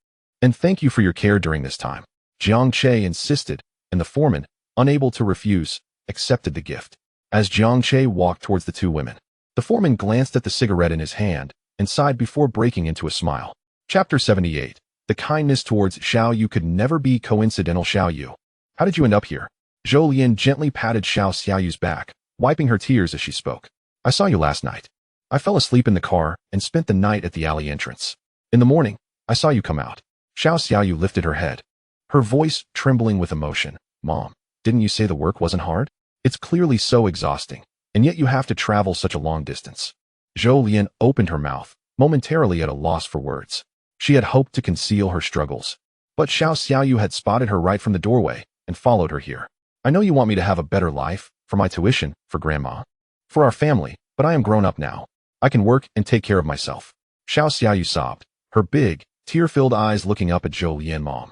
[SPEAKER 1] And thank you for your care during this time. Jiang Che insisted, and the foreman, unable to refuse, accepted the gift. As Jiang Che walked towards the two women, the foreman glanced at the cigarette in his hand and sighed before breaking into a smile. Chapter 78. The kindness towards Xiao Yu could never be coincidental. Xiao Yu, how did you end up here? Zhou Lian gently patted Xiao Xiaoyu's back, wiping her tears as she spoke. I saw you last night. I fell asleep in the car and spent the night at the alley entrance. In the morning, I saw you come out. Xiao Xiaoyu lifted her head, her voice trembling with emotion. Mom, didn't you say the work wasn't hard? It's clearly so exhausting, and yet you have to travel such a long distance. Zhou Lian opened her mouth, momentarily at a loss for words. She had hoped to conceal her struggles, but Xiao Xiaoyu had spotted her right from the doorway and followed her here. I know you want me to have a better life, for my tuition, for grandma, for our family, but I am grown up now. I can work and take care of myself. Xiao Xiaoyu sobbed, her big, tear-filled eyes looking up at Zhou Lian. Mom,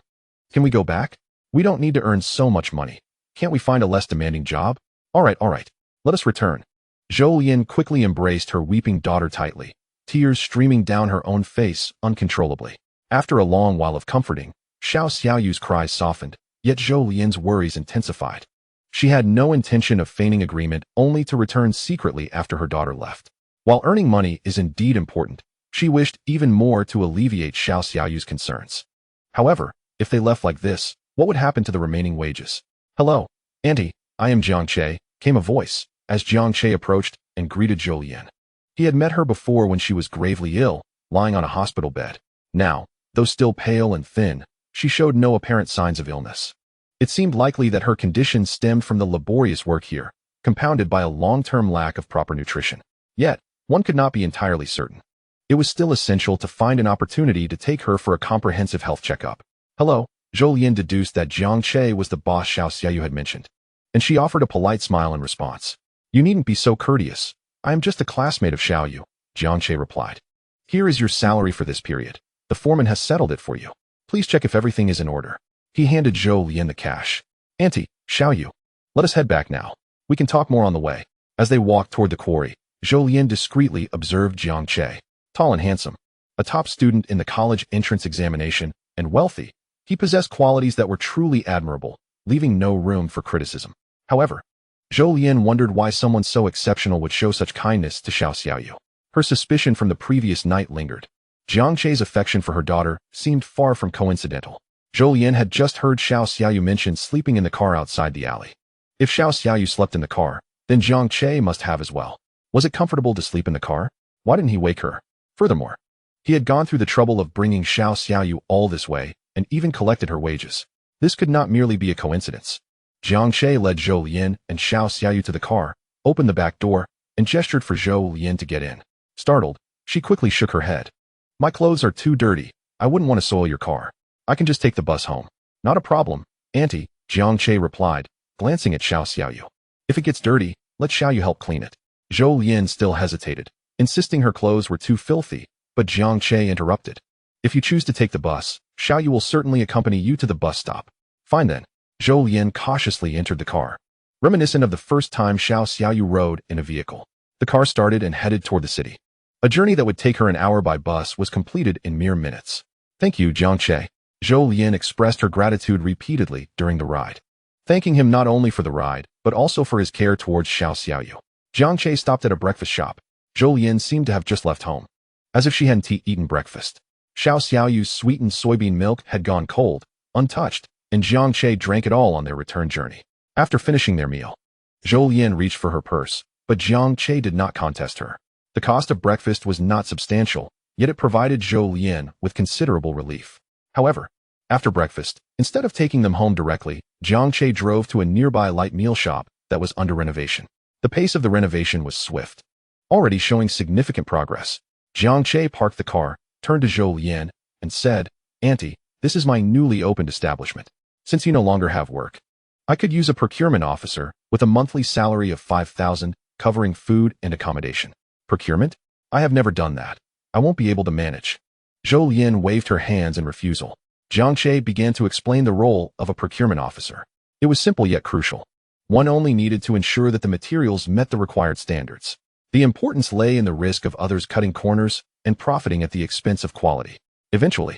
[SPEAKER 1] can we go back? We don't need to earn so much money. Can't we find a less demanding job? All right. Let us return. Zhou Lian quickly embraced her weeping daughter tightly, tears streaming down her own face uncontrollably. After a long while of comforting, Xiao Xiaoyu's cries softened, yet Zhou Lian's worries intensified. She had no intention of feigning agreement only to return secretly after her daughter left. While earning money is indeed important, she wished even more to alleviate Xiao Xiaoyu's concerns. However, if they left like this, what would happen to the remaining wages? Hello, Auntie, I am Jiang Che, came a voice, as Jiang Che approached and greeted Zhou Lian. He had met her before when she was gravely ill, lying on a hospital bed. Now, though still pale and thin, she showed no apparent signs of illness. It seemed likely that her condition stemmed from the laborious work here, compounded by a long-term lack of proper nutrition. Yet, one could not be entirely certain. It was still essential to find an opportunity to take her for a comprehensive health checkup. Hello, Zhou Lian deduced that Jiang Che was the boss Xiao Xiaoyu had mentioned, and she offered a polite smile in response. You needn't be so courteous. I am just a classmate of Xiaoyu, Jiang Che replied. Here is your salary for this period. The foreman has settled it for you. Please check if everything is in order. He handed Zhou Lian the cash. Auntie, Xiaoyu, let us head back now. We can talk more on the way. As they walked toward the quarry, Zhou Lian discreetly observed Jiang Che. Tall and handsome, a top student in the college entrance examination, and wealthy, he possessed qualities that were truly admirable, leaving no room for criticism. However, Zhou Lian wondered why someone so exceptional would show such kindness to Xiao Xiaoyu. Her suspicion from the previous night lingered. Jiang Che's affection for her daughter seemed far from coincidental. Zhou Lian had just heard Xiao Xiaoyu mention sleeping in the car outside the alley. If Xiao Xiaoyu slept in the car, then Jiang Che must have as well. Was it comfortable to sleep in the car? Why didn't he wake her? Furthermore, he had gone through the trouble of bringing Xiao Xiaoyu all this way and even collected her wages. This could not merely be a coincidence. Jiang Che led Zhou Lian and Xiao Xiaoyu to the car, opened the back door, and gestured for Zhou Lian to get in. Startled, she quickly shook her head. My clothes are too dirty. I wouldn't want to soil your car. I can just take the bus home. Not a problem, Auntie, Jiang Che replied, glancing at Xiao Xiaoyu. If it gets dirty, let Xiaoyu help clean it. Zhou Lian still hesitated, insisting her clothes were too filthy, but Jiang Che interrupted. If you choose to take the bus, Xiaoyu will certainly accompany you to the bus stop. Fine then. Zhou Lian cautiously entered the car. Reminiscent of the first time Xiao Xiaoyu rode in a vehicle. The car started and headed toward the city. A journey that would take her an hour by bus was completed in mere minutes. Thank you, Jiang Che. Zhou Lian expressed her gratitude repeatedly during the ride, thanking him not only for the ride, but also for his care towards Xiao Xiaoyu. Jiang Che stopped at a breakfast shop. Zhou Lian seemed to have just left home, as if she hadn't eaten breakfast. Xiao Xiaoyu's sweetened soybean milk had gone cold, untouched, and Jiang Che drank it all on their return journey. After finishing their meal, Zhou Lian reached for her purse, but Jiang Che did not contest her. The cost of breakfast was not substantial, yet it provided Zhou Lian with considerable relief. However, after breakfast, instead of taking them home directly, Jiang Che drove to a nearby light meal shop that was under renovation. The pace of the renovation was swift, already showing significant progress. Jiang Che parked the car, turned to Zhou Lian, and said, Auntie, this is my newly opened establishment. Since you no longer have work, I could use a procurement officer with a monthly salary of 5,000, covering food and accommodation. Procurement? I have never done that. I won't be able to manage. Zhou Lian waved her hands in refusal. Jiang Che began to explain the role of a procurement officer. It was simple yet crucial. One only needed to ensure that the materials met the required standards. The importance lay in the risk of others cutting corners and profiting at the expense of quality. Eventually,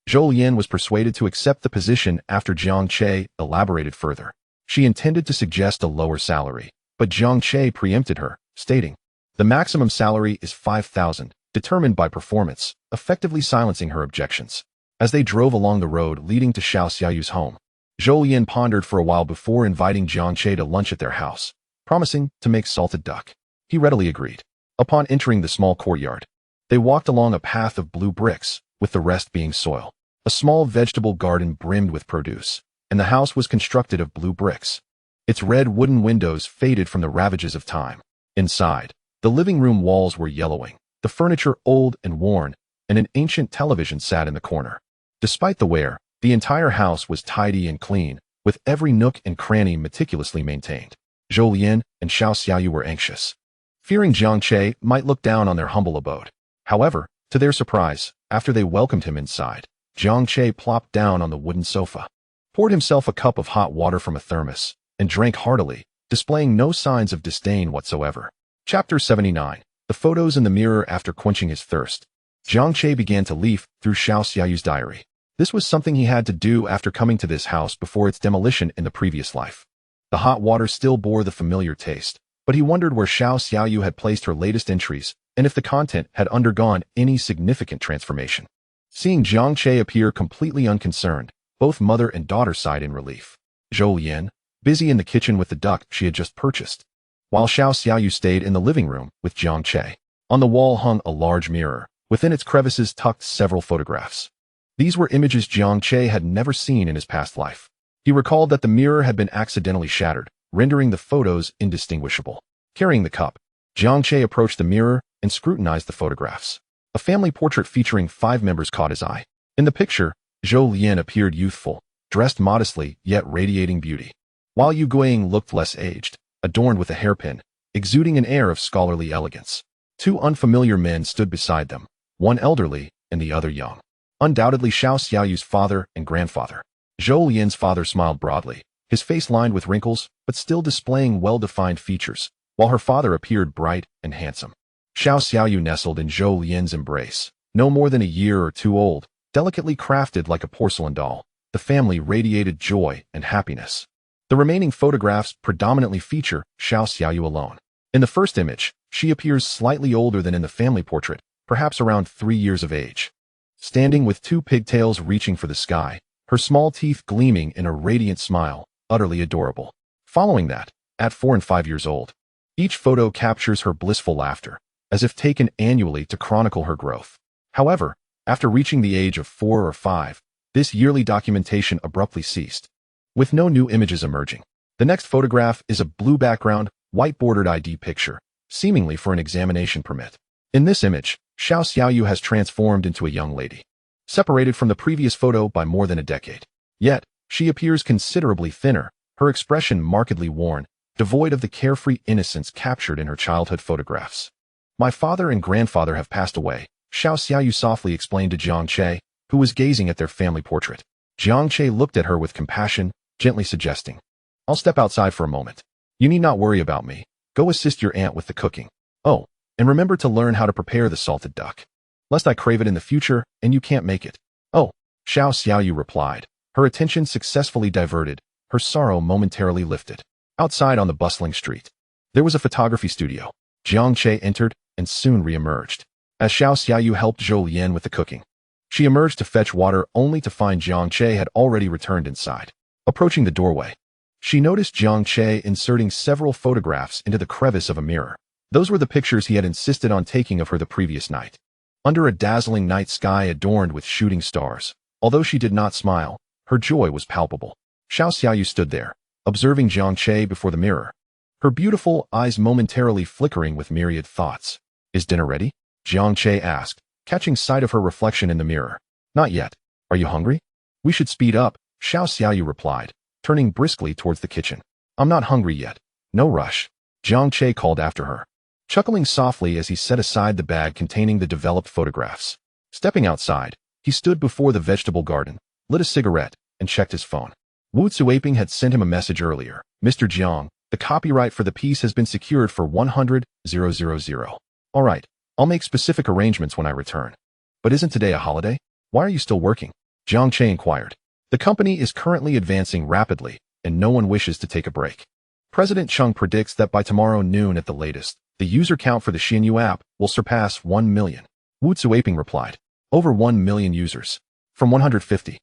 [SPEAKER 1] Zhou Lian was persuaded to accept the position after Jiang Che elaborated further. She intended to suggest a lower salary, but Jiang Che preempted her, stating, the maximum salary is 5,000, determined by performance, effectively silencing her objections. As they drove along the road leading to Xiao Xiaoyu's home, Zhou Lian pondered for a while before inviting Jiang Che to lunch at their house, promising to make salted duck. He readily agreed. Upon entering the small courtyard, they walked along a path of blue bricks, with the rest being soil. A small vegetable garden brimmed with produce, and the house was constructed of blue bricks. Its red wooden windows faded from the ravages of time. Inside, the living room walls were yellowing, the furniture old and worn, and an ancient television sat in the corner. Despite the wear, the entire house was tidy and clean, with every nook and cranny meticulously maintained. Zhou Lian and Xiao Xiaoyu were anxious, fearing Jiang Che might look down on their humble abode. However, to their surprise, after they welcomed him inside, Jiang Che plopped down on the wooden sofa, poured himself a cup of hot water from a thermos, and drank heartily, displaying no signs of disdain whatsoever. Chapter 79. The photos in the mirror after quenching his thirst. Jiang Che began to leaf through Xiao Xiaoyu's diary. This was something he had to do after coming to this house before its demolition in the previous life. The hot water still bore the familiar taste, but he wondered where Xiao Xiaoyu had placed her latest entries and if the content had undergone any significant transformation. Seeing Jiang Che appear completely unconcerned, both mother and daughter sighed in relief. Zhou Lian, busy in the kitchen with the duck she had just purchased, while Xiao Xiaoyu stayed in the living room with Jiang Che. On the wall hung a large mirror. Within its crevices tucked several photographs. These were images Jiang Che had never seen in his past life. He recalled that the mirror had been accidentally shattered, rendering the photos indistinguishable. Carrying the cup, Jiang Che approached the mirror and scrutinized the photographs. A family portrait featuring 5 members caught his eye. In the picture, Zhou Lian appeared youthful, dressed modestly yet radiating beauty, while Yu Guiying looked less aged, adorned with a hairpin, exuding an air of scholarly elegance. 2 unfamiliar men stood beside them, one elderly and the other young. Undoubtedly Xiao Xiaoyu's father and grandfather. Zhou Lian's father smiled broadly, his face lined with wrinkles, but still displaying well-defined features, while her father appeared bright and handsome. Xiao Xiaoyu nestled in Zhou Lian's embrace. No more than a year or 2 old, delicately crafted like a porcelain doll, the family radiated joy and happiness. The remaining photographs predominantly feature Xiao Xiaoyu alone. In the first image, she appears slightly older than in the family portrait, perhaps around 3 years of age. Standing with 2 pigtails reaching for the sky, her small teeth gleaming in a radiant smile, utterly adorable. Following that, at 4 and 5 years old, each photo captures her blissful laughter, as if taken annually to chronicle her growth. However, after reaching the age of 4 or 5, this yearly documentation abruptly ceased, with no new images emerging. The next photograph is a blue background, white-bordered ID picture, seemingly for an examination permit. In this image, Xiao Xiaoyu has transformed into a young lady. separated from the previous photo by more than a decade. Yet, she appears considerably thinner, her expression markedly worn, devoid of the carefree innocence captured in her childhood photographs. My father and grandfather have passed away, Xiao Xiaoyu softly explained to Jiang Che, who was gazing at their family portrait. Jiang Che looked at her with compassion, gently suggesting, I'll step outside for a moment. You need not worry about me. Go assist your aunt with the cooking. Oh, and remember to learn how to prepare the salted duck, lest I crave it in the future and you can't make it. Oh, Xiao Xiaoyu replied, her attention successfully diverted, her sorrow momentarily lifted. Outside on the bustling street, there was a photography studio. Jiang Che entered and soon re-emerged. As Xiao Xiaoyu helped Zhou Lian with the cooking, she emerged to fetch water only to find Jiang Che had already returned inside. Approaching the doorway, she noticed Jiang Che inserting several photographs into the crevice of a mirror. Those were the pictures he had insisted on taking of her the previous night. Under a dazzling night sky adorned with shooting stars, although she did not smile, her joy was palpable. Xiao Xiaoyu stood there, observing Jiang Che before the mirror, her beautiful eyes momentarily flickering with myriad thoughts. Is dinner ready? Jiang Che asked, catching sight of her reflection in the mirror. Not yet. Are you hungry? We should speed up, Xiao Xiaoyu replied, turning briskly towards the kitchen. I'm not hungry yet. No rush. Jiang Che called after her, chuckling softly as he set aside the bag containing the developed photographs. Stepping outside, he stood before the vegetable garden, lit a cigarette, and checked his phone. Wu Zuiping had sent him a message earlier. Mr. Jiang, the copyright for the piece has been secured for 100,000. All right, I'll make specific arrangements when I return. But isn't today a holiday? Why are you still working? Jiang Che inquired. The company is currently advancing rapidly, and no one wishes to take a break. President Chung predicts that by tomorrow noon at the latest, the user count for the Xinyu app will surpass 1 million. Wu Zuiping replied. Over 1 million users. From 150,000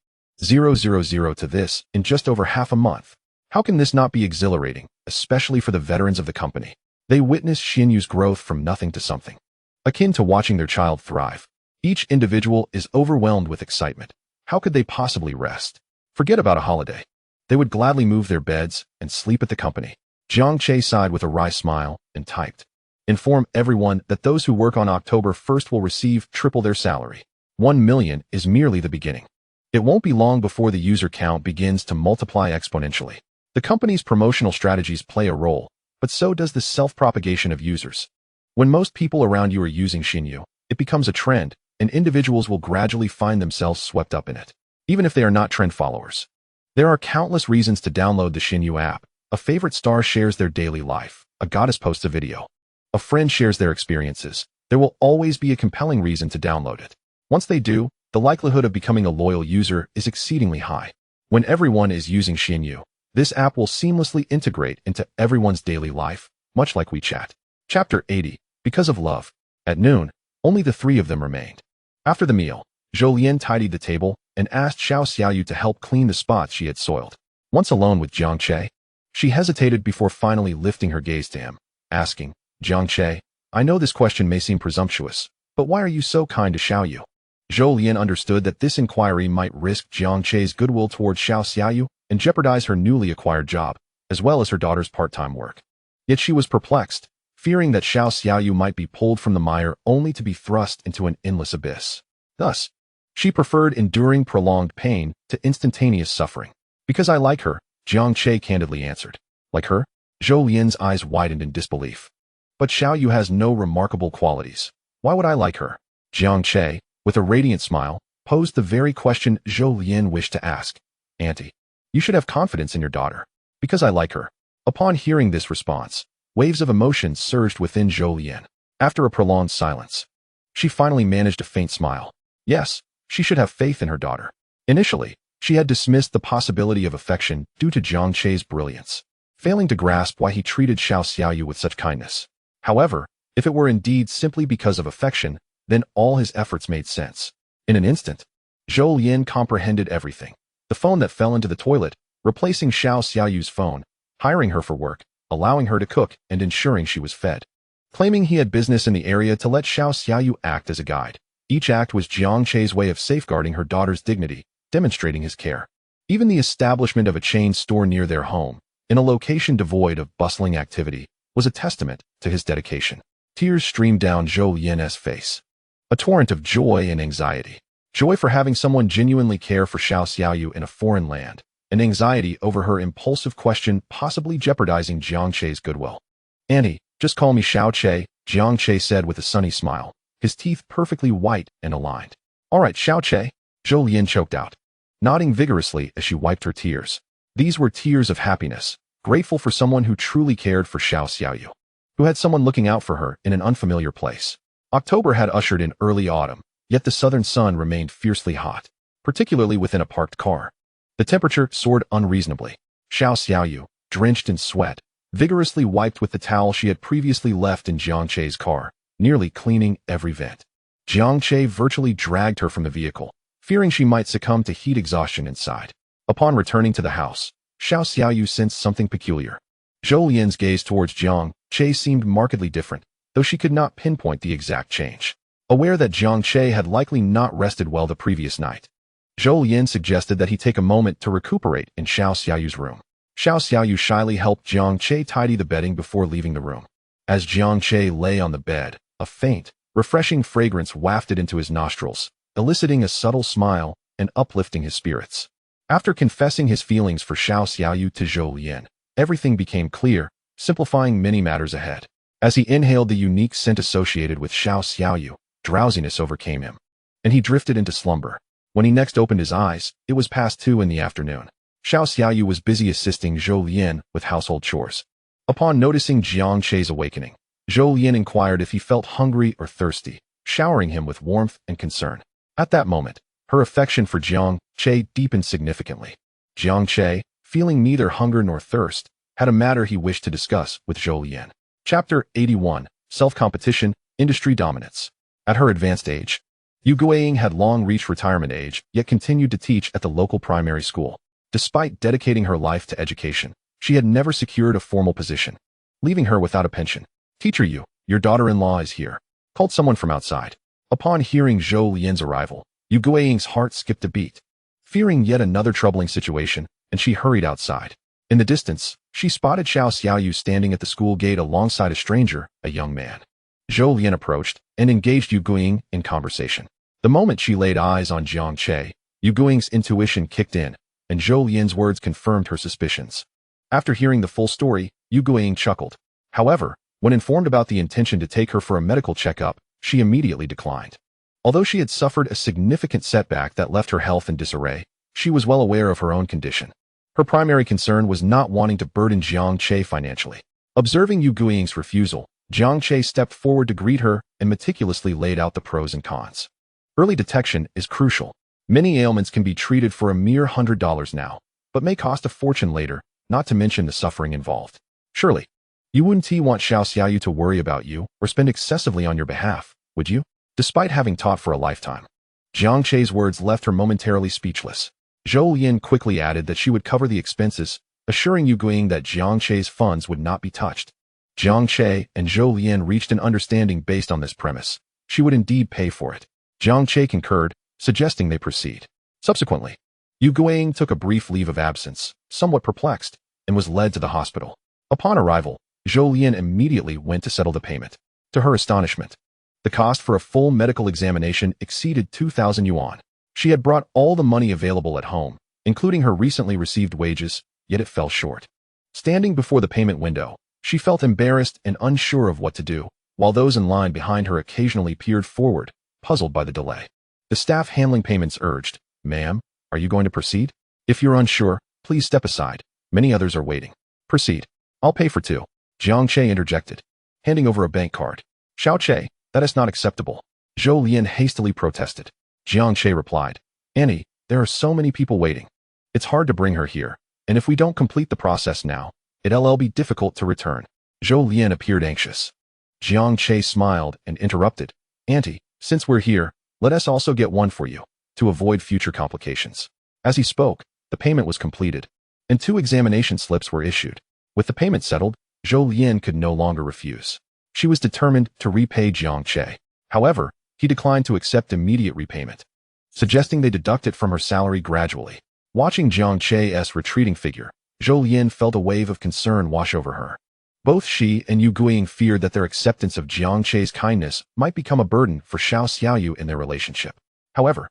[SPEAKER 1] to this in just over half a month. How can this not be exhilarating, especially for the veterans of the company? They witness Xinyu's growth from nothing to something, akin to watching their child thrive. Each individual is overwhelmed with excitement. How could they possibly rest? Forget about a holiday. They would gladly move their beds and sleep at the company. Jiang Che sighed with a wry smile and typed. Inform everyone that those who work on October 1st will receive triple their salary. 1 million is merely the beginning. It won't be long before the user count begins to multiply exponentially. The company's promotional strategies play a role, but so does the self-propagation of users. When most people around you are using Xinyu, it becomes a trend, and individuals will gradually find themselves swept up in it, even if they are not trend followers. There are countless reasons to download the Xinyu app. A favorite star shares their daily life. A goddess posts a video. A friend shares their experiences. There will always be a compelling reason to download it. Once they do, the likelihood of becoming a loyal user is exceedingly high. When everyone is using Xinyu, this app will seamlessly integrate into everyone's daily life, much like WeChat. Chapter 80. Because of Love. At noon, only the three of them remained. After the meal, Zhou Lian tidied the table and asked Xiao Xiaoyu to help clean the spots she had soiled. Once alone with Jiang Che, she hesitated before finally lifting her gaze to him, asking, Jiang Che, I know this question may seem presumptuous, but why are you so kind to Xiaoyu? Zhou Lian understood that this inquiry might risk Jiang Che's goodwill towards Xiao Xiaoyu and jeopardize her newly acquired job, as well as her daughter's part-time work. Yet she was perplexed, fearing that Xiao Xiaoyu might be pulled from the mire only to be thrust into an endless abyss. Thus, she preferred enduring prolonged pain to instantaneous suffering. Because I like her, Jiang Che candidly answered. Like her? Zhou Lian's eyes widened in disbelief. But Xiaoyu has no remarkable qualities. Why would I like her? Jiang Che, with a radiant smile, posed the very question Zhou Lian wished to ask. Auntie, you should have confidence in your daughter. Because I like her. Upon hearing this response, waves of emotion surged within Zhou Lian. After a prolonged silence, she finally managed a faint smile. Yes, she should have faith in her daughter. Initially, she had dismissed the possibility of affection due to Jiang Che's brilliance, failing to grasp why he treated Xiao Xiaoyu with such kindness. However, if it were indeed simply because of affection, then all his efforts made sense. In an instant, Zhou Lian comprehended everything. The phone that fell into the toilet, replacing Xiao Xiaoyu's phone, hiring her for work, allowing her to cook, and ensuring she was fed. Claiming he had business in the area to let Xiao Xiaoyu act as a guide. Each act was Jiang Che's way of safeguarding her daughter's dignity, demonstrating his care. Even the establishment of a chain store near their home, in a location devoid of bustling activity, was a testament to his dedication. Tears streamed down Zhou Lian's face. A torrent of joy and anxiety. joy for having someone genuinely care for Xiao Xiaoyu in a foreign land, and anxiety over her impulsive question possibly jeopardizing Jiang Che's goodwill. "Auntie, just call me Xiao Che," Jiang Che said with a sunny smile, his teeth perfectly white and aligned. "All right, Xiao Che," Zhou Lian choked out, nodding vigorously as she wiped her tears. These were tears of happiness, grateful for someone who truly cared for Xiao Xiaoyu, who had someone looking out for her in an unfamiliar place. October had ushered in early autumn, yet the southern sun remained fiercely hot, particularly within a parked car. The temperature soared unreasonably. Xiao Xiaoyu, drenched in sweat, vigorously wiped with the towel she had previously left in Jiang Che's car, nearly cleaning every vent. Jiang Che virtually dragged her from the vehicle, fearing she might succumb to heat exhaustion inside. Upon returning to the house, Xiao Xiaoyu sensed something peculiar. Zhou Lian's gaze towards Jiang Che seemed markedly different, though she could not pinpoint the exact change. Aware that Jiang Che had likely not rested well the previous night, Zhou Lian suggested that he take a moment to recuperate in Xiao Xiaoyu's room. Xiao Xiaoyu shyly helped Jiang Che tidy the bedding before leaving the room. As Jiang Che lay on the bed, a faint, refreshing fragrance wafted into his nostrils, eliciting a subtle smile and uplifting his spirits. After confessing his feelings for Xiao Xiaoyu to Zhou Lian, everything became clear, simplifying many matters ahead. As he inhaled the unique scent associated with Xiao Xiaoyu, drowsiness overcame him, and he drifted into slumber. When he next opened his eyes, it was past 2 in the afternoon. Xiao Xiaoyu was busy assisting Zhou Lian with household chores. Upon noticing Jiang Che's awakening, Zhou Lian inquired if he felt hungry or thirsty, showering him with warmth and concern. At that moment, her affection for Jiang Che deepened significantly. Jiang Che, feeling neither hunger nor thirst, had a matter he wished to discuss with Zhou Lian. Chapter 81, Self-Competition, Industry Dominance. At her advanced age, Yu Guiying had long reached retirement age, yet continued to teach at the local primary school. Despite dedicating her life to education, she had never secured a formal position, leaving her without a pension. "Teacher Yu, your daughter-in-law is here," called someone from outside. Upon hearing Zhou Lian's arrival, Yu Guiying's heart skipped a beat, fearing yet another troubling situation, and she hurried outside. In the distance, she spotted Xiao Xiaoyu standing at the school gate alongside a stranger, a young man. Zhou Lian approached and engaged Yu Guiying in conversation. The moment she laid eyes on Jiang Che, Yu Guiying's intuition kicked in, and Zhou Lian's words confirmed her suspicions. After hearing the full story, Yu Guiying chuckled. However, when informed about the intention to take her for a medical checkup, she immediately declined. Although she had suffered a significant setback that left her health in disarray, she was well aware of her own condition. Her primary concern was not wanting to burden Jiang Che financially. Observing Yu Guiying's refusal, Jiang Che stepped forward to greet her and meticulously laid out the pros and cons. Early detection is crucial. Many ailments can be treated for a mere $100 now, but may cost a fortune later, not to mention the suffering involved. Surely, you wouldn't want Xiao Xiaoyu to worry about you or spend excessively on your behalf, would you? Despite having taught for a lifetime. Jiang Che's words left her momentarily speechless. Zhou Lian quickly added that she would cover the expenses, assuring Yu Guiying that Jiang Che's funds would not be touched. Jiang Che and Zhou Lian reached an understanding based on this premise. She would indeed pay for it. Jiang Che concurred, suggesting they proceed. Subsequently, Yu Guiying took a brief leave of absence, somewhat perplexed, and was led to the hospital. Upon arrival, Zhou Lian immediately went to settle the payment. To her astonishment, the cost for a full medical examination exceeded 2,000 yuan. She had brought all the money available at home, including her recently received wages, yet it fell short. Standing before the payment window, she felt embarrassed and unsure of what to do, while those in line behind her occasionally peered forward, puzzled by the delay. The staff handling payments urged, "Ma'am, are you going to proceed? If you're unsure, please step aside. Many others are waiting." "Proceed. I'll pay for 2. Jiang Che interjected, handing over a bank card. "Xiao Che, that is not acceptable." Zhou Lian hastily protested. Jiang Che replied, "Annie, there are so many people waiting. It's hard to bring her here, and if we don't complete the process now, it'll be difficult to return." Zhou Lian appeared anxious. Jiang Che smiled and interrupted, "Auntie, since we're here, let us also get one for you, to avoid future complications." As he spoke, the payment was completed, and 2 examination slips were issued. With the payment settled, Zhou Lian could no longer refuse. She was determined to repay Jiang Che. However, he declined to accept immediate repayment, suggesting they deduct it from her salary gradually. Watching Jiang Che's retreating figure, Zhou Lian felt a wave of concern wash over her. Both she and Yu Guiying feared that their acceptance of Jiang Che's kindness might become a burden for Xiao Xiaoyu in their relationship. However,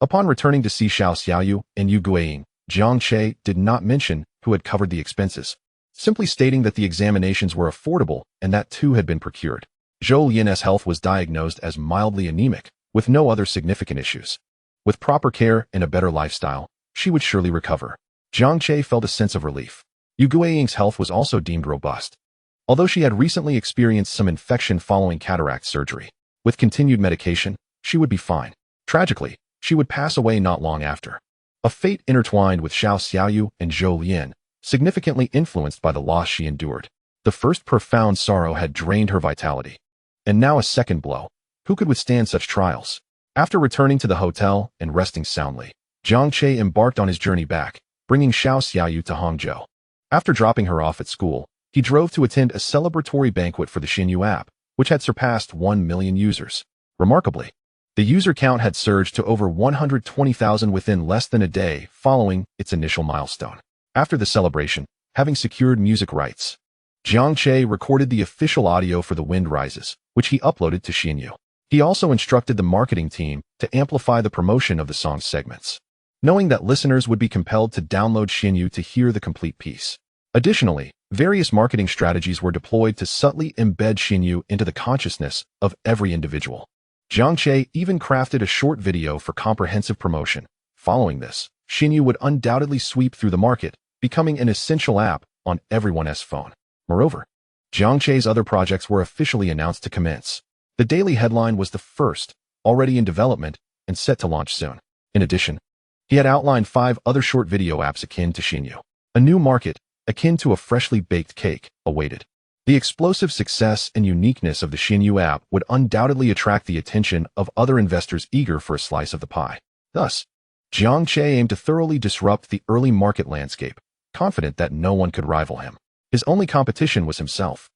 [SPEAKER 1] Upon returning to see Xiao Xiaoyu and Yu Guiying, Jiang Che did not mention who had covered the expenses, simply stating that the examinations were affordable and that two had been procured. Zhou Yin's health was diagnosed as mildly anemic, with no other significant issues. With proper care and a better lifestyle, she would surely recover. Jiang Che felt a sense of relief. Yu Guiying's health was also deemed robust. Although she had recently experienced some infection following cataract surgery, with continued medication, she would be fine. Tragically, she would pass away not long after. A fate intertwined with Xiao Xiaoyu and Zhou Yin, significantly influenced by the loss she endured. The first profound sorrow had drained her vitality. And now a second blow. Who could withstand such trials? After returning to the hotel and resting soundly, Jiang Che embarked on his journey back, bringing Xiao Xiaoyu to Hangzhou. After dropping her off at school, he drove to attend a celebratory banquet for the Xinyu app, which had surpassed 1 million users. Remarkably, the user count had surged to over 120,000 within less than a day following its initial milestone. After the celebration, having secured music rights, Jiang Che recorded the official audio for The Wind Rises, which he uploaded to Xinyu. He also instructed the marketing team to amplify the promotion of the song's segments, knowing that listeners would be compelled to download Xinyu to hear the complete piece. Additionally, various marketing strategies were deployed to subtly embed Xinyu into the consciousness of every individual. Jiang Che even crafted a short video for comprehensive promotion. Following this, Xinyu would undoubtedly sweep through the market, becoming an essential app on everyone's phone. Moreover, Jiang Che's other projects were officially announced to commence. The daily headline was the first, already in development, and set to launch soon. In addition, he had outlined 5 other short video apps akin to Xinyu. A new market, akin to a freshly baked cake, awaited. The explosive success and uniqueness of the Xinyu app would undoubtedly attract the attention of other investors eager for a slice of the pie. Thus, Jiang Che aimed to thoroughly disrupt the early market landscape, confident that no one could rival him. His only competition was himself.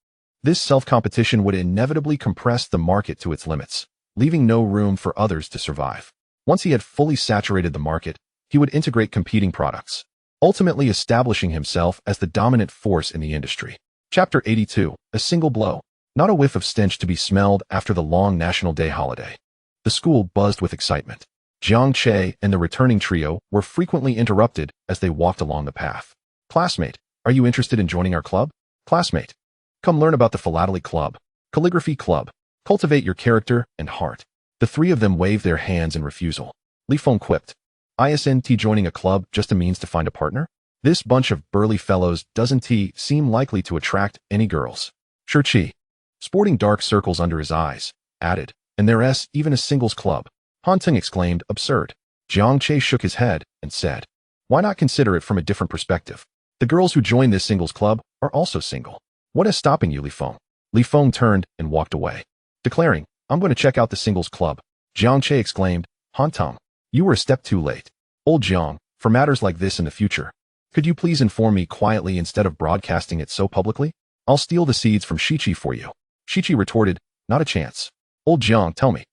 [SPEAKER 1] This self-competition would inevitably compress the market to its limits, leaving no room for others to survive. Once he had fully saturated the market, he would integrate competing products, ultimately establishing himself as the dominant force in the industry. Chapter 82. A single blow. Not a whiff of stench to be smelled after the long National Day holiday. The school buzzed with excitement. Jiang Che and the returning trio were frequently interrupted as they walked along the path. Classmate, are you interested in joining our club? Classmate, come learn about the Philately Club, Calligraphy Club. Cultivate your character and heart. The three of them waved their hands in refusal. Li Feng quipped, "Isn't joining a club just a means to find a partner? This bunch of burly fellows doesn't seem likely to attract any girls." Shi, sporting dark circles under his eyes, added, "And there's even a singles club." Han Teng exclaimed, "Absurd." Jiang Che shook his head and said, "Why not consider it from a different perspective? The girls who join this singles club are also single. What is stopping you, Li Feng?" Li Feng turned and walked away, declaring, "I'm going to check out the singles club." Jiang Che exclaimed, "Han Teng, you were a step too late. Old Jiang, for matters like this in the future, could you please inform me quietly instead of broadcasting it so publicly? I'll steal the seeds from Shichi for you." Shichi retorted, "Not a chance. Old Jiang, tell me,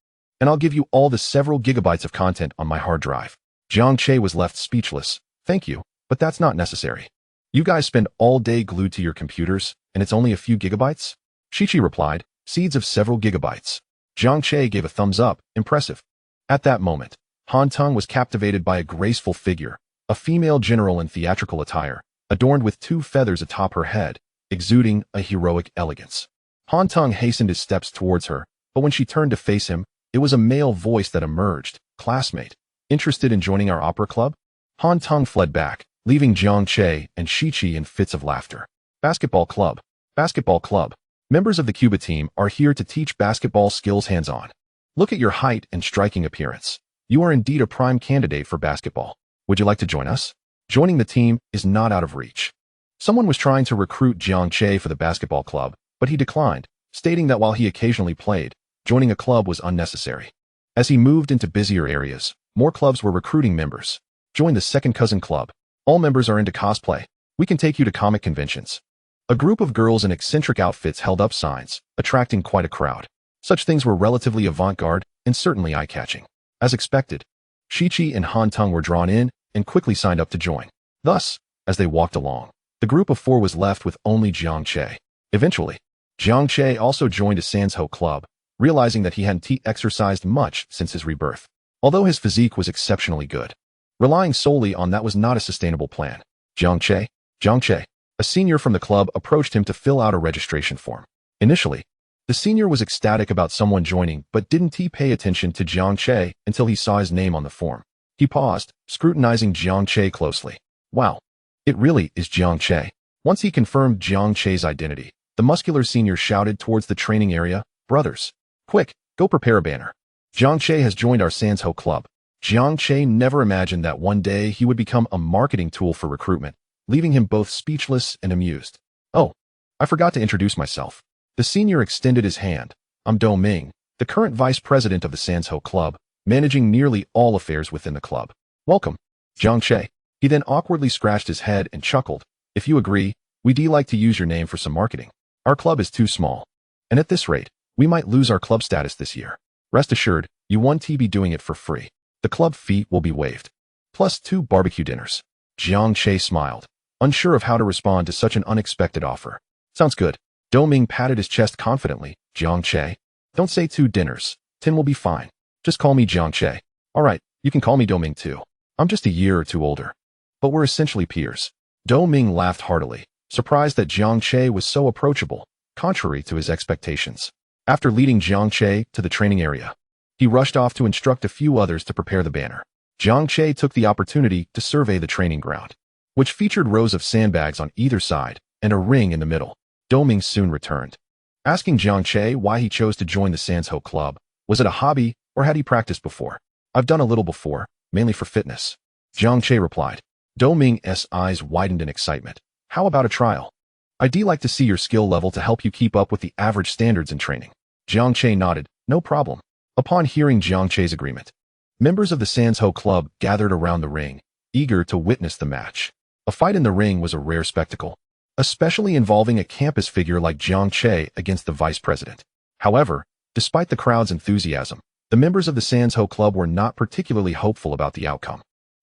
[SPEAKER 1] and I'll give you all the several gigabytes of content on my hard drive." Jiang Che was left speechless. "Thank you, but that's not necessary. You guys spend all day glued to your computers, and it's only a few gigabytes?" Shichi replied, "Seeds of several gigabytes." Jiang Che gave a thumbs up, impressive. At that moment, Han Teng was captivated by a graceful figure, a female general in theatrical attire, adorned with 2 feathers atop her head, exuding a heroic elegance. Han Teng hastened his steps towards her, but when she turned to face him, it was a male voice that emerged. "Classmate, interested in joining our opera club?" Han Teng fled back, leaving Jiang Che and Shichi in fits of laughter. Basketball club. Basketball club. Members of the Cuba team are here to teach basketball skills hands-on. Look at your height and striking appearance. You are indeed a prime candidate for basketball. Would you like to join us? Joining the team is not out of reach. Someone was trying to recruit Jiang Che for the basketball club, but he declined, stating that while he occasionally played, joining a club was unnecessary. As he moved into busier areas, more clubs were recruiting members. Join the Second Cousin Club. All members are into cosplay. We can take you to comic conventions. A group of girls in eccentric outfits held up signs, attracting quite a crowd. Such things were relatively avant-garde and certainly eye-catching. As expected, Shichi and Han Teng were drawn in and quickly signed up to join. Thus, as they walked along, the group of 4 was left with only Jiang Che. Eventually, Jiang Che also joined a Sanzhou club, realizing that he hadn't exercised much since his rebirth. although his physique was exceptionally good. Relying solely on that was not a sustainable plan. Jiang Che, a senior from the club, approached him to fill out a registration form. Initially, the senior was ecstatic about someone joining, but didn't pay attention to Jiang Che until he saw his name on the form. He paused, scrutinizing Jiang Che closely. Wow, it really is Jiang Che. Once he confirmed Jiang Che's identity, the muscular senior shouted towards the training area, "Brothers, quick, go prepare a banner. Jiang Che has joined our Sanzhou club." Jiang Che never imagined that one day he would become a marketing tool for recruitment, leaving him both speechless and amused. "Oh, I forgot to introduce myself." The senior extended his hand. "I'm Do Ming, the current vice president of the Sanzhou club, managing nearly all affairs within the club. Welcome, Jiang Che." He then awkwardly scratched his head and chuckled. "If you agree, we'd like to use your name for some marketing. Our club is too small. And at this rate, we might lose our club status this year. Rest assured, you won't be doing it for free. The club fee will be waived. Plus 2 barbecue dinners." Jiang Che smiled, unsure of how to respond to such an unexpected offer. "Sounds good." Do Ming patted his chest confidently. "Jiang Che, don't say 2 dinners. 10 will be fine. Just call me Jiang Che." "All right, you can call me Do Ming too. I'm just a year or 2 older. But we're essentially peers." Do Ming laughed heartily, surprised that Jiang Che was so approachable, contrary to his expectations. After leading Jiang Che to the training area, he rushed off to instruct a few others to prepare the banner. Jiang Che took the opportunity to survey the training ground, which featured rows of sandbags on either side and a ring in the middle. Do Ming soon returned, asking Jiang Che why he chose to join the Sanzhou club. Was it a hobby, or had he practiced before? "I've done a little before, mainly for fitness," Jiang Che replied. Do Ming's eyes widened in excitement. "How about a trial? I'd like to see your skill level to help you keep up with the average standards in training." Jiang Che nodded. "No problem." Upon hearing Jiang Che's agreement, members of the Sanzhou club gathered around the ring, eager to witness the match. A fight in the ring was a rare spectacle, especially involving a campus figure like Jiang Che against the vice president. However, despite the crowd's enthusiasm, the members of the Sanzhou club were not particularly hopeful about the outcome.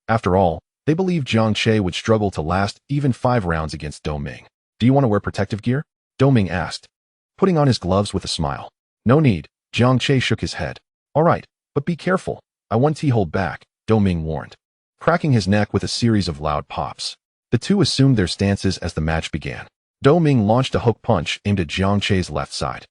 [SPEAKER 1] After all, they believed Jiang Che would struggle to last even 5 rounds against Do Ming. "Do you want to wear protective gear?" Do Ming asked, putting on his gloves with a smile. "No need." Jiang Che shook his head. "All right, but be careful. I won't hold back," Do Ming warned, cracking his neck with a series of loud pops. The two assumed their stances as the match began. Do Ming launched a hook punch aimed at Jiang Che's left side.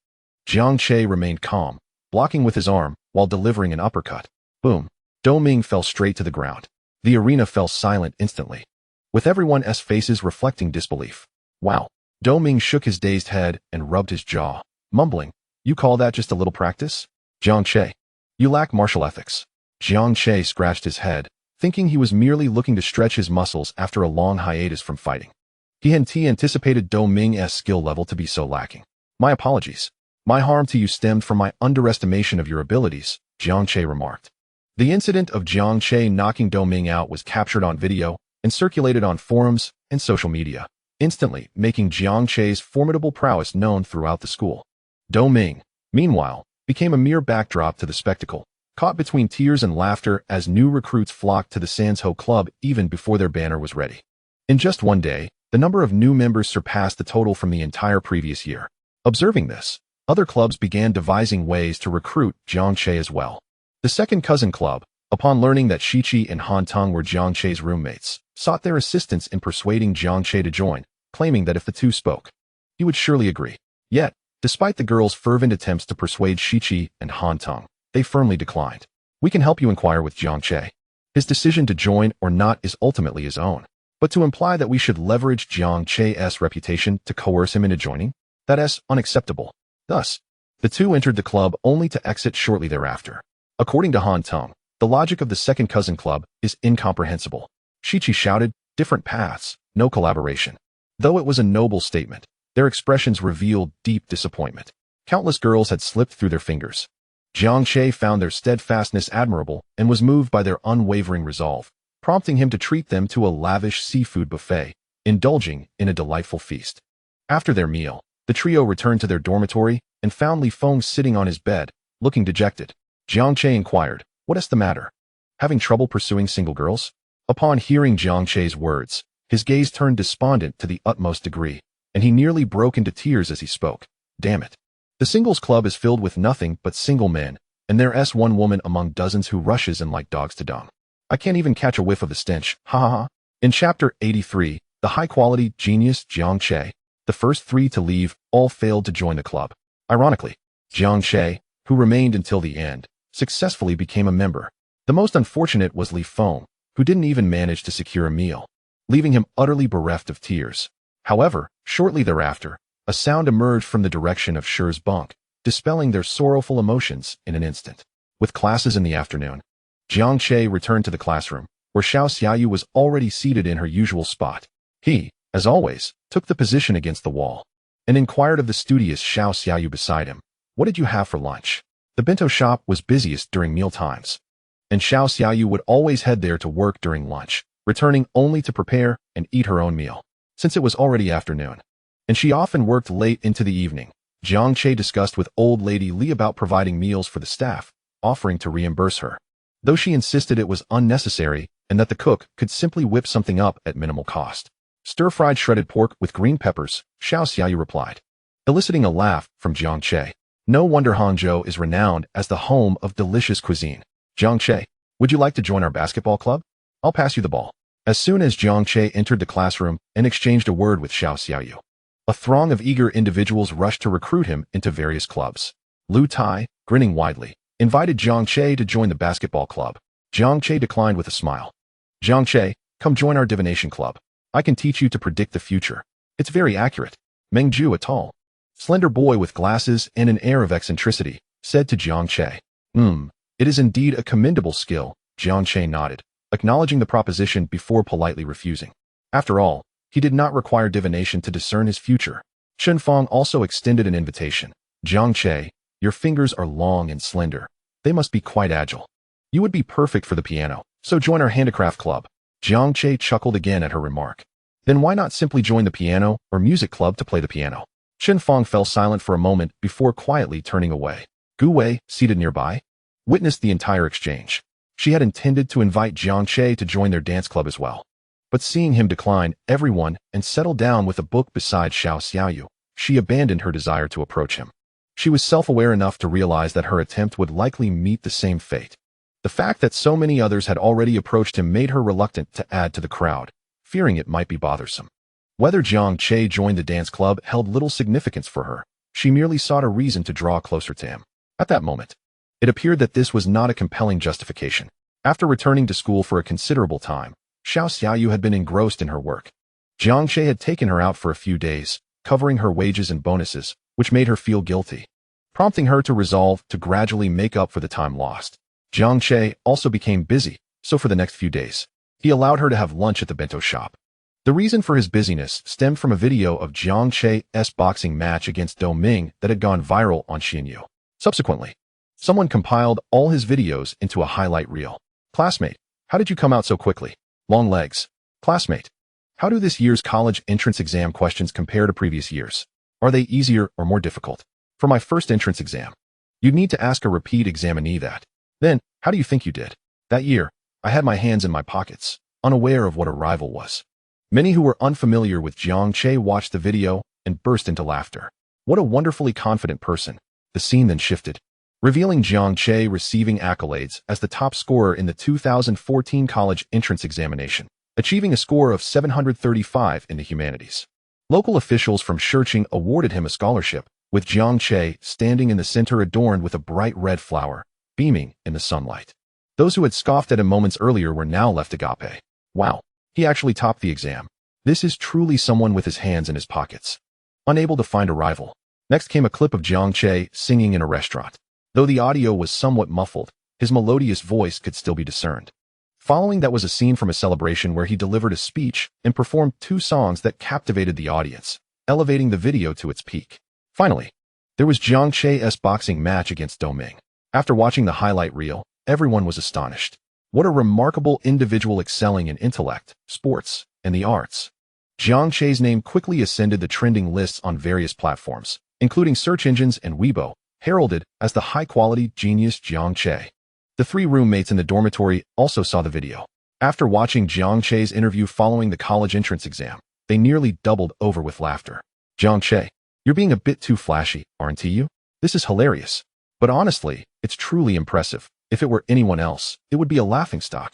[SPEAKER 1] Jiang Che remained calm, blocking with his arm while delivering an uppercut. Boom. Do Ming fell straight to the ground. The arena fell silent instantly, with everyone's faces reflecting disbelief. "Wow." Do Ming shook his dazed head and rubbed his jaw, mumbling, "You call that just a little practice? Jiang Che, you lack martial ethics." Jiang Che scratched his head, thinking he was merely looking to stretch his muscles after a long hiatus from fighting. He hadn't anticipated Do Ming's skill level to be so lacking. "My apologies. My harm to you stemmed from my underestimation of your abilities," Jiang Che remarked. The incident of Jiang Che knocking Do Ming out was captured on video and circulated on forums and social media, instantly making Jiang Che's formidable prowess known throughout the school. Do Ming, meanwhile, became a mere backdrop to the spectacle, caught between tears and laughter as new recruits flocked to the Sanzhou club even before their banner was ready. In just one day, the number of new members surpassed the total from the entire previous year. Observing this, other clubs began devising ways to recruit Jiang Che as well. The second cousin club, upon learning that Shichi and Han Teng were Jiang Che's roommates, sought their assistance in persuading Jiang Che to join, claiming that if the two spoke, he would surely agree. Yet, despite the girls' fervent attempts to persuade Shichi and Han Teng, they firmly declined. "We can help you inquire with Jiang Che. His decision to join or not is ultimately his own. But to imply that we should leverage Jiang Che's reputation to coerce him into joining, that is unacceptable." Thus, the two entered the club only to exit shortly thereafter. According to Han Teng, the logic of the second cousin club is incomprehensible. Shichi shouted, "Different paths, no collaboration." Though it was a noble statement, their expressions revealed deep disappointment. Countless girls had slipped through their fingers. Jiang Che found their steadfastness admirable and was moved by their unwavering resolve, prompting him to treat them to a lavish seafood buffet, indulging in a delightful feast. After their meal, the trio returned to their dormitory and found Li Feng sitting on his bed, looking dejected. Jiang Che inquired, "What is the matter? Having trouble pursuing single girls?" Upon hearing Jiang Che's words, his gaze turned despondent to the utmost degree, and he nearly broke into tears as he spoke. "Damn it. The singles club is filled with nothing but single men, and there's one woman among dozens who rushes in like dogs to dung. I can't even catch a whiff of the stench, ha ha ha. In Chapter 83, the high-quality genius Jiang Che, the first three to leave, all failed to join the club. Ironically, Jiang Che, who remained until the end, successfully became a member. The most unfortunate was Li Feng, who didn't even manage to secure a meal, leaving him utterly bereft of tears. However, shortly thereafter, a sound emerged from the direction of Shi's bunk, dispelling their sorrowful emotions in an instant. With classes in the afternoon, Jiang Che returned to the classroom, where Xiao Xiaoyu was already seated in her usual spot. He, as always, took the position against the wall, and inquired of the studious Xiao Xiaoyu beside him, "What did you have for lunch?" The bento shop was busiest during meal times, and Xiao Xiaoyu would always head there to work during lunch, returning only to prepare and eat her own meal. Since it was already afternoon, and she often worked late into the evening, Jiang Che discussed with old lady Li about providing meals for the staff, offering to reimburse her, though she insisted it was unnecessary and that the cook could simply whip something up at minimal cost. Stir-fried shredded pork with green peppers, Xiao Xiaoyu replied, eliciting a laugh from Jiang Che. No wonder Hangzhou is renowned as the home of delicious cuisine. Jiang Che, would you like to join our basketball club? I'll pass you the ball. As soon as Jiang Che entered the classroom and exchanged a word with Xiao Xiaoyu, a throng of eager individuals rushed to recruit him into various clubs. Lu Tai, grinning widely, invited Jiang Che to join the basketball club. Jiang Che declined with a smile. Jiang Che, come join our divination club. I can teach you to predict the future. It's very accurate. Meng Ju, a tall, slender boy with glasses and an air of eccentricity, said to Jiang Che. It is indeed a commendable skill, Jiang Che nodded, acknowledging the proposition before politely refusing. After all, he did not require divination to discern his future. Chen Fang also extended an invitation. Jiang Che, your fingers are long and slender. They must be quite agile. You would be perfect for the piano, so join our handicraft club. Jiang Che chuckled again at her remark. Then why not simply join the piano or music club to play the piano? Chen Fang fell silent for a moment before quietly turning away. Gu Wei, seated nearby, witnessed the entire exchange. She had intended to invite Jiang Che to join their dance club as well. But seeing him decline everyone and settle down with a book beside Xiao Xiaoyu, she abandoned her desire to approach him. She was self-aware enough to realize that her attempt would likely meet the same fate. The fact that so many others had already approached him made her reluctant to add to the crowd, fearing it might be bothersome. Whether Jiang Che joined the dance club held little significance for her. She merely sought a reason to draw closer to him. At that moment, it appeared that this was not a compelling justification. After returning to school for a considerable time, Xiao Xiaoyu had been engrossed in her work. Jiang Che had taken her out for a few days, covering her wages and bonuses, which made her feel guilty, prompting her to resolve to gradually make up for the time lost. Jiang Che also became busy, so for the next few days, he allowed her to have lunch at the bento shop. The reason for his busyness stemmed from a video of Jiang Che's boxing match against Do Ming that had gone viral on Xinyu. Subsequently, someone compiled all his videos into a highlight reel. Classmate, how did you come out so quickly? Long legs. Classmate, how do this year's college entrance exam questions compare to previous years? Are they easier or more difficult? For my first entrance exam, you'd need to ask a repeat examinee that. Then, how do you think you did? That year, I had my hands in my pockets, unaware of what a rival was. Many who were unfamiliar with Jiang Che watched the video and burst into laughter. What a wonderfully confident person. The scene then shifted, revealing Jiang Che receiving accolades as the top scorer in the 2014 college entrance examination, achieving a score of 735 in the humanities. Local officials from Shiqing awarded him a scholarship, with Jiang Che standing in the center adorned with a bright red flower, beaming in the sunlight. Those who had scoffed at him moments earlier were now left agape. Wow, he actually topped the exam. This is truly someone with his hands in his pockets. Unable to find a rival. Next came a clip of Jiang Che singing in a restaurant. Though the audio was somewhat muffled, his melodious voice could still be discerned. Following that was a scene from a celebration where he delivered a speech and performed two songs that captivated the audience, elevating the video to its peak. Finally, there was Jiang Che's boxing match against Do Ming. After watching the highlight reel, everyone was astonished. What a remarkable individual excelling in intellect, sports, and the arts. Jiang Che's name quickly ascended the trending lists on various platforms, including search engines and Weibo, heralded as the high-quality genius Jiang Che. The three roommates in the dormitory also saw the video. After watching Jiang Che's interview following the college entrance exam, they nearly doubled over with laughter. Jiang Che, you're being a bit too flashy, aren't you? This is hilarious. But honestly, it's truly impressive. If it were anyone else, it would be a laughingstock.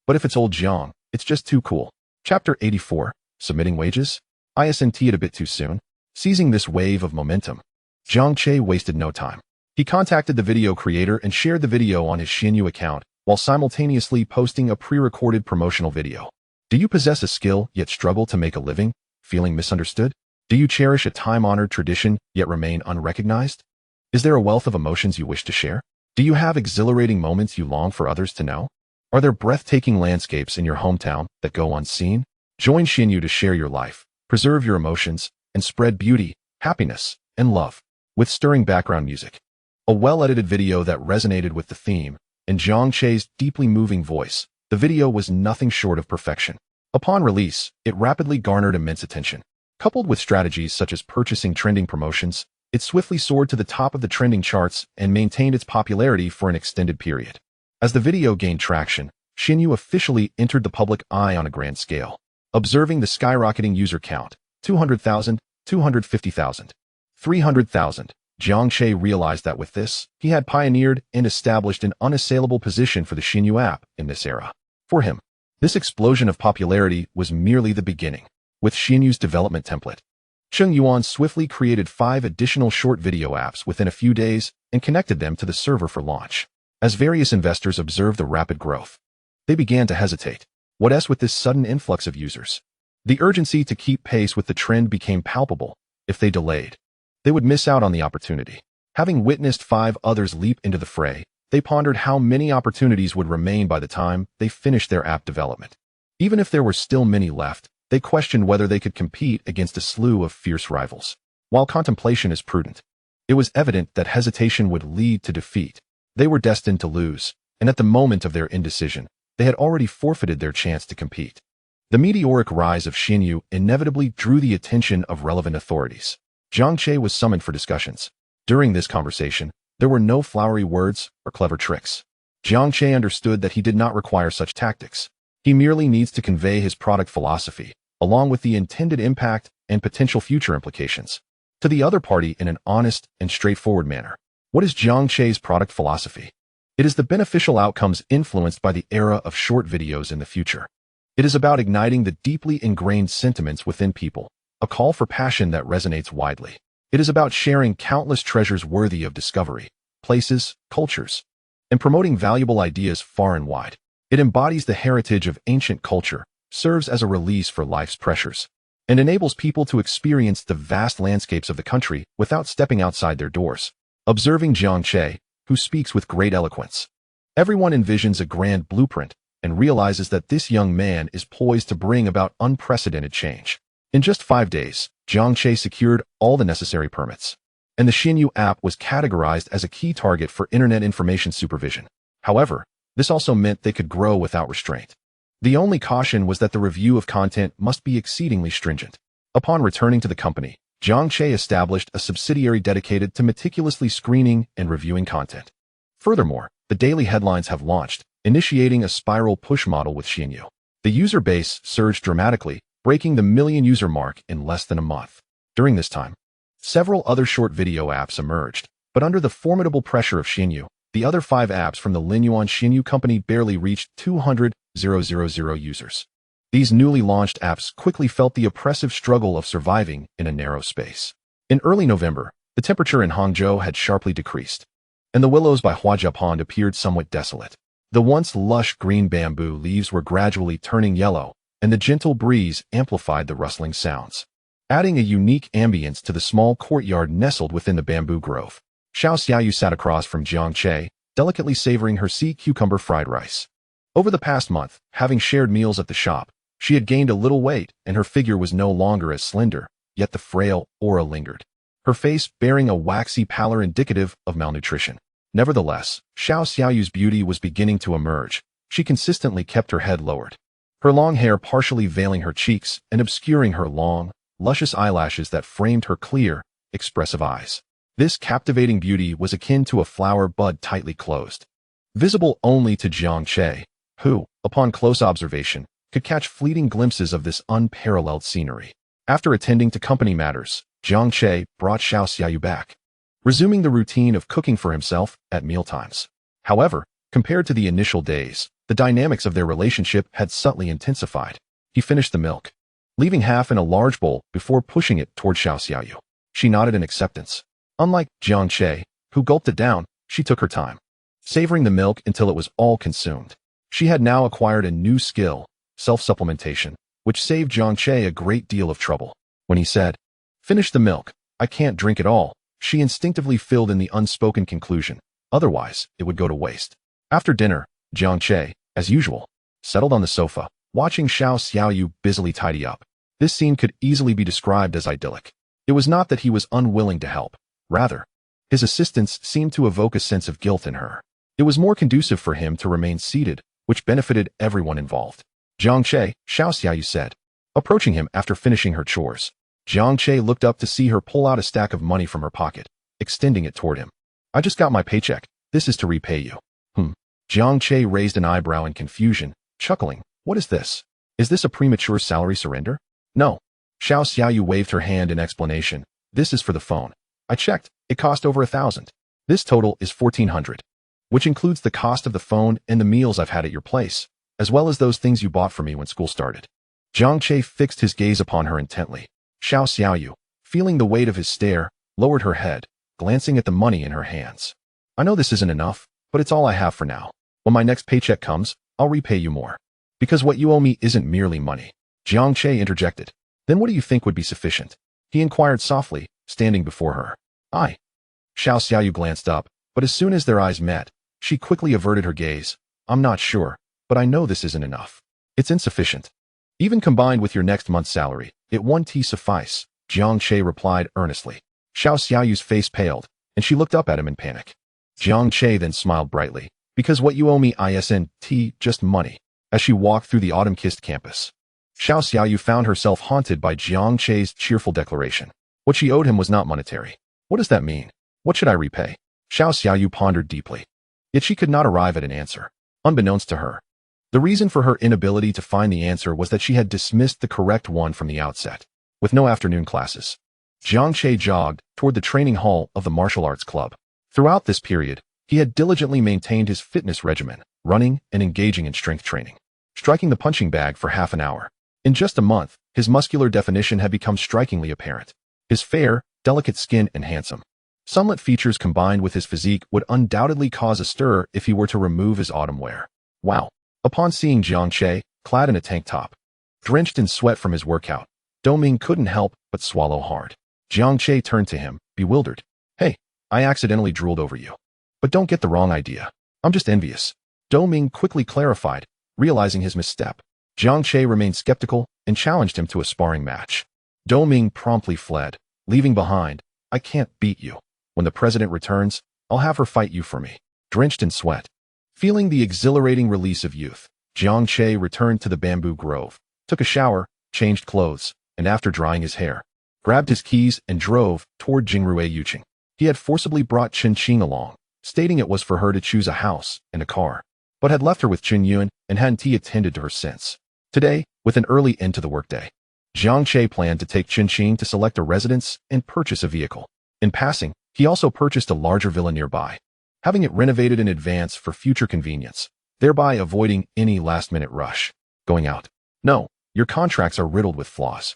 [SPEAKER 1] But if it's old Jiang, it's just too cool. Chapter 84. Submitting wages? ISNT it a bit too soon. Seizing this wave of momentum, Jiang Che wasted no time. He contacted the video creator and shared the video on his Xinyu account, while simultaneously posting a pre-recorded promotional video. Do you possess a skill, yet struggle to make a living, feeling misunderstood? Do you cherish a time-honored tradition, yet remain unrecognized? Is there a wealth of emotions you wish to share? Do you have exhilarating moments you long for others to know? Are there breathtaking landscapes in your hometown that go unseen? Join Xinyu to share your life, preserve your emotions, and spread beauty, happiness, and love. With stirring background music, a well-edited video that resonated with the theme, and Jiang Che's deeply moving voice, the video was nothing short of perfection. Upon release, it rapidly garnered immense attention. Coupled with strategies such as purchasing trending promotions, it swiftly soared to the top of the trending charts and maintained its popularity for an extended period. As the video gained traction, Xinyu officially entered the public eye on a grand scale. Observing the skyrocketing user count, 200,000, 250,000, 300,000, Jiang Che realized that with this, he had pioneered and established an unassailable position for the Xinyu app in this era. For him, this explosion of popularity was merely the beginning. With Xinyu's development template, Cheng Yuan swiftly created 5 additional short video apps within a few days and connected them to the server for launch. As various investors observed the rapid growth, they began to hesitate. What else with this sudden influx of users? The urgency to keep pace with the trend became palpable. If they delayed, they would miss out on the opportunity. Having witnessed 5 others leap into the fray, they pondered how many opportunities would remain by the time they finished their app development. Even if there were still many left, they questioned whether they could compete against a slew of fierce rivals. While contemplation is prudent, it was evident that hesitation would lead to defeat. They were destined to lose, and at the moment of their indecision, they had already forfeited their chance to compete. The meteoric rise of Xinyu inevitably drew the attention of relevant authorities. Jiang Che was summoned for discussions. During this conversation, there were no flowery words or clever tricks. Jiang Che understood that he did not require such tactics. He merely needs to convey his product philosophy, along with the intended impact and potential future implications, to the other party in an honest and straightforward manner. What is Jiang Che's product philosophy? It is the beneficial outcomes influenced by the era of short videos in the future. It is about igniting the deeply ingrained sentiments within people, a call for passion that resonates widely. It is about sharing countless treasures worthy of discovery, places, cultures, and promoting valuable ideas far and wide. It embodies the heritage of ancient culture, serves as a release for life's pressures, and enables people to experience the vast landscapes of the country without stepping outside their doors. Observing Jiang Che, who speaks with great eloquence, everyone envisions a grand blueprint and realizes that this young man is poised to bring about unprecedented change. In just 5 days, Jiang Che secured all the necessary permits, and the Xinyu app was categorized as a key target for Internet Information Supervision. However, this also meant they could grow without restraint. The only caution was that the review of content must be exceedingly stringent. Upon returning to the company, Jiang Che established a subsidiary dedicated to meticulously screening and reviewing content. Furthermore, the daily headlines have launched, initiating a spiral push model with Xinyu. The user base surged dramatically, breaking the million-user mark in less than a month. During this time, several other short video apps emerged, but under the formidable pressure of Xinyu, the other 5 apps from the Linyuan Xinyu company barely reached 200,000 users. These newly launched apps quickly felt the oppressive struggle of surviving in a narrow space. In early November, the temperature in Hangzhou had sharply decreased, and the willows by Huajia Pond appeared somewhat desolate. The once lush green bamboo leaves were gradually turning yellow, and the gentle breeze amplified the rustling sounds, adding a unique ambience to the small courtyard nestled within the bamboo grove. Xiao Xiaoyu sat across from Jiang Che, delicately savoring her sea cucumber fried rice. Over the past month, having shared meals at the shop, she had gained a little weight, and her figure was no longer as slender, yet the frail aura lingered, her face bearing a waxy pallor indicative of malnutrition. Nevertheless, Xiao Xiaoyu's beauty was beginning to emerge. She consistently kept her head lowered, her long hair partially veiling her cheeks and obscuring her long, luscious eyelashes that framed her clear, expressive eyes. This captivating beauty was akin to a flower bud tightly closed, visible only to Jiang Che, who, upon close observation, could catch fleeting glimpses of this unparalleled scenery. After attending to company matters, Jiang Che brought Xiao Xiaoyu back. resuming the routine of cooking for himself at mealtimes. However, compared to the initial days, the dynamics of their relationship had subtly intensified. He finished the milk, leaving half in a large bowl before pushing it toward Xiao Xiaoyu. She nodded in acceptance. Unlike Jiang Che, who gulped it down, she took her time, savoring the milk until it was all consumed. She had now acquired a new skill, self-supplementation, which saved Jiang Che a great deal of trouble. When he said, "Finish the milk, I can't drink it all," she instinctively filled in the unspoken conclusion, otherwise it would go to waste. After dinner, Jiang Che, as usual, settled on the sofa, watching Xiao Xiaoyu busily tidy up. This scene could easily be described as idyllic. It was not that he was unwilling to help. Rather, his assistance seemed to evoke a sense of guilt in her. It was more conducive for him to remain seated, which benefited everyone involved. "Jiang Che," Xiao Xiaoyu said, approaching him after finishing her chores. Jiang Che looked up to see her pull out a stack of money from her pocket, extending it toward him. "I just got my paycheck. This is to repay you." Jiang Che raised an eyebrow in confusion, chuckling. "What is this? Is this a premature salary surrender?" "No." Xiao Xiaoyu waved her hand in explanation. "This is for the phone. I checked. It cost over 1,000. This total is 1,400, which includes the cost of the phone and the meals I've had at your place, as well as those things you bought for me when school started." Jiang Che fixed his gaze upon her intently. Xiao Xiaoyu, feeling the weight of his stare, lowered her head, glancing at the money in her hands. "I know this isn't enough, but it's all I have for now. When my next paycheck comes, I'll repay you more. Because what you owe me isn't merely money." Jiang Che interjected. "Then what do you think would be sufficient?" he inquired softly, standing before her. "I." Xiao Xiaoyu glanced up, but as soon as their eyes met, she quickly averted her gaze. "I'm not sure, but I know this isn't enough. It's insufficient. Even combined with your next month's salary, it won't suffice," Jiang Che replied earnestly. Xiao Xiaoyu's face paled, and she looked up at him in panic. Jiang Che then smiled brightly. "Because what you owe me isn't just money." As she walked through the autumn-kissed campus, Xiao Xiaoyu found herself haunted by Jiang Che's cheerful declaration. What she owed him was not monetary. What does that mean? What should I repay? Xiao Xiaoyu pondered deeply. Yet she could not arrive at an answer. Unbeknownst to her, the reason for her inability to find the answer was that she had dismissed the correct one from the outset. With no afternoon classes, Jiang Che jogged toward the training hall of the martial arts club. Throughout this period, he had diligently maintained his fitness regimen, running and engaging in strength training, striking the punching bag for half an hour. In just a month, his muscular definition had become strikingly apparent. His fair, delicate skin and handsome, sunlit features combined with his physique would undoubtedly cause a stir if he were to remove his autumn wear. Wow! Upon seeing Jiang Che, clad in a tank top, drenched in sweat from his workout, Doming couldn't help but swallow hard. Jiang Che turned to him, bewildered. "Hey, I accidentally drooled over you. But don't get the wrong idea. I'm just envious." Doming quickly clarified, realizing his misstep. Jiang Che remained skeptical and challenged him to a sparring match. Doming promptly fled, leaving behind, "I can't beat you. When the president returns, I'll have her fight you for me." Drenched in sweat, feeling the exhilarating release of youth, Jiang Che returned to the bamboo grove, took a shower, changed clothes, and after drying his hair, grabbed his keys and drove toward Jingrue Yuqing. He had forcibly brought Chen Qing along, stating it was for her to choose a house and a car, but had left her with Chen Yuan and hadn't attended to her since. Today, with an early end to the workday, Jiang Che planned to take Chen Qing to select a residence and purchase a vehicle. In passing, he also purchased a larger villa nearby, having it renovated in advance for future convenience, thereby avoiding any last-minute rush. "Going out? No, your contracts are riddled with flaws.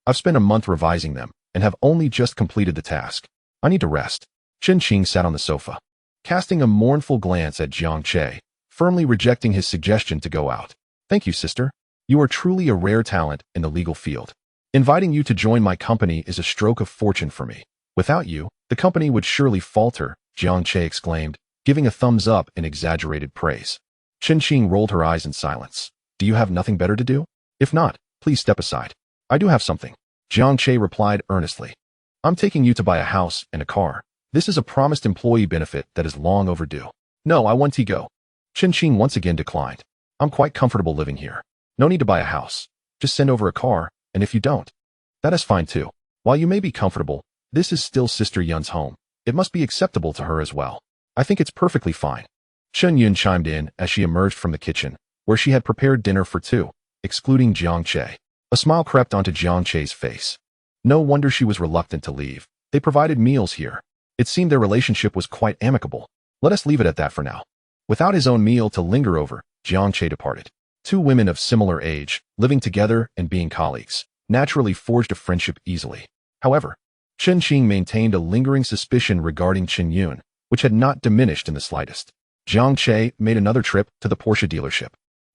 [SPEAKER 1] I've spent a month revising them and have only just completed the task. I need to rest." Chen Qing sat on the sofa, casting a mournful glance at Jiang Che, firmly rejecting his suggestion to go out. "Thank you, sister. You are truly a rare talent in the legal field. Inviting you to join my company is a stroke of fortune for me. Without you, the company would surely falter," Jiang Che exclaimed, giving a thumbs up in exaggerated praise. Chen Qing rolled her eyes in silence. "Do you have nothing better to do? If not, please step aside." "I do have something," Jiang Che replied earnestly. "I'm taking you to buy a house and a car. This is a promised employee benefit that is long overdue." "No, I want to go." Chen Qing once again declined. "I'm quite comfortable living here. No need to buy a house. Just send over a car, and if you don't, that is fine too. While you may be comfortable, this is still Sister Yun's home. It must be acceptable to her as well." "I think it's perfectly fine." Chen Yun chimed in as she emerged from the kitchen, where she had prepared dinner for two, excluding Jiang Che. A smile crept onto Jiang Che's face. No wonder she was reluctant to leave. They provided meals here, It seemed their relationship was quite amicable. Let us leave it at that for now. Without his own meal to linger over, Jiang Che departed. Two women of similar age, living together and being colleagues, naturally forged a friendship easily. However, Chen Qing maintained a lingering suspicion regarding Chen Yun, which had not diminished in the slightest. Jiang Che made another trip to the Porsche dealership,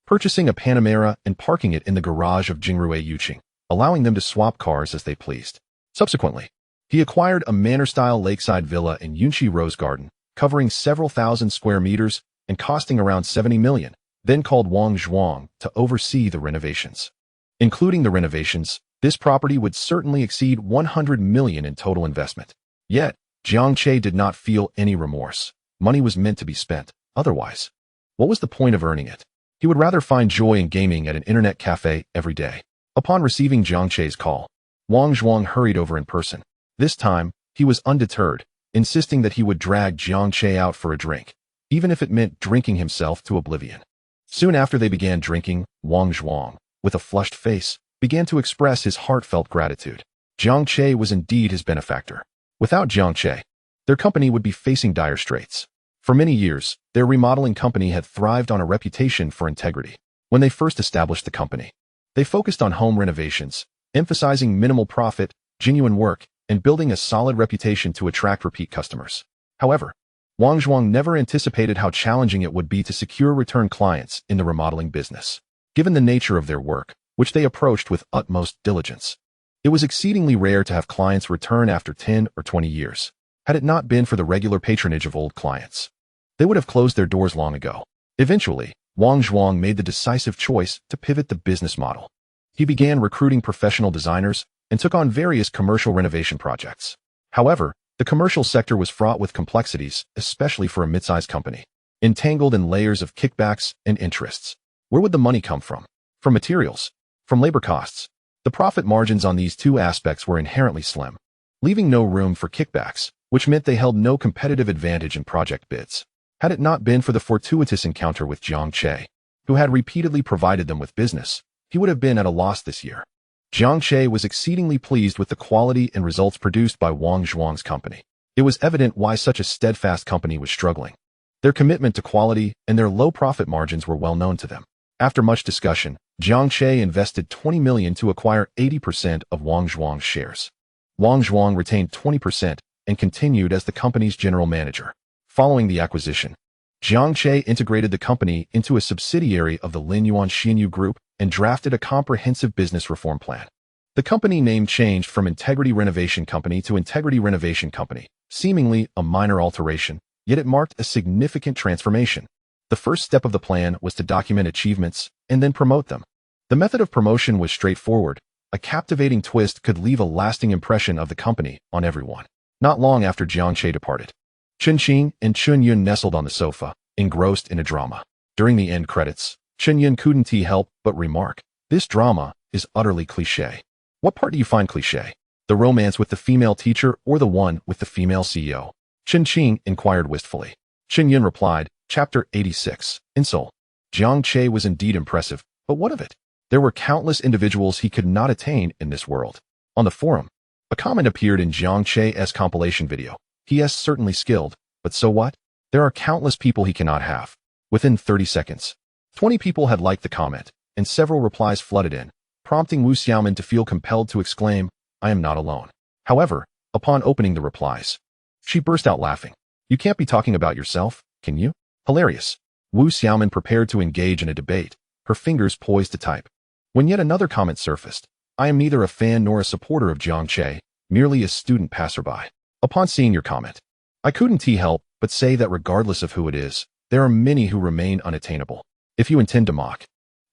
[SPEAKER 1] purchasing a Panamera and parking it in the garage of Jingrui Yuqing, allowing them to swap cars as they pleased. Subsequently, he acquired a manor-style lakeside villa in Yunqi Rose Garden, covering several thousand square meters and costing around 70 million, then called Wang Zhuang to oversee the renovations. Including the renovations, this property would certainly exceed 100 million in total investment. Yet, Jiang Che did not feel any remorse. Money was meant to be spent. Otherwise, what was the point of earning it? He would rather find joy in gaming at an internet cafe every day. Upon receiving Jiang Che's call, Wang Zhuang hurried over in person. This time, he was undeterred, insisting that he would drag Jiang Che out for a drink, even if it meant drinking himself to oblivion. Soon after they began drinking, Wang Zhuang, with a flushed face, began to express his heartfelt gratitude. Jiang Che was indeed his benefactor. Without Jiang Che, their company would be facing dire straits. For many years, their remodeling company had thrived on a reputation for integrity. When they first established the company, they focused on home renovations, emphasizing minimal profit, genuine work, and building a solid reputation to attract repeat customers. However, Wang Zhuang never anticipated how challenging it would be to secure return clients in the remodeling business. Given the nature of their work, which they approached with utmost diligence, it was exceedingly rare to have clients return after 10 or 20 years. Had it not been for the regular patronage of old clients, they would have closed their doors long ago. Eventually, Wang Zhuang made the decisive choice to pivot the business model. He began recruiting professional designers and took on various commercial renovation projects. However, the commercial sector was fraught with complexities, especially for a mid-sized company, entangled in layers of kickbacks and interests. Where would the money come from? From materials? From labor costs? The profit margins on these two aspects were inherently slim, leaving no room for kickbacks, which meant they held no competitive advantage in project bids. Had it not been for the fortuitous encounter with Jiang Che, who had repeatedly provided them with business, he would have been at a loss this year. Jiang Che was exceedingly pleased with the quality and results produced by Wang Zhuang's company. It was evident why such a steadfast company was struggling. Their commitment to quality and their low profit margins were well known to them. After much discussion, Jiang Che invested 20 million to acquire 80% of Wang Zhuang's shares. Wang Zhuang retained 20% and continued as the company's general manager. Following the acquisition, Jiang Che integrated the company into a subsidiary of the Linyuan Xinyu Group and drafted a comprehensive business reform plan. The company name changed from Integrity Renovation Company to Integrity Renovation Company, seemingly a minor alteration, yet it marked a significant transformation. The first step of the plan was to document achievements and then promote them. The method of promotion was straightforward. A captivating twist could leave a lasting impression of the company on everyone. Not long after Jiang Che departed, Chen Qing and Chen Yun nestled on the sofa, engrossed in a drama. During the end credits, Chen Yun couldn't help but remark, "This drama is utterly cliché." What part do you find cliché? The romance with the female teacher or the one with the female CEO? Chen Qing inquired wistfully. Chen Yun replied, Chapter 86, Insult. Jiang Che was indeed impressive, but what of it? There were countless individuals he could not attain in this world. On the forum, a comment appeared in Jiang Che's compilation video. He is certainly skilled, but so what? There are countless people he cannot have. Within 30 seconds, 20 people had liked the comment, and several replies flooded in, prompting Wu Xiaomin to feel compelled to exclaim, "I am not alone." However, upon opening the replies, she burst out laughing. "You can't be talking about yourself, can you?" Hilarious. Wu Xiaomin prepared to engage in a debate, her fingers poised to type, when yet another comment surfaced. "I am neither a fan nor a supporter of Jiang Che, merely a student passerby." Upon seeing your comment, I couldn't help but say that regardless of who it is, there are many who remain unattainable. If you intend to mock,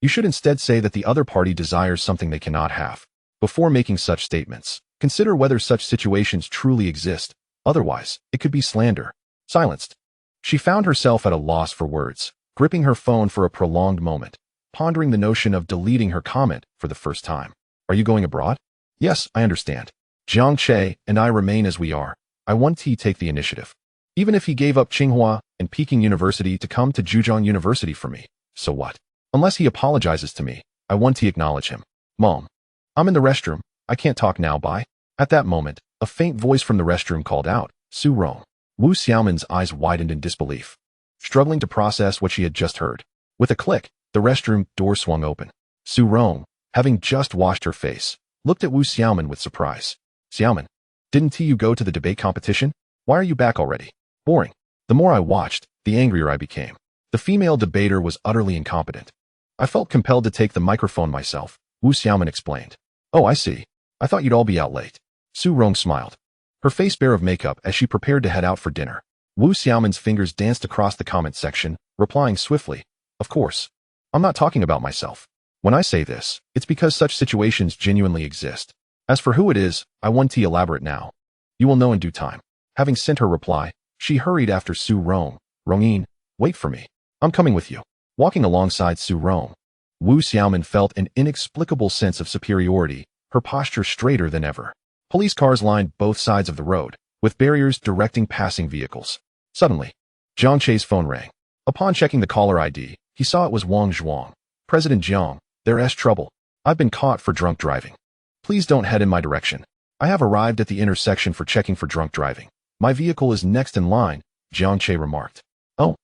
[SPEAKER 1] you should instead say that the other party desires something they cannot have. Before making such statements, consider whether such situations truly exist. Otherwise, it could be slander. Silenced. She found herself at a loss for words, gripping her phone for a prolonged moment, pondering the notion of deleting her comment for the first time. "Are you going abroad?" "Yes, I understand. Jiang Che and I remain as we are. I want to take the initiative. Even if he gave up Tsinghua and Peking University to come to Zhejiang University for me, so what? Unless he apologizes to me, I want to acknowledge him. Mom, I'm in the restroom. I can't talk now, bye." At that moment, a faint voice from the restroom called out, Su Rong. Wu Xiaoman's eyes widened in disbelief, struggling to process what she had just heard. With a click, the restroom door swung open. Su Rong, having just washed her face, looked at Wu Xiaoman with surprise. Xiaoman, didn't you go to the debate competition? Why are you back already? Boring. The more I watched, the angrier I became. The female debater was utterly incompetent. I felt compelled to take the microphone myself, Wu Xiaoman explained. Oh, I see. I thought you'd all be out late. Su Rong smiled, her face bare of makeup as she prepared to head out for dinner. Wu Xiaoman's fingers danced across the comment section, replying swiftly, Of course. I'm not talking about myself. When I say this, it's because such situations genuinely exist. As for who it is, I won't elaborate now. You will know in due time. Having sent her reply, she hurried after Su Rongyin, wait for me. I'm coming with you. Walking alongside Su Rong, Wu Xiaoman felt an inexplicable sense of superiority, her posture straighter than ever. Police cars lined both sides of the road, with barriers directing passing vehicles. Suddenly, Jiang Che's phone rang. Upon checking the caller ID, he saw it was Wang Zhuang. President Jiang, there's trouble. I've been caught for drunk driving. Please don't head in my direction. I have arrived at the intersection for checking for drunk driving. My vehicle is next in line, Jiang Che remarked. Oh,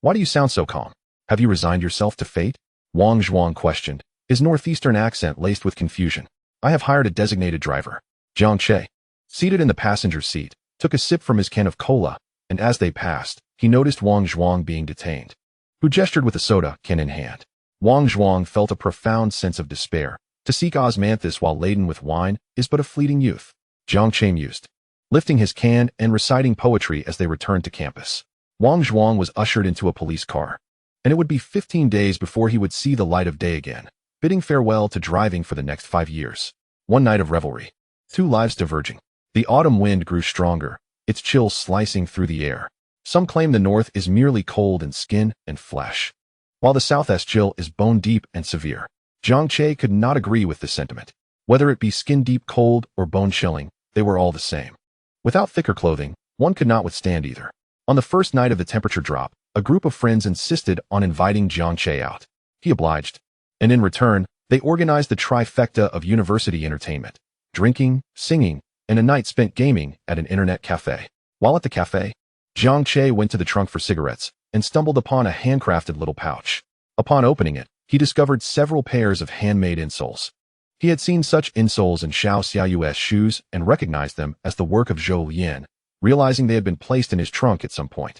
[SPEAKER 1] why do you sound so calm? Have you resigned yourself to fate? Wang Zhuang questioned, his northeastern accent laced with confusion. I have hired a designated driver. Jiang Che, seated in the passenger seat, took a sip from his can of cola, and as they passed, he noticed Wang Zhuang being detained, who gestured with a soda can in hand. Wang Zhuang felt a profound sense of despair. To seek osmanthus while laden with wine is but a fleeting youth. Jiang Che mused, lifting his can and reciting poetry as they returned to campus. Wang Zhuang was ushered into a police car, and it would be 15 days before he would see the light of day again, bidding farewell to driving for the next 5 years. One night of revelry. Two lives diverging. The autumn wind grew stronger, its chill slicing through the air. Some claim the north is merely cold in skin and flesh, while the south's chill is bone-deep and severe. Jiang Che could not agree with this sentiment. Whether it be skin-deep cold or bone-chilling, they were all the same. Without thicker clothing, one could not withstand either. On the first night of the temperature drop, a group of friends insisted on inviting Jiang Che out. He obliged, and in return, they organized the trifecta of university entertainment: drinking, singing, and a night spent gaming at an internet cafe. While at the cafe, Jiang Che went to the trunk for cigarettes and stumbled upon a handcrafted little pouch. Upon opening it, he discovered several pairs of handmade insoles. He had seen such insoles in Xiao Xiaoyu's shoes and recognized them as the work of Zhou Lian, realizing they had been placed in his trunk at some point.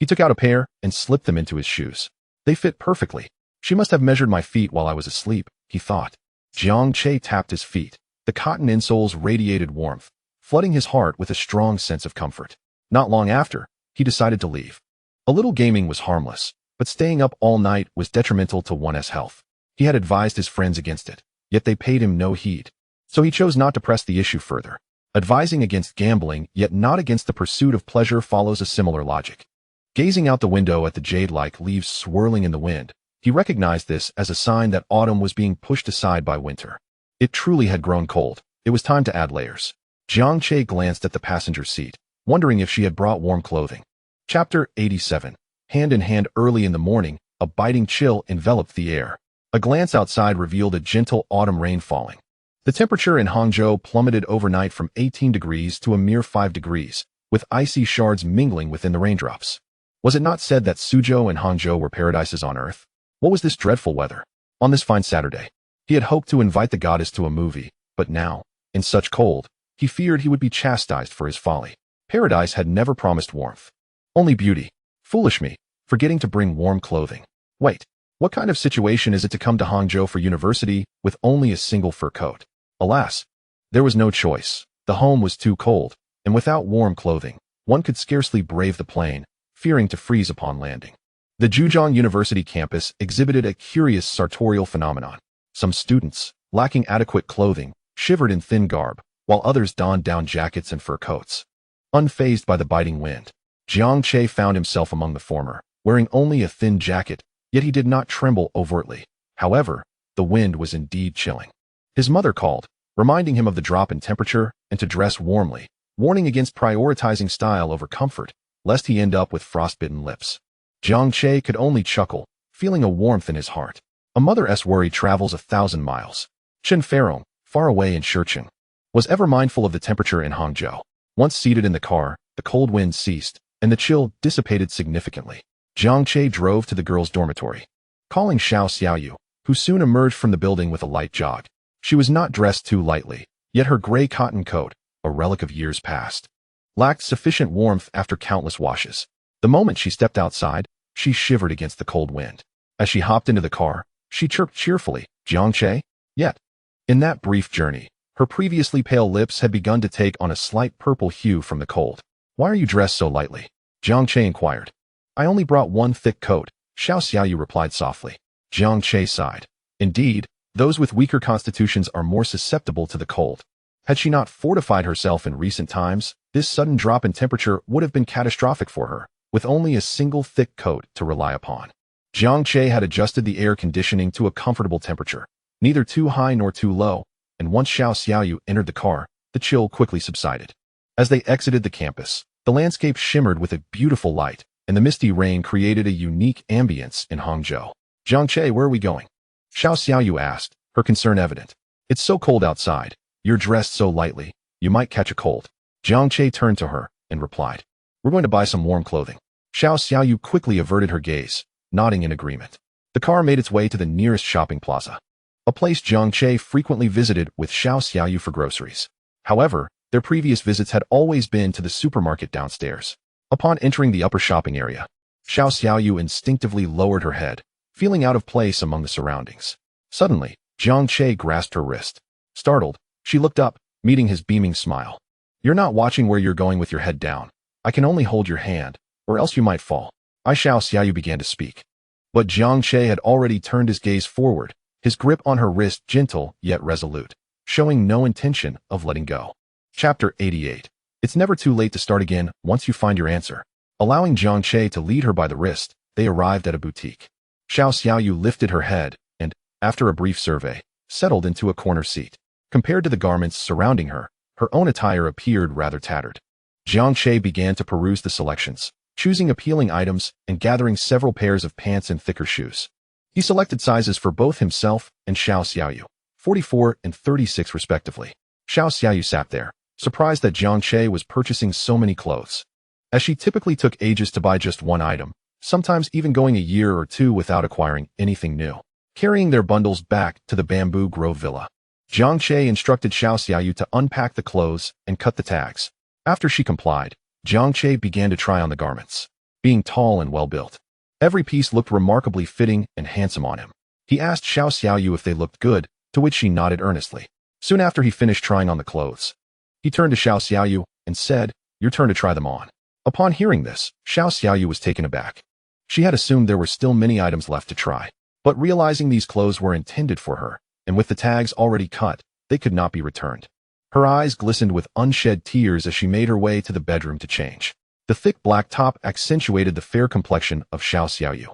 [SPEAKER 1] He took out a pair and slipped them into his shoes. They fit perfectly. She must have measured my feet while I was asleep, he thought. Jiang Che tapped his feet. The cotton insoles radiated warmth, flooding his heart with a strong sense of comfort. Not long after, he decided to leave. A little gaming was harmless, but staying up all night was detrimental to one's health. He had advised his friends against it, yet they paid him no heed. So he chose not to press the issue further. Advising against gambling, yet not against the pursuit of pleasure, follows a similar logic. Gazing out the window at the jade-like leaves swirling in the wind, he recognized this as a sign that autumn was being pushed aside by winter. It truly had grown cold. It was time to add layers. Jiang Che glanced at the passenger seat, wondering if she had brought warm clothing. Chapter 87. Hand in hand. Early in the morning, a biting chill enveloped the air. A glance outside revealed a gentle autumn rain falling. The temperature in Hangzhou plummeted overnight from 18 degrees to a mere 5 degrees, with icy shards mingling within the raindrops. Was it not said that Suzhou and Hangzhou were paradises on earth? What was this dreadful weather? On this fine Saturday, he had hoped to invite the goddess to a movie, but now, in such cold, he feared he would be chastised for his folly. Paradise had never promised warmth, only beauty. Foolish me, forgetting to bring warm clothing. Wait, what kind of situation is it to come to Hangzhou for university with only a single fur coat? Alas, there was no choice. The home was too cold, and without warm clothing, one could scarcely brave the plane, fearing to freeze upon landing. The Zhejiang University campus exhibited a curious sartorial phenomenon. Some students, lacking adequate clothing, shivered in thin garb, while others donned down jackets and fur coats. Unfazed by the biting wind, Jiang Che found himself among the former, wearing only a thin jacket, yet he did not tremble overtly. However, the wind was indeed chilling. His mother called, reminding him of the drop in temperature and to dress warmly, warning against prioritizing style over comfort, lest he end up with frostbitten lips. Jiang Che could only chuckle, feeling a warmth in his heart. A mother's worry travels 1,000 miles. Chen Ferong, far away in Shicheng, was ever mindful of the temperature in Hangzhou. Once seated in the car, the cold wind ceased, and the chill dissipated significantly. Jiang Che drove to the girls' dormitory, calling Xiao Xiaoyu, who soon emerged from the building with a light jog. She was not dressed too lightly, yet her gray cotton coat, a relic of years past, lacked sufficient warmth after countless washes. The moment she stepped outside, she shivered against the cold wind. As she hopped into the car, she chirped cheerfully, "Jiang Che?" Yet, in that brief journey, her previously pale lips had begun to take on a slight purple hue from the cold. "Why are you dressed so lightly?" Jiang Che inquired. "I only brought one thick coat," Xiao Xiaoyu replied softly. Jiang Che sighed. Indeed, those with weaker constitutions are more susceptible to the cold. Had she not fortified herself in recent times, this sudden drop in temperature would have been catastrophic for her, with only a single thick coat to rely upon. Jiang Che had adjusted the air conditioning to a comfortable temperature, neither too high nor too low, and once Xiao Xiaoyu entered the car, the chill quickly subsided. As they exited the campus, the landscape shimmered with a beautiful light, and the misty rain created a unique ambience in Hangzhou. "Jiang Che, where are we going?" Xiao Xiaoyu asked, her concern evident. "It's so cold outside. You're dressed so lightly. You might catch a cold." Jiang Che turned to her and replied, "We're going to buy some warm clothing." Xiao Xiaoyu quickly averted her gaze, nodding in agreement. The car made its way to the nearest shopping plaza, a place Jiang Che frequently visited with Xiao Xiaoyu for groceries. However, their previous visits had always been to the supermarket downstairs. Upon entering the upper shopping area, Xiao Xiaoyu instinctively lowered her head, feeling out of place among the surroundings. Suddenly, Jiang Che grasped her wrist. Startled, she looked up, meeting his beaming smile. "You're not watching where you're going with your head down. I can only hold your hand, or else you might fall." Xiao Xiaoyu began to speak. But Jiang Che had already turned his gaze forward, his grip on her wrist gentle yet resolute, showing no intention of letting go. Chapter 88. It's never too late to start again once you find your answer. Allowing Jiang Che to lead her by the wrist, they arrived at a boutique. Xiao Xiaoyu lifted her head and, after a brief survey, settled into a corner seat. Compared to the garments surrounding her, her own attire appeared rather tattered. Jiang Che began to peruse the selections, choosing appealing items and gathering several pairs of pants and thicker shoes. He selected sizes for both himself and Xiao Xiaoyu, 44 and 36 respectively. Xiao Xiaoyu sat there, surprised that Jiang Che was purchasing so many clothes. As she typically took ages to buy just one item, sometimes even going a year or two without acquiring anything new. Carrying their bundles back to the Bamboo Grove Villa, Jiang Che instructed Xiao Xiaoyu to unpack the clothes and cut the tags. After she complied, Jiang Che began to try on the garments. Being tall and well-built, every piece looked remarkably fitting and handsome on him. He asked Xiao Xiaoyu if they looked good, to which she nodded earnestly. Soon after he finished trying on the clothes, he turned to Xiao Xiaoyu and said, "Your turn to try them on." Upon hearing this, Xiao Xiaoyu was taken aback. She had assumed there were still many items left to try, but realizing these clothes were intended for her, and with the tags already cut, they could not be returned. Her eyes glistened with unshed tears as she made her way to the bedroom to change. The thick black top accentuated the fair complexion of Xiao Xiaoyu,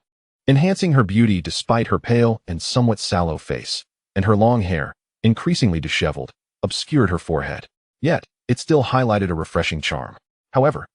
[SPEAKER 1] enhancing her beauty despite her pale and somewhat sallow face, and her long hair, increasingly disheveled, obscured her forehead. Yet, it still highlighted a refreshing charm. However,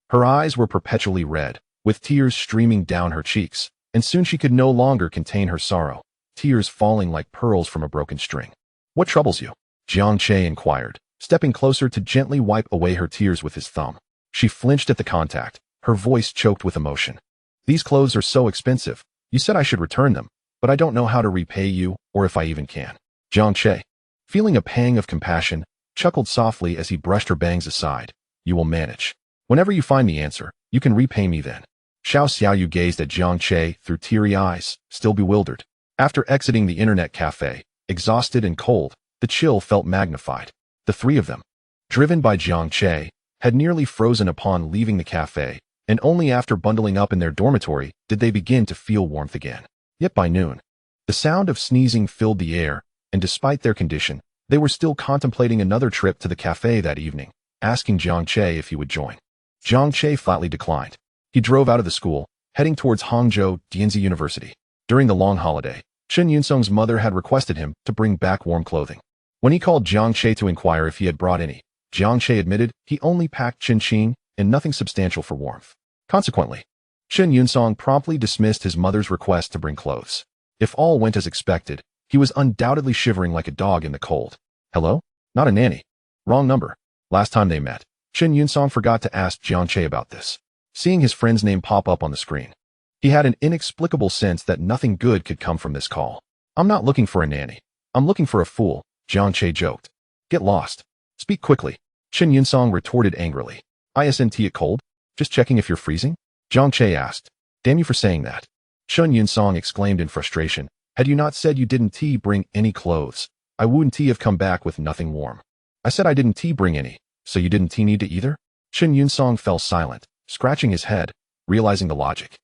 [SPEAKER 1] her eyes were perpetually red, with tears streaming down her cheeks, and soon she could no longer contain her sorrow, tears falling like pearls from a broken string. "What troubles you?" Jiang Che inquired, stepping closer to gently wipe away her tears with his thumb. She flinched at the contact, her voice choked with emotion. "These clothes are so expensive. You said I should return them, but I don't know how to repay you or if I even can." Jiang Che, feeling a pang of compassion, chuckled softly as he brushed her bangs aside. "You will manage. Whenever you find the answer, you can repay me then." Xiao Xiaoyu gazed at Jiang Che through teary eyes, still bewildered. After exiting the internet cafe, exhausted and cold, the chill felt magnified. The three of them, driven by Jiang Che, had nearly frozen upon leaving the cafe, and only after bundling up in their dormitory did they begin to feel warmth again. Yet by noon, the sound of sneezing filled the air, and despite their condition, they were still contemplating another trip to the cafe that evening, asking Jiang Che if he would join. Jiang Che flatly declined. He drove out of the school, heading towards Hangzhou Dianzi University. During the long holiday, Chen Yunsong's mother had requested him to bring back warm clothing. When he called Jiang Che to inquire if he had brought any, Jiang Che admitted he only packed chin and nothing substantial for warmth. Consequently, Chen Yunsong promptly dismissed his mother's request to bring clothes. If all went as expected, he was undoubtedly shivering like a dog in the cold. "Hello? Not a nanny. Wrong number." Last time they met, Chen Yunsong forgot to ask Jiang Che about this. Seeing his friend's name pop up on the screen, he had an inexplicable sense that nothing good could come from this call. I'm not looking for a nanny. I'm looking for a fool, Jiang Che joked. Get lost. Speak quickly. Chen Yunsong retorted angrily. Isn't it cold? Just checking if you're freezing? Jiang Che asked. Damn you for saying that. Chen Yunsong exclaimed in frustration. Had you not said you didn't bring any clothes, I wouldn't have come back with nothing warm. I said I didn't bring any, so you didn't need to either? Chen Yunsong fell silent, scratching his head, realizing the logic.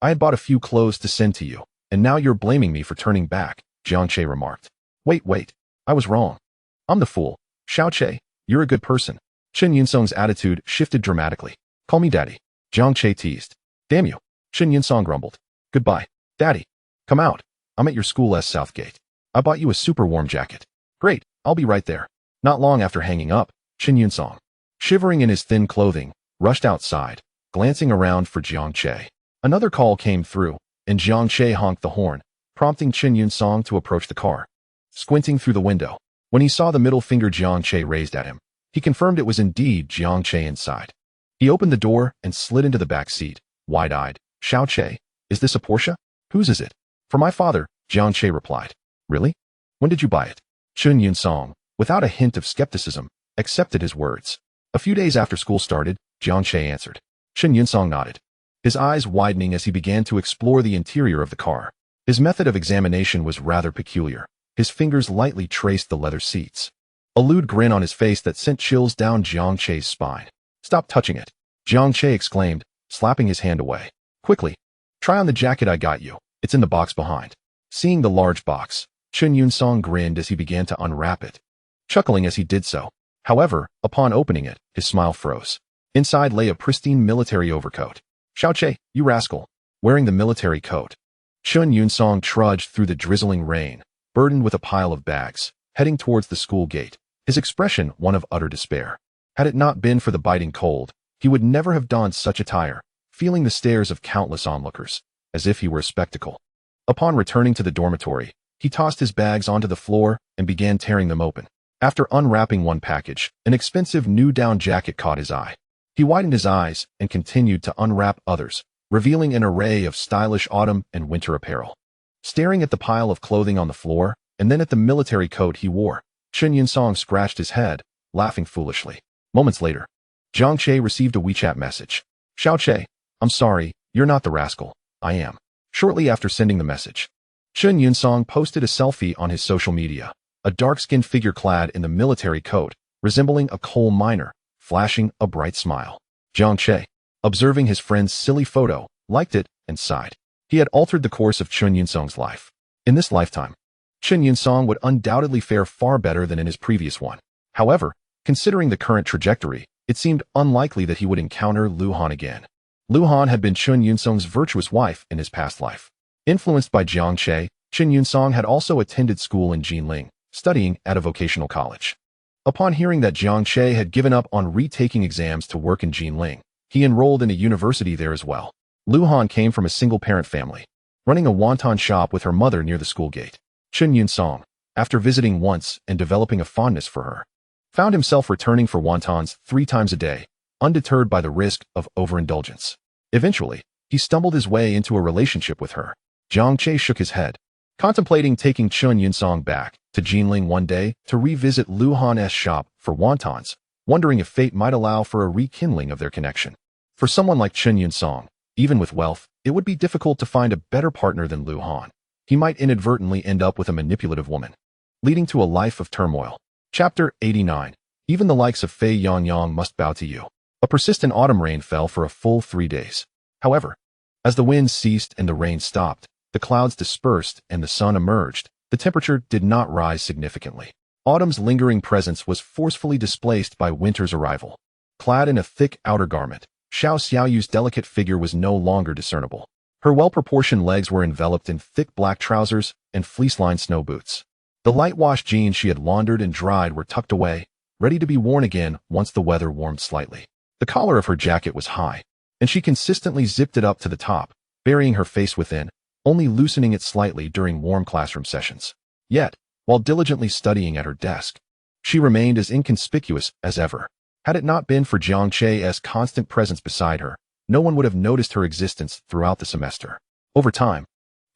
[SPEAKER 1] I had bought a few clothes to send to you, and now you're blaming me for turning back, Jiang Che remarked. Wait, I was wrong. I'm the fool. Xiao Che, you're a good person. Chen Yunsong's attitude shifted dramatically. Call me daddy, Jiang Che teased. Damn you, Chen Yunsong grumbled. Goodbye, daddy. Come out. I'm at your school South Gate. I bought you a super warm jacket. Great, I'll be right there. Not long after hanging up, Chen Yunsong, shivering in his thin clothing, rushed outside, glancing around for Jiang Che. Another call came through, and Jiang Che honked the horn, prompting Chen Yunsong to approach the car. Squinting through the window, when he saw the middle finger Jiang Che raised at him, he confirmed it was indeed Jiang Che inside. He opened the door and slid into the back seat, wide-eyed. Xiao Che, is this a Porsche? Whose is it? For my father, Jiang Che replied. Really? When did you buy it? Chen Yunsong, without a hint of skepticism, accepted his words. A few days after school started, Jiang Che answered. Chen Yunsong nodded, his eyes widening as he began to explore the interior of the car. His method of examination was rather peculiar. His fingers lightly traced the leather seats. A lewd grin on his face that sent chills down Jiang Che's spine. Stop touching it, Jiang Che exclaimed, slapping his hand away. Quickly, try on the jacket I got you. It's in the box behind. Seeing the large box, Chen Yunsong grinned as he began to unwrap it, chuckling as he did so. However, upon opening it, his smile froze. Inside lay a pristine military overcoat. Xiao Che, you rascal. Wearing the military coat, Chen Yunsong trudged through the drizzling rain, burdened with a pile of bags, heading towards the school gate, his expression one of utter despair. Had it not been for the biting cold, he would never have donned such attire, feeling the stares of countless onlookers, as if he were a spectacle. Upon returning to the dormitory, he tossed his bags onto the floor and began tearing them open. After unwrapping one package, an expensive new down jacket caught his eye. He widened his eyes and continued to unwrap others, revealing an array of stylish autumn and winter apparel. Staring at the pile of clothing on the floor, and then at the military coat he wore, Chen Yunsong scratched his head, laughing foolishly. Moments later, Jiang Che received a WeChat message. Xiao Che, I'm sorry, you're not the rascal. I am. Shortly after sending the message, Chen Yunsong posted a selfie on his social media, a dark-skinned figure clad in the military coat, resembling a coal miner, flashing a bright smile. Jiang Che, observing his friend's silly photo, liked it and sighed. He had altered the course of Chen Yunsong's life. In this lifetime, Chen Yunsong would undoubtedly fare far better than in his previous one. However, considering the current trajectory, it seemed unlikely that he would encounter Lu Han again. Lu Han had been Chen Yunsong's virtuous wife in his past life. Influenced by Jiang Che, Chen Yunsong had also attended school in Jinling, studying at a vocational college. Upon hearing that Jiang Che had given up on retaking exams to work in Jinling, he enrolled in a university there as well. Lu Han came from a single-parent family, running a wonton shop with her mother near the school gate. Chen Yunsong, after visiting once and developing a fondness for her, found himself returning for wontons 3 times a day, undeterred by the risk of overindulgence. Eventually, he stumbled his way into a relationship with her. Jiang Che shook his head, contemplating taking Chen Yunsong back to Jinling one day to revisit Lu Han's shop for wontons, wondering if fate might allow for a rekindling of their connection. For someone like Chen Yunsong, even with wealth, it would be difficult to find a better partner than Lu Han. He might inadvertently end up with a manipulative woman, leading to a life of turmoil. Chapter 89. Even the likes of Fei Yangyang must bow to you. A persistent autumn rain fell for a full 3 days. However, as the winds ceased and the rain stopped, the clouds dispersed and the sun emerged, the temperature did not rise significantly. Autumn's lingering presence was forcefully displaced by winter's arrival. Clad in a thick outer garment, Xiao Xiaoyu's delicate figure was no longer discernible. Her well-proportioned legs were enveloped in thick black trousers and fleece-lined snow boots. The light-washed jeans she had laundered and dried were tucked away, ready to be worn again once the weather warmed slightly. The collar of her jacket was high, and she consistently zipped it up to the top, burying her face within, only loosening it slightly during warm classroom sessions. Yet, while diligently studying at her desk, she remained as inconspicuous as ever. Had it not been for Jiang Che's constant presence beside her, no one would have noticed her existence throughout the semester. Over time,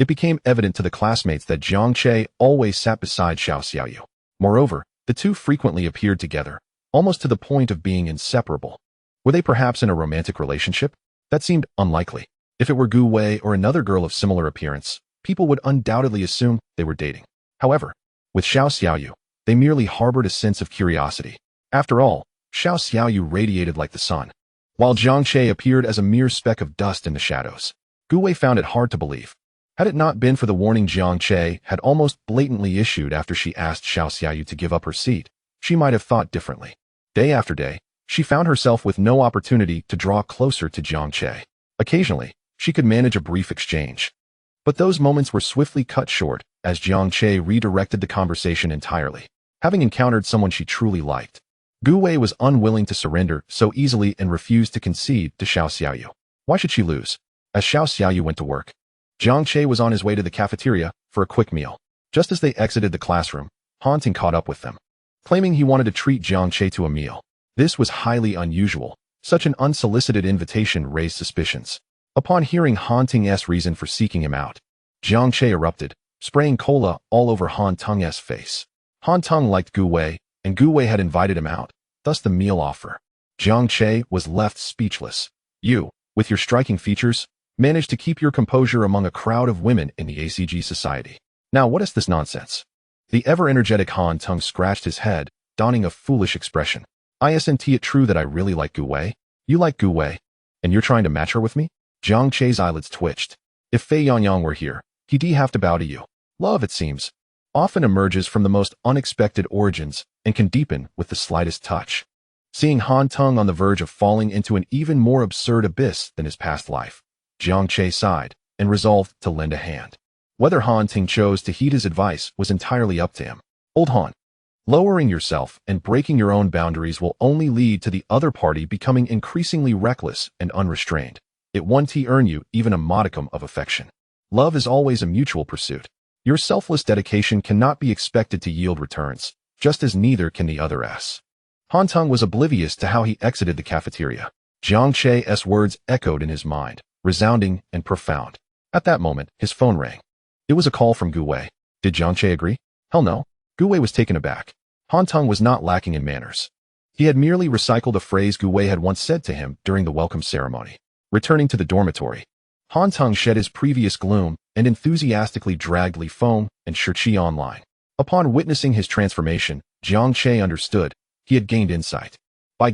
[SPEAKER 1] it became evident to the classmates that Jiang Che always sat beside Xiao Xiaoyu. Moreover, the two frequently appeared together, almost to the point of being inseparable. Were they perhaps in a romantic relationship? That seemed unlikely. If it were Gu Wei or another girl of similar appearance, people would undoubtedly assume they were dating. However, with Xiao Xiaoyu, they merely harbored a sense of curiosity. After all, Xiao Xiaoyu radiated like the sun, while Jiang Che appeared as a mere speck of dust in the shadows. Gu Wei found it hard to believe. Had it not been for the warning Jiang Che had almost blatantly issued after she asked Xiao Xiaoyu to give up her seat, she might have thought differently. Day after day, she found herself with no opportunity to draw closer to Jiang Che. Occasionally, she could manage a brief exchange. But those moments were swiftly cut short as Jiang Che redirected the conversation entirely. Having encountered someone she truly liked, Gu Wei was unwilling to surrender so easily and refused to concede to Xiao Xiaoyu. Why should she lose? As Xiao Xiaoyu went to work, Jiang Che was on his way to the cafeteria for a quick meal. Just as they exited the classroom, Han Ting caught up with them, claiming he wanted to treat Jiang Che to a meal. This was highly unusual. Such an unsolicited invitation raised suspicions. Upon hearing Han Ting's reason for seeking him out, Jiang Che erupted, spraying cola all over Han Teng's face. Han Teng liked Gu Wei, and Gu Wei had invited him out, thus the meal offer. Jiang Che was left speechless. You, with your striking features, managed to keep your composure among a crowd of women in the ACG society. Now what is this nonsense? The ever-energetic Han Teng scratched his head, donning a foolish expression. Isn't it true that I really like Gu Wei? You like Gu Wei? And you're trying to match her with me? Jiang Che's eyelids twitched. If Fei Yangyang were here, he'd have to bow to you. Love, it seems, often emerges from the most unexpected origins and can deepen with the slightest touch. Seeing Han Teng on the verge of falling into an even more absurd abyss than his past life, Jiang Che sighed and resolved to lend a hand. Whether Han Ting chose to heed his advice was entirely up to him. Old Han, lowering yourself and breaking your own boundaries will only lead to the other party becoming increasingly reckless and unrestrained. It won't earn you even a modicum of affection. Love is always a mutual pursuit. Your selfless dedication cannot be expected to yield returns, just as neither can the other S. Han Teng was oblivious to how he exited the cafeteria. Jiang Che's words echoed in his mind, resounding and profound. At that moment, his phone rang. It was a call from Gu Wei. Did Jiang Che agree? Hell no. Gu Wei was taken aback. Han Teng was not lacking in manners. He had merely recycled a phrase Gu Wei had once said to him during the welcome ceremony. Returning to the dormitory, Han Teng shed his previous gloom and enthusiastically dragged Li Feng and Shi online. Upon witnessing his transformation, Jiang Che understood. He had gained insight.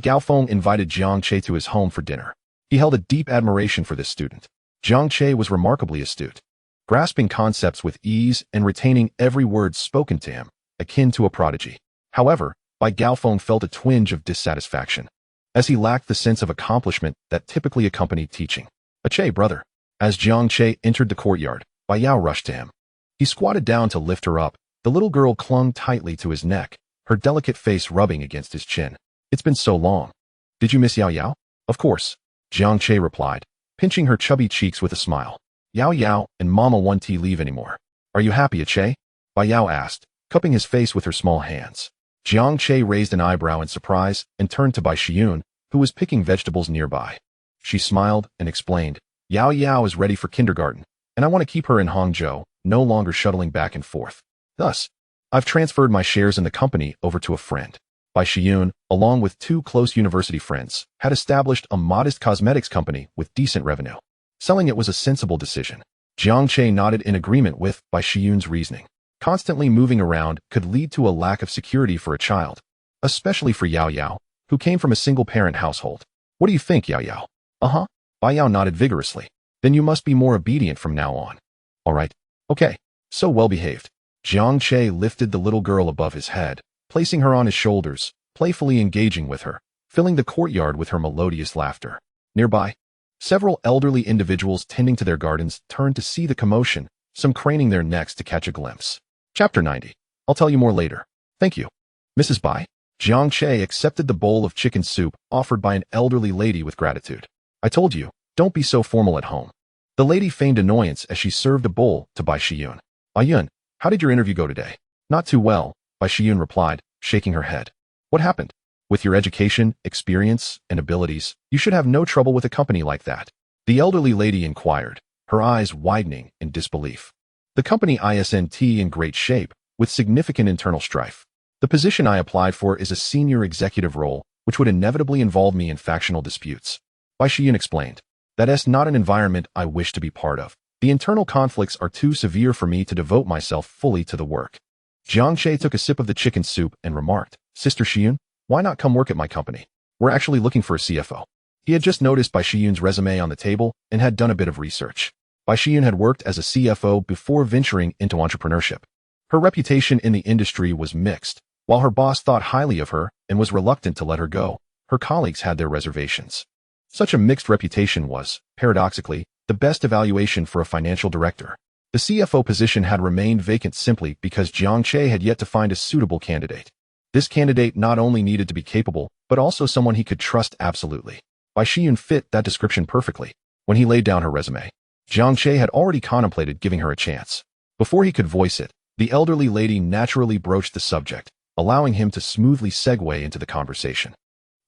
[SPEAKER 1] Gao Feng invited Jiang Che to his home for dinner. He held a deep admiration for this student. Jiang Che was remarkably astute, grasping concepts with ease and retaining every word spoken to him, akin to a prodigy. However, Gao Feng felt a twinge of dissatisfaction, as he lacked the sense of accomplishment that typically accompanied teaching. Che, brother. As Jiang Che entered the courtyard, Bai Yao rushed to him. He squatted down to lift her up. The little girl clung tightly to his neck, her delicate face rubbing against his chin. It's been so long. Did you miss Yao Yao? Of course, Jiang Che replied, pinching her chubby cheeks with a smile. Yao Yao and Mama won't leave anymore. Are you happy, Che? Bai Yao asked, cupping his face with her small hands. Jiang Che raised an eyebrow in surprise and turned to Bai Xiyun, who was picking vegetables nearby. She smiled and explained, Yao Yao is ready for kindergarten, and I want to keep her in Hangzhou, no longer shuttling back and forth. Thus, I've transferred my shares in the company over to a friend. Bai Xiyun, along with two close university friends, had established a modest cosmetics company with decent revenue. Selling it was a sensible decision. Jiang Che nodded in agreement with Bai Xiyun's reasoning. Constantly moving around could lead to a lack of security for a child, especially for Yao Yao, who came from a single-parent household. What do you think, Yao Yao? Uh-huh. Bai Yao nodded vigorously. Then you must be more obedient from now on. All right. Okay. So well-behaved. Jiang Che lifted the little girl above his head, placing her on his shoulders, playfully engaging with her, filling the courtyard with her melodious laughter. Nearby, several elderly individuals tending to their gardens turned to see the commotion, some craning their necks to catch a glimpse. Chapter 90. I'll tell you more later. Thank you. Mrs. Bai. Jiang Che accepted the bowl of chicken soup offered by an elderly lady with gratitude. I told you, don't be so formal at home. The lady feigned annoyance as she served a bowl to Bai Xiyun. Yun, how did your interview go today? Not too well, Bai Xiyun replied, shaking her head. What happened? With your education, experience, and abilities, you should have no trouble with a company like that. The elderly lady inquired, her eyes widening in disbelief. The company isn't in great shape, with significant internal strife. The position I applied for is a senior executive role, which would inevitably involve me in factional disputes. Bai Shiyun explained. That's not an environment I wish to be part of. The internal conflicts are too severe for me to devote myself fully to the work. Jiang Che took a sip of the chicken soup and remarked, Sister Shiyun, why not come work at my company? We're actually looking for a CFO. He had just noticed Bai Shiyun's resume on the table and had done a bit of research. Bai Shiyun had worked as a CFO before venturing into entrepreneurship. Her reputation in the industry was mixed. While her boss thought highly of her and was reluctant to let her go, her colleagues had their reservations. Such a mixed reputation was, paradoxically, the best evaluation for a financial director. The CFO position had remained vacant simply because Jiang Che had yet to find a suitable candidate. This candidate not only needed to be capable, but also someone he could trust absolutely. Bai Shiyun fit that description perfectly. When he laid down her resume, Jiang Che had already contemplated giving her a chance. Before he could voice it, the elderly lady naturally broached the subject, allowing him to smoothly segue into the conversation.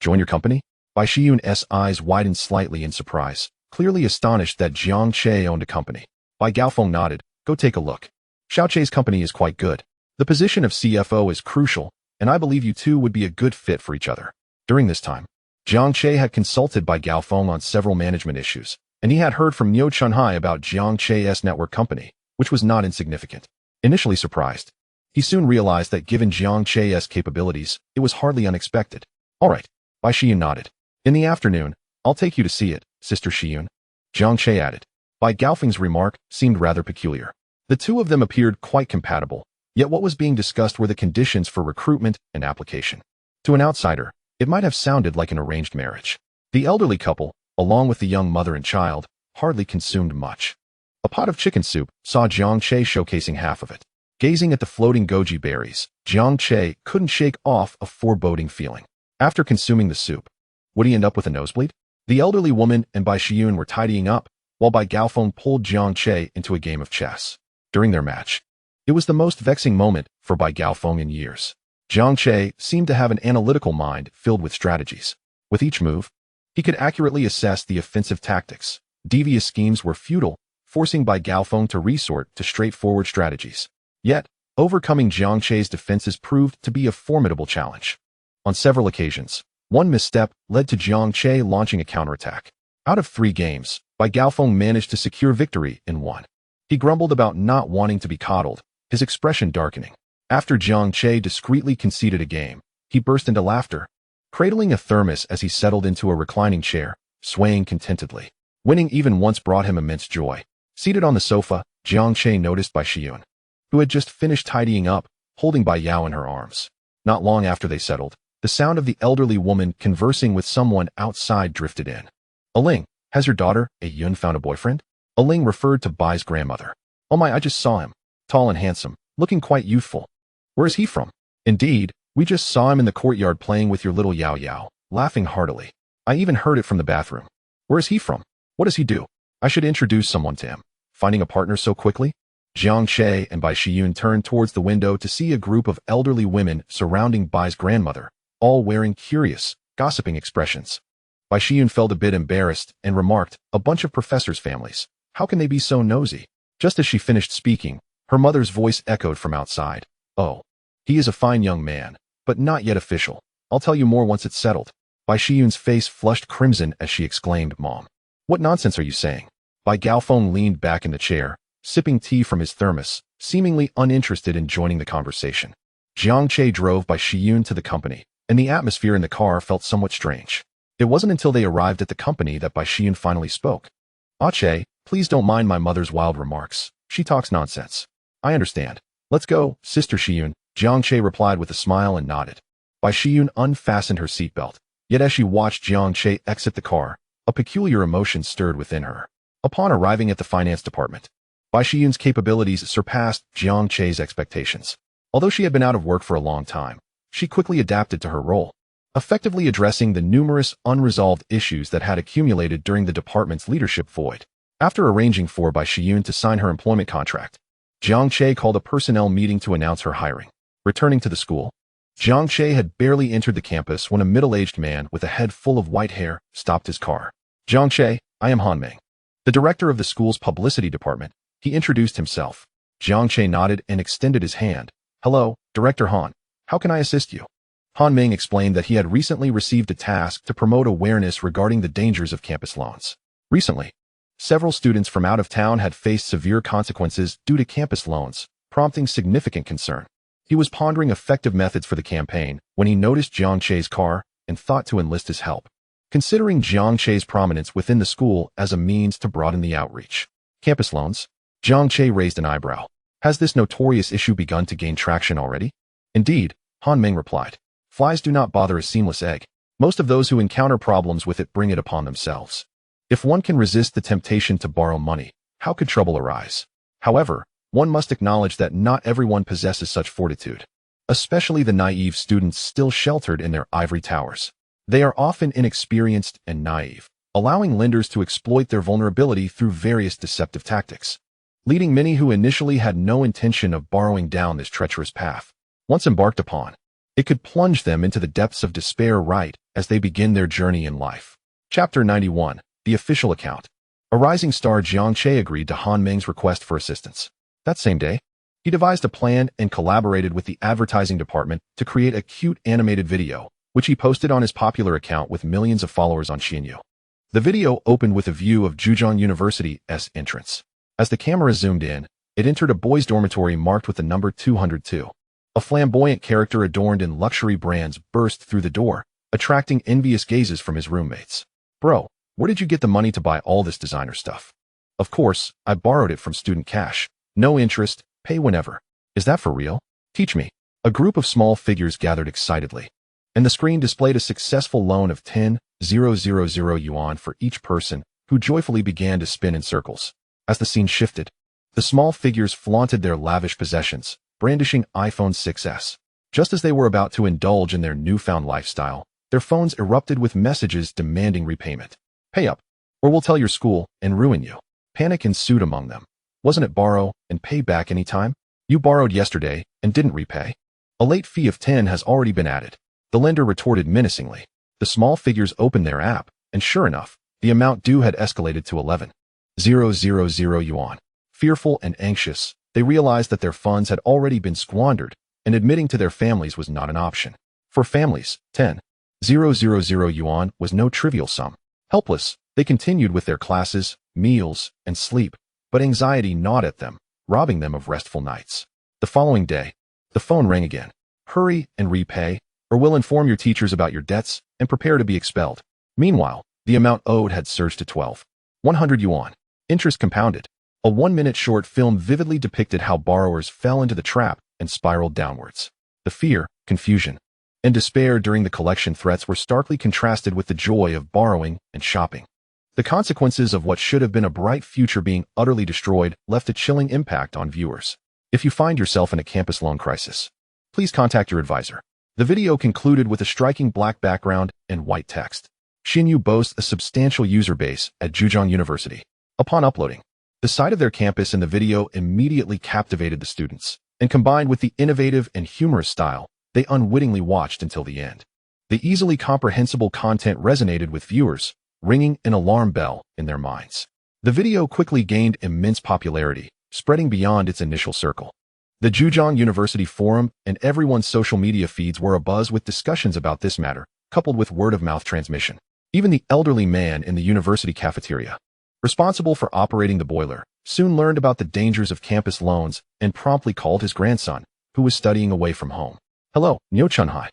[SPEAKER 1] Join your company? Bai Shiyun's eyes widened slightly in surprise, clearly astonished that Jiang Che owned a company. Bai Gaofeng nodded, go take a look. Xiao Che's company is quite good. The position of CFO is crucial, and I believe you two would be a good fit for each other. During this time, Jiang Che had consulted Bai Gaofeng on several management issues, and he had heard from Niu Chunhai about Jiang Che's network company, which was not insignificant. Initially surprised, he soon realized that given Jiang Che's capabilities, it was hardly unexpected. All right, Bai Shiyun nodded. In the afternoon, I'll take you to see it, Sister Shiyun. Jiang Che added. Bai Gaofeng's remark seemed rather peculiar. The two of them appeared quite compatible, yet what was being discussed were the conditions for recruitment and application. To an outsider, it might have sounded like an arranged marriage. The elderly couple, along with the young mother and child, hardly consumed much. A pot of chicken soup saw Jiang Che showcasing half of it. Gazing at the floating goji berries, Jiang Che couldn't shake off a foreboding feeling. After consuming the soup, would he end up with a nosebleed? The elderly woman and Bai Shiyun were tidying up, while Bai Gaofeng pulled Jiang Che into a game of chess. During their match, it was the most vexing moment for Bai Gaofeng in years. Jiang Che seemed to have an analytical mind filled with strategies. With each move, he could accurately assess the offensive tactics. Devious schemes were futile, forcing Bai Gaofeng to resort to straightforward strategies. Yet, overcoming Jiang Che's defenses proved to be a formidable challenge. On several occasions, one misstep led to Jiang Che launching a counterattack. Out of 3 games, Bai Gaofeng managed to secure victory in 1. He grumbled about not wanting to be coddled, his expression darkening. After Jiang Che discreetly conceded a game, he burst into laughter, cradling a thermos as he settled into a reclining chair, swaying contentedly. Winning even once brought him immense joy. Seated on the sofa, Jiang Che noticed Bai Shiyun, who had just finished tidying up, holding Bai Yao in her arms. Not long after they settled, the sound of the elderly woman conversing with someone outside drifted in. Aling, has your daughter, a Yun, found a boyfriend? Aling referred to Bai's grandmother. Oh my, I just saw him. Tall and handsome, looking quite youthful. Where is he from? Indeed, we just saw him in the courtyard playing with your little Yao Yao, laughing heartily. I even heard it from the bathroom. Where is he from? What does he do? I should introduce someone to him. Finding a partner so quickly? Jiang Che and Bai Shiyun turned towards the window to see a group of elderly women surrounding Bai's grandmother, all wearing curious, gossiping expressions. Bai Shiyun felt a bit embarrassed and remarked, a bunch of professors' families. How can they be so nosy? Just as she finished speaking, her mother's voice echoed from outside. Oh, he is a fine young man, but not yet official. I'll tell you more once it's settled. Bai Shiyun's face flushed crimson as she exclaimed, Mom. What nonsense are you saying? Bai Gaofeng leaned back in the chair, sipping tea from his thermos, seemingly uninterested in joining the conversation. Jiang Che drove Bai Shiyun to the company, and the atmosphere in the car felt somewhat strange. It wasn't until they arrived at the company that Bai Shiyun finally spoke. Ah Che, please don't mind my mother's wild remarks. She talks nonsense. I understand. Let's go, Sister Shiyun, Jiang Che replied with a smile and nodded. Bai Shiyun unfastened her seatbelt, yet as she watched Jiang Che exit the car, a peculiar emotion stirred within her. Upon arriving at the finance department, Bai Shiyun's capabilities surpassed Jiang Che's expectations. Although she had been out of work for a long time, she quickly adapted to her role, effectively addressing the numerous unresolved issues that had accumulated during the department's leadership void. After arranging for Bai Shiyun to sign her employment contract, Jiang Che called a personnel meeting to announce her hiring. Returning to the school, Jiang Che had barely entered the campus when a middle-aged man with a head full of white hair stopped his car. "Jiang Che, I am Han Ming, the director of the school's publicity department," he introduced himself. Jiang Che nodded and extended his hand. "Hello, Director Han. How can I assist you?" Han Ming explained that he had recently received a task to promote awareness regarding the dangers of campus loans. Recently, several students from out of town had faced severe consequences due to campus loans, prompting significant concern. He was pondering effective methods for the campaign when he noticed Jiang Che's car and thought to enlist his help, considering Jiang Che's prominence within the school as a means to broaden the outreach. Campus loans? Jiang Che raised an eyebrow. Has this notorious issue begun to gain traction already? Indeed, Han Ming replied. Flies do not bother a seamless egg. Most of those who encounter problems with it bring it upon themselves. If one can resist the temptation to borrow money, how could trouble arise? However, one must acknowledge that not everyone possesses such fortitude, especially the naive students still sheltered in their ivory towers. They are often inexperienced and naive, allowing lenders to exploit their vulnerability through various deceptive tactics, leading many who initially had no intention of borrowing down this treacherous path. Once embarked upon, it could plunge them into the depths of despair right as they begin their journey in life. Chapter 91, The Official Account. A rising star Jiang Che agreed to Han Ming's request for assistance. That same day, he devised a plan and collaborated with the advertising department to create a cute animated video, which he posted on his popular account with millions of followers on Xinyu. The video opened with a view of Zhejiang University's entrance. As the camera zoomed in, it entered a boys' dormitory marked with the number 202. A flamboyant character adorned in luxury brands burst through the door, attracting envious gazes from his roommates. "Bro, where did you get the money to buy all this designer stuff?" "Of course, I borrowed it from student cash. No interest, pay whenever." "Is that for real? Teach me." A group of small figures gathered excitedly, and the screen displayed a successful loan of 10,000 yuan for each person, who joyfully began to spin in circles. As the scene shifted, the small figures flaunted their lavish possessions, brandishing iPhone 6s. Just as they were about to indulge in their newfound lifestyle, their phones erupted with messages demanding repayment. "Pay up, or we'll tell your school and ruin you." Panic ensued among them. "Wasn't it borrow and pay back any time? You borrowed yesterday and didn't repay. A late fee of 10 has already been added." The lender retorted menacingly. The small figures opened their app, and sure enough, the amount due had escalated to 11,000 yuan. Fearful and anxious, they realized that their funds had already been squandered, and admitting to their families was not an option. For families, 10,000 yuan was no trivial sum. Helpless, they continued with their classes, meals, and sleep, but anxiety gnawed at them, robbing them of restful nights. The following day, the phone rang again. "Hurry and repay, or we'll inform your teachers about your debts and prepare to be expelled." Meanwhile, the amount owed had surged to 12,100 yuan. Interest compounded. A 1-minute short film vividly depicted how borrowers fell into the trap and spiraled downwards. The fear, confusion, and despair during the collection threats were starkly contrasted with the joy of borrowing and shopping. The consequences of what should have been a bright future being utterly destroyed left a chilling impact on viewers. If you find yourself in a campus loan crisis, please contact your advisor. The video concluded with a striking black background and white text. Xinyu boasts a substantial user base at Zhejiang University. Upon uploading, the sight of their campus in the video immediately captivated the students, and combined with the innovative and humorous style, they unwittingly watched until the end. The easily comprehensible content resonated with viewers, ringing an alarm bell in their minds. The video quickly gained immense popularity, spreading beyond its initial circle. The Zhejiang University forum and everyone's social media feeds were abuzz with discussions about this matter, coupled with word-of-mouth transmission. Even the elderly man in the university cafeteria, responsible for operating the boiler, soon learned about the dangers of campus loans and promptly called his grandson, who was studying away from home. "Hello, Niu Chunhai."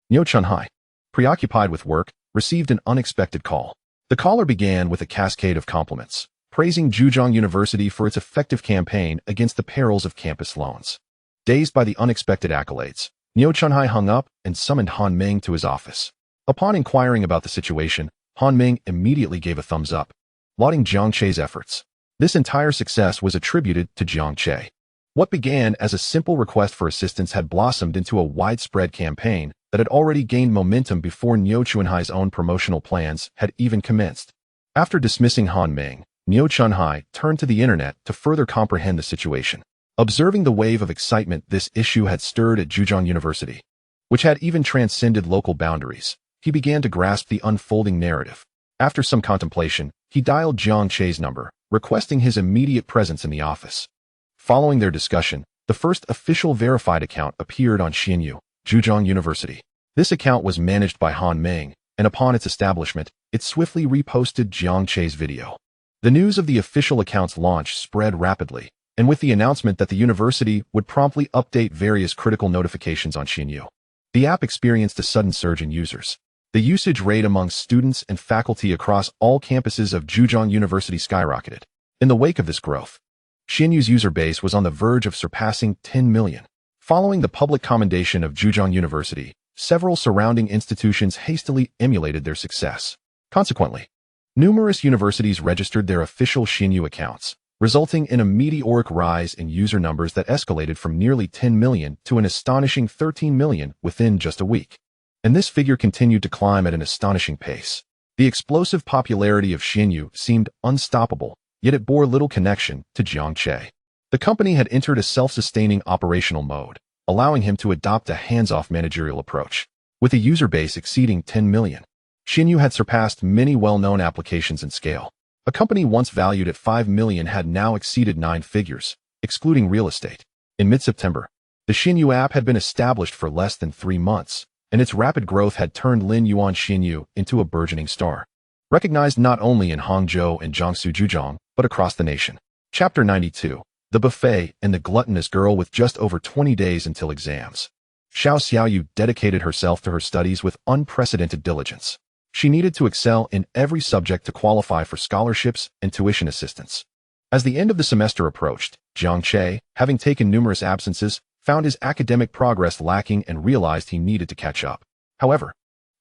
[SPEAKER 1] Niu Chunhai, preoccupied with work, received an unexpected call. The caller began with a cascade of compliments, praising Zhejiang University for its effective campaign against the perils of campus loans. Dazed by the unexpected accolades, Niu Chunhai hung up and summoned Han Ming to his office. Upon inquiring about the situation, Han Ming immediately gave a thumbs up, lauding Jiang Che's efforts. This entire success was attributed to Jiang Che. What began as a simple request for assistance had blossomed into a widespread campaign that had already gained momentum before Niu Chunhai's own promotional plans had even commenced. After dismissing Han Ming, Niu Chunhai turned to the internet to further comprehend the situation. Observing the wave of excitement this issue had stirred at Zhejiang University, which had even transcended local boundaries. He began to grasp the unfolding narrative. After some contemplation, he dialed Jiang Che's number, requesting his immediate presence in the office. Following their discussion, the first official verified account appeared on Xinyu, Zhejiang University. This account was managed by Han Meng, and upon its establishment, it swiftly reposted Jiang Che's video. The news of the official account's launch spread rapidly, and with the announcement that the university would promptly update various critical notifications on Xinyu, the app experienced a sudden surge in users. The usage rate among students and faculty across all campuses of Zhejiang University skyrocketed. In the wake of this growth, Xinyu's user base was on the verge of surpassing 10 million. Following the public commendation of Zhejiang University, several surrounding institutions hastily emulated their success. Consequently, numerous universities registered their official Xinyu accounts, resulting in a meteoric rise in user numbers that escalated from nearly 10 million to an astonishing 13 million within just a week. And this figure continued to climb at an astonishing pace. The explosive popularity of Xinyu seemed unstoppable, yet it bore little connection to Jiang Che. The company had entered a self-sustaining operational mode, allowing him to adopt a hands-off managerial approach. With a user base exceeding 10 million, Xinyu had surpassed many well-known applications in scale. A company once valued at 5 million had now exceeded 9 figures, excluding real estate. In mid-September, the Xinyu app had been established for less than 3 months, and its rapid growth had turned Lin Yuan Xinyu into a burgeoning star, recognized not only in Hangzhou and Jiangsu Zhejiang, but across the nation. Chapter 92. The Buffet and the Gluttonous Girl. With just over 20 days until exams, Xiao Xiaoyu dedicated herself to her studies with unprecedented diligence. She needed to excel in every subject to qualify for scholarships and tuition assistance. As the end of the semester approached, Jiang Che, having taken numerous absences, found his academic progress lacking and realized he needed to catch up. However,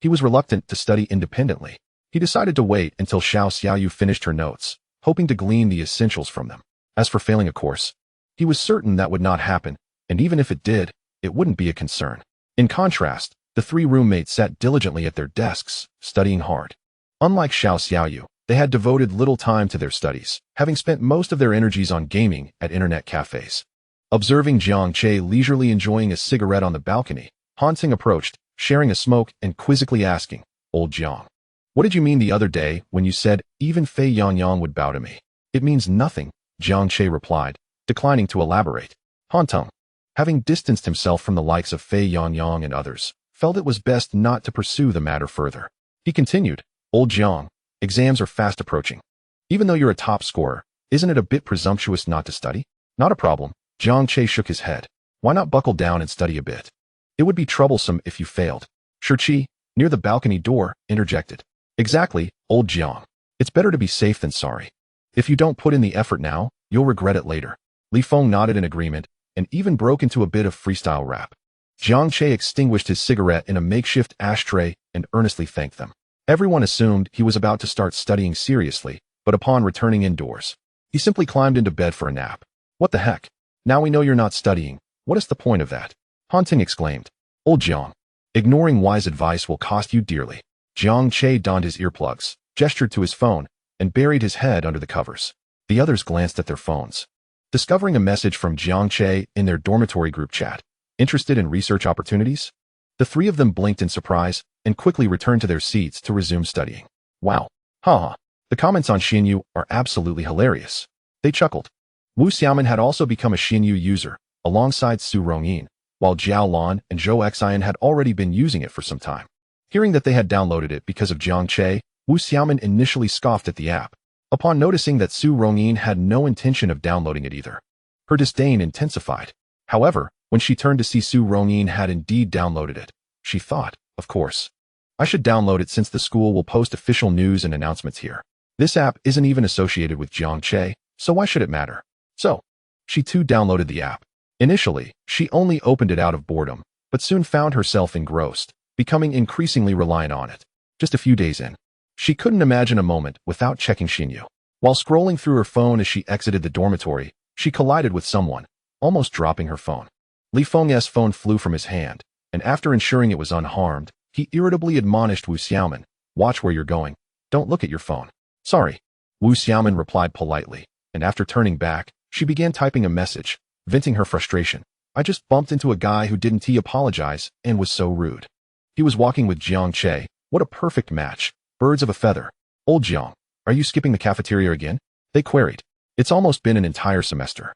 [SPEAKER 1] he was reluctant to study independently. He decided to wait until Xiao Xiaoyu finished her notes, hoping to glean the essentials from them. As for failing a course, he was certain that would not happen, and even if it did, it wouldn't be a concern. In contrast, the 3 roommates sat diligently at their desks, studying hard. Unlike Xiao Xiaoyu, they had devoted little time to their studies, having spent most of their energies on gaming at internet cafes. Observing Jiang Che leisurely enjoying a cigarette on the balcony, Han Ting approached, sharing a smoke and quizzically asking, "Old Jiang, what did you mean the other day when you said even Fei Yangyang would bow to me?" "It means nothing," Jiang Che replied, declining to elaborate. Han Ting, having distanced himself from the likes of Fei Yangyang and others, felt it was best not to pursue the matter further. He continued, "Old Jiang, exams are fast approaching. Even though you're a top scorer, isn't it a bit presumptuous not to study?" "Not a problem." Jiang Che shook his head. "Why not buckle down and study a bit? It would be troublesome if you failed." Shi, near the balcony door, interjected. "Exactly, old Jiang. It's better to be safe than sorry. If you don't put in the effort now, you'll regret it later." Li Feng nodded in agreement, and even broke into a bit of freestyle rap. Jiang Che extinguished his cigarette in a makeshift ashtray and earnestly thanked them. Everyone assumed he was about to start studying seriously, but upon returning indoors, he simply climbed into bed for a nap. "What the heck? Now we know you're not studying. What is the point of that?" Han Ting exclaimed. "Old Jiang, ignoring wise advice will cost you dearly." Jiang Che donned his earplugs, gestured to his phone, and buried his head under the covers. The others glanced at their phones, discovering a message from Jiang Che in their dormitory group chat. "Interested in research opportunities?" The 3 of them blinked in surprise and quickly returned to their seats to resume studying. "Wow. Haha. The comments on Xinyu are absolutely hilarious." They chuckled. Wu Xiaoman had also become a Xinyu user, alongside Su Rongyin, while Jiao Lan and Zhou Xian had already been using it for some time. Hearing that they had downloaded it because of Jiang Che, Wu Xiaoman initially scoffed at the app. Upon noticing that Su Rongyin had no intention of downloading it either, her disdain intensified. However, when she turned to see Su Rongyin had indeed downloaded it, she thought, "Of course, I should download it since the school will post official news and announcements here. This app isn't even associated with Jiang Che, so why should it matter?" So, she too downloaded the app. Initially, she only opened it out of boredom, but soon found herself engrossed, becoming increasingly reliant on it. Just a few days in, she couldn't imagine a moment without checking Xinyu. While scrolling through her phone as she exited the dormitory, she collided with someone, almost dropping her phone. Li Feng's phone flew from his hand, and after ensuring it was unharmed, he irritably admonished Wu Xiaoman, "Watch where you're going. Don't look at your phone." "Sorry." Wu Xiaoman replied politely, and after turning back, she began typing a message, venting her frustration. I just bumped into a guy who didn't apologize and was so rude. He was walking with Jiang Che. What a perfect match. Birds of a feather. Old Jiang, are you skipping the cafeteria again? They queried. It's almost been an entire semester.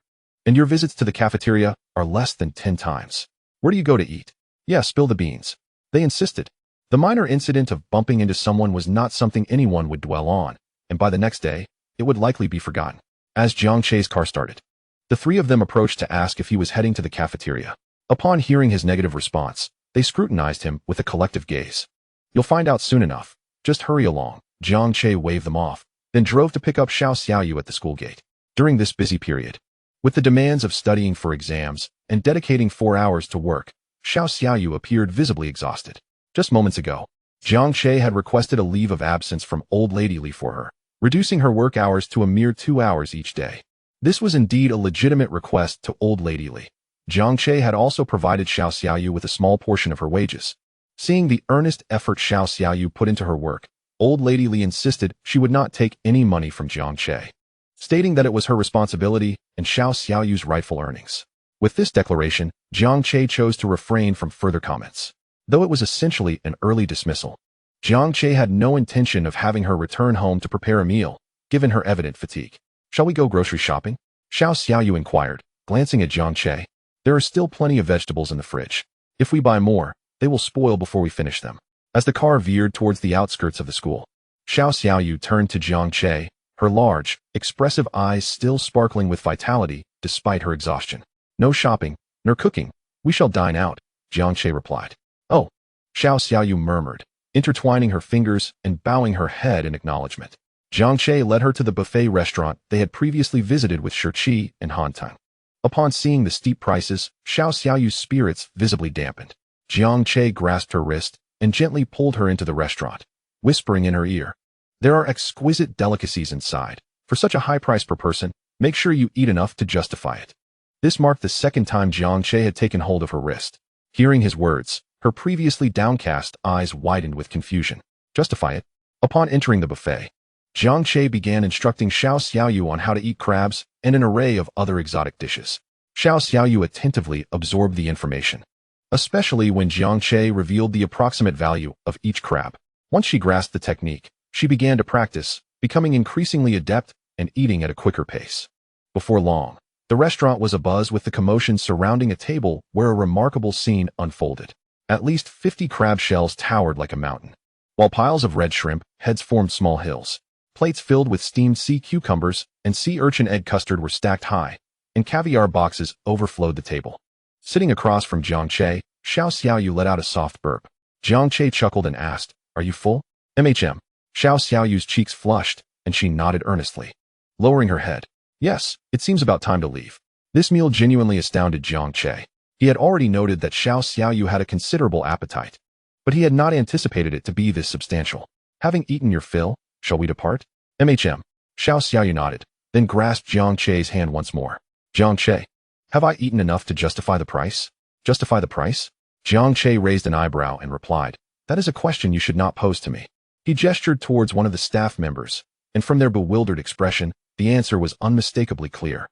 [SPEAKER 1] And your visits to the cafeteria are less than 10 times. Where do you go to eat? Yeah, spill the beans. They insisted. The minor incident of bumping into someone was not something anyone would dwell on, and by the next day, it would likely be forgotten. As Jiang Che's car started, the three of them approached to ask if he was heading to the cafeteria. Upon hearing his negative response, they scrutinized him with a collective gaze. You'll find out soon enough. Just hurry along. Jiang Che waved them off, then drove to pick up Xiao Xiaoyu at the school gate. During this busy period, with the demands of studying for exams and dedicating 4 hours to work, Xiao Xiaoyu appeared visibly exhausted. Just moments ago, Jiang Che had requested a leave of absence from Old Lady Li for her, reducing her work hours to a mere 2 hours each day. This was indeed a legitimate request to Old Lady Li. Jiang Che had also provided Xiao Xiaoyu with a small portion of her wages. Seeing the earnest effort Xiao Xiaoyu put into her work, Old Lady Li insisted she would not take any money from Jiang Che, stating that it was her responsibility and Xiao Xiaoyu's rightful earnings. With this declaration, Jiang Che chose to refrain from further comments. Though it was essentially an early dismissal, Jiang Che had no intention of having her return home to prepare a meal, given her evident fatigue. Shall we go grocery shopping? Xiao Xiaoyu inquired, glancing at Jiang Che. There are still plenty of vegetables in the fridge. If we buy more, they will spoil before we finish them. As the car veered towards the outskirts of the school, Xiao Xiaoyu turned to Jiang Che, her large, expressive eyes still sparkling with vitality despite her exhaustion. No shopping, nor cooking. We shall dine out, Jiang Che replied. Oh, Xiao Xiaoyu murmured, intertwining her fingers and bowing her head in acknowledgement. Jiang Che led her to the buffet restaurant they had previously visited with Shi and Han Tang. Upon seeing the steep prices, Xiao Xiaoyu's spirits visibly dampened. Jiang Che grasped her wrist and gently pulled her into the restaurant, whispering in her ear, "There are exquisite delicacies inside. For such a high price per person, make sure you eat enough to justify it." This marked the second time Jiang Che had taken hold of her wrist. Hearing his words, her previously downcast eyes widened with confusion. Justify it? Upon entering the buffet, Jiang Che began instructing Xiao Xiaoyu on how to eat crabs and an array of other exotic dishes. Xiao Xiaoyu attentively absorbed the information, especially when Jiang Che revealed the approximate value of each crab. Once she grasped the technique, she began to practice, becoming increasingly adept and eating at a quicker pace. Before long, the restaurant was abuzz with the commotion surrounding a table where a remarkable scene unfolded. At least 50 crab shells towered like a mountain, while piles of red shrimp heads formed small hills. Plates filled with steamed sea cucumbers and sea urchin egg custard were stacked high, and caviar boxes overflowed the table. Sitting across from Jiang Che, Xiao Xiaoyu let out a soft burp. Jiang Che chuckled and asked, "Are you full?" "Xiao Xiaoyu's cheeks flushed, and she nodded earnestly, lowering her head. "Yes, it seems about time to leave." This meal genuinely astounded Jiang Che. He had already noted that Xiao Xiaoyu had a considerable appetite, but he had not anticipated it to be this substantial. "Having eaten your fill, shall we depart?" Xiao Xiaoyu nodded, then grasped Jiang Che's hand once more. "Jiang Che, have I eaten enough to justify the price?" "Justify the price?" Jiang Che raised an eyebrow and replied, "That is a question you should not pose to me." He gestured towards one of the staff members, and from their bewildered expression, the answer was unmistakably clear.